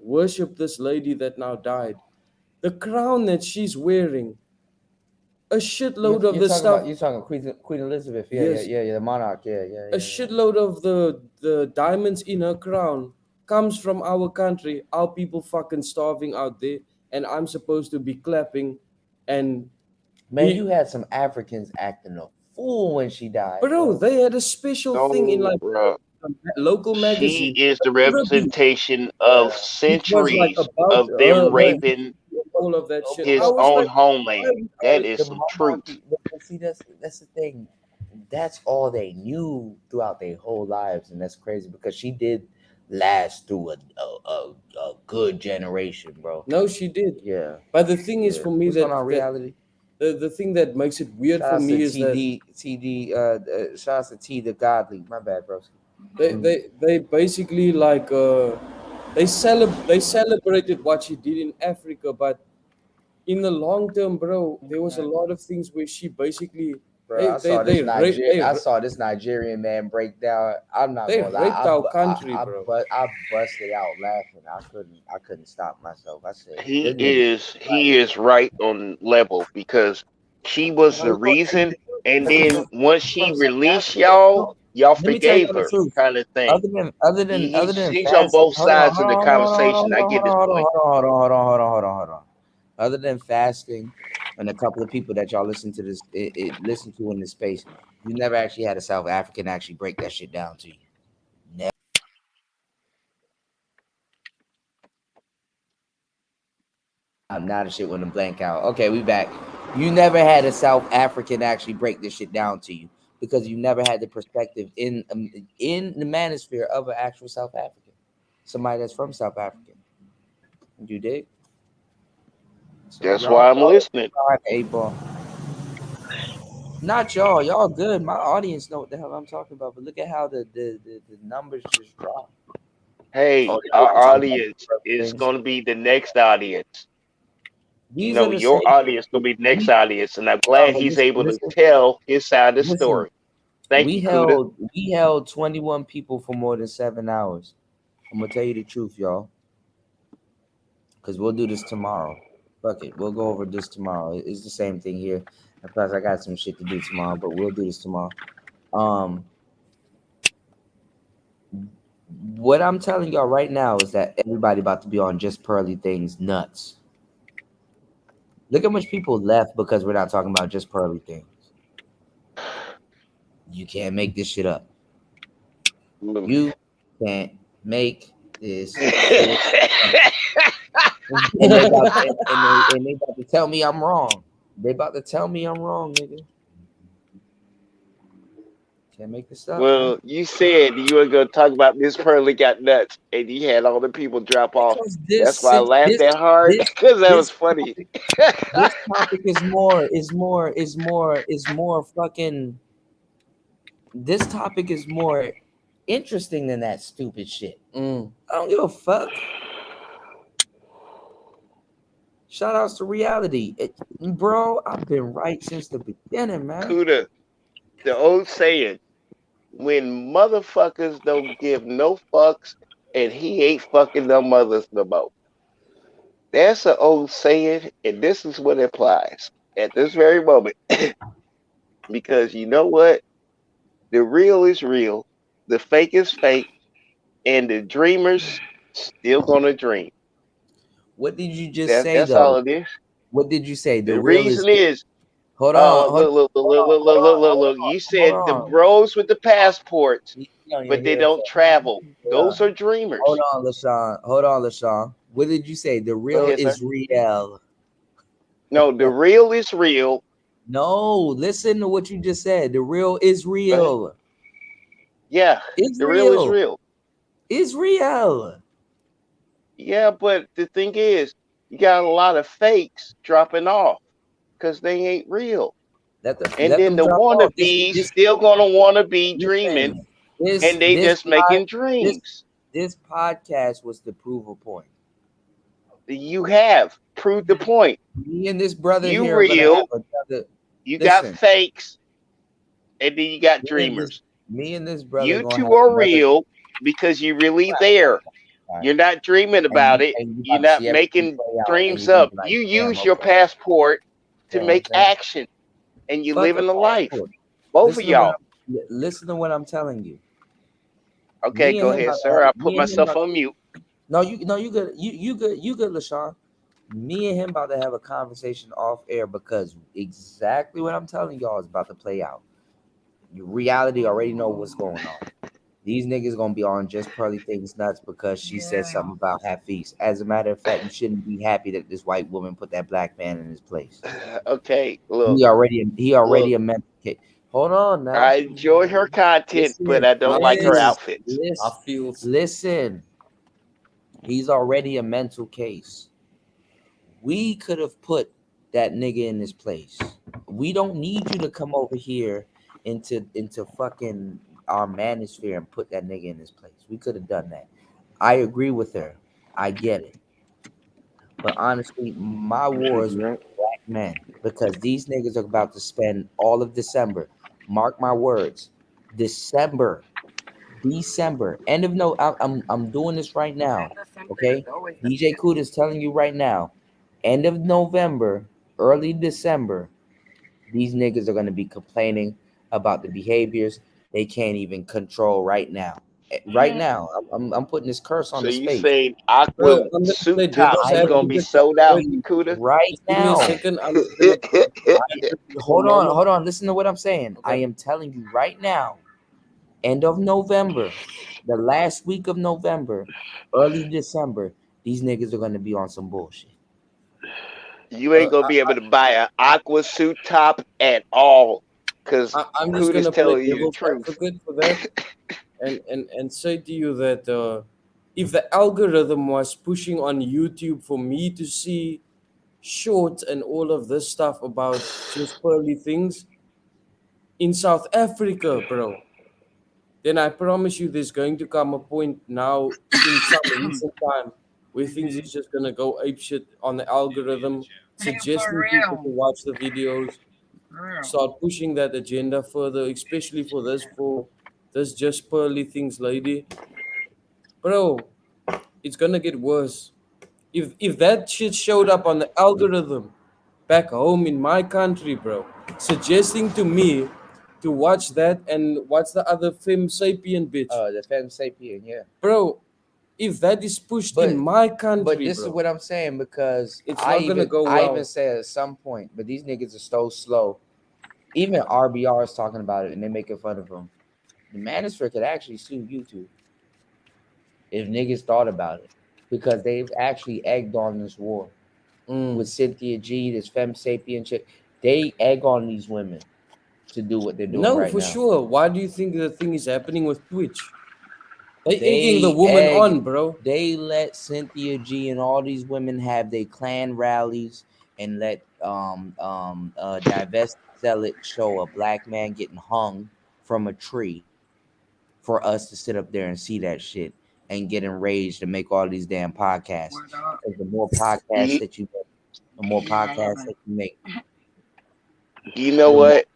worship this lady that now died? The crown that she's wearing, a shitload of the stuff. You're talking Queen Elizabeth. Yeah, yeah, Yes, yeah, yeah. The monarch. Yeah, yeah, a yeah, yeah. shitload of the diamonds in her crown comes from our country. Our people fucking starving out there, and I'm supposed to be clapping and Man, you be. had some Africans acting a fool when she died, Bro, bro. they had a special thing in No, like bro. a local She magazine, is the review, representation of Yeah. which was like centuries about of them But raping all of that shit. I his was own like, why homeland. are we That celebrating? is the some truth. monarchy, but see, that's the thing. That's all they knew throughout their whole lives, and that's crazy because she did last through a good generation, bro. No, she did. Yeah, But the thing is yeah. for me What's going that on, reality? the thing that makes it weird Shout for out to me is that TD, shout out to T the Godly. My bad, bro. they basically like they celebrated what she did in Africa, but in the long term, bro, there was a lot of things where she basically Bro, I saw this Nigerian man break down. I'm not they gonna lie. raped our country, bro. I busted out laughing. I couldn't stop myself. I said, He "This nigga is he is right on level because she was the no, you gonna tell you reason, the truth. and Let me then go once she from South released Africa. y'all, No, y'all let me tell you forgave the her, truth. kind of thing. Other than He's on fast. both Hold on, sides hold of the on, hold on, hold on, conversation. I get his hold on, point. hold on, hold on, hold on, hold on, hold on, hold on. Other than fasting and a couple of people that y'all listen to listen to in this space, you never actually had a South African actually break that shit down to you. Never. I'm not a shit when I'm blank out. Okay, we back. You never had a South African actually break this shit down to you because you never had the perspective in the manosphere of an actual South African, somebody that's from South Africa. You dig? So That's why I'm listening. y'all like 8 ball. Not y'all. Y'all good. My audience know what the hell I'm talking about. But look at how the numbers just drop. Oh, Hey, y'all our like talking about audience other is things. gonna be the next audience. You These are know, the your same. audience gonna be the next We, audience, and I'm no, glad but he's able to listen, tell his side of the listen. story. Thank you, Kuda. We held 21 people for more than 7 hours. I'm gonna tell you the truth, y'all, because we'll do this tomorrow. Fuck it, we'll go over this tomorrow. It's the same thing here. And plus, I got some shit to do tomorrow, but we'll do this tomorrow. Um, what I'm telling y'all right now is that everybody about to be on just pearly things nuts. Look how much people left because we're not talking about just pearly things. You can't make this shit up. You can't make this shit up. And they about to tell me I'm wrong. They about to tell me I'm wrong, nigga. Can't make this up, man. Well, you said you were gonna talk about Miss Pearly got nuts, and you had all the people drop off. Because That's why I laughed that hard because that was this funny. this topic is more fucking. This topic is more interesting than that stupid shit. I don't give a fuck. Shout outs to reality. Bro, I've been right since the beginning, man. Kuda, the old saying, when motherfuckers don't give no fucks and he ain't fucking no mothers no more. That's an old saying, and this is what applies at this very moment. Because you know what? The real is real, the fake is fake, and the dreamers still gonna dream. What did you just say That's all though? it is. What did you say? The The real is. reason is, Hold on, oh, hold on, hold on, hold on, hold look. You on, hold said the on. bros with the passports, You don't even but they hear him don't say. travel. Hold Those are dreamers. on, LaShawn. Hold on, LaShawn. What did you say? The Go real ahead, sir. is real. No, the real is real. No, listen to what you just said. The real is Go ahead. real. Yeah, the real is Israel. real. Israel. Yeah, but the thing is, you got a lot of fakes dropping off because they ain't real. And Let then them the drop off. wannabes still gonna wanna be dreaming, Listen, this and they this just making this dreams. this podcast was to prove a point. You have proved the point. Me and this brother You here are gonna have real. another. You got Listen, fakes, and then you got me and this dreamers. me and this brother You gonna two have are another. real because you're really there. Right. You're not dreaming about it. And you You're about to not see everything making play out, and dreams you're gonna up. be like, You damn, use your okay. passport to You know what I'm make saying? action, and you Fuck a living a life. passport. Both of Listen to what y'all. listen to what I'm telling you. Okay, Me and go him ahead, about to sir. I'll put me and him myself about, on mute. no, you good. You good, LaShawn. Me and him about to have a conversation off air because exactly what I'm telling y'all is about to play out. Your reality already know what's going on. These niggas gonna be on just Pearly Things nuts because she said something about Hafiz. As a matter of fact, you shouldn't be happy that this white woman put that black man in his place. Okay, look, He already a mental case. Hold on now. I enjoy her content, but Listen, I don't like her outfits. I feel listen. He's already a mental case. We could have put that nigga in his place. We don't need you to come over here into fucking our manosphere and put that nigga in his place. We could have done that. I agree with her. I get it. But honestly, my war is with black men because these niggas are about to spend all of December. Mark my words. December, end of no. I'm doing this right now. Okay, DJ Kuda is telling you right now. End of November, early December, these niggas are gonna be complaining about the behaviors they can't even control right now. Right now, I'm putting this curse on So his you face. saying aqua bro. I'm gonna suit play tops devil's is gonna be sold out, advocate. Kuda? Right Just give me a now. second. I'm just gonna for a moment. Hold on. Listen to what I'm saying. Okay. I am telling you right now. End of November, the last week of November, early December, these niggas are gonna be on some bullshit. You ain't gonna be able to buy an aqua suit top at all, cause I'm just Kuda's gonna play telling you the devil's truth. advocate for that, and say to you that if the algorithm was pushing on YouTube for me to see shorts and all of this stuff about just pearly things in South Africa, bro, then I promise you there's going to come a point now in some recent time where things is just gonna go apeshit on the algorithm, suggesting people to watch the videos, start pushing that agenda further, especially for this just pearly things lady. Bro, it's gonna get worse. If that shit showed up on the algorithm back home in my country, bro, suggesting to me to watch that and what's the other Femme Sapien bitch? The Femme Sapien, yeah. Bro, if that is pushed in my country, but this bro, is what I'm saying because it's not gonna go well. I even said at some point, but these niggas are so slow. Even RBR is talking about it and they're making fun of him. The Manosphere could actually sue YouTube if niggas thought about it because they've actually egged on this war with Cynthia G, this Femme Sapien chick. They egg on these women to do what they're doing No, right for now. sure. Why do you think the thing is happening with Twitch? They egging the woman on, bro. They let Cynthia G and all these women have their clan rallies and let Divest Sell It show a black man getting hung from a tree for us to sit up there and see that shit and get enraged and make all these damn podcasts. Because the more podcasts that you make, the more podcasts that you make. You know what?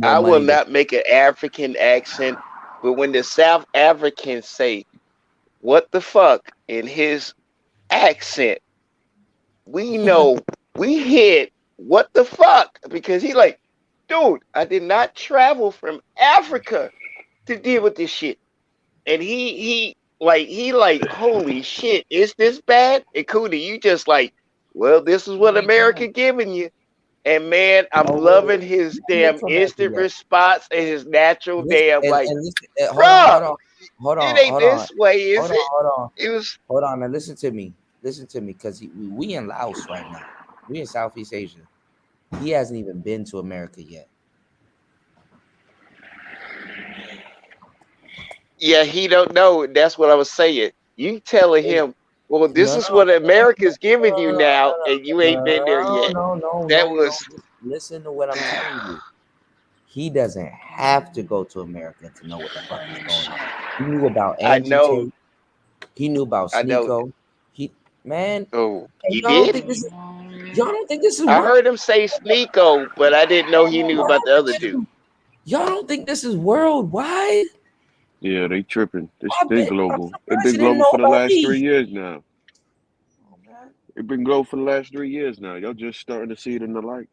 I will not make an African accent But when the South Africans say "what the fuck" in his accent, we know we hit what the fuck because he like, dude, I did not travel from Africa to deal with this shit. And he like, holy shit, is this bad? And Cootie, you just like, well, this is what America giving you. And man, I'm Oh, wait, loving his we haven't been damn to America instant yet. response and his natural Listen, damn and like, listen, bruh, hold it on, ain't hold on, this way, is hold on, it? hold on, It was hold on, and listen to me, because we in Laos right now. We in Southeast Asia. He hasn't even been to America yet. yeah, he don't know. That's what I was saying. You telling him, well, this is what America's giving you now, and you ain't been there yet. That No. was Listen to what I'm telling you. He doesn't have to go to America to know what the fuck is going on. He knew about I Andrew know, Tate. He knew about I know. Sneeko. Man, Oh, and he y'all don't did? think this is I world. heard him say Sneeko, but I didn't know he knew about the other dude. Y'all don't think this is worldwide? Yeah, they tripping. I'm They global. They've surprised been you didn't global know for the about last 3 me. years now. It's been global for the last 3 years now. Y'all just starting to see it in the light.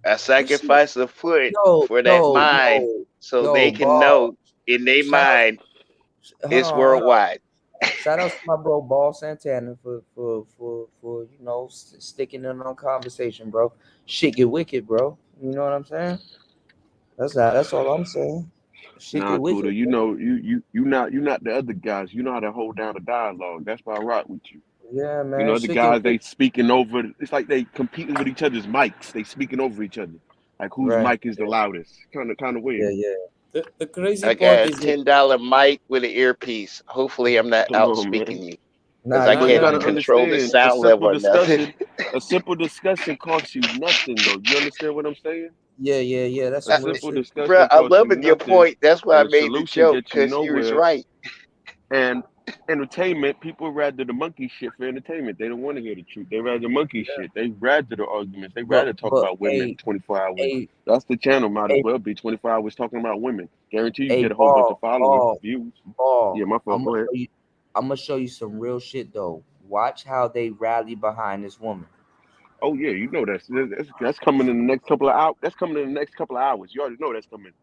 I sacrifice a foot for that mind so they can Ball. know in their Shout out, mind hold it's on, hold on. worldwide. Shout out to my bro Ball Santana for sticking in on conversation, bro. Shit get wicked, bro. You know what I'm saying? That's all I'm saying. Shit Nah, get wicked. Kuda, you know you not the other guys. You know how to hold down a dialogue. That's why I rock with you. Yeah, You man. know, the Shit get guys they wicked. speaking over. It's like they competing with each other's mics. They speaking over each other. Like whose Right. mic is the loudest? Kind of weird. Yeah. The crazy I got part a is that $10 mic with an earpiece. Hopefully, I'm not Come out on, man. speaking you Nah, because I you But you good, can't gotta man. control the understand a sound simple level or nothing. discussion. A simple discussion costs you nothing, though. You understand what I'm saying? Yeah. That's A some real simple shit. Bro, discussion I'm costs you loving your nothing, point. That's why and I a made the solution joke gets you because he was nowhere. right. And entertainment, people rather the monkey shit for entertainment. They don't want to hear the truth. They rather monkey shit. They rather the arguments. They rather talk But about women 24 hours. a That's the channel. Might as a well be 24 hours talking about women. Guarantee you a get a whole bunch of followers, ball. views. Ball. Yeah, my fault. Go ahead. I'm gonna show you some real shit though. Watch how they rally behind this woman. Oh yeah, you know that's coming in the next couple of hours. That's coming in the next couple of hours. You already know that's coming.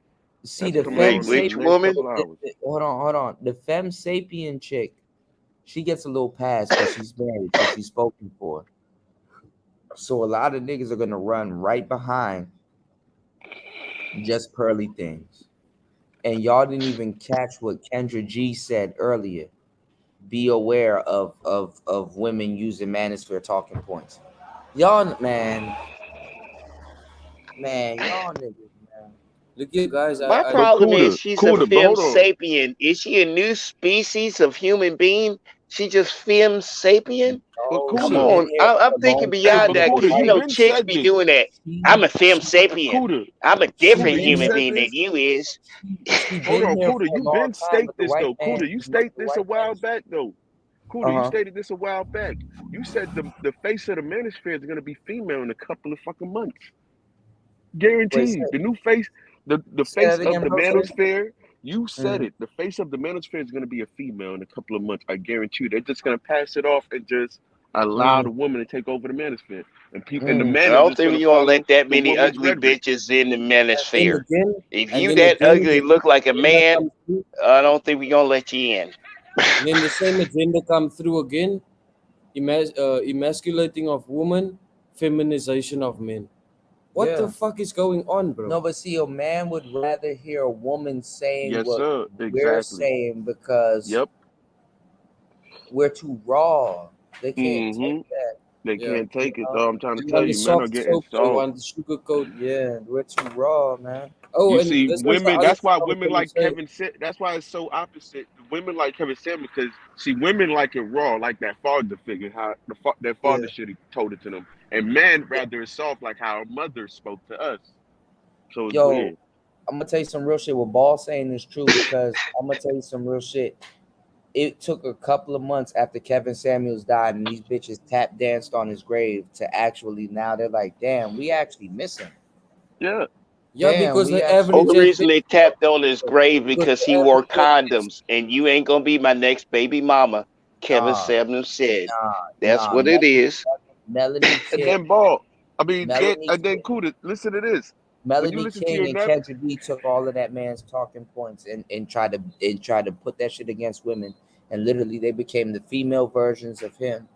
See That's the coming femme Wait, on in the which sapien. next woman? couple of hours. Hold on. The femme sapien chick, she gets a little pass because she's married, so she's spoken for. So a lot of niggas are gonna run right behind just pearly things. And y'all didn't even catch what Kendra G said earlier. Be aware of women using Manosphere talking points. Y'all, y'all niggas, man. look here, guys. My I But problem is Cuda, she's a Cuda, but femme hold on. sapien. Is she a new species of human being? She just femme sapien? But Oh, Come she Cuda, been on. here I'm for a thinking long hey, beyond but time. that Cuda, because you you know been chicks said be this. doing that. She I'm a femme sapien. Cuda, I'm a she different Cuda, you been human here. said being than this. you is. She Hold been on, here Cuda, for a you long been time, state but the this white though. man, Cuda, you state the this a white while man. back though. Cuda, you Uh-huh. stated this a while back. You said the face of the manosphere is gonna be female in a couple of fucking months. Wait, Guaranteed. The new face, the say face that of again, the bro. Say that. manosphere, you said Mhm. it. The face of the manosphere is gonna be a female in a couple of months. I guarantee you. They're just gonna pass it off and just allow Mm, the woman to take over the manosphere. And the mm. I men are don't just think gonna we're gonna follow let that the many woman's ugly rhetoric. bitches in the and the manosphere. gin, If and you then the that ugly gin, look like a agenda man, comes through, I don't think we're gonna let you in. and then the same agenda come through again. Emasculating of women, feminization of men. What the Yeah. fuck is going on, No, bro? but see, a man would rather hear a woman saying Yes, what sir. we're Exactly. saying because Yep. we're too raw. They can't Mm-hmm. take that. They Yeah. can't You take it know? though. I'm trying to They tell want the you, men are soft getting soap. They soft. want the sugar coat. Yeah, we're too raw, man. Oh, You and see, this was the women. other That's thing why I was women gonna like say. Kevin said. That's why it's so opposite. Women like Kevin Samuel because see, women like it raw, like that father figure, how their Yeah. father should have told it to them, and men rather it's soft, like how our mother spoke to us. So it's Yo, weird. I'm gonna tell you some real shit. What Ball saying is true because I'm gonna tell you some real shit. It took a couple of months after Kevin Samuels died and these bitches tap danced on his grave to actually now they're like, damn, we actually miss him. Yeah, Yeah, Damn, because we the actually. average Only has reason been they tapped on his grave because because the he wore average has been condoms, and you ain't gonna be my next baby mama. Kevin Nah, Samuel said, nah, "That's nah. what it is." Melanie And King, then ball. I mean, Melanie and then King, Kuda, listen to this. When you Melanie listen to King your and nephew, Kendra B took all of that man's talking points and tried to put that shit against women, and literally they became the female versions of him,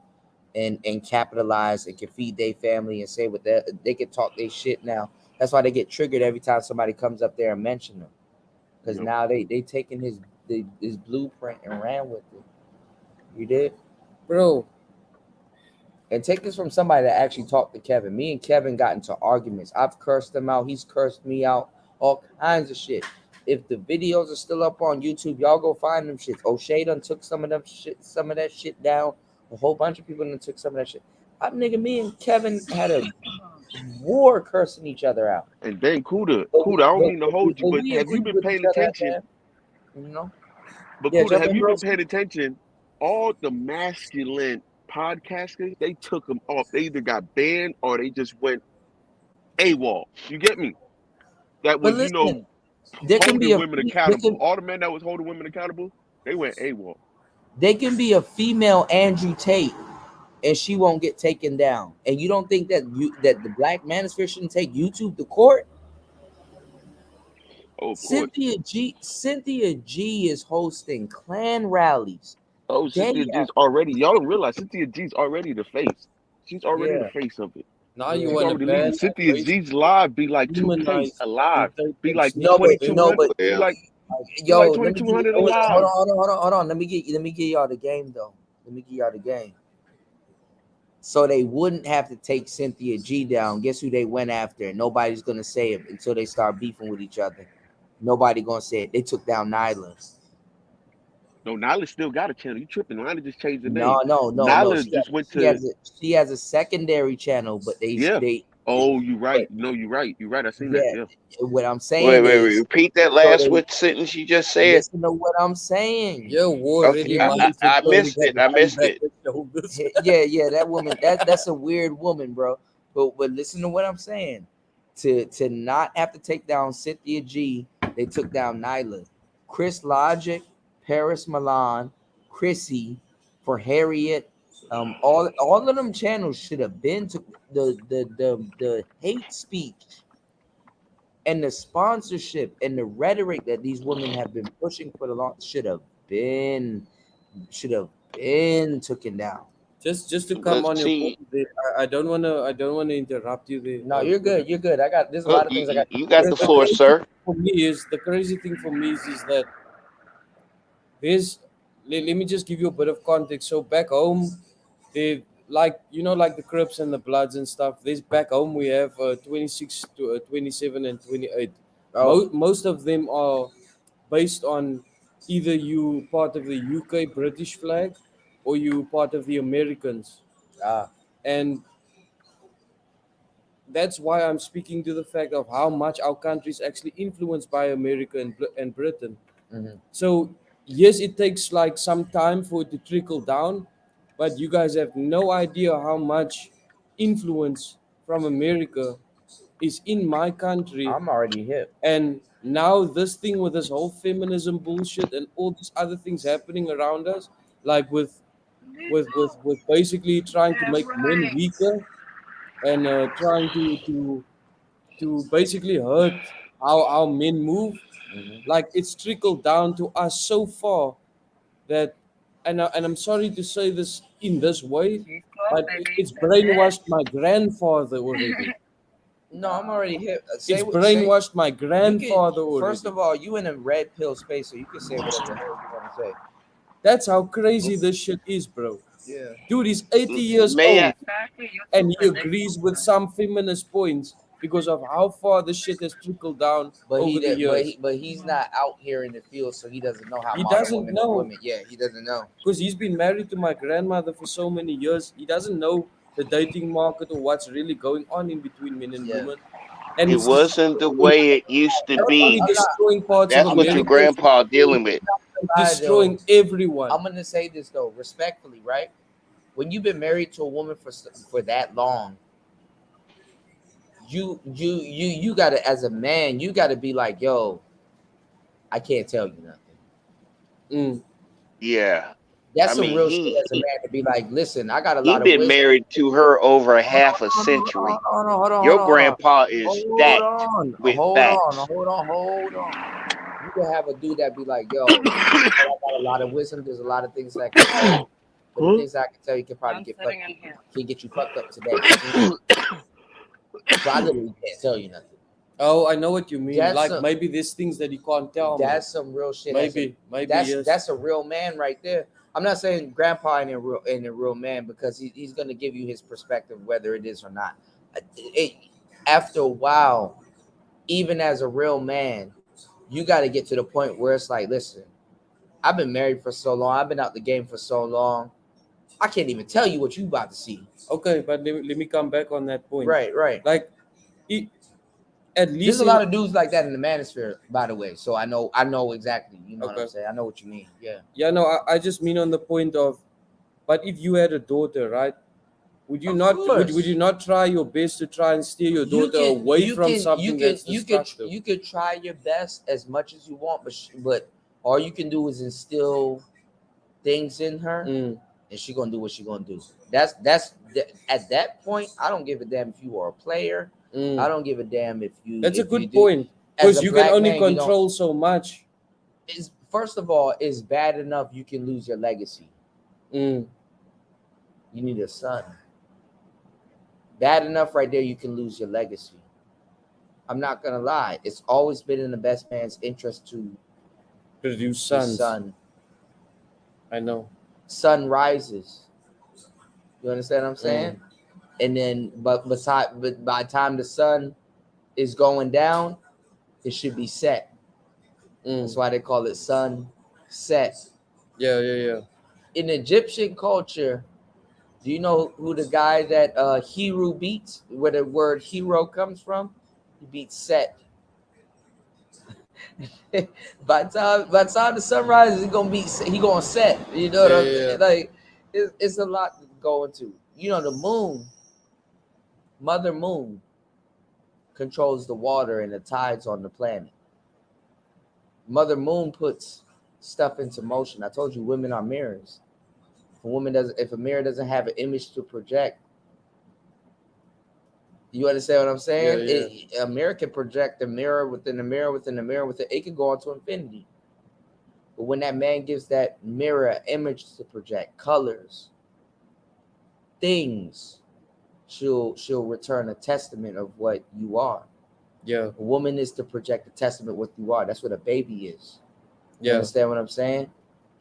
and capitalize and can feed their family and say what they can talk their shit now. That's why they get triggered every time somebody comes up there and mention them, because yep. now they taking his blueprint and ran with it. You did. bro. And take this from somebody that actually talked to Kevin. Me and Kevin got into arguments. I've cursed him out. He's cursed me out. All kinds of shit. If the videos are still up on YouTube, y'all go find them shits. O'Shea done took some of that shit down. A whole bunch of people done took some of that shit. Me and Kevin had a war cursing each other out. And then But Kuda, I don't mean to hold you, but but we have you agreed been with each paying other at attention? the end, you know? But Yeah, Kuda, jump have in, you bro. been paying attention? All the masculine podcasters, they took them off. They either got banned or they just went AWOL. You get me? That But was, listen, there can be holding a women there accountable. can All the men that was holding women accountable, they went AWOL. they can be a female Andrew Tate and she won't get taken down. And you don't think that the Black Manosphere shouldn't take YouTube to court? Oh, of course. Cynthia G is hosting Klan rallies Oh, day Cynthia G's after already. Y'all don't realize Cynthia G's already the face. She's already the yeah face of it. Now you yeah. She's want to already leading. ban and Cynthia basically G's live be like 2K demonize and alive. take Be them like No, serious. but They no, 2200. but Be Well, like yo, let me get 2200 hold alive. on. Let me get y'all the game though. Let me get y'all the game. So they wouldn't have to take Cynthia G down. Guess who they went after? Nobody's gonna say it until they start beefing with each other. Nobody gonna say it. They took down Nyla. No, Nyla still got a channel. You tripping? Nyla just changed the name. No. Nyla just went She to has a secondary channel, but yeah. they Oh, you but right. No, you right. You right. I seen that. yeah. Yeah. What I'm wait, saying wait, is, repeat that so last they what sentence you just said. listen to what I'm saying. Yeah, war Okay, already Hear me? months I ago. You missed got it. to I come missed back it. and show this. Yeah, that woman. That's a weird woman, bro. But listen to what I'm saying. To not have to take down Cynthia G, they took down Nyla, Chris Logic, Paris Milan, Chrissy, for Harriet. All of them channels should have been to the hate speech and the sponsorship and the rhetoric that these women have been pushing for the long should have been taken down. Just to come But on your point see, there, I don't wanna interrupt you there. No, you're good. You're good. There's a oh, lot of things I got. you got the The floor, crazy thing sir. for me the crazy thing for me is that there's let me just give you a bit of context. So back home, they like like the Crips and the Bloods and stuff. There's back home we have 26 to 27 and 28. Oh, Most of them are based on either you part of the UK British flag or you part of the Americans. ah, And that's why I'm speaking to the fact of how much our country is actually influenced by America and Britain. mhm. So yes, it takes like some time for it to trickle down, but you guys have no idea how much influence from America is in my country. I'm already hip. And now this thing with this whole feminism bullshit and all these other things happening around us, like with basically trying to make men weaker and trying to basically hurt how men move, Mhm. like it's trickled down to us so far that and I'm sorry to say this in this way, but it's brainwashed my grandfather already. No, I'm already hip. It's Say. brainwashed my You can. grandfather First already. of all, you in a red pill space, so you can say whatever the hell you want to say. That's how crazy this shit is, bro. Yeah. Dude is 80 years May I? old and he agrees with some feminist points because of how far the shit has trickled down But over the years. he's not out here in the field, so he doesn't know how He modern doesn't women are know women. Yeah, he doesn't know. because he's been married to my grandmother for so many years. He doesn't know the dating market or what's really going on in between men and Yeah. women. And It it's wasn't the destroying, way it used to not only be. I'm not. destroying parts of That's I'm what not. your America, it's grandpa dealing with. Lie though. destroying everyone. I'm gonna say this though, respectfully, right? When you've been married to a woman for that long, you gotta, as a man, you gotta be like, yo, I can't tell you nothing. Yeah. That's I some mean, real shit as a man to be like, listen, I got a he lot of been wisdom. married to her over Hold half a on, century. hold on. Your grandpa is Hold stacked on. with Hold facts. on. You can have a dude that be like, yo, I got a lot of wisdom. There's a lot of things that I can tell you. But the things that I can tell you can probably get you fucked up today. So I literally can't tell you nothing. Oh, I know what you mean. That's Like maybe there's things that he can't tell me. That's some real shit. Maybe yes. That's a real man right there. I'm not saying grandpa ain't a real man, because he's gonna give you his perspective whether it is or not. After a while, even as a real man, you got to get to the point where it's like, listen, I've been married for so long, I've been out the game for so long, I can't even tell you what you about to see. Okay, but let me come back on that point. Right. Like, at least there's a lot of dudes like that in the Manosphere, by the way. So I know exactly. You know what I'm saying? I know what you mean. Yeah. Yeah. No, I just mean on the point of, but if you had a daughter, right? Would you would you not try your best to try and steer your daughter away from something that's destructive? You could try your best as much as you want, but all you can do is instill things in her, and she gonna do what she gonna do. That's at that point, I don't give a damn if you are a player. I don't give a damn if you. That's a good point, because you can only control so much. First of all, it's bad enough you can lose your legacy. You need a son. Bad enough right there, you can lose your legacy. I'm not gonna lie. It's always been in the best man's interest to produce sons. Son. I know. Sun rises. You understand what I'm saying? And then, but by the time the sun is going down, it should be set. That's why they call it sunset. Yeah. In Egyptian culture, do you know who the guy that Hero beats? Where the word hero comes from? He beats Set. by the time the sun rises, he gonna set. You know what I'm saying? Like it's a lot to go into. You know, the moon, Mother Moon, controls the water and the tides on the planet. Mother Moon puts stuff into motion. I told you women are mirrors. If a mirror doesn't have an image to project, you understand what I'm saying? A mirror can project a mirror within a mirror within a mirror within. It can go on to infinity. But when that man gives that mirror an image to project, colors, things, she'll return a testament of what you are. Yeah. A woman is to project a testament of what you are. That's what a baby is. You Yeah. understand what I'm saying?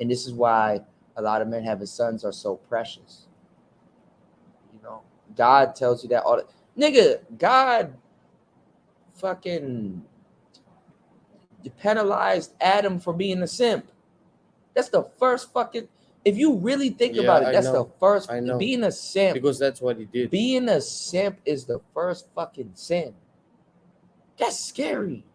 And this is why a lot of men having sons are so precious. You know, God tells you that all the nigga, God fucking penalized Adam for being a simp. That's the first fucking, if you really think about it, that's the first. Being a simp, because that's what he did. Being a simp is the first fucking sin. That's scary.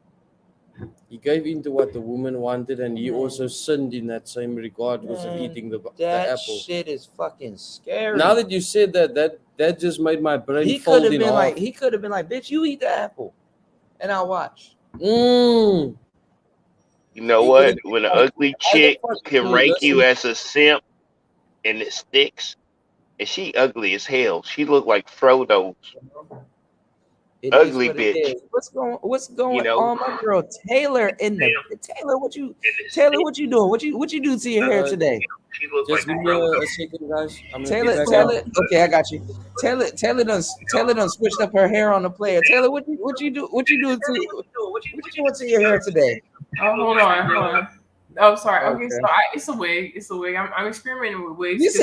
He gave in to what the woman wanted, and he also sinned in that same regard because of eating the apple. That shit is fucking scary. Now that you said that just made my brain he fold could have in been half. like, he could have been like, bitch, you eat the apple, and I'll watch. You know what? When an ugly chick can rank you as a simp, and it sticks, and she ugly as hell. She look like Frodo's. It ugly is what bitch. It is. What's going You know? on, my girl Taylor? Taylor, what you doing? What you do to your hair today? Just give me a second, guys. Taylor, okay, I got you. Taylor done switched up her hair on the player. Taylor, what you do to your hair today? Oh, hold on. Oh, sorry. Okay, so it's a wig. I'm experimenting with wigs.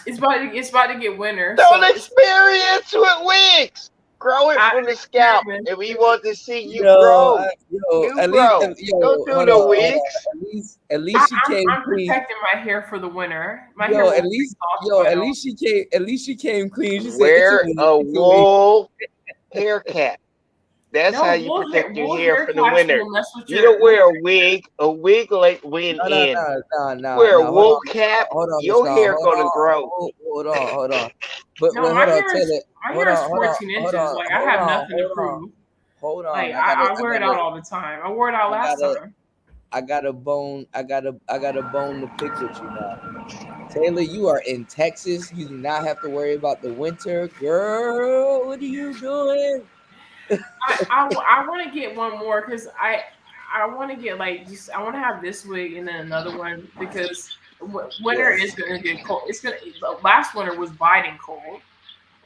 It's about to get winter. Don't experience with wigs. Grow it from the scalp, and we want to see you grow. Don't do the wigs. At least she came I'm clean. protecting my hair for the winter. At least she came clean. She Wear said, a wool hair cap. That's how No, you protect your wool hair hair from the caps winter. will mess with You don't your wear a wig. A wig like wind No, no, in. no, no, no, Wear a no. Hold wool on, cap. Miss Your Law. hair gonna grow. Hold on, hold on. But No, hold on, Taylor. my Hold hair is on, hold on, 14 hold inches. on, Like I hold have on, nothing to hold on, prove. hold Like on. I wear it out all the time. I wore it out I last gotta, summer. I got a bone to pick with you now. Taylor, you are in Texas. You do not have to worry about the winter. Girl, what are you doing? I want to get one more because I want to get like just I want to have this wig and then another one because winter Yeah, is gonna get cold. It's gonna last winter was biting cold.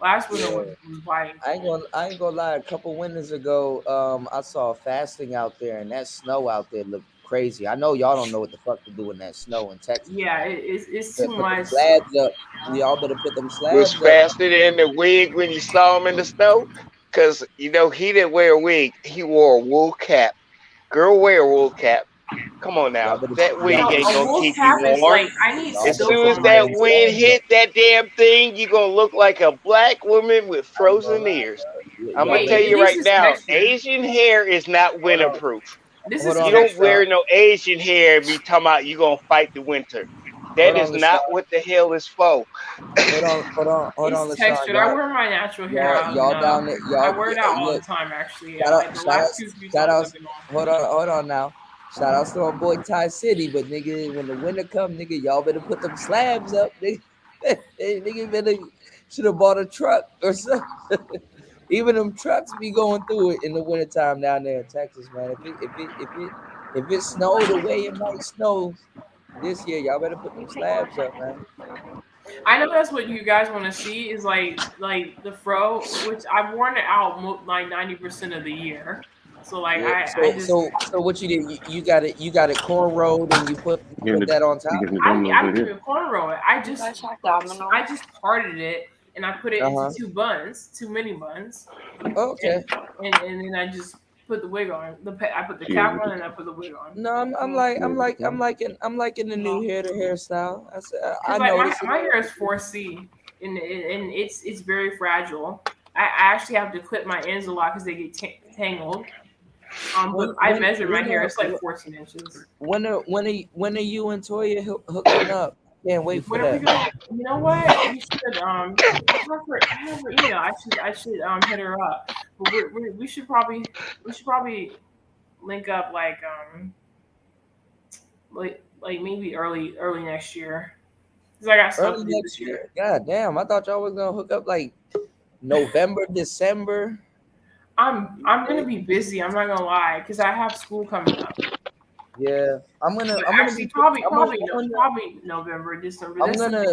Last winter yeah. was biting cold. I ain't gonna lie. A couple winters ago, I saw fasting out there, and that snow out there looked crazy. I know y'all don't know what the fuck to do in that snow in Texas, Yeah, man. it's too Better put them much. slabs up. Y'all better put them Was slabs up. faster than the wig when you saw him in the snow. Cause he didn't wear a wig. He wore a wool cap. Girl, wear a wool cap. Come on now. That No, wig ain't a gonna wool keep you cap is warm. like I need Y'all As better silk soon put as on them my. that damn wind slabs up. hit that damn thing, you're gonna look like a black woman with I ain't gonna frozen lie, ears. bro. I'm Yeah, gonna Y'all tell better it you put. right this is now, texture. Asian hair is not Hold on, winterproof. This hold is You on, don't Miss texture. Law. wear no Asian hair and be talking about you gonna fight the winter. Hold That on, is Miss Law. not what the hell is for. Hold on, It's LaShawn. textured. I wear my natural hair out Y'all enough. down there, I y'all, wear it out all the look, time. Actually, shout out, like the shout out, last two three shout summers out. I've been on. Hold on now. Shout outs to our boy Ty City, but nigga, when the winter come, nigga, y'all better put them slabs up, nigga. Nigga better should have bought a truck or something. Even them trucks be going through it in the wintertime down there in Texas, man. If it snowed the way it might snow this year, y'all better put them slabs up, man. I know that's what you guys want to see is like the fro, which I've worn it out like 90% of the year. So like Yeah. I just So what you did? You got it cornrowed and you put that on top. I didn't even cornrow it. I just parted it and I put it Uh into huh. two mini buns, Okay. and and then I just put the wig on. I put the cap on and I put the wig on. No, I'm liking the new hairstyle. I Because like noticed it. my hair is 4C and it's very fragile. I actually have to clip my ends a lot because they get tangled. But I measured my hair. It's like 14 inches. When are you and Toya hooking up? Can't wait for When are we that. gonna? You know what? We should. I have her email. I should hit her up. But we should probably link up like maybe early next year. Cause I got stuff Early to do next this year. year. God damn, I thought y'all was gonna hook up like November, December. I'm gonna be busy. I'm not gonna lie, cause I have school coming up. Yeah, But I'm gonna actually, be put- probably November, December. I'm That's gonna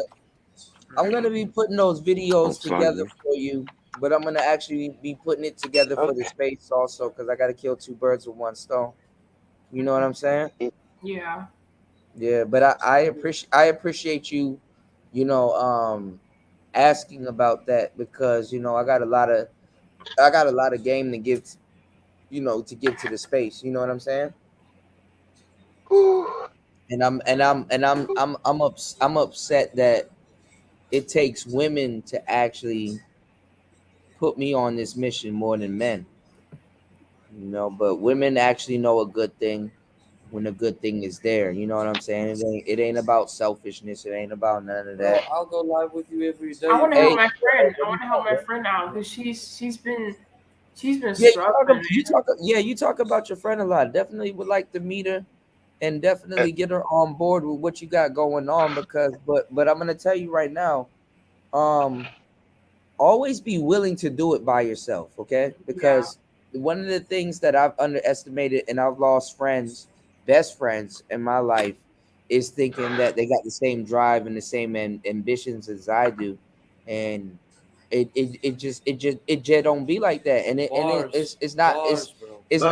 I'm gonna be putting those videos together for you, but I'm gonna actually be putting it together for the Okay. space also because I gotta kill two birds with one stone. You know what I'm saying? yeah. Yeah, but I appreciate you, you know, asking about that because I got a lot of game to give, to give to the space. You know what I'm saying? Whew. I'm upset that it takes women to actually put me on this mission more than men. But women actually know a good thing when a good thing is there. You know what I'm saying? It ain't about selfishness. It ain't about none of Bro, that. I'll go live with you every I day, want to bro. help Hey, my friend. I let me want to help know, my bro. friend out because she's been Yeah, struggling, man. you talk about your friend a lot. Definitely would like to meet her and definitely get her on board with what you got going on because but I'm gonna tell you right now, um always be willing to do it by yourself, okay? Yeah. Because one of the things that I've underestimated and I've lost friends, best friends in my life, is thinking that they got the same drive and the same ambitions as I do, and it just don't be like that, and Bars, it's not bars, bro. it's Uh,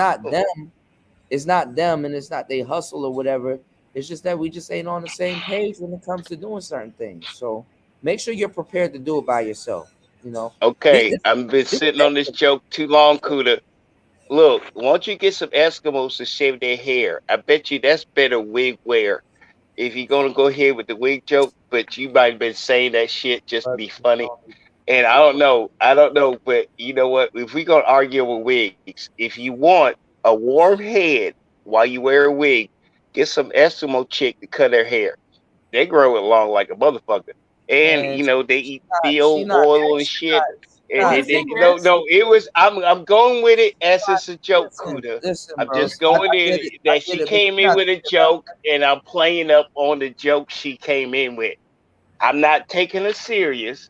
not them, and it's not they hustle or whatever. It's just that we just ain't on the same page when it comes to doing certain things. So make sure you're prepared to do it by yourself. You know, this, okay, this, I've been this sitting on this joke too long, Kuda. Look, won't you get some Eskimos to shave their hair? I bet you that's better wig wear. If you're gonna go ahead with the wig joke, but you might have been saying that shit just to be funny. And I don't know, but you know what? If we gonna argue with wigs, if you want a warm head while you wear a wig, get some Eskimo chick to cut her hair. They grow it long like a motherfucker, and Man, they eat she steel not oil and shit. And The they, not they thing no is, no, it was I'm going with it as it's a joke, Kuda. listen, I'm bro. just going I in get it. I that get she it, but came you're in not with a thinking about joke, and I'm playing up on the joke she came in with. I'm not taking her serious.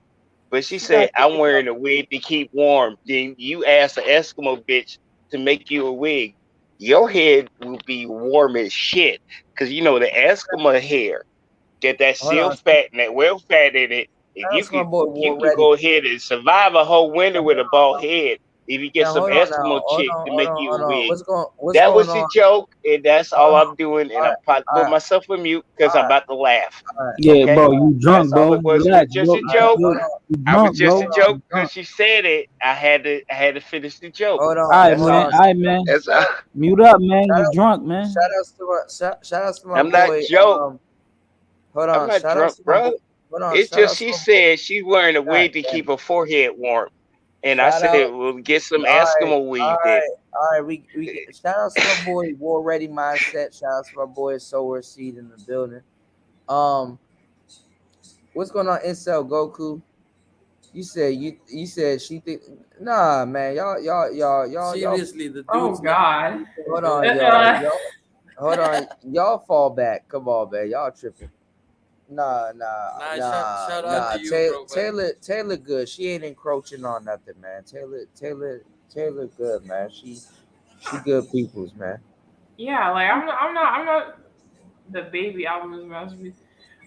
But she she not said, I'm thinking wearing a wig to keep warm. Then you ask an Eskimo bitch to make you a wig. Your head will be warm as shit. Because the Eskimo hair, that hold seal on. fat and that well fat in it, and That's my boy you War can Ready. go ahead and survive a whole winter with a bald head if you get Now some hold on now. Eskimo chick to make you a Hold on. wig. What's That going was the on? joke, and that's Hold all on. I'm doing. And All I'm right, about to all put right, myself on mute because all I'm right, about to laugh. all right. Hold Hold on. on. Yeah, Okay? bro, you That's drunk, all bro. it was. It was Relax, just bro. a All right, joke. hold on. You I was drunk, just a bro. joke You drunk. because she said it. I had to finish the joke. Hold on. Alright, That's Hold man. on. all. Alright, man. That's all. Mute up, man. Shout You out. drunk, man. Shout outs to my I'm not boy. joke. Hold I'm on. not Shout outs drunk, to my boy. bro. Hold on. It's Shout just outs to she my boy. said she's wearing a God wig to damn keep it. her forehead warm, and I Shout said, out. "Well, get some All right. Eskimo All weave then." right. All right. We get shout outs to my boy War Ready Mindset. Shout outs to my boy Sower Seed in the building. Um, what's going on, Incel Goku? You said she think nah man, y'all Seriously, the oh dude's not God. hold bro. on, Uh, hold on, y'all fall back. Come on, man, y'all tripping. Nah, shout out to you, Taylor, bro, but Taylor good. She ain't encroaching on nothing, man. Taylor good, man. She good peoples, man. yeah, like I'm not the baby album is masterpiece.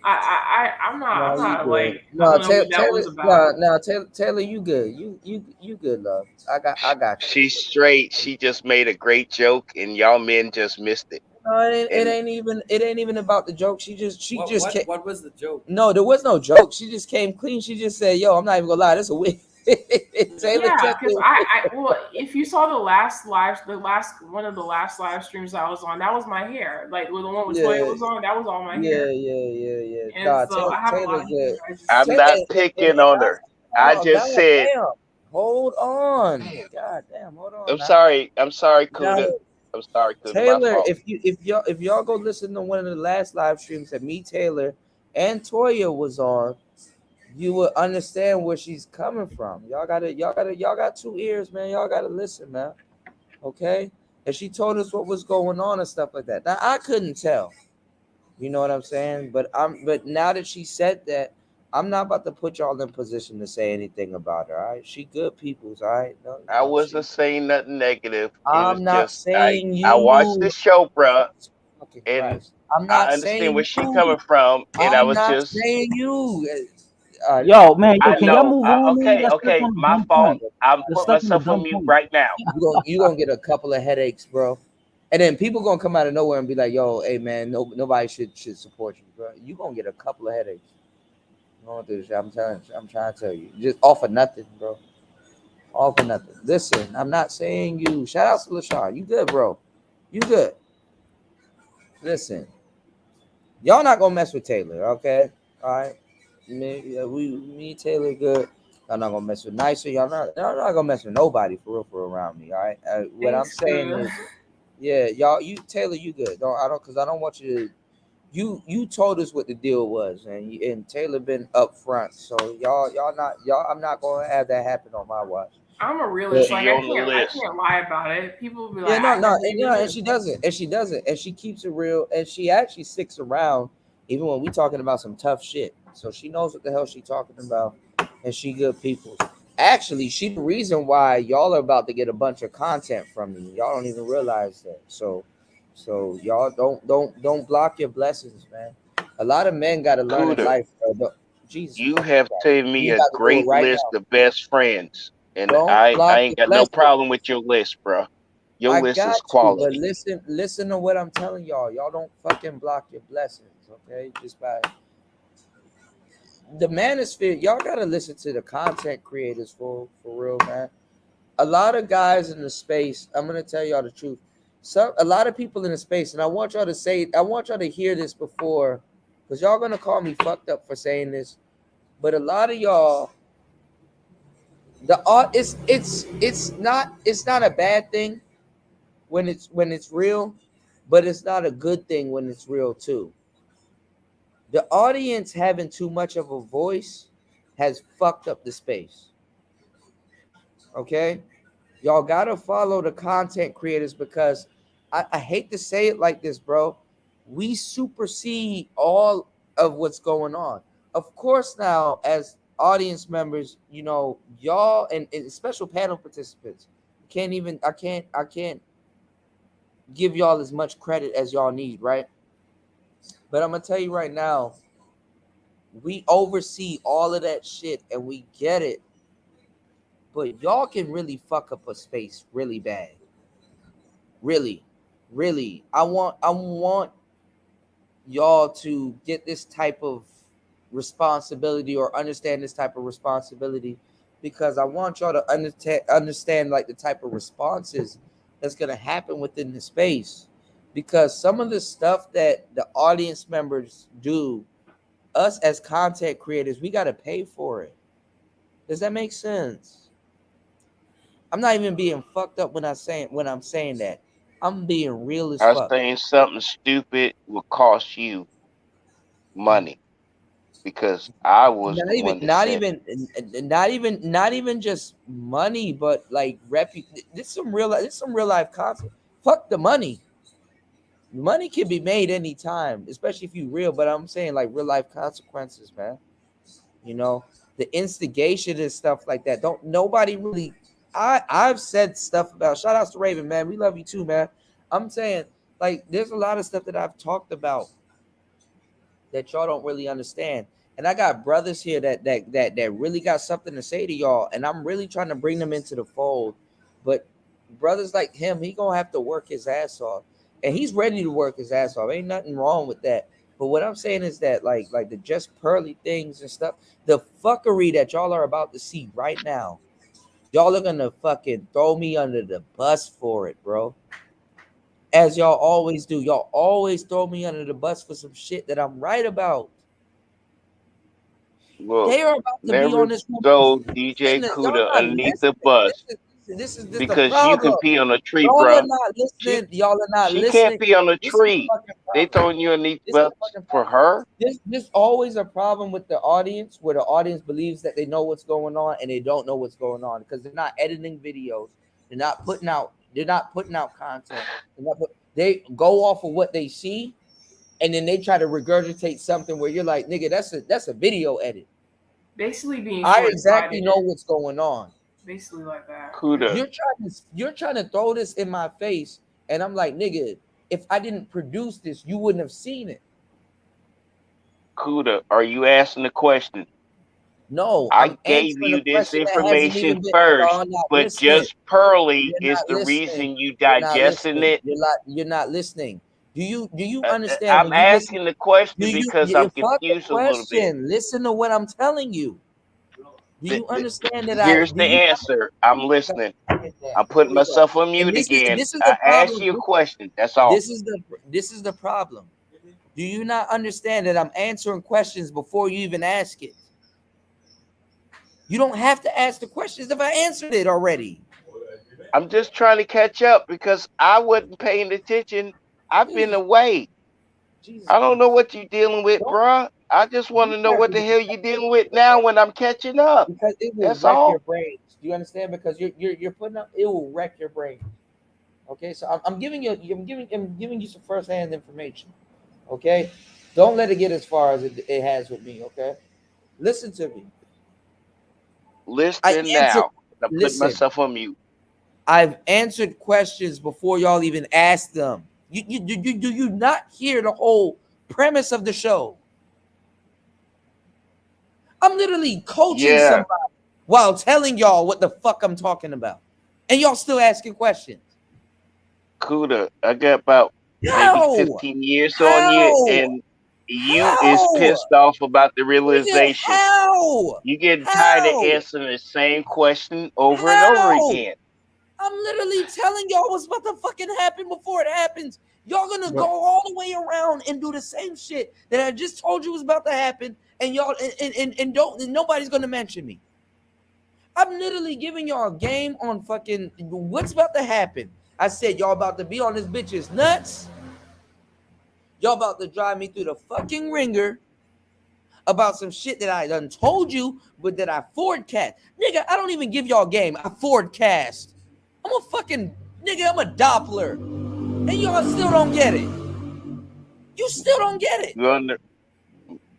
I'm No, you not good. like I don't know what that Taylor, was about. Taylor, you good. You good, love. I got you. She's straight. She just made a great joke, and y'all men just missed it. No, And it ain't even about the joke. She just came. what was the joke? No, there was no joke. She just came clean. She just said, "Yo, I'm not even gonna lie. This a wig." Taylor Yeah, kept because it. well, if you saw the last one of the last live streams I was on, that was my hair. Like with the one with Toya Yeah, was on, that was all my hair. yeah. And Nah, so I have a lot Taylor of hair. good. I just I'm Taylor, not picking on her. I oh god just said, damn. Hold on. God damn. Hold on I'm now. sorry. I'm sorry, Now, Kuda. I'm sorry, Kuda. My Taylor, fault. if y'all go listen to one of the last live streams that me, Taylor, and Toya was on, you will understand where she's coming from. Y'all got two ears, man. Y'all gotta listen, man. Okay? And she told us what was going on and stuff like that. Now I couldn't tell. You know what I'm saying? But now that she said that, I'm not about to put y'all in position to say anything about her. All right? She good people's, all right? I No, wasn't saying nothing negative. It was I'm not just I saying I watched you. the show, bruh, Jesus fucking and Christ. I'm I not understand where saying she you. coming from, and I I'm was not just saying you. Yo, man, I can y'all know. move on, man? Okay, That's stuck okay, on a my dumb fault. point. I'm That's put stuck on a myself on dumb mute point. right now. You gonna get a couple of headaches, bro. And then people gonna come out of nowhere and be like, "Yo, hey man, nobody should support you, bro." You gonna get a couple of headaches. You know what this shit? I'm trying to tell you, just all for nothing, bro. All for nothing. Listen, I'm not saying you. Shout out to LaShawn. You good, bro? You good? Listen, y'all not gonna mess with Taylor, okay? All right. Me and Taylor good. Y'all not gonna mess with Nicer. Y'all not gonna mess with nobody for real around me. All right. What I'm thanks, saying good. is, yeah, y'all. You Taylor, you good. Because I don't want you to. You told us what the deal was, and Taylor been up front. So y'all. I'm not gonna have that happen on my watch. I'm a But realist. She Like on the I list. can't lie about it. People will be yeah, like, I never and do and this. she doesn't, and she keeps it real, and she actually sticks around even when we talking about some tough shit. So she knows what the hell she talking about, and she good people. Actually, she the reason why y'all are about to get a bunch of content from me. Y'all don't even realize that. So y'all don't block your blessings, man. A lot of men got to learn in Kuda, life. Jesus you fucking have Christ, given me you a about to do it great right list now. of best friends, and Don't I block ain't your got no blessings. problem with your list, bro. Your I list got is you, but quality. listen to what I'm telling y'all. Y'all don't fucking block your blessings, okay? Just by the manosphere, y'all gotta listen to the content creators for real, man. A lot of guys in the space, I'm gonna tell y'all the truth. A lot of people in the space, and I want y'all to I want y'all to hear this before, because y'all gonna call me fucked up for saying this. But a lot of y'all The art is it's not a bad thing when it's real, but it's not a good thing when it's real too. The audience having too much of a voice has fucked up the space. Okay? Y'all gotta follow the content creators because I hate to say it like this, bro. We supersede all of what's going on. Of course, now as audience members, y'all and special panel participants, I can't give y'all as much credit as y'all need, right? But I'm gonna tell you right now, we oversee all of that shit and we get it. But y'all can really fuck up a space really bad. Really, really. I want y'all to get this type of responsibility or understand this type of responsibility because I want y'all to understand like the type of responses that's gonna happen within the space. Because some of the stuff that the audience members do, us as content creators, we gotta pay for it. Does that make sense? I'm not even being fucked up when I'm saying that. I'm being real as I was fuck. saying something stupid will cost you money because I was Not the even, one that not said it. even, not even just money, but like This This some real life concept. Fuck the money. Money can be made anytime, especially if you real. But I'm saying like real life consequences, man. You know, the instigation and stuff like that. Don't nobody really. I've said stuff about. Shout outs to Raven, man. We love you too, man. I'm saying like there's a lot of stuff that I've talked about that y'all don't really understand. And I got brothers here that really got something to say to y'all, and I'm really trying to bring them into the fold. But brothers like him, he gonna have to work his ass off, and he's ready to work his ass off. Ain't nothing wrong with that. But what I'm saying is that like the just pearly things and stuff, the fuckery that y'all are about to see right now, y'all are gonna fucking throw me under the bus for it, bro. As y'all always do. Y'all always throw me under the bus for some shit that I'm right about. Look, They are about to be never on this woman. throw DJ Y'all Cuda not underneath the listening. bus This is the because you can problem. pee on a tree, Y'all are bruh. not She listening. Y'all are not she can't listening. pee on a This is the tree. fucking They problem. throwing you underneath the This is the bus fucking for problem. her. There's always a problem with the audience where the audience believes that they know what's going on and they don't know what's going on because they're not editing videos. They're not putting out content. They go off of what they see and then they try to regurgitate something where you're like, nigga, that's a video edit. Basically being I exactly short-sighted. know what's going on. Basically like that. Cuda, You're trying to throw this in my face, and I'm like, nigga, if I didn't produce this, you wouldn't have seen it. Cuda, are you asking the question? No, I'm I gave answering a you this question that hasn't information even been. first, Y'all not but listening. just Pearly You're is not the listening. reason you You're not digesting listening. it. You're not listening. Do you understand I'm when you listen? asking the question Do because you I'm fuck the confused a little bit. question? Listen to what I'm telling you. Do Th- you th- understand that Here's do the you answer. I'm listening. I'm Here putting we go. myself on And mute this is again. this is the I asked problem. you a question. That's all. This is the problem. Do you not understand that I'm answering questions before you even ask it? You don't have to ask the questions if I answered it already. I'm just trying to catch up because I wasn't paying attention. I've been Jesus, away. Jesus I don't Christ. know what you're dealing with, Don't bruh. I just want you to know have what to the get hell you're dealing with now when I'm catching up. because it will That's wreck your all. brains. Do you understand? Because you're putting up it will wreck your brain. Okay, so I'm giving you some first hand information. Okay, don't let it get as far as it has with me. Okay, listen to me. I Listen answered. now. I'm putting Listen, myself on mute. I've answered questions before y'all even asked them. Do you not hear the whole premise of the show? I'm literally coaching Yeah, somebody while telling y'all what the fuck I'm talking about. And y'all still asking questions. Cuda. I got about maybe How? 15 years on you, How? and you is How? pissed off about the Nigga, realization. how? You getting tired of How? answering the same question over and over How? again. I'm literally telling y'all what's about to fucking happen before it happens. Y'all gonna go all the way around and do the same shit that I just told you was about to happen, and y'all and don't and nobody's gonna mention me. I'm literally giving y'all a game on fucking what's about to happen. I said y'all about to be on this bitch's nuts. Y'all about to drive me through the fucking ringer about some shit that I done told you, but that I forecast. Nigga, I don't even give y'all game. I forecast. I'm a fucking nigga, I'm a Doppler. And y'all still don't get it. You still don't get it.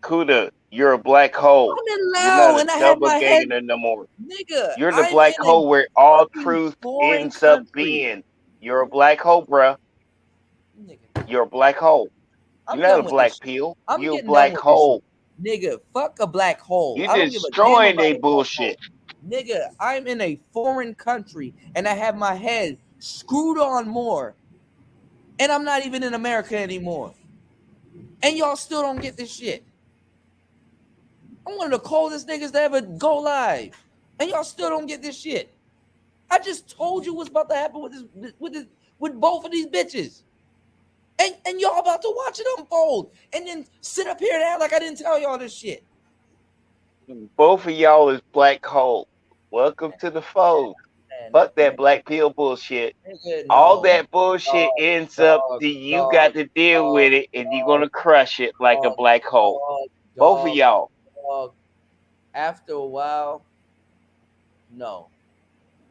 Kuda, you're a black hole. I'm in You're not Lao a and I had my head. doppelganger no more. Nigga, You're the I'm black in a hole where all fucking truth foreign ends up country. being. You're a black hole, bruh. Nigga, You're a black hole. I'm You're not a done with this black shit. pill. I'm You're a getting done black with this shit. hole. Nigga, fuck a black hole. You're I don't give a damn destroying about they a black hole. bullshit. Nigga, I'm in a foreign country and I have my head screwed on more. And I'm not even in America anymore. And y'all still don't get this shit. I'm one of the coldest niggas to ever go live. And y'all still don't get this shit. I just told you what's about to happen with both of these bitches. And y'all about to watch it unfold. And then sit up here and act like I didn't tell y'all this shit. Both of y'all is black hole. Welcome to the fold. Fuck that black pill bullshit. Nigga, All no. that bullshit ends up that you got to deal with it and you're gonna crush it like a black hole. Both of y'all. After a while, no.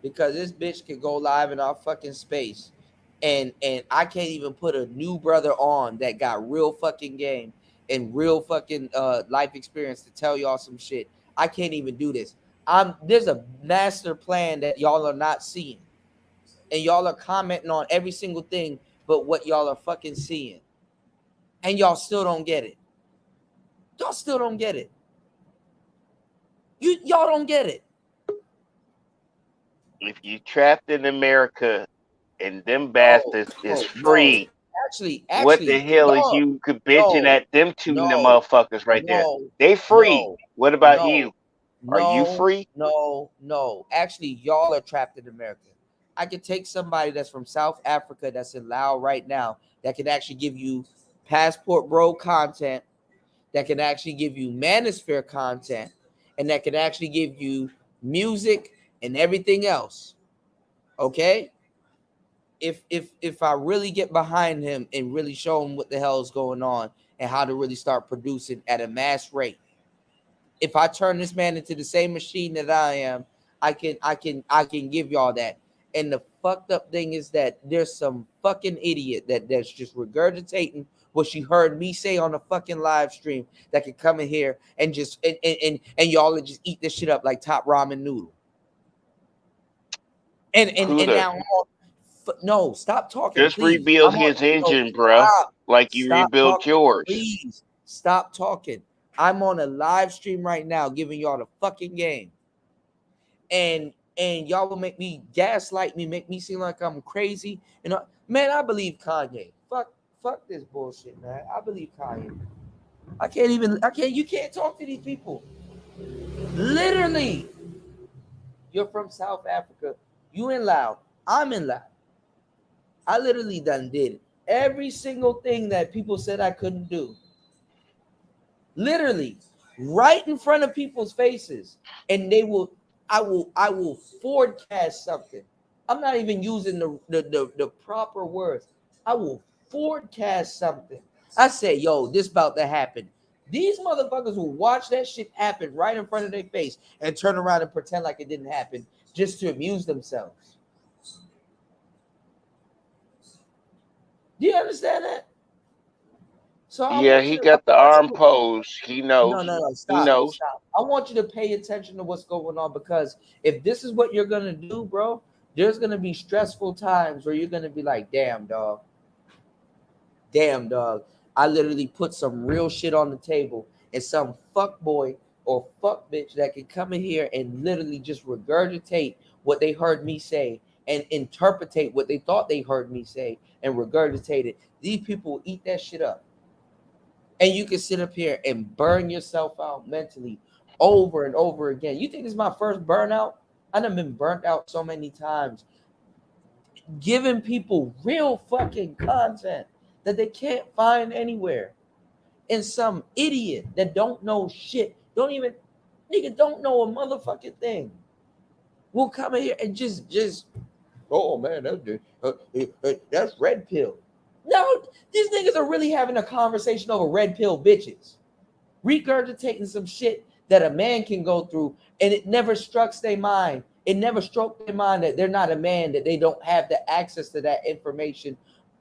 Because this bitch can go live in our fucking space. And I can't even put a new brother on that got real fucking game and real fucking life experience to tell y'all some shit. I can't even do this. There's a master plan that y'all are not seeing. And y'all are commenting on every single thing but what y'all are fucking seeing. And y'all still don't get it. Y'all still don't get it. Y'all don't get it. If you trapped in America and them bastards is free, Actually, what the hell is you bitching at them two motherfuckers right there? They free. What about you? Are you free? No. Actually, y'all are trapped in America. I could take somebody that's from South Africa that's in Laos right now that can actually give you Passport Bro content, that can actually give you Manosphere content, and that can actually give you music and everything else. Okay? If I really get behind him and really show him what the hell is going on and how to really start producing at a mass rate. If I turn this man into the same machine that I am, I can give y'all that. And the fucked up thing is that there's some fucking idiot that's just regurgitating what she heard me say on a fucking live stream that can come in here and just and y'all just eat this shit up like top ramen noodle. And now no, stop talking. Just Please. rebuild his engine, bruh. Like you rebuilt yours. Please stop talking. I'm on a live stream right now giving y'all the fucking game. And y'all will make me gaslight me, make me seem like I'm crazy. And man, I believe Kanye. Fuck this bullshit, man. I believe Kanye. You can't talk to these people. Literally. You're from South Africa. You in Laos. I'm in Laos. I literally done did every single thing that people said I couldn't do. Literally, right in front of people's faces. And I will forecast something. I'm not even using the proper words. I will forecast something. I say, yo, this about to happen. These motherfuckers will watch that shit happen right in front of their face and turn around and pretend like it didn't happen just to amuse themselves. Do you understand that? So yeah, he got the arm pose. He knows. No. Stop. I want you to pay attention to what's going on, because if this is what you're gonna do, bro, there's gonna be stressful times where you're gonna be like, damn, dog. I literally put some real shit on the table, and some fuck boy or fuck bitch that can come in here and literally just regurgitate what they heard me say and interpretate what they thought they heard me say and regurgitate it. These people will eat that shit up. And you can sit up here and burn yourself out mentally over and over again. You think this is my first burnout? I done been burnt out so many times. Giving people real fucking content that they can't find anywhere. And some idiot that don't know shit, don't know a motherfucking thing, will come in here and just oh man, that's red pill. No, these niggas are really having a conversation over red pill bitches, regurgitating some shit that a man can go through, and it never struck their mind. It never struck their mind that they're not a man, that they don't have the access to that information.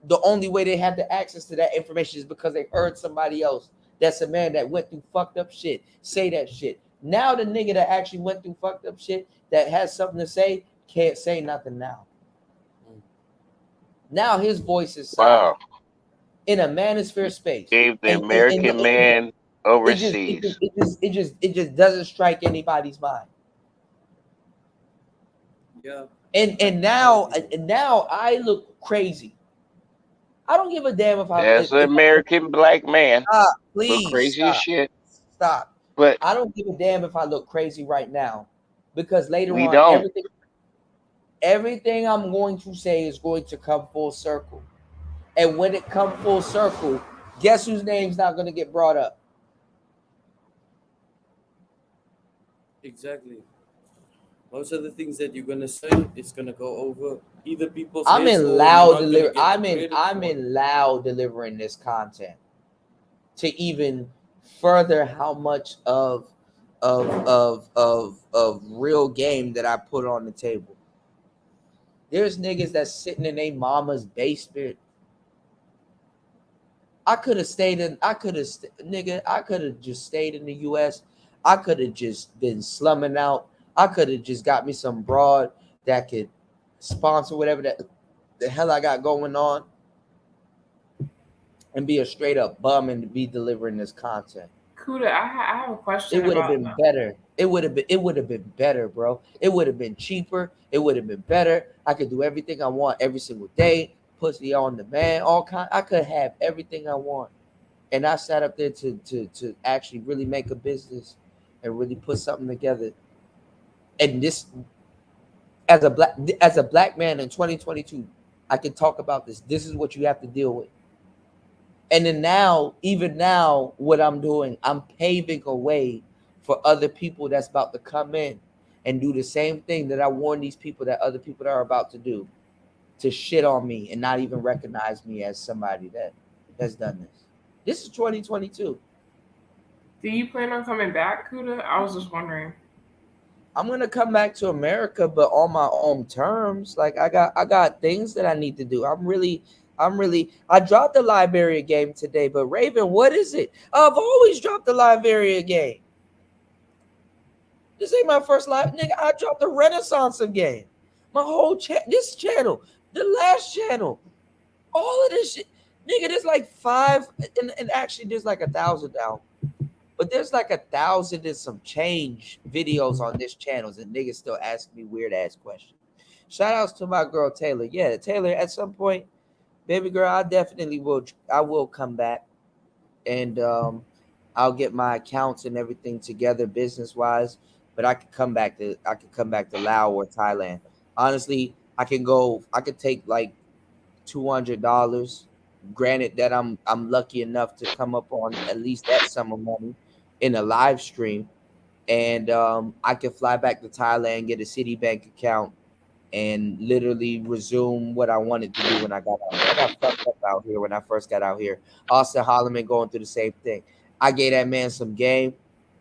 The only way they have the access to that information is because they heard somebody else that's a man that went through fucked up shit say that shit. Now the nigga that actually went through fucked up shit that has something to say can't say nothing now. Now his voice is silent in a manosphere space. Gave the And American man overseas. It just doesn't strike anybody's mind. Yeah. And now I look crazy. I don't give a damn if I As an American black man, stop, look please crazy as shit. stop. But I don't give a damn if I look crazy right now, because later we on don't. everything I'm going to say is going to come full circle. And when it comes full circle, guess whose name's not going to get brought up? Exactly. Most of the things that you're gonna say, it's gonna go over either people's I'm heads in or loud you're not gonna deliver. get the credit I'm for it. in loud delivering this content to even further how much of real game that I put on the table. There's niggas that's sitting in their mama's basement. I could have stayed in. I could have, nigga. I could have just stayed in the U.S. I could have just been slumming out. I could have just got me some broad that could sponsor whatever that the hell I got going on, and be a straight up bum and be delivering this content. Kuda, I have a question It would have about. been better. It would have been better, bro. It would have been cheaper. It would have been better. I could do everything I want every single day. Pussy on demand, all kind. I could have everything I want. And I sat up there to actually really make a business and really put something together. And this, as a black man in 2022, I can talk about this. This is what you have to deal with. And then now, even now, what I'm doing, I'm paving a way for other people that's about to come in and do the same thing that I warn these people that other people that are about to do, to shit on me and not even recognize me as somebody that has done this. This is 2022. Do you plan on coming back, Kuda? I was just wondering. I'm gonna come back to America, but on my own terms. Like I got things that I need to do. I dropped the Liberia game today, but Raven, what is it? I've always dropped the Liberia game. This ain't my first live, nigga. I dropped the Renaissance of game. My whole this channel, the last channel, all of this shit, nigga. There's like 5, and actually there's like 1,000 now. But there's like 1,000 and some change videos on this channel, and niggas still ask me weird ass questions. Shout outs to my girl Taylor. Yeah, Taylor, at some point, baby girl, I definitely will. I will come back, and I'll get my accounts and everything together business wise. But I could come back to Laos or Thailand. Honestly, I could take like $200. Granted that I'm lucky enough to come up on at least that sum of money in a live stream, and I can fly back to Thailand, get a Citibank account, and literally resume what I wanted to do when I got out here. I got fucked up out here when I first got out here. Austin Holloman going through the same thing. I gave that man some game.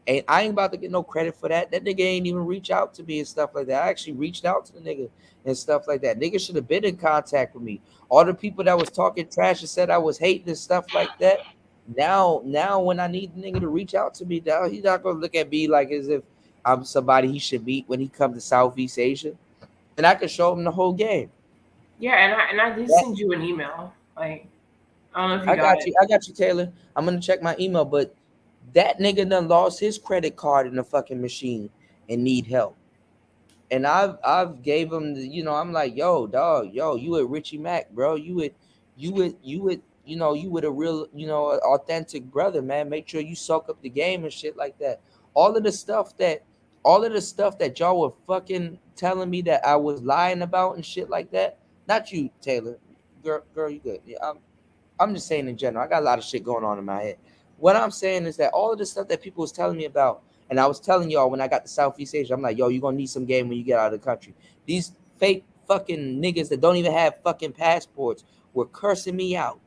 And I ain't about to get no credit for that. That nigga ain't even reach out to me and stuff like that. I actually reached out to the nigga and stuff like that. Nigga should have been in contact with me. All the people that was talking trash and said I was hating and stuff like that. Now when I need the nigga to reach out to me, now he's not gonna look at me like as if I'm somebody he should meet when he comes to Southeast Asia. And I could show him the whole game. Yeah, and I did send you an email. Like, I don't know if you got it. I got you, Taylor. I'm gonna check my email, but that nigga done lost his credit card in the fucking machine and need help. And I've gave him the, I'm like, yo, dog, you at Richie Mack, bro. You with a real, authentic brother, man. Make sure you soak up the game and shit like that. All of the stuff that y'all were fucking telling me that I was lying about and shit like that. Not you, Taylor. Girl, you good. Yeah, I'm just saying in general. I got a lot of shit going on in my head. What I'm saying is that all of the stuff that people was telling me about And I was telling y'all when I got to Southeast Asia, I'm like, yo, you're gonna need some game when you get out of the country. These fake fucking niggas that don't even have fucking passports were cursing me out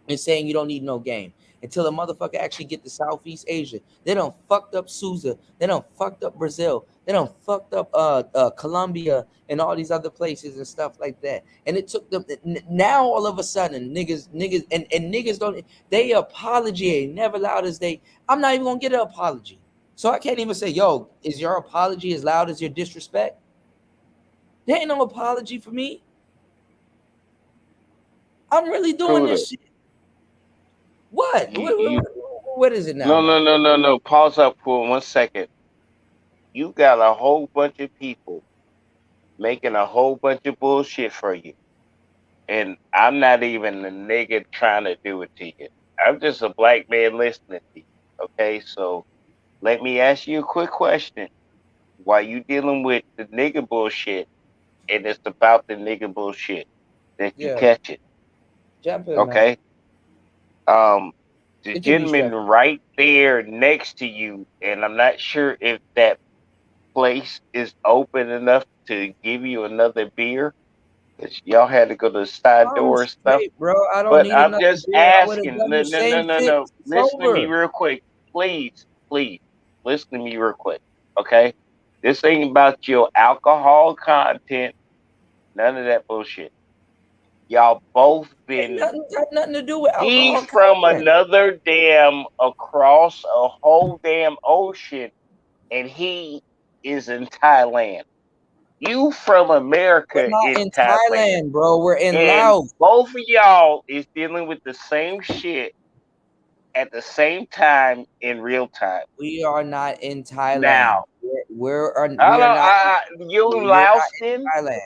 and saying you don't need no game until a motherfucker actually get to Southeast Asia. They done fucked up Sousa. They done fucked up Brazil. They done fucked up Colombia and all these other places and stuff like that. And it took them now all of a sudden niggas and niggas don't, they apology ain't never loud as they. I'm not even gonna get an apology. So I can't even say, yo, is your apology as loud as your disrespect? There ain't no apology for me. I'm really doing this shit. What? What is it now? No. Pause up for 1 second. You got a whole bunch of people making a whole bunch of bullshit for you. And I'm not even a nigga trying to do it to you. I'm just a black man listening to you. Okay, so let me ask you a quick question. Why you dealing with the nigga bullshit and it's about the nigga bullshit that you catch it. Jump in, okay. Man. The gentleman right there next to you, and I'm not sure if that place is open enough to give you another beer. Cause y'all had to go to the side door and stuff. Bro, I don't but need I'm another just beer. asking. No. Listen to me real quick. Please. Listen to me real quick. Okay? This ain't about your alcohol content. None of that bullshit. Y'all both been nothing to do with alcohol. He's from another damn across a whole damn ocean, and he is in Thailand. You from America in Thailand, bro. We're in Laos. Both of y'all is dealing with the same shit at the same time in real time. We are not in Thailand. Now, we're not. You Laos in Thailand.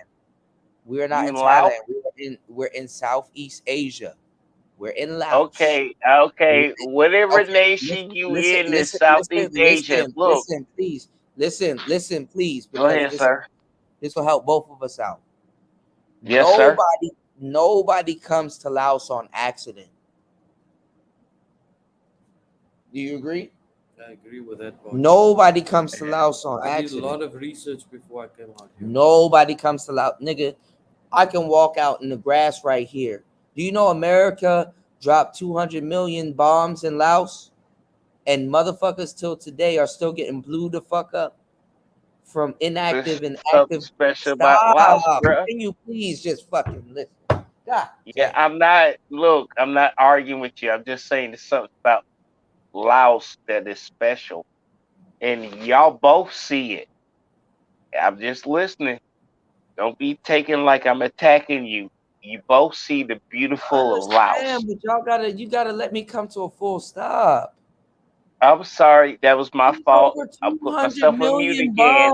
We're not in Thailand. We're in Southeast Asia. We're in Laos. Okay. Whatever nation you in Southeast Asia. Look. Listen, please. Go ahead, sir. This will help both of us out. Yes, sir. Nobody comes to Laos on accident. Do you agree? I agree with that part. Nobody comes to Laos on accident. I did a lot of research before I came out here. Nobody comes to Laos. Nigga, I can walk out in the grass right here. Do you know America dropped 200 million bombs in Laos? And motherfuckers till today are still getting blew the fuck up from inactive and active. Special about Laos, bro. Can you please just fucking listen? God, yeah, I'm not arguing with you. I'm just saying there's something about Laos that is special. And y'all both see it. I'm just listening. Don't be taking like I'm attacking you. You both see the beautiful of Laos. But you gotta let me come to a full stop. I'm sorry, that was my fault. I'll put myself on mute again.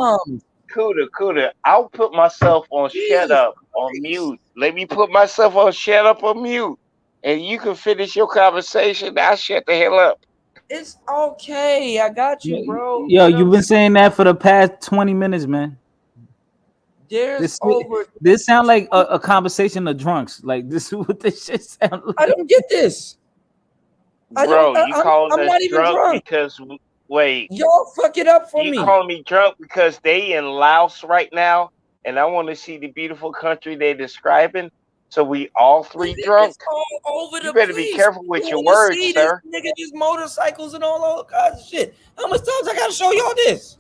Kuda, I'll put myself on shut up on mute. Let me put myself on shut up on mute. And you can finish your conversation. I'll shut the hell up. It's okay. I got you, bro. Yo, you've been saying that for the past 20 minutes, man. This sound like a conversation of drunks. Like this is what this shit sound like. I don't get this. Bro, you calling us drunk because wait. Y'all fuck it up for me. You calling me drunk because they in Laos right now, and I want to see the beautiful country they describing. So we all three drunk. All over you better be careful with your words, sir. Nigga, just motorcycles and all kinds of shit. How much times I gotta show y'all this?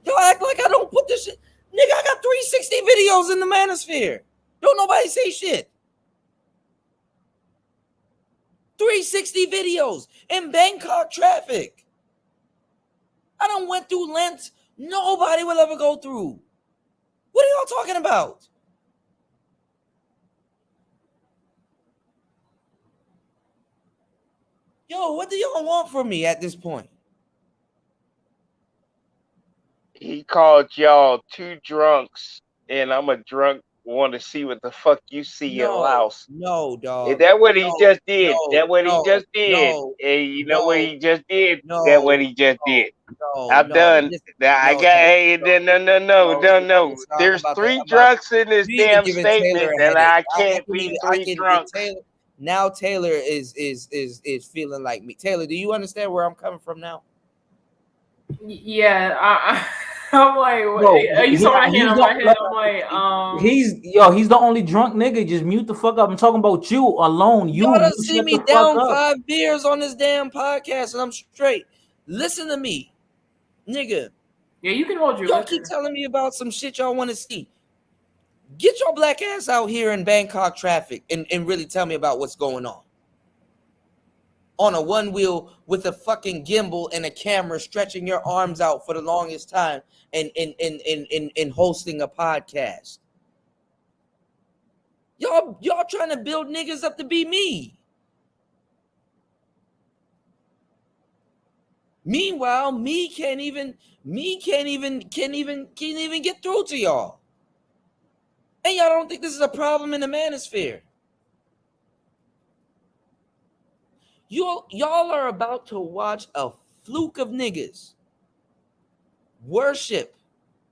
Y'all act like I don't put this shit. Nigga, I got 360 videos in the Manosphere. Don't nobody say shit. 360 videos in Bangkok traffic. I done went through lengths nobody will ever go through. What are y'all talking about? Yo, what do y'all want from me at this point? He called y'all two drunks, and I'm a drunk. Want to see what the fuck you see in Laos? No, dog. Is that what he just did? That what he just did? And you know what he just did? That what he just did? I'm done. I got. Hey, no. There's three drunks in this damn statement, and I can't be three drunks. Now Taylor is feeling like me. Taylor, do you understand where I'm coming from now? Yeah, I'm like, Bro, you saw my hand on my head. I'm like, he's the only drunk nigga. Just mute the fuck up. I'm talking about you alone. Y'all You done see shut me the fuck down up. 5 beers on this damn podcast and I'm straight. Listen to me, nigga. yeah, you can hold your Y'all liquor. keep telling me about some shit y'all want to see. Get your black ass out here in Bangkok traffic and really tell me about what's going on a one wheel with a fucking gimbal and a camera, stretching your arms out for the longest time and hosting a podcast. Y'all trying to build niggas up to be me. Meanwhile, me can't even get through to y'all. And y'all don't think this is a problem in the manosphere. Y'all are about to watch a fluke of niggas worship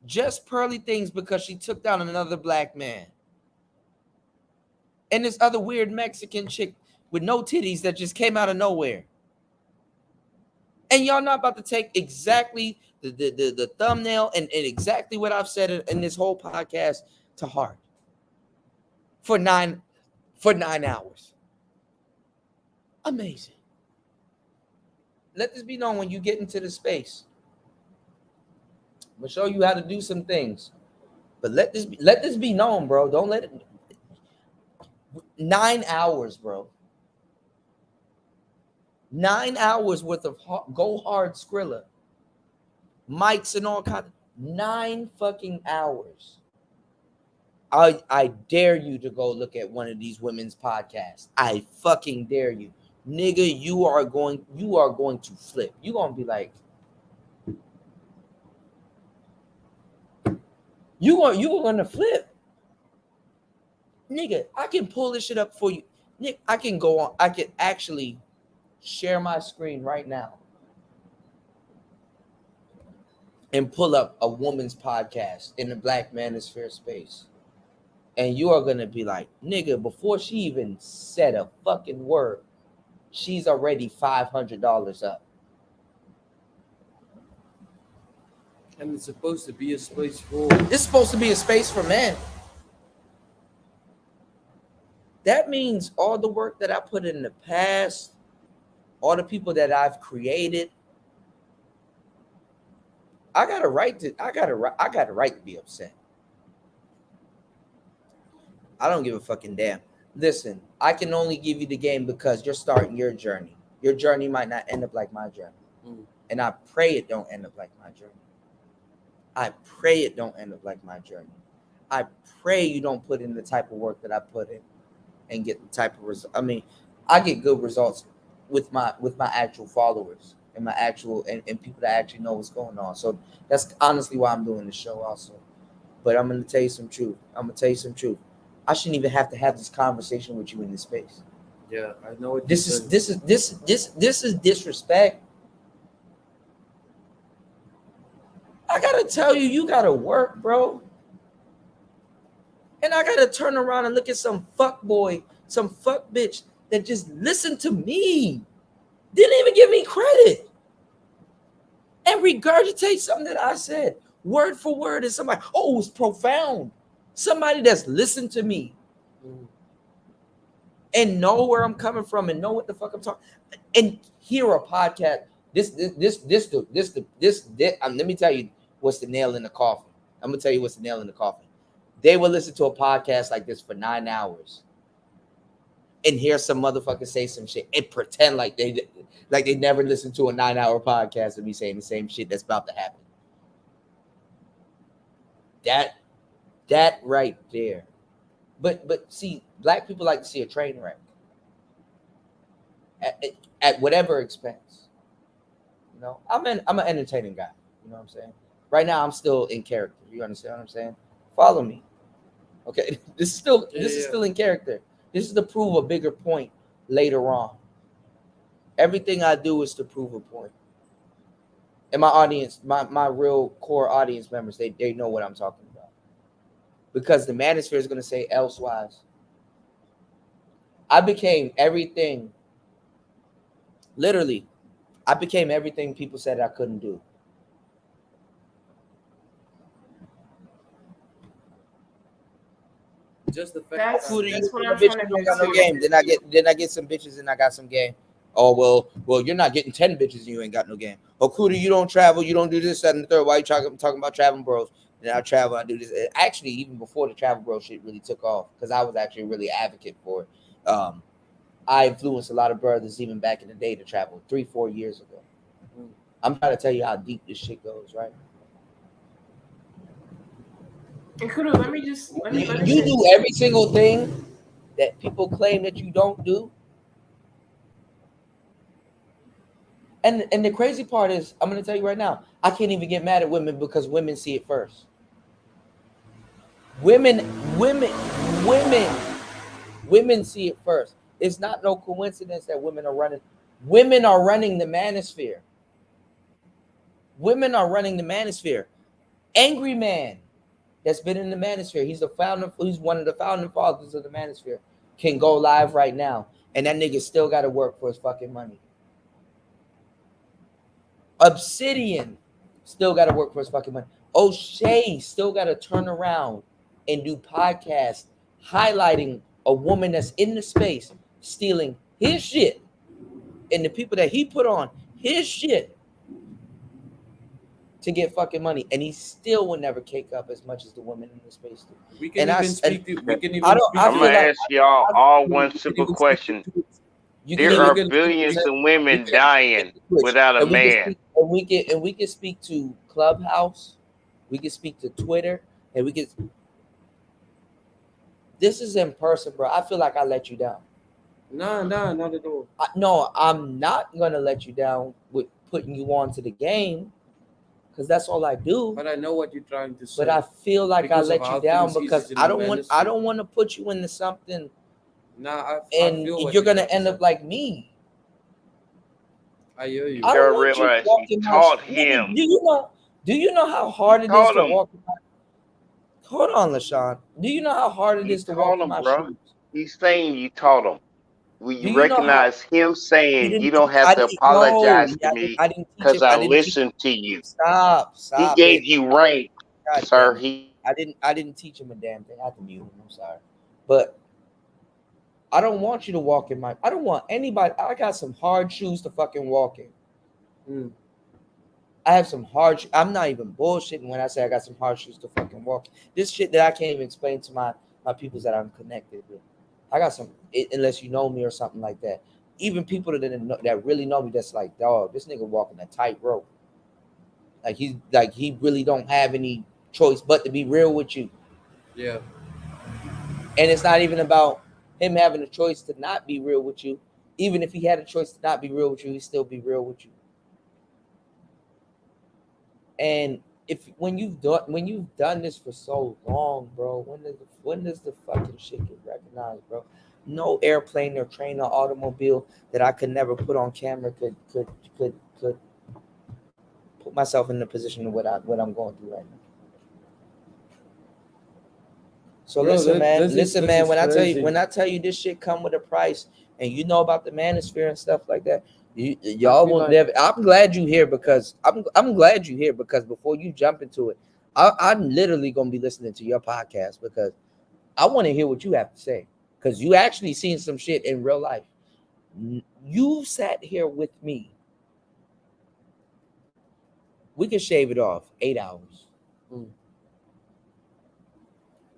just Pearly Things because she took down another black man. And this other weird Mexican chick with no titties that just came out of nowhere. And y'all not about to take exactly the thumbnail and exactly what I've said in this whole podcast to heart. For 9 hours. Amazing. Let this be known when you get into the space. I'm gonna show you how to do some things. But let this be known, bro. Don't let it 9 hours, bro. 9 hours worth of go hard Skrilla. Mics and all kinds. 9 fucking hours. I dare you to go look at one of these women's podcasts. I fucking dare you. Nigga, you are going to flip. You're going to be like, you're going to flip. Nigga, I can pull this shit up for you. Nick, I can go on. I can actually share my screen right now and pull up a woman's podcast in the Black Manosphere space. And you are going to be like, nigga, before she even said a fucking word, she's already $500 up. And it's supposed to be a space for... It's supposed to be a space for men. That means all the work that I put in the past, all the people that I've created, I got a right to be upset. I don't give a fucking damn. Listen, I can only give you the game because you're starting your journey. Your journey might not end up like my journey. And I pray it don't end up like my journey. I pray it don't end up like my journey. I pray you don't put in the type of work that I put in and get the type of result. I mean, I get good results with my actual followers and my actual and people that actually know what's going on. So that's honestly why I'm doing the show also. But I'm gonna tell you some truth. I shouldn't even have to have this conversation with you in this space. Yeah, I know what this is disrespect. I gotta tell you, you gotta work, bro. And I gotta turn around and look at some fuck boy, some fuck bitch that just listened to me, didn't even give me credit, and regurgitate something that I said word for word. And somebody, oh, it was profound. Somebody that's listened to me and know where I'm coming from and know what the fuck I'm talking, and hear a podcast. Let me tell you what's the nail in the coffin. I'm gonna tell you what's the nail in the coffin. They will listen to a podcast like this for 9 hours and hear some motherfucker say some shit and pretend like they never listened to a 9-hour podcast and be saying the same shit that's about to happen. That right there. But see, black people like to see a train wreck at whatever expense. You know, I'm an entertaining guy. You know what I'm saying? Right now, I'm still in character. You understand what I'm saying? Follow me. Okay, this is still in character. This is to prove a bigger point later on. Everything I do is to prove a point. And my audience, my real core audience members, they know what I'm talking about. Because the manosphere is going to say elsewise. I became everything. Literally, I became everything people said I couldn't do. Just the fact Kuda, you That's what the I'm bitch, trying to you don't do got no too. game. Then I get some bitches and I got some game. Oh well, you're not getting 10 bitches and you ain't got no game. Oh, Kuda, you don't travel, you don't do this, that, and the third. Why you talking about traveling bros? Then I travel, I do this. Actually, even before the travel bro shit really took off, because I was actually really advocate for it. I influenced a lot of brothers even back in the day to travel 3-4 years ago. I'm trying to tell you how deep this shit goes, right? And Kudu, let me You say, do every single thing that people claim that you don't do. And the crazy part is, I'm gonna tell you right now, I can't even get mad at women because women see it first. Women see it first. It's not no coincidence that women are running. Women are running the manosphere. Women are running the manosphere. Angry Man that's been in the manosphere. He's one of the founding fathers of the manosphere. Can go live right now. And that nigga still gotta work for his fucking money. Obsidian still gotta work for his fucking money. O'Shea still gotta turn around and do podcasts highlighting a woman that's in the space stealing his shit and the people that he put on his shit to get fucking money, and he still will never cake up as much as the women in the space do. we can even speak to. We can even. I'm gonna ask y'all all one simple question. There are billions of women dying without a man. We can speak to Clubhouse, we can speak to Twitter, and we can. This is in person, bro. I feel like I let you down. Nah, not at all. No, I'm not gonna let you down with putting you on to the game, because that's all I do. But I know what you're trying to say. But I feel like because I let you down because I don't want to put you into something. Nah, and you're gonna end up like me. I hear you. I don't want realize you walking you taught him. Do you know how hard it is to walk? Hold on, LaShawn. Do you know how hard it is to walk in my shoes? He's saying you taught him. Will you Do you know recognize him saying you don't have to apologize to me because I listened to you? Stop. He gave you rank, sir. I didn't teach him a damn thing. I have to mute him. I'm sorry, but I don't want you to walk in my. I don't want anybody. I got some hard shoes to fucking walk in. I have some hard. I'm not even bullshitting when I say I got some hard shoes to fucking walk. This shit that I can't even explain to my peoples that I'm connected with. I got some, unless you know me or something like that. Even people that really know me, that's like, dog, this nigga walking a tightrope. Like he really don't have any choice but to be real with you. Yeah. And it's not even about him having a choice to not be real with you. Even if he had a choice to not be real with you, he'd still be real with you. And when you've done this for so long, bro, when does the fucking shit get recognized, bro? No airplane or train or automobile that I could never put on camera could put myself in the position of what I'm going through right now. So bro, listen, man. When I tell you this shit come with a price, and you know about the manosphere and stuff like that, y'all will never. I'm glad you here because I'm glad you here because before you jump into it, I'm literally gonna be listening to your podcast because I want to hear what you have to say because you actually seen some shit in real life. You sat here with me. We could shave it off 8 hours.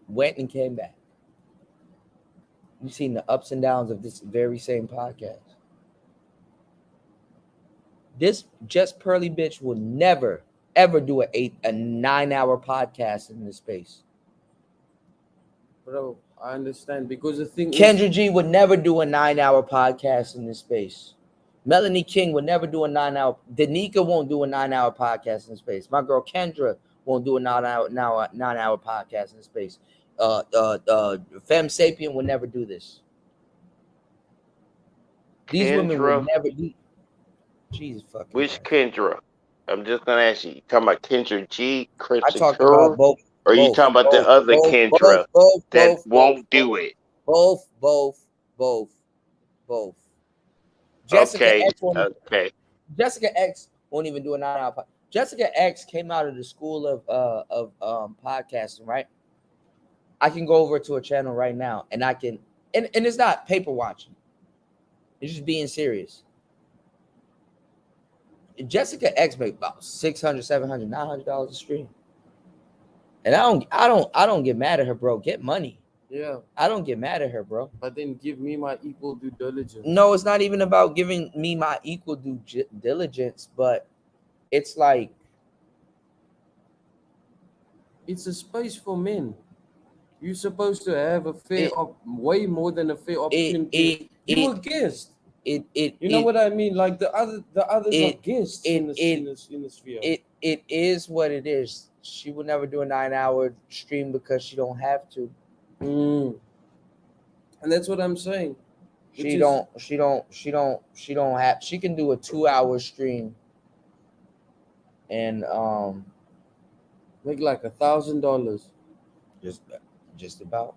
Went and came back. You've seen the ups and downs of this very same podcast. This just pearly bitch will never, ever do a 9-hour podcast in this space. Bro, I understand because the thing Kendra G would never do a 9-hour podcast in this space. Melanie King would never do a 9-hour. Danica won't do a 9-hour podcast in this space. My girl Kendra won't do a 9-hour podcast in this space. Femme Sapien would never do this. These women would never do. Jesus fucking. Which Kendra? I'm just gonna ask you. You talking about Kendra G, Chris I talked about both. Or you talking about the other Kendra that won't do it? Both. Jessica X Jessica X won't even do a 9-hour podcast. Jessica X came out of the school of podcasting, right? I can go over to a channel right now and I can, and it's not paper watching. It's just being serious. Jessica X make about $600, $700, $900 a stream. And I don't get mad at her, bro. Get money. Yeah. I don't get mad at her, bro. But then give me my equal due diligence. No, it's not even about giving me my equal due diligence, but it's like it's a space for men. You're supposed to have a fair, way more than a fair opportunity. You a guest. You know what I mean? Like the others are guests in the sphere. It is what it is. She would never do a 9-hour stream because she don't have to. And that's what I'm saying. She don't have. She can do a 2-hour stream and make like $1,000. Just about.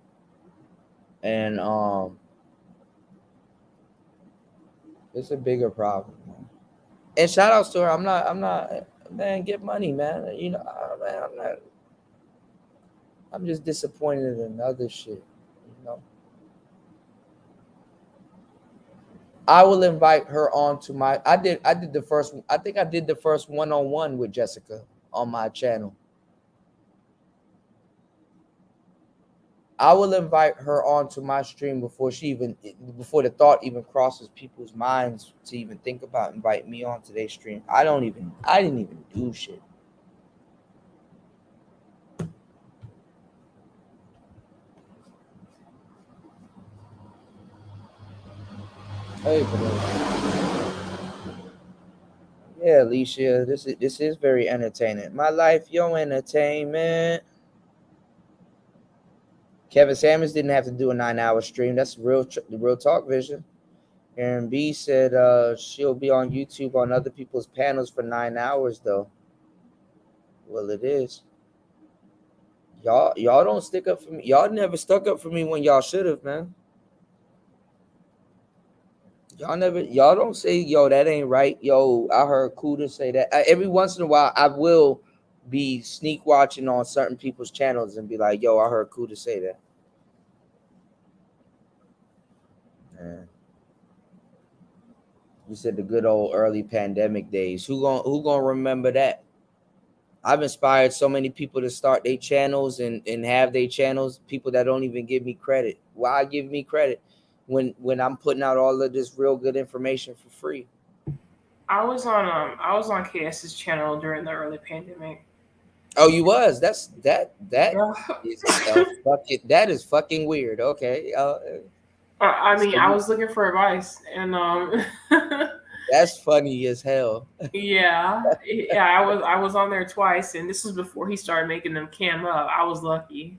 And it's a bigger problem. And shout outs to her. I'm not man, get money, man. You know, man, I'm just disappointed in other shit, you know. I will invite her on to my I did the first, I think I did the first one-on-one with Jessica on my channel. I will invite her onto my stream before the thought even crosses people's minds to even think about invite me onto their stream. I didn't even do shit. Hey, bro. Yeah, Alicia, this is very entertaining. My life, your entertainment. Kevin Samuels didn't have to do a 9-hour stream. That's the real talk vision. Aaron B said she'll be on YouTube on other people's panels for 9 hours though. Well, it is. Y'all don't stick up for me. Y'all never stuck up for me when y'all should have, man. Y'all don't say, yo, that ain't right. Yo, I heard Kuda say that. Every once in a while, I will be sneak watching on certain people's channels and be like, yo, I heard Kuda say that. Man. You said the good old early pandemic days. Who gonna remember that? I've inspired so many people to start their channels and have their channels. People that don't even give me credit. Why give me credit when I'm putting out all of this real good information for free? I was on KS's channel during the early pandemic. Oh, you was? That is fucking weird. Okay. I mean, I was looking for advice, and that's funny as hell. Yeah, I was on there twice, and this was before he started making them cam up. I was lucky.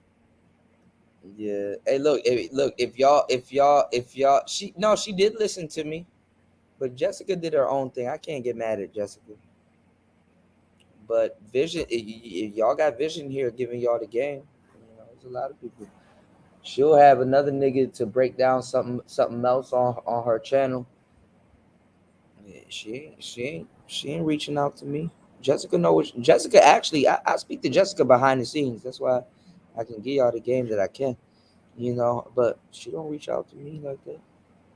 Yeah. Hey, look, if y'all, she did listen to me, but Jessica did her own thing. I can't get mad at Jessica. But Vision, if y'all got Vision here giving y'all the game, you know, there's a lot of people. She'll have another nigga to break down something else on her channel. Yeah, she ain't reaching out to me. Jessica knows. Jessica actually, I speak to Jessica behind the scenes. That's why I can give y'all the game that I can, you know. But she don't reach out to me like that.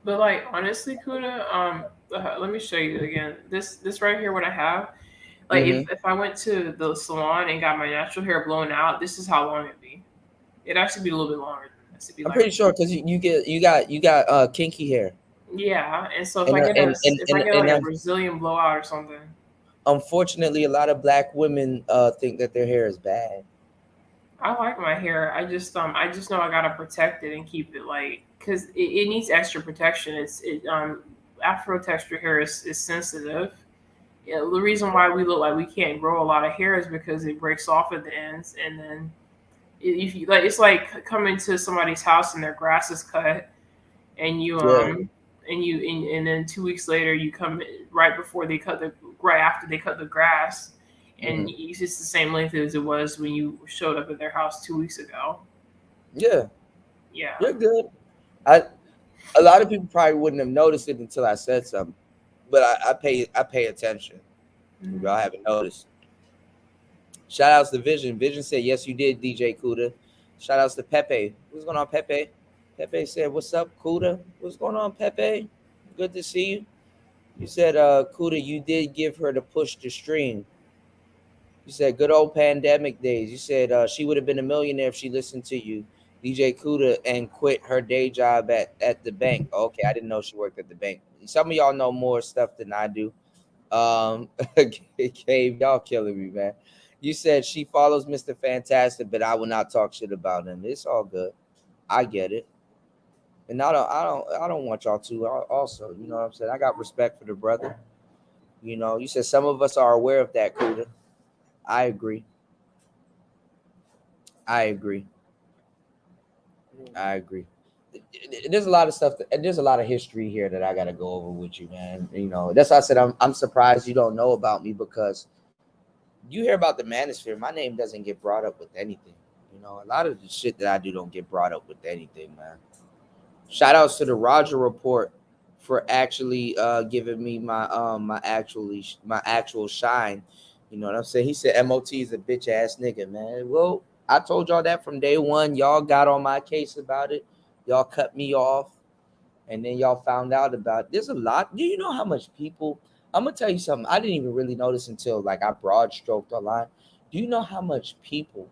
But like honestly, Kuda, let me show you again. This right here, what I have. Like if I went to the salon and got my natural hair blown out, this is how long it'd be. It'd actually be a little bit longer than this. It'd be I'm pretty sure because you got kinky hair. Yeah, and so if I get a Brazilian blowout or something. Unfortunately, a lot of black women think that their hair is bad. I like my hair. I just know I gotta protect it and keep it because it needs extra protection. Afro texture hair is sensitive. Yeah, the reason why we look like we can't grow a lot of hair is because it breaks off at the ends, and then if you it's like coming to somebody's house and their grass is cut, and you and then 2 weeks later you come right after they cut the grass, and it's just the same length as it was when you showed up at their house 2 weeks ago. Yeah, you're good. A lot of people probably wouldn't have noticed it until I said something, but I pay attention. Y'all haven't noticed. Shout outs to Vision. Vision said, yes, you did, DJ Kuda. Shout outs to Pepe. What's going on, Pepe? Pepe said, "What's up, Kuda? What's going on, Pepe? Good to see you." You said, Kuda, you did give her the push to stream. You said, good old pandemic days. You said she would have been a millionaire if she listened to you, DJ Kuda, and quit her day job at the bank. Okay, I didn't know she worked at the bank. Some of y'all know more stuff than I do. Cave, y'all killing me, man. You said she follows Mr. Fantastic, but I will not talk shit about him. It's all good. I get it. And I don't want y'all to also, you know what I'm saying? I got respect for the brother. You know, you said some of us are aware of that, Kuda. I agree. I agree. I agree. There's a lot of stuff. There's a lot of history here that I got to go over with you, man. You know, that's why I said I'm surprised you don't know about me, because you hear about the Manosphere. My name doesn't get brought up with anything. You know, a lot of the shit that I do don't get brought up with anything, man. Shout outs to the Roger Report for actually giving me my actual shine. You know what I'm saying? He said MOT is a bitch ass nigga, man. Well, I told y'all that from day one. Y'all got on my case about it. Y'all cut me off, and then y'all found out about it. There's a lot. Do you know how much people? I'm gonna tell you something. I didn't even really notice until like I broad stroked online. Do you know how much people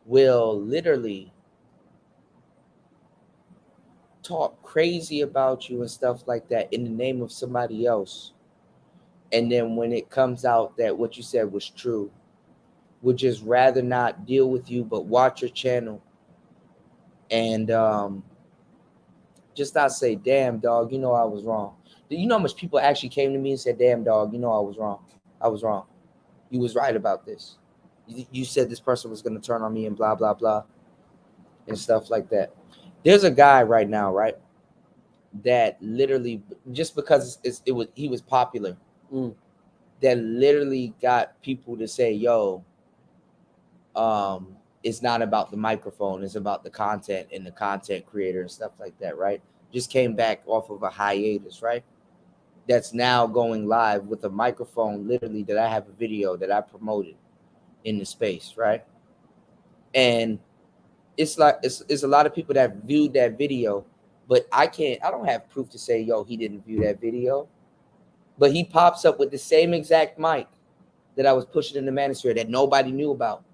will literally talk crazy about you and stuff like that in the name of somebody else, and then when it comes out that what you said was true, would just rather not deal with you but watch your channel and just not say, damn dog, you know I was wrong. Do you know how much people actually came to me and said, damn dog, you know I was wrong. I was wrong. You was right about this. You said this person was going to turn on me and blah blah blah and stuff like that. There's a guy right now, right, that literally just because he was popular, that literally got people to say, yo, it's not about the microphone, it's about the content and the content creator and stuff like that, right? Just came back off of a hiatus, right? That's now going live with a microphone, literally, that I have a video that I promoted in the space, right? And it's like it's a lot of people that viewed that video, but I don't have proof to say, yo, he didn't view that video. But he pops up with the same exact mic that I was pushing in the Manosphere that nobody knew about.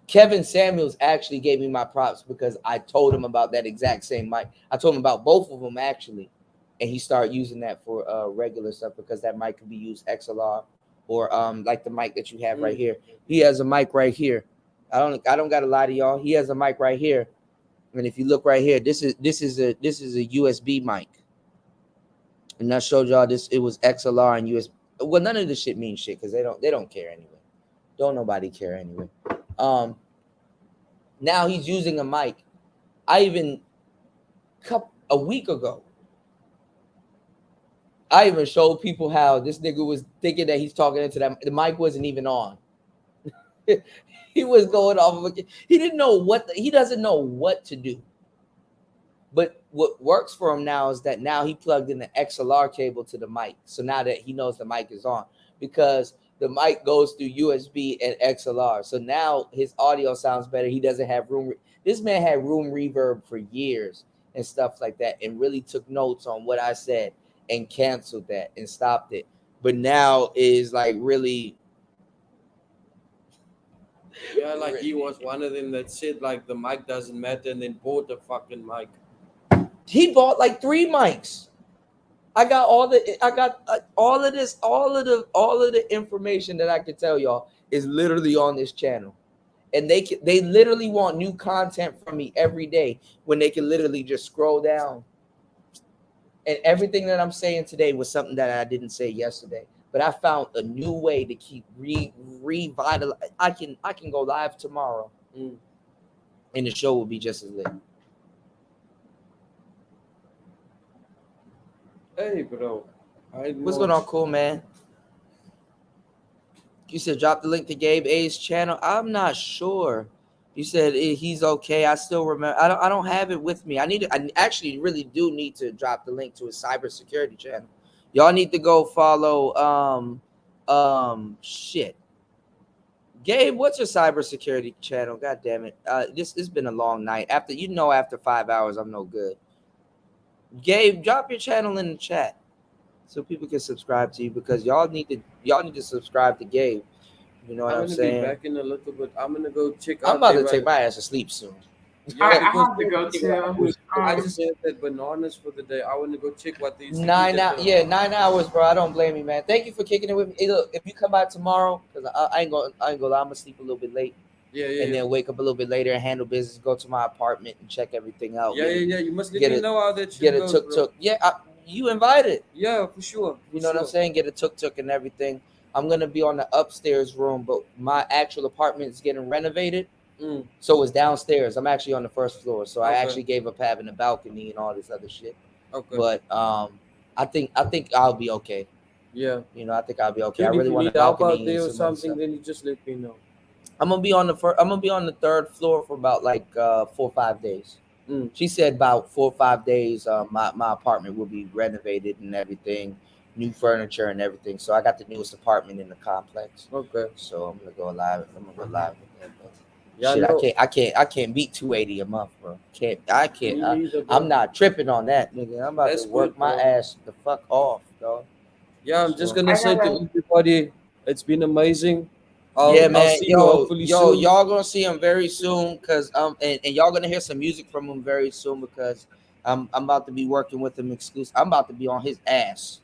Kevin Samuels actually gave me my props because I told him about that exact same mic. I told him about both of them actually, and he started using that for regular stuff because that mic can be used XLR or like the mic that you have right here. He has a mic right here. I don't got to lie to y'all. He has a mic right here, and if you look right here, this is a USB mic. And I showed y'all this. It was XLR and USB. Well, none of this shit means shit because they don't care anyway. Don't nobody care anyway. Now he's using a mic. A week ago, I even showed people how this nigga was thinking that he's talking into that. The mic wasn't even on. He was going off. He didn't know he doesn't know what to do. But what works for him now is that now he plugged in the XLR cable to the mic. So now that he knows the mic is on, because the mic goes through USB and XLR. So now his audio sounds better. He doesn't have room. This man had room reverb for years and stuff like that, and really took notes on what I said and canceled that and stopped it. But now is like really. Yeah, like he was one of them that said like the mic doesn't matter and then bought the fucking mic. He bought like 3 mics. I got all of this, all of the information that I can tell y'all is literally on this channel, and they literally want new content from me every day when they can literally just scroll down. And everything that I'm saying today was something that I didn't say yesterday, but I found a new way to keep revitalizing. I can go live tomorrow, and the show will be just as lit. Hey, bro. What's going on, cool man? You said drop the link to Gabe A's channel. I'm not sure. You said he's okay. I still remember. I don't have it with me. I actually really do need to drop the link to his cybersecurity channel. Y'all need to go follow shit. Gabe, what's your cybersecurity channel? God damn it. This has been a long night. After 5 hours, I'm no good. Gabe, drop your channel in the chat so people can subscribe to you, because y'all need to subscribe to Gabe. You know what I'm I'm gonna be saying? back in a little bit. I'm gonna go check I'm out about there. to take my ass to sleep soon. Yeah, I because have to go too. I just had that bananas for the day. I want to go check what they used to eat 9 at hours, the. yeah, 9 hours, bro. I don't blame you, man. Thank you for kicking it with me. Hey, look, if you come by tomorrow, because I ain't gonna lie, I'm gonna sleep a little bit late. Yeah, And then wake up a little bit later and handle business, go to my apartment and check everything out. Yeah. You must let get me a, know how that get shit a goes, tuk bro. tuk. Yeah, you invited. Yeah, for sure. You know what I'm saying? Get a tuk tuk and everything. I'm gonna be on the upstairs room, but my actual apartment is getting renovated, so it's downstairs. I'm actually on the first floor, so I actually gave up having a balcony and all this other shit. Okay. But I think I'll be okay. Yeah. You know, I think I'll be okay. Dude, I really if you want a need help balcony out there and or some other something, stuff. then you just let me know. I'm gonna be on the third floor for about like 4 or 5 days. She said about 4 or 5 days. My apartment will be renovated and everything, new furniture and everything. So I got the newest apartment in the complex. Okay. So I'm gonna go live. I'm gonna go live with that. But Yeah, shit, I I can't beat $280 a month, bro. I can't. Me neither, bro. I'm not tripping on that, nigga. I'm about That's to work good, my bro. ass the fuck off, dog. Yeah, I'm just So- gonna say to everybody, it's been amazing. I'll Yeah, man. see you hopefully soon. Y'all gonna see him very soon, cause and y'all gonna hear some music from him very soon, because I'm about to be working with him exclusive. I'm about to be on his ass.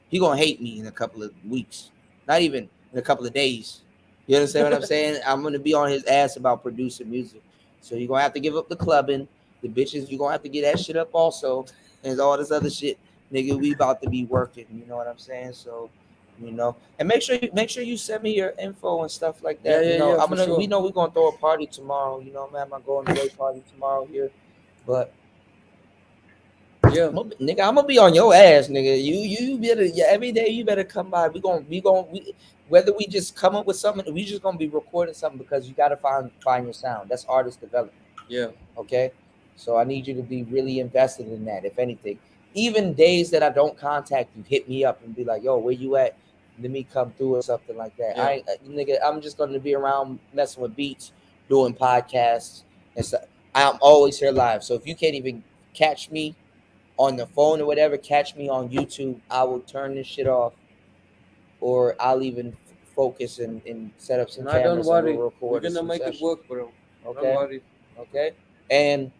He gonna hate me in a couple of weeks, not even in a couple of days. You understand what I'm saying? I'm gonna be on his ass about producing music. So you're gonna have to give up the clubbing, the bitches. You're gonna have to get that shit up also, and all this other shit, nigga. We about to be working. You know what I'm saying? So, and make sure you send me your info and stuff like that. Yeah, I'm for gonna. sure. We know we're gonna throw a party tomorrow. You know, man, I'm going away party tomorrow here, but. Yeah, Nigga, I'm gonna be on your ass, nigga. You better every day. You better come by. Whether we just come up with something, we just gonna be recording something, because you gotta find your sound. That's artist development. Yeah. Okay. So I need you to be really invested in that. If anything, even days that I don't contact you, hit me up and be like, "Yo, where you at? Let me come through," or something like that. Yeah. I'm just gonna be around messing with beats, doing podcasts and stuff. I'm always here live. So if you can't even catch me on the phone or whatever, catch me on YouTube. I will turn this shit off, or I'll even focus and set up some No, don't cameras and we'll worry. We're record gonna some make it sessions. work, bro. Okay. Don't worry. Okay. And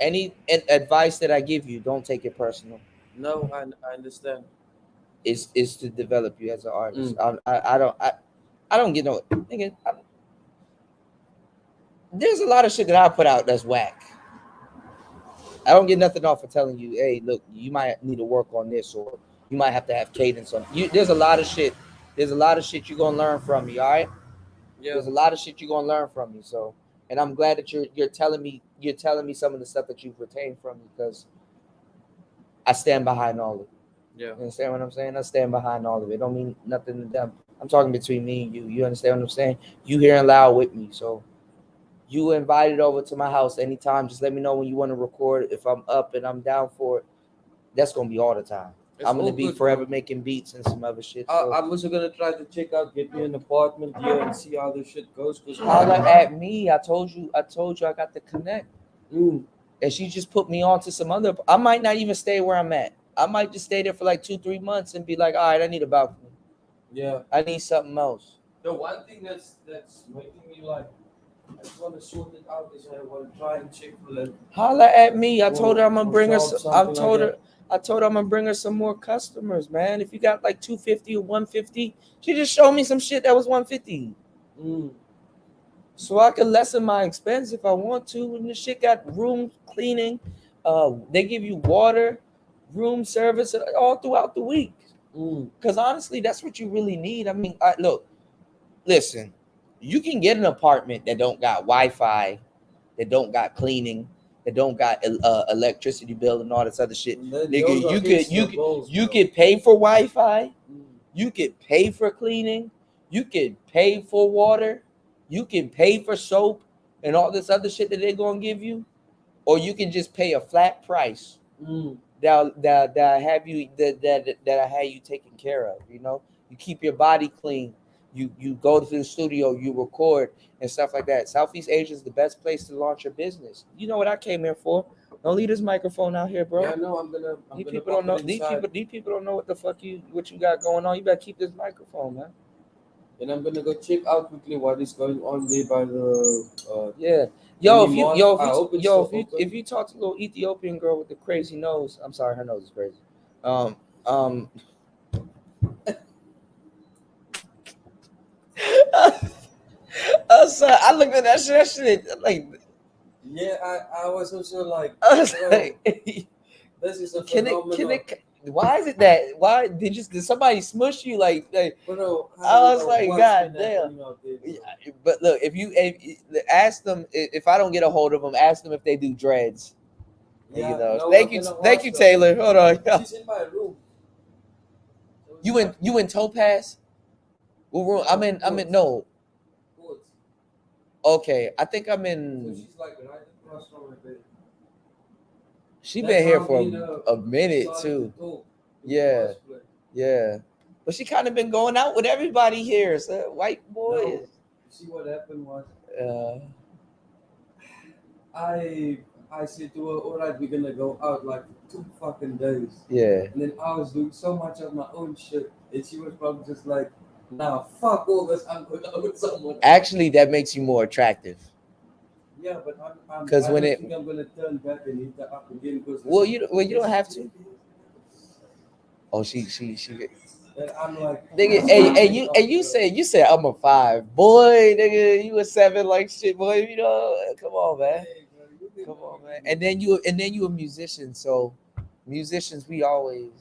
any advice that I give you, don't take it personal. No, I understand. Is to develop you as an artist. I don't get no nigga. There's a lot of shit that I put out that's whack. I don't get nothing off for telling you, hey, look, you might need to work on this, or you might have to have cadence on you. There's a lot of shit. There's a lot of shit you're gonna learn from me, all right? Yeah. There's a lot of shit you're gonna learn from me. So, and I'm glad that you're telling me some of the stuff that you've retained from me, because I stand behind all of it. Yeah. You understand what I'm saying? I stand behind all of it. It don't mean nothing to them. I'm talking between me and you. You understand what I'm saying? You hearing loud with me. So you invited over to my house anytime. Just let me know when you want to record. If I'm up and I'm down for it, that's gonna be all the time. I'm gonna be forever making beats and some other shit. So. I'm also gonna try to check out, get me an apartment here and see how this shit goes. Holla at me. I told you I got the connect. And she just put me on to some other. I might not even stay where I'm at. I might just stay there for like 2-3 months and be like, all right, I need a balcony. Yeah. I need something else. The one thing that's making me like, I just want to sort it out, is I want to try and check for like. Holla at me. I told her I'm gonna bring her. I told her I'm gonna bring her some more customers, man. If you got like 250 or 150, she just showed me some shit that was 150. So I could lessen my expense if I want to. And the shit got room cleaning. They give you water, room service all throughout the week. Because honestly, that's what you really need. I mean, listen, you can get an apartment that don't got Wi-Fi, that don't got cleaning, that don't got electricity bill and all this other shit. Nigga, you could pay for Wi-Fi, you could pay for cleaning, you could pay for water, you can pay for soap and all this other shit that they're gonna give you, or you can just pay a flat price that I have you taken care of. You know, you keep your body clean, you go to the studio, you record and stuff like that. Southeast Asia is the best place to launch your business. You know what I came here for? Don't leave this microphone out here, bro. Yeah, no, I'm gonna People don't know. These people don't know what the fuck what you got going on. You better keep this microphone, man. And I'm gonna go check out quickly what is going on there by the yeah. If you talk to the little Ethiopian girl with the crazy nose, I'm sorry, her nose is crazy. I looked at that shit like. Yeah, I was also like, I was like, this is a phenomenon. Why is it that? Why did somebody smush you like? Bro, I was like, God damn. But look, if ask them if I don't get a hold of them, ask them if they do dreads. Yeah, you know. No, thank you, Taylor. Hold on. She's in my room. You in Topaz? What room? I'm in no. Okay, I think I'm in. So she's like right across from my bed. She been here for a minute too. Yeah. But she kind of been going out with everybody here, so white boys. No, see what happened was I said to her, all right, we're gonna go out like 2 fucking days. Yeah. And then I was doing so much of my own shit, and she was probably just like, nah, fuck all this, I'm going out with someone. Actually, that makes you more attractive. Yeah, but I'm because I think I'm gonna turn back and hit that up again. You don't have to. Oh, she. And I'm like, nigga, you said I'm a 5, boy, nigga, you a 7 like shit, boy. You know, come on, man. Come on, man. And then you a musician, so musicians we always.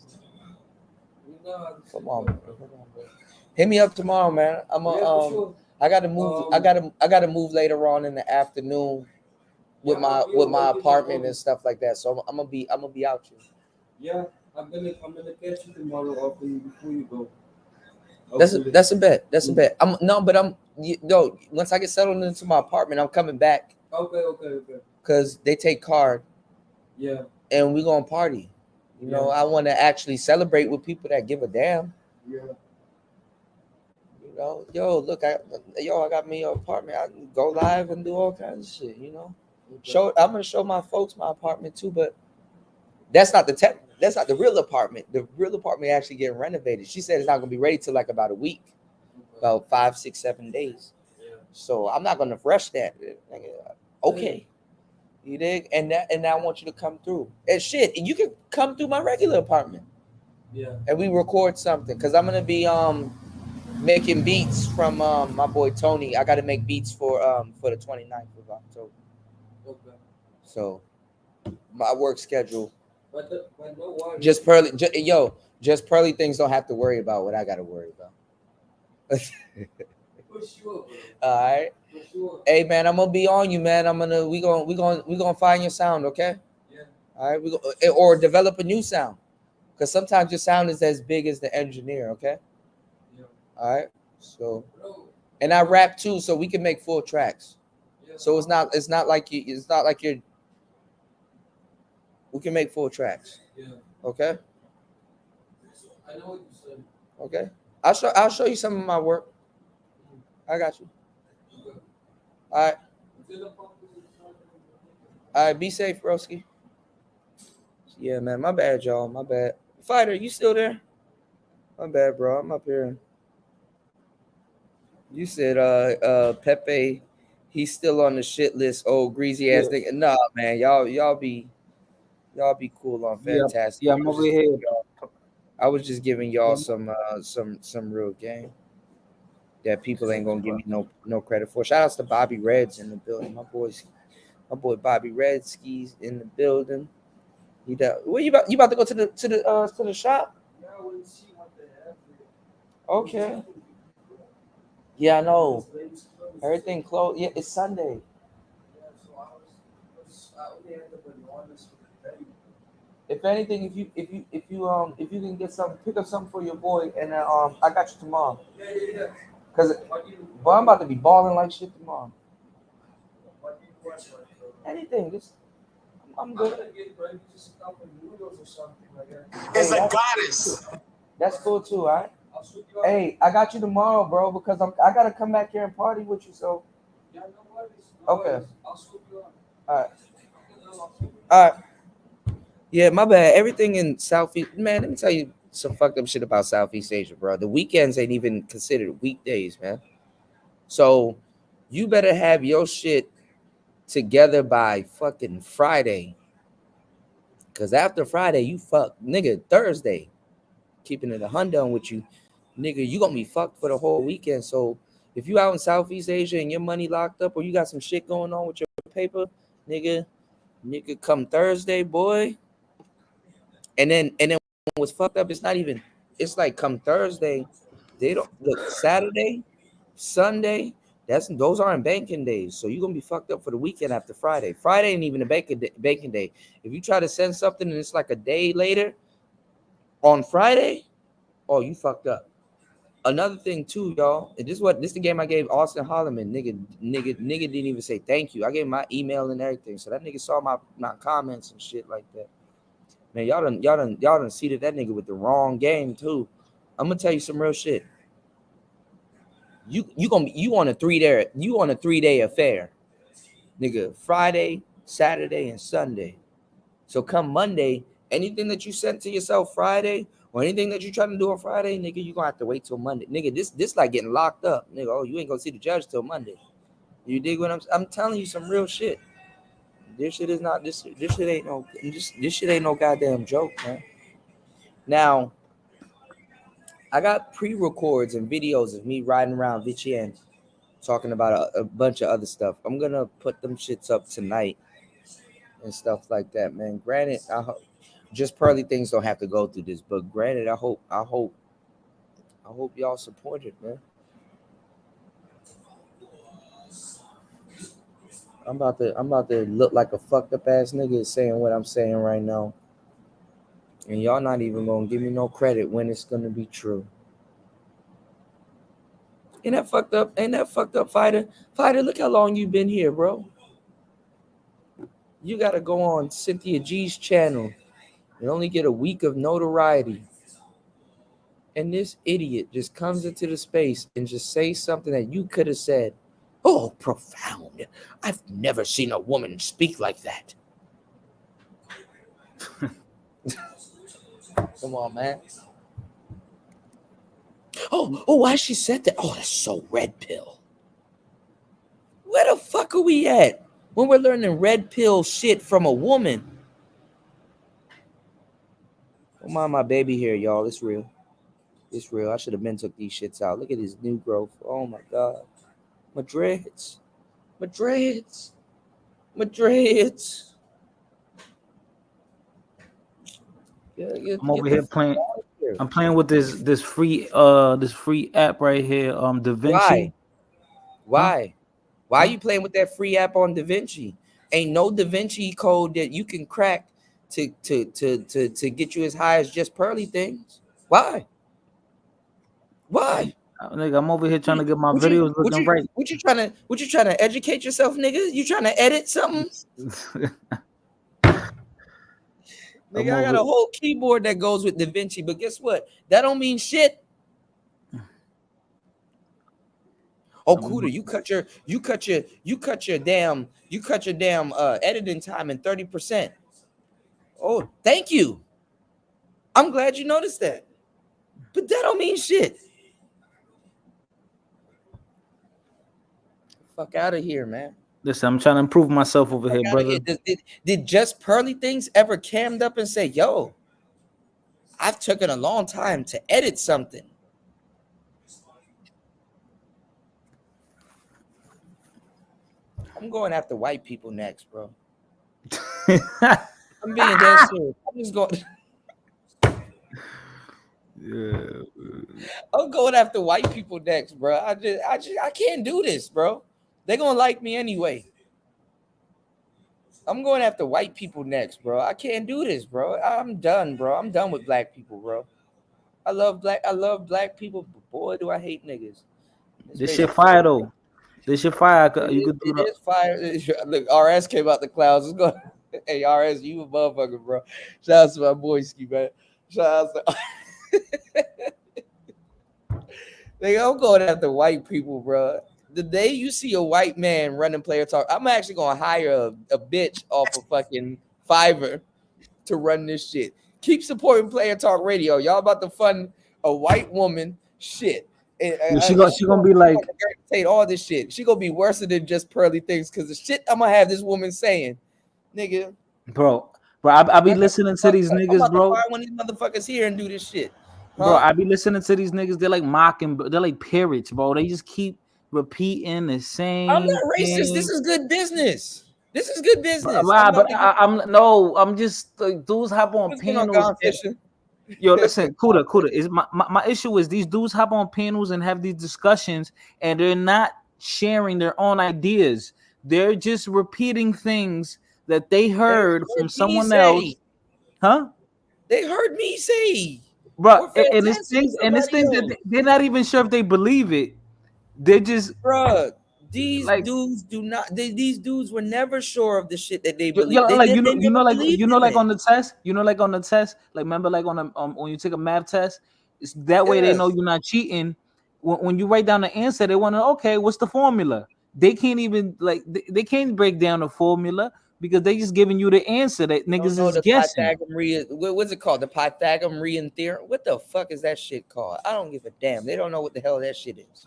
Come on, bro. Hit me up tomorrow, man. I'm a sure. I gotta move. I gotta move later on in the afternoon with my apartment and stuff like that. So I'm gonna be out here. Yeah, I'm gonna catch you tomorrow before you go. Hopefully. That's a bet. That's a bet. Once I get settled into my apartment, I'm coming back. Okay. Cause they take card. Yeah. And we gonna party. You know, I want to actually celebrate with people that give a damn. Yeah. You know, look, I got me an apartment. I can go live and do all kinds of shit. You know, I'm gonna show my folks my apartment too, but that's not the real apartment. The real apartment actually getting renovated. She said it's not gonna be ready till like about a week, about 5, 6, 7 days. Yeah. So I'm not gonna rush that. Okay. You dig? And I want you to come through. And shit, you can come through my regular apartment. Yeah. And we record something. Cause I'm gonna be making beats from my boy Tony. I gotta make beats for the 29th of October. Okay. So my work schedule. But no worries. Just pearly things don't have to worry about what I gotta worry about. For sure, bro. All right. For sure. Hey man, I'm gonna be on you, man. We gonna find your sound, okay? Yeah. All right, or develop a new sound, because sometimes your sound is as big as the engineer, okay? Yeah. All right. So, and I rap too, so we can make full tracks. Yeah. So it's not like you're. We can make full tracks. Yeah. Okay. I know what you're saying. Okay. I'll show you some of my work. I got you. Okay. All right. All right. Be safe, broski. Yeah, man. My bad, y'all. My bad. Fighter, you still there? My bad, bro. I'm up here. You said Pepe, he's still on the shit list. Oh, greasy ass nigga. Nah, man. Y'all be cool on Fantastic. Yeah, I'm over here. I was just giving y'all some real game that people ain't gonna give me no credit for. Shout outs to Bobby Reds in the building. My boy Bobby Red skis in the building. Where you about to go to the shop? Yeah, I want to see what they have. Okay. Yeah, I know. Everything closed. Yeah, it's Sunday. Yeah, so I only had the bananas for the day. If anything, if you can get something, pick up something for your boy, and I got you tomorrow. Yeah. Cause, boy, I'm about to be balling like shit tomorrow. What do you want? Anything, just I'm good. I'm gonna get just a couple of noodles or something like that. It's a goddess. That's cool too, all right? Hey, I got you tomorrow, bro, because I gotta come back here and party with you. So okay. All right. All right. Yeah, my bad. Everything in Southeast, man. Let me tell you some fucked up shit about Southeast Asia, bro. The weekends ain't even considered weekdays, man. So you better have your shit together by fucking Friday. Cause after Friday, you fuck nigga Thursday. Keeping it a hundred with you, nigga, you gonna be fucked for the whole weekend. So if you out in Southeast Asia and your money locked up or you got some shit going on with your paper, nigga, come Thursday, boy. And then what's fucked up, it's not even, it's like come Thursday, they don't look Saturday, Sunday, those aren't banking days. So you're gonna be fucked up for the weekend after Friday. Friday ain't even a banking day. If you try to send something and it's like a day later on Friday, oh, you fucked up. Another thing too, y'all, and this the game I gave Austin Holloman. Nigga didn't even say thank you. I gave him my email and everything. So that nigga saw my comments and shit like that. Man, y'all done seated that nigga with the wrong game too. I'm gonna tell you some real shit. You on a 3-day affair, nigga. Friday, Saturday, and Sunday. So come Monday, anything that you sent to yourself Friday or anything that you trying to do on Friday, nigga, you gonna have to wait till Monday, nigga. This like getting locked up, nigga. Oh, you ain't gonna see the judge till Monday. You dig what I'm telling you some real shit. This shit is not this shit ain't no this shit ain't no goddamn joke, man. Now I got pre-records and videos of me riding around Vichien talking about a bunch of other stuff. I'm gonna put them shits up tonight and stuff like that, man. Granted, just pearly things don't have to go through this, but granted, I hope y'all support it, man. I'm about to look like a fucked up ass nigga saying what I'm saying right now, and y'all not even gonna give me no credit when it's gonna be true. Ain't that fucked up? Ain't that fucked up, fighter? Fighter, look how long you been here, bro. You gotta go on Cynthia G's channel and only get a week of notoriety. And this idiot just comes into the space and just says something that you could have said. Oh, profound. I've never seen a woman speak like that. Come on, man. Oh, why she said that? Oh, that's so red pill. Where the fuck are we at when we're learning red pill shit from a woman? Don't mind my baby here, y'all. It's real. It's real. I should have been took these shits out. Look at his new growth. Oh my god. My dreads. My dreads. My dreads. I'm over here playing. I'm playing with this free app right here. DaVinci. Why? Why are you playing with that free app on DaVinci? Ain't no DaVinci code that you can crack to get you as high as just pearly things. Why? Why? Nigga, I'm over here trying to get my videos looking right. What you trying to educate yourself, nigga? You trying to edit something? Nigga, I got a whole keyboard that goes with DaVinci, but guess what? That don't mean shit. Oh, Cooter, you cut your damn editing time in 30%. Oh, thank you. I'm glad you noticed that. But that don't mean shit. Fuck out of here, man. Listen, I'm trying to improve myself over here, brother. Did just pearly things ever cammed up and say, yo, I've taken a long time to edit something? I'm going after white people next, bro. I'm being dead serious. I'm just going. Yeah. I'm going after white people next, bro. I can't do this, bro. They're gonna like me anyway. I'm going after white people next, bro. I can't do this, bro. I'm done, bro. I'm done with black people, bro. I love black people, but boy, do I hate niggas. This shit fire though. This shit fire. You could do it is fire. Look, RS came out the clouds. It's going. Hey, RS, you a motherfucker, bro. Shout out to my boy Ski, man. Shout out to. Like, I'm going after white people, bro. The day you see a white man running player talk, I'm actually gonna hire a bitch off of fucking Fiverr to run this shit. Keep supporting Player Talk Radio. Y'all about to fund a white woman shit. And, She gonna be like, regurgitate all this shit. She gonna be worse than just pearly things because the shit I'm gonna have this woman saying, nigga. bro, I be listening to these I'm niggas, about to bro. find one of these motherfuckers here and do this shit. Bro, Huh? I be listening to these niggas. They're like mocking, they're like parrots, bro. They just keep repeating the same I'm not racist. thing. This is good business. This is good business. Right, but I'm just like dudes hop on What's going on, panels. Gone Fishing? Yo, listen, Kuda. Is my issue is these dudes hop on panels and have these discussions, and they're not sharing their own ideas. They're just repeating things that they heard from someone else, huh? They heard me say, Bro, we're and it's fantastic things, with and it's somebody things else. that they're not even sure if they believe it. They're just, Bruh, these like, dudes do not. These dudes were never sure of the shit that they Yo, believe. They like never believed in like it. on the test, like on the test, like remember like on a, when you take a math test, it's that way they know Yes. you're not cheating. When you write down the answer, they want to okay, what's the formula? They can't even like they can't break down the formula because they just giving you the answer that I don't niggas know is the guessing. Pythagorean. What's it called? The Pythagorean theorem. What the fuck is that shit called? I don't give a damn. They don't know what the hell that shit is.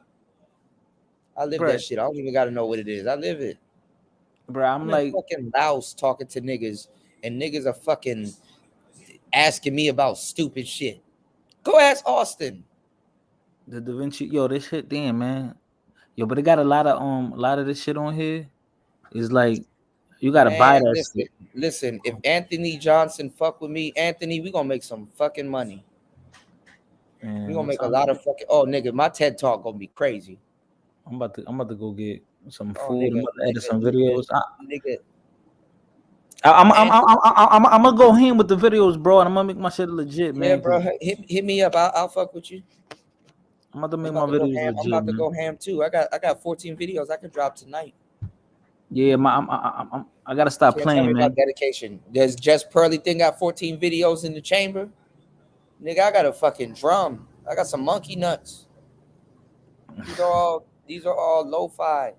I live Bruh. that shit. I don't even gotta know what it is. I live it. Bro, I'm I'm in like fucking Laos talking to niggas, and niggas are fucking asking me about stupid shit. Go ask Austin. the Da Vinci. Yo, this shit, damn man. Yo, but it got a lot of this shit on here. It's like you gotta buy Man, that listen, shit. listen. If Anthony Johnson fuck with me, Anthony, we gonna make some fucking money. Man, We gonna what make a time? lot of fucking. Oh, nigga, my TED talk gonna be crazy. I'm about to go get some Oh, food. I'm nigga, about to edit some nigga, videos. nigga. I'm gonna go ham with the videos, bro, and I'm gonna make my shit legit, Yeah, man. bro. Hit me up. I'll fuck with you. I'm about to I'm make my about to go videos ham. I'm legit, about to man. go ham too. I got 14 videos I could drop tonight. Yeah, I gotta stop Can't tell me playing, about man. dedication. There's just Pearly thing got 14 videos in the chamber. Nigga, I got a fucking drum. I got some monkey nuts. These are all lo-fi.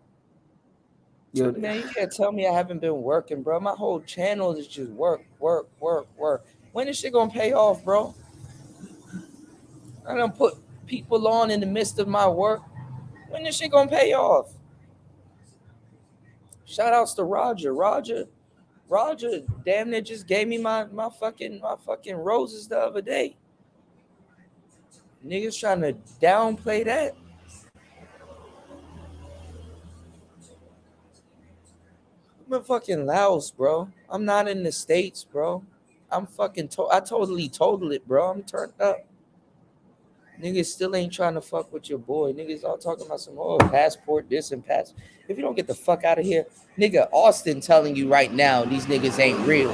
Yo, Man, you can't tell me I haven't been working, bro. My whole channel is just work. When is shit gonna pay off, bro? I done put people on in the midst of my work. When is shit gonna pay off? Shout outs to Roger. Roger damn near just gave me my fucking roses the other day. Niggas trying to downplay that. I'm in fucking Laos, bro. I'm not in the States, bro. I'm fucking I totally totaled it, bro. I'm turned up. Niggas still ain't trying to fuck with your boy. Niggas all talking about some passport, this and pass. If you don't get the fuck out of here, nigga, Austin telling you right now these niggas ain't real.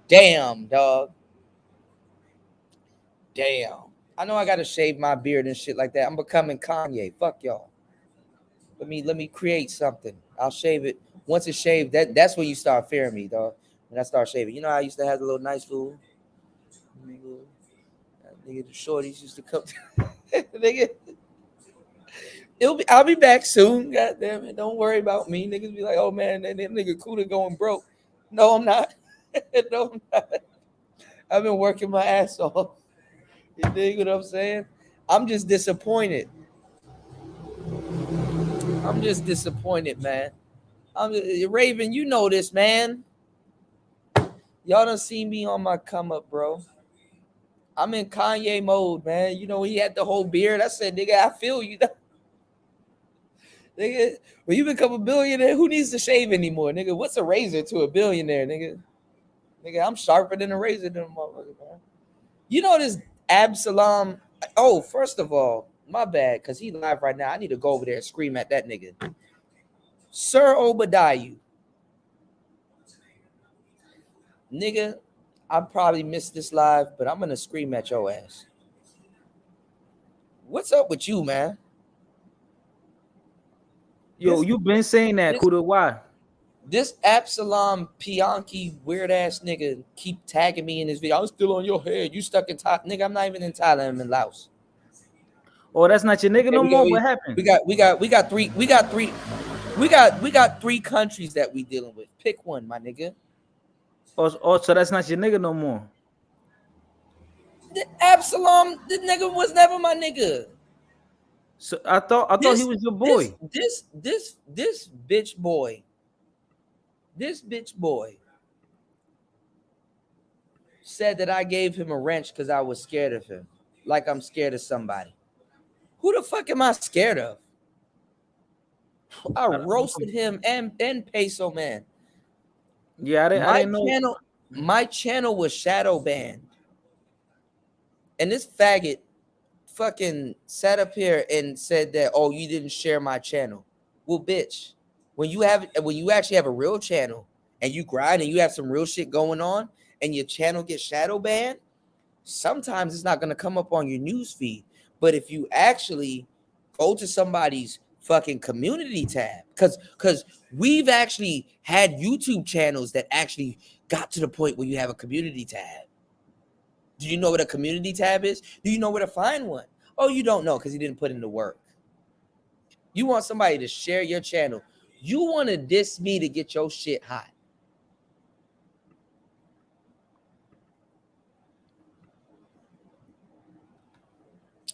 Damn, dog. Damn. I know I gotta shave my beard and shit like that. I'm becoming Kanye. Fuck y'all. Let me create something. I'll shave it. Once it's shaved, that's when you start fearing me, dog. When I start shaving. You know, I used to have the little nice little nigga, the shorties used to come. Nigga, I'll be back soon. God damn it. Don't worry about me. Niggas be like, oh man, that nigga Kuda going broke. No, I'm not. No, I'm not. I've been working my ass off. You dig what I'm saying? I'm just disappointed. Man. Raven, you know this, man. Y'all done seen me on my come up, bro. I'm in Kanye mode, man. You know, he had the whole beard. I said, nigga, I feel you. Nigga, when you become a billionaire, who needs to shave anymore, nigga? What's a razor to a billionaire, nigga? Nigga, I'm sharper than a razor than a motherfucker, man. You know this Absalom. Oh, first of all, my bad, because he live right now. I need to go over there and scream at that nigga. Sir Obadiah. Nigga, I probably missed this live, but I'm going to scream at your ass. What's up with you, man? Yo, you been saying that, Kuda. Why? This Absalom Pianki weird ass nigga keep tagging me in this video. I'm still on your head. You stuck in Thailand. Nigga, I'm not even in Thailand. I'm in Laos. Oh, that's not your nigga no more. What happened? We got three countries that we dealing with. Pick one, my nigga. Oh, so that's not your nigga no more. Absalom, this nigga was never my nigga. So I thought he was your boy. This bitch boy. This bitch boy said that I gave him a wrench because I was scared of him. Like I'm scared of somebody. Who the fuck am I scared of? I roasted him and Peso Man. Yeah, I didn't know. My channel was shadow banned. And this faggot fucking sat up here and said that, oh, you didn't share my channel. Well, bitch, when you actually have a real channel and you grind and you have some real shit going on and your channel gets shadow banned, sometimes it's not going to come up on your news feed. But if you actually go to somebody's fucking community tab, because we've actually had YouTube channels that actually got to the point where you have a community tab. Do you know what a community tab is? Do you know where to find one? Oh, you don't know because you didn't put in the work. You want somebody to share your channel. You want to diss me to get your shit hot.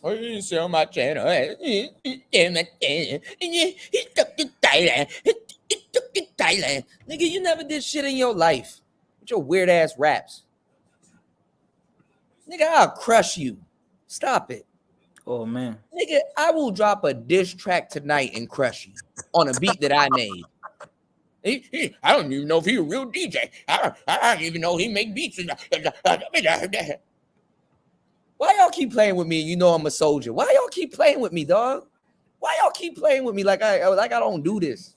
Oh, you didn't share my channel. He took to Thailand. He took to Thailand. Nigga, you never did shit in your life with your weird ass raps. Nigga, I'll crush you. Stop it. Oh man. Nigga, I will drop a diss track tonight and crush you on a beat that I made. I don't even know if he's a real DJ. I don't even know he make beats. Why y'all keep playing with me? You know I'm a soldier. Why y'all keep playing with me, dog? Why y'all keep playing with me like I don't do this?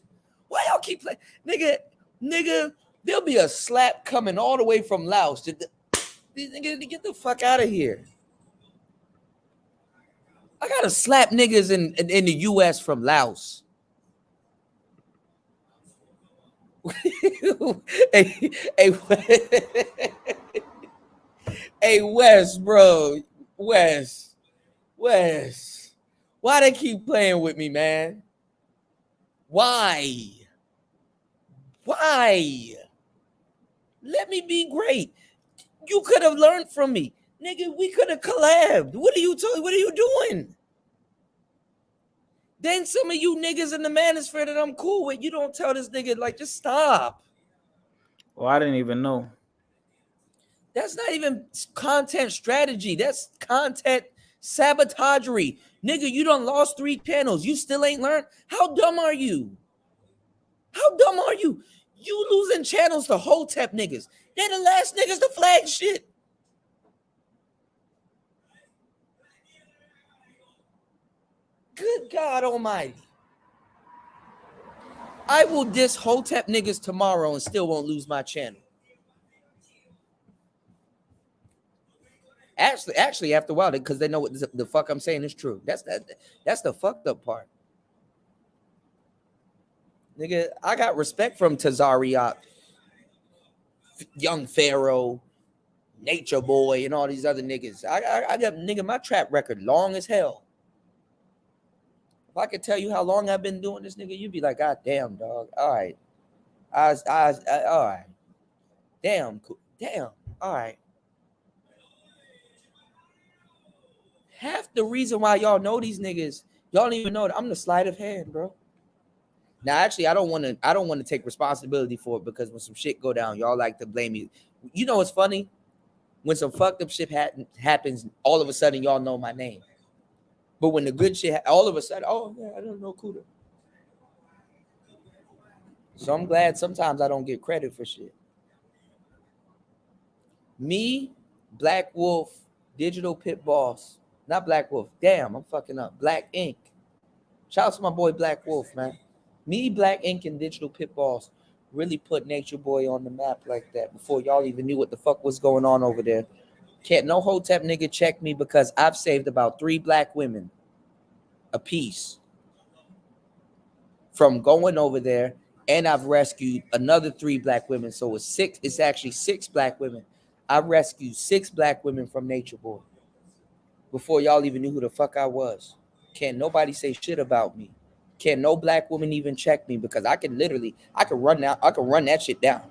Why y'all keep playing? Nigga, there'll be a slap coming all the way from Laos. Nigga, get the fuck out of here. I gotta slap niggas in the US from Laos. hey, Wes, bro. Wes. Why they keep playing with me, man? Why? Let me be great. You could have learned from me. Nigga, we could have collabed. What are you doing? Then some of you niggas in the Manosphere that I'm cool with, you don't tell this nigga, like, just stop. Oh, I didn't even know. That's not even content strategy. That's content sabotagery. Nigga, you done lost 3 channels. You still ain't learned? How dumb are you? You losing channels to Hotep niggas. They're the last niggas to flag shit. Good God almighty. I will diss Hotep niggas tomorrow and still won't lose my channel. Actually, after a while, because they know what the fuck I'm saying is true. That's the fucked up part. Nigga, I got respect from Tazariot, Young Pharaoh, Nature Boy, and all these other niggas. I got, nigga, my trap record long as hell. If I could tell you how long I've been doing this, nigga, you'd be like, God damn, dog. All right. All right. Damn, cool. Damn. All right. Half the reason why y'all know these niggas, y'all don't even know that I'm the sleight of hand, bro. Now, actually, I don't want to take responsibility for it because when some shit go down, y'all like to blame me. You know what's funny? When some fucked up shit happens, all of a sudden y'all know my name. But when the good shit, all of a sudden, oh yeah, I don't know Kuda. So I'm glad sometimes I don't get credit for shit. Me, Black Wolf, Digital Pit Boss, not Black Wolf. Damn, I'm fucking up. Black Ink. Shout out to my boy Black Wolf, man. Me, Black Ink, and Digital Pit Boss really put Nature Boy on the map like that before y'all even knew what the fuck was going on over there. Can't no Hotep nigga check me because I've saved about 3 black women a piece from going over there, and I've rescued another 3 black women. So it's 6. It's actually 6 black women. I rescued 6 black women from Nature Boy before y'all even knew who the fuck I was. Can't nobody say shit about me. Can't no black woman even check me because I can run that shit down.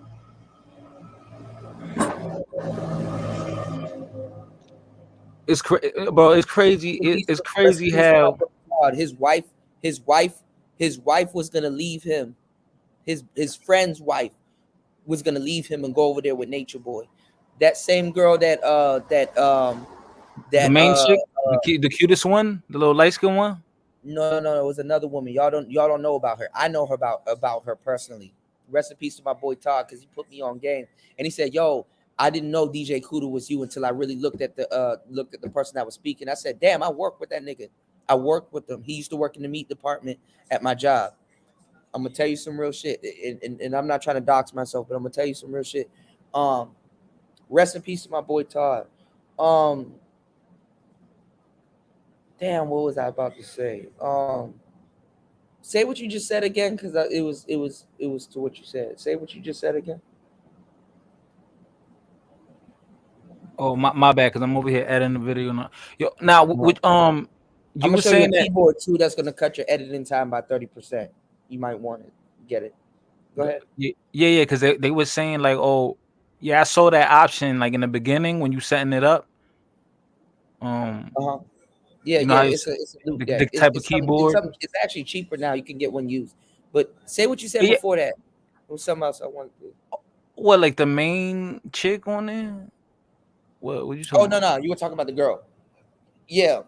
Bro. It's crazy. It's Rest in crazy peace to my how brother Todd. His wife was gonna leave him. His friend's wife was gonna leave him and go over there with Nature Boy. That same girl the main chick, the cutest one, the little light skinned one. No, it was another woman. Y'all don't know about her. I know her about her personally. Rest in peace to my boy Todd, because he put me on game. And he said, "Yo, I didn't know DJ Kuda was you until I really looked at the person that was speaking." I said, "Damn, I worked with that nigga. I worked with him. He used to work in the meat department at my job." I'm gonna tell you some real shit, and I'm not trying to dox myself, but I'm gonna tell you some real shit. Rest in peace to my boy Todd. Damn, what was I about to say? Say what you just said again, because it was to what you said. Say what you just said again. Oh, my bad, because I'm over here editing the video now. Yo, now No. you I'm gonna were show you a saying that. keyboard too. That's gonna cut your editing time by 30%. You might want it. Get it. Go ahead. Yeah, because they were saying like, oh, yeah, I saw that option like in the beginning when you setting it up. Yeah, You know how It's a loop. Yeah, the type of it's something. It's keyboard. something. It's actually cheaper now. You can get one used. But say what you said Yeah, before that. There was something else I wanted to. what, like the main chick on there? What you Oh talking no, about? no, you were talking about the girl. Yeah,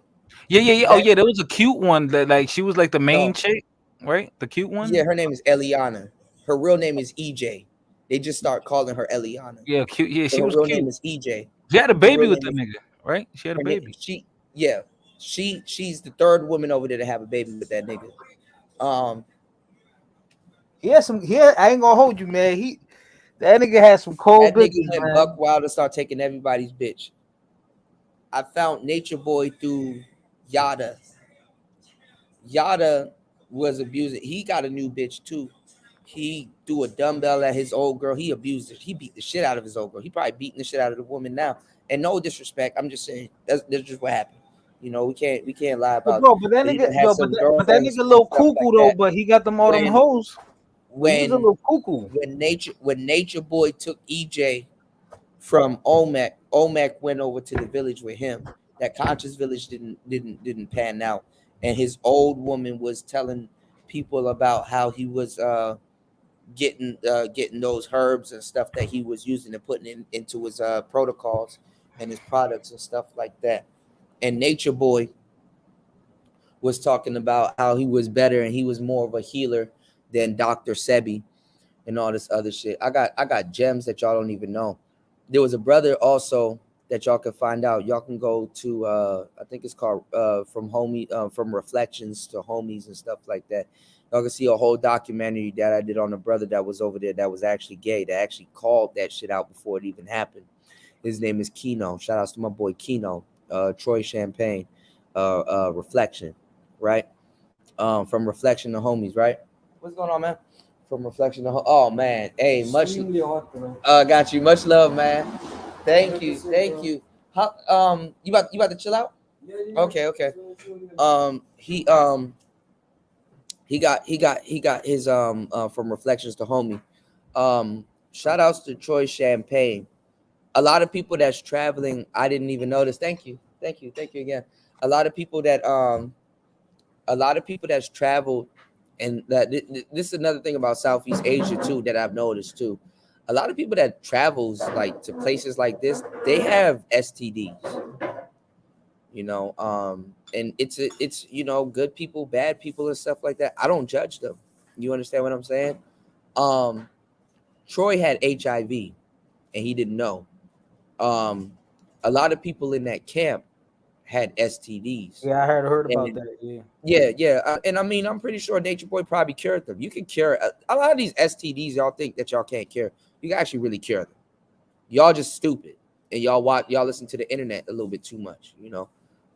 Yeah. Oh that yeah, there was a cute one that like she was like the main no. chick, right? The cute Yeah, one. her name is Eliana. Her real name is EJ. They just start calling her Eliana. Yeah, cute. Yeah, So she her was real name cute. is EJ. She had a Her baby real with name the is nigga, right? She had a her name. baby. Yeah, she's the third woman over there to have a baby with that nigga. Um, I ain't gonna hold you, man. That nigga had some cold that nigga bitches, went man. buck wild and started taking everybody's bitch. I found Nature Boy through Yada. Yada was abusing. He got a new bitch too. He threw a dumbbell at his old girl. He abused it. He beat the shit out of his old girl. He probably beating the shit out of the woman now. And no disrespect, I'm just saying that's just what happened. You know, we can't lie But about bro, but that that. He nigga, done had some but that girlfriends nigga a and little stuff like cuckoo though. that. But he got them all them When hoes. But he was a when little cuckoo. when Nature Boy took EJ from Olmec, Olmec went over to the village with him. That conscious village didn't pan out, and his old woman was telling people about how he was getting those herbs and stuff that he was using and putting into his protocols and his products and stuff like that. And Nature Boy was talking about how he was better and he was more of a healer than Dr. Sebi and all this other shit. I got gems that y'all don't even know. There was a brother also that y'all can find out. Y'all can go to I think it's called from Reflections to Homies and stuff like that. Y'all can see a whole documentary that I did on a brother that was over there that was actually gay, that actually called that shit out before it even happened. His name is Kino. Shout outs to my boy Kino, Troy Champagne, Reflection, right? From Reflection to Homies, right? What's going on, man? From Reflection to oh man, hey, Extremely hot, bro. got you. Much love, man. Thank you. How you about to chill out? Yeah. Okay. He got his from Reflections to Homie. Shout outs to Troy Champagne. A lot of people that's traveling, I didn't even notice. Thank you again. A lot of people that's traveled, and that this is another thing about Southeast Asia too that I've noticed too. A lot of people that travels like to places like this, they have STDs. And it's good people, bad people, and stuff like that. I don't judge them. You understand what I'm saying? Troy had HIV and he didn't know. A lot of people in that camp had STDs. Yeah, I heard about And that. Yeah. yeah. And I mean, I'm pretty sure Nature Boy probably cured them. You can cure a lot of these STDs. Y'all think that y'all can't cure. You can actually really cure them. Y'all just stupid, and y'all listen to the internet a little bit too much.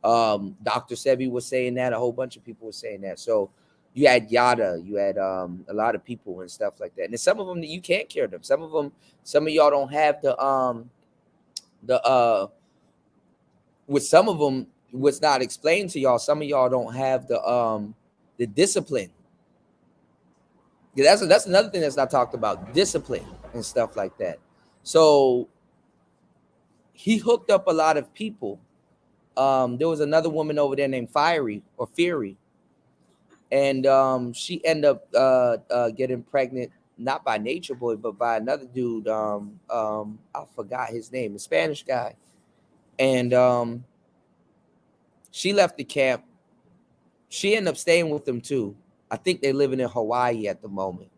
Dr. Sebi was saying that. A whole bunch of people were saying that. So you had Yada, you had a lot of people and stuff like that. And some of them you can't cure them. Some of y'all don't have the with some of them, what's not explained to y'all, some of y'all don't have the discipline. Yeah, that's another thing that's not talked about, discipline and stuff like that. So he hooked up a lot of people. There was another woman over there named Fury, and she ended up getting pregnant, not by Nature Boy, but by another dude. I forgot his name, a Spanish guy, and she left the camp. She ended up staying with them too. I think they're living in Hawaii at the moment.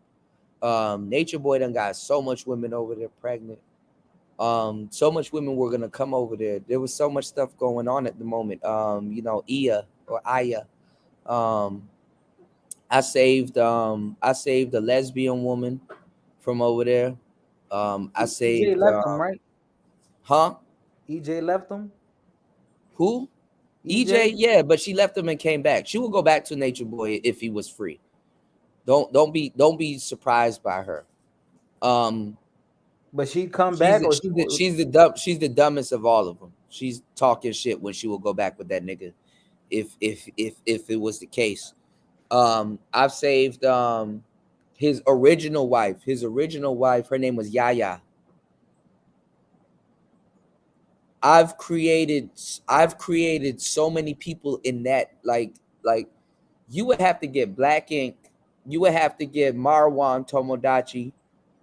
Nature Boy done got so much women over there pregnant. So much women were gonna come over there. There was so much stuff going on at the moment. Iya or Aya. I saved a lesbian woman from over there. I EJ saved left him, right? huh? EJ left him. Who? EJ, EJ. yeah, but she left him and came back. She will go back to Nature Boy if he was free. Don't be surprised by her. But she'd come back, or she's the dumbest of all of them. She's talking shit when she will go back with that nigga, if it was the case. I've saved his original wife. Her name was Yaya. I've created so many people in that, like you would have to get Black Ink, you would have to get Marwan Tomodachi,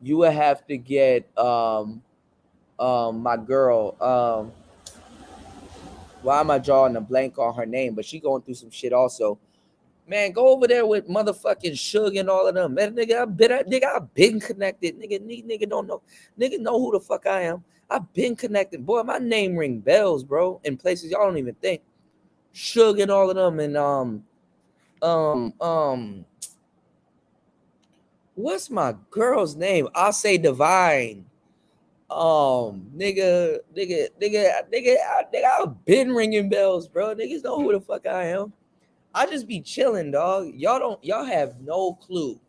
you would have to get my girl, why am I drawing a blank on her name? But she going through some shit also. Man, go over there with motherfucking Suge and all of them. Man, nigga, I've been connected. Nigga don't know. Nigga know who the fuck I am. I've been connected. Boy, my name ring bells, bro, in places y'all don't even think. Suge and all of them, and what's my girl's name? I'll say Divine. Nigga, I've been ringing bells, bro. Niggas know who the fuck I am. I just be chilling, dog. Y'all have no clue.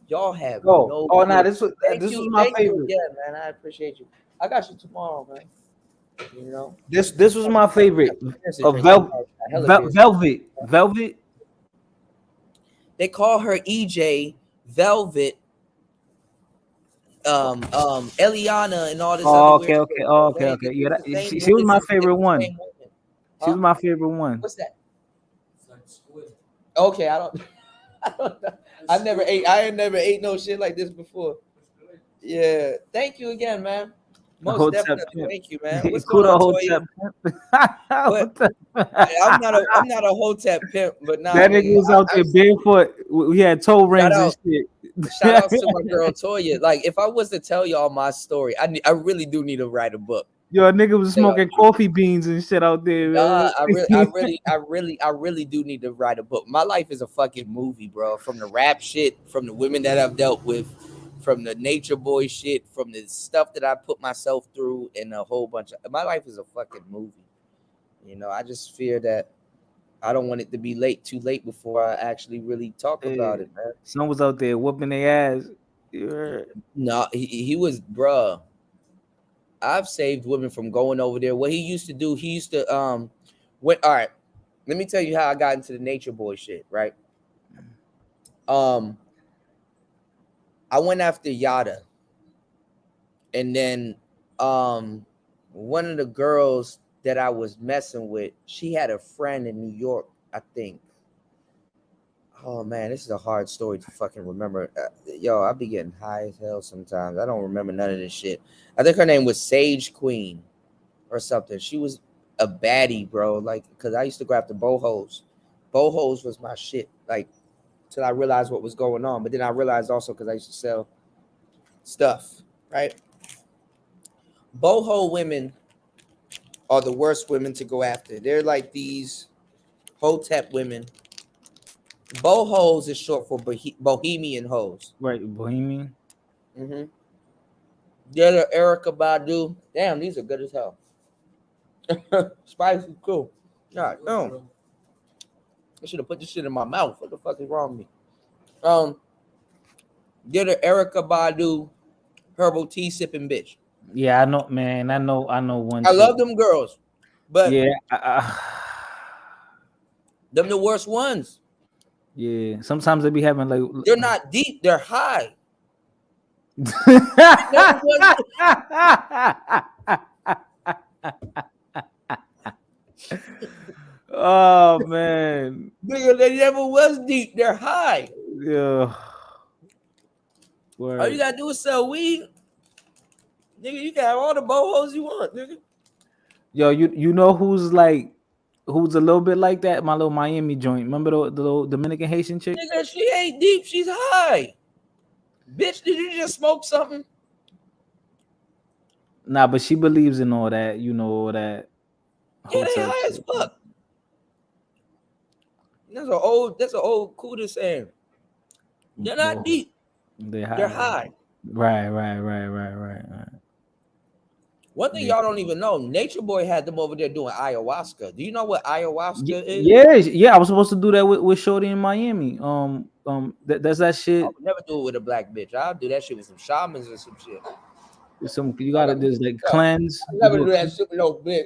Y'all have no clue. Nah, this was my favorite. You again, man. I appreciate you. I got you tomorrow, man. You know, this was my favorite. Velvet. They call her EJ Velvet. Eliana and all this. Okay. Yeah, she was my favorite one. She was my favorite one. What's that? Okay, I don't know. I ain't never ate no shit like this before. Yeah. Thank you again, man. Most definitely. Thank you, man. What's going on, Toya? I'm not a Hotep pimp, but now that nigga was out there barefoot. We had toe rings and shit. Shout out to my girl Toya. Like, if I was to tell y'all my story, I really do need to write a book. Yo, a nigga was smoking coffee beans and shit out there. Nah, I really do need to write a book. My life is a fucking movie, bro. From the rap shit, from the women that I've dealt with, from the Nature Boy shit, from the stuff that I put myself through, and a whole bunch of. My life is a fucking movie. You know, I just fear that I don't want it to be too late before I actually really talk about it, man. Son was out there whooping their ass. Yeah. No, he was, bruh. I've saved women from going over there. What he used to do, he used to all right. Let me tell you how I got into the Nature Boy shit, right? I went after Yada. And then one of the girls that I was messing with, she had a friend in New York, I think. Oh man, this is a hard story to fucking remember. I be getting high as hell sometimes. I don't remember none of this shit. I think her name was Sage Queen or something. She was a baddie, bro. Like, cause I used to go after bohos. Bohos was my shit. Like, till I realized what was going on. But then I realized also because I used to sell stuff, right? Boho women are the worst women to go after. They're like these Hotep women. Bohos is short for Bohemian hoes. Right, Bohemian. Mm-hmm. They're the Erica Badu. Damn, these are good as hell. Spicy, cool. God, no. I should have put this shit in my mouth. What the fuck is wrong with me? They're the Erica Badu herbal tea sipping bitch. Yeah, I know, man. I know one. I love them girls. But yeah, them the worst ones. yeah. Sometimes they be having like. They're not deep, they're high. Never was, Oh man, nigga, they never was deep, they're high. yeah. All you Word. gotta do is sell weed. Nigga, you can have all the bohos you want, nigga. Yo, you know who's like, who's a little bit like that? My little Miami joint. Remember the little Dominican Haitian chick? Nigga, she ain't deep, she's high. Bitch, did you just smoke something? Nah, but she believes in all that. You know, all that Yeah, they hotel high as shit. fuck. That's an old Kuda saying. They're not Well, deep, they're they're high. high. Right. One thing Yeah. y'all don't even know, Nature Boy had them over there doing ayahuasca. Do you know what ayahuasca is? Yeah. I was supposed to do that with Shorty in Miami. That's that I shit. would never do it with a black bitch. I'll do that shit with some shamans or some shit. Some you I'm gotta like, just like I cleanse. You never do do that shit with no bitch.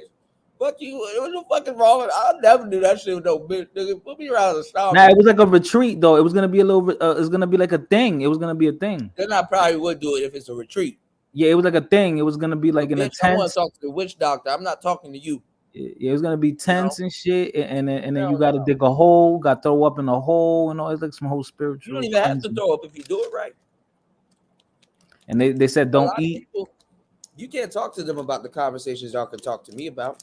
Fuck you. What the fuck is wrong with? I'll never do that shit with no bitch. Nigga, put me around a shaman. Nah, it was like a retreat though. It was gonna be a little. It's gonna be like a thing. It was gonna be a thing. Then I probably would do it if it's a retreat. Yeah, it was like a thing. It was gonna be like But an bitch, I want intense. to talk to the witch doctor. I'm not talking to you. Yeah, it was gonna be tense and shit, and then you Hell got to no. dig a hole, got to throw up in a hole, and all. It's like some whole You spiritual don't even have to cleansing. throw up if you do it right. And they said A don't lot of eat. people, you can't talk to them about the conversations y'all can talk to me about.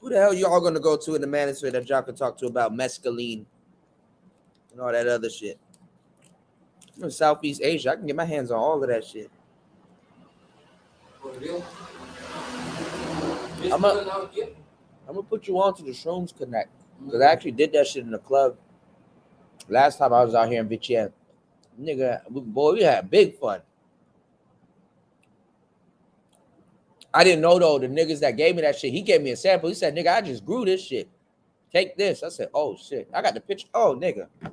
Who the hell y'all gonna go to in the Manosphere that y'all can talk to about mescaline and all that other shit? I'm in Southeast Asia. I can get my hands on all of that shit. For real? I'm gonna put you on to the Shrooms Connect because I actually did that shit in the club last time I was out here in Vichien. Nigga, boy, we had big fun. I didn't know though, the niggas that gave me that shit, he gave me a sample. He said, nigga, I just grew this shit. Take this. I said, oh shit. I got the picture. Oh, nigga. Let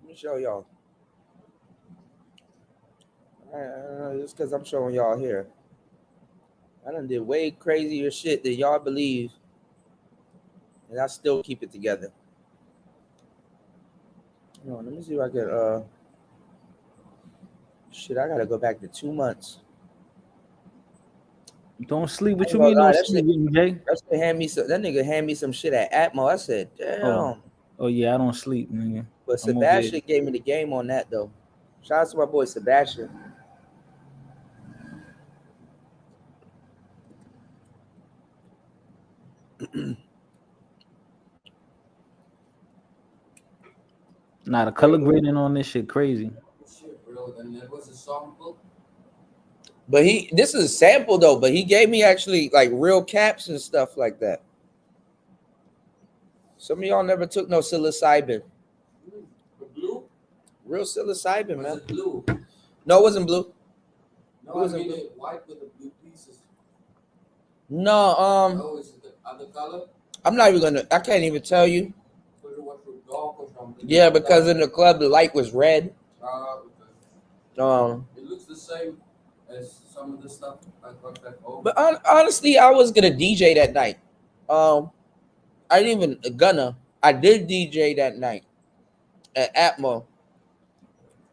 me show y'all. Just because I'm showing y'all here. I done did way crazier shit than y'all believe. And I still keep it together. Hold on, let me see if I can shit, I gotta go back to 2 months. Don't sleep. What I you ain't mean gonna lie, don't sleep, Jay? that nigga hand me some shit at Atmo. I said, damn. Oh yeah, I don't sleep, nigga. But I'm over here. Sebastian gave me the game on that though. Shout out to my boy Sebastian. Nah, the color grading on this shit crazy. Shit, bro. And there was a sample. But this is a sample though, but he gave me actually like real caps and stuff like that. Some of y'all never took no psilocybin. Blue? Real psilocybin, Was man. it blue? No, it wasn't blue. No, I mean it white with the blue pieces. No, Oh, is it the other color? I'm not even gonna. I can't even tell you. Was it what dark or something? Yeah, because in the club the light was red. Okay. It looks the same as some of the stuff I got back home. But honestly, I was gonna DJ that night. I didn't even I did DJ that night at Atmo,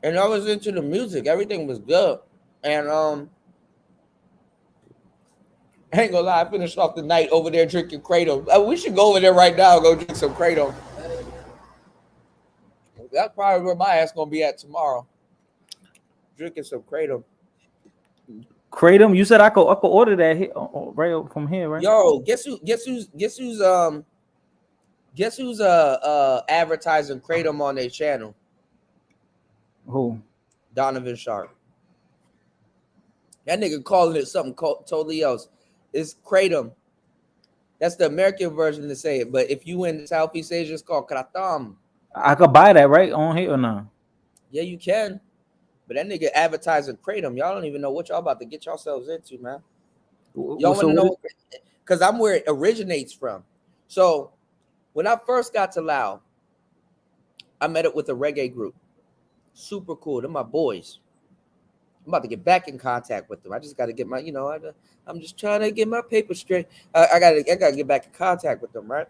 and I was into the music. Everything was good, and I ain't gonna lie, I finished off the night over there drinking Kratom. We should go over there right now and go drink some Kratom. That's probably where my ass gonna be at tomorrow. Drinking some Kratom. Kratom, you said I could order that here, right from here, right? Yo, guess who's advertising Kratom on their channel? Who? Donovan Sharp. That nigga calling it something totally else. It's Kratom. That's the American version to say it. But if you in Southeast Asia, it's called Kratom. I could buy that right on here or not? Yeah, you can. But that nigga advertising Kratom. Y'all don't even know what y'all about to get yourselves into, man. Y'all want to know? Because I'm where it originates from. So when I first got to Laos, I met up with a reggae group. Super cool. They're my boys. about to get back in contact with them. I just got to get my, I'm just trying to get my paper straight. I gotta get back in contact with them, right?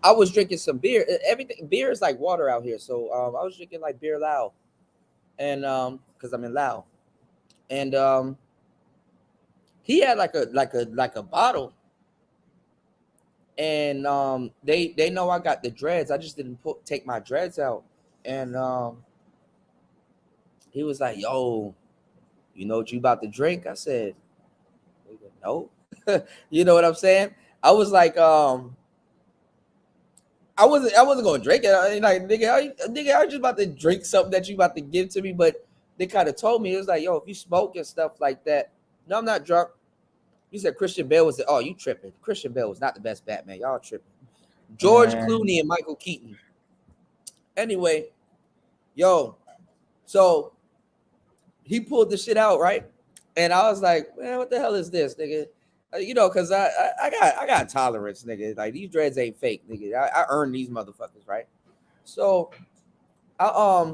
I was drinking some beer. Everything beer is like water out here, so I was drinking like beer Lao, and because I'm in Lao, and he had like a bottle, and they know I got the dreads. I just didn't take my dreads out, and he was like, "Yo, you know what you about to drink?" I said, "No." You know what I'm saying? I was like, I wasn't gonna drink it. Like, nigga, I was just about to drink something that you about to give to me. But they kind of told me, it was like, yo, if you smoke and stuff like that. No, I'm not drunk. You said Christian Bale was you tripping. Christian Bale was not the best Batman. Y'all tripping. George Clooney and Michael Keaton. Anyway, yo, so he pulled the shit out, right? And I was like, man, what the hell is this, nigga? Because I got tolerance, nigga. Like, these dreads ain't fake, nigga. I earned these motherfuckers, right? So I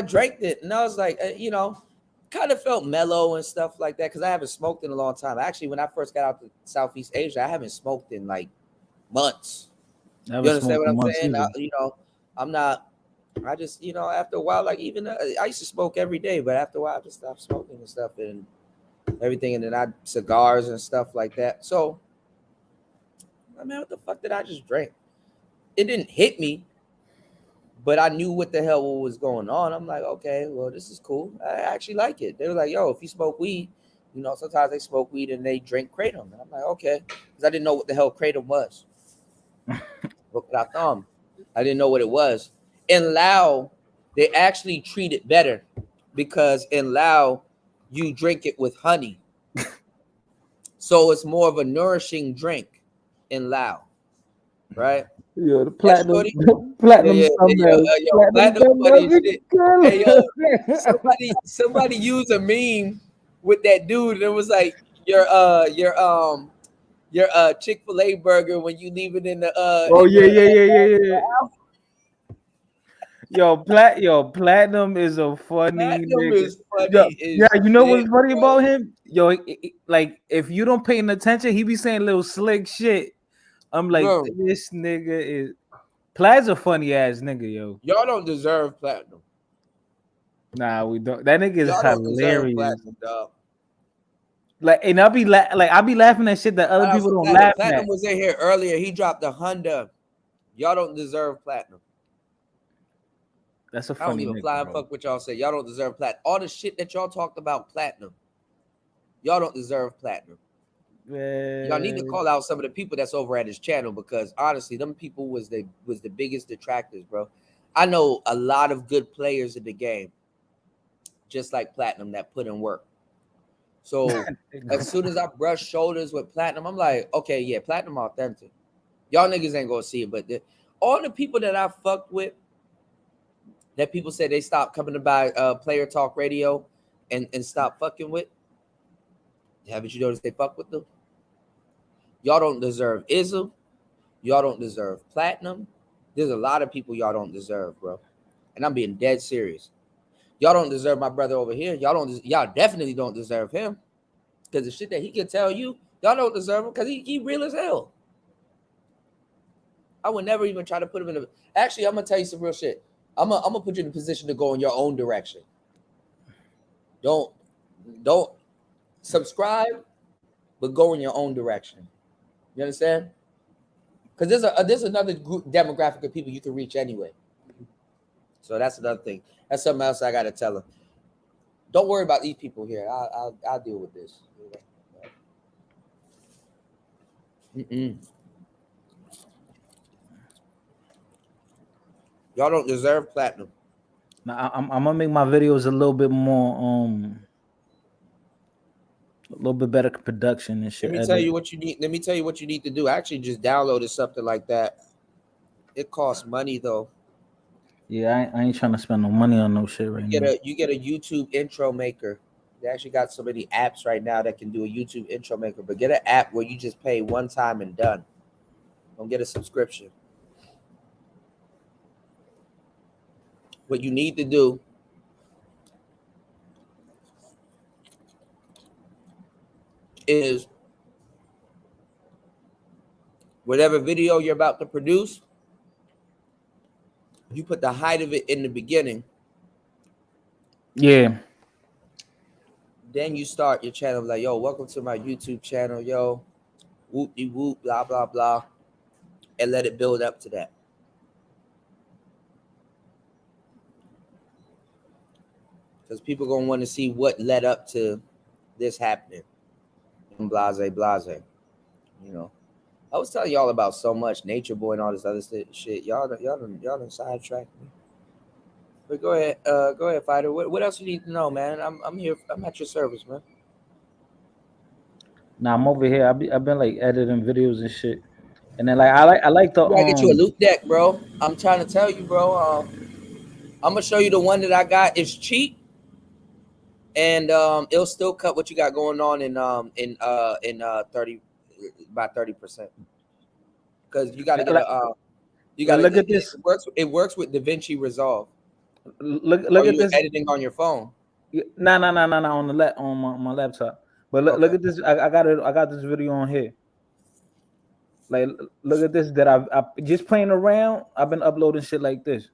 drank it, and I was like, kind of felt mellow and stuff like that because I haven't smoked in a long time. Actually, when I first got out to Southeast Asia, I haven't smoked in like months. You understand what I'm saying? I'm not. I just, after a while, like, even I used to smoke every day, but after a while, I just stopped smoking and stuff and everything, and then cigars and stuff like that. So, I mean, what the fuck did I just drink? It didn't hit me, but I knew what the hell was going on. I'm like, okay, well, this is cool. I actually like it. They were like, yo, if you smoke weed, sometimes they smoke weed and they drink kratom. And I'm like, okay, because I didn't know what the hell kratom was. Look at our thumb. I didn't know what it was. In Lao, they actually treat it better because in Lao, you drink it with honey. So it's more of a nourishing drink in Lao, right? Yeah, the platinum, platinum funny shit. Hey, yo, somebody used a meme with that dude, and it was like your Chick-fil-A burger when you leave it in the yeah. Yo, platinum is a funny Platinum nigga. is funny. You know what's funny about him? Yo, like, if you don't pay attention, he be saying little slick shit. I'm like, this nigga is Plaid's a funny ass nigga, yo. Y'all don't deserve platinum. Nah, we don't. That nigga is Y'all hilarious. don't deserve platinum, dog. Like, and I'll be laughing at shit that other people don't laugh Platinum at. was in here earlier. He dropped a Honda. Y'all don't deserve platinum. That's a funny. I don't even fly and fuck what y'all say. Y'all don't deserve platinum. All the shit that y'all talked about platinum. Y'all don't deserve platinum. Y'all need to call out some of the people that's over at his channel because honestly, them people was the biggest detractors, bro. I know a lot of good players in the game, just like Platinum, that put in work. So as soon as I brush shoulders with Platinum, I'm like, okay, yeah, Platinum authentic. Y'all niggas ain't gonna see it, but all the people that I fucked with, that people said they stopped coming to buy Player Talk Radio and stop fucking with. Haven't you noticed they fuck with them? Y'all don't deserve Ism. Y'all don't deserve Platinum. There's a lot of people y'all don't deserve, bro. And I'm being dead serious. Y'all don't deserve my brother over here. Y'all definitely don't deserve him. Because the shit that he can tell you, y'all don't deserve him because he real as hell. I would never even try to put him in a... Actually, I'm going to tell you some real shit. I'm gonna put you in a position to go in your own direction. Don't subscribe, but go in your own direction. You understand? Because there's another group demographic of people you can reach anyway. So that's another thing. That's something else I gotta tell them. Don't worry about these people here. I'll deal with this. Y'all don't deserve platinum. Now, I'm gonna make my videos a little bit more a little bit better production and shit. Let me tell you what you need to do. Actually, just download something like that. It costs money though. Yeah, I ain't trying to spend no money on no shit right now. You get a YouTube intro maker. They actually got so many apps right now that can do a YouTube intro maker. But get an app where you just pay one time and done. Don't get a subscription. what you need to do is whatever video you're about to produce, you put the height of it in the beginning. Yeah. Then you start your channel like, yo, welcome to my YouTube channel, yo, whoop de whoop, blah blah blah, and let it build up to that. Because people gonna want to see what led up to this happening. And blase, blase. You know, I was telling y'all about so much Nature Boy and all this other shit. Y'all done sidetracked me. But go ahead, fighter. What else you need to know, man? I'm here. I'm at your service, man. Nah, I'm over here. I've been like editing videos and shit. And then like I like the You gotta get you a loop deck, bro. I'm trying to tell you, bro. I'm gonna show you the one that I got. It's cheap, and it'll still cut what you got going on in 30 by 30%. Because you gotta get look at this. It works with DaVinci Resolve. Look at this. Editing on your phone. Nah, on my laptop. But look at this. I got this video on here. Like, look at this that I just playing around. I've been uploading shit like this.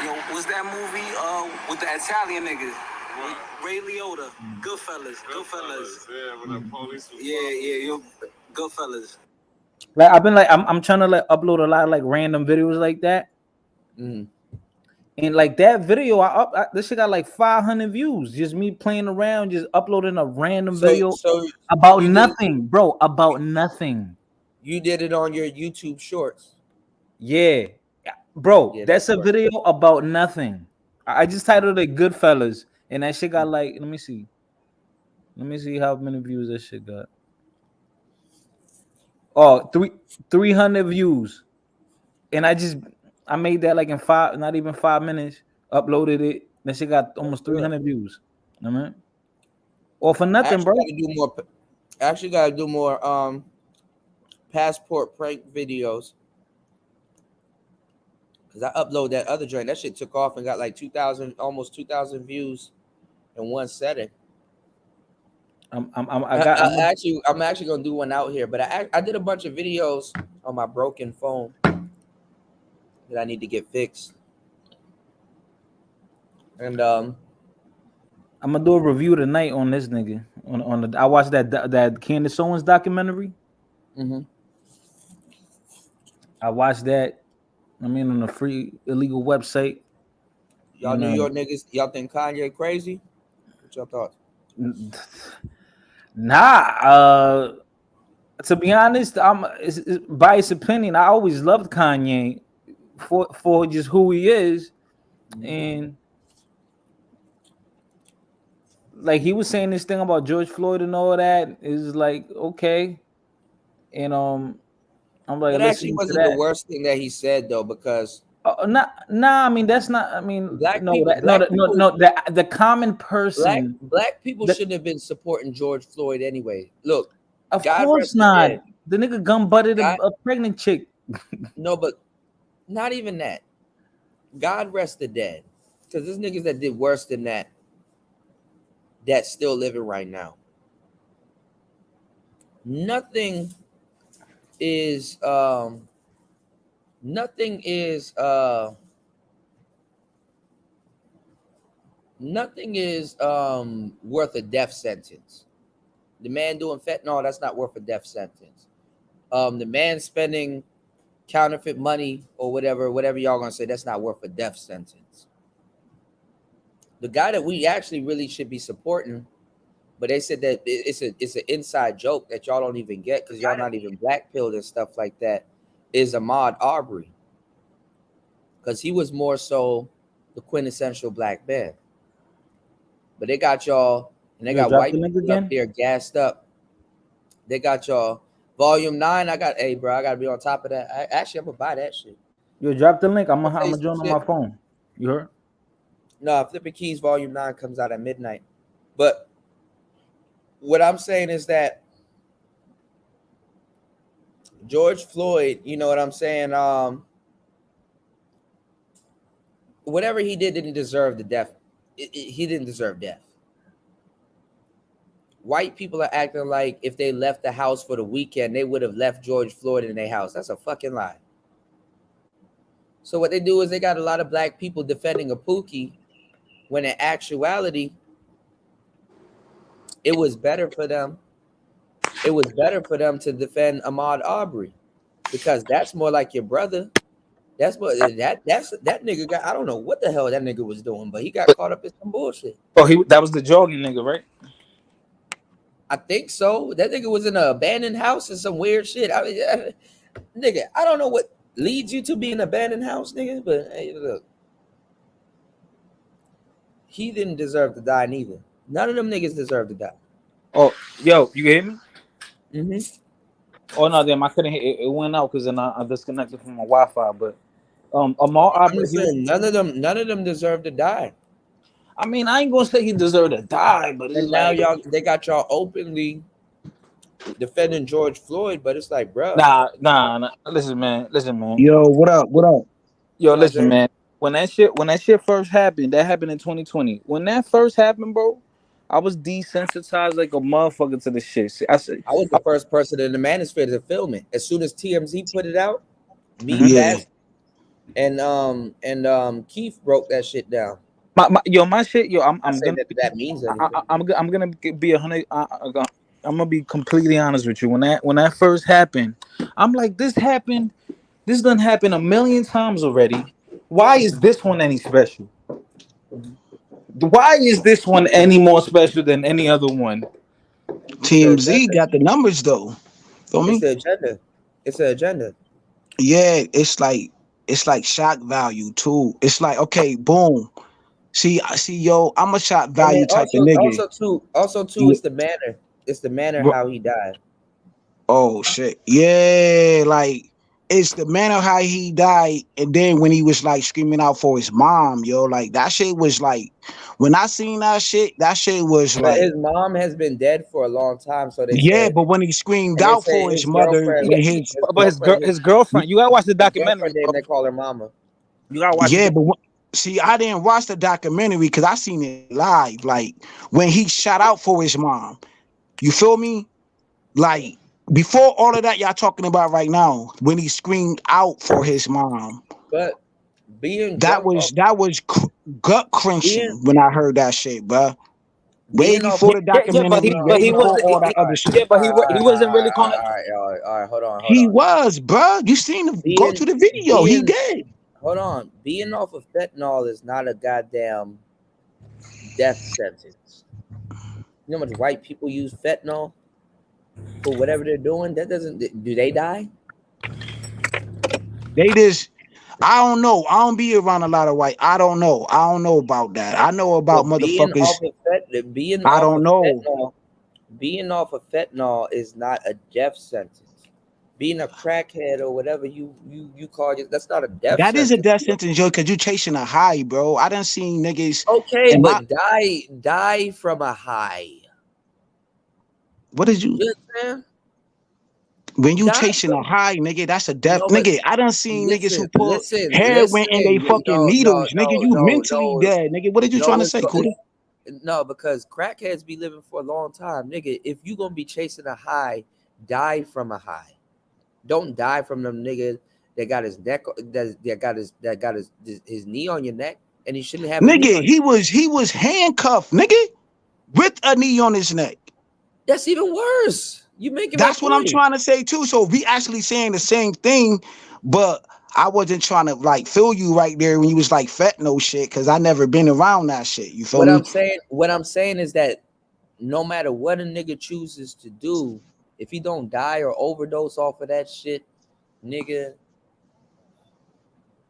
Yo, what's that movie with the Italian niggas? Ray Liotta, Goodfellas. Yeah, when the police was yo, Goodfellas. Like I'm trying to like upload a lot of like random videos like that. And like that video, this shit got like 500 views. Just me playing around, just uploading a random video about nothing, bro. About nothing. You did it on your YouTube Shorts. Yeah, bro. Yeah, that's a video about nothing. I just titled it "Goodfellas," and that shit got like, let me see how many views that shit got. Oh, 300 views, and I made that like in not even 5 minutes. Uploaded it. That shit got almost 300 views. I mean, or for nothing, bro. I actually gotta do more passport prank videos. Cause I upload that other joint. That shit took off and got like 2,000, almost 2,000 views in one setting. I'm actually gonna do one out here, but I did a bunch of videos on my broken phone that I need to get fixed. And I'm gonna do a review tonight on this nigga. I watched that Candace Owens documentary. I watched that. I mean, on a free illegal website. Y'all New York niggas, y'all think Kanye crazy? What y'all thoughts? Nah. To be honest, by his opinion, I always loved Kanye for just who he is, and like he was saying this thing about George Floyd and all that is like okay, and I'm like, that actually wasn't the worst thing that he said though, because nah. I mean, that's not. I mean, the common person. Black people shouldn't have been supporting George Floyd anyway. Look, of course not. The nigga gun butted a pregnant chick. No, but not even that. God rest the dead, because there's niggas that did worse than that. That's still living right now. Nothing is worth a death sentence. The man doing fentanyl, that's not worth a death sentence. The man spending counterfeit money or whatever y'all gonna say, that's not worth a death sentence. The guy that we actually really should be supporting, but they said that it's an inside joke that y'all don't even get because y'all not even black pilled and stuff like that, is Ahmaud Arbery. Because he was more so the quintessential black man. But they got y'all, and they got white people up there gassed up. They got y'all. Volume 9, I gotta be on top of that. I'm gonna buy that shit. Yo, drop the link. I'm gonna join on my phone. You heard? No, Flipping Keys Volume 9 comes out at midnight. But what I'm saying is that George Floyd, you know what I'm saying? Whatever he did didn't deserve the death. He didn't deserve death. White people are acting like if they left the house for the weekend, they would have left George Floyd in their house. That's a fucking lie. So what they do is they got a lot of black people defending a Pookie, when in actuality, it was better for them. It was better for them to defend Ahmaud Arbery, because that's more like your brother. That's what that nigga got. I don't know what the hell that nigga was doing, but he got caught up in some bullshit. Oh, that was the jogging nigga, right? I think so. That nigga was in an abandoned house and some weird shit. I mean, nigga, I don't know what leads you to be in an abandoned house, nigga, but hey, look, he didn't deserve to die neither. None of them niggas deserve to die. Oh, yo, you hear me? Mm-hmm. Oh no, damn, I couldn't hear it. It went out because then I disconnected from my Wi-Fi. But Ahmaud Arbery, none of them deserve to die. I mean, I ain't gonna say he deserved to die, but it's and now like, they got y'all openly defending George Floyd, but it's like, bro. Nah. Listen, man. Yo, what up? Yo, listen, man. When that shit first happened, that happened in 2020. When that first happened, bro, I was desensitized like a motherfucker to the shit. I was the first person in the Manosphere to film it. As soon as TMZ put it out, Yeah. and Keith broke that shit down. My shit, I'm gonna. That means anything. I'm gonna be 100. I'm gonna be completely honest with you. When that first happened, I'm like, this happened. This done happened a million times already. Why is this one any special? Why is this one any more special than any other one? TMZ got the numbers though. Feel me? It's the agenda. It's the agenda. Yeah, it's like shock value too. It's like, okay, boom. See, yo, I'm a shock value type of nigga. Also too, it's the manner. It's the manner how he died. Oh shit. Yeah, like it's the manner how he died, and then when he was like screaming out for his mom, yo, like that shit was like, when I seen that shit was but like, his mom has been dead for a long time, so they yeah, said, but when he screamed out for his mother, when his girlfriend, you gotta watch the documentary. They call her mama. You gotta watch. Yeah, but see, I didn't watch the documentary because I seen it live. Like when he shot out for his mom, you feel me? Like before all of that y'all talking about right now, when he screamed out for his mom. But being that was gut crunching when I heard that shit, bro. Way before the documentary, way before all that other shit. Yeah, but he wasn't really calling. All right, hold on. He was, bro. You seen him? Go to the video. He did. Hold on. Being off of fentanyl is not a goddamn death sentence. You know how much white people use fentanyl for whatever they're doing? That doesn't. Do they die? They just. I don't know. I don't be around a lot of white. I don't know. I don't know about that. I know about motherfuckers. I don't know. Being off of fentanyl is not a death sentence. Being a crackhead or whatever you call it, that's not a death sentence. That is a death sentence, yo, because you chasing a high, bro. I done seen niggas. Okay, but die from a high. What did you? When you chasing a high, nigga, that's a death. Nigga, I done seen niggas who put heroin in they fucking needles. Nigga, you mentally dead. Nigga, what are you trying to say, Kuda? No, because crackheads be living for a long time. Nigga, if you gonna be chasing a high, die from a high. Don't die from them niggas that got his neck, that got his knee on your neck, and he shouldn't have. Nigga, he was handcuffed, nigga, with a knee on his neck. That's even worse. You making that's what I'm trying to say too. So we actually saying the same thing, but I wasn't trying to like feel you right there when you was like fentanyl shit, because I never been around that shit. You feel me? What I'm saying is that no matter what a nigga chooses to do, if he don't die or overdose off of that shit, nigga,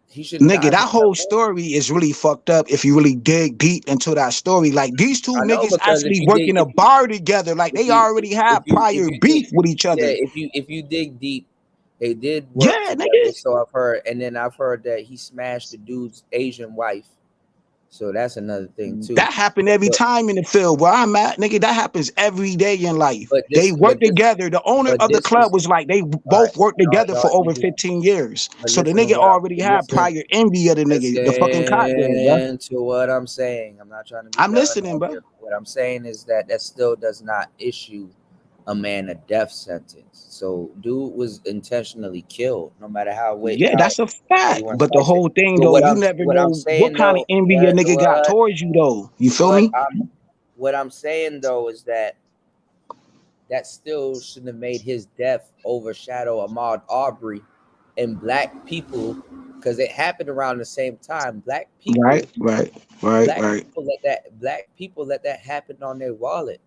he should. Nigga, that whole story is really fucked up if you really dig deep into that story. Like these two niggas actually working a bar together. Like they already have prior beef with each other. Yeah, if you dig deep, they did work together, so I've heard. And then I've heard that he smashed the dude's Asian wife. So that's another thing too. That happened every But, time in the field where I'm at, nigga. That happens every day in life. but They this, work but this, together. The owner but of the this club is was like, they all right. both worked No, together no, for over you just, 15 years. but So the listen to nigga what already I'm had listen. prior envy of the nigga, the fucking cop game, bro. Listen to what I'm saying. I'm not trying to be I'm done listening, on bro. here. What I'm saying is that still does not issue a man a death sentence. So dude was intentionally killed, no matter how Yeah, how that's a they fact. want to But the slice it. whole thing But though, you never what I'm know what saying kind of though, envy a nigga got towards you though. You feel me? what I'm saying though is that still shouldn't have made his death overshadow Ahmaud Arbery and black people, because it happened around the same time. Black people Right. black people let that happen on their wallet.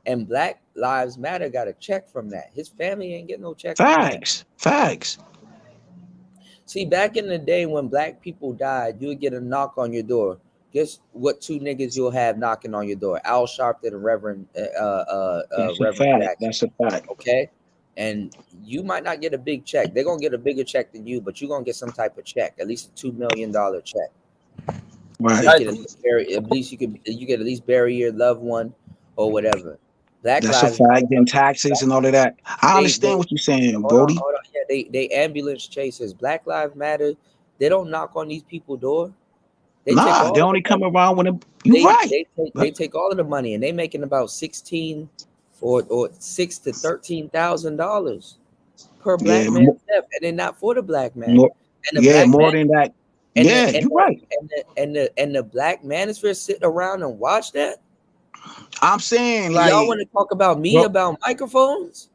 And Black Lives Matter got a check from that. His family ain't getting no check from that. Facts. See, back in the day when black people died, you would get a knock on your door. Guess what two niggas you'll have knocking on your door? Al Sharpton and Reverend That's a Reverend fact. Jackson. That's a fact. Okay? And you might not get a big check. They're gonna get a bigger check than you, but you're gonna get some type of check, at least a $2 million check. Right. So you can you get at least bury your loved one or whatever. Black That's a Lives Matter. fact. Getting taxes and all of that. I understand what you're saying, Brody. Hold on. Yeah, they ambulance chasers. Black Lives Matter. They don't knock on these people's door. They take Nah, all they of the only come money. around when you right. They take all of the money, and they making about 16 or $6,000 to $13,000 per black man's death, and they're not for the black man. More, And the black more man, than that. and Yeah, the, and you're the, right. and the black manosphere sit around and watch that. I'm saying, And like, y'all want to talk about me about microphones?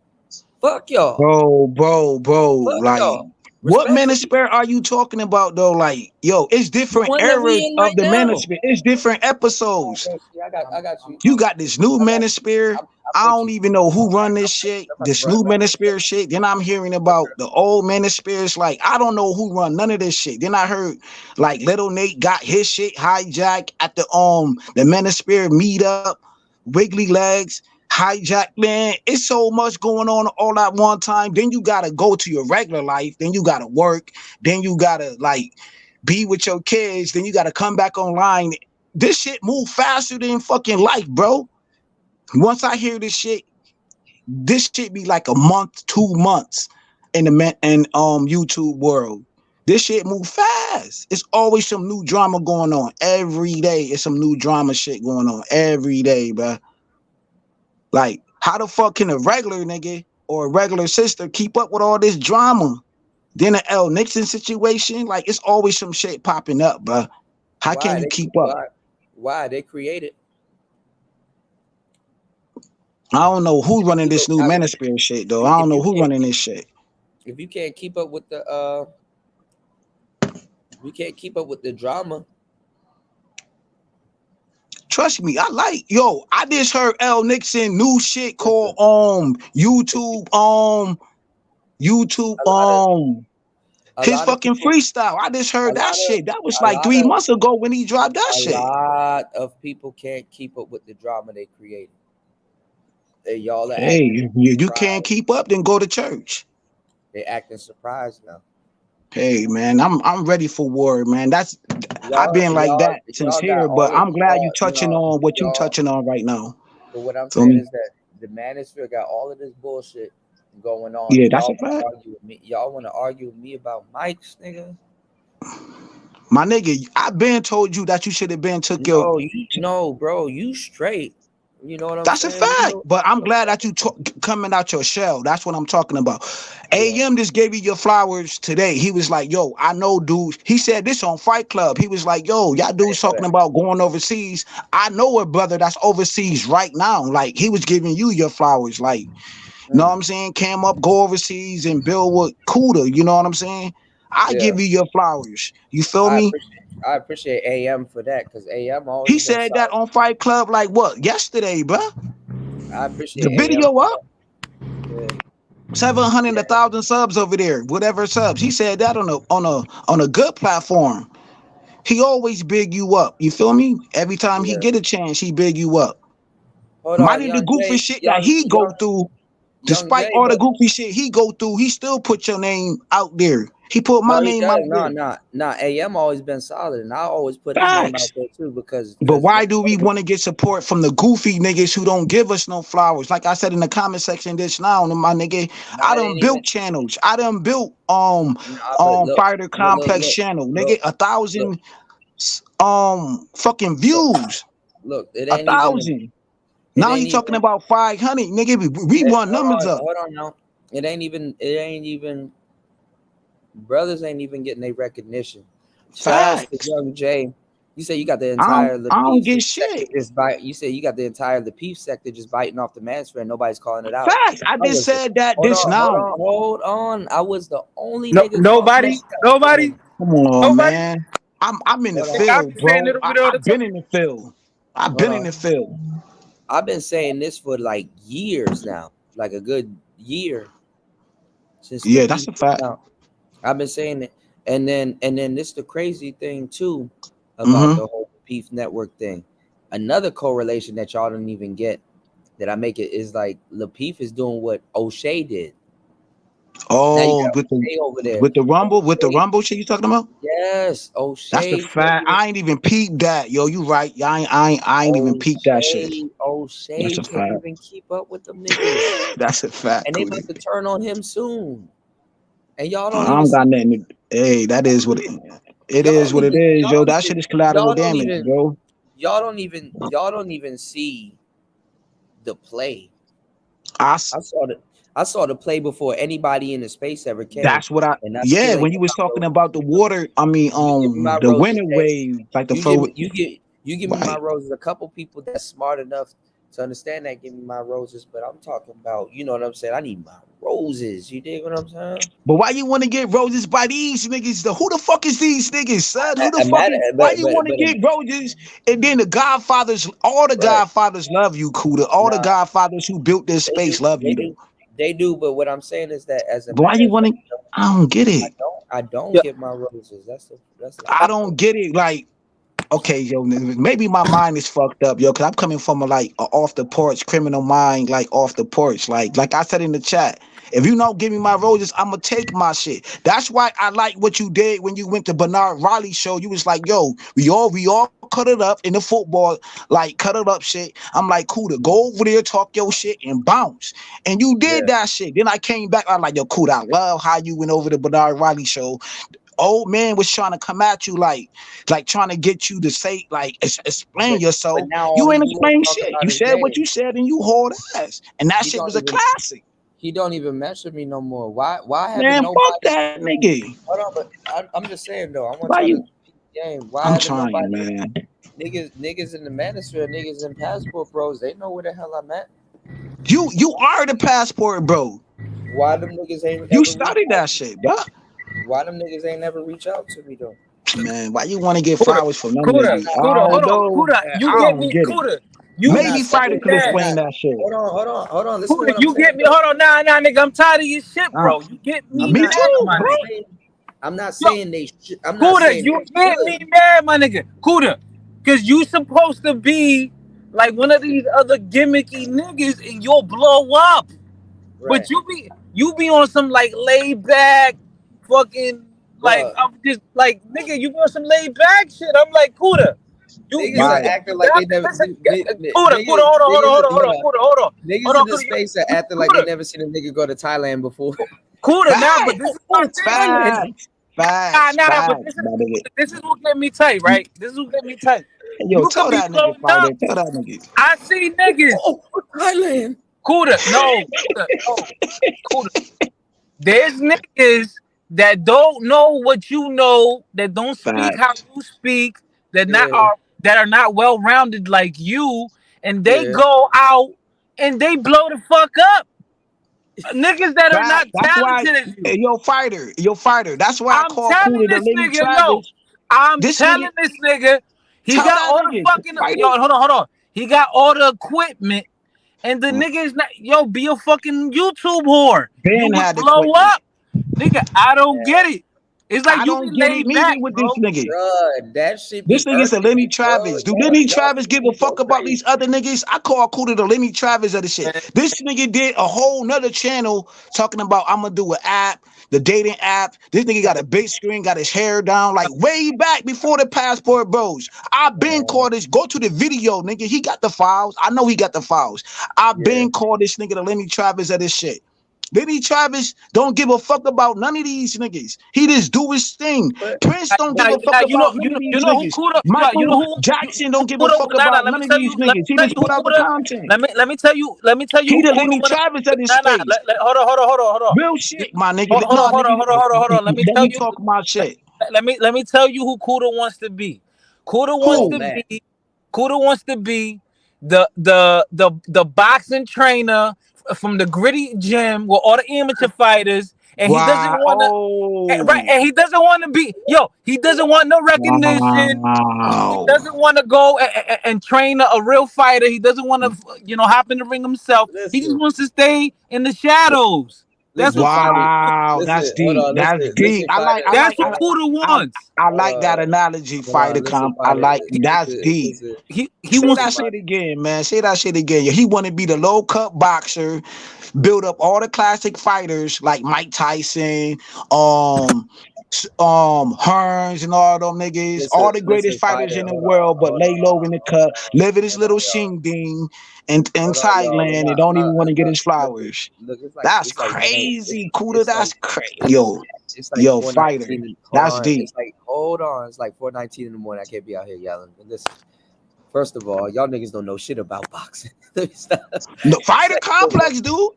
Fuck y'all. bro. Fuck Like, y'all. what Respectfully. manosphere are you talking about though? Like, yo, it's The different one that we eras in of right the now. manosphere. It's different episodes. I got you. You got this new manosphere. I don't even know who run this shit. I'm This about new to manosphere shit. Then I'm hearing about the old manospheres. Like, I don't know who run none of this shit. Then I heard like Little Nate got his shit hijacked at the manosphere meetup, Wiggly Legs. Hijack, man. It's so much going on all at one time. Then you gotta go to your regular life. Then you gotta work. Then you gotta like be with your kids. Then you gotta come back online. This shit move faster than fucking life, bro. Once I hear this shit be like a month, 2 months in the YouTube world. This shit move fast. It's always some new drama going on every day. It's some new drama shit going on every day, bro. Like, how the fuck can a regular nigga or a regular sister keep up with all this drama? Then the L Nixon situation, like, it's always some shit popping up, bro. How can you keep up? Why they created? I don't know who running this new manosphere shit though. I don't know who running this shit. If you can't keep up with the drama. Trust me, I just heard L Nixon new shit called YouTube his fucking freestyle. I just heard that shit. That was like 3 months ago when he dropped that shit. A lot of people can't keep up with the drama they created. Y'all are you can't keep up, then go to church. They acting surprised now. Hey man, I'm ready for war, man. I've been like that since here, but I'm glad you touching on what you touching on right now. But what I'm saying is that the manosphere got all of this bullshit going on. Yeah, that's a fact. Y'all want to argue with me about mics, nigga? My nigga, I've been told you that you should have been took your. No, bro, you straight. You know what I'm That's saying? That's a fact. But I'm glad that you coming out your shell. That's what I'm talking about. AM just gave you your flowers today. He was like, yo, I know dudes. He said this on Fight Club. He was like, yo, y'all dudes talking about going overseas. I know a brother that's overseas right now. Like, he was giving you your flowers. Like, you know what I'm saying? Came up, go overseas and build with Cuda. You know what I'm saying? I give you your flowers. You feel me? I appreciate AM for that, because AM always. He said that on Fight Club like what? Yesterday, bro. I appreciate the video AM up. Yeah. 700, 1,000 subs over there, whatever subs. He said that on a good platform. He always big you up. You feel me? Every time he get a chance, he big you up. Mighty the goofy shit that he go through, despite all the goofy shit he go through, he still put your name out there. He put my No, he name does. out No, there. no, no. AM always been solid, and I always put his name out Facts. there too because But why do we want to get support from the goofy niggas who don't give us no flowers? Like I said in the comment section just now, my nigga, I it done ain't built even. channels. I done built Nah, but look, Fighter Complex channel, nigga, look, 1,000 fucking look, views. look. It A ain't even. thousand. It Now ain't he talking even. about 500, nigga. We run numbers up. Hold on now. It ain't even. It ain't even. Brothers ain't even getting their recognition. Shout outs to Facts. Young Jay. You say you got the I entire don't Lapeef get sector shit. just bite. You say you got the entire Lapeef sector just biting off the Manosphere and nobody's calling it out. Facts. I I just was the, said that this now. hold on. I was the only No, nigga calling nobody, that out. nobody, Come on, nobody. man. I'm in the Hold Nigga, on. I field, be saying bro. it over there all the I've been time. in the field. I've Hold been in on. the field. I've been saying this for like years now, like a good year since Yeah, that's Lapeef a came fact. out. I've been saying it, and then this the crazy thing too about Mm-hmm. the whole Lapeef network thing. Another correlation that y'all don't even get that I make it is like Lapeef is doing what O'Shea did. Now you Oh, got O'Shea over there. with the O'Shea, rumble shit you talking about? yes, That's the O'Shea fact. taking it. I ain't even peeped that. Yo, you right. I ain't even peeped that shit. That's O'Shea a can't fact. even keep up with them niggas, That's a fact, and they about Cootie. to turn on him soon. And y'all don't I even don't see got nothing to, hey, that is what it y'all is don't what it even is, yo. That shit is collateral y'all don't damage, even bro. y'all don't even see the play. I I saw the play before anybody in the space ever came, That's what and I yeah, still ain't when you get was my talking roses. about the water, I mean, You give me my the roses, winter Jay. wave, like the flow. You give me my Right. roses. A couple people that's smart enough to understand that give me my roses, but I'm talking about, you know what I'm saying? I need my roses. You dig what I'm saying? But why you want to get roses by these niggas? Who the fuck is these niggas, son? Who the fuck is? Why you want to get roses? And then the Godfathers, all the Right. Godfathers love you, Kuda. All the Nah, Godfathers who built this space love you, though. they do. But what I'm saying is that as a But why matter you of want fact, to? I don't get it. I don't Yeah. get my roses. That's the I fact. don't get it. Like, okay, yo, maybe my mind is fucked up, yo, because I'm coming from a off the porch criminal mind, like off the porch, like I said in the chat. If you don't give me my roses, I'ma take my shit. That's why I like what you did when you went to Bernard Riley show. You was like, yo, we all cut it up in the football, like cut it up shit. I'm like, cool to go over there, talk your shit, and bounce. And you did that shit. Then I came back. I'm like, yo, cool. I love how you went over to Bernard Riley show. Old man was trying to come at you like trying to get you to say like explain But yourself. now all You he ain't do is explain talk shit. about You his said what name. you said and you hauled ass. And that He shit don't was a even classic. mess with me no more. Why haven't Man, fuck nobody? that nigga. Hold on, but I'm just saying though. I want Why y'all to you? keep the game. Why I'm haven't trying, nobody? man. Niggas in the Manosphere, niggas in Passport Bros, they know where the hell I'm at. You are the passport, bro. Why them niggas ain't You ever reach started out? that shit, bro. Why them niggas ain't ever reach out to me though? Man, why you want to get Kuda, flowers from them Kuda, niggas? I Kuda, hold don't on, know, Kuda. man. You I get don't me, get it. Kuda. You I'm get not Maybe saying Fighter me could I'm mad. explain not. that shit. Hold on. Listen to Kuda, what I'm you saying get me. though. Hold on, nah, nigga. I'm tired of your shit, bro. You get me I'm Me not. mad, too, my bro. nigga. I'm not Yo, saying they should. I'm not Kuda, saying you they get should. me mad, my nigga. Kuda, cause you supposed to be like one of these other gimmicky niggas, and you'll blow up. But Right, you be on some like laid back, fucking like bro. I'm just like nigga. You be on some laid back shit. I'm like Kuda. Niggas You are Right. acting like got they never. listen, Kuda, Niggas, Kuda, niggas, hold hold on, on. Kuda, hold on, Niggas in the Kuda, space are acting like they Kuda, never seen a nigga go to Thailand before. Kuda. Now, but this Facts. is Go my to thing. Thailand. Nah, Facts. nah, but Facts, my nigga. this is what get me tight, right? This is what get me tight. Yo, You could tell be that nigga floating Fighter. up. Tell that nigga. I see niggas. Oh, Thailand. Kuda, no, Kuda. There's niggas that don't know what you know, that don't speak how Facts. you speak, Yeah, that are not well rounded like you, and they yeah. go out and they blow the fuck up. Niggas that are Fact. not That's why, talented as you. Yo, Fighter. That's why I I'm call telling Cooler the this Lenny nigga, yo. Travis. I'm This nigga, telling this nigga, he tell got that all the nigga, fucking Fighter. yo. Hold on. He got all the equipment, and the Uh, nigga is not. Yo, be a fucking YouTube whore. You Ben would had the blow equipment. up, nigga. I don't get it. It's like I you be don't get it laid neither back, with this bro. nigga. Bruh, that shit This be nigga's a irking Lenny me, bro. Travis. Do Lenny Y'all Travis see give a me go fuck about crazy. these other niggas? I call Cooler the Lenny Travis of the shit. Man, This nigga did a whole nother channel talking about I'm gonna do an app the dating app. This nigga got a big screen, got his hair down, like way back before the passport bros. I've been called this. Go to the video, nigga. He got the files. I know he got the files. I've been called this nigga the Lenny Travis of this shit. Lenny Travis don't give a fuck about none of these niggas. He just do his thing. Prince don't give a fuck about none of these who niggas. Kuda, you know Michael who Jackson don't give a Kuda, fuck nah, nah, about let me none of tell you, these niggas. He just who put out the Kuda, content. let me tell you He who the Kuda Lenny wanna, Travis of this nah, nah, space. hold on. Real shit, my nigga. Hold No, on, hold nigga, on, hold on. Let me let tell me you, talk my shit. let me tell you who Kuda wants to be. Kuda wants Who? to be, Kuda wants to be the boxing trainer from the gritty gym with all the amateur fighters, and he doesn't Wow. want to. Right, Oh. and he doesn't want to be. He doesn't want no recognition. He Wow. doesn't want to go and train a real fighter. He doesn't want to, hop in the ring himself. He just Listen, wants to stay in the shadows. That's listen, what Kuda. Fatty. Wow, Listen, that's hold deep. on, That's deep. listen, Fatty. That's what Kuda wants. I Hold like that on, analogy, hold fighter on, listen, comp. I Fatty. like that's deep. Listen, He Say wants. listen, that Fatty. shit again, man. Say that shit again. He want to be the low cut boxer, build up all the classic fighters like Mike Tyson, Hearns and all them niggas, all the greatest Listen, fighters Fatty. in the Hold on, world, but lay low in the cut, live in his hold little on, y'all. shing ding in Hold on, y'all. Thailand and don't even want to get his Listen, flowers. look, That's it's like one eight. crazy, Kuda. That's crazy. It's like Yo, fighter. 4:19. Hold That's on, deep. it's like hold on. It's like 4:19 in the morning. I can't be out here yelling. But listen, first of all, y'all niggas don't know shit about boxing. Let me stop. No, fighter Second of all, complex, dude.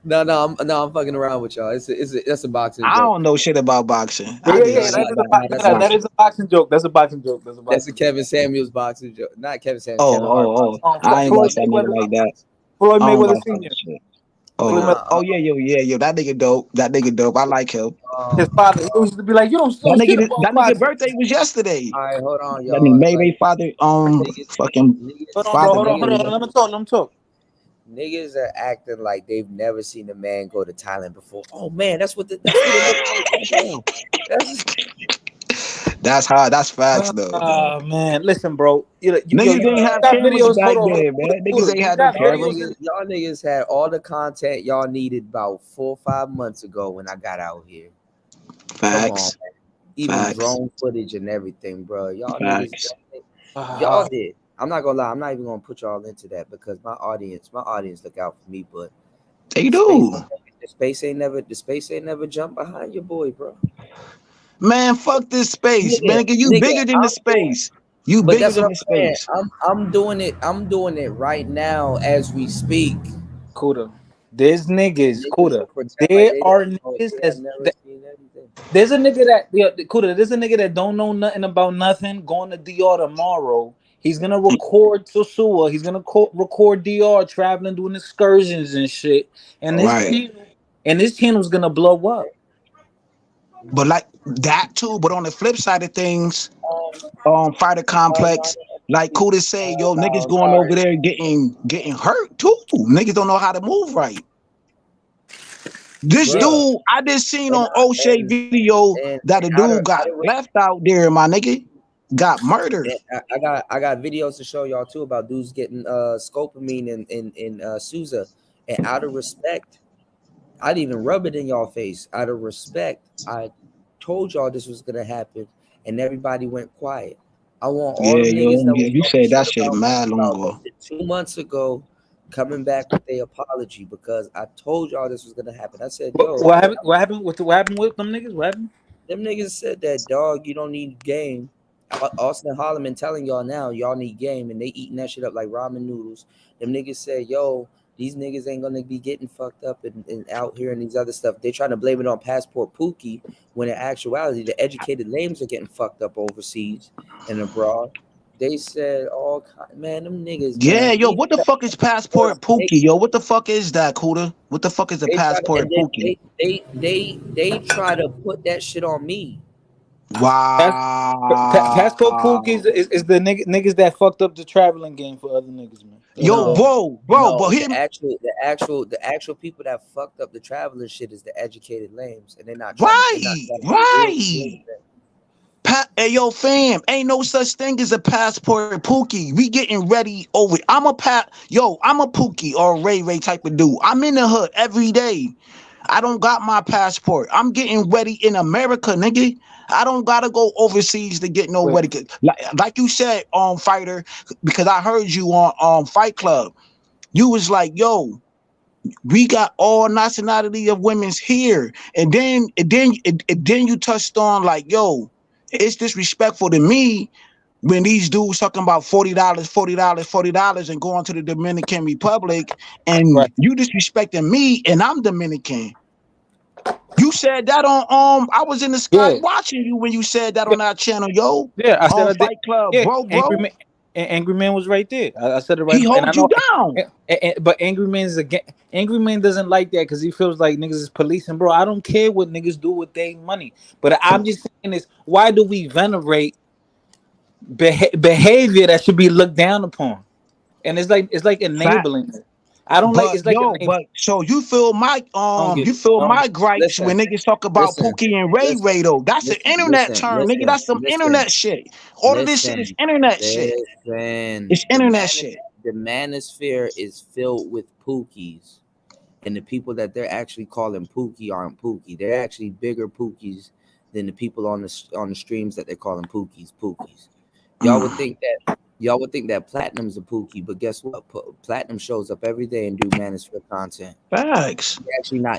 no, I'm fucking around with y'all. That's a boxing I joke. don't know shit about boxing. Yeah, I yeah, just yeah. see That's a That is a boxing joke. That's a boxing joke. That's a Kevin Samuels boxing joke. Not Kevin Samuels. Oh, Kevin Hart oh, boxing oh. I ain't Floyd watch that nigga Mayweather. like that. Floyd I don't Mayweather watch that Senior. shit. Floyd Oh, Mayweather. yeah. That nigga dope. That nigga dope. I like him. His father. He used to be like, "You don't know shit about That nigga boxing." birthday was yesterday. All right, hold on, That nigga y'all. Like Mayday father, niggas, fucking Hold on, bro. father Hold birthday. on. Let me talk. niggas are acting like they've never seen a man go to Thailand before. Oh man, that's what it looks like. Goddamn. That's hard. That's facts though. Man, listen, bro. You Niggas didn't have got cameras videos. back Hold on. then, man. Niggas Hold ain't You had no got cameras. videos. Y'all niggas had all the content y'all needed about 4 or 5 months ago when I got out here. Come on, Facts. man. Even Facts. drone footage and everything, bro. Y'all Facts. niggas, y'all did. I'm not gonna lie. I'm not even gonna put y'all into that because my audience look out for me. But They do. the space ain't never jumped behind your boy, bro. Man, fuck this space. Man, nigga, you bigger than the space. You But bigger that's than what the I'm saying. space. I'm doing it. I'm doing it right now as we speak. Kuda. There's niggas, Niggas Kuda. will pretend like There they are don't know. niggas They have never seen anything. there's a nigga Kuda, there's a nigga that don't know nothing about nothing going to DR tomorrow. He's gonna record Sosua. He's gonna record DR traveling, doing excursions and shit. And Right. this channel's gonna blow up. But like that too. But on the flip side of things, fighter complex, like Kuda say, yo, niggas going over there getting hurt too. Niggas don't know how to move right. This Bruh. dude, I just seen on O'Shea video And that a dude got left out there, my nigga. Got murdered. I got videos to show y'all too about dudes getting scopamine in Sousa. And out of respect, I'd even rub it in y'all face. Out of respect, I told y'all this was gonna happen, and everybody went quiet. I want all Yeah, them niggas that was you talking said that shit shit about me mad long about ago. 2 months ago coming back with their apology because I told y'all this was gonna happen. I said, yo, What happened? What happened with them niggas? What happened? them niggas said that, dog, you don't need game. Austin Holloman telling y'all now, y'all need game, and they eating that shit up like ramen noodles. Them niggas said, yo, these niggas ain't gonna be getting fucked up and out here and these other stuff. They trying to blame it on Passport Pookie when in actuality, the educated lames are getting fucked up overseas and abroad. They said, man, them niggas, Yeah, man. yo, what the fuck is passport Pookie? Yo, what the fuck is that, Kuda? What the fuck is a They try to, passport and Pookie? they try to put that shit on me. Passport Pook Wow. is the niggas that fucked up the traveling game for other niggas, man. Yo, bro, but the him actual people that fucked up the traveling shit is the educated lames, and they're not trying to be right. Hey, yo, fam, ain't no such thing as a passport Pookie. We getting ready over. I'm a Pookie or Ray type of dude. I'm in the hood every day. I don't got my passport. I'm getting ready in America, nigga. I don't gotta go overseas to get no Wait, ready. Like you said, fighter, because I heard you on Fight Club. You was like, yo, we got all nationality of women's here, and then you touched on like, yo, it's disrespectful to me when these dudes talking about $40, $40, $40, and going to the Dominican Republic, and right. you disrespecting me, and I'm Dominican. You said that on I was in the sky Yeah. watching you when you said that Yeah. on that channel, yo, Yeah. I said on I did. Fight Club, Yeah. bro. Angry Man was right there. I said it right, He and I hold you know. down. But Angry Man's again. Angry Man doesn't like that because he feels like niggas is policing, bro. I don't care what niggas do with their money, but I'm just saying this: why do we venerate behavior that should be looked down upon? And it's like Fact. enabling it. I don't like. But It's like yo, enabling. but so you feel my I don't get you it. feel Um, my gripes when listen, niggas talk about listen, Pookie and Ray listen, though. That's an listen, internet listen, term, nigga. listen, That's some listen, internet shit. All of this shit is listen, internet shit. listen. It's internet shit. The manosphere is filled with pookies, and the people that they're actually calling pookie aren't pookie. They're actually bigger pookies than the people on the streams that they're calling pookies. Y'all would think that Platinum's a pookie, but guess what? Platinum shows up every day and do manosphere content. Facts.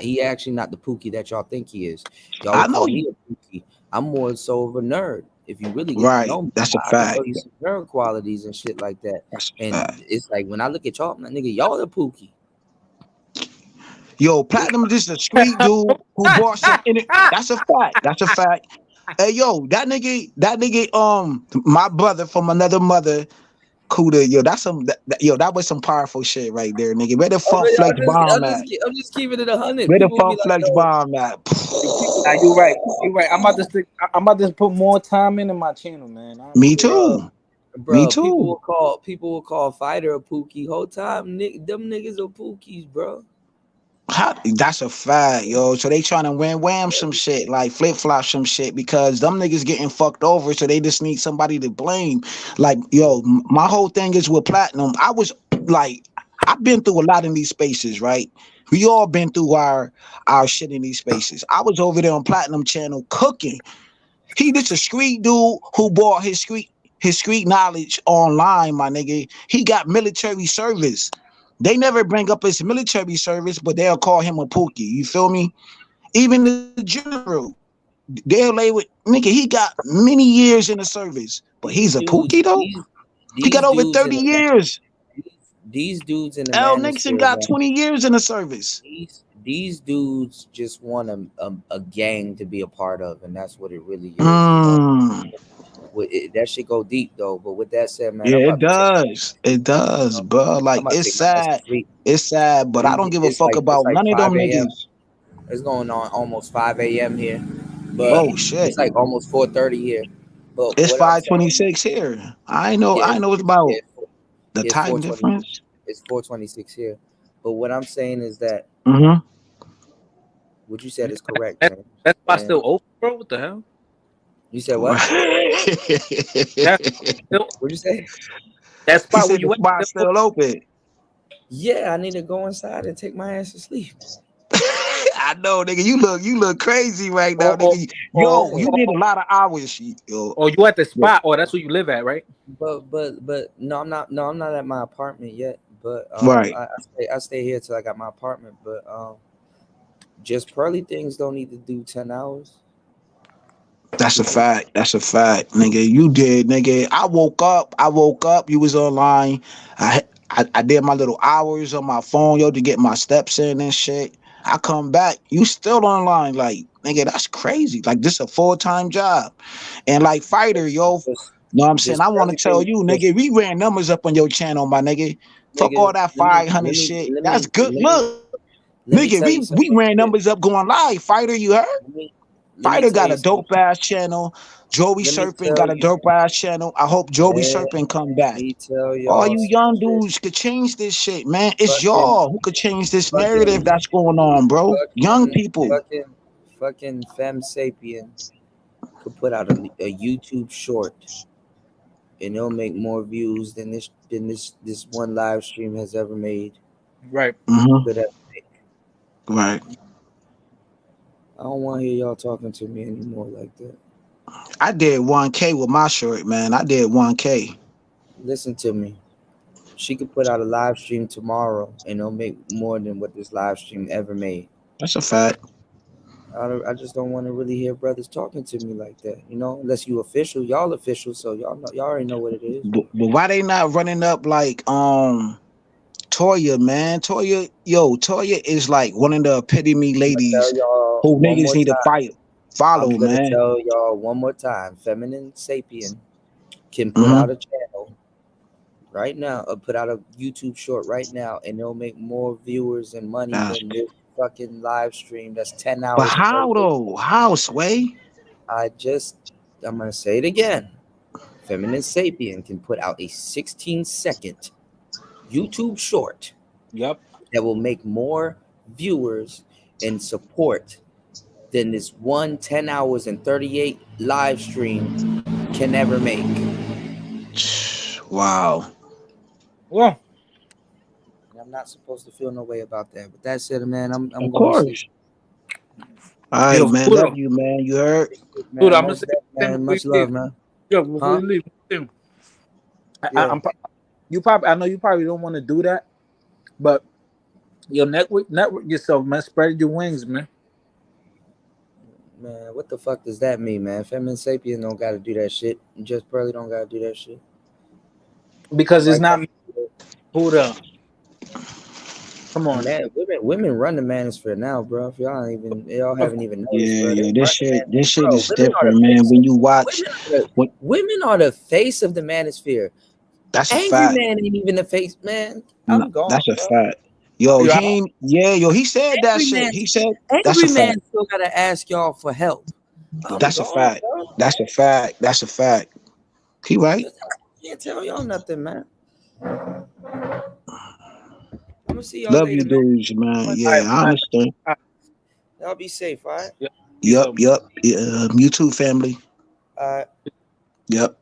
He actually not the pookie that y'all think he is. Y'all I would know call you. me a pookie. I'm more so of a nerd. If you really get to Right. know me, That's a I can fact. show you some nerd qualities and shit like that. That's a And fact. it's like when I look at y'all, I'm like, nigga, y'all the pookie. Yo, Platinum just a street dude who bought some that's a fact. That's a fact. Hey yo, that nigga, my brother from another mother, Kuda, yo, that's yo, that was some powerful shit right there, nigga. Where the I'm funk flex bomb at? I'm just keeping it 100. Where the People will be funk like, flex yo, bomb at? Nah, you're right. You're right. I'm about to put more time into my channel, man. Me bro, too. Me bro, too. people will call Fighter a pookie. Whole time, them niggas are pookies, bro. That's a fact, yo. So they trying to wham some shit, like flip flop some shit, because them niggas getting fucked over. So they just need somebody to blame. Like, yo, my whole thing is with Platinum. I was like, I've been through a lot in these spaces, right? We all been through our shit in these spaces. I was over there on Platinum channel cooking. He just a street dude who bought his street knowledge online, my nigga. He got military service. They never bring up his military service, but they'll call him a pookie. You feel me? Even the general, they'll lay with nigga. He got many years in the service, but These he's a dudes, pookie though. He got these over dudes in 30 years. these dudes in the L. Nixon manosphere, got man. 20 years in the service. These dudes just want a gang to be a part of, and that's what it really is, you know. Mm. That shit go deep though. But with that said, man, I'm Yeah, it about to take does. It does, bro. I'm Like about to it's take my ass to sad. sleep. It's sad, but I don't give a fuck It's about like none of them 5 a.m. niggas. It's going on almost 5 a.m. here, but Oh shit. it's like almost 4:30 here. But It's what I'm saying, 5:26 here. I know. yeah, I know it's about the it's time 4:20. difference. It's 4:26 here. But what I'm saying is that Mm-hmm. what you said is correct, That James. that spot And still open, bro. What the hell? you said what? That still What'd you say? that He spot where said the you at spot's still open? still open. Yeah, I need to go inside and take my ass to sleep. I know, nigga. You look crazy right now, Or or nigga. or, Yo, you or, did a lot of hours, yo. or you at the Yo. spot, or that's where you live at, right? But no, I'm not. No, I'm not at my apartment yet. But Right. I stay here till I got my apartment. But just pearly things don't need to do 10 hours. That's a fact. That's a fact, nigga. You did, nigga. I woke up. You was online. I did my little hours on my phone, yo, to get my steps in and shit. I come back. You still online, like nigga. That's crazy. Like this a full time job, and like fighter, yo. Just Know what I'm saying? just I want to pearly tell things. you, Just nigga. We ran numbers up on your channel, my nigga. Fuck all nigga, that let me 500 let me shit. let That's me good. let me Look, let me nigga. tell you some We real ran shit. numbers up going live. Fighter, you heard? Let me Fighter tell got you a something. dope ass channel. Joey Let me Serpent tell got a you. dope ass channel. I hope Joey Let Serpent come back. me tell All y'all you some young shit. dudes could change this shit, man. It's Fucking y'all who could change this narrative fucking that's going on, bro. Young fucking people. fucking fucking fem sapien could put out a YouTube short and it'll make more views than this one live stream has ever made. Right. Mm-hmm. Could ever make. Right. I don't want to hear y'all talking to me anymore like that. I did 1K with my shirt, man. I did 1K. Listen to me. She could put out a live stream tomorrow and it'll make more than what this live stream ever made. That's a fact. I just don't want to really hear brothers talking to me like that, you know. Unless you official, y'all official, so y'all know, y'all already know what it is. But why they not running up like Toya, man? Toya is like one of the epitome ladies Tell y'all who one niggas more need to time. follow, I'm gonna man. tell y'all one more time. Feminine Sapien can put Mm-hmm. out a channel right now, or put out a YouTube short right now, and it'll make more viewers and money than this fucking live stream that's 10 But hours and how 38 though? How, Sway? I'm gonna say it again. Feminine Sapien can put out a 16-second YouTube short. Yep. That will make more viewers and support than this 10 hours and 38 live stream can ever make. Wow. Well, I'm not supposed to feel no way about that. But that's it, man. I'm Of going to sleep. course. All right, yo, man. Love you, man. You heard? Man, dude, I'm gonna most say definitely, something man. before Much you love, leave. man. Yo, before Huh? you leave, Yeah. you probably, I know you probably don't want to do that, but your network yourself, man. Spread your wings, man. Man, what the fuck does that mean, man? Feminine Sapien don't gotta do that shit. Just Pearly don't gotta do that shit. Because it's Like not who the come on. man, women run the manosphere now, bro. If y'all haven't even noticed, bro. Yeah, They this run the shit, this manosphere. shit Bro, is women are the different, man. face When of you watch, women are the face of the manosphere. that's a Angry fact. Man ain't even the face, man. No, I'm gone, that's a bro. fact. Yo, Yo, he said that Angry shit. Man, He said that's Angry a Man fact. still gotta ask y'all for help. I'm That's a gone, fact. bro. That's a fact. That's a fact. He right. Can't tell y'all nothing, man. I'm gonna see y'all Love later, you, man. dudes, man. all Yeah, right, I understand. Y'all be safe, all right? yeah, Yup. You too, family. All right. Yep.